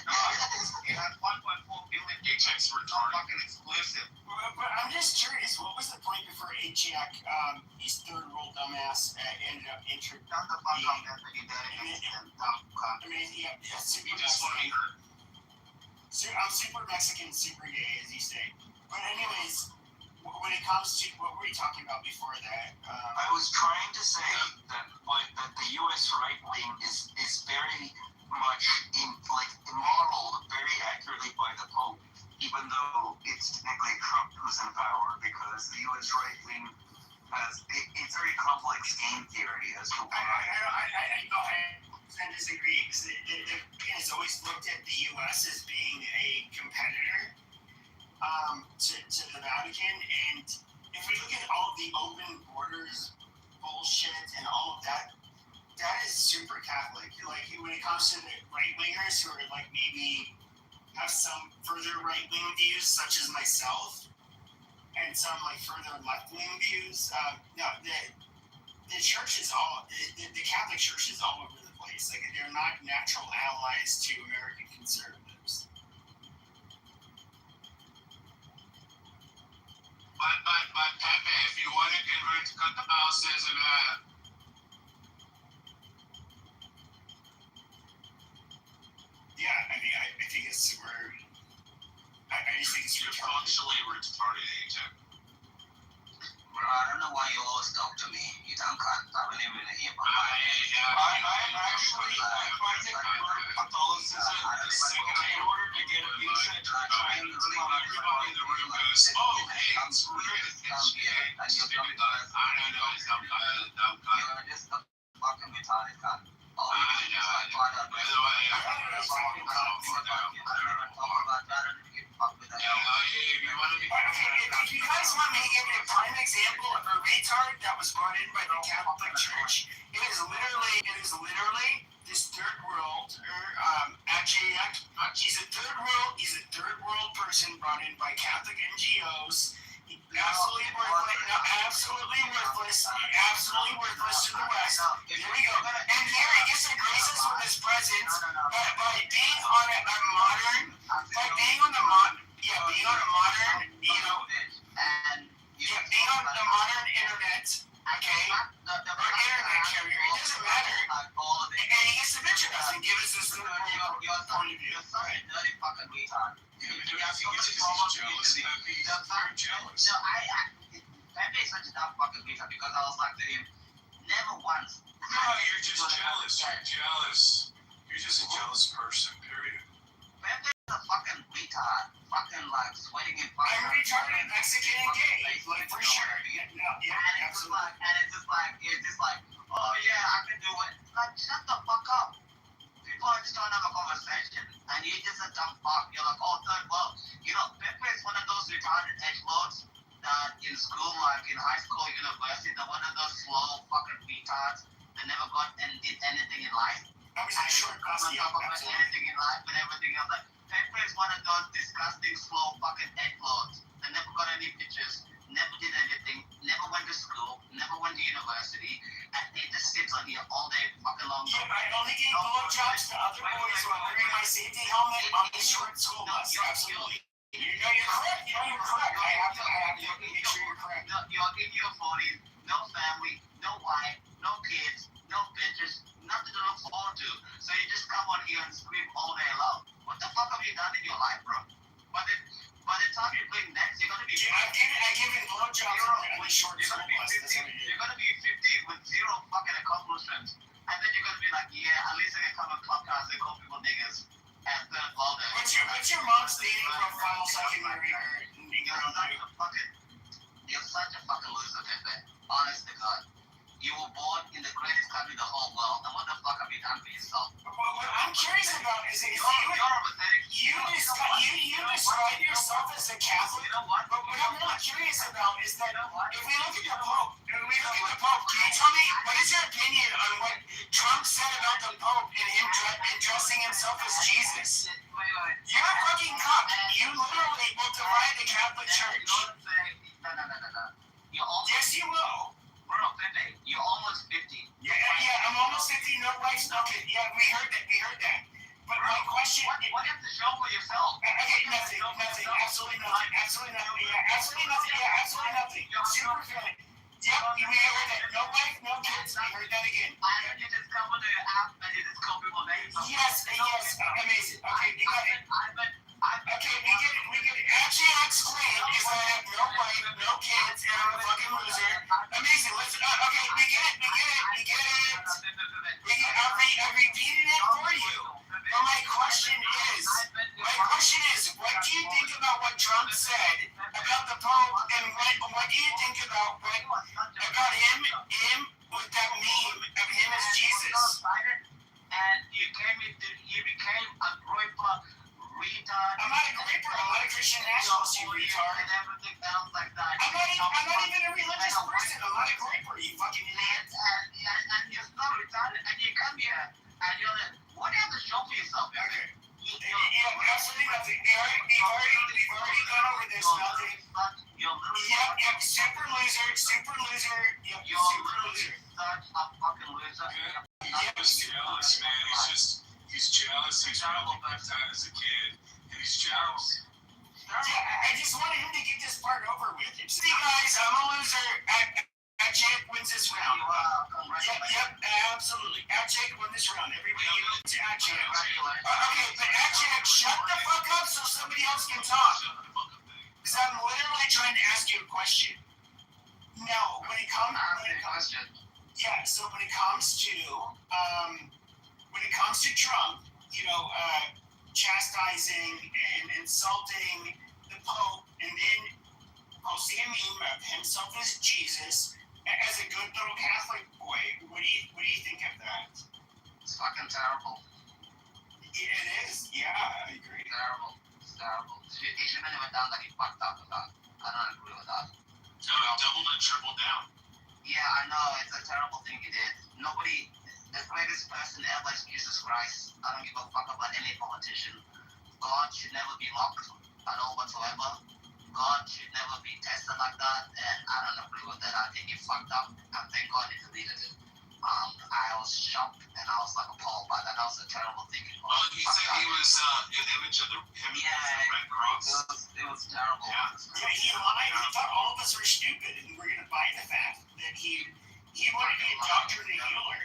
It has 1.4 billion paychecks. We're fucking exclusive. But I'm just curious. What was the point before AGIAC, his third world dumbass, ended up entering? Shut the fuck up, Anthony. I mean, he just want to be heard. I'm super Mexican, super gay, as you say. But anyways, when it comes to what were we talking about before that? I was trying to say that the U.S. right wing is very much modeled very accurately by the Pope, even though it's technically Trump who's in power, because the U.S. right wing has it's very complex game theory as to why. I disagree, because it has always looked at the U.S. as being a competitor to the Vatican, and if we look at all the open borders bullshit and all of that, that is super Catholic. Like when it comes to the right wingers who are like maybe have some further right wing views, such as myself, and some like further left wing views. The church is the Catholic Church is all over the place. Like they're not natural allies to American conservatives. But Pepe, if you want to convert to Catholicism, yeah, I mean, I think it's where I just think it's functionally retarded, AJ. Bro, I don't know why you always talk to me. You don't cut. I really hear about I'm actually trying to convert Catholicism in order to get a visa to the Chinese. Everybody in the room goes, oh, hey, it's weird. It's gay. I don't know. It's dumb cut. You're just a fucking retarded cunt. I know. By the way, person brought in by Catholic NGOs. Absolutely worthless. No, absolutely worthless. Absolutely worthless to the West. Here we go. And here he gets to grace us with his presence by being on a modern, being on the modern, being on the modern internet. Okay, or internet carrier, it doesn't matter. And he gets to mention us and give us this point of view. Right. Dirty fucking retard. Yeah, but do you think it's because he's jealous? You're jealous. No, Pepe is such a dumb fucking retard because I was like to him, never once. No, you're just jealous. You're jealous. You're just a jealous person, period. Pepe is a fucking retard. Fucking like sweating in fucking. I'm retarded, Mexican, and gay. Like, for sure. Yeah, and it's just like, oh yeah, I can do it. Like, shut the fuck up. People are just trying to have a conversation, and you're just a dumb fuck. You're like, oh, third world. You know, Pepe is one of those retarded edgelords that in school, like in high school, university, they're one of those slow fucking retards that never got and did anything in life. I was in short class, anything in life and everything else. Like, Pepe is one of those disgusting, slow fucking edgelords that never got any pictures, never did anything, never went to school, never went to university, and he just sits on here all day fucking long. Yeah, I only gave blowjobs to other boys while wearing my safety helmet on the short school bus. Absolutely. You're correct. You're correct. I have to make sure you're correct. You're in your 40s, no family, no wife, no kids, no bitches, nothing to look forward to. So you just come on here and scream all day long. What the fuck have you done in your life, bro? By the time you play next, you're gonna be. I've given blowjobs on the short school bus. You're gonna be 50 with zero fucking accomplishments, and then you're gonna be like, yeah, at least I can come on Clubhouse and call people niggas at third world. What's your mom's dating profile so I can marry her? You're such a fucking loser, Pepe. Honest to God. You were born in the greatest country in the whole world, and what the fuck have you done for yourself? What I'm curious about is you're pathetic. You describe yourself as a Catholic, but what I'm really curious about is that if we look at the Pope, can you tell me what is your opinion on what Trump said about the Pope and him dressing himself as Jesus? You're a fucking cuck. You literally will divide the Catholic Church. No. Yes, you will. Bro, Pepe, you're almost 50. Yeah, I'm almost 50, no wife's nothing. Yeah, we heard that. But my question... What do you have to show for yourself? Okay, nothing. Absolutely nothing. Yeah, absolutely nothing. Super good. Yep, we heard that. No wife, no kids. We heard that again. I heard you just come on the app and you just call people names. Yes, amazing. Okay, we got it. Okay, we get it. Axiom's claim is that I have no wife, no kids, and I'm a fucking loser. Amazing. Listen, okay, we get it. I repeated it for you. But my question is, what do you think about what Trump said about the Pope, and what do you think about him with that meme of him as Jesus? And you became a groiper, retard. I'm not a groiper. I'm not a Christian nationalist, you retard. And everything else like that. I'm not even a religious person. I'm not a groiper, you fucking idiot. And you're so retarded, and you come here, and you're like, what do you have to show for yourself? Okay. Absolutely nothing. We've already gone over this. Nothing. Yep. Super loser. Yep. Super loser. Such a fucking loser. He's jealous, man. He's jealous. He's probably baptized as a kid, and he's jealous. Yeah, I just wanted him to get this part over with. See, guys, I'm a loser. Jake wins this round. Yep, absolutely. Jake won this round. Everybody give it to Jake. Okay, but Jake, shut the fuck up so somebody else can talk. Because I'm literally trying to ask you a question. No, when it comes to Trump, chastising and insulting the Pope, and then posting a meme of himself as Jesus, as a good little Catholic boy, what do you think of that? It's fucking terrible. It is? Yeah, I agree. It's terrible. He shouldn't have done that. He fucked up with that. I don't agree with that. So he doubled and tripled down. Yeah, I know. It's a terrible thing he did. The greatest person ever is Jesus Christ. I don't give a fuck about any politician. God should never be mocked. at all whatsoever. God should never be tested like that, and I don't agree with that. I think he fucked up, and thank God he deleted it. I was shocked, and I was like appalled by that. That was a terrible thing. He said he was an image of the Red Cross. It was terrible. Yeah, he lied. He thought all of us were stupid, and we're gonna buy the fact that he wanted to be a doctor and a healer.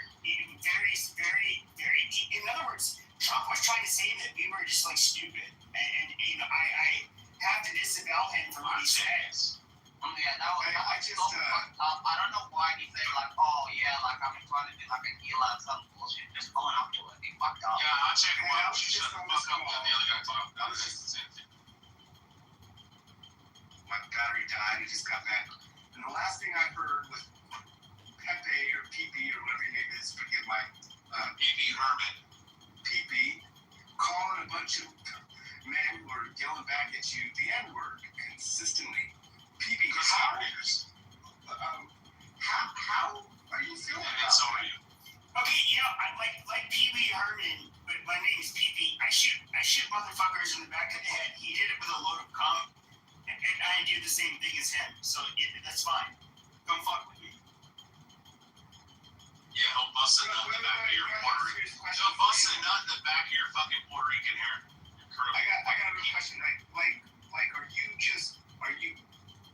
Very, very, very. In other words, Trump was trying to say that we were just like stupid, and I have to disavow him for what he says. Yeah, that was so fucked up. I don't know why he said like, oh yeah, like I'm trying to be like a healer and some bullshit. Just going up to it. He fucked up. Yeah, I'll check him out. Shut the fuck up. Let the other guy talk. That was just the same thing. My battery died. I just got back. And the last thing I heard was Pepe or PP or whatever your name is, forgive my PP Herman. PP calling a bunch of men who are yelling back at you the N-word consistently. PP, how are you feeling about that? Okay, like Pee Wee Herman, but my name is PP. I shoot motherfuckers in the back of the head. He did it with a load of cum, and I do the same thing as him. So that's fine. Don't fuck with me. Yeah, he'll bust a nut in the back of your Puerto Rican. He'll bust a nut in the back of your fucking Puerto Rican hair. I got a real question. Like, are you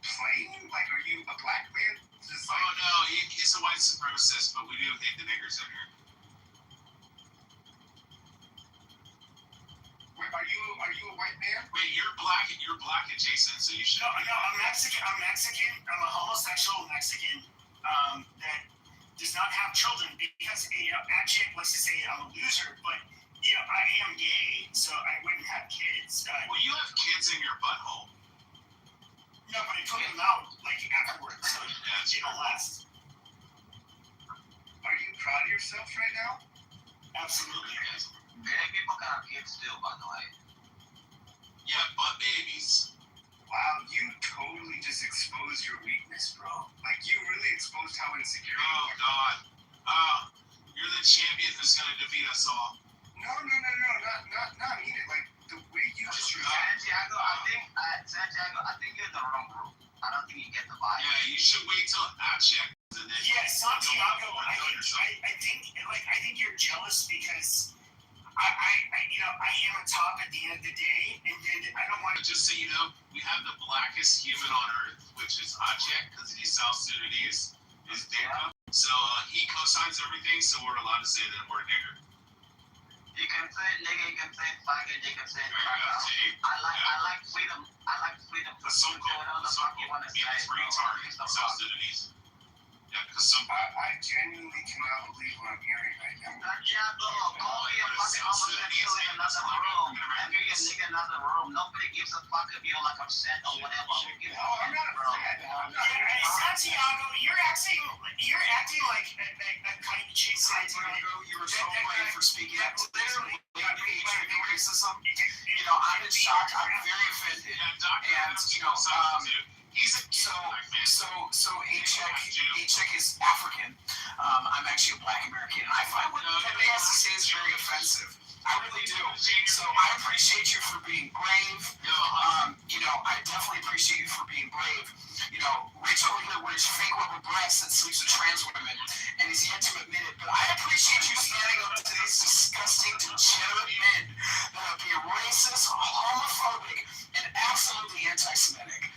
playing? Like, are you a black man? Just like, oh no, he's a white supremacist, but we do hate the niggers in here. Wait, are you a white man? Wait, you're black adjacent, so you should. No, I'm Mexican. I'm Mexican. I'm a homosexual Mexican that does not have children because Adject likes to say I'm a loser, but I am gay, so I wouldn't have kids. Well, you have kids in your butthole. No, but I took them out like afterwards, so they don't last. Are you proud of yourself right now? Absolutely. Gay people can have kids too, by the way. Yeah, butt babies. Wow, you totally just exposed your weakness, bro. Like, you really exposed how insecure you are. Oh, God. You're the champion who's going to defeat us all. No, not me. Like, the way you just Santiago, I think you're in the wrong group. I don't think you get the vibe. Yeah, you should wait till Abject. Yeah, Santiago, I think you're jealous because I am a top at the end of the day, and I don't want to. Just so you know, we have the blackest human on earth, which is Ajak, because he's South Sudanese, is Dinka. So he co-signs everything, so we're allowed to say that we're a nigger. You can say nigga, you can say faggot, you can say I like freedom. I like freedom to do whatever the fuck you want to say. South Sudanese. Yeah, because I genuinely cannot believe what I'm hearing right now. Santiago, go be a fucking homosexual in another room. And be a nigga in another room. Nobody gives a fuck if you're like upset or whatever. I'm not upset. Santiago, you're acting like a kite chase. Santiago, you were so blamed for speaking up to this. Racism. I'm in shock. I'm very offended. And so A-Check is African. I'm actually a black American. I find what Pepe has to say is very offensive. I really do. So I appreciate you for being brave. I definitely appreciate you for being brave. Rachel Hitler wears fake rubber breasts and sleeps with trans women, and is yet to admit it. But I appreciate you standing up to these disgusting, degenerate men that are being racist, homophobic, and absolutely anti-Semitic.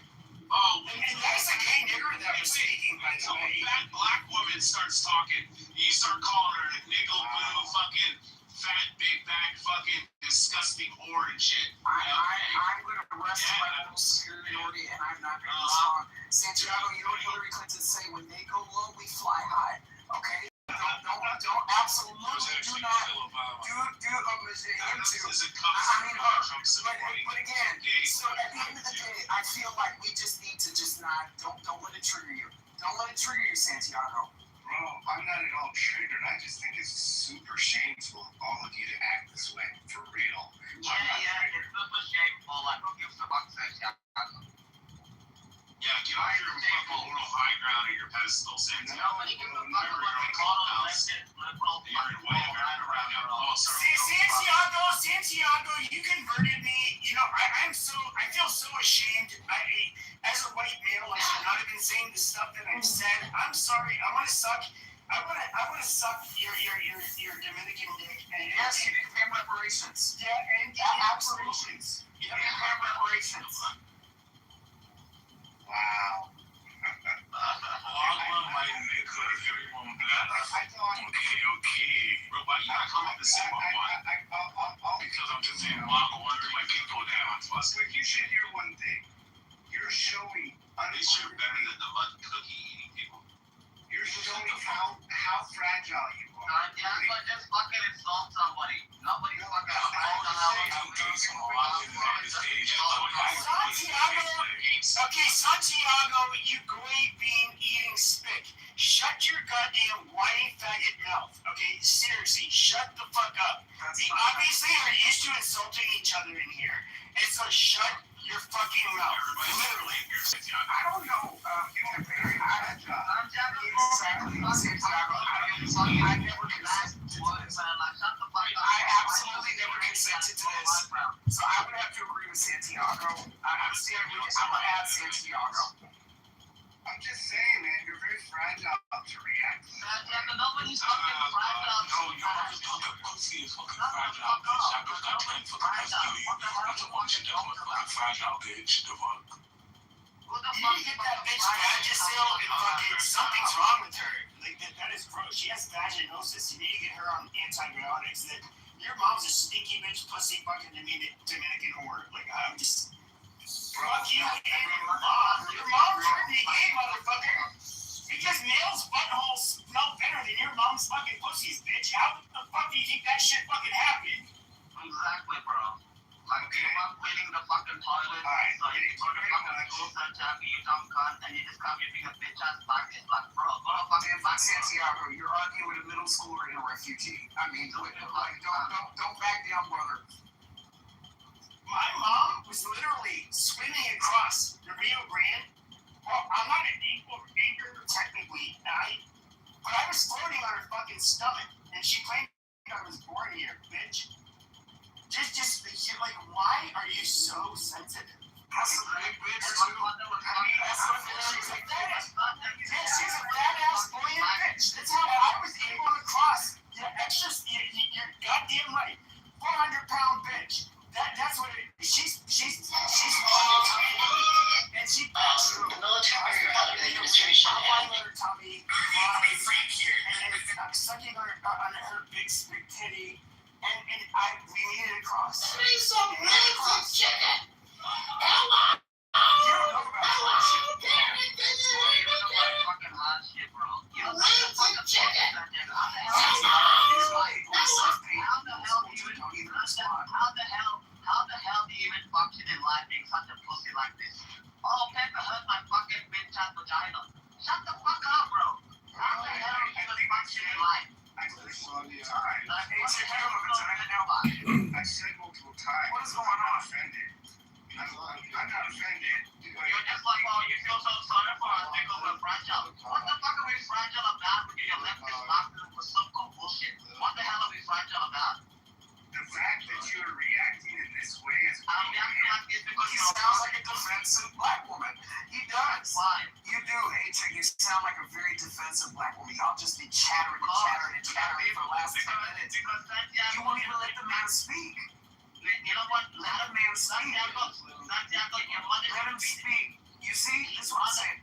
Oh, and that's a gay nigger that was speaking, by the way. That black woman starts talking, you start calling her a niggle blue fucking fat big back fucking disgusting whore and shit. I'm going to rest my own superiority, and I'm not going to respond. Santiago, you know what Hillary Clinton say? When they go low, we fly high. Okay? Don't absolutely do not do him too. I mean her. But again, so at the end of the day, I feel like we just need to just not don't let it trigger you. Don't let it trigger you, Santiago. Bro, I'm not at all triggered. I just think it's super shameful of all of you to act this way, for real. Yeah, it's super shameful. I don't give a fuck, Santiago. Yeah, get off your fucking little high ground of your pedestal, Santiago. Nobody gives a fuck about the total elected liberal Santiago, you converted me. I feel to suck your Dominican dick. And Yes, you didn't pay reparations. Yeah, and absolutely. You didn't pay reparations. Wow. Okay. Bro, why you not coming to say my mind? Because I'm just saying, Mom, I wonder my people down. But you should hear one thing. You're showing At least you're better than the mud cookie eating people. You're showing how fragile you are. Santiago just fucking insult somebody. Nobody's fucking Santiago, you great bean eating spick. Shut your goddamn whiny faggot mouth. Okay, seriously, shut the fuck up. We obviously are used to insulting each other in here, and so shut your fucking mouth. Literally. I don't know. I absolutely never consented to this. So I would have to agree with Santiago. I'm gonna add Santiago. I'm just saying, man, you're very fragile to react. Santiago, nobody's fucking fragile. No, your motherfucking pussy is fucking fragile, bitch. I just got 10 fucking masculine. That's a bunch of fucking fragile, bitch. The fuck? You need to get that bitch Vagisil and fucking something's wrong with her. Like that is gross. She has vaginosis. You need to get her on antibiotics. That your mom's a stinky bitch, pussy, fucking Dominican whore. Like I'm just fuck you and your mom. Your mom turned me gay, motherfucker. Because males' buttholes smell better than your mom's fucking pussies, bitch. How the fuck do you think that shit fucking happened? Exactly, bro. Like, you fuck cleaning the fucking toilet, so you go to fucking school, Santiago, you dumb cunt, and you just come here being a bitch ass faggot. Like, bro, go to fucking Santiago, you're arguing with a middle schooler and a refugee. I mean, don't back down, brother. My mom was literally swimming across the Rio Grande. Well, I'm not an equal anchor technically, but I was floating on her fucking stomach, and she claimed I was born here, bitch. Just, you're like, why are you so sensitive? That's a big bitch, too. She's a badass, buoyant bitch. That's how I was able to cross. You're goddamn right. 400-pound bitch. That's what it is. She's and she passed through. The military administration and her tummy, and I'm sucking on her big spit titty. And we needed to cross. Give me some rancid chicken! Hello! You don't know about that shit. Rancid chicken! How the hell do you even function in life being such a pussy like this? Oh, Pepper hurt my fucking bitch ass vagina. Shut the fuck up, bro. How the hell do you even function in life? I said multiple times. What is going on? I'm offended. I'm not offended. You're just like, oh, you feel so sorry for us because we're fragile. What the fuck are we fragile about when you're leftist doctor for some cool bullshit? What the hell are we fragile about? The fact that you're reacting in this way is I'm reacting like this because he sounds like a defensive black woman. He does. Why? You do, H. You sound like a very defensive black woman. Y'all just be chattering for the last 10 minutes. Because Santiago, you won't even let the man speak. You know what? Let a man speak. Santiago, your mother. Let him speak. You see, this is what I'm saying.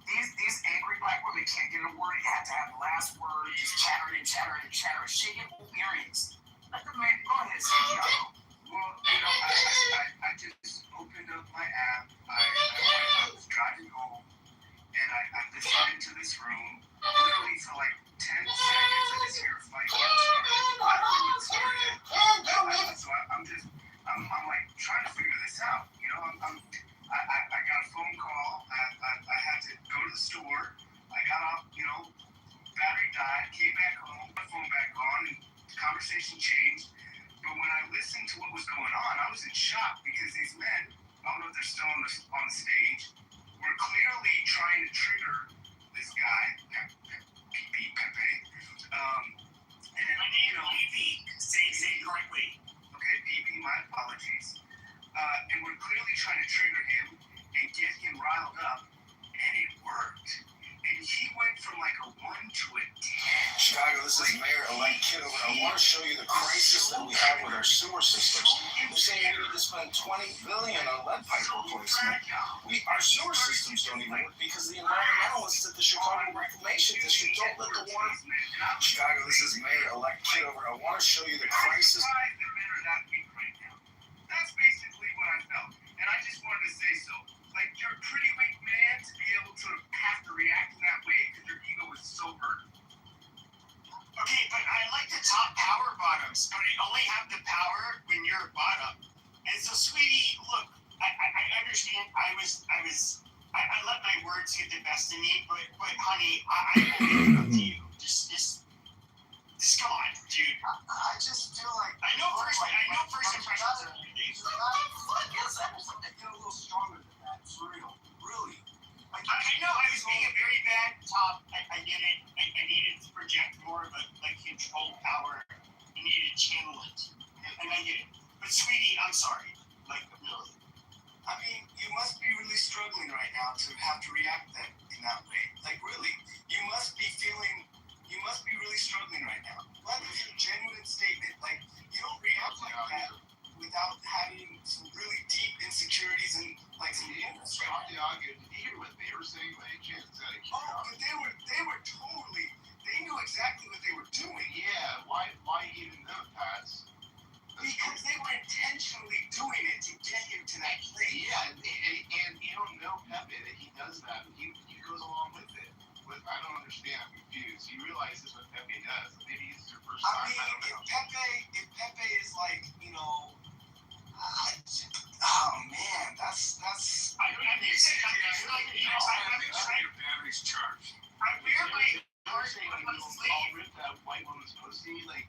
These angry black women can't get a word. You have to have the last word. Just chattering. Shaking earrings. Let the man go ahead, Santiago. Well, I just opened up my app. I was driving home, and I listened into this room. Literally for like 10 seconds, I just hear a fight. So I'm like trying to figure this out. You know, I got a phone call. I had to go to the store. I got off. You know, battery died. Came back home. My phone back on, and the conversation changed. But when I listened to what was going on, I was in shock because these men, I don't know if they're still on the stage, were clearly trying to trigger this guy, Pepe. And you know, say it correctly. Okay, PP, my apologies. And we're clearly trying to trigger him and get him riled up, and it worked. And he went from like a 1 to a 10. Chicago, this is Mayor-elect Kitover. I want to show you the crisis that we have with our sewer systems. They're saying we need to spend $20 billion on lead pipe replacement. Our sewer systems don't even work because the environmentalists at the Chicago Reclamation District don't let the water. Chicago, this is Mayor-elect Kitover. I want to show you the crisis. That's basically what I felt. And I just wanted to say so. Like, you're a pretty weak man to be able to have to react in that way because your ego is so hurt. Okay, but I like the top power bottoms, but I only have the power when you're a bottom. And so, sweetie, look, I understand. I let my words get the best of me, but honey, I will up to you. Just come on, dude. I just feel like I know first impressions are everything. I feel a little stronger than that. It's real. Really. I know I was being a very bad top. I get it. I needed to project more of a control power. I needed to channel it. And I get it. But sweetie, I'm sorry. Like, really. I mean, you must be really struggling right now to have to react in that way. Like, really. You must be really struggling right now. That is a genuine statement. Like, you don't react like that without having some really deep insecurities and like some illness. Did you hear what they were saying by any chance? But they were totally, they knew exactly what they were doing. Yeah, why even know, Pats? Because they were intentionally doing it to get him to that place. Yeah, and you don't know Pepe that he does that. He goes along with it. I don't understand. I'm confused. You realize this is what Pepe does. Maybe it's your first time. I don't know. If Pepe is like, you know, oh man, that's. I don't understand. Your battery's charged. I wear my All ripped that white woman's pussy, like.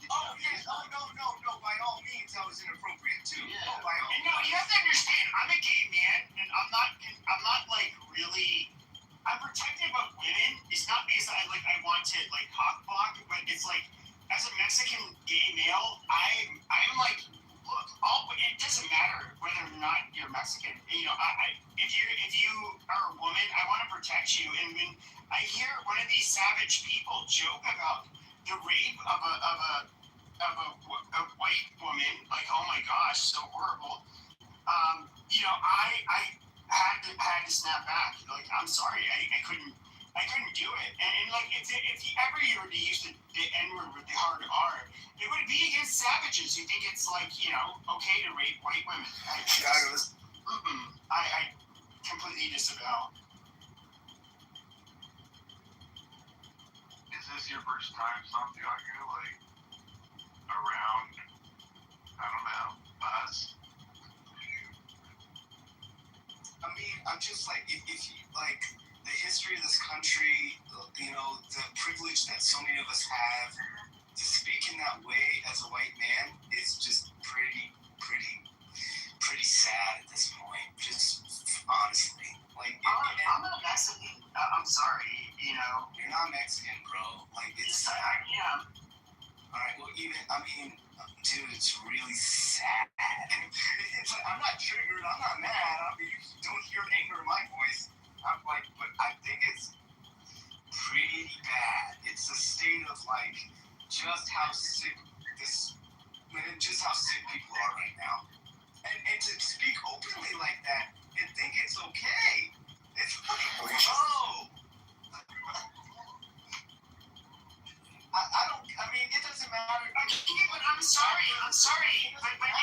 Oh yes, no. By all means, that was inappropriate too. Yeah. Oh, by all means. No, you have to understand. I'm a gay man, and I'm not like really. I'm protective of women. It's not because I want to like hot block, but it's like as a Mexican gay male, I'm like, look, it doesn't matter whether or not you're Mexican. You know, if you are a woman, I want to protect you. And when I hear one of these savage people joke about the rape of a white woman, like, oh my gosh, so horrible. You know, I had to snap back. Like, I'm sorry, I couldn't do it. And like, if you ever were to use the N-word with the hard R, it would be against savages who think it's like, you know, okay to rape white women. I completely disavow. Is this your first time, Santiago? Like, around, I don't know, us? I mean, I'm just like, if you like the history of this country, you know, the privilege that so many of us have to speak in that way as a white man is just pretty sad at this point. Just honestly, like, I'm a Mexican. I'm sorry, you know. You're not Mexican, bro. Like, it's sad. Yeah. All right. Well, dude, it's really sad. It's like, I'm not triggered. I'm not mad. You don't hear anger in my voice. I'm like, but I think it's pretty bad. It's a state of like just how sick people are right now, and to speak openly like that and think it's okay. It's like, bro. I mean, it doesn't matter. Okay, but I'm sorry. But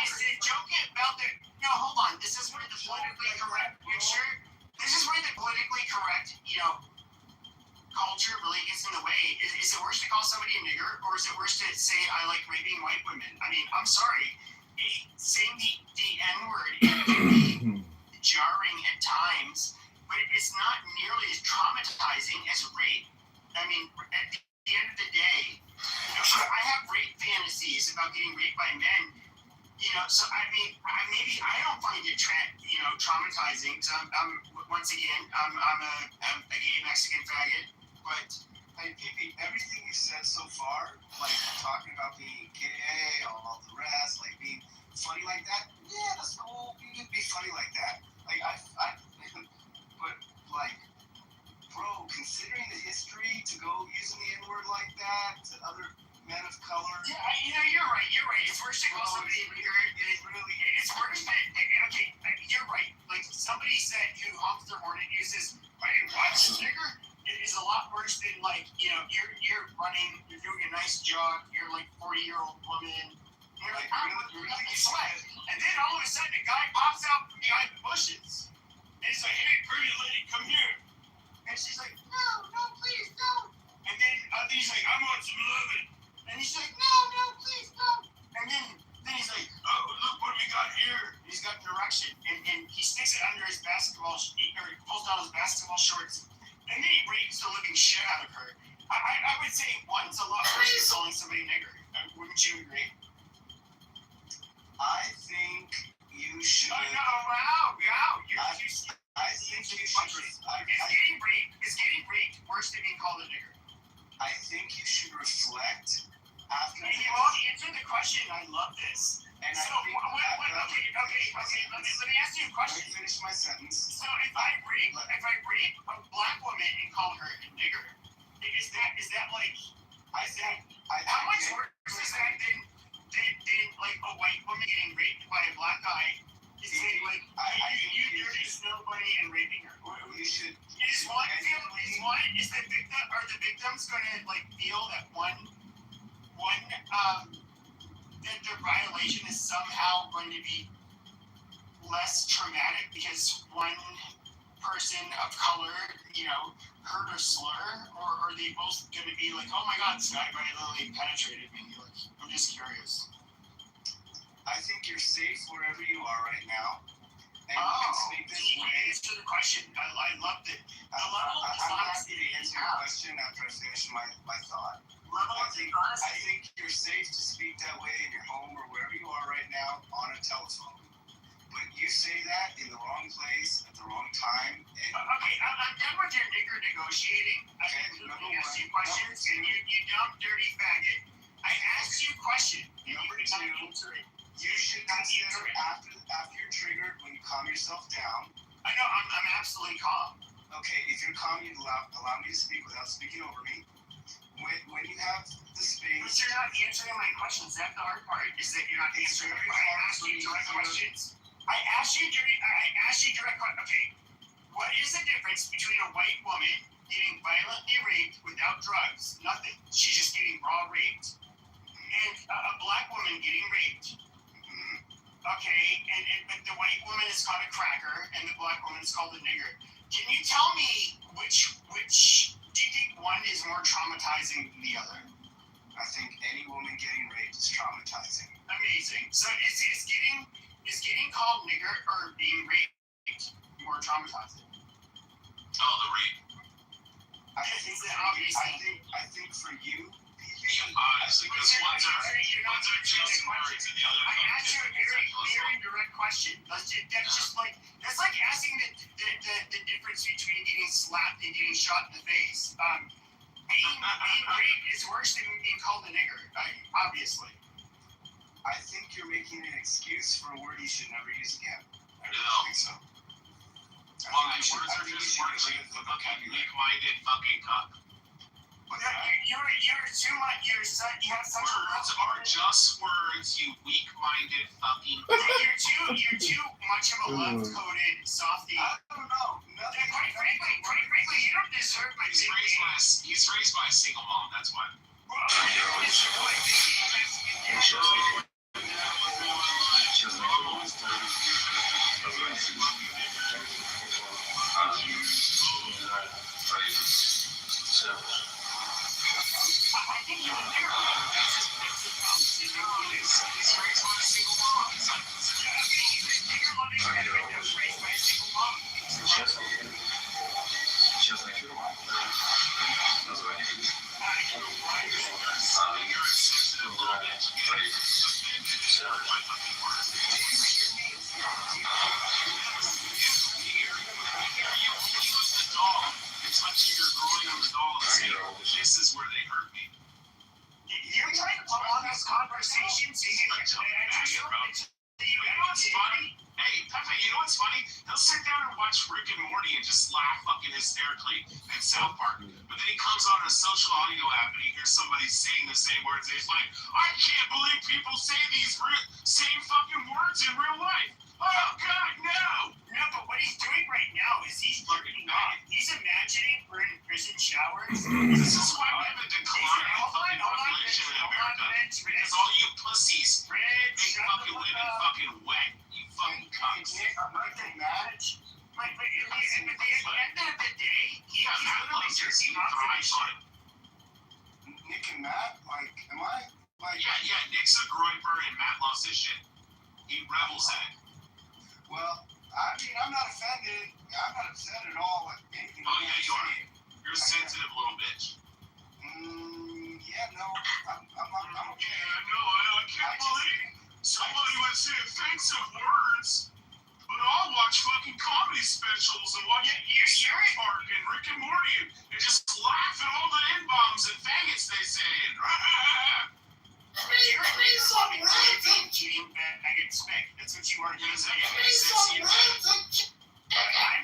is the joke about the... No, hold on. This is where the politically correct... You're sure? This is where the politically correct, you know, culture really gets in the way. Is it worse to call somebody a nigger, or is it worse to say I like raping white women? I mean, I'm sorry. Saying the N-word can be jarring at times, but it's not nearly as traumatizing as rape. I mean, at the end of the day, you know, I have rape fantasies about getting raped by men. You know, so I mean, maybe I don't find it traumatizing. So I'm once again, I'm a gay Mexican faggot. But hey, PP, everything you said so far, like talking about being gay, all the rest, like being funny like that, yeah, that's cool. You can be funny like that. Like but like, bro, considering the history to go using the N-word like that, somebody said who honks their horn and uses, "Hey, what's nigger?" It is a lot worse than like, you know, you're running, you're doing a nice jog, you're like 40-year-old woman, and you're like, I'm really sweat. And then all of a sudden a guy pops out from behind the bushes. And he's like, "Hey, pretty lady, come here." And she's like, "No, please don't." And then he's like, "I want some loving." And he's like, "No, please don't." And then he's like, "Oh, look what we got here." And he's got an erection. And he sticks it under his basketball, or he pulls down his basketball shorts. And then he rapes the living shit out of her. I would say one's a lot worse than calling somebody nigger. Wouldn't you agree? I think you should. Wow. I think you should. Is getting raped worse than being called a nigger? I think you should reflect after. And you all answered the question. I love this. And so, okay, let me ask you a question. Let me finish my sentence. So if I rape a black woman and call her a nigger, is that like, how much worse is that than like a white woman getting raped by a black guy? Is saying like, you dirty snow bunny and raping her? You should. Is the victim, are the victims gonna like feel that that their violation is somehow going to be less traumatic because one person of color, you know, heard a slur, or are they both going to be like, "Oh my God, this guy violently penetrated me"? Like, I'm just curious. I think you're safe wherever you are right now. And you can speak this you way. answered the question. I loved it. The level of I'm dishonesty happy to answer your question after I finish my thought. I think you're safe to speak that way in your home or wherever you are right now on a telephone. But you say that in the wrong place at the wrong time. And okay, I'm done with your nigger negotiating. I asked you questions, and you dumb, dirty faggot. I asked you a question. Number two, you should consider after you're triggered, when you calm yourself down. I know, I'm absolutely calm. Okay, if you're calm, you allow me to speak without speaking over me. When you have the space. But you're not answering my questions. That's the hard part, is that you're not answering my questions. I asked you direct questions. I asked you direct questions. Okay, what is the difference between a white woman getting violently raped without drugs? Nothing. She's just getting raw raped. And a black woman getting raped. Okay, but the white woman is called a cracker, and the black woman is called a nigger. Can you tell me which do you think one is more traumatizing than the other? I think any woman getting raped is traumatizing. Amazing. So is getting called nigger or being raped more traumatizing? Oh, the rape. I think for you. Honestly, because one's are just words and the other. I asked you a very direct question. That's like asking the difference between getting slapped and getting shot in the face. Being raped is worse than being called a nigger, obviously. I think you're making an excuse for a word you should never use again. I really think so. Well, words are just words. Weak-minded fucking cuck. You're too much. You have such words are just words, you weak-minded fucking. You're too much of a love-coded softie. I don't know. Quite frankly, you don't deserve my. He's raised by a single mom. That's why. This is where they hurt me. You're trying to prolong this conversation so you can you know what's funny? Hey, Pepe, you know what's funny? He'll sit down and watch Rick and Morty and just laugh fucking hysterically at South Park. But then he comes on a social audio app and he hears somebody saying the same words and he's like, I can't believe people say these same fucking words in real life. Oh, God, no! No, but what he's doing This is why we have a declining fucking population in America. Because all you pussies make fucking women fucking wet. You fucking cunts. Aren't they mad? At the end of the day, Yeah, Matt loves your thrives on it. Nick and Matt, like, am I? Like, Yeah, Nick's a groiper and Matt loves this shit. He revels in it. well, I mean, I'm not offended. I'm not upset at all with anything. Oh, yeah, you are. You're a sensitive little bitch. Yeah, no, I'm okay. Yeah, no, I can't believe somebody would say offensive words. But I'll watch fucking comedy specials and watch South Park and Rick and Morty and just laugh at all the N-bombs and faggots they say. You're cheating faggot spick. That's what you are. I'm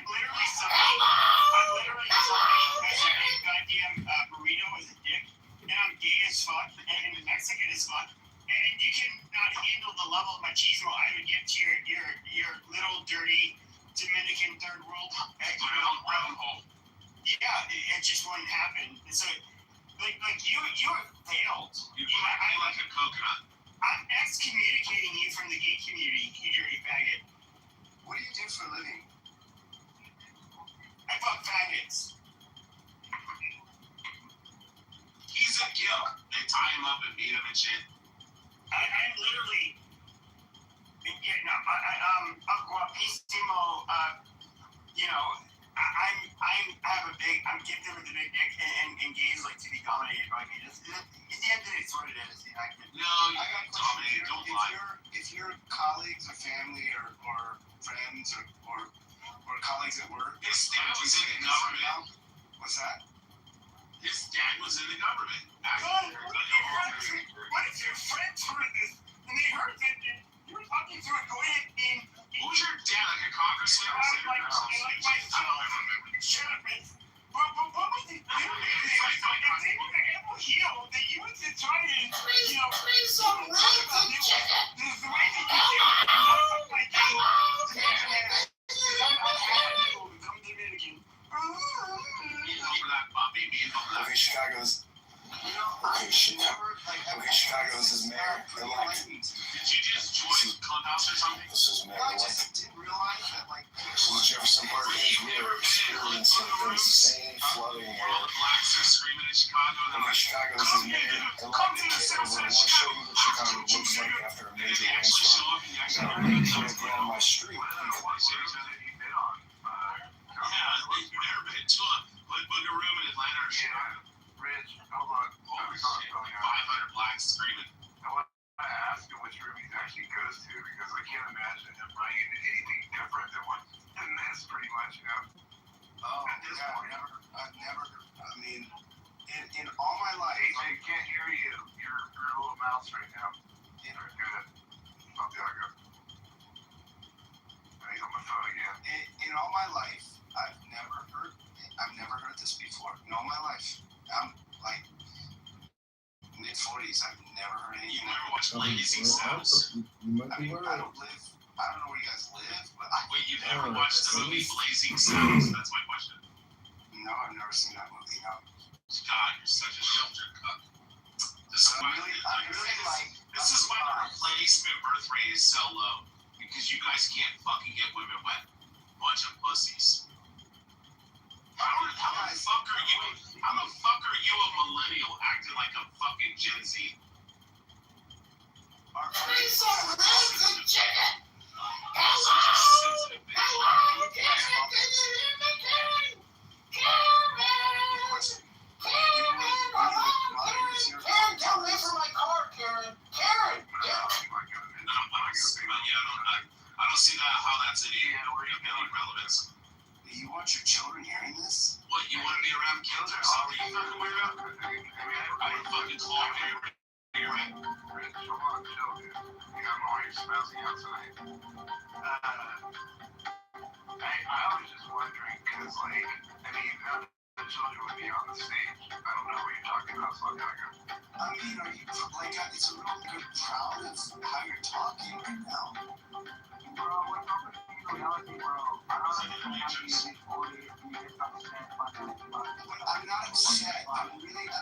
literally somebody. I'm literally somebody who has a big goddamn burrito as a dick, and I'm gay as fuck, and Mexican as fuck. And you cannot handle the level of machismo I would give to your little dirty Dominican third world. Brown hole. Yeah, it just wouldn't happen. And so, like you failed. You fight me like a coconut. I'm excommunicating you from the gay community, you dirty faggot. What do you do for a living? I fuck faggots. He's a gimp. They tie him up and beat him and shit. I'm literally, I'm guapissimo, I'm gifted with a big dick, and gays like to be dominated by me. At the end of the day, it's what it is. No, you got dominated, don't lie. If your colleagues or family or friends or colleagues at work. His dad was in the government. What's that? His dad was in the government. What if your friends heard this and they heard that you were talking to a guy who's your dad, like a congressman or something? Shut up, bitch. But what was the thing? If they were ever heal, the youth is trying to, Please some rights and chicken. There's the way that you do it. I'm like, I'm Dominican. Okay, Chicago's his mayor elect. Did you just join Clubhouse or something? This is mayor elect. I just didn't realize that, like, This is Jefferson Park. We are experiencing insane flooding here. All the blacks are screaming in Chicago. Okay, Chicago's his mayor elect. We'll show you what Chicago looks like after a major rainstorm. Now, I'm going to go on my street. Yeah, you've never been to a room in Atlanta or Chicago. Rich, hold on. Holy shit, 500 blacks screaming. I want to ask him which room he actually goes to because I can't imagine him running into anything different than this, pretty much, Oh, yeah, I've never, I mean, in all my life. Hey, can't hear you. You're a little mouse right now. Good. Santiago. I need on my phone again. In all my life, I've never heard this before. In all my life. I'm like mid-40s. I've never heard anything. You never watched Blazing Saddles? I don't know where you guys live, but wait, you've never watched the movie Blazing Saddles? That's my question. No, I've never seen that movie. No. God, you're such a sheltered cuck. This is why the replacement birth rate is so low because you guys can't fucking get women wet. Bunch of pussies. How the fuck are you a millennial acting like a fucking Gen Z? Please some rights and chicken. Sensitive bitch. Karen, get away from my car, Karen. Karen, I don't see how that's any relevance. You want your children hearing this? What, you want to be around kids or something? You fucking weirdo? I don't fucking call you. You're right. Rich, hold on, chill, dude. You got all your smells outside. I was just wondering, because, like, I mean, none of the children would be on the stage. I don't know what you're talking about, Santiago. I mean, are you, like, it's a little bit proud of how you're talking right now. Bro, what's up with reality, bro? I don't understand how you get 40 if you get upset by that. I'm not upset. I'm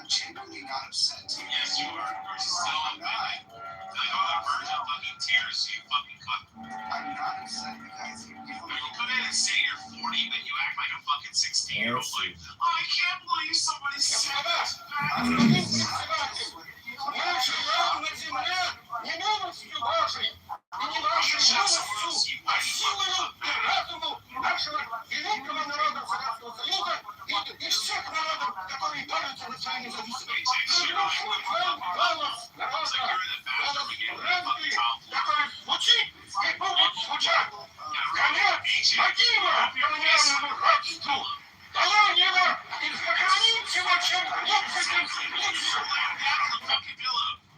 genuinely not upset. Yes, you are. You're so upset. Like all that virgin fucking tears, you fucking cunt. I'm not upset, you guys. You come in and say you're 40, but you act like a fucking 16-year-old. Like, I can't believe somebody said that.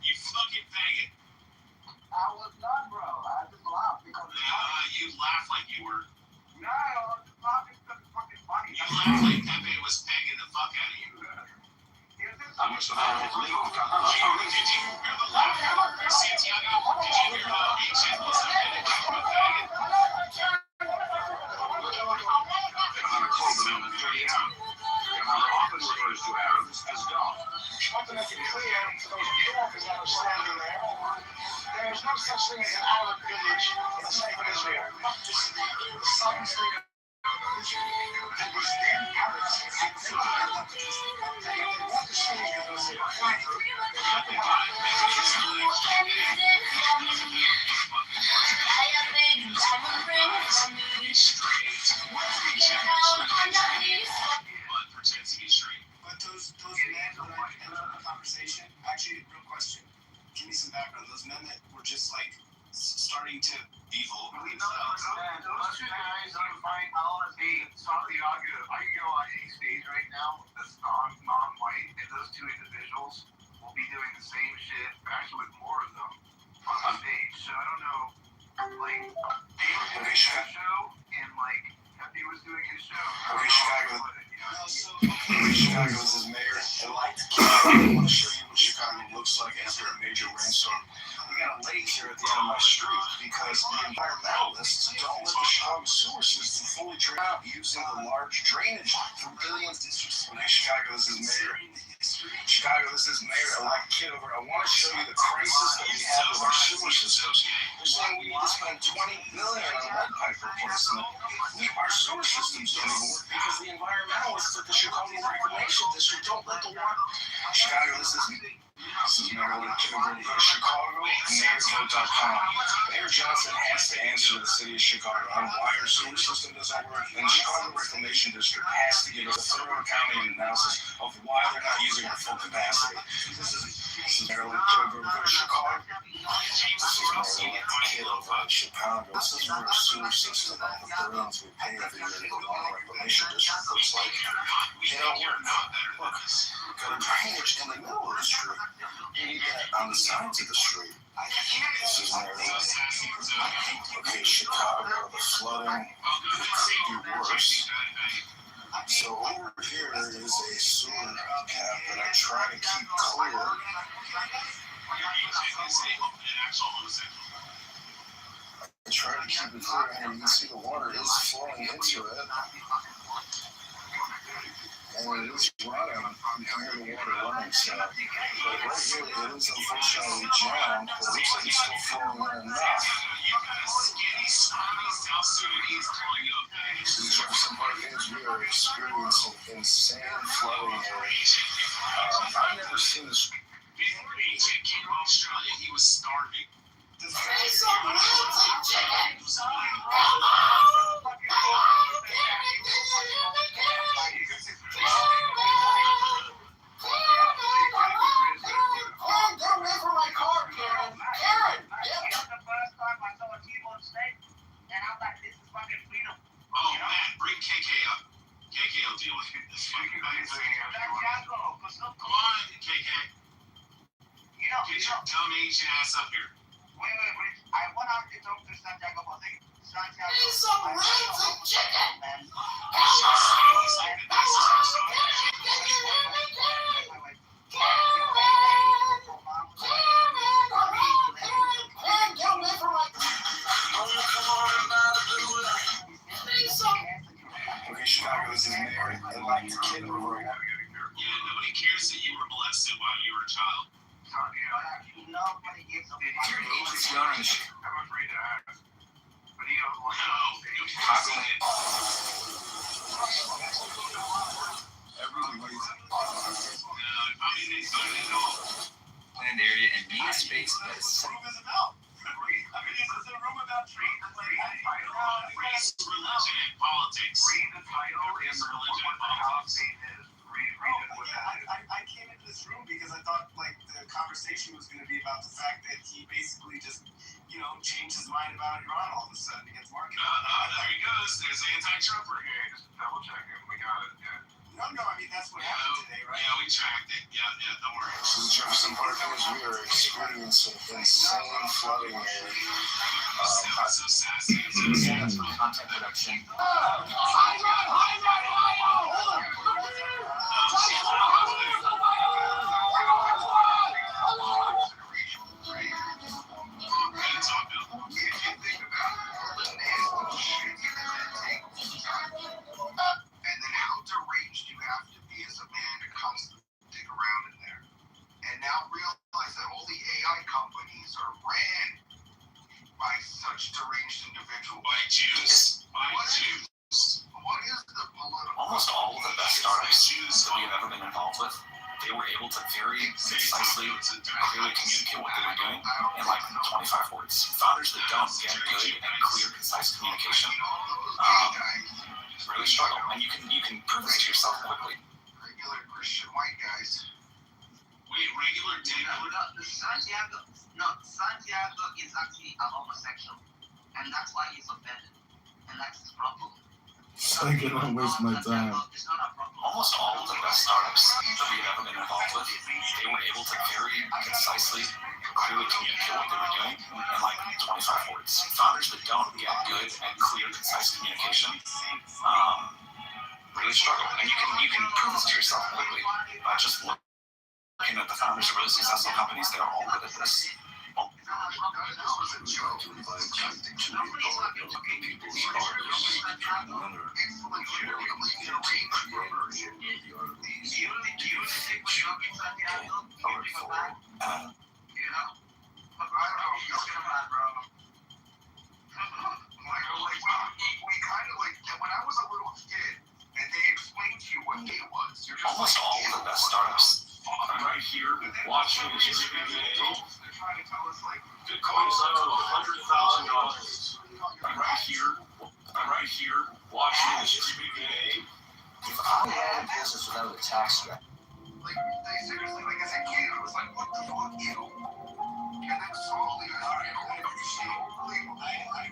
You fucking faggot. I was not, bro. I just laughed because You laugh like you were. no, I was just laughing because it's fucking funny. You laugh like Pepe was pegging the fuck out of you. I'm Did you hear the laugh? Santiago, did you hear the ancient was a minute? often refers to Arabs as dogs. I want to make it clear to those Americans that are standing there, there is no such thing as an Arab village in the state of Israel. Some state of Israel. It was then Arabs. They want to stay in those Pretends to be straight. But those men that I ended up the conversation, actually, real question. Give me some background. Those men that were just like starting to be vulgar themselves. Those two guys on the fight, Santiago, I can go on any stage right now that's non-white, and those two individuals will be doing the same shit, actually with more of them on the stage. So I don't know, like, they were doing his show, and like, Pepe was doing his show. Okay, Chicago. Chicago is his mayor. I want to show you what Chicago looks like after a major rainstorm. We got a lake here at the end of my street because the environmentalists don't let the Chicago sewer system fully drain out using the large drainage from billions. Okay, Chicago is his mayor. Chicago, this is Mayor-elect Kitover. I want to show you the crisis that we have with our sewer systems. They're saying we need to spend $20 billion on lead pipe replacement. Our sewer systems don't even work because the environmentalists at the Chicago Reclamation District don't let the water. Chicago, this is Mayor-elect Kitover. Go to Chicago, mayorvote.com. Mayor Johnson has to answer the city of Chicago on why our sewer system doesn't work, and the Chicago Reclamation District has to give us a thorough accounting analysis of why they're not using our full capacity. This is Mayor-elect Kitover. Go to Chicago. This is Mayor-elect Kitover in Chicago. This is where the sewer system, all the billions we pay every year to the Water Reclamation District looks like. They don't work. Look, we've got a drainage in the middle of the street. You need that on the sides of the street. This is Mayor-elect. Okay, Chicago, the flooding could be worse. So over here is a sewer cap that I try to keep clear. I try to keep it clear, and you can see the water is flowing into it. And it is running. You can hear the water running, so. But right here, it is unfortunately jammed, but it looks like it's still flowing in enough. So in Jefferson Park, we are experiencing insane flooding here. I've never seen this. Before AJ came to Australia, he was starving. Say some rotten chicken! Get away from my car, Karen! Karen! The first time I saw a T-bone steak, and I'm like, this is fucking freedom. Oh, man, bring KK up. KK will deal with this fucking bag. Come on, KK. Get your dumb Asian ass up here. Wait. I went out to talk to Santiago about it. Santiago. Need some rotten chicken! Okay, Chicago is his mayor-elect Kitover. molested while you were a child? Nobody gives a fuck. You're an agency owner in the shit. I'm afraid to ask. But he don't want Everybody's planned area and need space that is safe. Race, religion, and politics. Read the title. Race, religion, and politics. I came into this room because I thought like the conversation was going to be about the fact that he basically just, changed his mind about Iran all of a sudden against Mark. There he goes. There's the anti-Trumper here. Just double check it. We got it. Yeah. No, I mean that's what happened today, right? Yeah, we tracked it. Yeah, don't worry. So Jefferson Partners, we are experiencing insane flooding here. So sassy. Content production. And then how deranged you have to be as a man to constantly dig around in there. And now realize that all the AI companies are ran by such deranged individuals. By Jews. What is the political? Almost all of the best startups that we have ever been involved with, they were able to very concisely, clearly communicate what they were doing in like 25 words. Founders that don't get good and clear, concise communication really struggle, and you can prove this to yourself quickly. Regular Christian white guys. Wait, regular Santiago is actually a homosexual, and that's why he's offended, and that's his problem. I cannot waste my time. Almost all of the best startups that we have ever been involved with, they were able to very concisely, clearly communicate what they were doing in like 25 words. Founders that don't get good and clear, concise communication really struggle, and you can prove this to yourself quickly by just looking at the founders of really successful companies. They're all good at this. When I was a little kid, and they explained to you what gay was, you're just almost all of the best startups. I'm right here watching this video. Bitcoin's up to $100,000. I'm right here watching this video. If I had a business without a tax strategy. They seriously, as a kid, I was like, what the fuck, And then slowly, I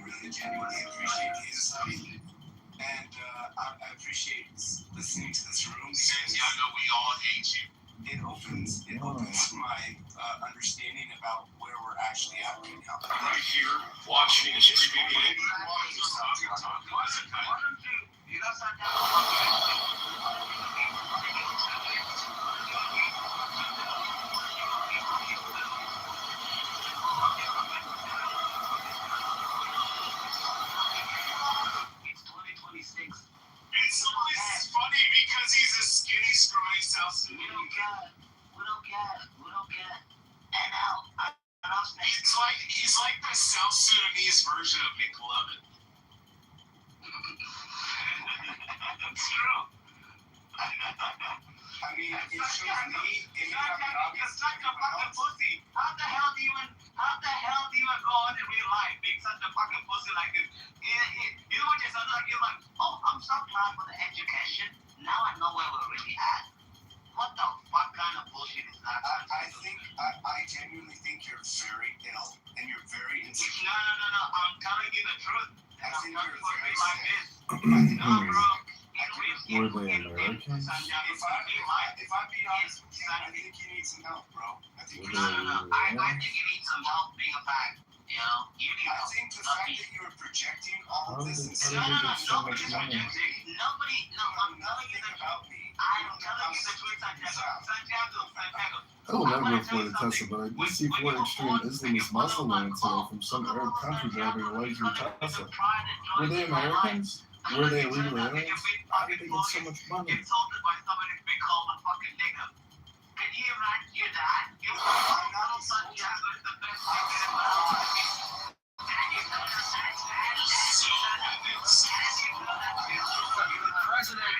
really genuinely appreciate his and I appreciate listening to this room. Santiago, we all hate you. It opens my understanding about where we're actually at right now. I'm right here watching this video. It's funny because he's a skinny, scrawny South Sudanese. We don't get it. And now, He's like the South Sudanese version of McLovin. It's true. I mean, it shows me. You're such a fucking pussy. How the hell do you even go on in real life being such a fucking pussy like this? You know what you're saying? Like, you're like, oh, I'm so glad for the education. Now I know where we're really at. What the fuck kind of bullshit is that? I genuinely think you're very ill and you're very insecure. No. I'm telling you the truth. I think you're very like this. No, bro. Were they Americans? If I'm being honest with you, I think you need some help, bro. I think No. I think you need some help being a fact. You know, you need help. I think the fact that you were projecting all of this and How did they get so much money? I'm telling you the truth. I'm telling you the truth, Santiago. I will never go for the Tesla, but I did see four extreme Islamist Muslim women today from some Arab country driving a luxury Tesla. Were they Americans? Were they illegal aliens? How did they get so much money? Insulted by somebody big called a fucking nigger. Can hear that? I'm not on Sunday. The best thing in my life. President,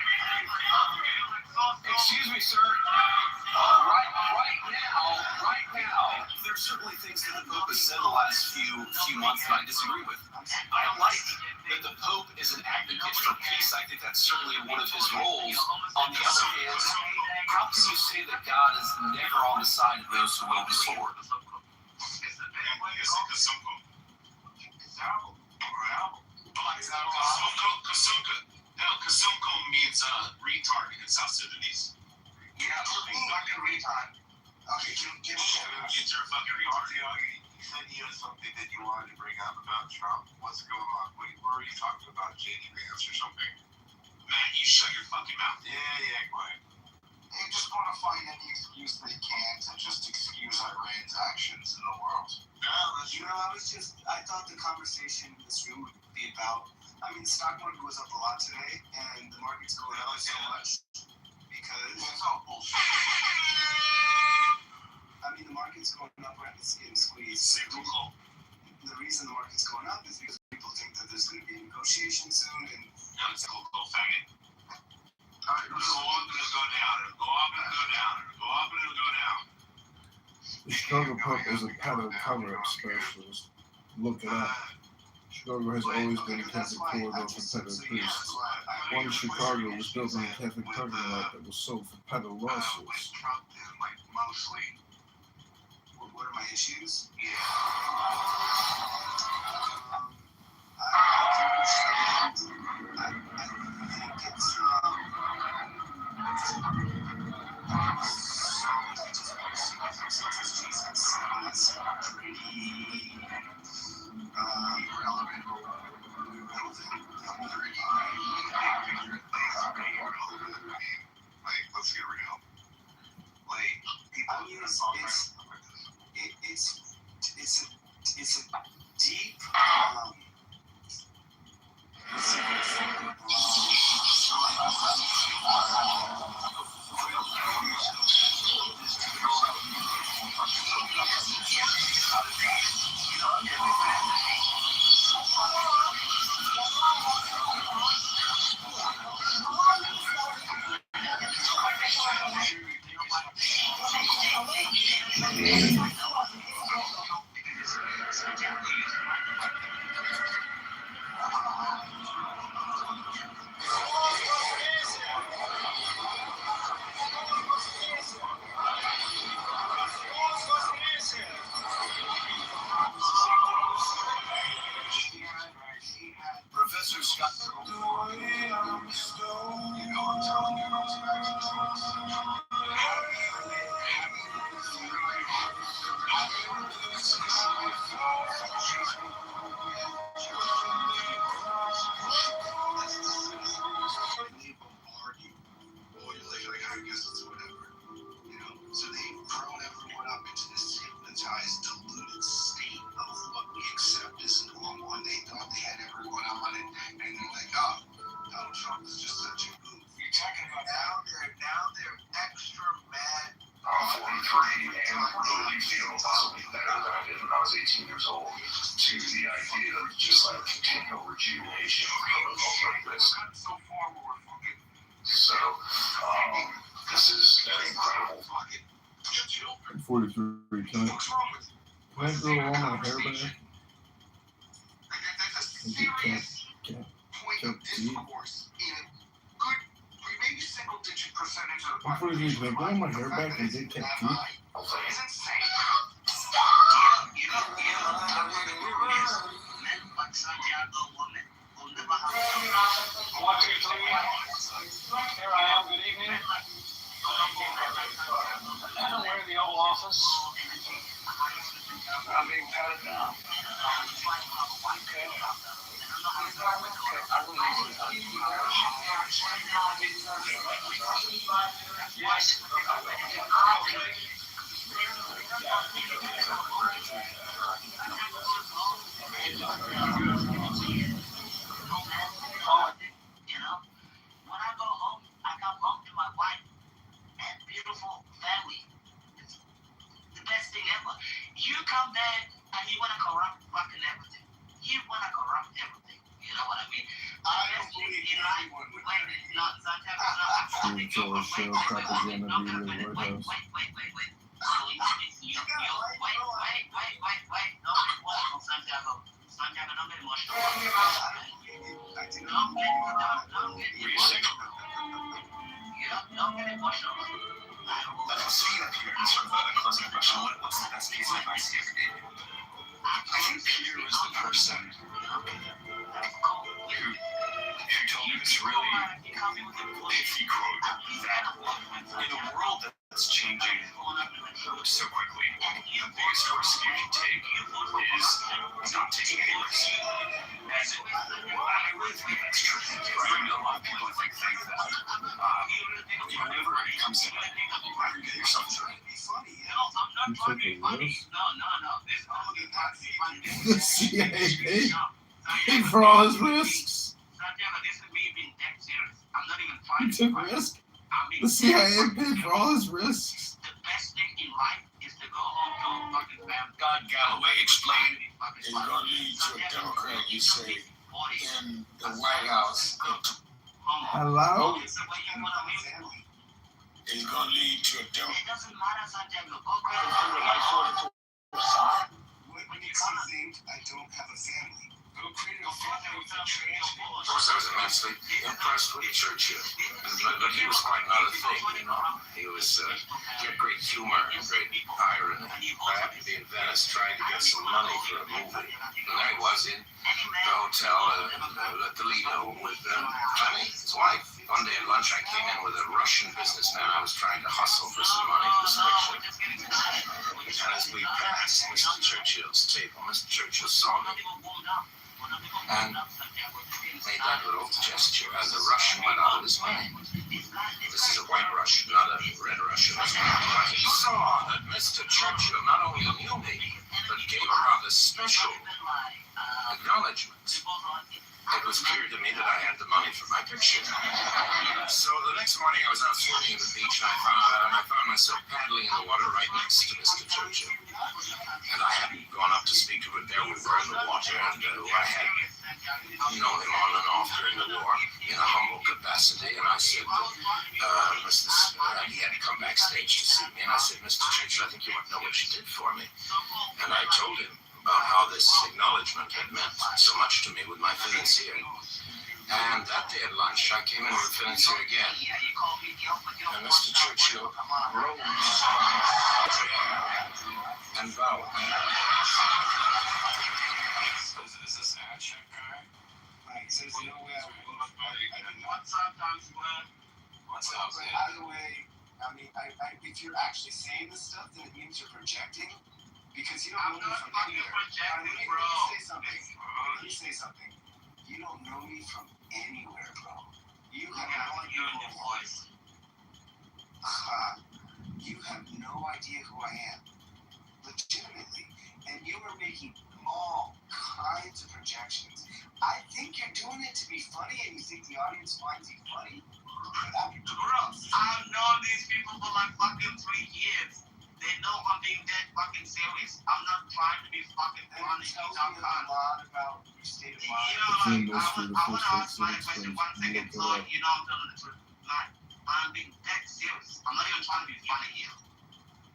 excuse me, sir. Right now, there's certainly things that the Pope has said the last few months that I disagree with. I don't like that the Pope is an advocate for peace. I think that's certainly one of his roles. On the other hand, how can you say that God is never on the side of those who wield the sword? Kasumko means retard in South Sudanese. Yeah, fucking retard. Okay, give me that. You're a fucking retard. You said you had something that you wanted to bring up about Trump. What's going on? What were you talking about? JD Vance or something? Man, you shut your fucking mouth. Yeah, quiet. They just want to find any excuse they can to just excuse Iran's actions in the world. I thought the conversation in this room would be about, the stock market was up a lot today, and the market's going up so much because... That's all bullshit. The market's going up and it's getting squeezed. The reason the market's going up is because people think that there's going to be a negotiation soon, and... No, it's a little faggot. Alright, go up and it'll go down. It'll go up and it'll go down. It'll go up and it'll go down. The Chicago Pub is a pattern cover-up specialist. Look it up. Chicago has always been a Catholic corridor for pedo priests. One in Chicago was built on a Catholic parking lot that was sold for pedo lawsuits. Mostly. What are my issues? Yeah. I think it's that's pretty relevant. Let's get real. It's a deep Professor Scott. So they've thrown everyone up into this hypnotized, deluded state of what we accept as normal, and they thought they had everyone on it, and they're like, oh, Donald Trump is just such a goof. You're talking about now they're extra mad. I'm 43 and really feel possibly better than I did when I was 18 years old to the idea of just like continual rejuvenation of protocols like this. So far, we're fucking. So, this is an incredible fucking. I'm 43. Can I grow all my hair back? And get kept deep? Maybe single-digit percentage of the I'm 43. Can I grow my hair back and get kept deep? It's insane. One, two, three. Here I am. Good evening. I know where the Oval Office. I'm being patted down. Okay. Yes. When I go home, I come home to my wife and beautiful family. conspiratorial show propaganda media White House. Speaking of Peter, sort of a closing question, what's the best piece of advice you ever gave? I think Peter was the person who told me this really pithy quote that in a world that's changing so quickly, the biggest risk you can take is not taking any risk. And I really think that's true. Right? I know a lot of people think that whenever it comes to like, you get yourself through. You took a risk? The CIA paid for all his risks. He took risk? The CIA paid for all his risks? God Galloway explained. It's going to lead to a Democrat, you say, in the White House. Hello? It's going to lead to a Democrat. What makes you think I don't have a family? Of course, I was immensely impressed with Churchill, but he was quite another thing, you know. He had great humor and great irony. I happened to be in Venice trying to get some money for a movie, and there he was in the hotel at the Lido with Clemmy, his wife. One day at lunch, I came in with a Russian businessman. I was trying to hustle for some money for this picture. And as we passed Mr. Churchill's table, Mr. Churchill saw me and made that little gesture as the Russian went out of his money. This is a white Russian, not a red Russian. He saw that Mr. Churchill not only knew me, but gave a rather special acknowledgement. It was clear to me that I had the money for my picture. So the next morning I was out swimming at the beach and I found myself paddling in the water right next to Mr. Churchill. And I hadn't gone up to speak to him. There we were in the water, and I had known him on and off during the war in a humble capacity. And I said, he had to come backstage to see me. And I said, Mr. Churchill, I think you want to know what you did for me. And I told him about how this acknowledgement had meant so much to me with my financier. And that day at lunch, I came in with a financier again. And Mr. Churchill rose and bowed. Is this ad check guy? Right, so there's no way I would. What's up, Times Square? What's up, But either way, I mean, if you're actually saying this stuff, then it means you're projecting. Because you don't know me from anywhere. Let me say something. You don't know me from anywhere, bro. You have no idea who I am. You have no idea who I am. Legitimately. And you are making all kinds of projections. I think you're doing it to be funny, and you think the audience finds you funny. But that'd be gross. I've known these people for like fucking 3 years. They know I'm being dead fucking serious. I'm not trying to be fucking funny. Tell me a lot about your state of mind. Between those two, the first ask my explains question 1 second, so what you know I'm telling the truth. Like, I'm being dead serious. I'm not even trying to be funny here.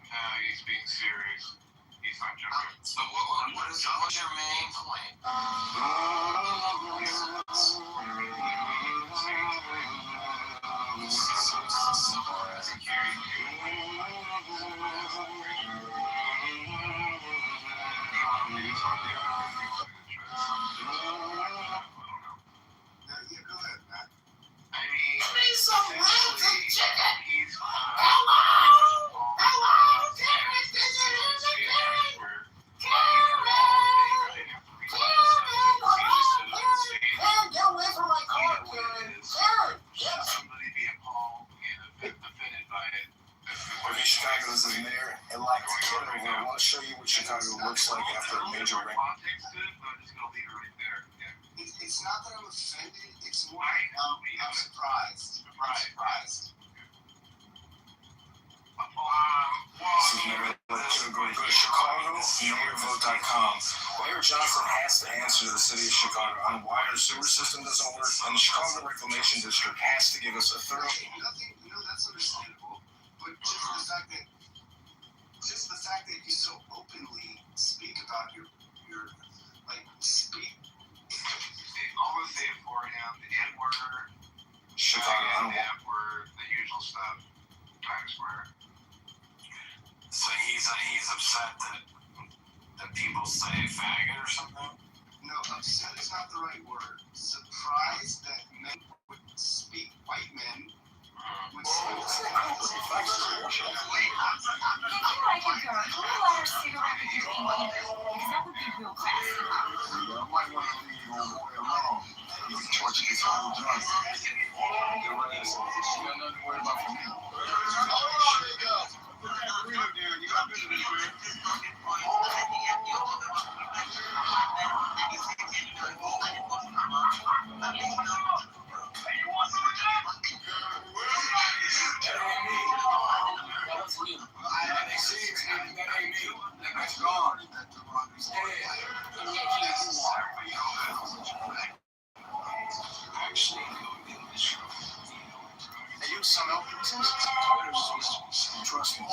No, he's being serious. He's not joking. So what's your main point? Chicago is in there, and like Kitover, I want to show you what Chicago looks like after a major rain. It's not that I'm offended. It's more I'm surprised. I'm surprised. So you never go to Chicago, mayorvote.com. Mayor Johnson has to answer to the city of Chicago on why our sewer system doesn't work, and the Chicago Reclamation District has to give us a thorough. But just the fact that you so openly speak about your speak. All of it for him, the N-word, Chicago. the F-word, the usual stuff, Times Square. So he's upset that people say faggot or something? No, upset is not the right word. Surprised that men would speak, white men would speak. Trust me.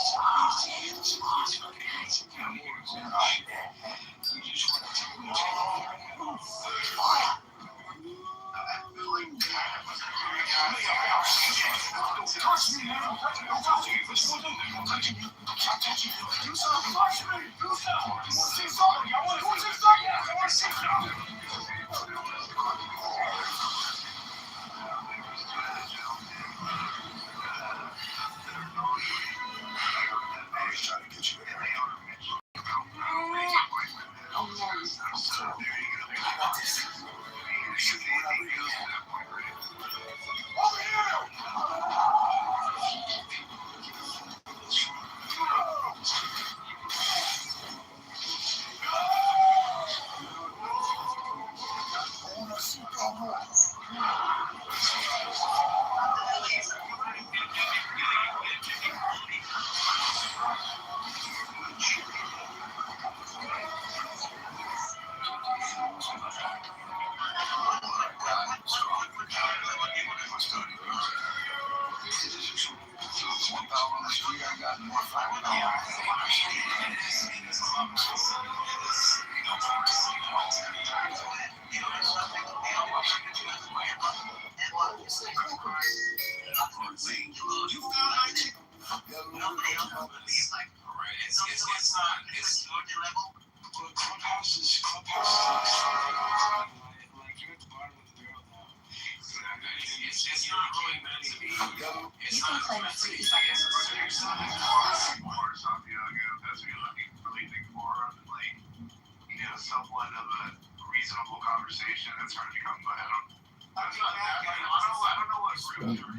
Somewhat of a reasonable conversation that's hard to come by. I don't know what rooms you're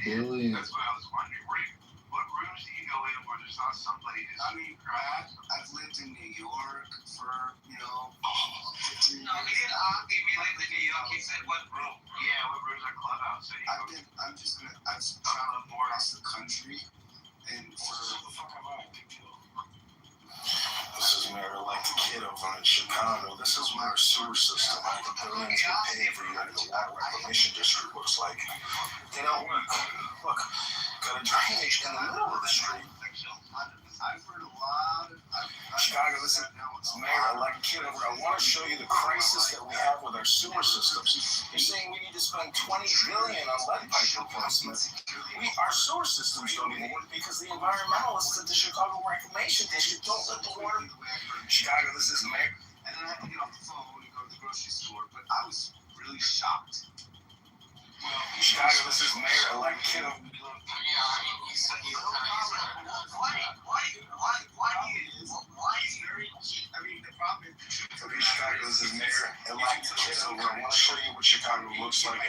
in. That's what I was wondering. What rooms do you go in where there's not somebody who's... I mean, Brad, I've lived in New York for, 15 years. No, he didn't ask me lived in New York. He said what room? Yeah, what rooms are clubhouse? I've traveled more across the country, and for... This is where, like the Kitover in Chicago, this is where a sewer system, like the billions we pay for you to the water reclamation district looks like. They don't work. Look, got a drainage in the middle of the street. I've heard a lot of... Chicago, listen, Mayor, like Kitover, I want to show you the crisis that we have with our sewer systems. You're saying we need to spend $20 billion on lead pipe replacement. Our sewer systems don't even work because the environmentalists at the Chicago Reclamation District don't let the water. Chicago, this is Mayor. And then I had to get off the phone and go to the grocery store, but I was really shocked. Chicago, this is Mayor-elect Kitover. Chicago, this is Mayor-elect Kitover. I want to show you what Chicago looks like.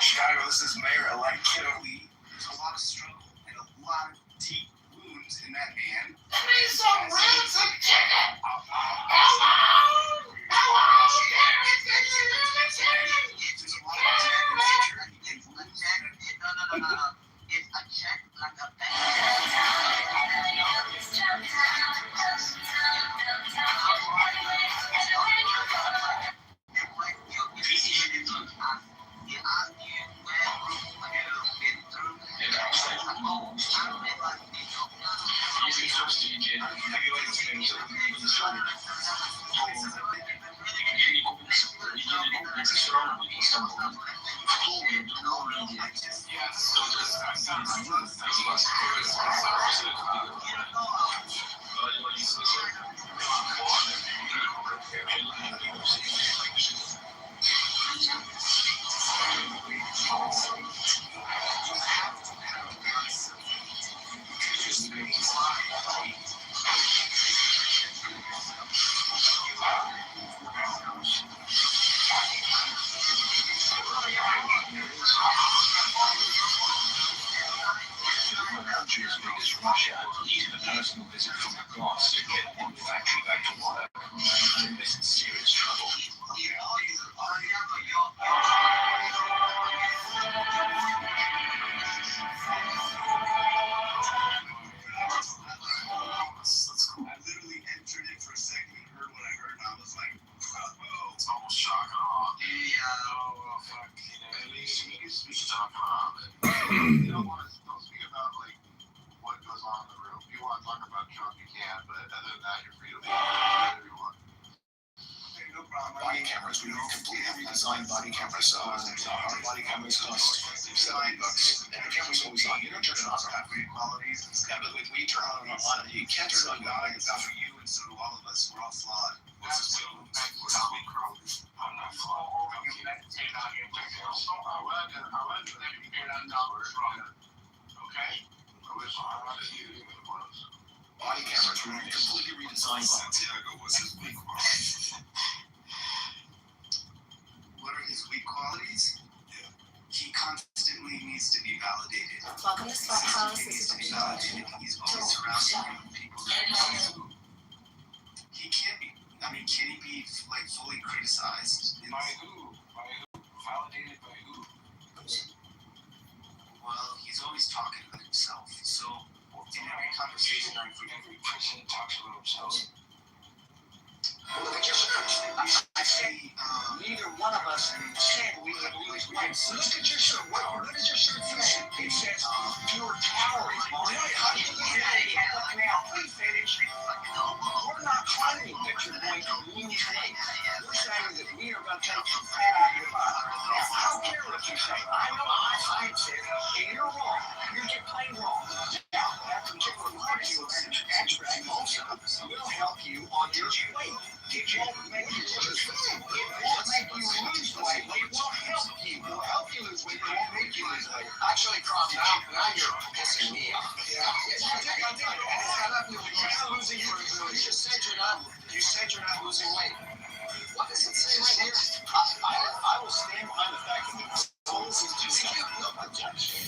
Chicago, this is Mayor-elect Kitover. There's a lot of struggle and a lot of deep wounds in that man. I need some rancid chicken. Hello? It's a check like a Country as big as Russia needed a personal visit from the boss to get one factory back to work. And this is serious trouble. That's cool. I literally entered it for a second and heard what I heard, and I was like, oh, it's almost shock and awe. Yeah, oh, well, fuck. You know, at least we can shock and awe. You don't want to speak about, like, what goes on in the room. If you want to talk about Trump, you can, but other than that, you're free to leave whatever you want. Okay, no problem. Body cameras, we completely redesigned body cameras. Our body cameras cost $70, and the camera's always on. You don't turn it on. Qualities and stuff. Yeah, but when you turn it on, you can't turn it on. God is for you, and so do all of us. We're all flawed. What's this deal? I'm not flawed. You meditate on your I want to meditate on dollars. Okay? Body cameras, we completely redesigned. Santiago was his weak qualities. What are his weak qualities? Yeah. He constantly needs to be validated. Welcome to Sweat House. He needs to be validated. He's always surrounded with people that he can't be. I mean, can he be like fully criticized? By who? By who? Validated by who? Well, he's always talking about himself. So in every conversation, every president talks about himself. Look at your shirt. I say neither one of us said we would lose weight. Look at your shirt. What does your shirt say? It says pure calories. How do you look at it? Now, please finish. We're not claiming that you're going to lose weight. We're saying that we are going to take some fat out of your body. Now, I don't care what you say. I know what my science says, and you're wrong. You're just plain wrong. Now, that particular molecule extract also will help you on your weight. It won't make you lose weight. It won't make you lose weight. It will help you. It will help you lose weight. It won't make you lose weight. Actually, now you're pissing me off. Yeah. You're not losing weight. You just said you're not. You said you're not losing weight. What does it say right here? I will stand behind the fact that the souls is just no objection.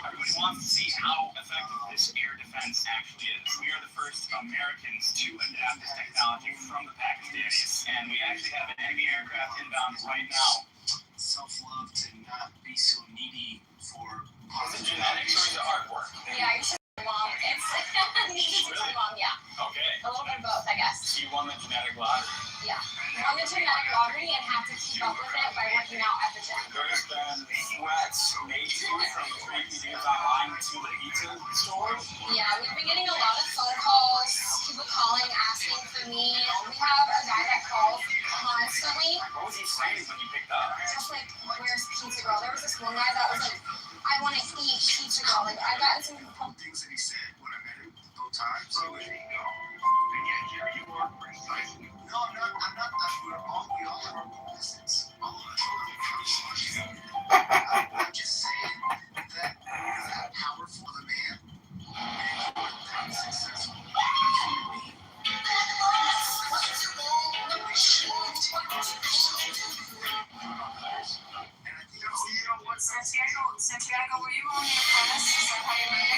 Everybody wants to see how effective this air defense actually is. We are the first Americans to adapt this technology from the Pakistanis, and we actually have an enemy aircraft inbound right now. Self-love to not be so needy for Is it genetics or is it artwork? Yeah, you said wrong. It's really wrong, yeah. Okay. A little bit of both, I guess. So you won the genetic lottery. Yeah. I won the genetic lottery and have to keep up with it by working out at the gym. There's been threats made to you from creepy dudes online to the pizza store. Yeah, we've been getting a lot of phone calls, people calling, asking for me. We have a guy that calls constantly. What was he saying when you picked up? Just like, where's Pizza Girl? There was this one guy that was like, I want to eat Pizza Girl. Like, I got some things that he said when I met him both times. And yet here you are precisely. No, I'm not. We're all, we all have our own distance. All of us are I'm just saying that you're that powerful of a man, and you're that successful. Santiago, were you on the apprentice? Is that how you met him?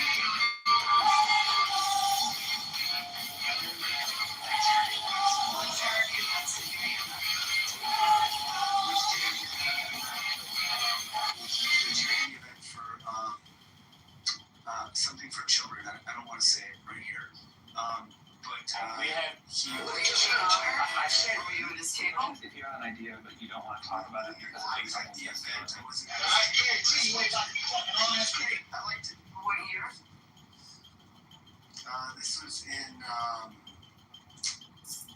Something for children. I don't want to say it right here. We have I said, were you at this table? If you have an idea, but you don't want to talk about it because it makes someone feel good. I guarantee you ain't about to fucking on that street. I liked it. What year? This was in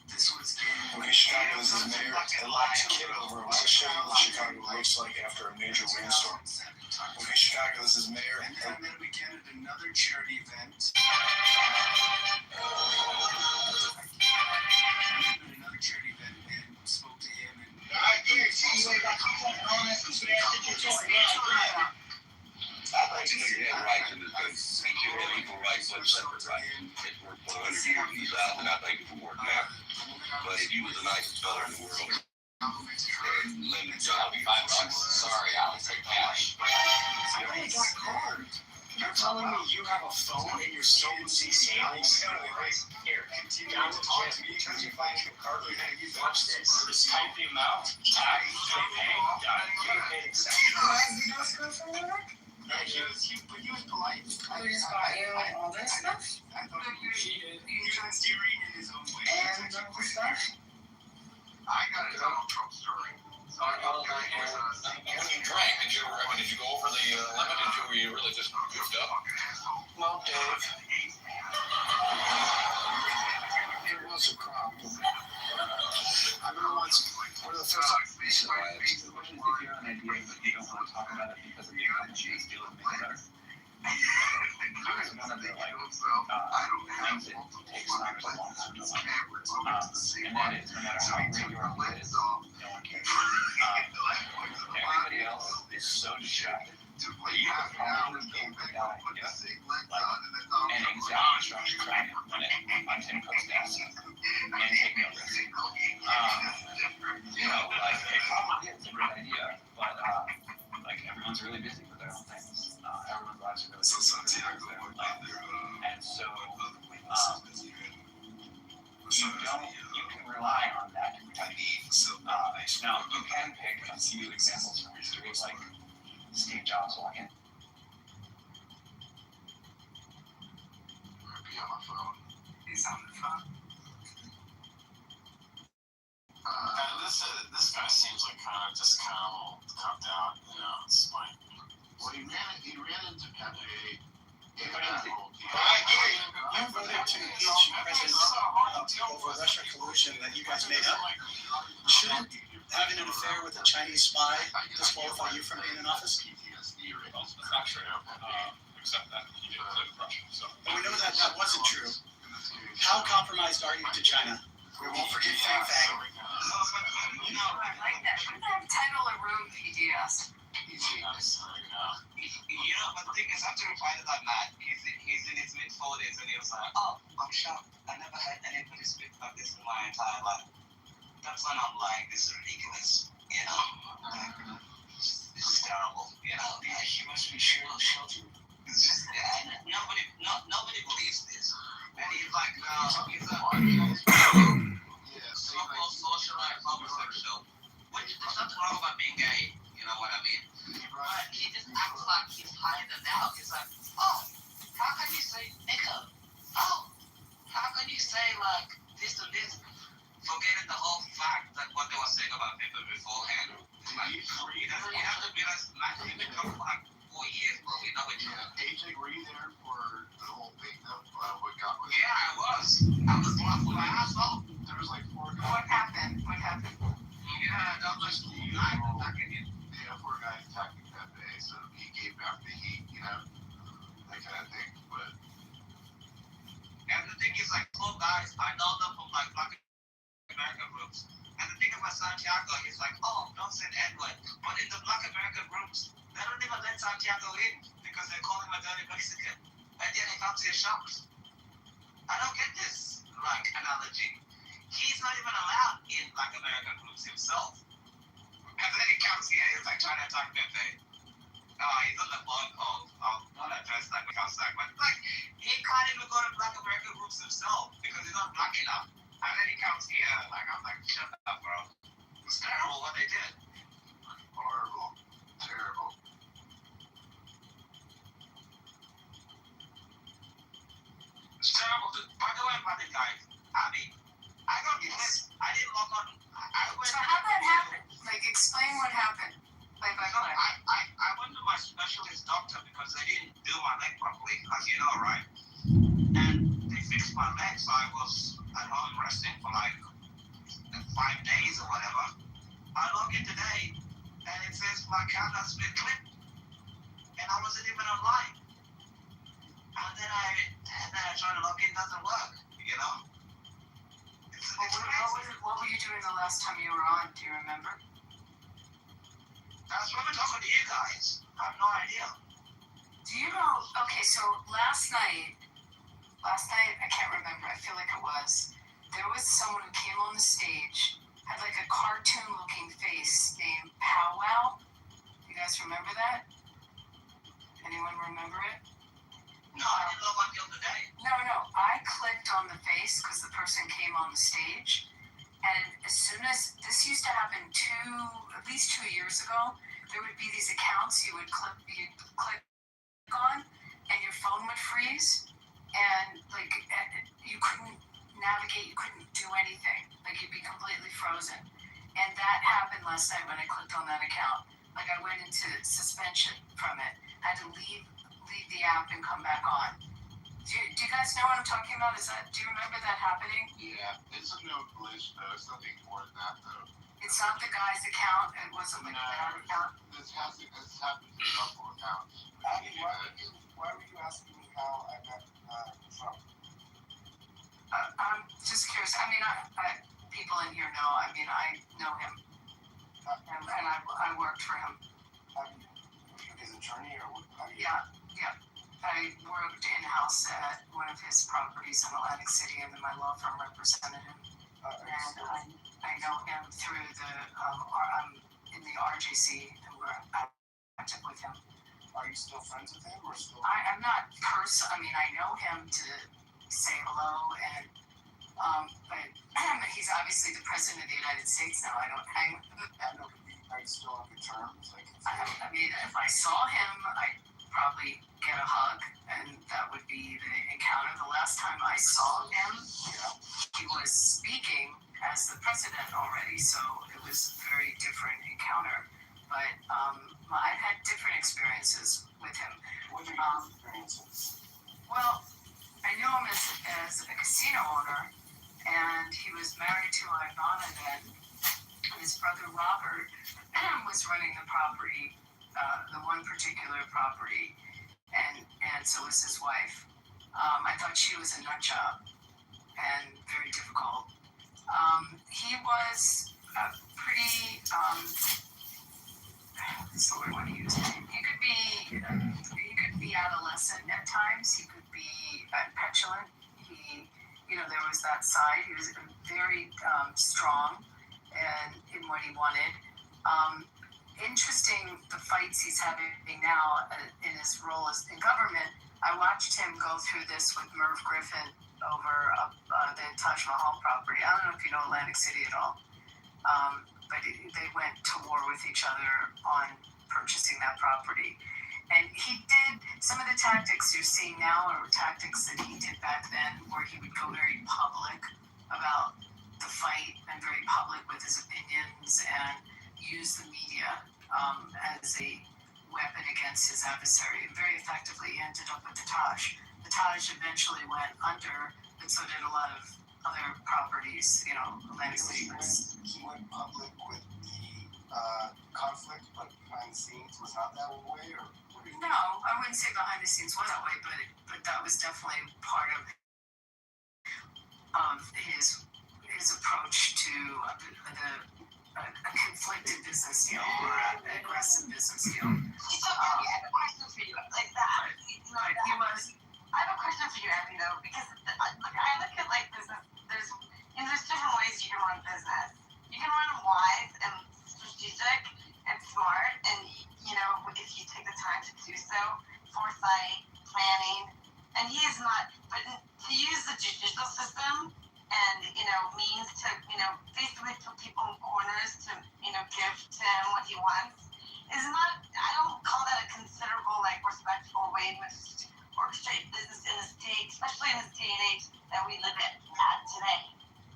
this was getting. Okay, Chicago, this is Mayor-elect Kitover. Let's show you what Chicago looks like after a major rainstorm. Okay, Chicago, this is Mayor. And then we get at another charity event. Another charity event and spoke to him. And I guarantee you ain't got all that stupid ass shit you're talking about. I'd like to know you had rights in this country. You have equal rights, but separate rights. It worked for 100 years in the South, and I think it will work now. But if you was the nicest fella in the world, limited job, $5. Sorry, I'll take cash. You got card. You're telling me you have a phone and you're still using sales? Here, down to talk to me because you find your card. Watch this. Just type the amount. Type. Pay. Done. Pay accepted. But you was polite. I just got you all this stuff. I thought you cheated. He was steering in his own way. And the stuff. I got a Donald Trump story. So I know when you drank, did you go over the limit? Were you really just goofed up? Well, Dave, there was a problem. I remember once, one of the first times. So the question is, if you have an idea but you don't want to talk about it because of the company's deal with make it better. Here's one of the things that takes time to long term to learn. And that is, no matter how great your idea is, no one cares. Everybody else is so distracted. You have probably gave the guy an exact instruction track on Tim Cook's desk and take no risk. Like it probably is a great idea, but like everyone's really busy with their own things. Everyone's lives are really busy with their own life, and so you can rely on that to protect you. Now you can pick a few examples from history, like Steve Jobs walking. Be on my phone. He's on the phone. This guy seems like kind of copped out. You know, it's like. Well, he ran into Pepe. You voted to impeach President over Russia collusion that you guys made up. Shouldn't having an affair with a Chinese spy disqualify you from being in office? That's not true. Except that he did play with Russia. So. But we know that that wasn't true. How compromised are you to China? We won't forget Fang Fang. I like that. What the title of room PDS? But the thing is, after we find that man, he's in his mid-40s and he was like, oh, I'm shocked. I never had anybody speak about this in my entire life. That's when I'm like, this is ridiculous. You know? This is terrible. You know? Yeah, he must be sheltered. It's just, nobody believes this. And he's like, he's a so-called socialite homosexual. Which there's nothing wrong about being gay. You know what I mean? But he just acts like he's higher than thou. He's like, oh, how can you say nigga? Oh, how can you say like this and this? Forgetting the whole fact that what they were saying about people beforehand. Like, you have to realize, like, we've been talking for like 4 years, bro. We know each other. AJ, were you there for the whole thing of what got with? Yeah, I was. I was laughing my ass off. There was like 4 guys. What happened? Yeah, that was attacking you. Yeah, 4 guys attacking Pepe, so he gave back the heat, you know, that kind of thing. But and the thing is, like, 4 guys, I know them from like Black American groups. And the thing about Santiago, he's like, oh, don't say N-word. But in the Black American groups, they don't even let Santiago in because they call him a dirty Mexican. And yet he comes to your shops. I don't get this, like, analogy. He's not even allowed in Black American groups himself. And then he comes here, he's like trying to attack Pepe. He's on the phone call. I'll not address that because but like he can't even go to Black American groups himself because he's not black enough. And then he comes here, like I'm like, shut up, bro. It's terrible what they did. horrible, terrible. It's terrible. By the way, guys, I mean, I got this. I didn't lock on. I went. So how'd that happen? Like, explain what happened. Like, I went to my specialist doctor because they didn't do my leg properly, as you know, right? And they fixed my leg, so I was at home resting for like my account has been clipped, and I wasn't even online. And then I try to log in, it doesn't work. You know. What were you doing the last time you were on? Do you remember? That's when we're talking to you guys. I have no idea. Do you know? Okay, so last night, I can't remember. I feel like it was. There was someone who came on the stage, had like a cartoon-looking face named Powwow. You guys remember that? Anyone remember it? No, I didn't know about the other day. No. I clicked on the face because the person came on the stage, and as soon as this used to happen at least 2 years ago, there would be these accounts you'd click on, and your phone would freeze, and like you couldn't navigate, you couldn't do anything, like you'd be completely frozen. And that happened last night when I clicked on that account. Like I went into suspension from it. I had to leave the app and come back on. Do you guys know what I'm talking about? Do you remember that happening? Yeah, it's a no glitch though. It's nothing more than that though. It's not the guy's account. It wasn't like that account. This happened to a couple accounts. Why were you asking me how I met Trump? I'm just curious. I mean, people in here know. I mean, I know him, and I worked for him. Were you his attorney or what? Yeah. I worked in-house at one of his properties in Atlantic City, and then my law firm represented him. And I know him through I'm in the RJC, and we're active with him. Are you still friends with him, or still? I'm not I mean, I know him to say hello, and but he's obviously the president of the United States now. I don't hang with him. Are you still on good terms? I mean, if I saw him, I'd probably get a hug, and that would be the encounter. The last time I saw him, he was speaking as the president already, so it was a very different encounter. But I've had different experiences with him. What are your experiences? Well, I knew him as a casino owner, and he was married to Ivana then, and his brother Robert was running the property, the one particular property, and so was his wife. I thought she was a nut job and very difficult. He was pretty, that's the word I want to use. He could be adolescent at times. He could be petulant. There was that side. He was very strong and in what he wanted. Interesting, the fights he's having now in his role in government. I watched him go through this with Merv Griffin over the Taj Mahal property. I don't know if you know Atlantic City at all, but they went to war with each other on purchasing that property. And he did some of the tactics you're seeing now are tactics that he did back then, where he would go very public about the fight and very public with his opinions and use the media as a weapon against his adversary. Very effectively, he ended up with the Taj. The Taj eventually went under, but so did a lot of other properties, Atlantic City. He went public with the conflict, but behind the scenes was not that way, or? No, I wouldn't say behind the scenes was that way, but that was definitely part of his approach to a conflicted business deal or an aggressive business deal. So, I have a question for you, like that. He was. I have a question for you, Abby, though, because I look at business. There's different ways you can run business. You can run them wise and strategic and smart, and if you take the time to do so, foresight, planning, and he is not. But to use the judicial system and means to basically put people in corners to give to him what he wants is not. I don't call that a considerable respectful way in which to orchestrate business in this day, especially in this day and age that we live at today.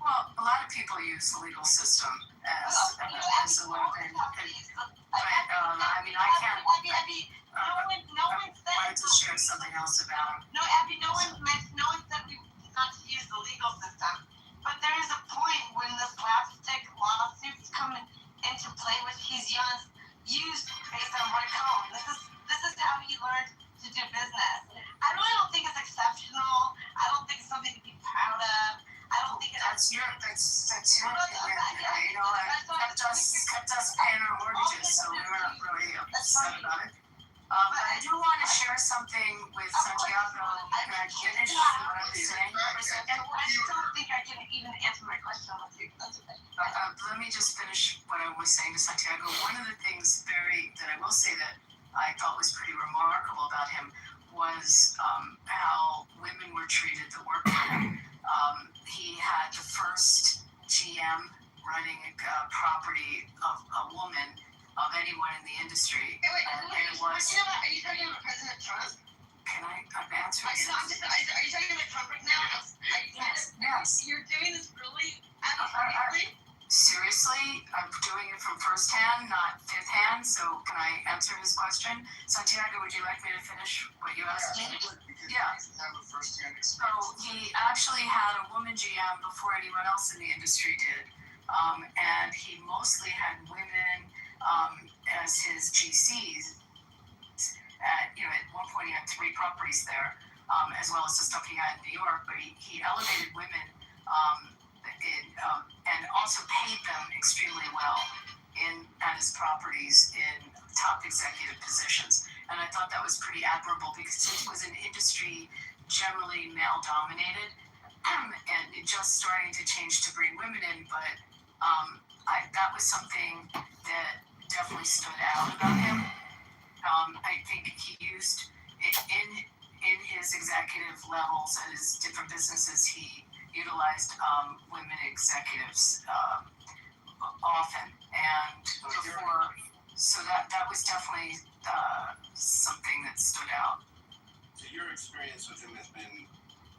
Well, a lot of people use the legal system as a weapon. But I mean, I can't. Abby, no one said. I wanted to share something else about. No, Abby, no one said we not to use the legal system. But there is a point when the slapstick lawsuits come into play, which he's used used based on what home. This is how he learned to do business. I really don't think it's exceptional. I don't think it's something to be proud of. I don't think That's your opinion. You know, kept us paying our mortgages, so we were not really upset about it. But I do want to share something with Santiago. Can I finish what I'm saying for a second? I don't think I can even answer my question with you. That's okay. Let me just finish what I was saying to Santiago. One of the things that I will say that I thought was pretty remarkable about him was how women were treated that worked for him. He had the first GM running a property of a woman of anyone in the industry. Wait, and it was. are you talking about President Trump? Can I'm answering? Are you talking about Trump right now? Yes. You're doing this really? Seriously, I'm doing it from first hand, not fifth hand. So can I answer his question? Santiago, would you like me to finish what you asked me? Yeah. So he actually had a woman GM before anyone else in the industry did. And he mostly had women as his GCs. At one point he had 3 properties there, as well as the stuff he had in New York. But he elevated women and also paid them extremely well at his properties in top executive positions. And I thought that was pretty admirable because it was an industry generally male dominated, and it just starting to change to bring women in. But that was something that definitely stood out about him. I think he used it in his executive levels at his different businesses. He utilized women executives often, and so that was definitely something that stood out. So your experience with him has been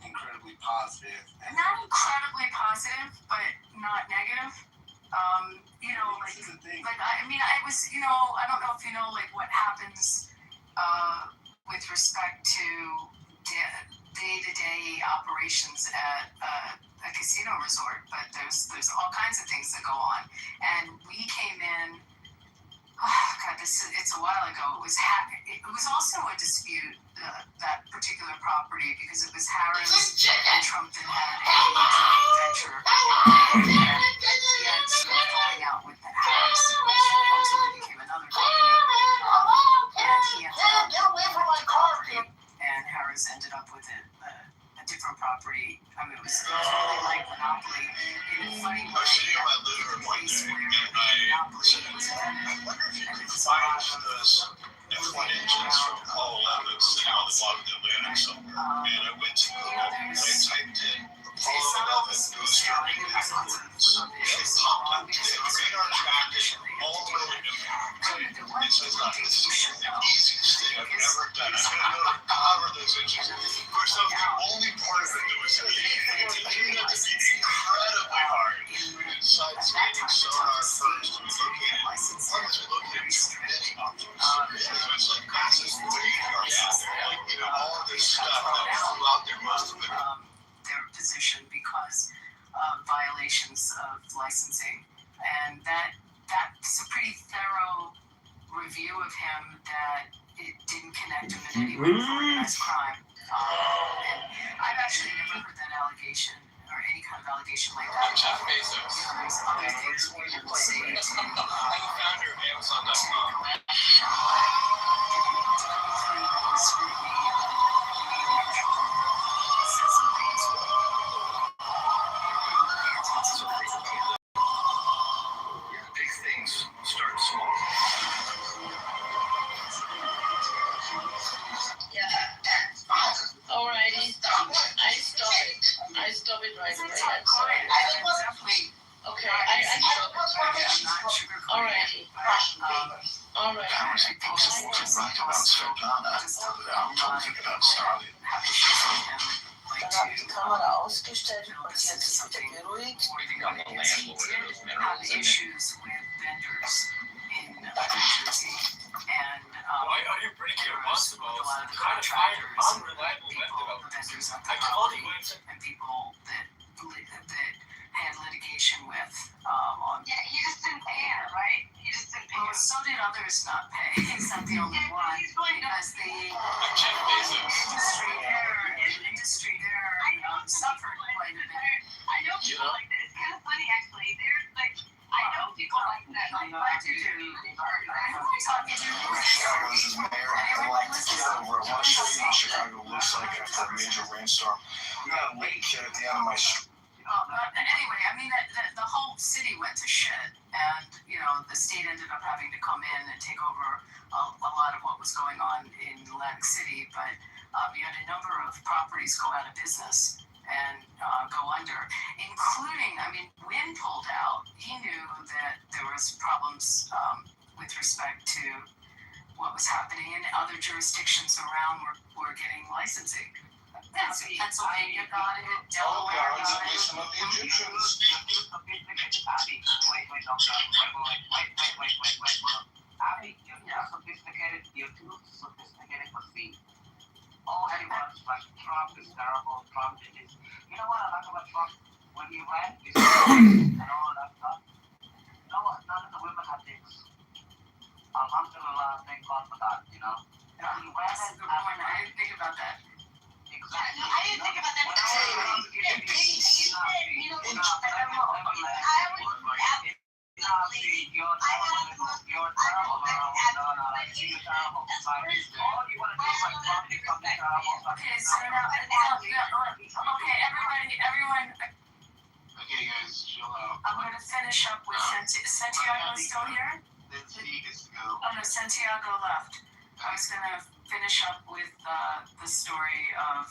incredibly positive. Not incredibly positive, but not negative. I don't know if you know what happens with respect to day-to-day operations at a casino resort, but there's all kinds of things that go on. And we came in, it's a while ago. It was also a dispute, that particular property, because it was Harris and Trump that had a joint venture. And he had some falling out with Harris, which ultimately became another company. And he ended up with the property, and Harris ended up with a different property. I mean, it was really like Monopoly in a funny way. The place where Monopoly was invented, and it was a lot of F1 engines from Apollo 11 sitting on the bottom of the Atlantic somewhere. And I went to Google and I typed in Apollo 11 booster backwards. And it popped up. They had radar tracking all the way to New York. It says, this is the easiest thing I've ever done. I'm going to go cover those engines. Of course, that was the only part of it that was easy. It turned out to be incredibly hard. We did side-scanning sonar first. We located many objects. So it's like massive radar all of this stuff that flew out there, most of it. Their position because of violations of licensing. And that's a pretty thorough review of him that it didn't connect him in any way with organized crime. And I've actually never heard that allegation or any kind of allegation like that. I'm Jeff Bezos. There's other things people will say to I'm the founder of Amazon.com. Big things start small. Alrighty. I stop it right away. I'm sorry. Okay. Alrighty. others not pay? He's not the only one. Because the industry there suffered quite a bit. I know people like that. It's kind of funny, actually. They're like, I know people like that. I'm glad you do. Chicago's as mayor. I like Kitover. I want to show you what Chicago looks like after a major rainstorm. We got a lake here at the end of my street. Anyway, I mean, the whole city went to shit, and the state ended up having to come in and take over a lot of what was going on in Atlantic City. But you had a number of properties go out of business and go under, including, I mean, Wynn pulled out. He knew that there was problems with respect to what was happening, and other jurisdictions around were getting licensing. Pennsylvania got it, Delaware got it. Some of the Egyptians. Abby, you're sophisticated, you're too sophisticated for speed. All he wants, like, Trump is terrible, Trump did this. You know what I like about Trump? When he ran, he and all of that stuff. None of the women had dicks. Alhamdulillah, thank God for that, When he ran, That's a good point. I didn't think about that. Exactly. I didn't think about that. Everyone. Okay, guys, chill out. I'm going to finish up with Santiago still here? Oh no, Santiago left. I was going to finish up with the story of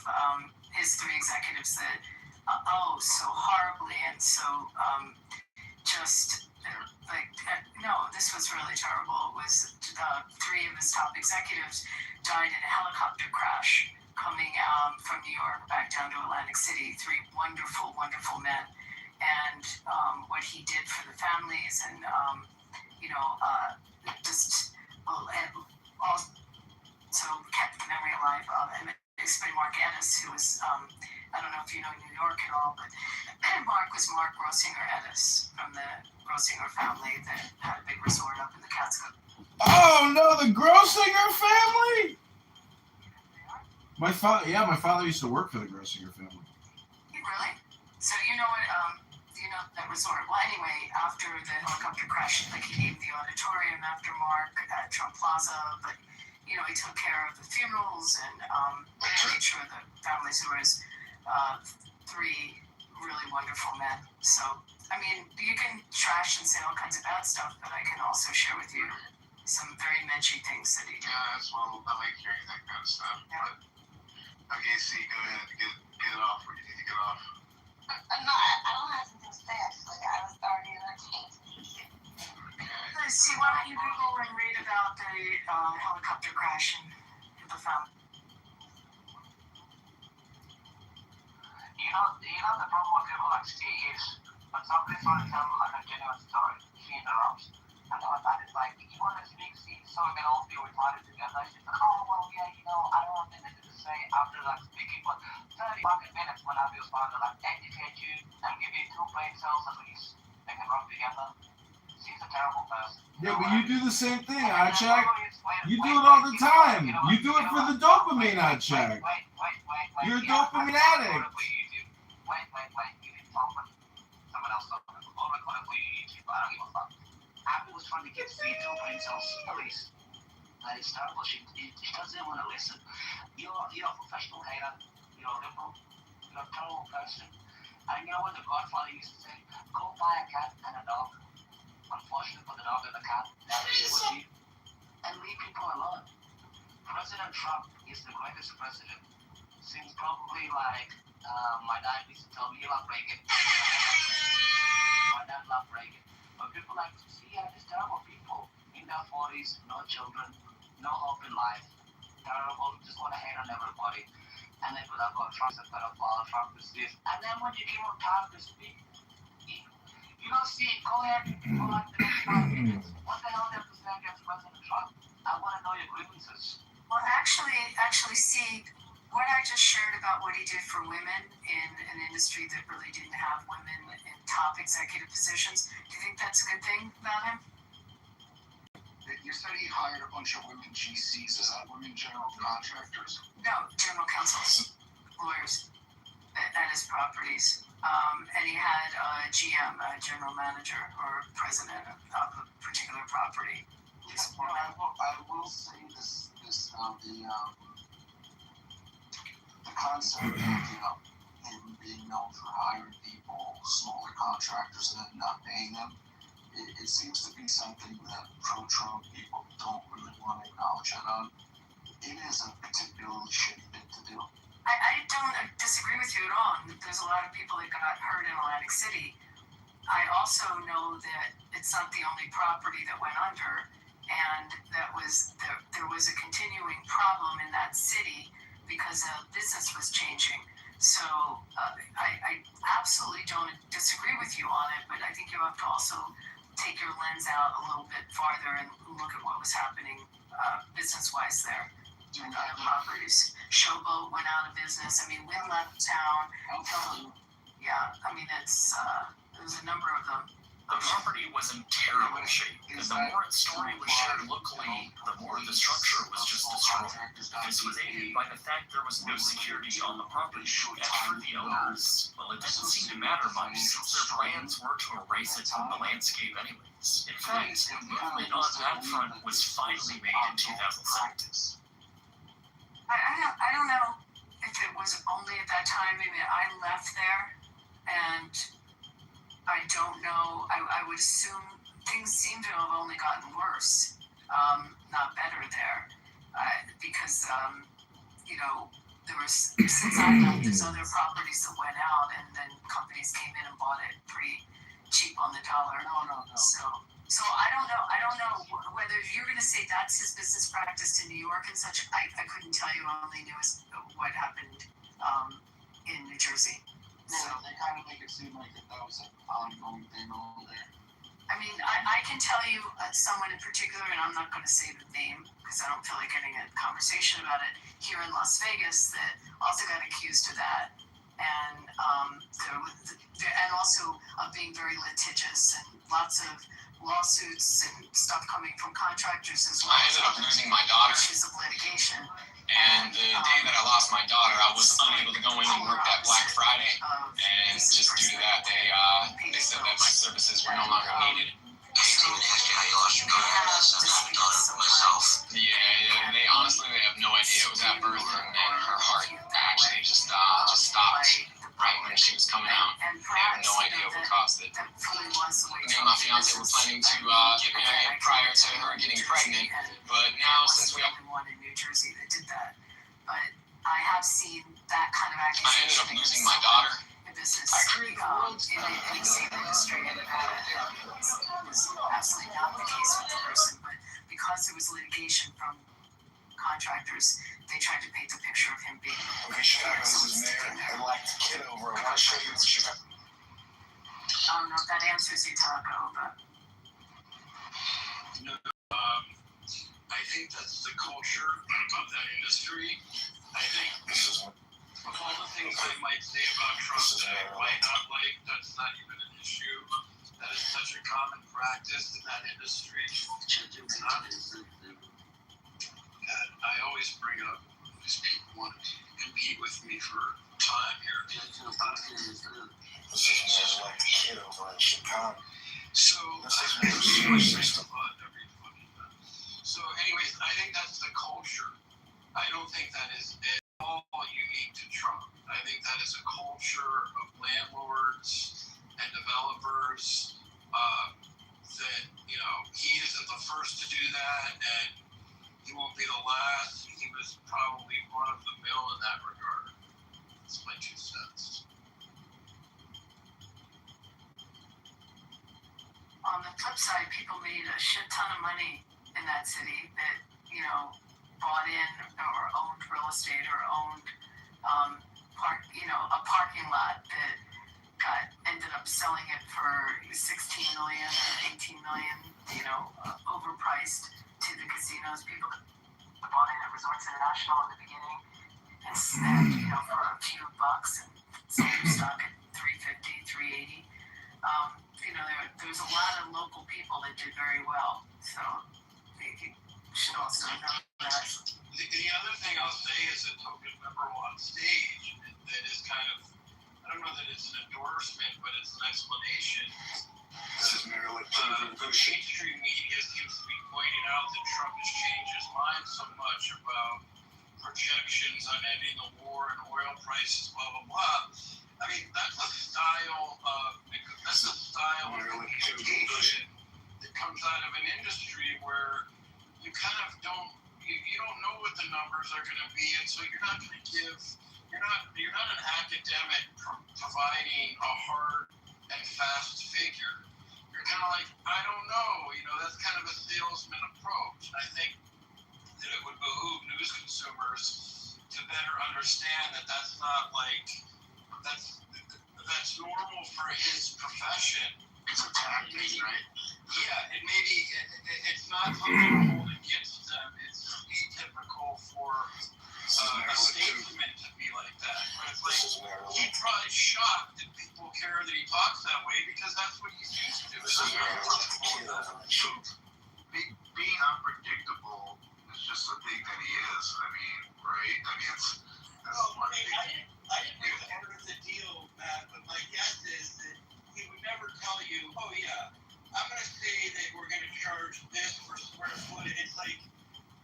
his three executives that, so horribly and so this was really terrible. It was three of his top executives died in a helicopter crash coming from New York back down to Atlantic City. Three wonderful, wonderful men. And what he did for the families and, also kept the memory alive of him. Especially Mark Edis, who was, I don't know if you know New York at all, but Mark was Mark Grossinger Edis from the Grossinger family that had a big resort up in the Catskills. Oh no, the Grossinger family! My father used to work for the Grossinger family. Really? So you know what, that resort. Well, anyway, after the helicopter crash, he named the auditorium after Mark at Trump Plaza, but he took care of the funerals and made sure the families who was three really wonderful men. So, I mean, you can trash and say all kinds of bad stuff, but I can also share with you some very menschy things that he did. Yeah, that's well, I like hearing that kind of stuff. Yeah. But, okay, C, go ahead, get it off, or you need to get off. I don't have something to say, actually. I was already entertained. See, why don't you Google and read about the helicopter crash in the family? The problem with people like Steve is when somebody's trying to tell like a genuine story, she interrupts. And that is like, you want to speak, Steve, so we can all be recorded together. She's like, oh, well, yeah, I don't have anything to say after speaking, but 30 fucking minutes when I be responding, educate you and give you 2 brain cells at least. They can run together. She's a terrible person. Yeah, but you do the same thing, Achak. You do it all the time. You do it for the dopamine, Achak. You're a dopamine addict. Wait. You didn't talk about someone else talking. All recorded for YouTube. I don't give a fuck. Abby was trying to get Steve to brain cells at least. That is terrible. She doesn't want to listen. You're a professional hater. You're a liberal. You're a terrible person. And you know what the Godfather used to say? Go buy a cat and a dog. Unfortunately for the dog and the cat, that is what you. And leave people alone. President Trump is the greatest president since probably my dad used to tell me you love Reagan. My dad loved Reagan. But people like to see these terrible people in their 40s, no children, no hope in life. Terrible, just want to hate on everybody. And they put up, Trump's a pedophile, Trump is this. And then when you give them time to speak, you don't see it. Go ahead for the next 5 minutes. What the hell do you have to say against President Trump? I want to know your grievances. Well, actually, see, what I just shared about what he did for women in an industry that really didn't have women in top executive positions, do you think that's a good thing about him? You You said he hired a bunch of women GCs. Is that women general contractors? No, general counsels, lawyers at his properties. And he had a GM, a general manager or president of a particular property. Yes, well, I will say this the concept of him being known for hiring people, smaller contractors, and then not paying them, it seems to be something that pro-Trump people don't really want to acknowledge. And it is a particularly shitty thing to do. I don't disagree with you at all. There's a lot of people that got hurt in Atlantic City. I also know that it's not the only property that went under, and that was there was a continuing problem in that city because business was changing. So I absolutely don't disagree with you on it, but I think you have to also take your lens out a little bit farther and look at what was happening business-wise there. And other properties. Showboat went out of business. I mean, Wynn left town. Yeah, I mean, there's a number of them. The property was in terrible shape, because the more its story was shared locally, the more the structure was just destroyed. This was aided by the fact there was no security on the property, and for the owners, well, it didn't seem to matter much, since their plans were to erase it from the landscape anyways. In fact, movement on that front was finally made in 2007. I don't know if it was only at that time. I mean, I left there, and I don't know. I would assume things seem to have only gotten worse, not better there, because there was, since I left, there's other properties that went out, and then companies came in and bought it pretty cheap on the dollar. No. So I don't know whether you're going to say that's his business practice in New York and such. I couldn't tell you. I only knew what happened in New Jersey. So they kind of make it seem like that was an ongoing thing over there. I mean, I can tell you someone in particular, and I'm not going to say the name because I don't feel like getting a conversation about it, here in Las Vegas that also got accused of that, and and also of being very litigious and lots of lawsuits and stuff coming from contractors as well. I ended up losing my daughter. Issues of litigation. And the day that I lost my daughter, I was unable to go in and work that Black Friday. And just due to that, they said that my services were no longer needed. I didn't even ask you how you lost your daughter. I haven't done it myself. Yeah, they honestly have no idea. It was at birth, and then her heart actually just stopped right when she was coming out. They have no idea what caused it. Me and my fiance were planning to get married prior to her getting pregnant, but now since we one in New Jersey that did that, but I have seen that kind of accusation. I ended up losing my daughter. Business in the same industry, and it's absolutely not the case with the person, but because there was litigation from contractors, they tried to paint the picture of him being. Okay, Chicago is mayor. I like Kitover. I want to show you what Chicago. I don't know if that answers you, Taco, but. No, I think that's the culture of that industry. I think of all the things they might say about Trump that I might not like, that's not even an issue. That is such a common practice in that industry. And I always bring up these people want to compete with me for time here. This is like a kid over in Chicago. So, so anyways, I think that's the culture. I don't think that is at all unique to Trump. I think that is a culture of landlords and developers that, he isn't the first to do that, and he won't be the last. He was probably one of the mill in that regard. That's my 2 cents. On the flip side, people made a shit ton of money in that city that, bought in or owned real estate or owned a parking lot that ended up selling it for $16 million or $18 million, overpriced to the casinos. People bought in at Resorts International in the beginning and spent, for a few bucks and sold their stock at $350, $380. There's a lot of local people that did very well. So endorsement, but it's an explanation. This is Maryland. Mainstream media seems to be pointing out that Trump has changed his mind so much about projections on ending the war and oil prices, blah, blah, blah. I mean, that's a style of communication that comes out of an industry where you kind of don't know what the numbers are going to be, and so you're not going to give. You're not an academic providing a hard and fast figure. You're kind of like, I don't know. That's kind of a salesman approach. And I think that it would behoove news consumers to better understand that that's not that's normal for his profession. It's a tactic, right? Yeah, and maybe it's not something to hold against them. It's atypical for a statesman to be like that. But it's like, he's probably shocked that people care that he talks that way because that's what he's used to. Being unpredictable is just a thing that he is. I mean, right? I mean, I didn't make the part of the deal, Matt, but my guess is that he would never tell you, oh yeah, I'm going to say that we're going to charge this per square foot. And it's like,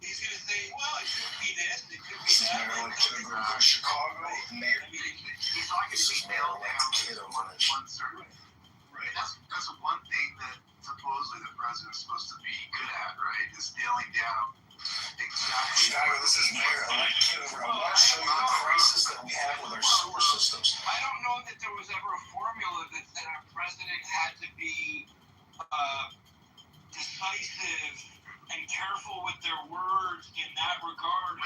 he's going to say, well, it could be this, it could be that. Maryland, Kitover, Chicago, Mayor. He's not going to be nailed down on one certain. Right. That's one thing that supposedly the president's supposed to be good at, right? Is nailing down exactly. Chicago, this is Mayor Kitover. I want to show you the crisis that we have with our sewer systems. I don't know that there was ever a formula that said a president had to be decisive and careful with their words in that regard.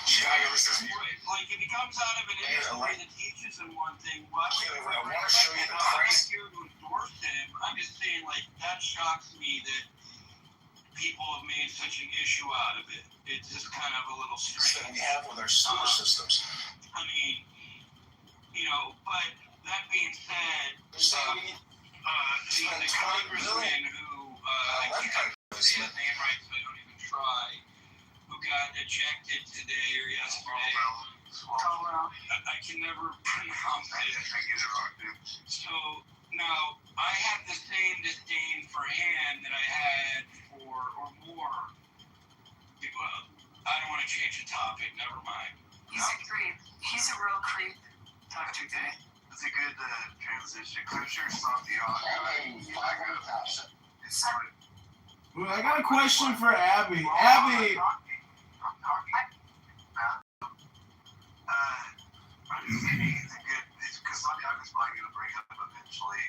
Chicago, this is like if he comes out of an industry that teaches him one thing, why would I want to show you the I'm crisis. not here to endorse him. I'm just saying, like, that shocks me that people have made such an issue out of it. It's just kind of a little strange. That we have with our sewer systems. I mean, but that being said, the congressman who I can't say his name right, so I don't even try, who got ejected today or yesterday. I can never pronounce it. I get it wrong, dude. So now I have the same disdain for him that I had for, or more. Well, I don't want to change the topic. Never mind. He's a creep. He's a real creep, Dr. Day. It's a good transition. I'm sure Santiago. Well, I got a question for Abby. Abby. It's because Santiago's probably going to bring up eventually,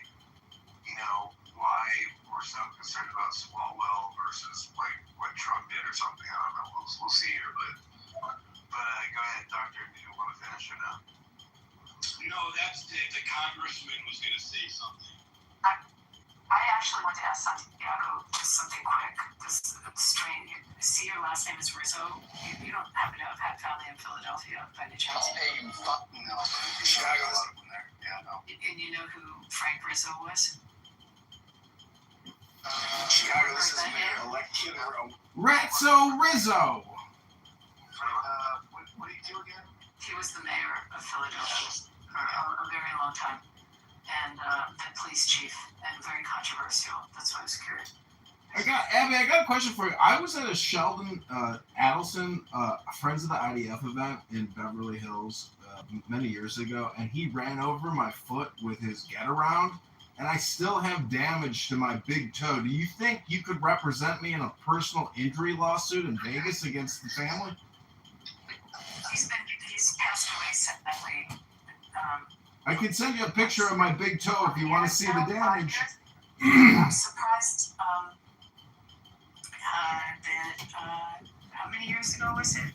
why we're so concerned about Swalwell versus like what Trump did or something. I don't know. We'll see here, but go ahead, Doctor. Do you want to finish or no? No, that's the congressman was going to say something. I actually want to ask Santiago just something quick. This strain, see your last name is Rizzo. You don't happen to have had family in Philadelphia by any chance? Hey, fuck no. Chicago, Yeah, no. And you know who Frank Rizzo was? Chicago, this is Mayor Kitover. Ratso Rizzo. What do you do again? He was the mayor of Philadelphia for a very long time, and the police chief, and very controversial. That's why I was curious. Abby, I got a question for you. I was at a Sheldon Adelson, Friends of the IDF event in Beverly Hills many years ago, and he ran over my foot with his get-around, and I still have damage to my big toe. Do you think you could represent me in a personal injury lawsuit in Vegas against the family? He's passed away sadly. I can send you a picture of my big toe if you want to see the damage. I'm surprised how many years ago was it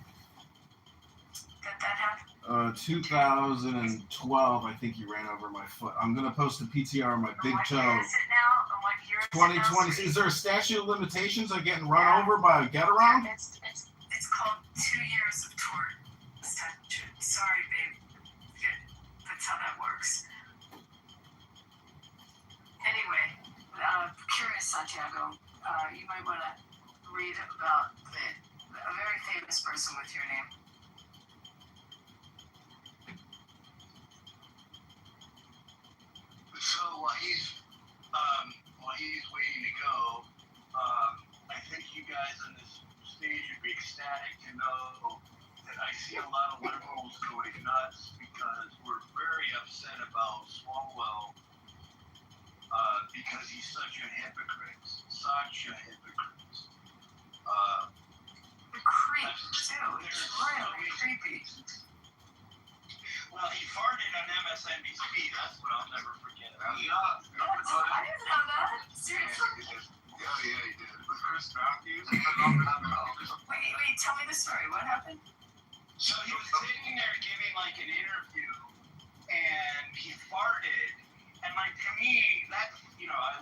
that happened? 2012, I think you ran over my foot. I'm going to post a PTR of my big toe. What year is it now? And what year is it now? 2020. Is there a statute of limitations on getting run over by a get-around? It's called 2 years of tort statute. Sorry, babe. That's how that works. Anyway, curious, Santiago, you might want to read about a very famous person with your name. while he's waiting to go, I think you guys on this stage would be ecstatic to know that I see a lot of liberals going nuts because we're very upset about Swalwell because he's such a hypocrite. Such a hypocrite. Creep, too. It's really creepy. Well, he farted on MSNBC. That's what I'll never forget. I didn't know that. Seriously? Yeah, he did. With Chris Matthews. Wait, tell me the story. What happened? So he was sitting there giving like an interview, and he farted, and like to me, that's, I